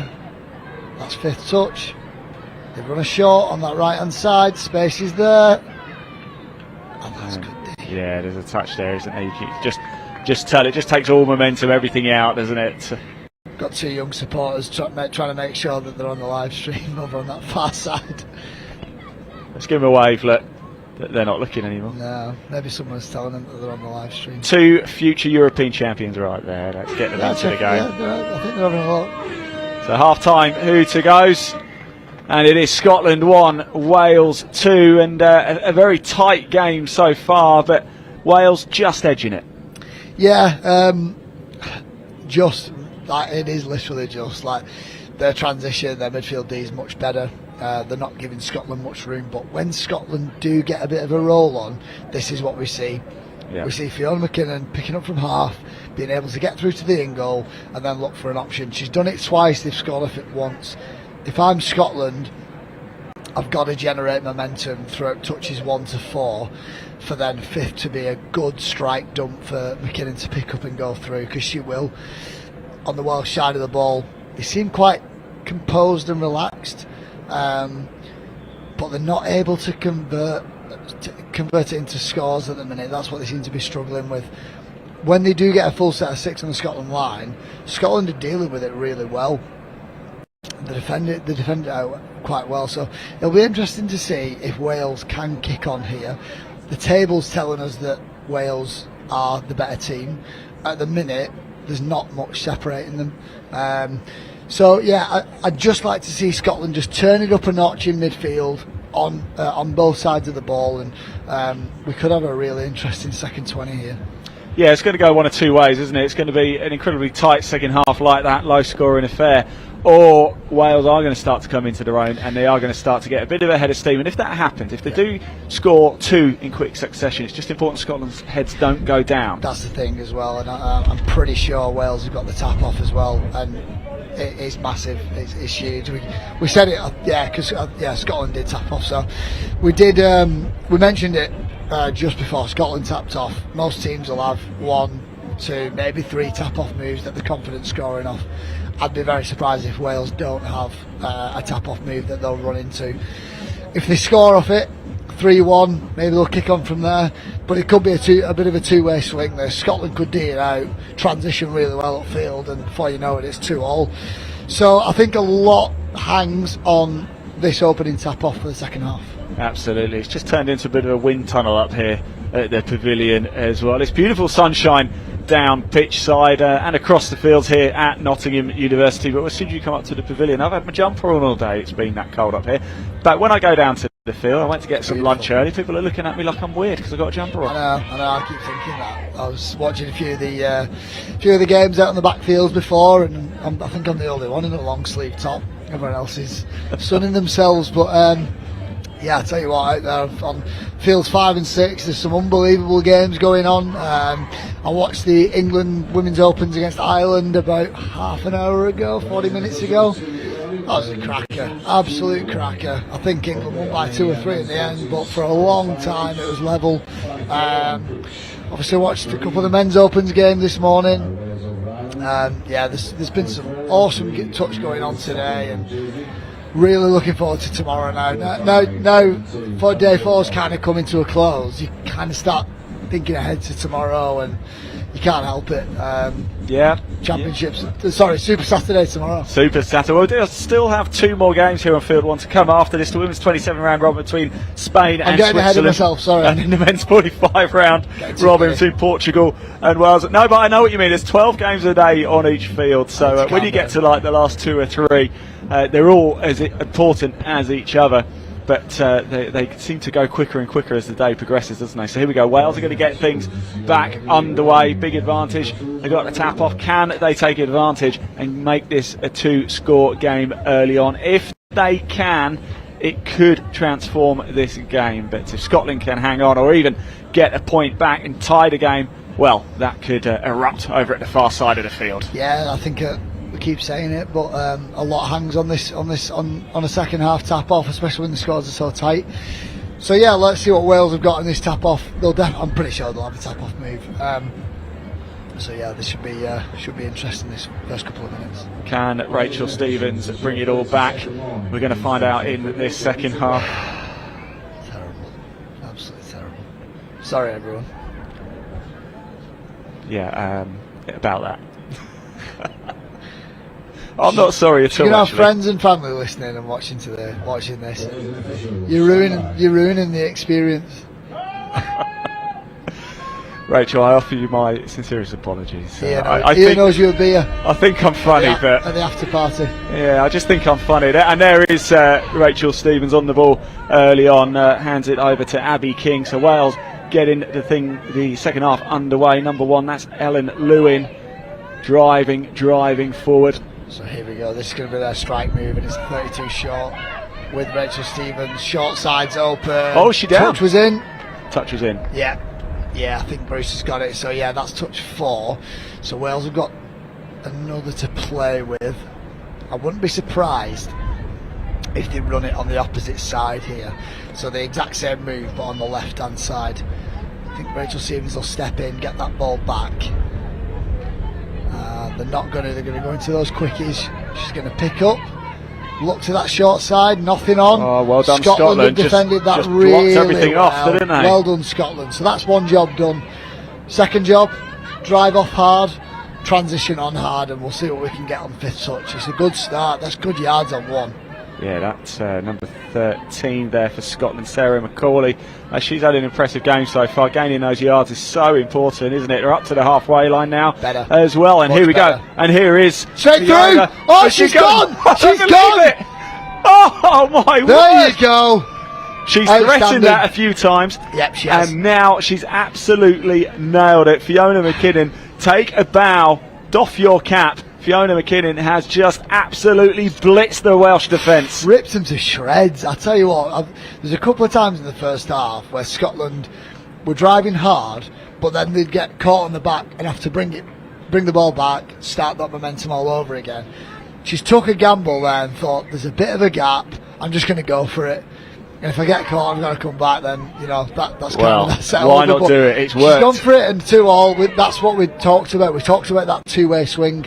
That's 5th touch. They've run a short on that right hand side. Space is there. Oh, that's good. Yeah, there's a touch there, isn't there? You can just tell it just takes all momentum, everything out, doesn't it? Got 2 young supporters trying to make sure that they're on the live stream over on that far side. Let's give them a wave. Look, they're not looking anymore. No, maybe someone's telling them that they're on the live stream. 2 future European champions right there. Let's get them into the game. Yeah, I think they're having a look. So half time, who to goes? And it is Scotland 1, Wales 2, and a very tight game so far, but Wales just edging it. Yeah, just like it is literally just like their transition, their midfield D is much better. They're not giving Scotland much room, but when Scotland do get a bit of a roll on, this is what we see. Yeah. We see Fiona McKinnon picking up from half, being able to get through to the in goal, and then look for an option. She's done it twice, they've scored off it once. If I'm Scotland, I've got to generate momentum throughout touches 1 to 4 for then 5th to be a good strike dump for McKinnon to pick up and go through, because she will. On the Welsh side of the ball, they seem quite composed and relaxed, but they're not able to convert it into scores at the minute. That's what they seem to be struggling with. When they do get a full set of 6 on the Scotland line, Scotland are dealing with it really well. They defend it out quite well, so it'll be interesting to see if Wales can kick on here. The table's telling us that Wales are the better team. At the minute, there's not much separating them. So yeah, I'd just like to see Scotland just turn it up a notch in midfield on both sides of the ball, and we could have a really interesting second 20 here. Yeah, it's going to go one of 2 ways, isn't it? It's going to be an incredibly tight second half like that, low-scoring affair, or Wales are going to start to come into their own and they are going to start to get a bit of a head of steam. And if that happens, if they do score 2 in quick succession, it's just important Scotland's heads don't go down. That's the thing as well, and I'm pretty sure Wales have got the tap off as well, and it's massive, it's huge. We said it, because Scotland did tap off, so we mentioned it just before Scotland tapped off. Most teams will have 1, 2, maybe 3 tap off moves that they're confident scoring off. I'd be very surprised if Wales don't have a tap off move that they'll run into. If they score off it, 3-1, maybe they'll kick on from there, but it could be a bit of a 2-way swing there. Scotland could D it out, transition really well upfield, and before you know it, it's 2-all. So I think a lot hangs on this opening tap off for the second half. Absolutely, it's just turned into a bit of a wind tunnel up here at the pavilion as well. It's beautiful sunshine down pitch side and across the fields here at Nottingham University, but as soon as you come up to the pavilion, I've had my jumper on all day, it's been that cold up here. But when I go down to the field, I went to get some lunch early, people are looking at me like I'm weird because I've got a jumper on. I know, I keep thinking that. I was watching a few of the games out on the backfields before, and I think I'm the only one in a long sleeve top. Everyone else is sunning themselves, but yeah, I tell you what, out there on fields 5 and 6, there's some unbelievable games going on. I watched the England Women's Opens against Ireland about half an hour ago, 40 minutes ago. That was a cracker, absolute cracker. I think England won by 2 or 3 in the end, but for a long time it was level. Obviously watched a couple of the Men's Opens game this morning. Yeah, there's been some awesome touch going on today, and Really looking forward to tomorrow now. Now, for day 4's kind of coming to a close, you kind of start thinking ahead to tomorrow, and you can't help it. Championships. Sorry, Super Saturday tomorrow. Super Saturday. We'll still have 2 more games here on Field 1 to come after this. The women's 27 round robin between Spain and getting Switzerland. ahead of myself, sorry. And then the men's 45 round robin between Portugal and Wales. No, but I know what you mean. There's 12 games a day on each field. So when you get to like the last 2 or 3, they're all as important as each other. But they seem to go quicker and quicker as the day progresses, doesn't they? So here we go. Wales are going to get things back underway. Big advantage. They got the tap off. Can they take advantage and make this a 2-score game early on? If they can, it could transform this game. But if Scotland can hang on or even get a point back and tie the game, well, that could erupt over at the far side of the field. Yeah, I think we keep saying it, but a lot hangs on a second half tap off, especially when the scores are so tight. So yeah, let's see what Wales have got in this tap off. I'm pretty sure they'll have a tap off move. So yeah, this should be interesting, this first couple of minutes. Can Rachel Stevens bring it all back? We're going to find out in this second half. Terrible, absolutely terrible. Sorry, everyone. Yeah, about that. I'm not sorry at all. You can have friends and family listening and watching this. You're ruining the experience. Rachel, I offer you my sincerest apologies. Ian knows you'll be I think I'm funny, but at the after party. Yeah, I just think I'm funny. And there is Rachel Stevens on the ball early on, hands it over to Abby King. So Wales getting the second half underway. Number 1, that's Ellen Lewin, driving forward. So here we go. This is going to be their strike move, and it's 32 short with Rachel Stevens. Short sides open. Oh, she down. Touch was in. Yeah, I think Bruce has got it. So yeah, that's touch 4. So Wales have got another to play with. I wouldn't be surprised if they run it on the opposite side here. So the exact same move, but on the left-hand side. I think Rachel Stevens will step in, get that ball back. They're going to go into those quickies. She's going to pick up, look to that short side, nothing on. Oh, well done, Scotland have defended that just really blocked everything well. off, didn't they? Well done, Scotland. So that's one job done. Second job, drive off hard, transition on hard, and we'll see what we can get on 5th touch. It's a good start. That's good yards on 1. Yeah, that's number 13 there for Scotland, Sarah Macaulay. She's had an impressive game so far. Gaining those yards is so important, isn't it? They're up to the halfway line now as well. And Much here we better. go. And here is straight through. Oh, she's gone. She's gone. Oh my word! There you go. She's threatened that a few times. Yep, she has. And now she's absolutely nailed it. Fiona McKinnon, take a bow, doff your cap. Fiona McKinnon has just absolutely blitzed the Welsh defence. Ripped them to shreds. I tell you what, there's a couple of times in the first half where Scotland were driving hard, but then they'd get caught on the back and have to bring the ball back, start that momentum all over again. She's took a gamble there and thought, there's a bit of a gap, I'm just going to go for it. And if I get caught, I'm going to come back. Then that's kind of that setup. Why not do it? It's worked. She's gone for it, and 2-all. That's what we talked about. We talked about that two-way swing.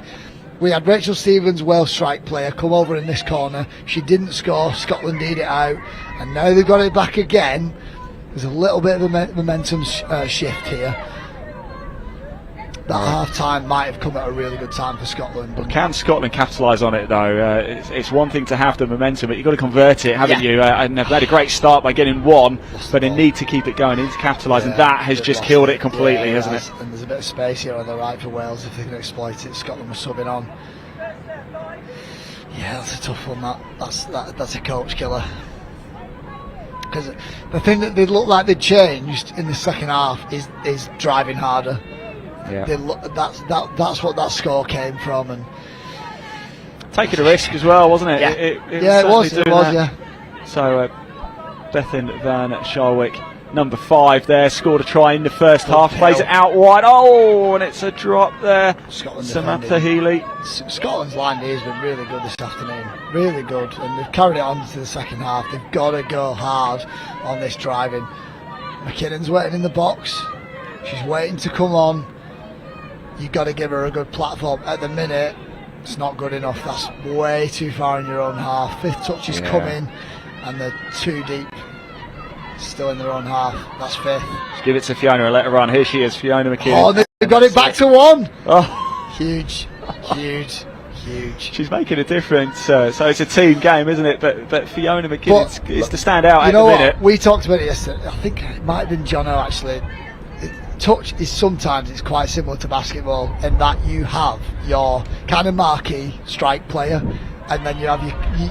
We had Rachel Stevens, Wales strike player, come over in this corner. She didn't score. Scotland did it out, and now they've got it back again. There's a little bit of a momentum shift here. That half-time might have come at a really good time for Scotland. But can Scotland capitalise on it, though? It's one thing to have the momentum, but you've got to convert it, haven't you? And they've had a great start by getting 1, but they need to keep it going, they need to capitalise, and that has just killed it completely, hasn't it? And there's a bit of space here on the right for Wales if they can exploit it. Scotland was subbing on. Yeah, that's a tough one. That's a coach killer. Because the thing that they look like they changed in the second half is driving harder. Yeah. That's what that score came from, and taking a risk as well, wasn't it? Yeah, it was. Yeah. So Bethan Van Sharwick, number 5 there, scored a try in the first half, plays it out wide. Oh, and it's a drop there. Samantha Healy. Scotland's line D has been really good this afternoon, really good, and they've carried it on to the second half. They've got to go hard on this driving. McKinnon's waiting in the box. She's waiting to come on. You've got to give her a good platform. At the minute, It's not good enough. That's way too far in your own half. Fifth touch is coming, and they're too deep. Still in their own half. That's fifth. Let's give it to Fiona and let her run. Here she is, Fiona McKinnon. Oh, they've got it back to 1. Oh, huge. She's making a difference. So it's a team game, isn't it? But Fiona McKinnon is the standout at the minute. What? We talked about it yesterday. I think it might have been Jono actually. Touch is sometimes it's quite similar to basketball in that you have your kind of marquee strike player, and then you have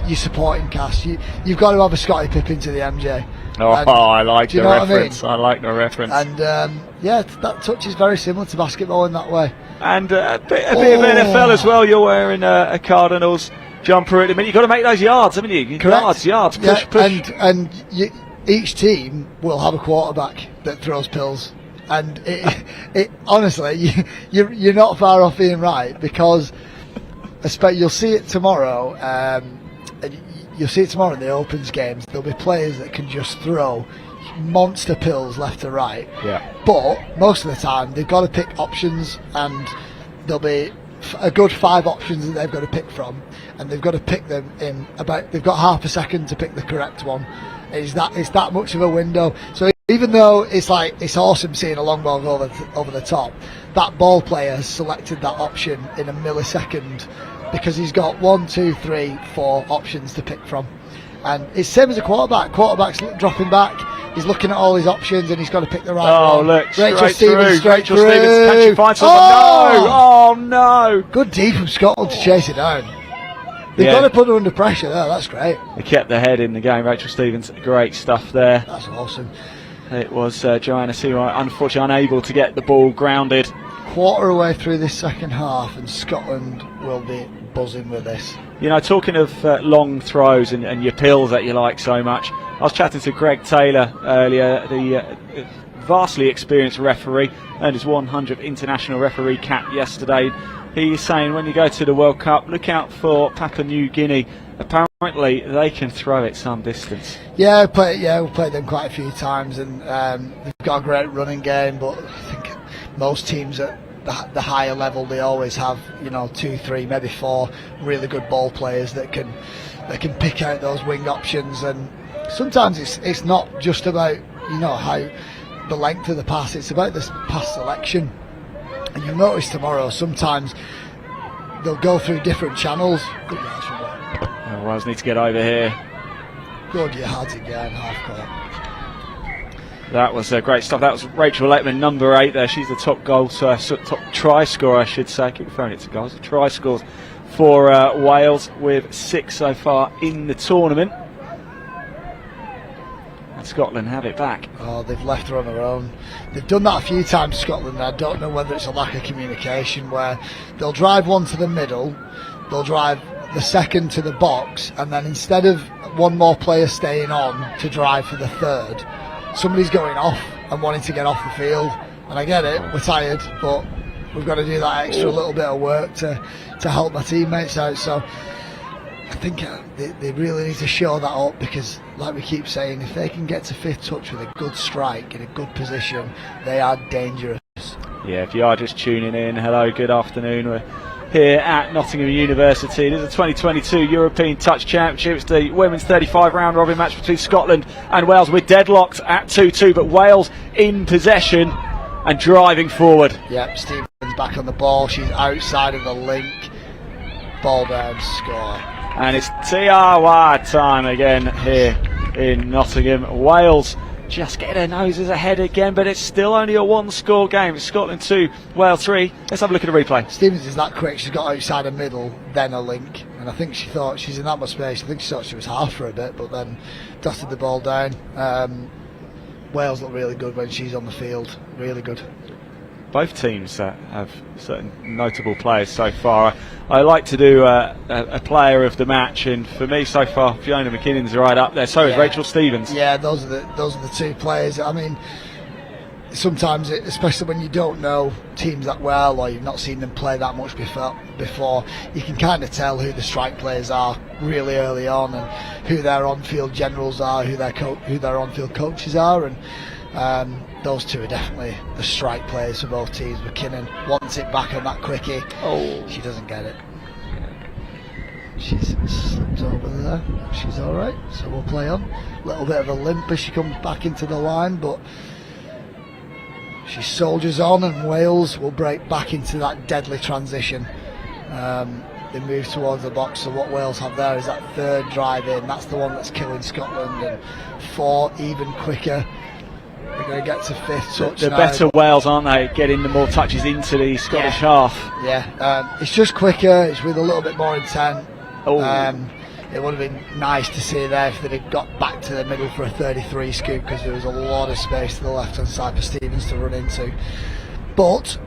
your supporting cast. You've got to have a Scottie Pippen to the MJ. I like the reference. I like the reference. And that touch is very similar to basketball in that way. And a bit of NFL as well. You're wearing a Cardinals jumper at the minute. You've got to make those yards, haven't you? Correct. Yards, push. And each team will have a quarterback that throws pills. And it honestly, you're not far off being right, because you'll see it tomorrow. You'll see it tomorrow in the Opens games. There'll be players that can just throw monster pills left to right. Yeah. But most of the time, they've got to pick options, and there'll be a good 5 options that they've got to pick from, and they've got to pick them in about. They've got half a second to pick the correct one. It's that much of a window. So even though it's awesome seeing a long ball go over the top, that ball player has selected that option in a millisecond, because he's got 1, 2, 3, 4 options to pick from. And it's same as a quarterback. Quarterback's dropping back, he's looking at all his options, and he's got to pick the right one. Oh, look, Rachel Stevens, Rachel Stevens, can she find someone? Oh no! Good D from Scotland to chase it down. They've got to put her under pressure there. That's great. They kept their head in the game. Rachel Stevens, great stuff there. That's awesome. It was Joanna Seymour, unfortunately unable to get the ball grounded. Quarter away through this second half, and Scotland will be buzzing with this. You know, talking of long throws and your pills that you like so much, I was chatting to Greg Taylor earlier, the vastly experienced referee, earned his 100th international referee cap yesterday. He's saying when you go to the World Cup, look out for Papua New Guinea. Apparently they can throw it some distance. Yeah, we've played them quite a few times, and they've got a great running game, but I think most teams at the higher level, they always have 2, 3, maybe 4 really good ball players that can pick out those wing options. And sometimes it's not just about how the length of the pass, it's about this pass selection. And you'll notice tomorrow sometimes they'll go through different channels. Good yards from there. Wales need to get over here. Good yards again, half court. That was great stuff. That was Rachel Letman, number 8 there. She's the top top try scorer, I should say. I keep referring it to goals. Try scores for Wales, with 6 so far in the tournament. And Scotland have it back. Oh, they've left her on her own. They've done that a few times, Scotland. I don't know whether it's a lack of communication, where they'll drive one to the middle, they'll drive the second to the box, and then instead of one more player staying on to drive for the third, somebody's going off and wanting to get off the field. And I get it, we're tired, but we've got to do that extra little bit of work to help my teammates out. So I think they really need to show that up, because like we keep saying, if they can get to 5th touch with a good strike in a good position, they are dangerous. Yeah, if you are just tuning in, hello, good afternoon. We're here at Nottingham University. This is the 2022 European Touch Championship. It's the women's 35 round robin match between Scotland and Wales. We're deadlocked at 2-2, but Wales in possession and driving forward. Yep, Stevens back on the ball. She's outside of the link. Ball down, score. And it's Tiawa time again here in Nottingham. Wales just getting their noses ahead again, but it's still only a 1-score game. It's Scotland 2, Wales 3. Let's have a look at the replay. Stevens is that quick. She's got outside the middle, then a link, and I think she thought she's in that much space. I think she thought she was half for a bit, but then dotted the ball down. Wales look really good when she's on the field. Really good. Both teams have certain notable players so far. I like to do a player of the match, and for me so far, Fiona McKinnon's right up there. So is Rachel Stevens. Yeah, those are the 2 players. I mean, sometimes, especially when you don't know teams that well, or you've not seen them play that much before, you can kind of tell who the strike players are really early on, and who their on-field generals are, who their on-field coaches are, and those 2 are definitely the strike players for both teams. McKinnon wants it back on that quickie. Oh, she doesn't get it. She's slipped over there. She's all right, so we'll play on. A little bit of a limp as she comes back into the line, but she soldiers on, and Wales will break back into that deadly transition. They move towards the box, so what Wales have there is that third drive in. That's the one that's killing Scotland, and 4 even quicker. They're going to get to 5th touch The now. better Wales, aren't they, getting the more touches into the Scottish half. Yeah, it's just quicker, it's with a little bit more intent. Oh. It would have been nice to see there if they'd have got back to the middle for a 33 scoop, because there was a lot of space to the left hand side for Stevens to run into. But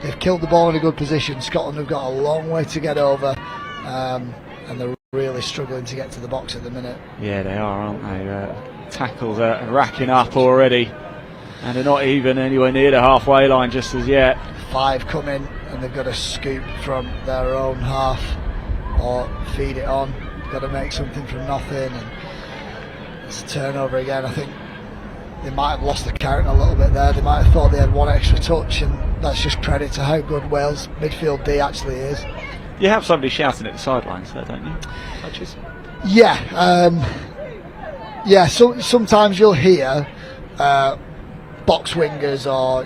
they've killed the ball in a good position. Scotland have got a long way to get over, and they're really struggling to get to the box at the minute. Yeah, they are, aren't they? Tackles are racking up already, and they're not even anywhere near the halfway line just as yet. 5 come in, and they've got to scoop from their own half or feed it on. Got to make something from nothing, and it's a turnover again. I think they might have lost the count a little bit there. They might have thought they had 1 extra touch, and that's just credit to how good Wales midfield D actually is. You have somebody shouting at the sidelines there, don't you? Touches. Yeah, so sometimes you'll hear box wingers or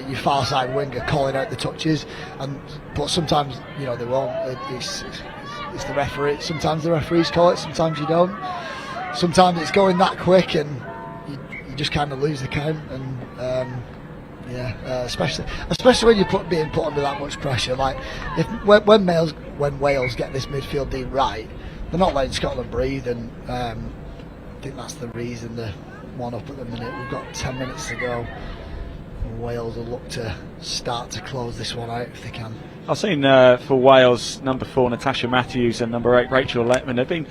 your far side winger calling out the touches, but sometimes they won't. It's the referee. Sometimes the referees call it, sometimes you don't. Sometimes it's going that quick and you just kind of lose the count, and especially when you're being put under that much pressure. Like when Wales get this midfield D right, they're not letting Scotland breathe, and I think that's the reason they're 1 up at the minute. We've got 10 minutes to go. Wales will look to start to close this one out if they can. I've seen for Wales, number 4 Natasha Matthews and number 8 Rachel Letman have been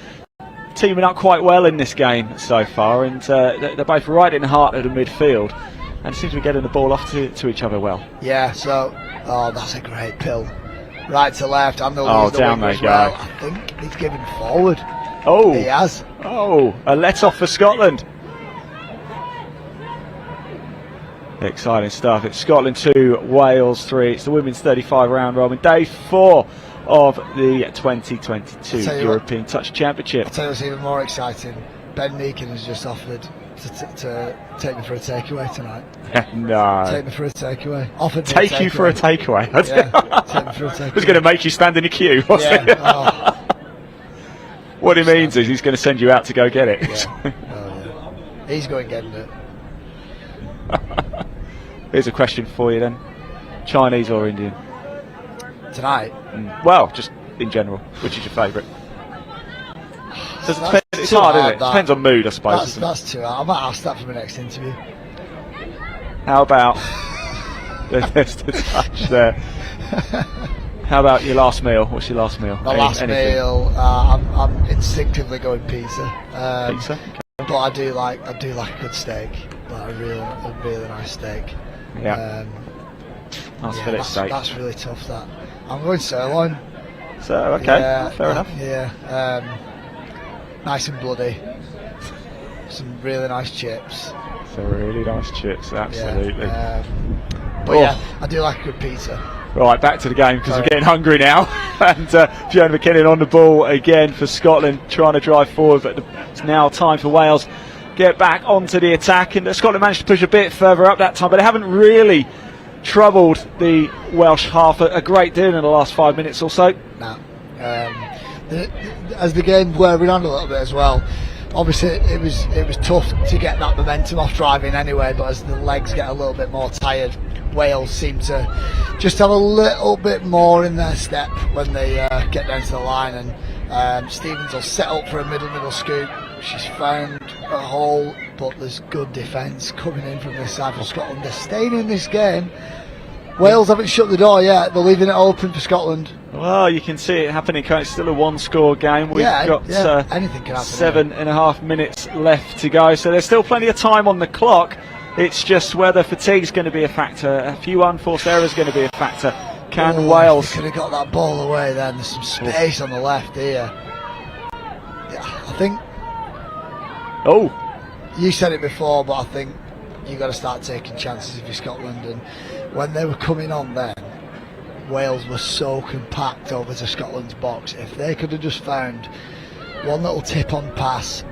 teaming up quite well in this game so far, and they're both right in the heart of the midfield, and seem to be getting the ball off to each other well. Yeah, so that's a great pill, right to left, and down they go. Well. I think he's given forward. Oh, he has. Oh, a let off for Scotland. Exciting stuff. It's Scotland 2, Wales 3. It's the women's 35 round robin, day 4 of the 2022 European Touch Championship. I'll tell you what's even more exciting. Ben Meakin has just offered to take me for a takeaway tonight. No. Take me for a takeaway. Offered me Take you for a takeaway. Yeah, take me for a takeaway. Who's going to make you stand in a queue? Yeah. What he means is he's going to send you out to go get it. Yeah. He's going getting it. Here's a question for you then. Chinese or Indian? Tonight? Well, just in general. Which is your favourite? It's hard, isn't it? Depends on mood, I suppose. That's too hard. I might ask that for my next interview. How about... There's the touch there. How about your last meal? What's your last meal? My last meal, I'm instinctively going pizza. Pizza? Okay. But I do like a good steak. Like a really nice steak. Yeah. Nice fillet steak. That's really tough. That I'm going sirloin. So okay, fair enough. Yeah. Nice and bloody. Some really nice chips. Some really nice chips, absolutely. Yeah, I do like a good pizza. Right, back to the game because we're getting hungry now. And Fiona McKinnon on the ball again for Scotland, trying to drive forward, but it's now time for Wales get back onto the attack, and Scotland managed to push a bit further up that time, but they haven't really troubled the Welsh half a great deal in the last 5 minutes or so. No. As the game wearing on a little bit as well, obviously it was tough to get that momentum off driving anyway, but as the legs get a little bit more tired, Wales seem to just have a little bit more in their step when they get down to the line, and Stevens will set up for a middle scoop. She's found a hole, but there's good defence coming in from this side for Scotland. They're staying in this game. Wales haven't shut the door yet. They're leaving it open for Scotland. Well, you can see it happening. It's still a 1-score game. We've got anything can happen. 7.5 minutes left to go, so there's still plenty of time on the clock. It's just whether fatigue's going to be a factor. A few unforced errors going to be a factor. Can Wales... They could have got that ball away then. There's some space on the left here. Yeah, I think... Oh! You said it before, but I think you've got to start taking chances if you're Scotland. And when they were coming on then, Wales were so compact over to Scotland's box. If they could have just found one little tip on pass,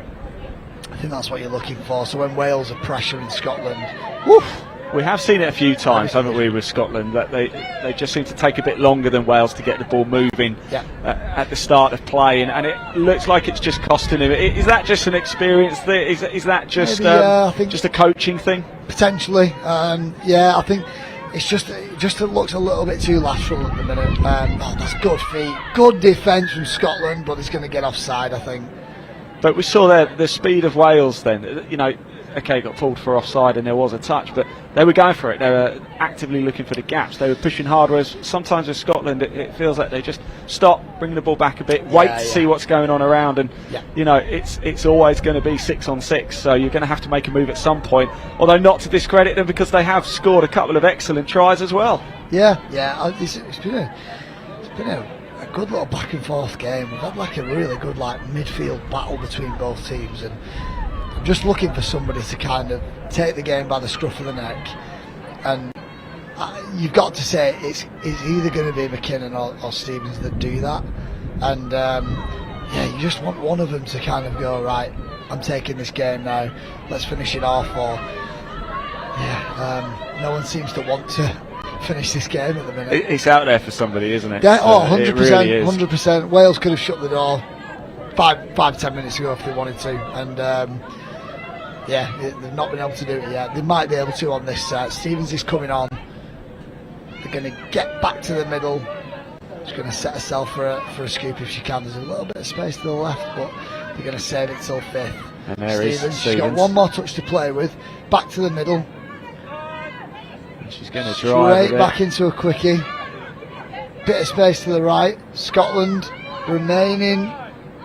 I think that's what you're looking for. So when Wales are pressuring Scotland, woof. We have seen it a few times, haven't we, with Scotland, that they just seem to take a bit longer than Wales to get the ball moving at the start of play, and it looks like it's just costing him. Is that just an experience thing? Is that just I think just a coaching thing? Potentially, I think it's just it looks a little bit too lateral at the minute. That's good feet, good defence from Scotland, but it's going to get offside, I think. But we saw the speed of Wales then, you know. Okay, got pulled for offside and there was a touch, but they were going for it. They were actively looking for the gaps. They were pushing hard, whereas sometimes with Scotland it feels like they just stop, bring the ball back a bit, wait to see what's going on around, and you know, it's always going to be 6 on 6, so you're going to have to make a move at some point, although not to discredit them because they have scored a couple of excellent tries as well. It's been a good little back and forth game. We've had like a really good midfield battle between both teams, and I'm just looking for somebody to kind of take the game by the scruff of the neck, and you've got to say it's either going to be McKinnon or Stevens that do that, and you just want one of them to kind of go, right, I'm taking this game now, let's finish it off, or no one seems to want to finish this game at the minute. It's out there for somebody, isn't it? Yeah, 100%, it really is. 100%. Wales could have shut the door 5-10 minutes ago if they wanted to, and they've not been able to do it yet. They might be able to on this set. Stevens is coming on. They're going to get back to the middle. She's going to set herself for a scoop if she can. There's a little bit of space to the left, but they're going to save it till 5th. And there is Stevens. She's got one more touch to play with. Back to the middle. And she's going to drive straight back into a quickie. Bit of space to the right. Scotland remaining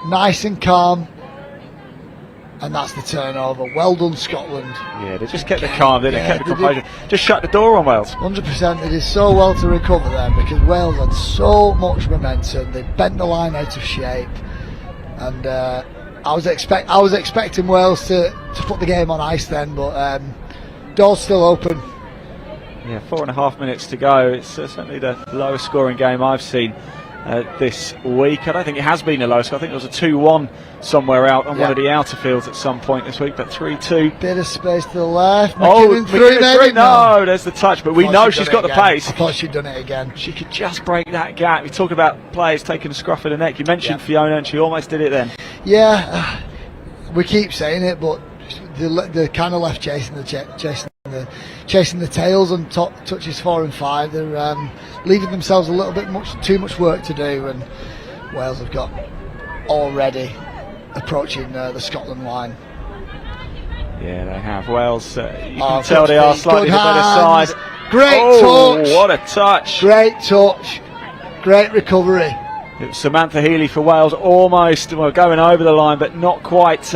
nice and calm. And that's the turnover. Well done, Scotland. Yeah, they just kept the calm, they kept the composure. Just shut the door on Wales. 100%. They did so well to recover there because Wales had so much momentum. They bent the line out of shape, and I was expecting Wales to put the game on ice then, but door's still open. Yeah, 4.5 minutes to go. It's certainly the lowest scoring game I've seen this week. I don't think it has been the lowest. I think it was a 2-1 somewhere out on one of the outer fields at some point this week, but 3-2. Bit of space to the left. McKinnon through. No, there's the touch, but we know she's got the pace. I thought she'd done it again. She could just break that gap. You talk about players taking a scruff of the neck. You mentioned Fiona, and she almost did it then. Yeah, we keep saying it, but they're kind of left chasing the tails on touches 4 and 5. They're leaving themselves a little bit too much work to do, and Wales have got already approaching the Scotland line. Yeah, they have. Wales, you can tell they are slightly the better side. Great touch. What a touch. Great touch. Great recovery. It was Samantha Healy for Wales, almost going over the line, but not quite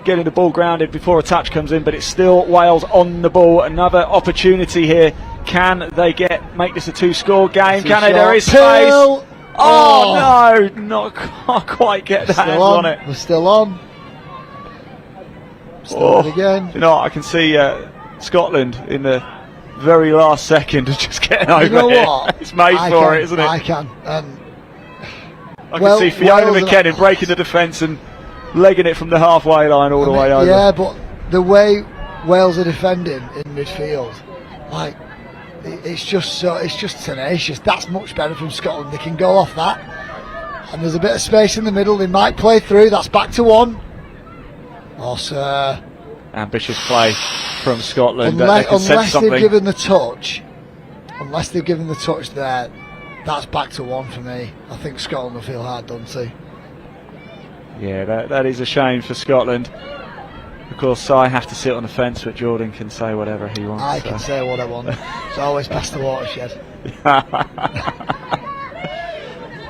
getting the ball grounded before a touch comes in, but it's still Wales on the ball. Another opportunity here. Can they make this a 2-score game? Can they? There is space. Oh no, can't quite get that hands on it. We're still on. Start again. You know, I can see Scotland in the very last second of just getting over you know it. What? It's made for it, isn't it? I can. I can see Fiona McKinnon breaking the defence and legging it from the halfway line all the way over. Yeah, but the way Wales are defending in midfield, it's just tenacious. That's much better from Scotland. They can go off that, and there's a bit of space in the middle. They might play through. That's back to 1. Oh, sir. Ambitious play from Scotland. Unless they've given the touch. Unless they've given the touch there, that's back to 1 for me. I think Scotland will feel hard done to. Yeah, that is a shame for Scotland. Of course, I have to sit on the fence, but Jordan can say whatever he wants. I can say what I want. It's always past the watershed.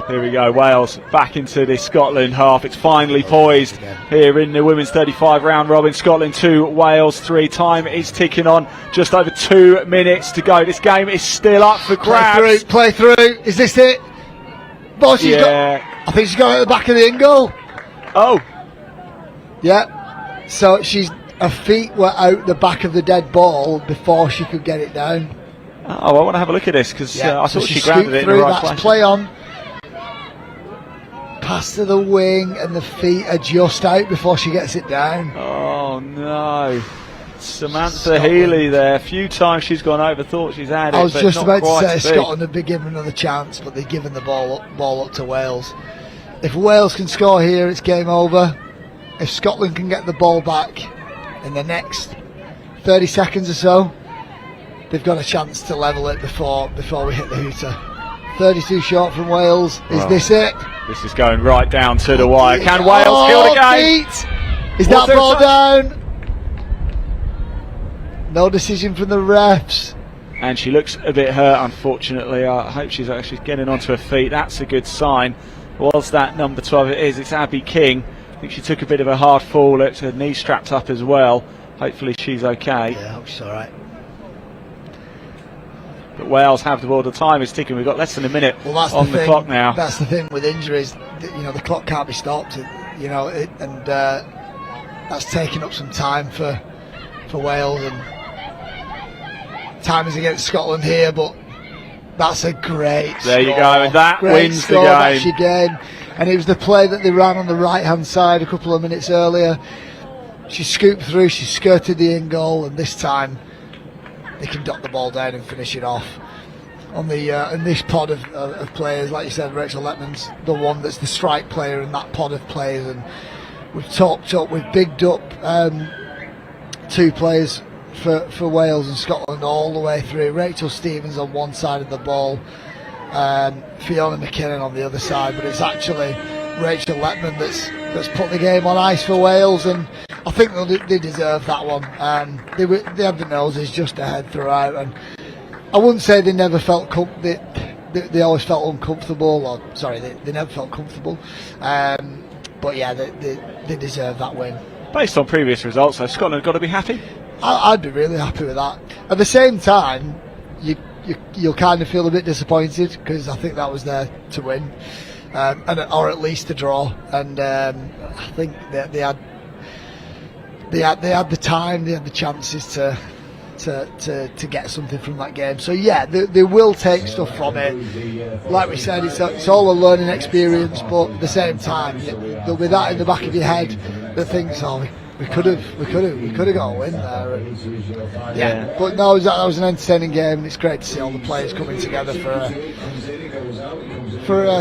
Here we go, Wales back into the Scotland half. It's finally poised here in the women's 35 round robin. Scotland 2, Wales 3. Time is ticking on. Just over 2 minutes to go. This game is still up for grabs. Play through. Is this it? I think she's got it at the back of the in goal. Oh. Yeah. So her feet were out the back of the dead ball before she could get it down. Oh, I want to have a look at this because I so thought she grounded it in the right that's place. play on. Pass to the wing, and the feet are just out before she gets it down. Oh no. Samantha Healy there. A few times she's gone over, thought she's had it. I was but just not about to quite say speed. Scotland have been given another chance, but they've given the ball up to Wales. If Wales can score here, it's game over. If Scotland can get the ball back in the next 30 seconds or so, they've got a chance to level it before we hit the hooter. 32 short from Wales. Is this it? This is going right down to the wire. Can Wales kill the game? Is that ball down? No decision from the refs. And she looks a bit hurt, unfortunately. I hope she's actually getting onto her feet. That's a good sign. Was that number 12? It is. It's Abby King. I think she took a bit of a hard fall. It's her knee strapped up as well. Hopefully she's okay. Yeah, I hope she's all right. But Wales have the ball. The time is ticking. We've got less than a minute on the clock now. That's the thing with injuries. The clock can't be stopped. And that's taking up some time for Wales. And time is against Scotland here, but that's a great score. There you go, and that Great wins score, the that's game. your game. And it was the play that they ran on the right-hand side a couple of minutes earlier. She scooped through, she skirted the in goal, and this time they can dot the ball down and finish it off. On the in this pod of players, like you said, Rachel Letman's the one that's the strike player in that pod of players, and we've talked up, we've bigged up two players for Wales and Scotland all the way through. Rachel Stevens on one side of the ball, Fiona McKinnon on the other side, but it's actually Rachel Letman that's put the game on ice for Wales, and I think they deserve that one. They had the noses just ahead throughout, and I wouldn't say they never felt they always felt uncomfortable, or sorry, they never felt comfortable, but yeah, they deserve that win. Based on previous results, though, Scotland have got to be happy. I'd be really happy with that. At the same time, you'll kind of feel a bit disappointed because I think that was there to win, or at least to draw. And I think they had the time, they had the chances to get something from that game. So yeah, they will take stuff from it. Like we said, it's all a learning experience, but at the same time, there'll be that in the back of your head that thinks, we could have got a win there. And, yeah, but no, that was an entertaining game, and it's great to see all the players coming together for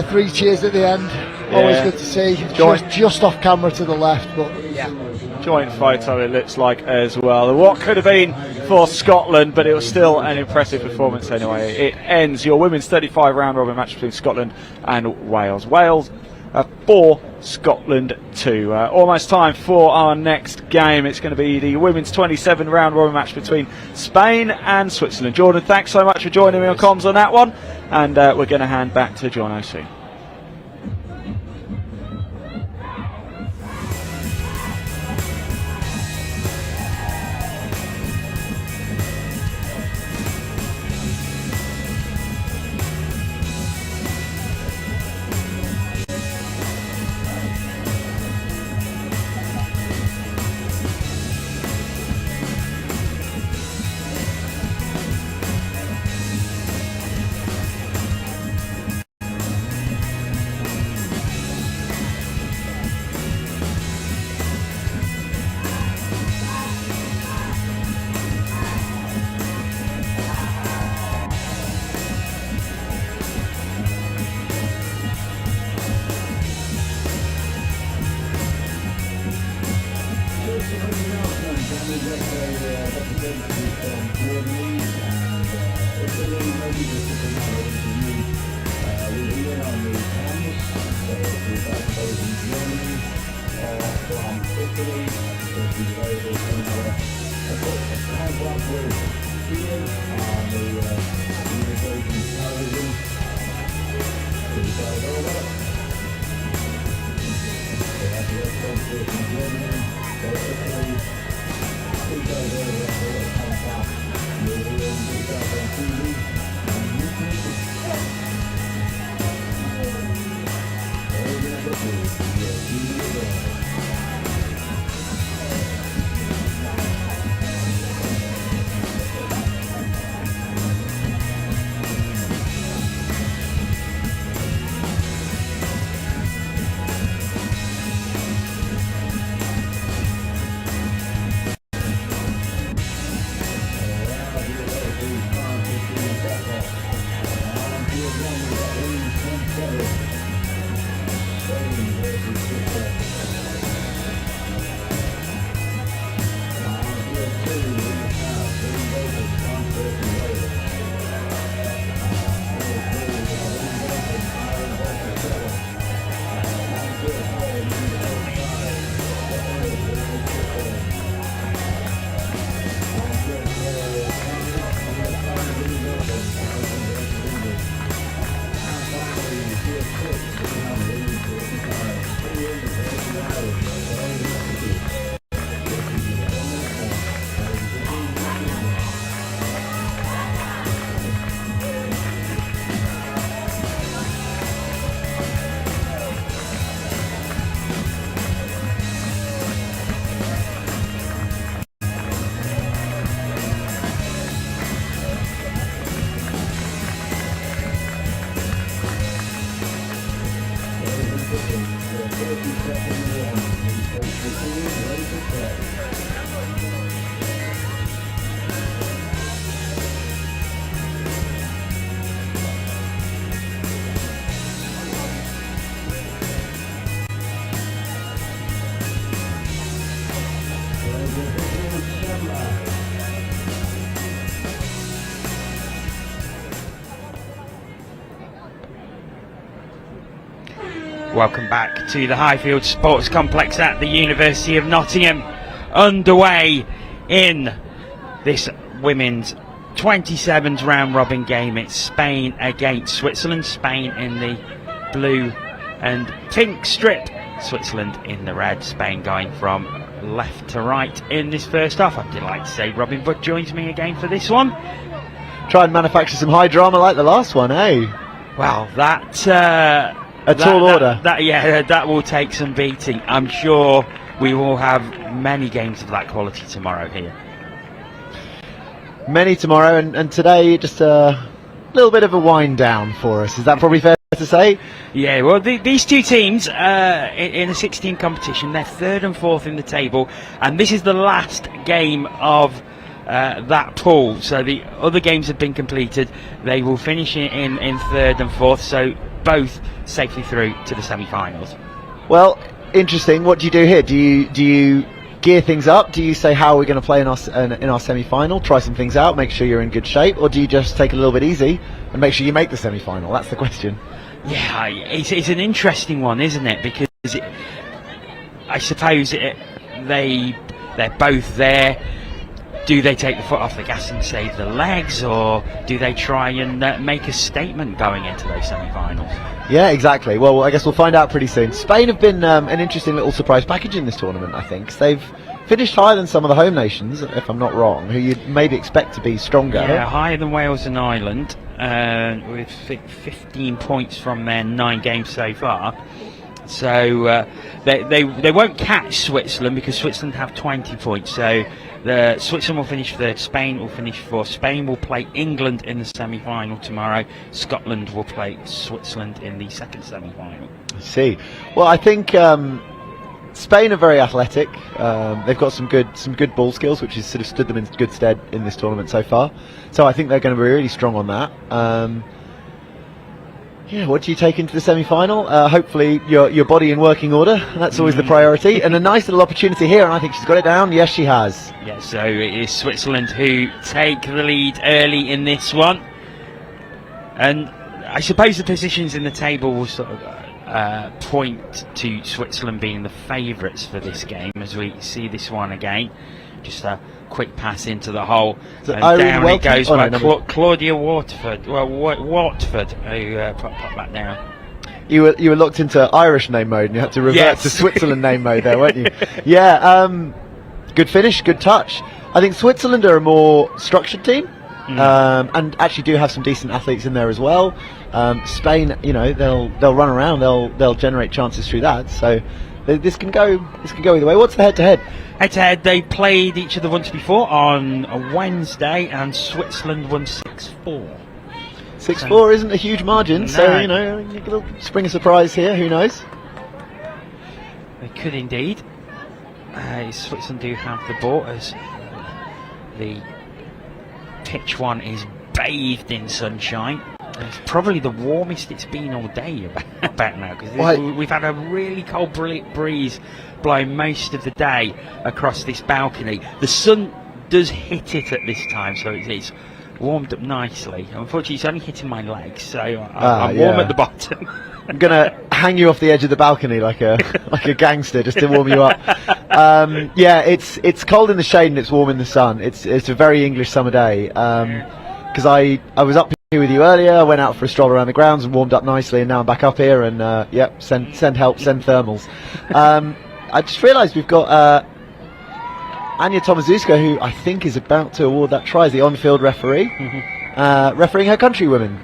3 cheers at the end. Always good to see. Just off camera to the left, but yeah. Joint photo, it looks like, as well. What could have been for Scotland, but it was still an impressive performance anyway. It ends your women's 35 round robin match between Scotland and Wales. Wales 4, Scotland 2. Almost time for our next game. It's going to be the women's 27 round robin match between Spain and Switzerland. Jordan, thanks so much for joining me on comms on that one, and we're going to hand back to John O.C. Welcome back to the Highfield Sports Complex at the University of Nottingham. Underway in this women's 27th round robin game. It's Spain against Switzerland. Spain in the blue and pink strip, Switzerland in the red. Spain going from left to right in this first half. I'm delighted to say Robin Budd joins me again for this one. Try and manufacture some high drama like the last one, eh? Well, that tall order. That will take some beating. I'm sure we will have many games of that quality tomorrow here. Many tomorrow, and today just a little bit of a wind down for us. Is that probably fair to say? Yeah, well, these two teams in a 16 competition, they're third and fourth in the table, and this is the last game of that pool. So the other games have been completed. They will finish in third and fourth, so both safely through to the semi-finals. Well, interesting. What do you do here? Do you gear things up? Do you say how we're going to play in our semi-final? Try some things out, make sure you're in good shape, or do you just take it a little bit easy and make sure you make the semi-final? That's the question. Yeah, it's an interesting one, isn't it? Because I suppose they're both there. Do they take the foot off the gas and save the legs, or do they try and make a statement going into those semi-finals? Yeah, exactly. Well, I guess we'll find out pretty soon. Spain have been an interesting little surprise package in this tournament, I think. They've finished higher than some of the home nations, if I'm not wrong, who you'd maybe expect to be stronger. Yeah, higher than Wales and Ireland, with 15 points from their 9 games so far. So they won't catch Switzerland because Switzerland have 20 points. So Switzerland will finish third, Spain will finish fourth. Spain will play England in the semi-final tomorrow. Scotland will play Switzerland in the second semi-final. I see. Well, I think Spain are very athletic. They've got some good ball skills, which has sort of stood them in good stead in this tournament so far. So I think they're going to be really strong on that. Yeah, what do you take into the semi-final? Hopefully your body in working order. That's always the priority. And a nice little opportunity here, and I think she's got it down. Yes, she has. Yeah, so it is Switzerland who take the lead early in this one. And I suppose the positions in the table will sort of point to Switzerland being the favourites for this game as we see this one again. Just a quick pass into the hole, and down it goes by Claudia Watford. Well, Watford who popped that down. You were locked into Irish name mode, and you had to revert to Switzerland name mode there, weren't you? Yeah, good finish, good touch. I think Switzerland are a more structured team, and actually do have some decent athletes in there as well. Spain, they'll run around, they'll generate chances through that. So this can go either way. What's the head-to-head? Head-to-head, they played each other once before on a Wednesday, and Switzerland won 6-4. 6-4 isn't a huge margin, no. So you could spring a surprise here. Who knows? They could indeed. Switzerland do have the ball as the pitch one is bathed in sunshine. It's probably the warmest it's been all day about now, because we've had a really cold breeze blowing most of the day across this balcony. The sun does hit it at this time, so it's warmed up nicely. Unfortunately, it's only hitting my legs, so I'm warm at the bottom. I'm gonna hang you off the edge of the balcony like a gangster just to warm you up. It's cold in the shade and it's warm in the sun. It's a very English summer day. Because I was up here with you earlier, I went out for a stroll around the grounds and warmed up nicely, and now I'm back up here and send help, send thermals. I just realised we've got Anya Tomazuska, who I think is about to award that try as the on-field referee, refereeing her countrywomen.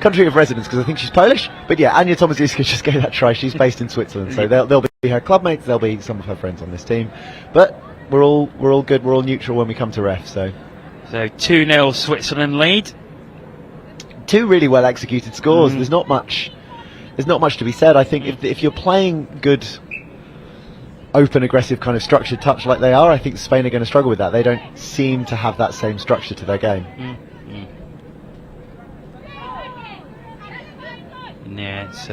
Country of residence, because I think she's Polish. But yeah, Anya Tomazuska just gave that try. She's based in Switzerland, so they'll be her club mates. They'll be some of her friends on this team. But we're all good. We're all neutral when we come to ref. So 2-0 Switzerland lead. 2 really well executed scores. There's not much to be said. I think if you're playing good, open, aggressive kind of structured touch like they are, I think Spain are going to struggle with that. They don't seem to have that same structure to their game. Yeah, it's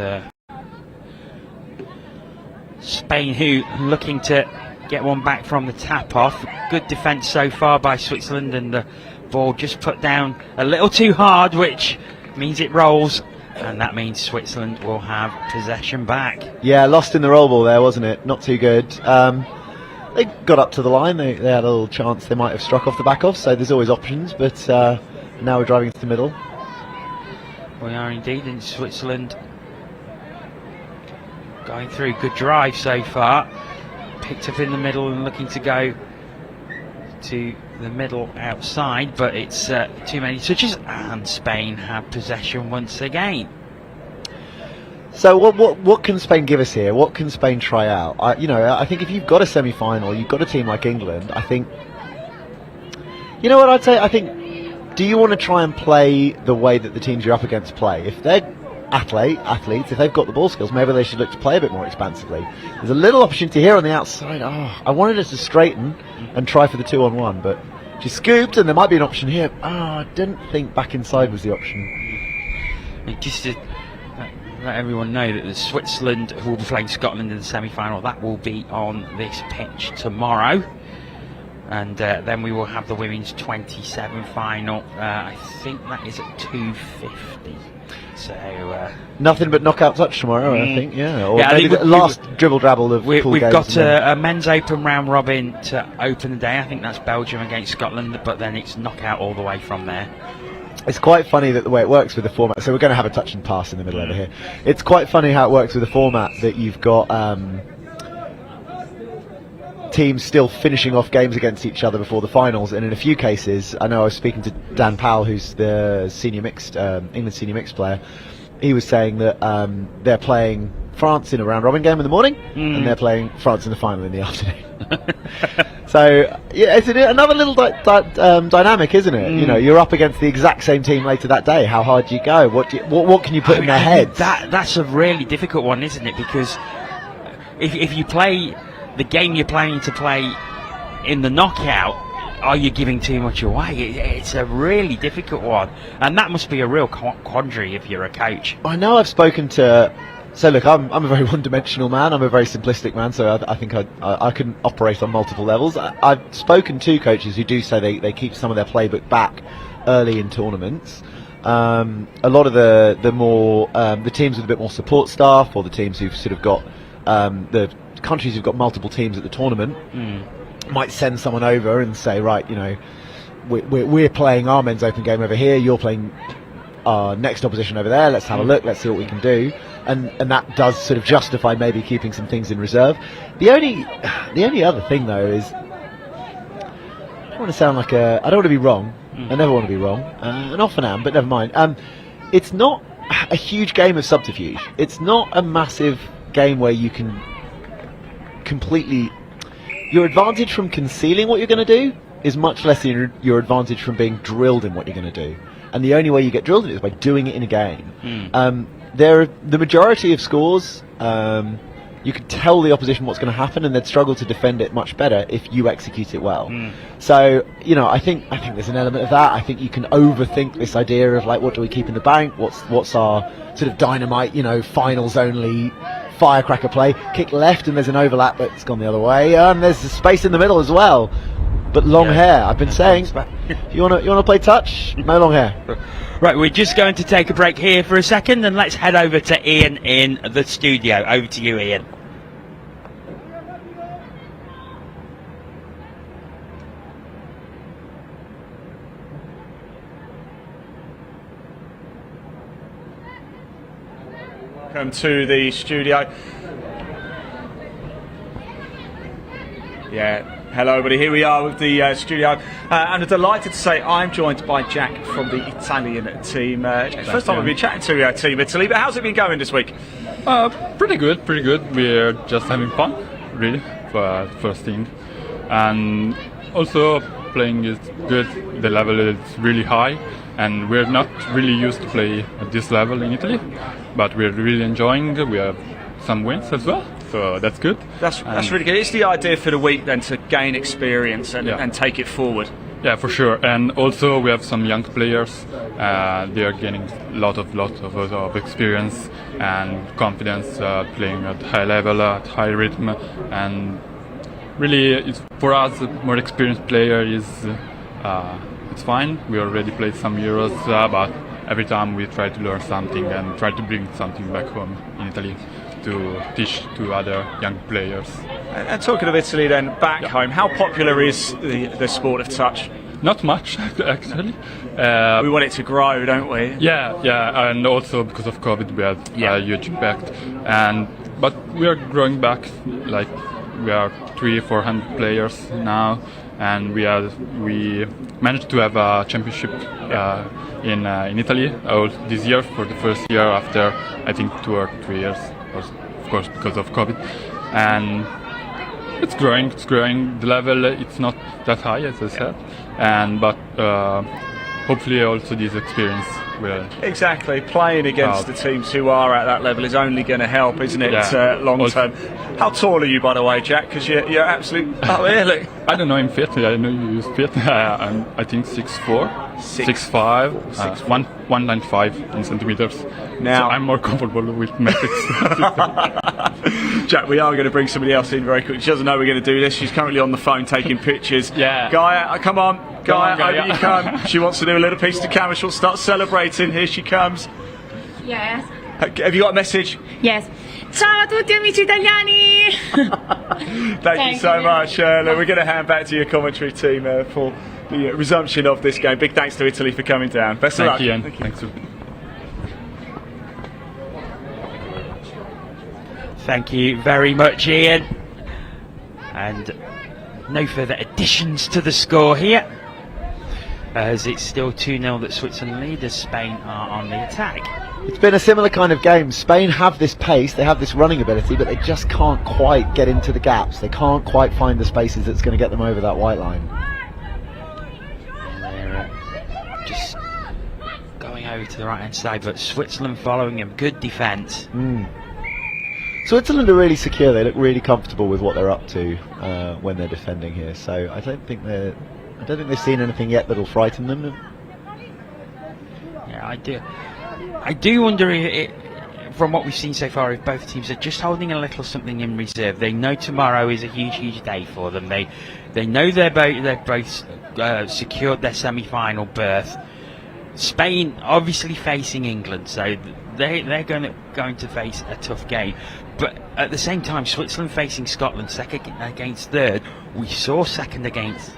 Spain who looking to get one back from the tap off. Good defence so far by Switzerland, and the ball just put down a little too hard, which means it rolls, and that means Switzerland will have possession back. Yeah, lost in the roll ball there, wasn't it? Not too good. They got up to the line. They had a little chance they might have struck off the back off, so there's always options, but now we're driving to the middle. We are indeed in Switzerland. Going through, good drive so far. Picked up in the middle and looking to go to the middle outside, but it's too many touches, and Spain have possession once again. So what can Spain give us here? What can Spain try out? I think if you've got a semi-final, you've got a team like England, I think, you know what I'd say? I think, do you want to try and play the way that the teams you're up against play? If they're athletes, if they've got the ball skills, maybe they should look to play a bit more expansively. There's a little opportunity here on the outside. I wanted us to straighten and try for the 2-on-1, but she scooped, and there might be an option here. I didn't think back inside was the option. Just to let everyone know that Switzerland, who will be playing Scotland in the semi-final, that will be on this pitch tomorrow. And then we will have the women's 27 final. I think that is at 2:50. So nothing but knockout touch tomorrow, I think. Or yeah, maybe the last dribble drabble of pool we've games. Got a men's open round robin to open the day. I think that's Belgium against Scotland, but then it's knockout all the way from there. It's quite funny that the way it works with the format. So we're going to have a touch and pass in the middle over here. It's quite funny how it works with the format that you've got teams still finishing off games against each other before the finals, and in a few cases, I know I was speaking to Dan Powell, who's the senior mixed England senior mixed player. He was saying that they're playing France in a round robin game in the morning, and they're playing France in the final in the afternoon. So yeah, it's another little dynamic, isn't it? You know, you're up against the exact same team later that day. How hard do you go? What can you put in their heads? That's a really difficult one, isn't it? Because if you play the game you're planning to play in the knockout, are you giving too much away? It's a really difficult one, and that must be a real quandary if you're a coach. I know I've spoken to. So look, I'm a very one-dimensional man. I'm a very simplistic man. So I think I can operate on multiple levels. I've spoken to coaches who do say they keep some of their playbook back early in tournaments. A lot of the more the teams with a bit more support staff, or the teams who've sort of got the countries who've got multiple teams at the tournament might send someone over and say, right, you know, we're playing our men's open game over here, you're playing our next opposition over there, let's have a look, let's see what we can do, and that does sort of justify maybe keeping some things in reserve. The only other thing though is, I don't want to sound like I don't want to be wrong, I never want to be wrong, and often am, but never mind. It's not a huge game of subterfuge. It's not a massive game where you can completely, your advantage from concealing what you're going to do is much less than your advantage from being drilled in what you're going to do, and the only way you get drilled in it is by doing it in a game. The majority of scores you could tell the opposition what's going to happen, and they'd struggle to defend it much better if you execute it well. So, I think there's an element of that. I think you can overthink this idea of like, what do we keep in the bank? What's our sort of dynamite, finals only firecracker play? Kick left and there's an overlap, but it's gone the other way. There's a space in the middle as well. But long hair, I've been saying. You wanna play touch? No long hair. Right, we're just going to take a break here for a second, and let's head over to Ian in the studio. Over to you, Ian. Welcome to the studio. Hello everybody, here we are with the studio, and I'm delighted to say I'm joined by Jack from the Italian team. First time I've been chatting to Team Italy, but how's it been going this week? Pretty good. We're just having fun, really, for first thing. And also playing is good, the level is really high, and we're not really used to play at this level in Italy, but we're really enjoying. We have some wins as well. So that's good. That's really good. It's the idea for the week then to gain experience and take it forward. Yeah, for sure. And also we have some young players. They are gaining a lot of experience and confidence, playing at high level, at high rhythm. And really, for us, a more experienced player is it's fine. We already played some Euros, but every time we try to learn something and try to bring something back home in Italy to teach to other young players. And talking of Italy then, back home, how popular is the sport of touch? Not much, actually. We want it to grow, don't we? Yeah, and also because of COVID we had a huge impact. But we are growing back, like we are 300-400 players now, and we managed to have a championship in Italy this year for the first year after I think 2 or 3 years. Of course, because of COVID, and it's growing. The level it's not that high, as I said, but hopefully also this experience will playing against the teams who are at that level is only going to help, isn't it? Long term. How tall are you, by the way, Jack? Because you're absolutely really. I don't know in feet. I know you use feet. I think 6'4", 6'5", 195 in centimeters. Now so I'm more comfortable with metrics. Jack, we are going to bring somebody else in very quickly. She doesn't know we're going to do this. She's currently on the phone taking pictures. Gaia, come on. Gaia, over you come. She wants to do a little piece to camera. She'll start celebrating. Here she comes. Yes. Have you got a message? Yes. Ciao a tutti amici italiani! Thank you so much. We're going to hand back to your commentary team for the resumption of this game. Big thanks to Italy for coming down. Best of luck. Thank you. Thanks. Thank you very much, Ian. And no further additions to the score here, as it's still 2-0 that Switzerland lead, as Spain are on the attack. It's been a similar kind of game. Spain have this pace, they have this running ability, but they just can't quite get into the gaps. They can't quite find the spaces that's going to get them over that white line. They're just going over to the right hand side, but Switzerland following them. Good defence. Switzerland are really secure. They look really comfortable with what they're up to when they're defending here. So I don't think they've seen anything yet that'll frighten them. Yeah, I do wonder if, from what we've seen so far, if both teams are just holding a little something in reserve. They know tomorrow is a huge day for them. They know they're both secured their semi-final berth. Spain obviously facing England, so they're going to face a tough game. But at the same time, Switzerland facing Scotland, second against third. We saw fifth against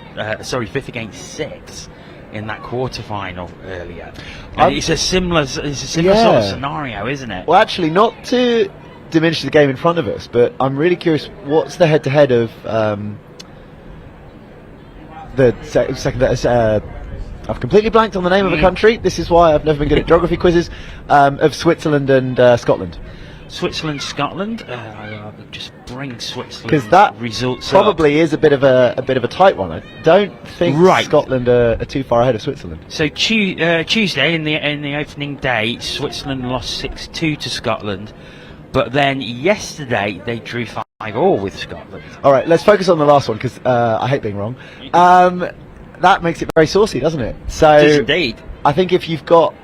sixth in that quarter-final earlier. And it's a similar sort of scenario, isn't it? Well, actually, not to diminish the game in front of us, but I'm really curious, what's the head-to-head of the second... I've completely blanked on the name of a country. This is why I've never been good at geography quizzes. Of Switzerland and Scotland. Scotland. Just bring Switzerland because that results probably is a bit of a tight one. I don't think Scotland are too far ahead of Switzerland. So Tuesday in the opening day, Switzerland lost 6-2 to Scotland. But then yesterday they drew 5-5 with Scotland. All right, let's focus on the last one because I hate being wrong. That makes it very saucy, doesn't it? So It is indeed. I think if you've got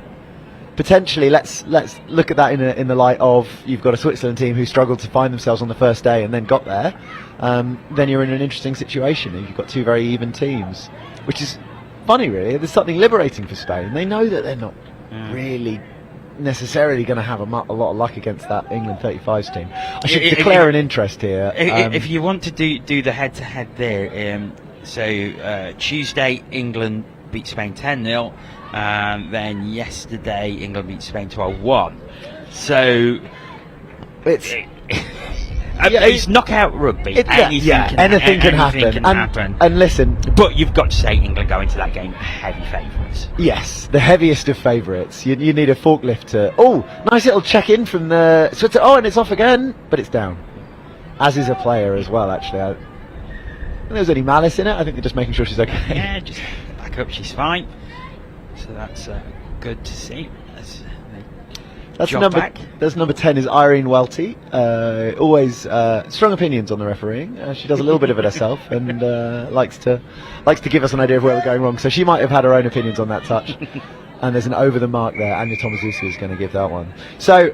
potentially, let's look at that in the light of you've got a Switzerland team who struggled to find themselves on the first day and then got there. Then you're in an interesting situation. You've got two very even teams, which is funny, really. There's something liberating for Spain. They know that they're not really necessarily going to have a lot of luck against that England 35s team. I should declare an interest here. If you want to do the head-to-head there, so Tuesday England beat Spain 10-0, then yesterday England beat Spain 12-1. So it's knockout rugby. Anything can happen. And listen, but you've got to say England go into that game heavy favourites. Yes, the heaviest of favourites. You need a forklift to. Oh, nice little check in from the Switzer. Oh, and it's off again, but it's down. As is a player as well, actually. I don't think there's any malice in it. I think they're just making sure she's okay. Yeah, just back up. She's fine. So that's good to see. That's number 10 is Irene Welty. Always strong opinions on the refereeing. She does a little bit of it herself and likes to give us an idea of where we're going wrong. So she might have had her own opinions on that touch. And there's an over the mark there. Anya Tomazusi is going to give that one. So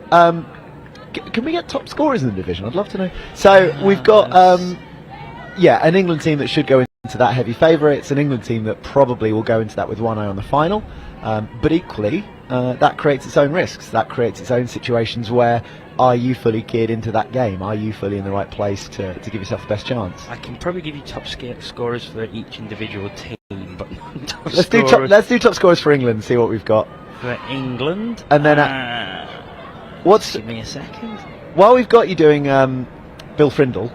can we get top scorers in the division? I'd love to know. So we've got an England team that should go into that heavy favourite. It's an England team that probably will go into that with one eye on the final. But equally, that creates its own risks. That creates its own situations where are you fully geared into that game? Are you fully in the right place to give yourself the best chance? I can probably give you top scorers for each individual team, but let's do top scorers for England. See what we've got for England. And then give me a second. While we've got you doing Bill Frindle,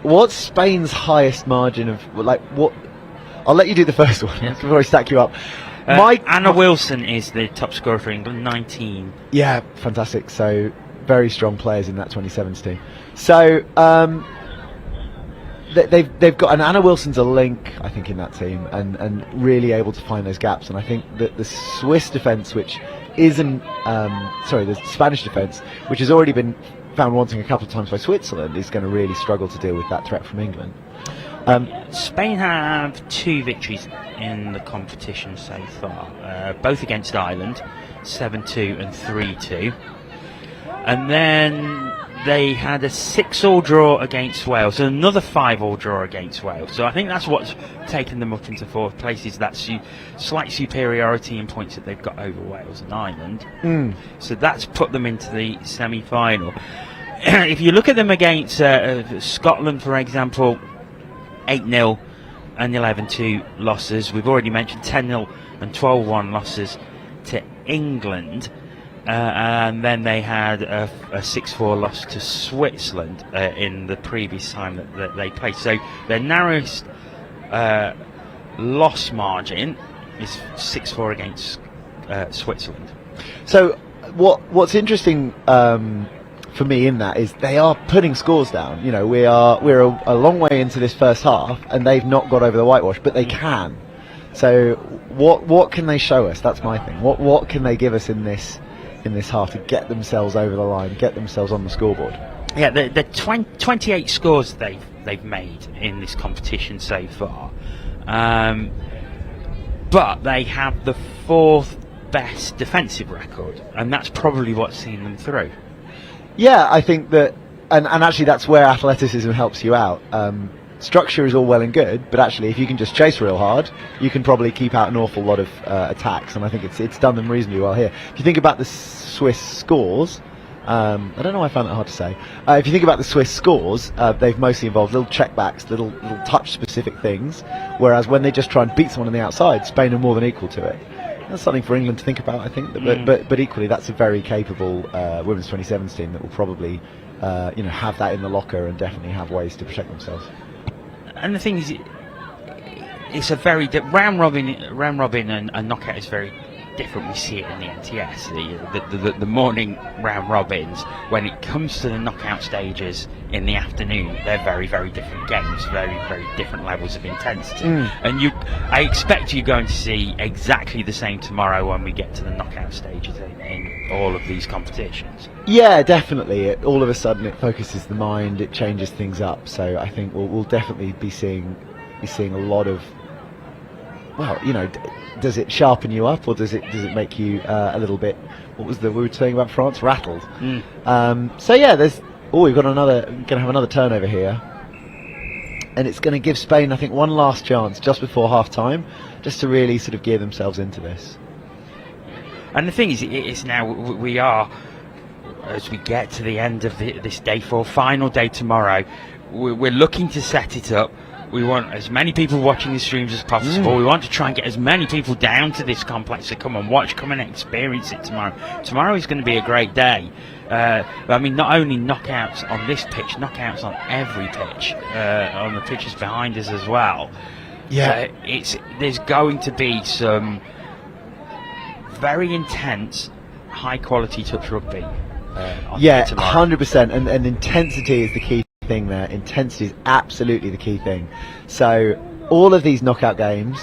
what's Spain's highest margin of what? I'll let you do the first one before I stack you up. Anna Wilson is the top scorer for England, 19. Yeah, fantastic. So very strong players in that 27s team. So they've got, and Anna Wilson's a link, I think, in that team, and really able to find those gaps. And I think that the Swiss defence, which isn't, the Spanish defence, which has already been found wanting a couple of times by Switzerland, is going to really struggle to deal with that threat from England. Spain have 2 victories in the competition so far, both against Ireland, 7-2 and 3-2. And then they had a 6-all draw against Wales, and another 5-all draw against Wales. So I think that's what's taken them up into 4th place, is that slight superiority in points that they've got over Wales and Ireland. So that's put them into the semi-final. If you look at them against Scotland, for example, 8-0 and 11-2 losses. We've already mentioned 10-0 and 12-1 losses to England. And then they had a 6-4 loss to Switzerland in the previous time that they played. So their narrowest loss margin is 6-4 against Switzerland. So what's interesting for me in that is they are putting scores down. You know, we're a long way into this first half and they've not got over the whitewash, but they can. So what can they show us? That's my thing. What can they give us in this half to get themselves over the line, get themselves on the scoreboard? Yeah, the 28 scores they've made in this competition so far, but they have the 4th best defensive record, and that's probably what's seen them through. Yeah, I think that, and actually that's where athleticism helps you out. Structure is all well and good, but actually if you can just chase real hard, you can probably keep out an awful lot of attacks, and I think it's done them reasonably well here. If you think about the Swiss scores, I don't know why I found that hard to say. If you think about the Swiss scores, they've mostly involved little checkbacks, little touch-specific things, whereas when they just try and beat someone on the outside, Spain are more than equal to it. That's something for England to think about, I think. But equally, that's a very capable women's 27s team that will probably, have that in the locker and definitely have ways to protect themselves. And the thing is, it's a very round robin and knockout is very different we see it in the NTS. The morning round robins, when it comes to the knockout stages in the afternoon, they're very, very different games, very, very different levels of intensity. And I expect you're going to see exactly the same tomorrow when we get to the knockout stages in all of these competitions. Yeah, definitely. All of a sudden, it focuses the mind, it changes things up. So I think we'll definitely be seeing a lot of. Well, does it sharpen you up, or does it make you a little bit? What was we were saying about France? Rattled. So yeah, we've got going to have another turnover here, and it's going to give Spain, I think, one last chance just before half time, just to really sort of gear themselves into this. And the thing is, it's now we are, as we get to the end of this day 4, final day tomorrow, we're looking to set it up. We want as many people watching the streams as possible. We want to try and get as many people down to this complex to come and watch, come and experience it tomorrow. Tomorrow is going to be a great day. I mean, not only knockouts on this pitch, knockouts on every pitch, on the pitches behind us as well. Yeah, there's going to be some very intense, high-quality touch rugby. Yeah, 100%, and intensity is the key thing there. Intensity is absolutely the key thing. So all of these knockout games,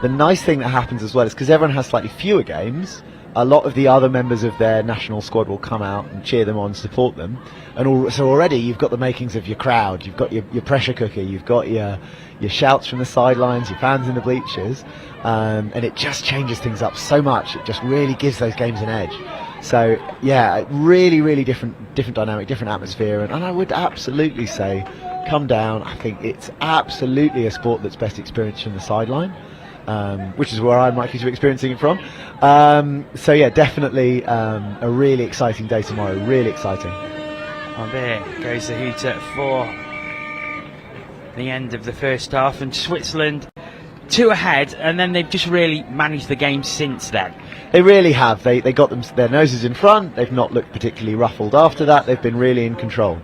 the nice thing that happens as well is because everyone has slightly fewer games, a lot of the other members of their national squad will come out and cheer them on, support them, and so already you've got the makings of your crowd, you've got your pressure cooker, you've got your shouts from the sidelines, your fans in the bleachers, and it just changes things up so much. It just really gives those games an edge. So yeah, really different dynamic, different atmosphere, and I would absolutely say come down. I think it's absolutely a sport that's best experienced from the sideline, which is where I'm likely to be experiencing it from. So yeah, definitely a really exciting day tomorrow, really exciting. Oh, there goes the hooter for the end of the first half, and Switzerland 2 ahead, and then they've just really managed the game since then. They really have. They got their noses in front. They've not looked particularly ruffled after that. They've been really in control.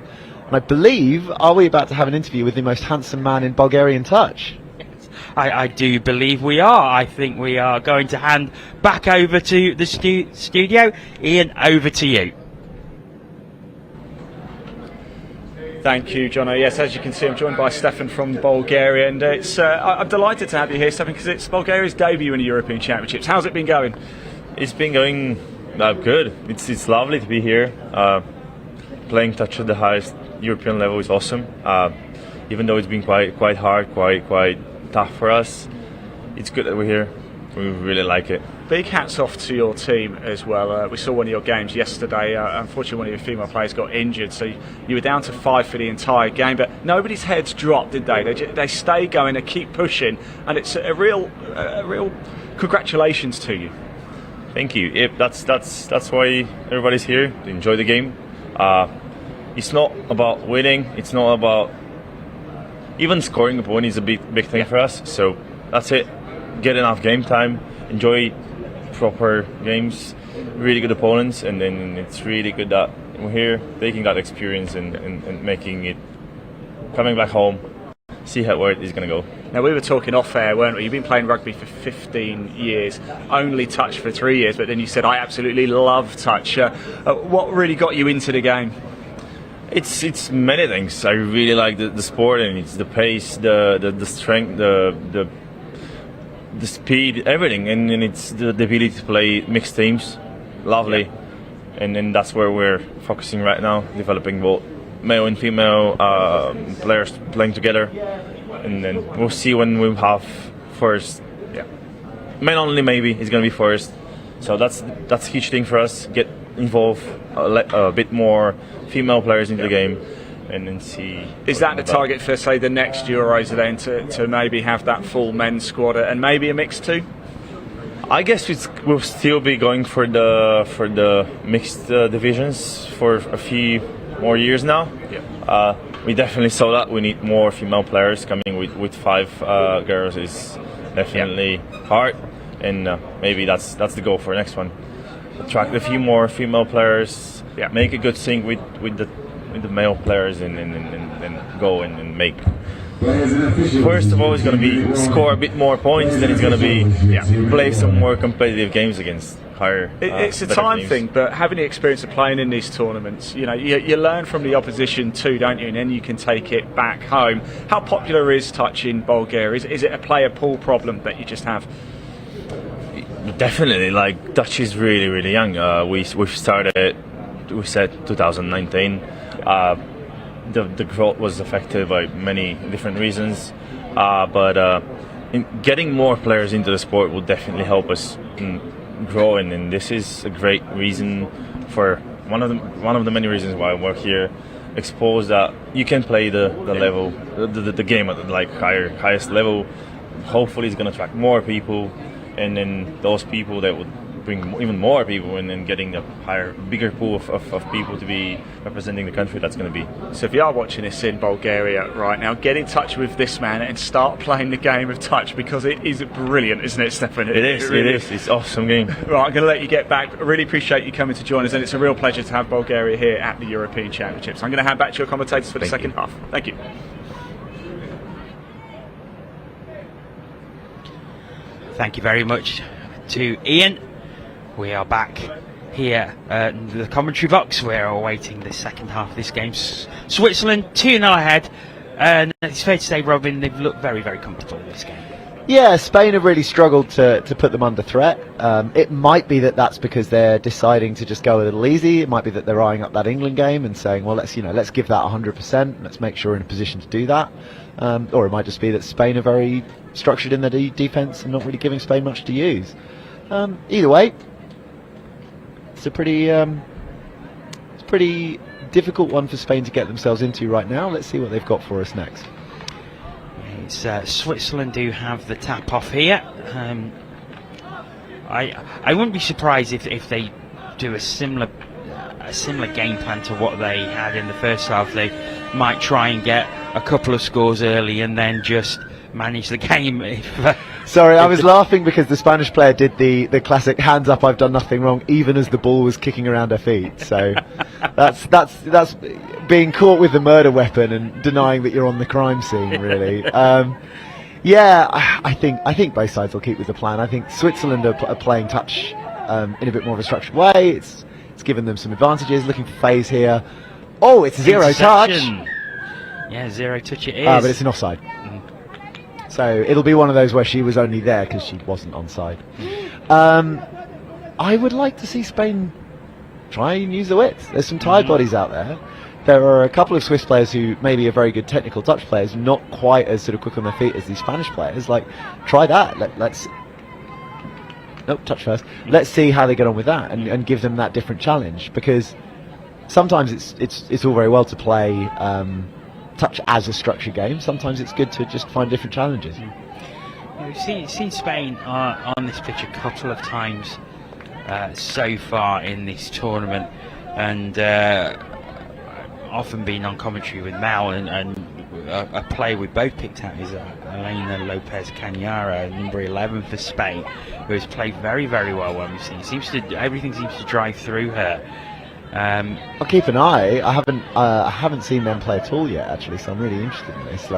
And I believe, are we about to have an interview with the most handsome man in Bulgarian touch? Yes, I do believe we are. I think we are going to hand back over to the studio. Ian, over to you. Thank you, Jono. Yes, as you can see, I'm joined by Stefan from Bulgaria, and I'm delighted to have you here, Stefan, because it's Bulgaria's debut in the European Championships. How's it been going? It's been going good. It's lovely to be here. Playing touch at the highest European level is awesome. Even though it's been quite hard, quite tough for us, it's good that we're here. We really like it. Big hats off to your team as well. We saw one of your games yesterday. Unfortunately, one of your female players got injured, so you were down to 5 for the entire game. But nobody's heads dropped, did they? They stay going, they keep pushing, and it's a real congratulations to you. Thank you. Yep, that's why everybody's here to enjoy the game. It's not about winning. It's not about even scoring a point is a big thing for us. So that's it. Get enough game time. Enjoy proper games. Really good opponents, and then it's really good that we're here taking that experience and making it, coming back home. See where it is going to go. Now, we were talking off air, weren't we? You've been playing rugby for 15 years, only touch for 3 years, but then you said, I absolutely love touch. What really got you into the game? It's many things. I really like the sport, and it's the pace, the strength, the speed, everything, and it's the ability to play mixed teams. Lovely. Yeah. And then that's where we're focusing right now, developing both male and female players playing together, and then we'll see when we have first. Yeah, men only maybe is going to be first, so that's a huge thing for us. Get involved a bit more female players into the game, and then see. Is that the target for, say, the next Euros then, to maybe have that full men's squad and maybe a mix too? I guess we'll still be going for the mixed divisions for a few more years now. Yeah. We definitely saw that we need more female players. Coming with 5 girls is definitely hard, and maybe that's the goal for the next one. Attract a few more female players. Yeah. Make a good sync with the male players, and go and make First of all, it's going to be score a bit more points, then it's going to be play some more competitive games against higher. It's a better time teams. thing, but having the experience of playing in these tournaments, you learn from the opposition too, don't you? And then you can take it back home. How popular is touch in Bulgaria? Is it a player pool problem that you just have? Definitely, like touch is really, really young. We've started, we said 2019. The growth was affected by many different reasons, but getting more players into the sport will definitely help us grow, and this is a great reason for one of the many reasons why we're here. Expose that you can play the level, the game at the highest level. Hopefully, it's going to attract more people, and then those people that would bring even more people, and then getting a bigger pool of people to be representing the country. That's going to be. So if you are watching this in Bulgaria right now, get in touch with this man and start playing the game of touch, because it is brilliant, isn't it, Stefan? It is. It's an awesome game. Right, I'm going to let you get back. I really appreciate you coming to join us, and it's a real pleasure to have Bulgaria here at the European Championships. I'm going to hand back to your commentators for the second half. Thank you. Thank you very much to Ian. We are back here in the commentary box. We're awaiting the second half of this game. Switzerland 2-0 ahead, and it's fair to say, Robin, they've looked very, very comfortable in this game. Yeah, Spain have really struggled to put them under threat. It might be that that's because they're deciding to just go a little easy. It might be that they're eyeing up that England game and saying, well, let's give that 100%. Let's make sure we're in a position to do that. Or it might just be that Spain are very structured in their defence and not really giving Spain much to use. Either way, it's a pretty difficult one for Spain to get themselves into right now. Let's see what they've got for us next. It's Switzerland do have the tap off here. I wouldn't be surprised if they do a similar game plan to what they had in the first half. They might try and get a couple of scores early and then just manage the game. Sorry, I was laughing because the Spanish player did the classic hands up, I've done nothing wrong, even as the ball was kicking around her feet. So that's being caught with the murder weapon and denying that you're on the crime scene, really. I think both sides will keep with the plan. I think Switzerland are playing touch in a bit more of a structured way. It's given them some advantages. Looking for phase here. Oh, it's zero touch. Yeah, zero touch it is. But it's an offside. So it'll be one of those where she was only there because she wasn't onside. I would like to see Spain try and use the width. There's some tired bodies out there. There are a couple of Swiss players who maybe are very good technical touch players, not quite as sort of quick on their feet as these Spanish players. Like, try that. Let's touch first. Let's see how they get on with that and give them that different challenge, because sometimes it's all very well to play touch as a structured game. Sometimes it's good to just find different challenges. We've seen Spain on this pitch a couple of times so far in this tournament, and often been on commentary with Mal, and a player we both picked out is Elena Lopez Cañara, number 11 for Spain, who has played very, very well when we've seen. Everything seems to drive through her. I'll keep an eye. I haven't seen them play at all yet, actually, so I'm really interested in this.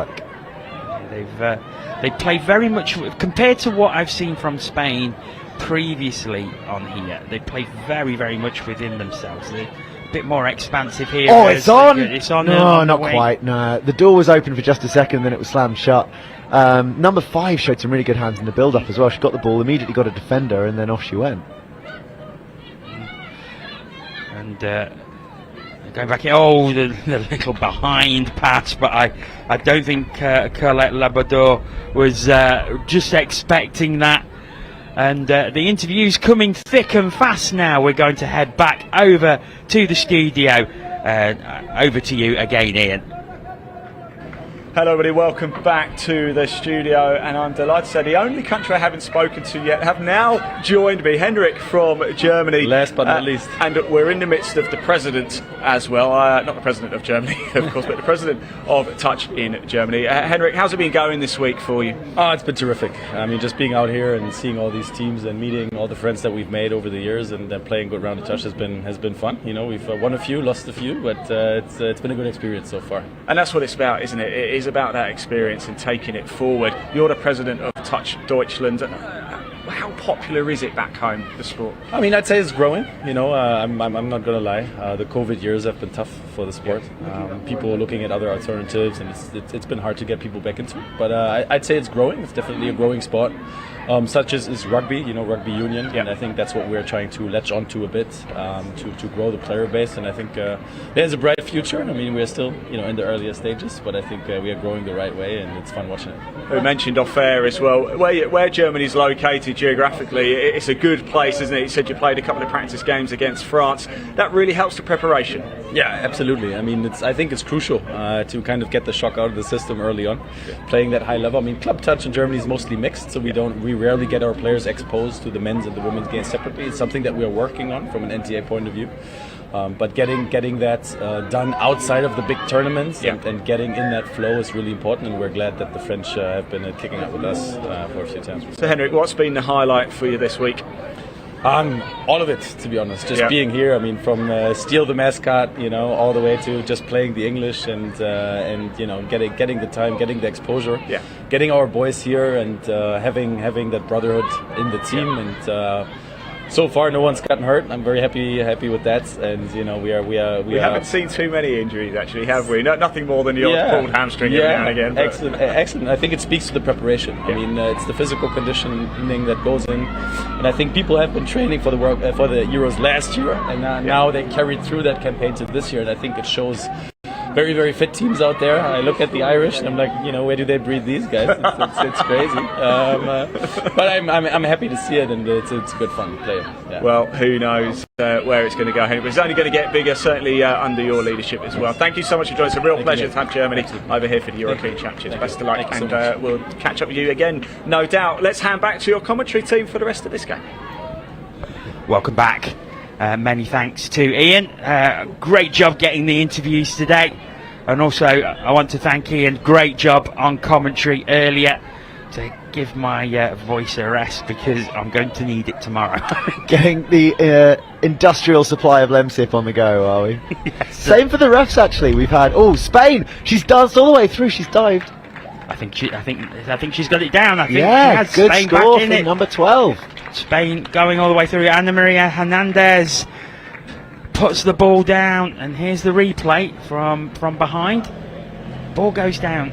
They play very much compared to what I've seen from Spain previously on here. They play very, very much within themselves. They're a bit more expansive here. Oh, it's on! It's on. No, not quite. No, the door was open for just a second, then it was slammed shut. Number 5 showed some really good hands in the build-up as well. She got the ball, immediately got a defender, and then off she went. And going back here, the little behind pass, but I don't think Colette Labrador was just expecting that. And the interview's coming thick and fast now. We're going to head back over to the studio. Over to you again, Ian. Hello everybody, welcome back to the studio, and I'm delighted to say the only country I haven't spoken to yet have now joined me, Henrik from Germany. Last but not least. And we're in the midst of the president as well, not the president of Germany of course, but the president of Touch in Germany. Henrik, how's it been going this week for you? Oh, it's been terrific. I mean, just being out here and seeing all these teams and meeting all the friends that we've made over the years, and then playing good round of touch has been fun. You know, we've won a few, lost a few, but it's been a good experience so far. And that's what it's about, isn't it? It is about that experience and taking it forward. You're the president of Touch Deutschland. How popular is it back home, the sport? I mean, I'd say it's growing. You know, I'm not going to lie. The COVID years have been tough for the sport. People are looking at other alternatives, and it's been hard to get people back into it. But I'd say it's growing. It's definitely a growing sport. Such as is rugby, rugby union, and I think that's what we're trying to latch onto a bit to grow the player base. And I think there's a bright future. I mean, we're still in the earlier stages, but I think we are growing the right way, and it's fun watching it. We mentioned off air as well where Germany's located geographically. It's a good place, isn't it? You said you played a couple of practice games against France. That really helps the preparation. Yeah, absolutely. I mean, I think it's crucial to kind of get the shock out of the system early on, playing that high level. I mean, club touch in Germany is mostally mixed, so we rarely get our players exposed to the men's and the women's games separately. It's something that we are working on from an NTA point of view. But getting that done outside of the big tournaments and getting in that flow is really important, and we're glad that the French have been kicking out with us for a few times. So Henrik, what's been the highlight for you this week? All of it, to be honest. Just being here. I mean, from Steal the mascot, all the way to just playing the English and getting the time, getting the exposure, getting our boys here, and having that brotherhood in the team. And so far, no one's gotten hurt. I'm very happy with that. And we haven't seen too many injuries, actually, have we? Nothing more than the odd pulled hamstring every now and again. Excellent. I think it speaks to the preparation. I mean, it's the physical conditioning that goes in, and I think people have been training for the Euros last year, and now they carried through that campaign to this year, and I think it shows. Very, very fit teams out there. I look at the Irish and I'm like, where do they breed these guys? It's crazy. But I'm happy to see it, and it's good fun to play it. Yeah. Well, who knows where it's going to go, Henrik? But it's only going to get bigger, certainly under your leadership as well. Thank you so much for joining us. It's a real pleasure to have Germany over here for the European Championships. Best of luck, and we'll catch up with you again, no doubt. Let's hand back to your commentary team for the rest of this game. Welcome back. Many thanks to Ian. Great job getting the interviews today. And also, I want to thank Ian. Great job on commentary earlier to give my voice a rest, because I'm going to need it tomorrow. Getting the industrial supply of Lemsip on the go, are we? Yes. Same for the refs, actually. We've had Spain. She's danced all the way through. She's dived. I think she's got it down. I think yeah, she has good Spain score back in it. Number 12. Spain going all the way through. Ana Maria Hernandez puts the ball down, and here's the replay from behind. Ball goes down.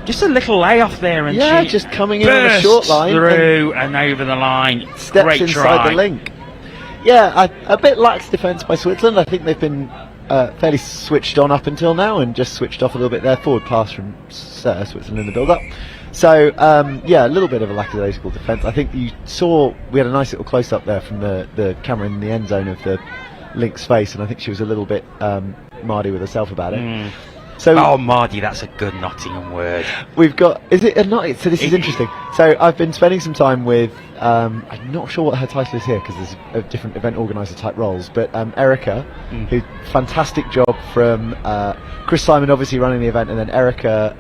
Just a little layoff there, and she just coming in on a short line through and over the line. Steps Great inside try. the link. Yeah, a bit lax defence by Switzerland. I think they've been fairly switched on up until now, and just switched off a little bit there. Forward pass from Switzerland in the build-up. So, a little bit of a lackadaisical defence. I think you saw we had a nice little close-up there from the camera in the end zone of the link's face, and I think she was a little bit mardy with herself about it. So, mardy, that's a good Nottingham word. We've got, is it a not? So this is interesting. So I've been spending some time with, I'm not sure what her title is here, because there's a different event organiser type roles, but Erica, who, fantastic job from Chris Simon obviously running the event, and then Erica,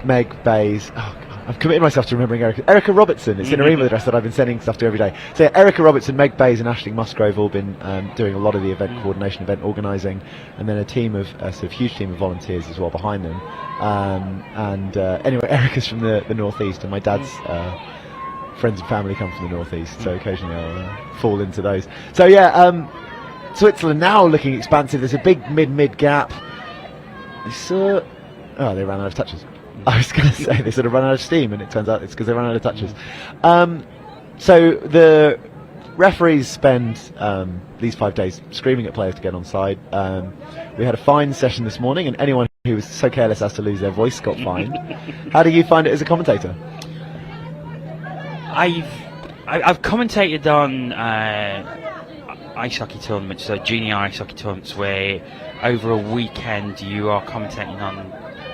Meg Bays, I've committed myself to remembering Erica Robertson. It's in her email address that I've been sending stuff to every day. So Erica Robertson, Meg Bays and Aisling Musgrove all been doing a lot of the event coordination, event organising, and then a sort of huge team of volunteers as well behind them. Anyway, Erica's from the northeast, and my dad's friends and family come from the northeast, so occasionally I'll fall into those. So Switzerland now looking expansive. There's a big mid gap. They ran out of touches. I was going to say they sort of run out of steam, and it turns out it's because they ran out of touches. So the referees spend these 5 days screaming at players to get onside. We had a fine session this morning, and anyone who was so careless as to lose their voice got fined. How do you find it as a commentator? I've commentated on ice hockey tournaments, so junior ice hockey tournaments, where over a weekend you are commentating on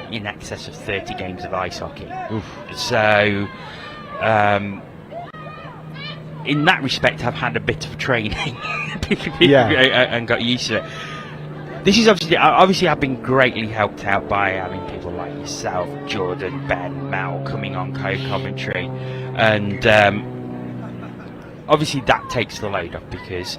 in excess of 30 games of ice hockey. Oof. So in that respect, I've had a bit of training and got used to it. This is obviously I've been greatly helped out by having people like yourself, Jordan, Ben, Mal coming on co-commentary, and obviously that takes the load off, because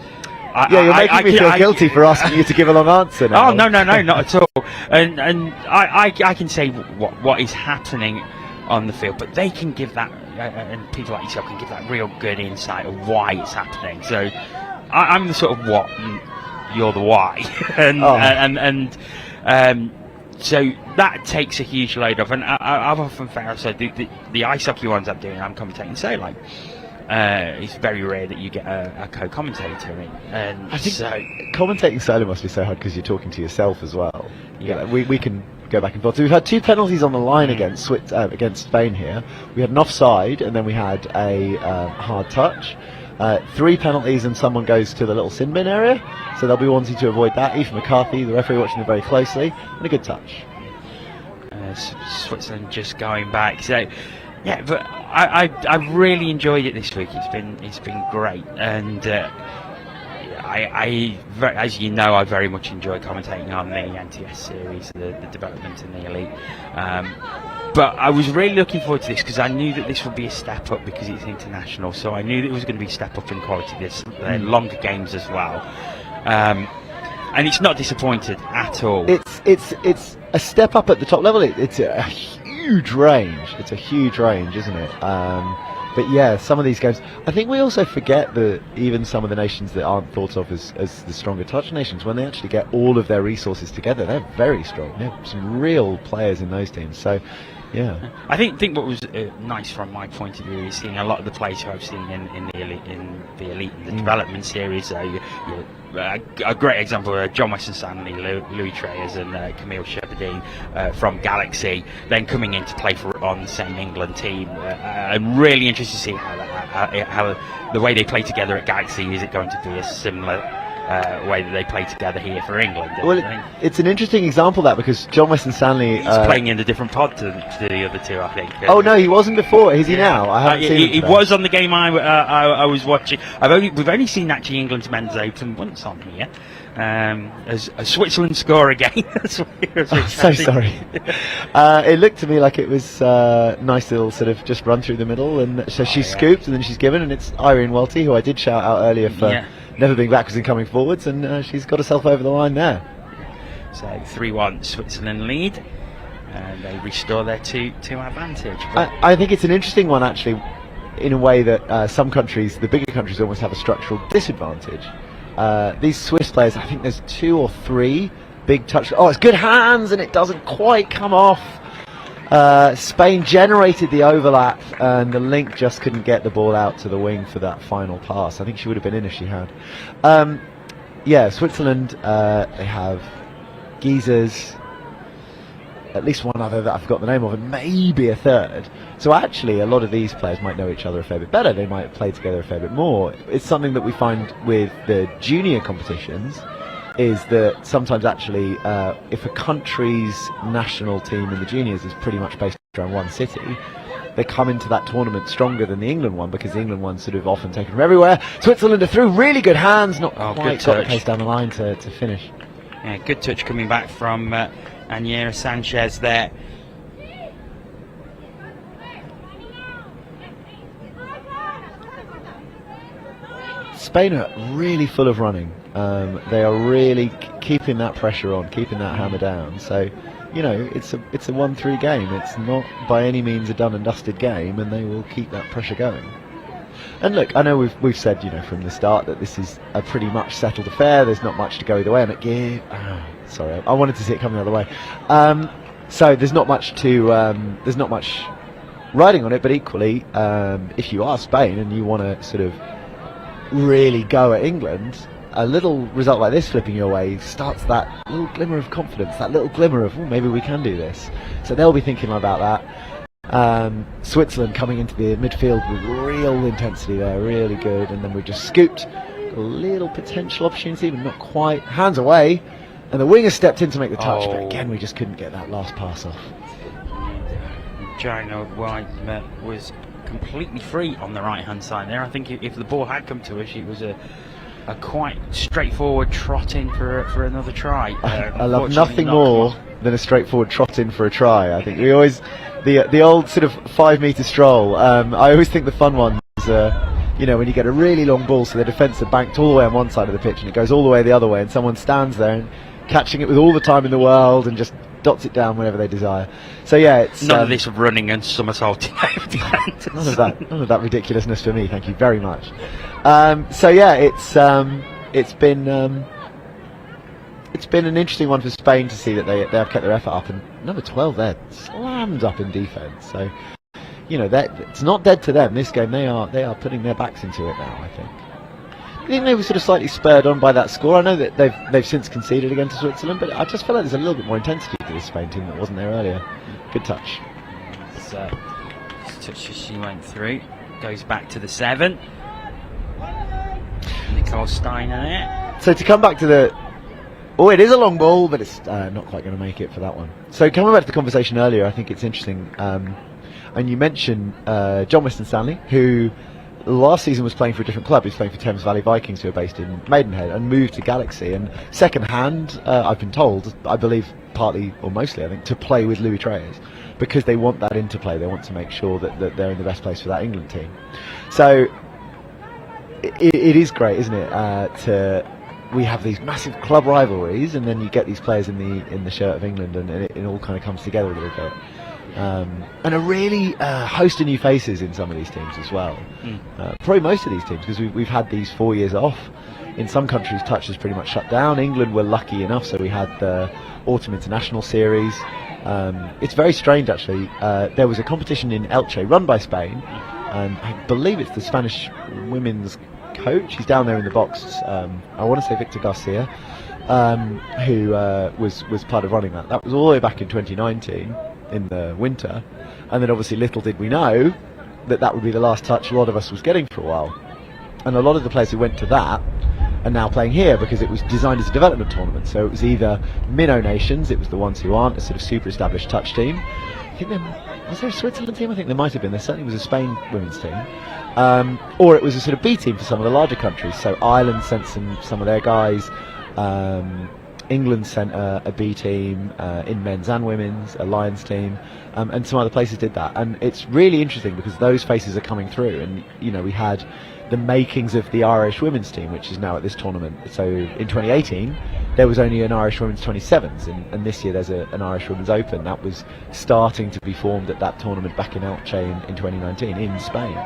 You're making me feel guilty for asking you to give a long answer now. Oh no, not at all. And I can say what is happening on the field, but they can give that, and people like yourself can give that real good insight of why it's happening. So I'm the sort of what, and you're the why, so that takes a huge load off. And I've often found, so the ice hockey ones I'm doing, I'm commentating. So like, it's very rare that you get a co-commentator in. And I think so commentating solo must be so hard because you're talking to yourself as well. Yeah, we can go back and forth. So we've had 2 penalties on the line against Spain here. We had an offside, and then we had a hard touch. 3 penalties, and someone goes to the little sin bin area, so they'll be wanting to avoid that. Ethan McCarthy, the referee, watching it very closely, and a good touch. Switzerland just going back. So yeah, but I really enjoyed it this week. It's been great, and as you know, I very much enjoy commentating on the NTS series, the development and the elite. But I was really looking forward to this because I knew that this would be a step up because it's international. So I knew that it was going to be a step up in quality. There's longer games as well, and it's not disappointed at all. It's a step up at the top level. It's a huge range. It's a huge range, isn't it? But yeah, some of these games, I think we also forget that even some of the nations that aren't thought of as the stronger touch nations, when they actually get all of their resources together, they're very strong. They have some real players in those teams. So, yeah. I think what was nice from my point of view is seeing a lot of the players who I've seen in the elite and the development series. A great example: John Weston Stanley, Louis Treyers, and Camille Shepardine from Galaxy, then coming in to play on the same England team. I'm really interested to see how the way they play together at Galaxy, is it going to be a similar way that they play together here for England? Well, it's an interesting example that because John Weston Stanley he's playing in a different pod to the other two, I think. Oh no, he wasn't before. Is he now? I haven't seen him. He was on the game I was watching. We've only seen actually England's men's open once on here. As Switzerland score again. So sorry. It looked to me like it was nice little sort of just run through the middle, and so she scooped and then she's given, and it's Irene Welty, who I did shout out earlier for never being backwards and coming forwards, and she's got herself over the line there. So 3-1 Switzerland lead, and they restore their two advantage. I think it's an interesting one actually, in a way that some countries, the bigger countries, almost have a structural disadvantage. These Swiss players, I think there's 2 or 3 big touch. Oh, it's good hands, and it doesn't quite come off. Spain generated the overlap, and the link just couldn't get the ball out to the wing for that final pass. I think she would have been in if she had. Switzerland, they have geezers, at least one other that I forgot the name of, and maybe a third. So actually, a lot of these players might know each other a fair bit better. They might play together a fair bit more. It's something that we find with the junior competitions, is that sometimes actually, if a country's national team in the juniors is pretty much based around one city, they come into that tournament stronger than the England one, because the England one's sort of often taken from everywhere. Switzerland are through, really good hands, not quite got the pace down the line to finish. Yeah, good touch coming back from Aniera Sanchez there. Spain are really full of running. They are really keeping that pressure on, keeping that hammer down. So, you know, it's a 1-3 game. It's not by any means a done and dusted game, and they will keep that pressure going. And look, I know we've said, you know, from the start that this is a pretty much settled affair. There's not much to go either way, and sorry, I wanted to see it coming the other way. So there's not much riding on it. But equally, if you are Spain and you want to sort of really go at England, a little result like this flipping your way starts that little glimmer of confidence, that little glimmer of, maybe we can do this. So they'll be thinking about that. Switzerland coming into the midfield with real intensity there, really good, and then we just scooped a little potential opportunity, but not quite. Hands away, and the winger stepped in to make the touch, but again we just couldn't get that last pass off. Joanna White was completely free on the right hand side there. I think if the ball had come to her, she was a quite straightforward trot in for another try. I love nothing more than a straightforward trot in for a try. I think we always, the old sort of 5 metre stroll, I always think the fun ones you know, when you get a really long ball, so the defence are banked all the way on one side of the pitch and it goes all the way the other way, and someone stands there and catching it with all the time in the world and just dots it down whenever they desire. So yeah, it's none of this running and somersaulting over defenders. None of that ridiculousness for me. Thank you very much. So yeah, it's been an interesting one for Spain to see that they have kept their effort up, and number 12 there slammed up in defence. So you know, it's not dead to them. This game, they are putting their backs into it now, I think. I think they were sort of slightly spurred on by that score. I know that they've since conceded against Switzerland, but I just feel like there's a little bit more intensity to this Spain team that wasn't there earlier. Good touch. So, touch as she went through. Goes back to the 7. Nicole Steiner there. So to come back to the... Oh, it is a long ball, but it's not quite going to make it for that one. So coming back to the conversation earlier, I think it's interesting. And you mentioned John Weston Stanley, who last season was playing for a different club. He was playing for Thames Valley Vikings, who are based in Maidenhead, and moved to Galaxy. And second hand, I've been told, I believe partly or mostly, I think, to play with Louis Treyers, because they want that interplay. They want to make sure that they're in the best place for that England team. So it is great, isn't it? We have these massive club rivalries, and then you get these players in the shirt of England, and it all kind of comes together a little bit. And a really host of new faces in some of these teams as well. Probably most of these teams, because we've had these 4 years off. In some countries, touch has pretty much shut down. England were lucky enough, so we had the Autumn International Series. It's very strange, actually. There was a competition in Elche run by Spain, and I believe it's the Spanish women's coach. He's down there in the box. I want to say Victor Garcia, who was part of running that. That was all the way back in 2019. In the winter, and then obviously little did we know that would be the last touch a lot of us was getting for a while, and a lot of the players who went to that are now playing here because it was designed as a development tournament. So it was either minnow nations, it was the ones who aren't a sort of super established touch team. I think was there a Switzerland team? I think there might have been. There certainly was a Spain women's team, or it was a sort of B team for some of the larger countries. So Ireland sent some of their guys. England sent a B team in men's and women's, a Lions team, and some other places did that. And it's really interesting because those faces are coming through. And you know, we had the makings of the Irish women's team, which is now at this tournament. So in 2018, there was only an Irish women's 27s, and this year there's an Irish women's Open that was starting to be formed at that tournament back in Elche in 2019 in Spain.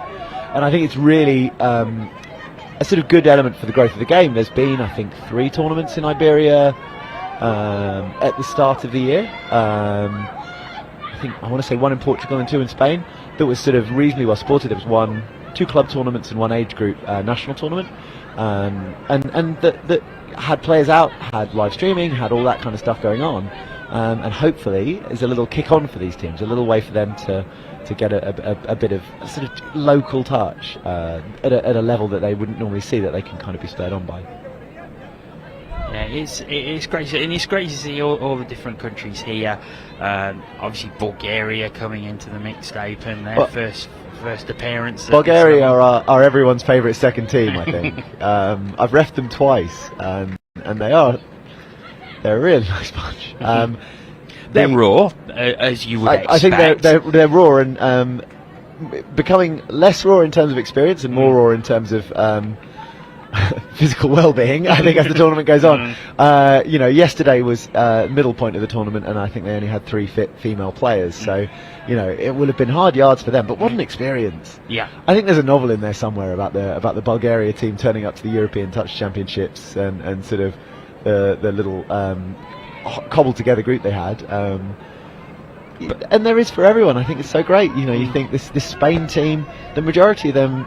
And I think it's really a sort of good element for the growth of the game. There's been, I think, 3 tournaments in Iberia at the start of the year. I want to say 1 in Portugal and 2 in Spain that was sort of reasonably well supported. There was 2 club tournaments and 1 age group national tournament, and that had players out, had live streaming, had all that kind of stuff going on, and hopefully is a little kick on for these teams, a little way for them to get a bit of sort of local touch at a level that they wouldn't normally see, that they can kind of be spurred on by. Yeah, it's great, and it's great to see all the different countries here. Obviously, Bulgaria coming into the mixed open, their first appearance. Bulgaria are everyone's favourite second team, I think. I've reffed them twice, and they're a really nice bunch. They're raw, as you would expect. I think they're raw, and becoming less raw in terms of experience and more raw in terms of physical well-being, I think, as the tournament goes on. You know, yesterday was middle point of the tournament, and I think they only had 3 fit female players, so you know, it would have been hard yards for them, but what an experience. Yeah, I think there's a novel in there somewhere about the Bulgaria team turning up to the European Touch Championships and sort of the little cobbled together group they had. And there is for everyone. I think it's so great. You know, you think this Spain team, the majority of them,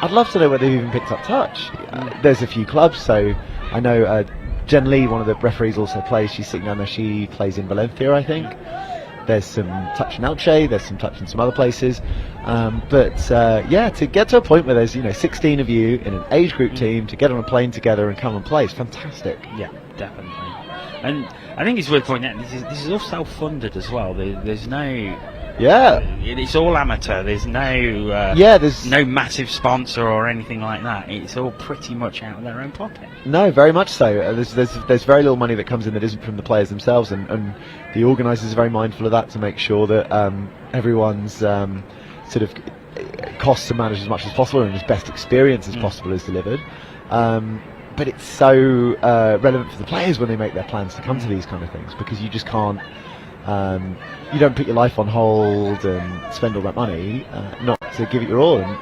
I'd love to know whether they've even picked up touch. There's a few clubs, so I know Jen Lee, one of the referees, also plays. She's sitting down there. She plays in Valencia, I think. There's some touch in Elche. There's some touch in some other places. Yeah, to get to a point where there's 16 of you in an age group team to get on a plane together and come and play is fantastic. Yeah, definitely. And I think it's worth pointing out this is all self-funded as well. There's no. Yeah, it's all amateur. There's no there's no massive sponsor or anything like that. It's all pretty much out of their own pocket. No, very much so. There's very little money that comes in that isn't from the players themselves, and the organisers are very mindful of that to make sure that everyone's sort of costs are managed as much as possible and as best experience as possible is delivered. But it's so relevant for the players when they make their plans to come to these kind of things, because you just can't. You don't put your life on hold and spend all that money not to give it your all. And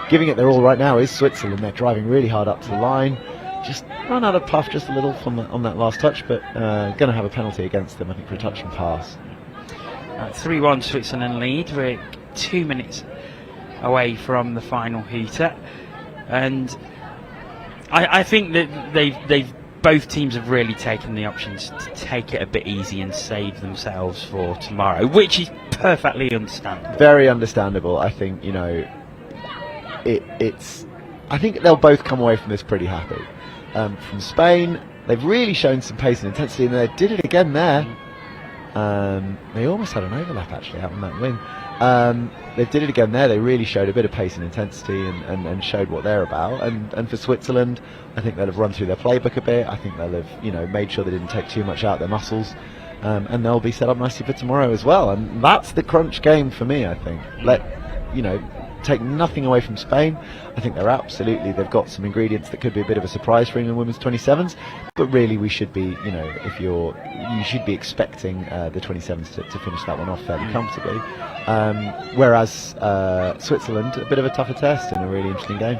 giving it their all right now is Switzerland. They're driving really hard up to the line. Just run out of puff just a little on that last touch, but going to have a penalty against them, I think, for a touch and pass. 3-1 Switzerland lead. We're 2 minutes away from the final heater, and I think that they've both teams have really taken the options to take it a bit easy and save themselves for tomorrow, which is perfectly understandable. Very understandable. I think, you know, it's. I think they'll both come away from this pretty happy. From Spain, they've really shown some pace and intensity, and they did it again there. They almost had an overlap actually out on that wing. They did it again there. They really showed a bit of pace and intensity and showed what they're about. And for Switzerland, I think they'll have run through their playbook a bit. I think they'll have, you know, made sure they didn't take too much out of their muscles. And they'll be set up nicely for tomorrow as well. And that's the crunch game for me, I think. Take nothing away from Spain. I think they've got some ingredients that could be a bit of a surprise for England women's 27s, but really we should be, you know, you should be expecting the 27s to finish that one off fairly comfortably. Whereas Switzerland, a bit of a tougher test and a really interesting game.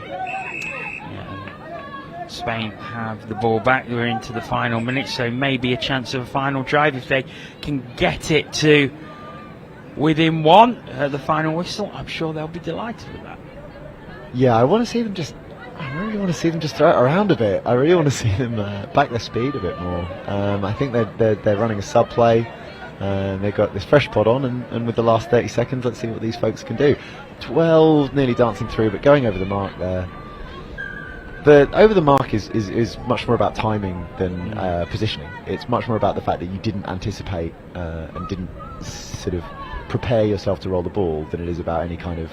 Spain have the ball back. We're into the final minutes, so maybe a chance of a final drive if they can get it to within one at the final whistle. I'm sure they'll be delighted with that. Yeah, I really want to see them just throw it around a bit. I really want to see them back their speed a bit more. I think they're running a sub play. They've got this fresh pod on, and with the last 30 seconds, let's see what these folks can do. 12 nearly dancing through, but going over the mark there. The over the mark is much more about timing than positioning. It's much more about the fact that you didn't anticipate and didn't sort of prepare yourself to roll the ball than it is about any kind of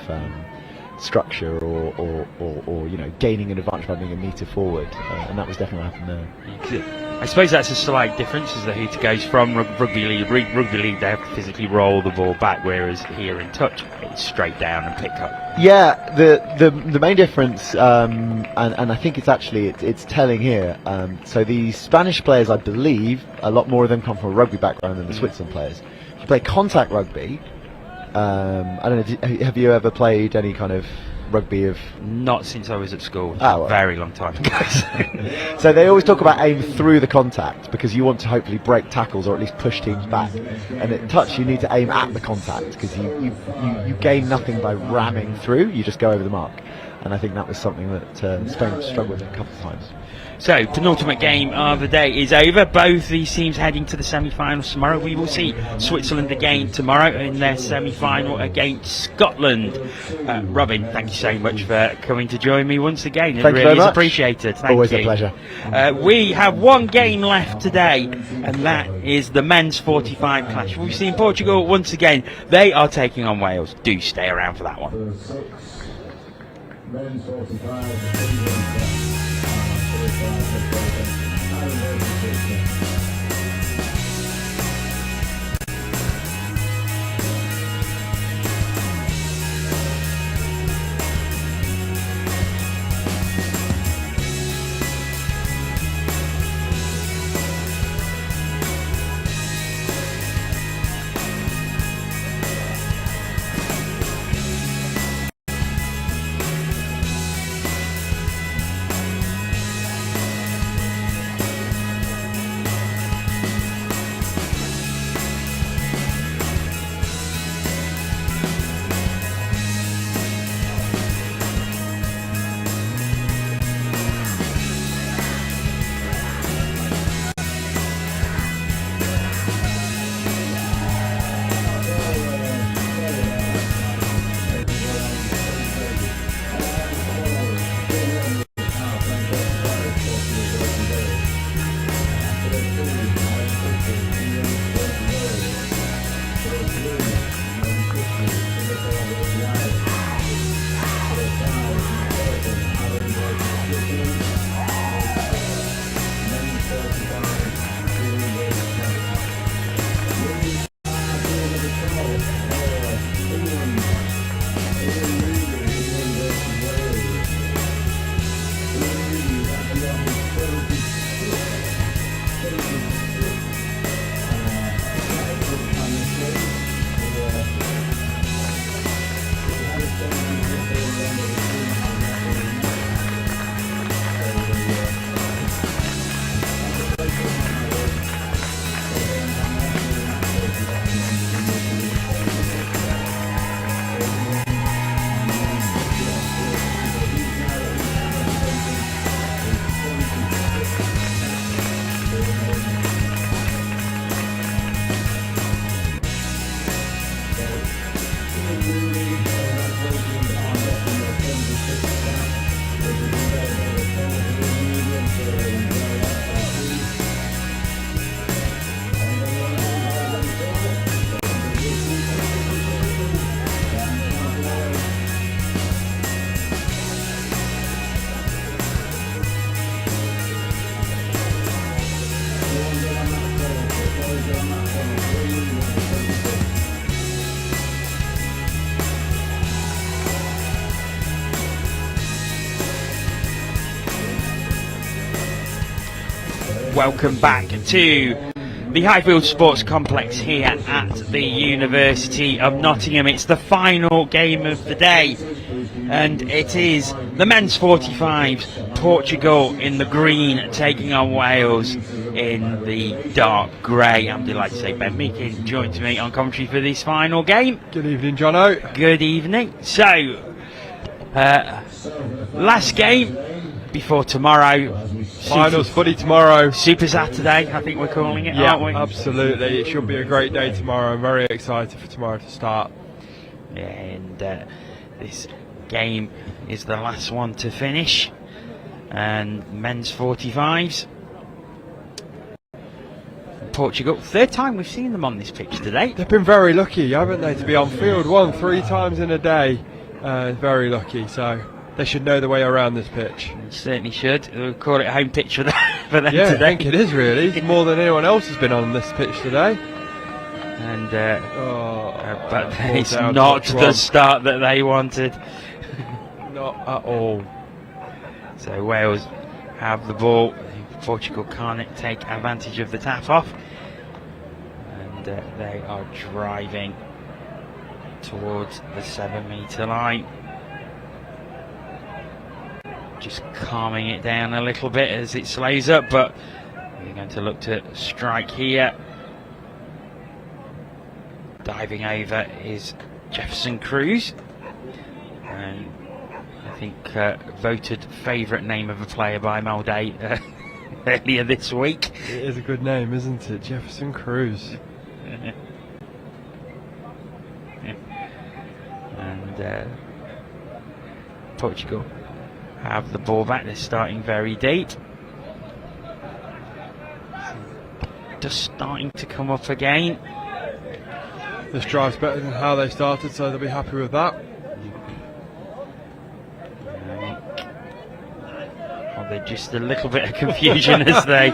structure or you know, gaining an advantage by being a metre forward, and that was definitely what happened there. I suppose that's a slight difference as the heater goes from rugby league. Rugby league, they have to physically roll the ball back, whereas here in touch, it's straight down and pick up. Yeah, the main difference, and I think it's telling here. So the Spanish players, I believe, a lot more of them come from a rugby background than the Switzerland players. If you play contact rugby, I don't know, have you ever played any kind of rugby of... Not since I was at school. Well. Very long time ago. So they always talk about aim through the contact, because you want to hopefully break tackles or at least push teams back. And at touch, you need to aim at the contact, because you gain nothing by ramming through, you just go over the mark. And I think that was something that Spain struggled with a couple of times. So, penultimate game of the day is over. Both these teams heading to the semi-finals tomorrow. We will see Switzerland again tomorrow in their semi-final against Scotland. Robin, thank you so much for coming to join me once again. It Thank you really very is much. appreciated. Thank Always you. a pleasure. We have one game left today, and that is the men's 45 clash. We've seen Portugal once again. They are taking on Wales. Do stay around for that one. Men's 45. welcome back to the Highfield Sports Complex here at the University of Nottingham. It's the final game of the day, and it is the men's 45s, Portugal in the green taking on Wales in the dark grey. I'm delighted to say Ben Meakin joins me on commentary for this final game. Good evening, Jono. Good evening. So, last game before tomorrow. Finals footy tomorrow. Super Saturday, I think we're calling it, aren't we? Absolutely. It should be a great day tomorrow. I'm very excited for tomorrow to start. And this game is the last one to finish. And men's 45s. Portugal, third time we've seen them on this pitch today. They've been very lucky, haven't they, to be on field 3 times in a day. Very lucky, so they should know the way around this pitch. They certainly should. We'll call it a home pitch for them today. I think it is really. More than anyone else has been on this pitch today. And but it's not the start that they wanted. Not at all. So Wales have the ball. Portugal can't take advantage of the tap off. And they are driving towards the 7-metre line. Just calming it down a little bit as it slows up, but we're going to look to strike here. Diving over is Jefferson Cruz, and I think voted favourite name of a player by Malday earlier this week. It is a good name, isn't it? Jefferson Cruz. And Portugal have the ball back. They're starting very deep. Just starting to come up again. This drive's better than how they started, so they'll be happy with that. There's just a little bit of confusion as they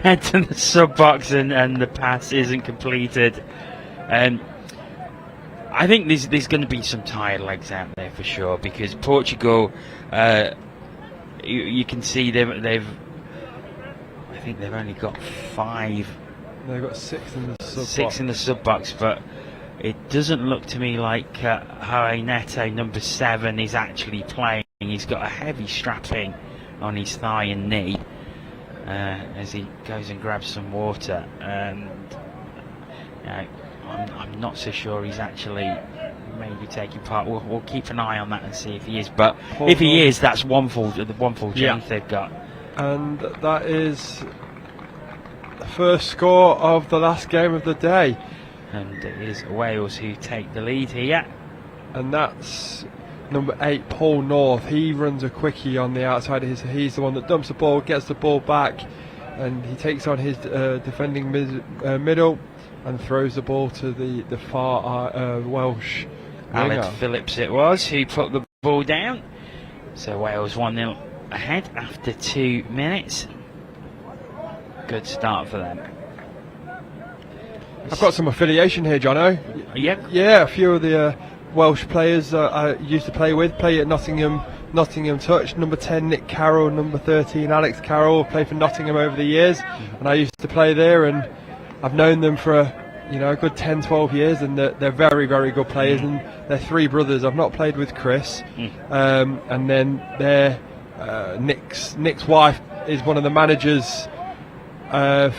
head to the sub box and the pass isn't completed. I think there's going to be some tired legs out there for sure, because Portugal, you can see they've I think they've only got 5. They've got 6 in the sub box. 6 in the sub box, but it doesn't look to me like João Neto, number 7, is actually playing. He's got a heavy strapping on his thigh and knee as he goes and grabs some water. And I'm not so sure he's actually maybe taking part. We'll keep an eye on that and see if he is. But if he is, that's one full chance they've got. And that is the first score of the last game of the day. And it is Wales who take the lead here. And that's number 8, Paul North. He runs a quickie on the outside. He's the one that dumps the ball, gets the ball back, and he takes on his defending middle and throws the ball to the far Welsh Alan winger. Phillips it was who put the ball down. So Wales 1-0 ahead after 2 minutes. Good start for them. I've got some affiliation here, Jono. Yeah, a few of the Welsh players I used to play at Nottingham Touch. Number 10 Nick Carroll, number 13 Alex Carroll, played for Nottingham over the years, and I used to play there, and I've known them for a good 10-12 years, and they're very, very good players. And they're 3 brothers. I've not played with Chris, and then Nick's wife is one of the managers I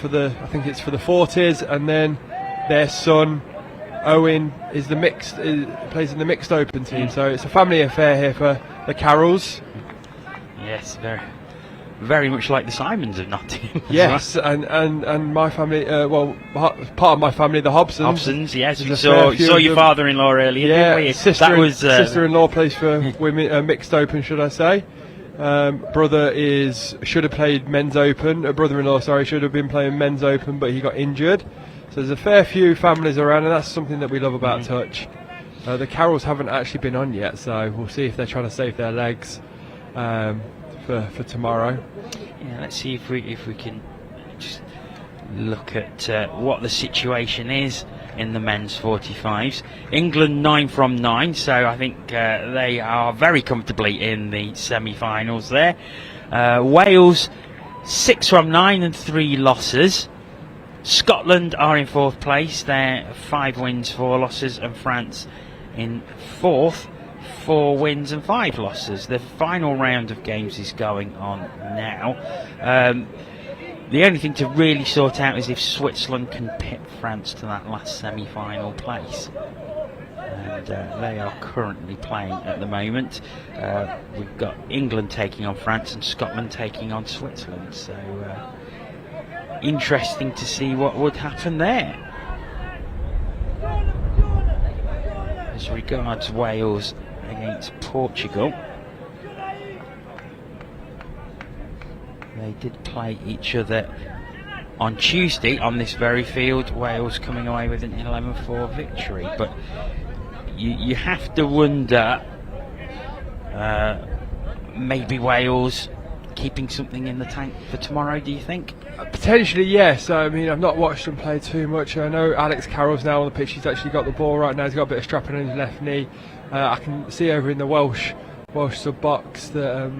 think it's for the 40s, and then their son Owen is plays in the mixed open team. So it's a family affair here for the Carrolls. Yes, very much like the Simons of Nottingham. Yes, and my family, part of my family, the Hobsons. Hobsons, yes, we saw your father-in-law earlier, didn't we? Sister-in-law plays for women, mixed open, should I say. Brother should have played men's open. Brother-in-law, sorry, should have been playing men's open, but he got injured. So there's a fair few families around, and that's something that we love about Touch. The Carrolls haven't actually been on yet, so we'll see if they're trying to save their legs for tomorrow. Yeah, let's see if we can just look at what the situation is in the men's 45s. England 9 from 9, so I think they are very comfortably in the semi-finals there. Wales 6 from 9 and 3 losses. Scotland are in 4th place. They're 5 wins, 4 losses, and France in 4th, 4 wins and 5 losses. The final round of games is going on now. The only thing to really sort out is if Switzerland can pit France to that last semi-final place. And they are currently playing at the moment. We've got England taking on France and Scotland taking on Switzerland. So interesting to see what would happen there. As regards Wales against Portugal, they did play each other on Tuesday on this very field. Wales coming away with an 11-4 victory, but you have to wonder, maybe Wales keeping something in the tank for tomorrow, do you think? Potentially, yes. I mean, I've not watched them play too much. I know Alex Carroll's now on the pitch. He's actually got the ball right now. He's got a bit of strapping on his left knee. I can see over in the Welsh sub box that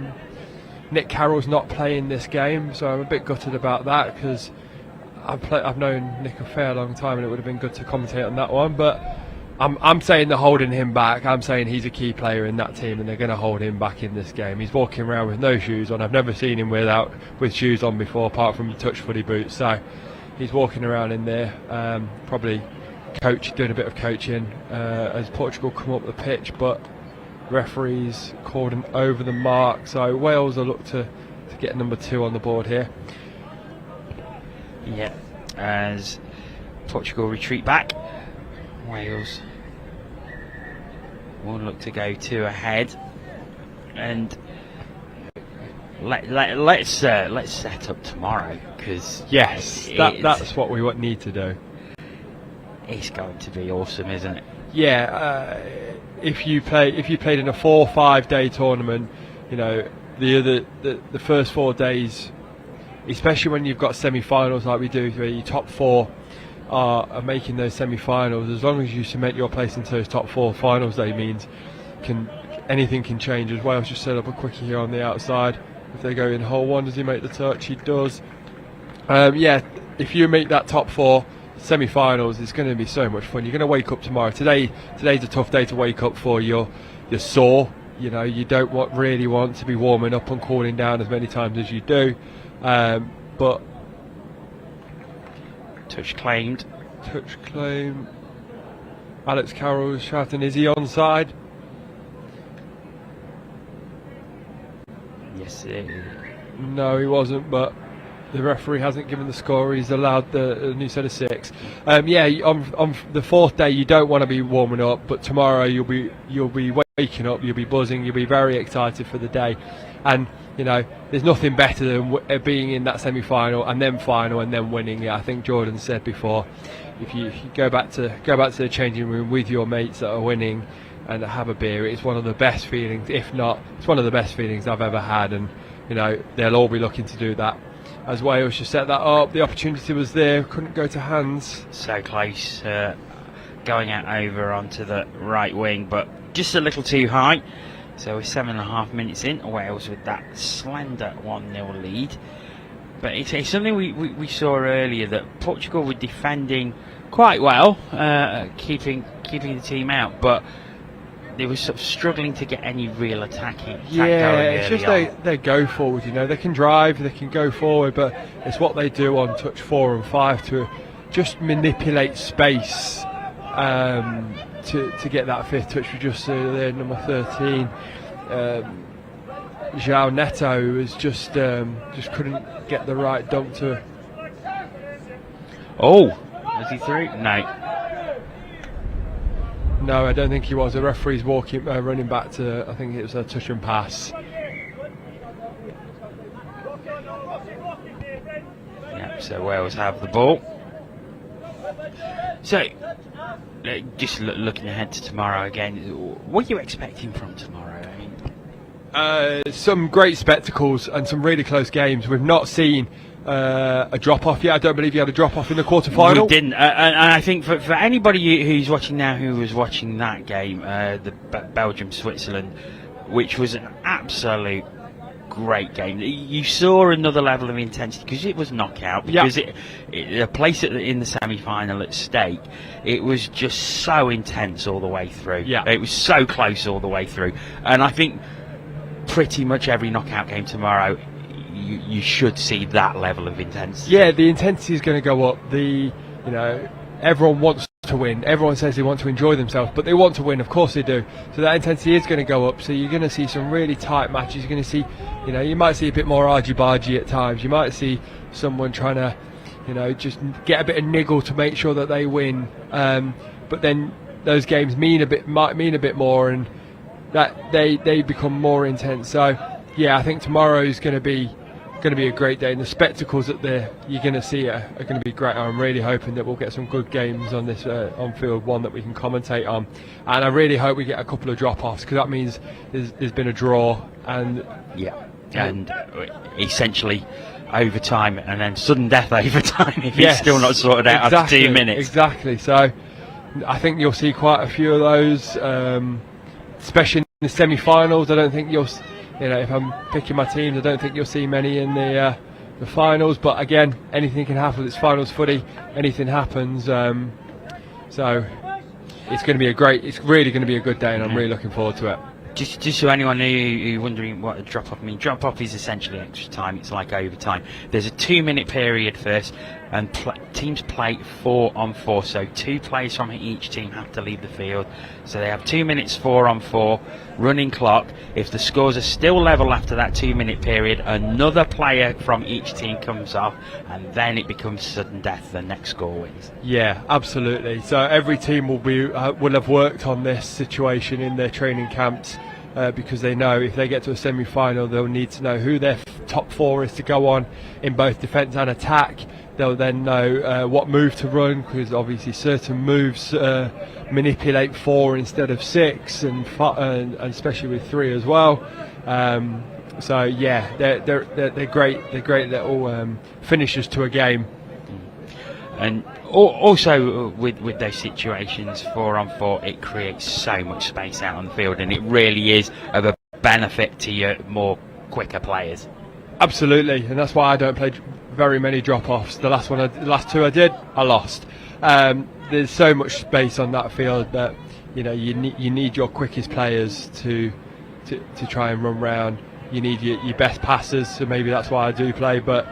Nick Carroll's not playing this game, so I'm a bit gutted about that, because I've known Nick a fair long time and it would have been good to commentate on that one, but I'm saying they're holding him back. I'm saying he's a key player in that team and they're going to hold him back in this game. He's walking around with no shoes on. I've never seen him with shoes on before, apart from touch footy boots, so he's walking around in there, probably doing a bit of coaching as Portugal come up the pitch, but referees called an over the mark, so Wales will look to get number 2 on the board here. Yeah, as Portugal retreat back, Wales will look to go 2 ahead, and let's set up tomorrow, because yes, that's what we need to do. It's going to be awesome, isn't it? Yeah, if you played in a 4 or 5 day tournament, you know, the first 4 days, especially when you've got semi-finals like we do, where your top 4 are making those semi-finals, as long as you cement your place into those top 4 finals, that means anything can change. As Wales just set up a quickie here on the outside. If they go in hole 1, does he make the touch? He does. Yeah, if you make that top 4 semi-finals, it's going to be so much fun. You're going to wake up tomorrow. Today's a tough day to wake up for. You're sore. You know, you don't really want to be warming up and cooling down as many times as you do. But touch claimed. Touch claim. Alex Carroll is shouting, is he onside? Yes, no, he wasn't, but the referee hasn't given the score. He's allowed a new set of 6. Yeah, on the 4th day you don't want to be warming up, but tomorrow you'll be waking up, you'll be buzzing, you'll be very excited for the day, and you know there's nothing better than being in that semi-final and then final and then winning. Yeah, I think Jordan said before, if you go back to the changing room with your mates that are winning and have a beer, it's one of the best feelings. If not, it's one of the best feelings I've ever had, and you know they'll all be looking to do that. As Wales just set that up, the opportunity was there, couldn't go to hands. So close, going out over onto the right wing, but just a little too high. So we're 7.5 minutes in, Wales with that slender 1-0 lead. But it's something we saw earlier, that Portugal were defending quite well, keeping the team out, but they were sort of struggling to get any real attacking. Yeah, it's just they go forward, you know, they can drive, they can go forward, but it's what they do on touch 4 and 5 to just manipulate space to get that 5th touch. We just there, number 13, João Neto was just couldn't get the right dunk to. Oh, was he through? No, I don't think he was. The referee's running back to, I think it was a touch and pass. Yep, so Wales have the ball. So, just looking ahead to tomorrow again, what are you expecting from tomorrow? I mean, some great spectacles and some really close games. We've not seen a drop-off yet. I don't believe you had a drop-off in the quarter-final. We didn't, and I think for anybody who's watching now who was watching that game, the Belgium-Switzerland, which was an absolute great game. You saw another level of intensity because it was knockout. Because a place in the semi-final at stake. It was just so intense all the way through. Yeah, it was so close all the way through. And I think pretty much every knockout game tomorrow, you should see that level of intensity. Yeah, the intensity is going to go up. Everyone wants to win. Everyone says they want to enjoy themselves, but they want to win. Of course they do. So that intensity is going to go up. So you're going to see some really tight matches. You're going to see, you might see a bit more argy-bargy at times. You might see someone trying to, just get a bit of niggle to make sure that they win. But then those games might mean a bit more, and that they become more intense. So yeah, I think tomorrow is going to be a great day, and the spectacles that you're going to see are going to be great. I'm really hoping that we'll get some good games on this on field one that we can commentate on, and I really hope we get a couple of drop-offs, because that means there's been a draw, and and essentially overtime, and then sudden death overtime if it's still not sorted out after 2 minutes. Exactly. So I think you'll see quite a few of those, especially in the semi-finals. I don't think you'll. If I'm picking my teams, I don't think you'll see many in the finals. But again, anything can happen. It's finals footy. Anything happens. So it's going to be It's really going to be a good day, and I'm really looking forward to it. Just so anyone who's wondering what a drop-off means, drop-off is essentially extra time. It's like overtime. There's a 2-minute period first, and teams play 4-on-4. So 2 players from each team have to leave the field. So they have 2 minutes 4-on-4, running clock. If the scores are still level after that 2-minute period, another player from each team comes off, and then it becomes sudden death. The next score wins. Yeah, absolutely. So every team will have worked on this situation in their training camps. Because they know if they get to a semi-final, they'll need to know who their top 4 is to go on in both defence and attack. They'll then know what move to run, because obviously certain moves manipulate 4 instead of 6, and especially with 3 as well. So yeah, they're great. They're great little finishers to a game. And also with those situations 4-on-4, it creates so much space out on the field, and it really is of a benefit to your more quicker players. Absolutely, and that's why I don't play very many drop-offs. The last 2 I did, I lost. There's so much space on that field that you need your quickest players to try and run round. You need your best passers, so maybe that's why I do play. But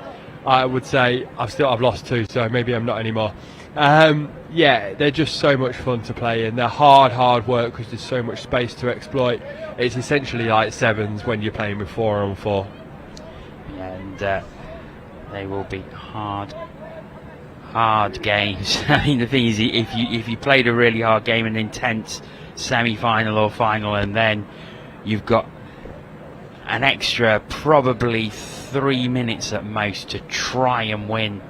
I would say I've lost 2, so maybe I'm not anymore. They're just so much fun to play in. They're hard work because there's so much space to exploit. It's essentially like 7s when you're playing with 4-on-4. And they will be hard games. I mean, the thing is, if you played a really hard game, an intense semi-final or final, and then you've got an extra probably 3 minutes at most to try and win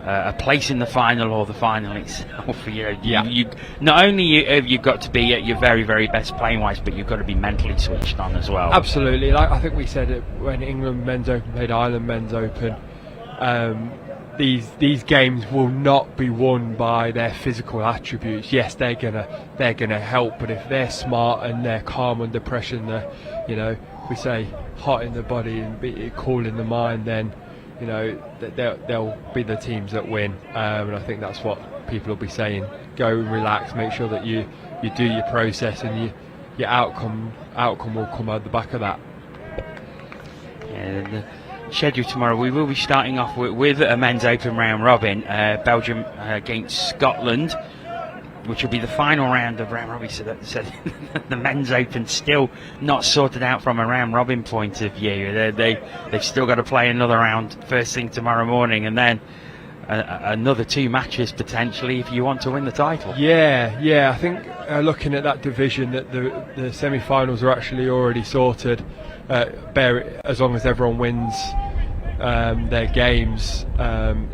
a place in the final or the final itself. You not only have you got to be at your very, very best playing wise, but you've got to be mentally switched on as well. Absolutely. Like I think we said it when England Men's Open played Ireland Men's Open. These games will not be won by their physical attributes. Yes, they're gonna help, but if they're smart and they're calm under pressure, and we say hot in the body and be cool in the mind, then they'll be the teams that win. And I think that's what people will be saying. Go and relax, make sure that you do your process, and your outcome will come out the back of that. Yeah, the schedule tomorrow, we will be starting off with a men's open round robin, Belgium against Scotland, which will be the final round of round robin. So the men's open still not sorted out from a round robin point of view. They've still got to play another round first thing tomorrow morning, and then another 2 matches potentially if you want to win the title. Yeah. I think looking at that division, that the semi-finals are actually already sorted. As long as everyone wins their games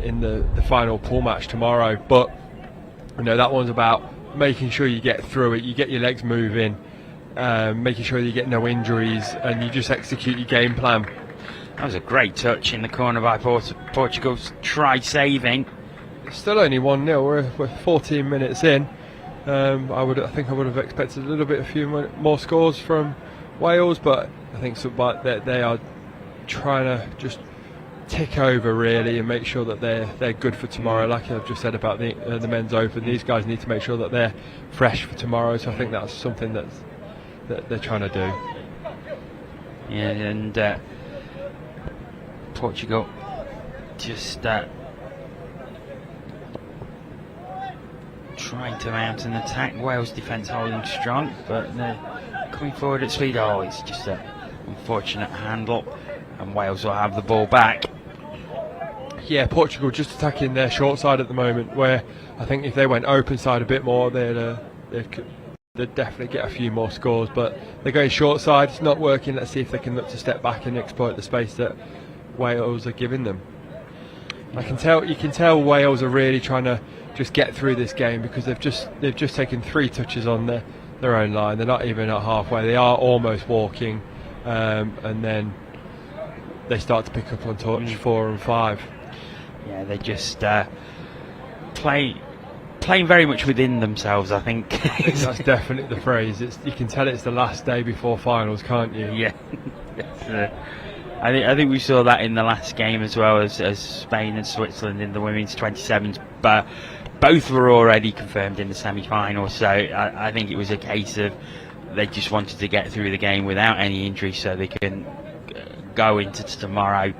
in the final pool match tomorrow. But that one's about making sure you get through it, you get your legs moving, making sure you get no injuries, and you just execute your game plan. That was a great touch in the corner by Portugal's try saving. It's still only 1-0. We're 14 minutes in. I think I would have expected a few more scores from Wales, but I think they are trying to just tick over really and make sure that they're good for tomorrow. Like I've just said about the men's open, these guys need to make sure that they're fresh for tomorrow. So I think that's something that they're trying to do. Yeah, and Portugal just trying to mount an attack. Wales defence holding strong, but they're coming forward at speed. Oh, it's just an unfortunate handle, and Wales will have the ball back. Yeah, Portugal just attacking their short side at the moment, where I think if they went open side a bit more, they'd definitely get a few more scores, but they're going short side. It's not working. Let's see if they can look to step back and exploit the space that Wales are giving them. You can tell Wales are really trying to just get through this game, because they've just taken 3 touches on their own line. They're not even at halfway. They are almost walking, and then they start to pick up on touch 4 and 5. Yeah, they just playing very much within themselves, I think. That's definitely the phrase. You can tell it's the last day before finals, can't you? Yeah. I think we saw that in the last game as well, as Spain and Switzerland in the women's 27s, but both were already confirmed in the semi-final. So I think it was a case of they just wanted to get through the game without any injury, so they can go into tomorrow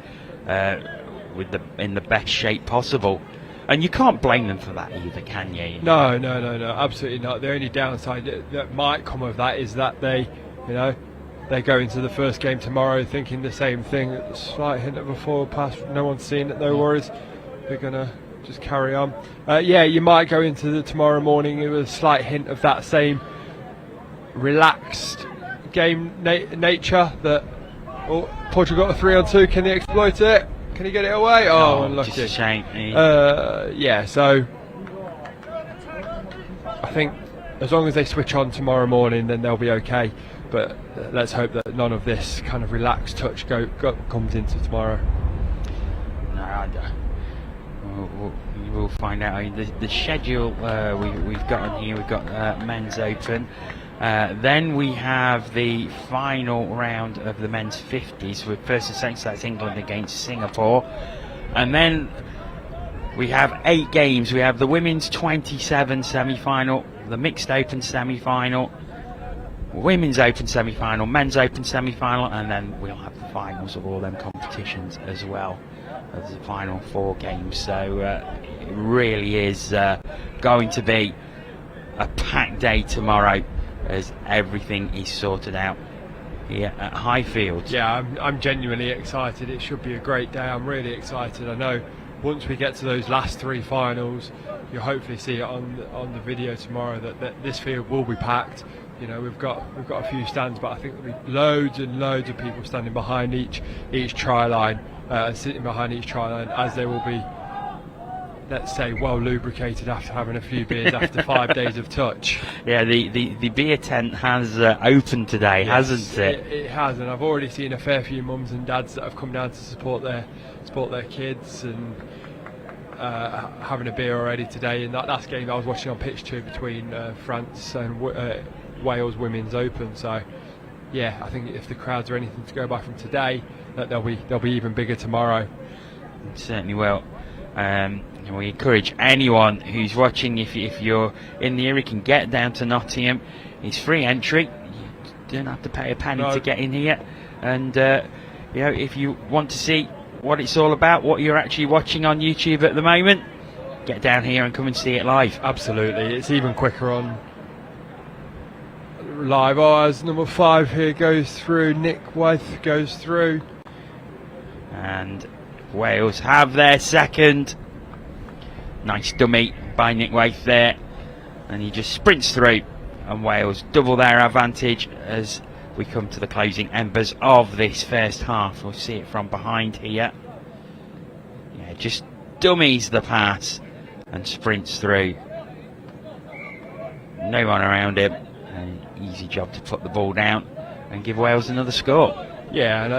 in the best shape possible. And you can't blame them for that either, can you? No, absolutely not. The only downside that might come of that is that they go into the first game tomorrow thinking the same thing. A slight hint of a forward pass, no one's seen it, no worries. They're gonna just carry on. You might go into the tomorrow morning with a slight hint of that same relaxed game nature that Portugal got a 3-on-2. Can they exploit it? Can he get it away? Oh, unlucky. Just a shame. So I think as long as they switch on tomorrow morning, then they'll be okay. But let's hope that none of this kind of relaxed touch comes into tomorrow. No, we'll find out. I mean, the schedule we've got on here, we've got men's open. Then we have the final round of the men's 50s with first and second, so that's England against Singapore. And then we have 8 games. We have the women's 27 semi-final, the mixed open semi-final, women's open semi-final, men's open semi-final, and then we'll have the finals of all them competitions as well as the final 4 games. So it really is going to be a packed day tomorrow, as everything is sorted out here at Highfield. Yeah, I'm genuinely excited. It should be a great day. I'm really excited. I know once we get to those last 3 finals, you'll hopefully see it on the video tomorrow that this field will be packed. You know, we've got a few stands, but I think there'll be loads and loads of people standing behind each try line and sitting behind each try line, as they will be, let's say, well lubricated after having a few beers after 5 days of touch. Yeah, the beer tent has opened today, hasn't it? It has, and I've already seen a fair few mums and dads that have come down to support their kids and having a beer already today. In that last game I was watching on pitch 2 between France and Wales Women's Open. So yeah, I think if the crowds are anything to go by from today, that they'll be even bigger tomorrow. It certainly will. And we encourage anyone who's watching, if you're in the area, can get down to Nottingham. It's free entry. You don't have to pay a penny to get in here. And if you want to see what it's all about, what you're actually watching on YouTube at the moment, get down here and come and see it live. Absolutely, it's even quicker on live. As number 5 here goes through, Nick Wythe goes through, and Wales have their second. Nice dummy by Nick Wythe there, and he just sprints through, and Wales double their advantage as we come to the closing embers of this first half. We'll see it from behind here. Yeah, just dummies the pass and sprints through. No one around him. An easy job to put the ball down and give Wales another score. Yeah, and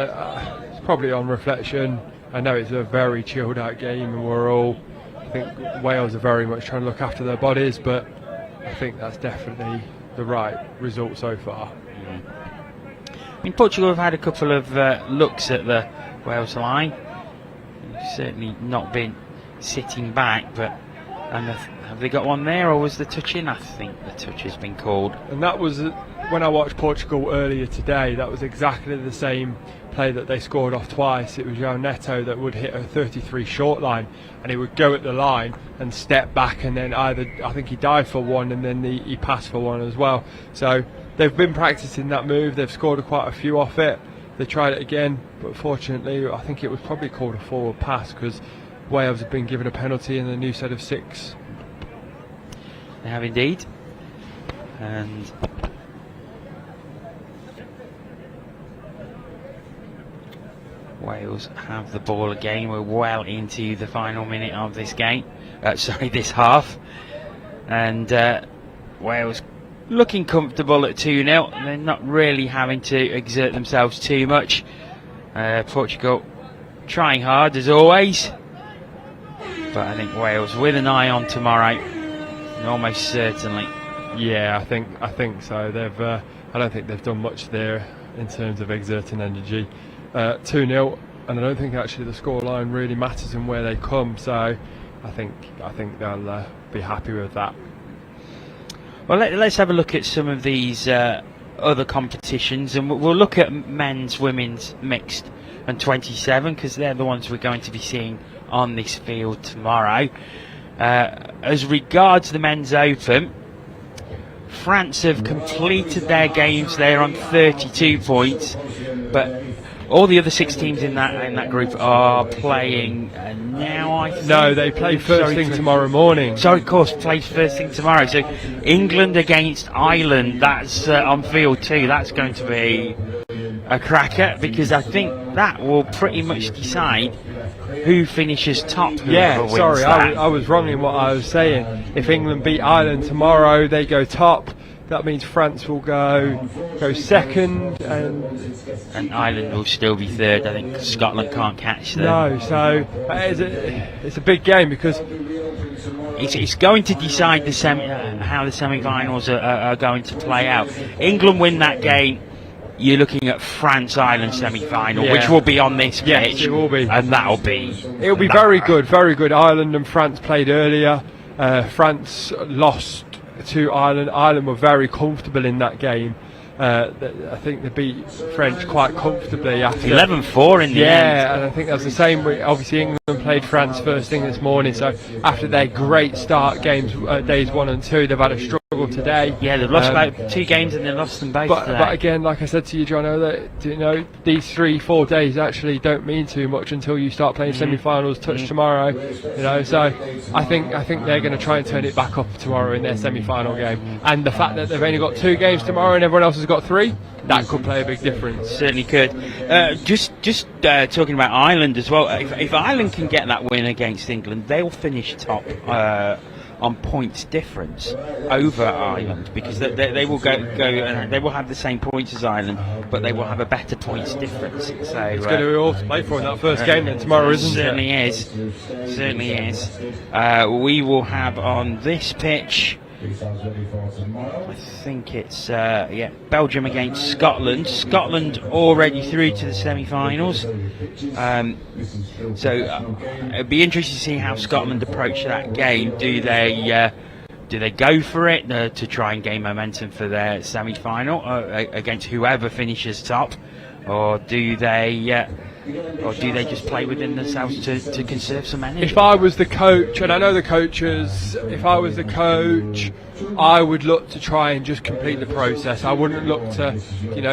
it's probably on reflection. I know it's a very chilled out game, and I think Wales are very much trying to look after their bodies, but I think that's definitely the right result so far. I mean, Portugal have had a couple of looks at the Wales line. They've certainly not been sitting back, but have they got one there, or was the touch in? I think the touch has been called. And that was when I watched Portugal earlier today. That was exactly the same play that they scored off twice. It was João Neto that would hit a 33 short line, and he would go at the line and step back, and then I think he dived for one, and then he passed for one as well. So they've been practicing that move. They've scored quite a few off it. They tried it again, but fortunately I think it was probably called a forward pass, because Wales have been given a penalty in the new set of 6. They have indeed. And Wales have the ball again. We're well into the final minute of this game. This half. And Wales looking comfortable at 2-0. They're not really having to exert themselves too much. Portugal trying hard as always. But I think Wales with an eye on tomorrow, almost certainly. Yeah, I think so. They've I don't think they've done much there in terms of exerting energy. 2-0, and I don't think actually the scoreline really matters in where they come. So I think they'll be happy with that. Well, let's have a look at some of these other competitions, and we'll look at men's, women's, mixed, and 27, because they're the ones we're going to be seeing on this field tomorrow. As regards the men's open, France have completed their games. They're on 32 points, but all the other 6 teams in that group are playing now, I think. No, they play first thing tomorrow morning. Sorry, of course, plays first thing tomorrow. So England against Ireland, that's on field 2. That's going to be a cracker, because I think that will pretty much decide who finishes top. Yeah, sorry, I was wrong in what I was saying. If England beat Ireland tomorrow, they go top. That means France will go second, and Ireland will still be third. I think Scotland can't catch them. No, so it's a big game, because it's going to decide how the semi-finals are going to play out. England win that game, you're looking at France-Ireland semi-final, which will be on this pitch. Yes, it will be, and it'll be very good, very good. Ireland and France played earlier. France lost to Ireland. Ireland were very comfortable in that game. I think they beat French quite comfortably after 11-4 in the end. Yeah, and I think that's the same. Obviously, England played France first thing this morning, so after their great start games, days 1 and 2, they've had a struggle today. Yeah, they've lost about 2 games, and they lost them both today. But again, like I said to you, Jono, that these 3-4 days actually don't mean too much until you start playing semi-finals. Touch tomorrow, So I think they're going to try and turn it back up tomorrow in their semi-final game. And the fact that they've only got 2 games tomorrow and everyone else has got 3, that could play a big difference. Certainly could. Just talking about Ireland as well. If Ireland can get that win against England, they'll finish top on points difference over Ireland, because they will go they will have the same points as Ireland, but they will have a better points difference. So it's going to be all to play for in that first game then tomorrow, isn't it? Certainly is. We will have on this pitch, I think it's Belgium against Scotland. Scotland already through to the semi-finals. So it'd be interesting to see how Scotland approach that game. Do they go for it to try and gain momentum for their semi-final against whoever finishes top, or do they just play within themselves to conserve some energy? If I was the coach, and I know the coaches, if I was the coach, I would look to try and just complete the process. I wouldn't look to,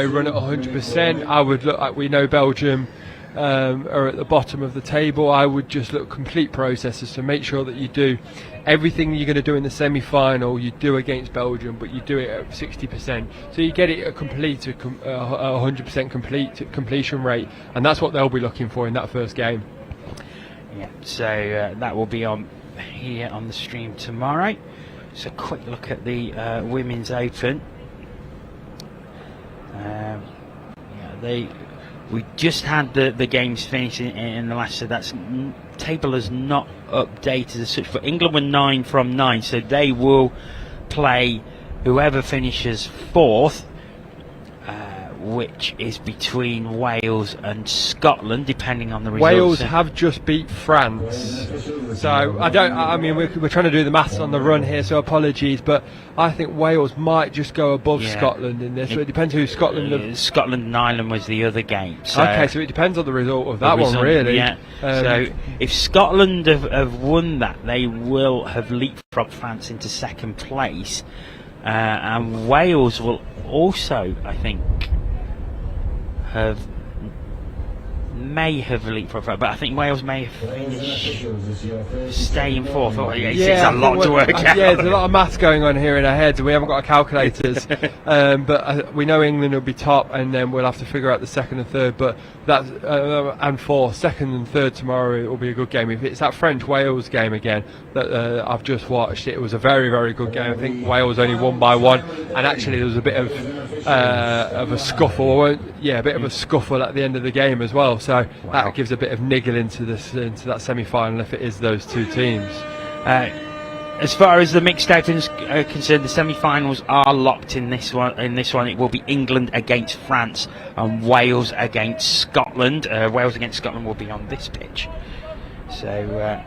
run at 100%. I would look like, we know Belgium are at the bottom of the table. I would just look complete processes to make sure that you do everything you're going to do in the semi-final, you do against Belgium, but you do it at 60%. So you get it a 100% completion rate, and that's what they'll be looking for in that first game. Yeah, so that will be on here on the stream tomorrow. So quick look at the Women's Open. We just had the games finish in the last, so that's table is not updated as such, but England were 9 from 9, so they will play whoever finishes 4th, which is between Wales and Scotland, depending on the results. Wales have just beat France, so I mean, we're trying to do the maths on the run here, so apologies, but I think Wales might just go above Scotland in this. So it depends who Scotland. Scotland and Ireland was the other game. So okay, so it depends on the result of that one, really. Yeah. So if Scotland have won that, they will have leapfrogged France into second place, and Wales will also, I think, may have leapfrogged, but I think Wales may have finished staying fourth. It's a lot to work out. Yeah, there's a lot of maths going on here in our heads, and we haven't got our calculators. But we know England will be top, and then we'll have to figure out the second and third. But that's and fourth, second and third tomorrow. It will be a good game. If it's that French-Wales game again that I've just watched, it was a very, very good game. I think Wales only won by one, and actually there was a bit of a scuffle. A bit of a scuffle at the end of the game as well. So that gives a bit of niggle into that semi-final if it is those two teams. As far as the mixed openings are concerned, the semi-finals are locked in this one. It will be England against France and Wales against Scotland. Wales against Scotland will be on this pitch. So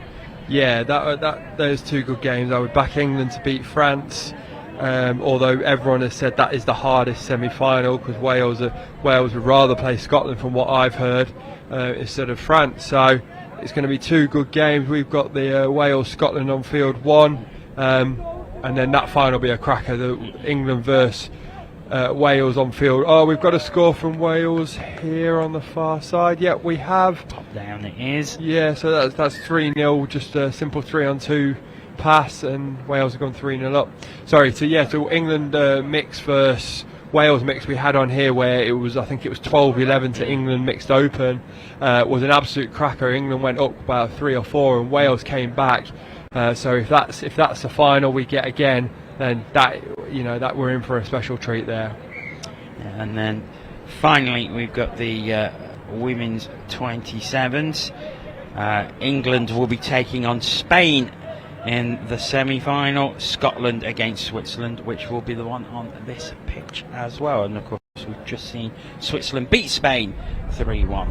those two good games. I would back England to beat France. Although everyone has said that is the hardest semi-final, because Wales would rather play Scotland from what I've heard instead of France. So it's going to be two good games. We've got the Wales-Scotland on field one, and then that final will be a cracker, the England versus Wales on field. Oh, we've got a score from Wales here on the far side. Yeah, we have. Top down it is. Yeah, so that's 3-0, just a simple 3-on-2 pass, and Wales have gone 3-0 up. Sorry, so England mix versus Wales mix we had on here, where I think it was 12-11 to England mixed open, was an absolute cracker. England went up about 3 or 4, and Wales came back. So if that's the final we get again, then that we're in for a special treat there. And then finally we've got the women's 27s. England will be taking on Spain in the semi-final, Scotland against Switzerland, which will be the one on this pitch as well. And of course we've just seen Switzerland beat Spain 3-1.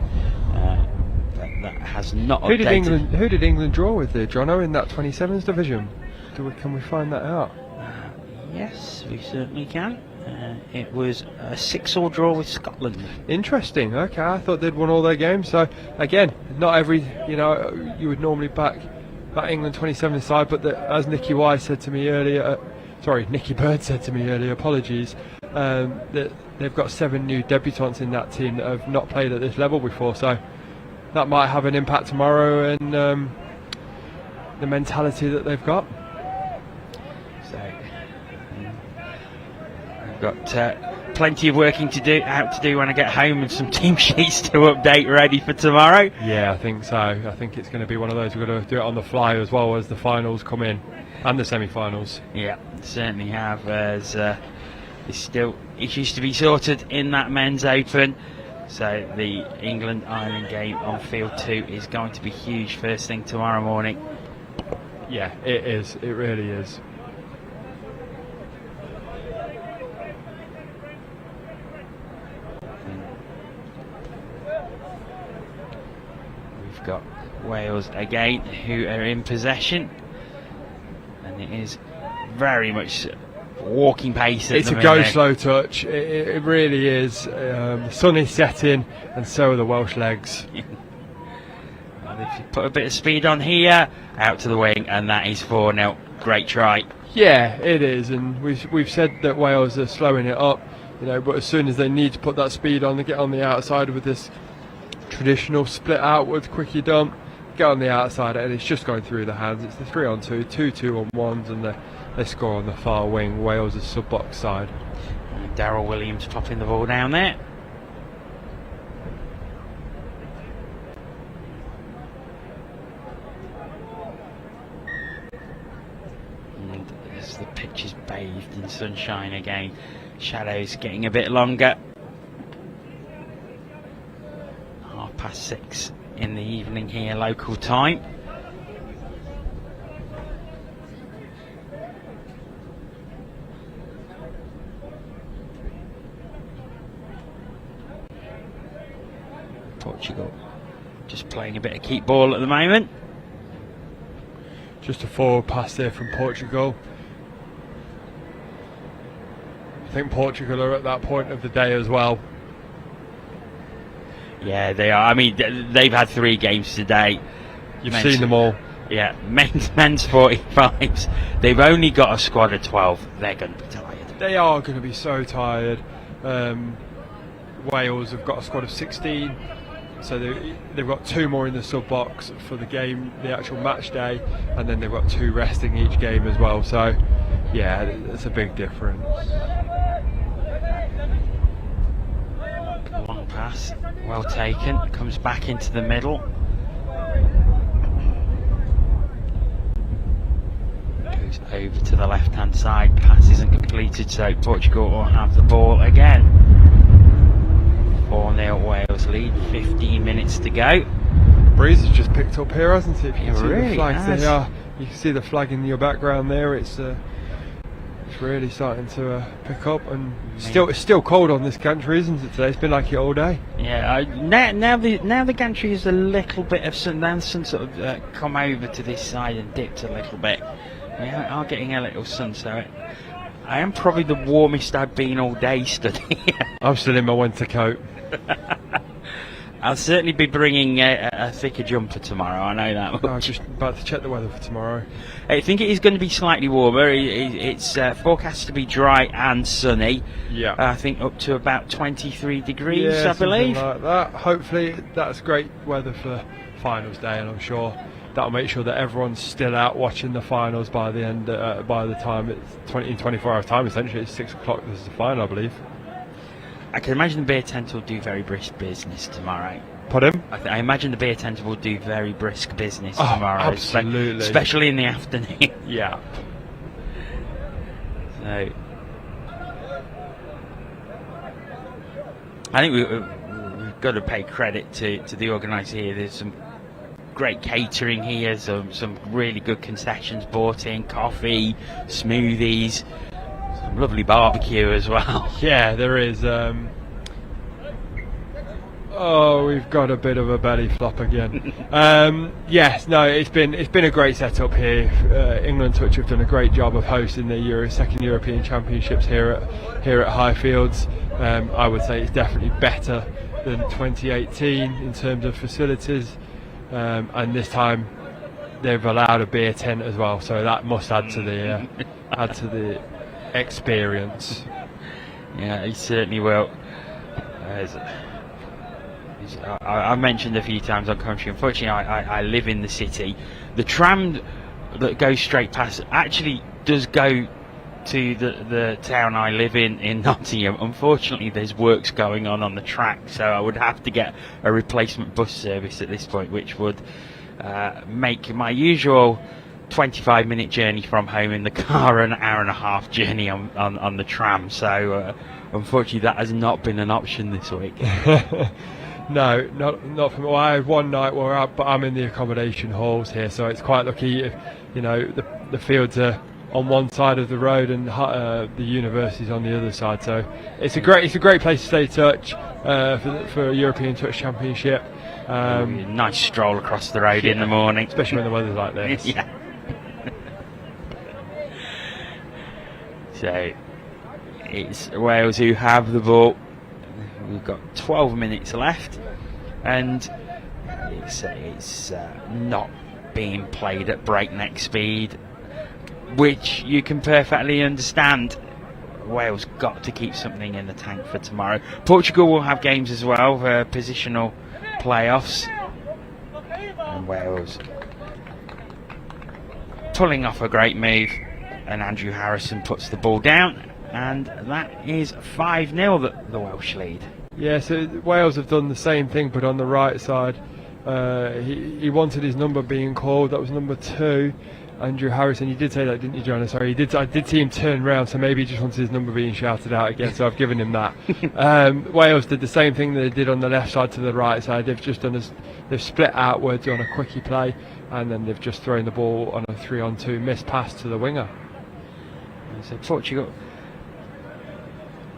That has not updated. Who did England draw with there, Jono, in that 27s division? Can we find that out? Yes, we certainly can. It was a 6-6 draw with Scotland. Interesting. Okay, I thought they'd won all their games. So again, not every you would normally back England 27 side, but as Nicky Bird said to me earlier, apologies, that they've got 7 new debutants in that team that have not played at this level before, so that might have an impact tomorrow and the mentality that they've got. So I've got plenty of working to do when I get home, and some team sheets to update ready for tomorrow. Yeah, I think so. I think it's going to be one of those we've got to do it on the fly as well as the finals come in and the semi-finals. Yeah, certainly have. There's still issues to be sorted in that men's open. So the England-Ireland game on field 2 is going to be huge first thing tomorrow morning. Yeah, it is. It really is. We've got Wales again, who are in possession, and it is very much walking pace at it's the a go minute. slow touch. It really is. The sun is setting, and so are the Welsh legs. Well, if you put a bit of speed on here, out to the wing, and that is 4-0. Great try. Yeah, it is, and we've said that Wales are slowing it up, but as soon as they need to put that speed on, they get on the outside with this traditional split outwards quickie dump, get on the outside, and it's just going through the hands. It's the 3-on-2, 2-2-on-1s, and they score on the far wing. Wales' sub-box side. Daryl Williams popping the ball down there. And as the pitch is bathed in sunshine again, shadows getting a bit longer. 6:30 in the evening here, local time. Portugal just playing a bit of keep ball at the moment. Just a forward pass there from Portugal. I think Portugal are at that point of the day as well. Yeah, they are. I mean, they've had 3 games today. You've seen them all. Yeah, men's 45s. They've only got a squad of 12. They're going to be tired. They are going to be so tired. Wales have got a squad of 16, so they've got 2 more in the sub box for the game, the actual match day, and then they've got 2 resting each game as well. So, yeah, it's a big difference. Long pass, well taken. Comes back into the middle. Goes over to the left-hand side. Pass isn't completed, so Portugal will have the ball again. 4-0 Wales lead, 15 minutes to go. Breeze has just picked up here, hasn't it? You can see really the flags has. there. You can see the flag in your background there. It's really starting to pick up, and it's still cold on this gantry, isn't it? Today it's been like it all day. Yeah, now the gantry is a little bit of sun. Now the sun sort of come over to this side and dipped a little bit. We are getting a little sun, so I am probably the warmest I've been all day stood here. I'm still in my winter coat. I'll certainly be bringing a thicker jumper tomorrow, I know that much. I was just about to check the weather for tomorrow. I think it is going to be slightly warmer. It's forecast to be dry and sunny. Yeah. I think up to about 23 degrees, Yeah, I believe. something like that. Hopefully that's great weather for finals day, and I'm sure that'll make sure that everyone's still out watching the finals by the end. By the time it's 24 hours time, essentially it's 6 o'clock. This is the final, I believe. I can imagine the beer tent will do very brisk business tomorrow. Pardon? I imagine the beer tent will do very brisk business tomorrow. Absolutely. Especially in the afternoon. Yeah. So, I think we've got to pay credit to the organiser here. There's some great catering here, some really good concessions bought in, coffee, smoothies, some lovely barbecue as well. Yeah, there is. Oh, we've got a bit of a belly flop again. Yes, no, it's been a great setup here. England Touch have done a great job of hosting the second European Championships here at Highfields. I would say it's definitely better than 2018 in terms of facilities, and this time they've allowed a beer tent as well, so that must add to the experience. Yeah, it certainly will. I've mentioned a few times on commentary, unfortunately I live in the city. The tram that goes straight past actually does go to the town I live in Nottingham. Unfortunately there's works going on the track, so I would have to get a replacement bus service at this point, which would make my usual 25-minute journey from home in the car an hour and a half journey on the tram. So unfortunately that has not been an option this week. No, not for me. Well, I had one night where I'm in the accommodation halls here, so it's quite lucky. The fields are on one side of the road and the university's on the other side. So it's a great place to stay touch for a European Touch Championship. Nice stroll across the road in the morning, especially when the weather's like this. Yeah. So it's Wales who have the ball. We've got 12 minutes left, and it's not being played at breakneck speed, which you can perfectly understand. Wales got to keep something in the tank for tomorrow. Portugal will have games as well for positional playoffs, and Wales pulling off a great move, and Andrew Harrison puts the ball down, and that is 5-0 the Welsh lead. Yeah, so Wales have done the same thing, but on the right side. He wanted his number being called. That was number 2, Andrew Harrison. You did say that, didn't you, Joanna? Sorry, I did see him turn round, so maybe he just wanted his number being shouted out again, so I've given him that. Wales did the same thing that they did on the left side to the right side. They've just they've split outwards on a quickie play, and then they've just thrown the ball on a 3-on-2 miss pass to the winger. So Portugal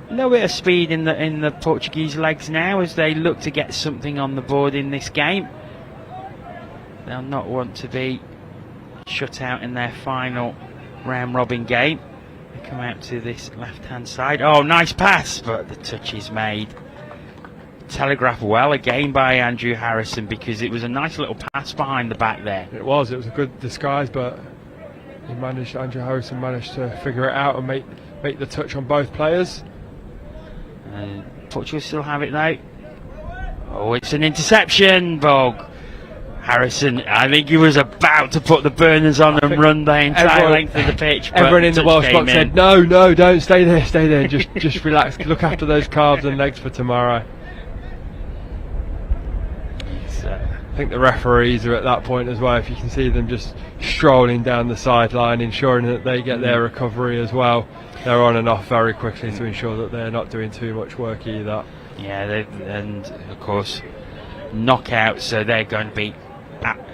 A little bit of speed in the Portuguese legs now as they look to get something on the board in this game. They'll not want to be shut out in their final round robin game. They come out to this left hand side. Oh, nice pass, but the touch is made. Telegraphed well again by Andrew Harrison, because it was a nice little pass behind the back there. It was a good disguise, but Andrew Harrison managed to figure it out and make the touch on both players. Portugal still have it though. Oh, it's an interception, Bog. Harrison, I think he was about to put the burners on and run the entire length of the pitch. Everyone in the Welsh box said, no, don't, stay there, just relax, look after those calves and legs for tomorrow. I think the referees are at that point as well. If you can see them just strolling down the sideline, ensuring that they get their recovery as well. They're on and off very quickly to ensure that they're not doing too much work either. Yeah, and of course, knockouts, so they're going to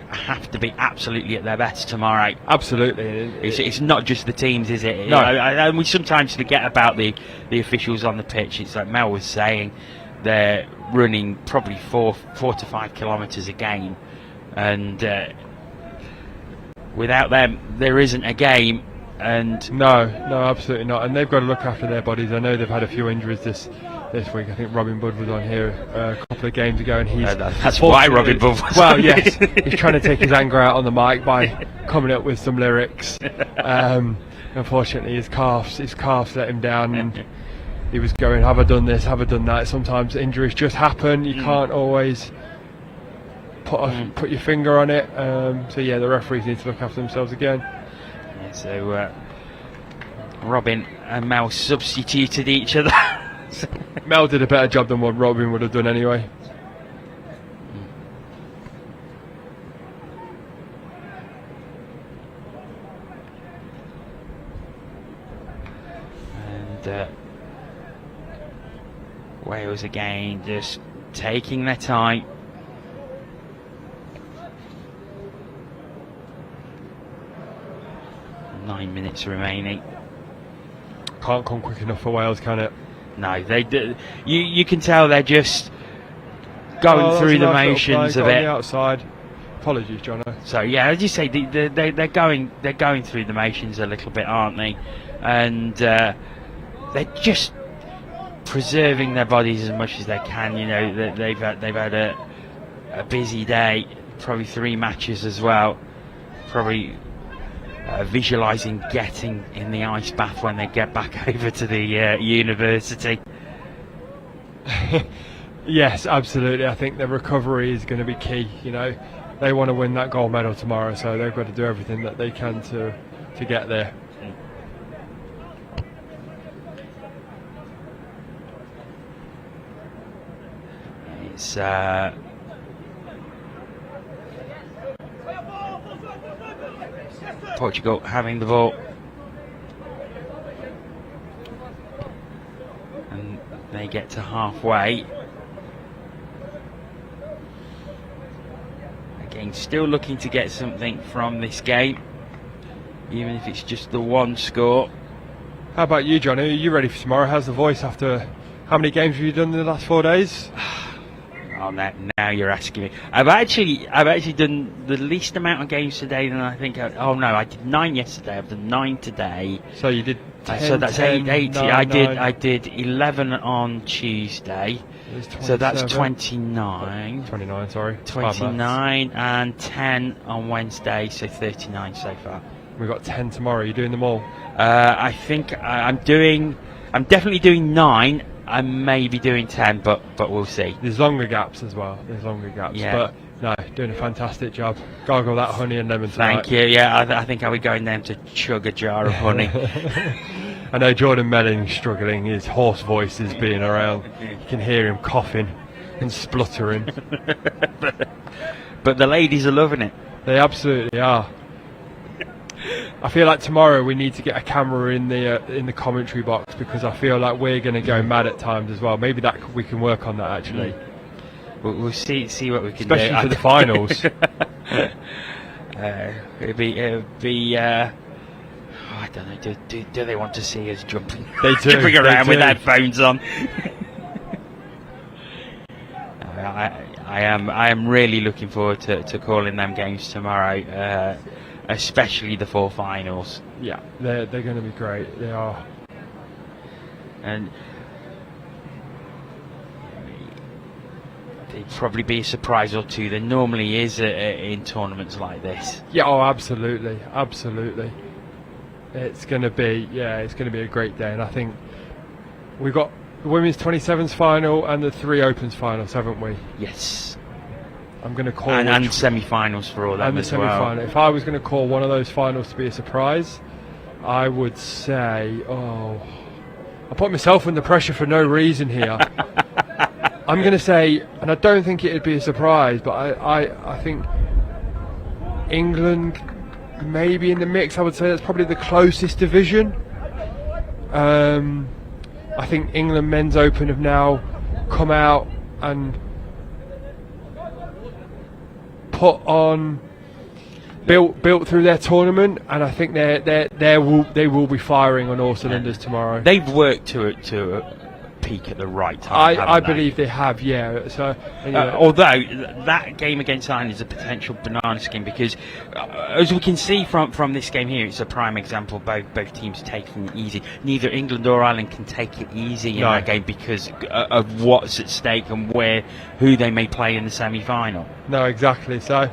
have to be absolutely at their best tomorrow. Absolutely. It's not just the teams, is it? No. And we sometimes forget about the officials on the pitch. It's like Mel was saying, they're running probably 4 to 5 kilometres a game, and without them there isn't a game. And no, absolutely not. And they've got to look after their bodies. I know they've had a few injuries this week. I think Robin Budd was on here a couple of games ago, and that's why Robin Budd was well, yes, he's trying to take his anger out on the mic by coming up with some lyrics. Unfortunately, his calves let him down, and he was going, have I done this, have I done that? Sometimes injuries just happen. You can't always put your finger on it. So yeah, the referees need to look after themselves again. Yeah, so Robin and Mel substituted each other. Mel did a better job than what Robin would have done anyway. And Wales again just taking their time. Nine minutes remaining. Can't come quick enough for Wales, can it? No, they do. You can tell they're just going through the motions of it. On the outside. Apologies, Jono. So yeah, as you say, they're going through the motions a little bit, aren't they? And they're just preserving their bodies as much as they can. You know, they've had a busy day, probably 3 matches as well. Probably visualising getting in the ice bath when they get back over to the university. Yes, absolutely. I think the recovery is going to be key. You know, they want to win that gold medal tomorrow, so they've got to do everything that they can to get there. It's Portugal having the ball, and they get to halfway. Again, still looking to get something from this game, even if it's just the one score. How about you, Johnny? Are you ready for tomorrow? How's the voice after how many games have you done in the last 4 days? Oh, now you're asking me. I've actually done the least amount of games today than I think. I did 9 yesterday. I've done 9 today. So you did 10, so that's 10, 80. 9, I did 11 on Tuesday. So that's 29. 29, sorry. 29 and 10 on Wednesday. So 39 so far. We've got 10 tomorrow. Are you doing them all? I think I'm definitely doing 9. I may be doing 10, but we'll see. There's longer gaps as well. Yeah. But no, doing a fantastic job. Gargle that honey and lemon tonight. Thank you. Yeah, I think I'll be going down to chug a jar of honey. I know Jordan Melling's struggling. His hoarse voice is being around. You can hear him coughing and spluttering. But the ladies are loving it. They absolutely are. I feel like tomorrow we need to get a camera in the commentary box, because I feel like we're going to go mad at times as well. Maybe that we can work on that actually. We'll see what we can do. Especially for the finals. It'll be I don't know. Do they want to see us jumping? They do. Jumping around with do. headphones on. I am really looking forward to calling them games tomorrow, especially the 4 finals. Yeah, they're going to be great. They are. And there'd probably be a surprise or two. There normally is in tournaments like this. Yeah, oh, absolutely, absolutely. It's going to be a great day, and I think we've got the women's 27s final and the 3 opens finals, haven't we? Yes. I'm going to call and semi-finals for all them and as the well. semi-final. If I was going to call one of those finals to be a surprise, I would say, I put myself under pressure for no reason here. I'm going to say, and I don't think it'd be a surprise, but I think England maybe in the mix. I would say that's probably the closest division. I think England Men's Open have now come out and put on, built through their tournament, and I think they will be firing on all cylinders tomorrow. They've worked to peak at the right time. I believe they have, yeah. So, although that game against Ireland is a potential banana skin, because as we can see from this game here, it's a prime example of both teams taking it easy. Neither England or Ireland can take it easy in that game because of what's at stake and who they may play in the semi-final. No, exactly. So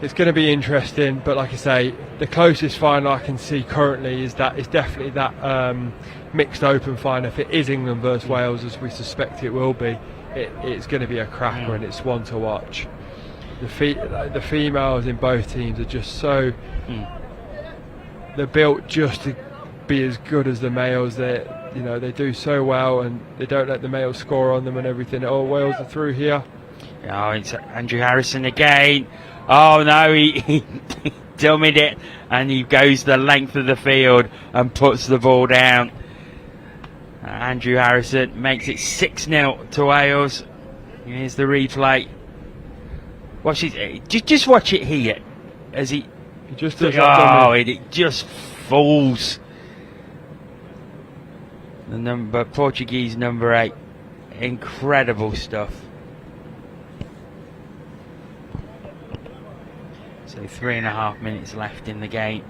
it's going to be interesting, but like I say, the closest final I can see currently is definitely that mixed open final. If it is England versus Wales, as we suspect it will be, it's going to be a cracker, and it's one to watch. The females in both teams are just so they're built just to be as good as the males. They do so well, and they don't let the males score on them and everything. Oh, Wales are through here. Oh, it's Andrew Harrison again. Oh no, he dummied it, and he goes the length of the field and puts the ball down. Andrew Harrison makes it 6-0 to Wales. Here's the replay. Watch it. Just watch it here as he just it just falls. The Portuguese number 8, incredible stuff. So 3.5 minutes left in the game.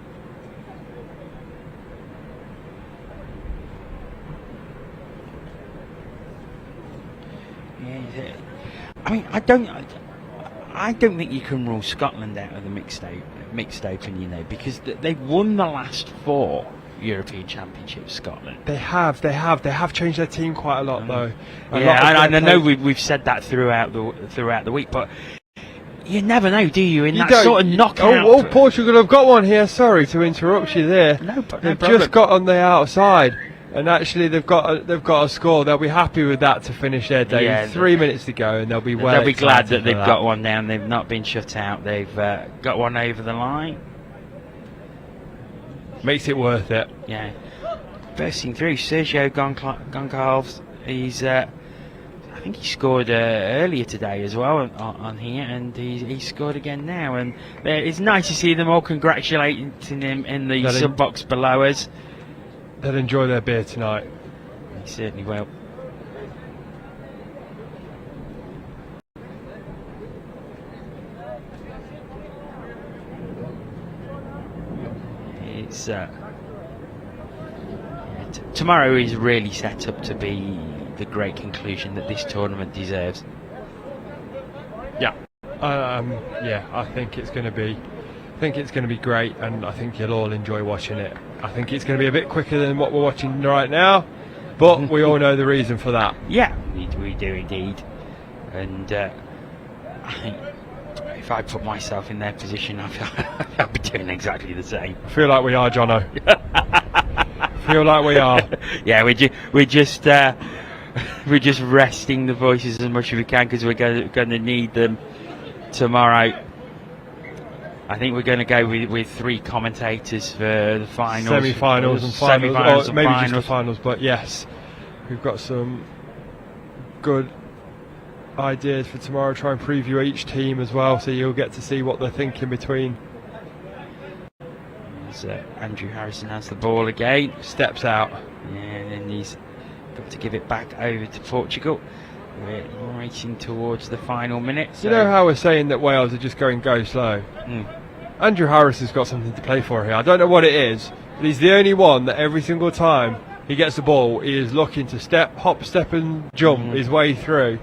I mean, I don't think you can rule Scotland out of the mixed open, because they've won the last 4 European Championships. Scotland. They have changed their team quite a lot, though. I know we've said that throughout the week, but you never know, do you? In that sort of knockout. Portugal have got one here. Sorry to interrupt you there. No They've problem. just got on the outside. And actually, they've got a score. They'll be happy with that to finish their day. Yeah, 3 minutes to go, and they'll be glad that they've got one down. They've not been shut out. They've got one over the line. Makes it worth it. Yeah. Bursting through, Sergio Goncalves. He's, I think he scored earlier today as well on here, and he scored again now. And it's nice to see them all congratulating him in the sub box below us. They'll enjoy their beer tonight. They certainly will. It's tomorrow is really set up to be the great conclusion that this tournament deserves. Yeah, I think it's going to be. I think it's going to be great, and I think you'll all enjoy watching it. I think it's going to be a bit quicker than what we're watching right now, but we all know the reason for that. Yeah, we do indeed. And I think if I put myself in their position, I'd be doing exactly the same. I feel like we are, Jono. Feel like we are. Yeah, we're just resting the voices as much as we can, because we're going to need them tomorrow. I think we're going to go with 3 commentators for the finals, semi-finals and finals, semi-finals or and maybe finals. just the finals. But yes, we've got some good ideas for tomorrow. Try and preview each team as well, so you'll get to see what they're thinking between. as Andrew Harrison has the ball again. Steps out. And then he's got to give it back over to Portugal. We're racing towards the final minute. So. You know how we're saying that Wales are just going go slow? Andrew Harrison's got something to play for here. I don't know what it is, but he's the only one that every single time he gets the ball, he is looking to hop, step and jump his way through.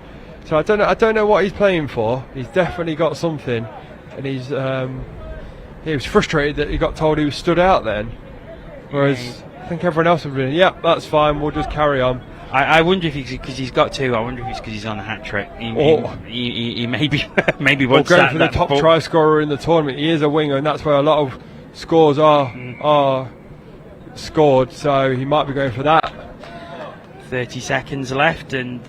So I don't know what he's playing for. He's definitely got something, and he was frustrated that he got told he was stood out then. Whereas I think everyone else would have been, yeah, that's fine, we'll just carry on. I wonder if because he's got two. I wonder if it's because he's on a hat trick. He maybe wants going for the top try scorer in the tournament. He is a winger, and that's where a lot of scores are scored. So he might be going for that. 30 seconds left, and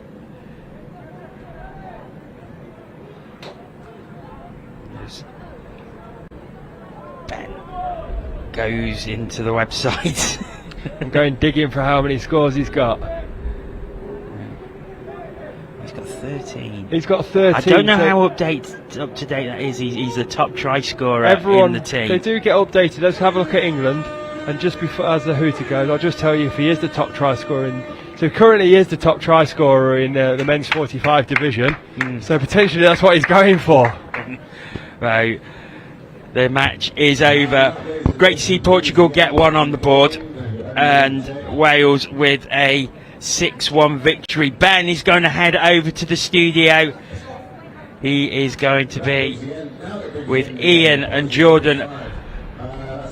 Ben goes into the website. I'm going digging for how many scores he's got. He's got 13. He's got 13. I don't know how up to date that is. He's the top try scorer in the team. They do get updated. Let's have a look at England. And just before, as the hooter goes, I'll just tell you if he is the top try scorer. So currently he is the top try scorer in the men's 45 division. So potentially that's what he's going for. Right. The match is over. Great to see Portugal get one on the board. And Wales with a 6-1 victory. Ben is going to head over to the studio. He is going to be with Ian and Jordan.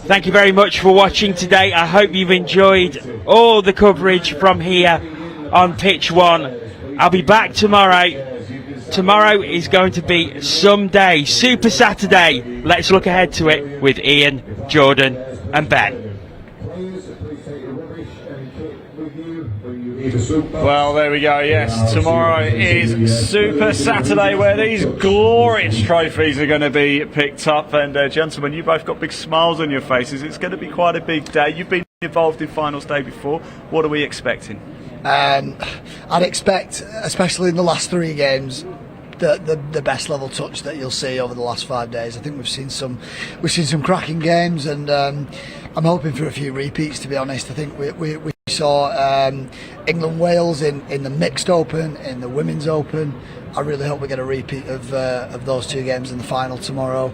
Thank you very much for watching today. I hope you've enjoyed all the coverage from here on Pitch 1. I'll be back tomorrow. Tomorrow is going to be someday, Super Saturday. Let's look ahead to it with Ian, Jordan and Ben. Well, there we go, yes. Tomorrow is Super Saturday, where these glorious trophies are going to be picked up. And gentlemen, you both got big smiles on your faces. It's going to be quite a big day. You've been involved in finals day before. What are we expecting? I'd expect, especially in the last three games, the best level touch that you'll see over the last 5 days. I think we've seen some cracking games, and I'm hoping for a few repeats, to be honest. I think we saw England-Wales in the mixed open, in the women's open. I really hope we get a repeat of those two games in the final tomorrow.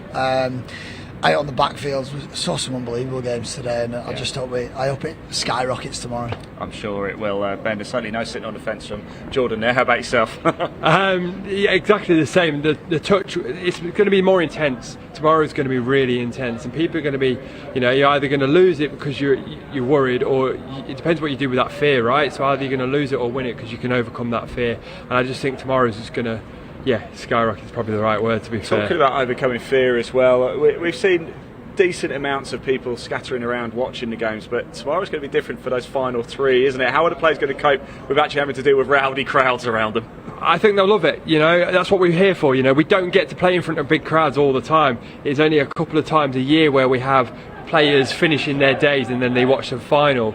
Out on the backfields, we saw some unbelievable games today, and I hope it skyrockets tomorrow. I'm sure it will. Ben, there's certainly no sitting on the fence from Jordan there. How about yourself? Yeah, exactly the same. The touch, it's going to be more intense. Tomorrow is going to be really intense, and people are going to be, you're either going to lose it because you're worried, or it depends what you do with that fear, right? So either you're going to lose it or win it because you can overcome that fear. And I just think tomorrow is just going to, skyrocket is probably the right word, to be fair. Talking about overcoming fear as well, we've seen decent amounts of people scattering around watching the games, but tomorrow's going to be different for those final three, isn't it? How are the players going to cope with actually having to deal with rowdy crowds around them? I think they'll love it. That's what we're here for. We don't get to play in front of big crowds all the time. It's only a couple of times a year where we have players finishing their days and then they watch the final.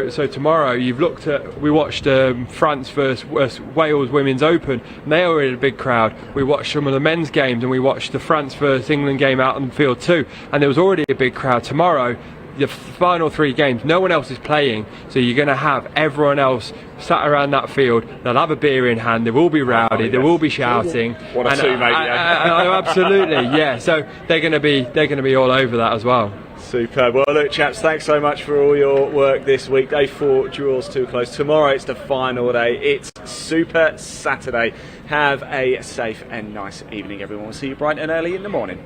So tomorrow we watched France versus Wales Women's Open, and they were in a big crowd. We watched some of the men's games, and we watched the France versus England game out on the field too, and there was already a big crowd. Tomorrow, the final three games, no one else is playing, so you're going to have everyone else sat around that field. They'll have a beer in hand, they will be rowdy, they will be shouting. What a two, mate. Absolutely, yeah. So they're going to be all over that as well. Superb. Well, look, chaps, thanks so much for all your work this week. Day 4 draws too close. Tomorrow it's the final day. It's Super Saturday. Have a safe and nice evening, everyone. We'll see you bright and early in the morning.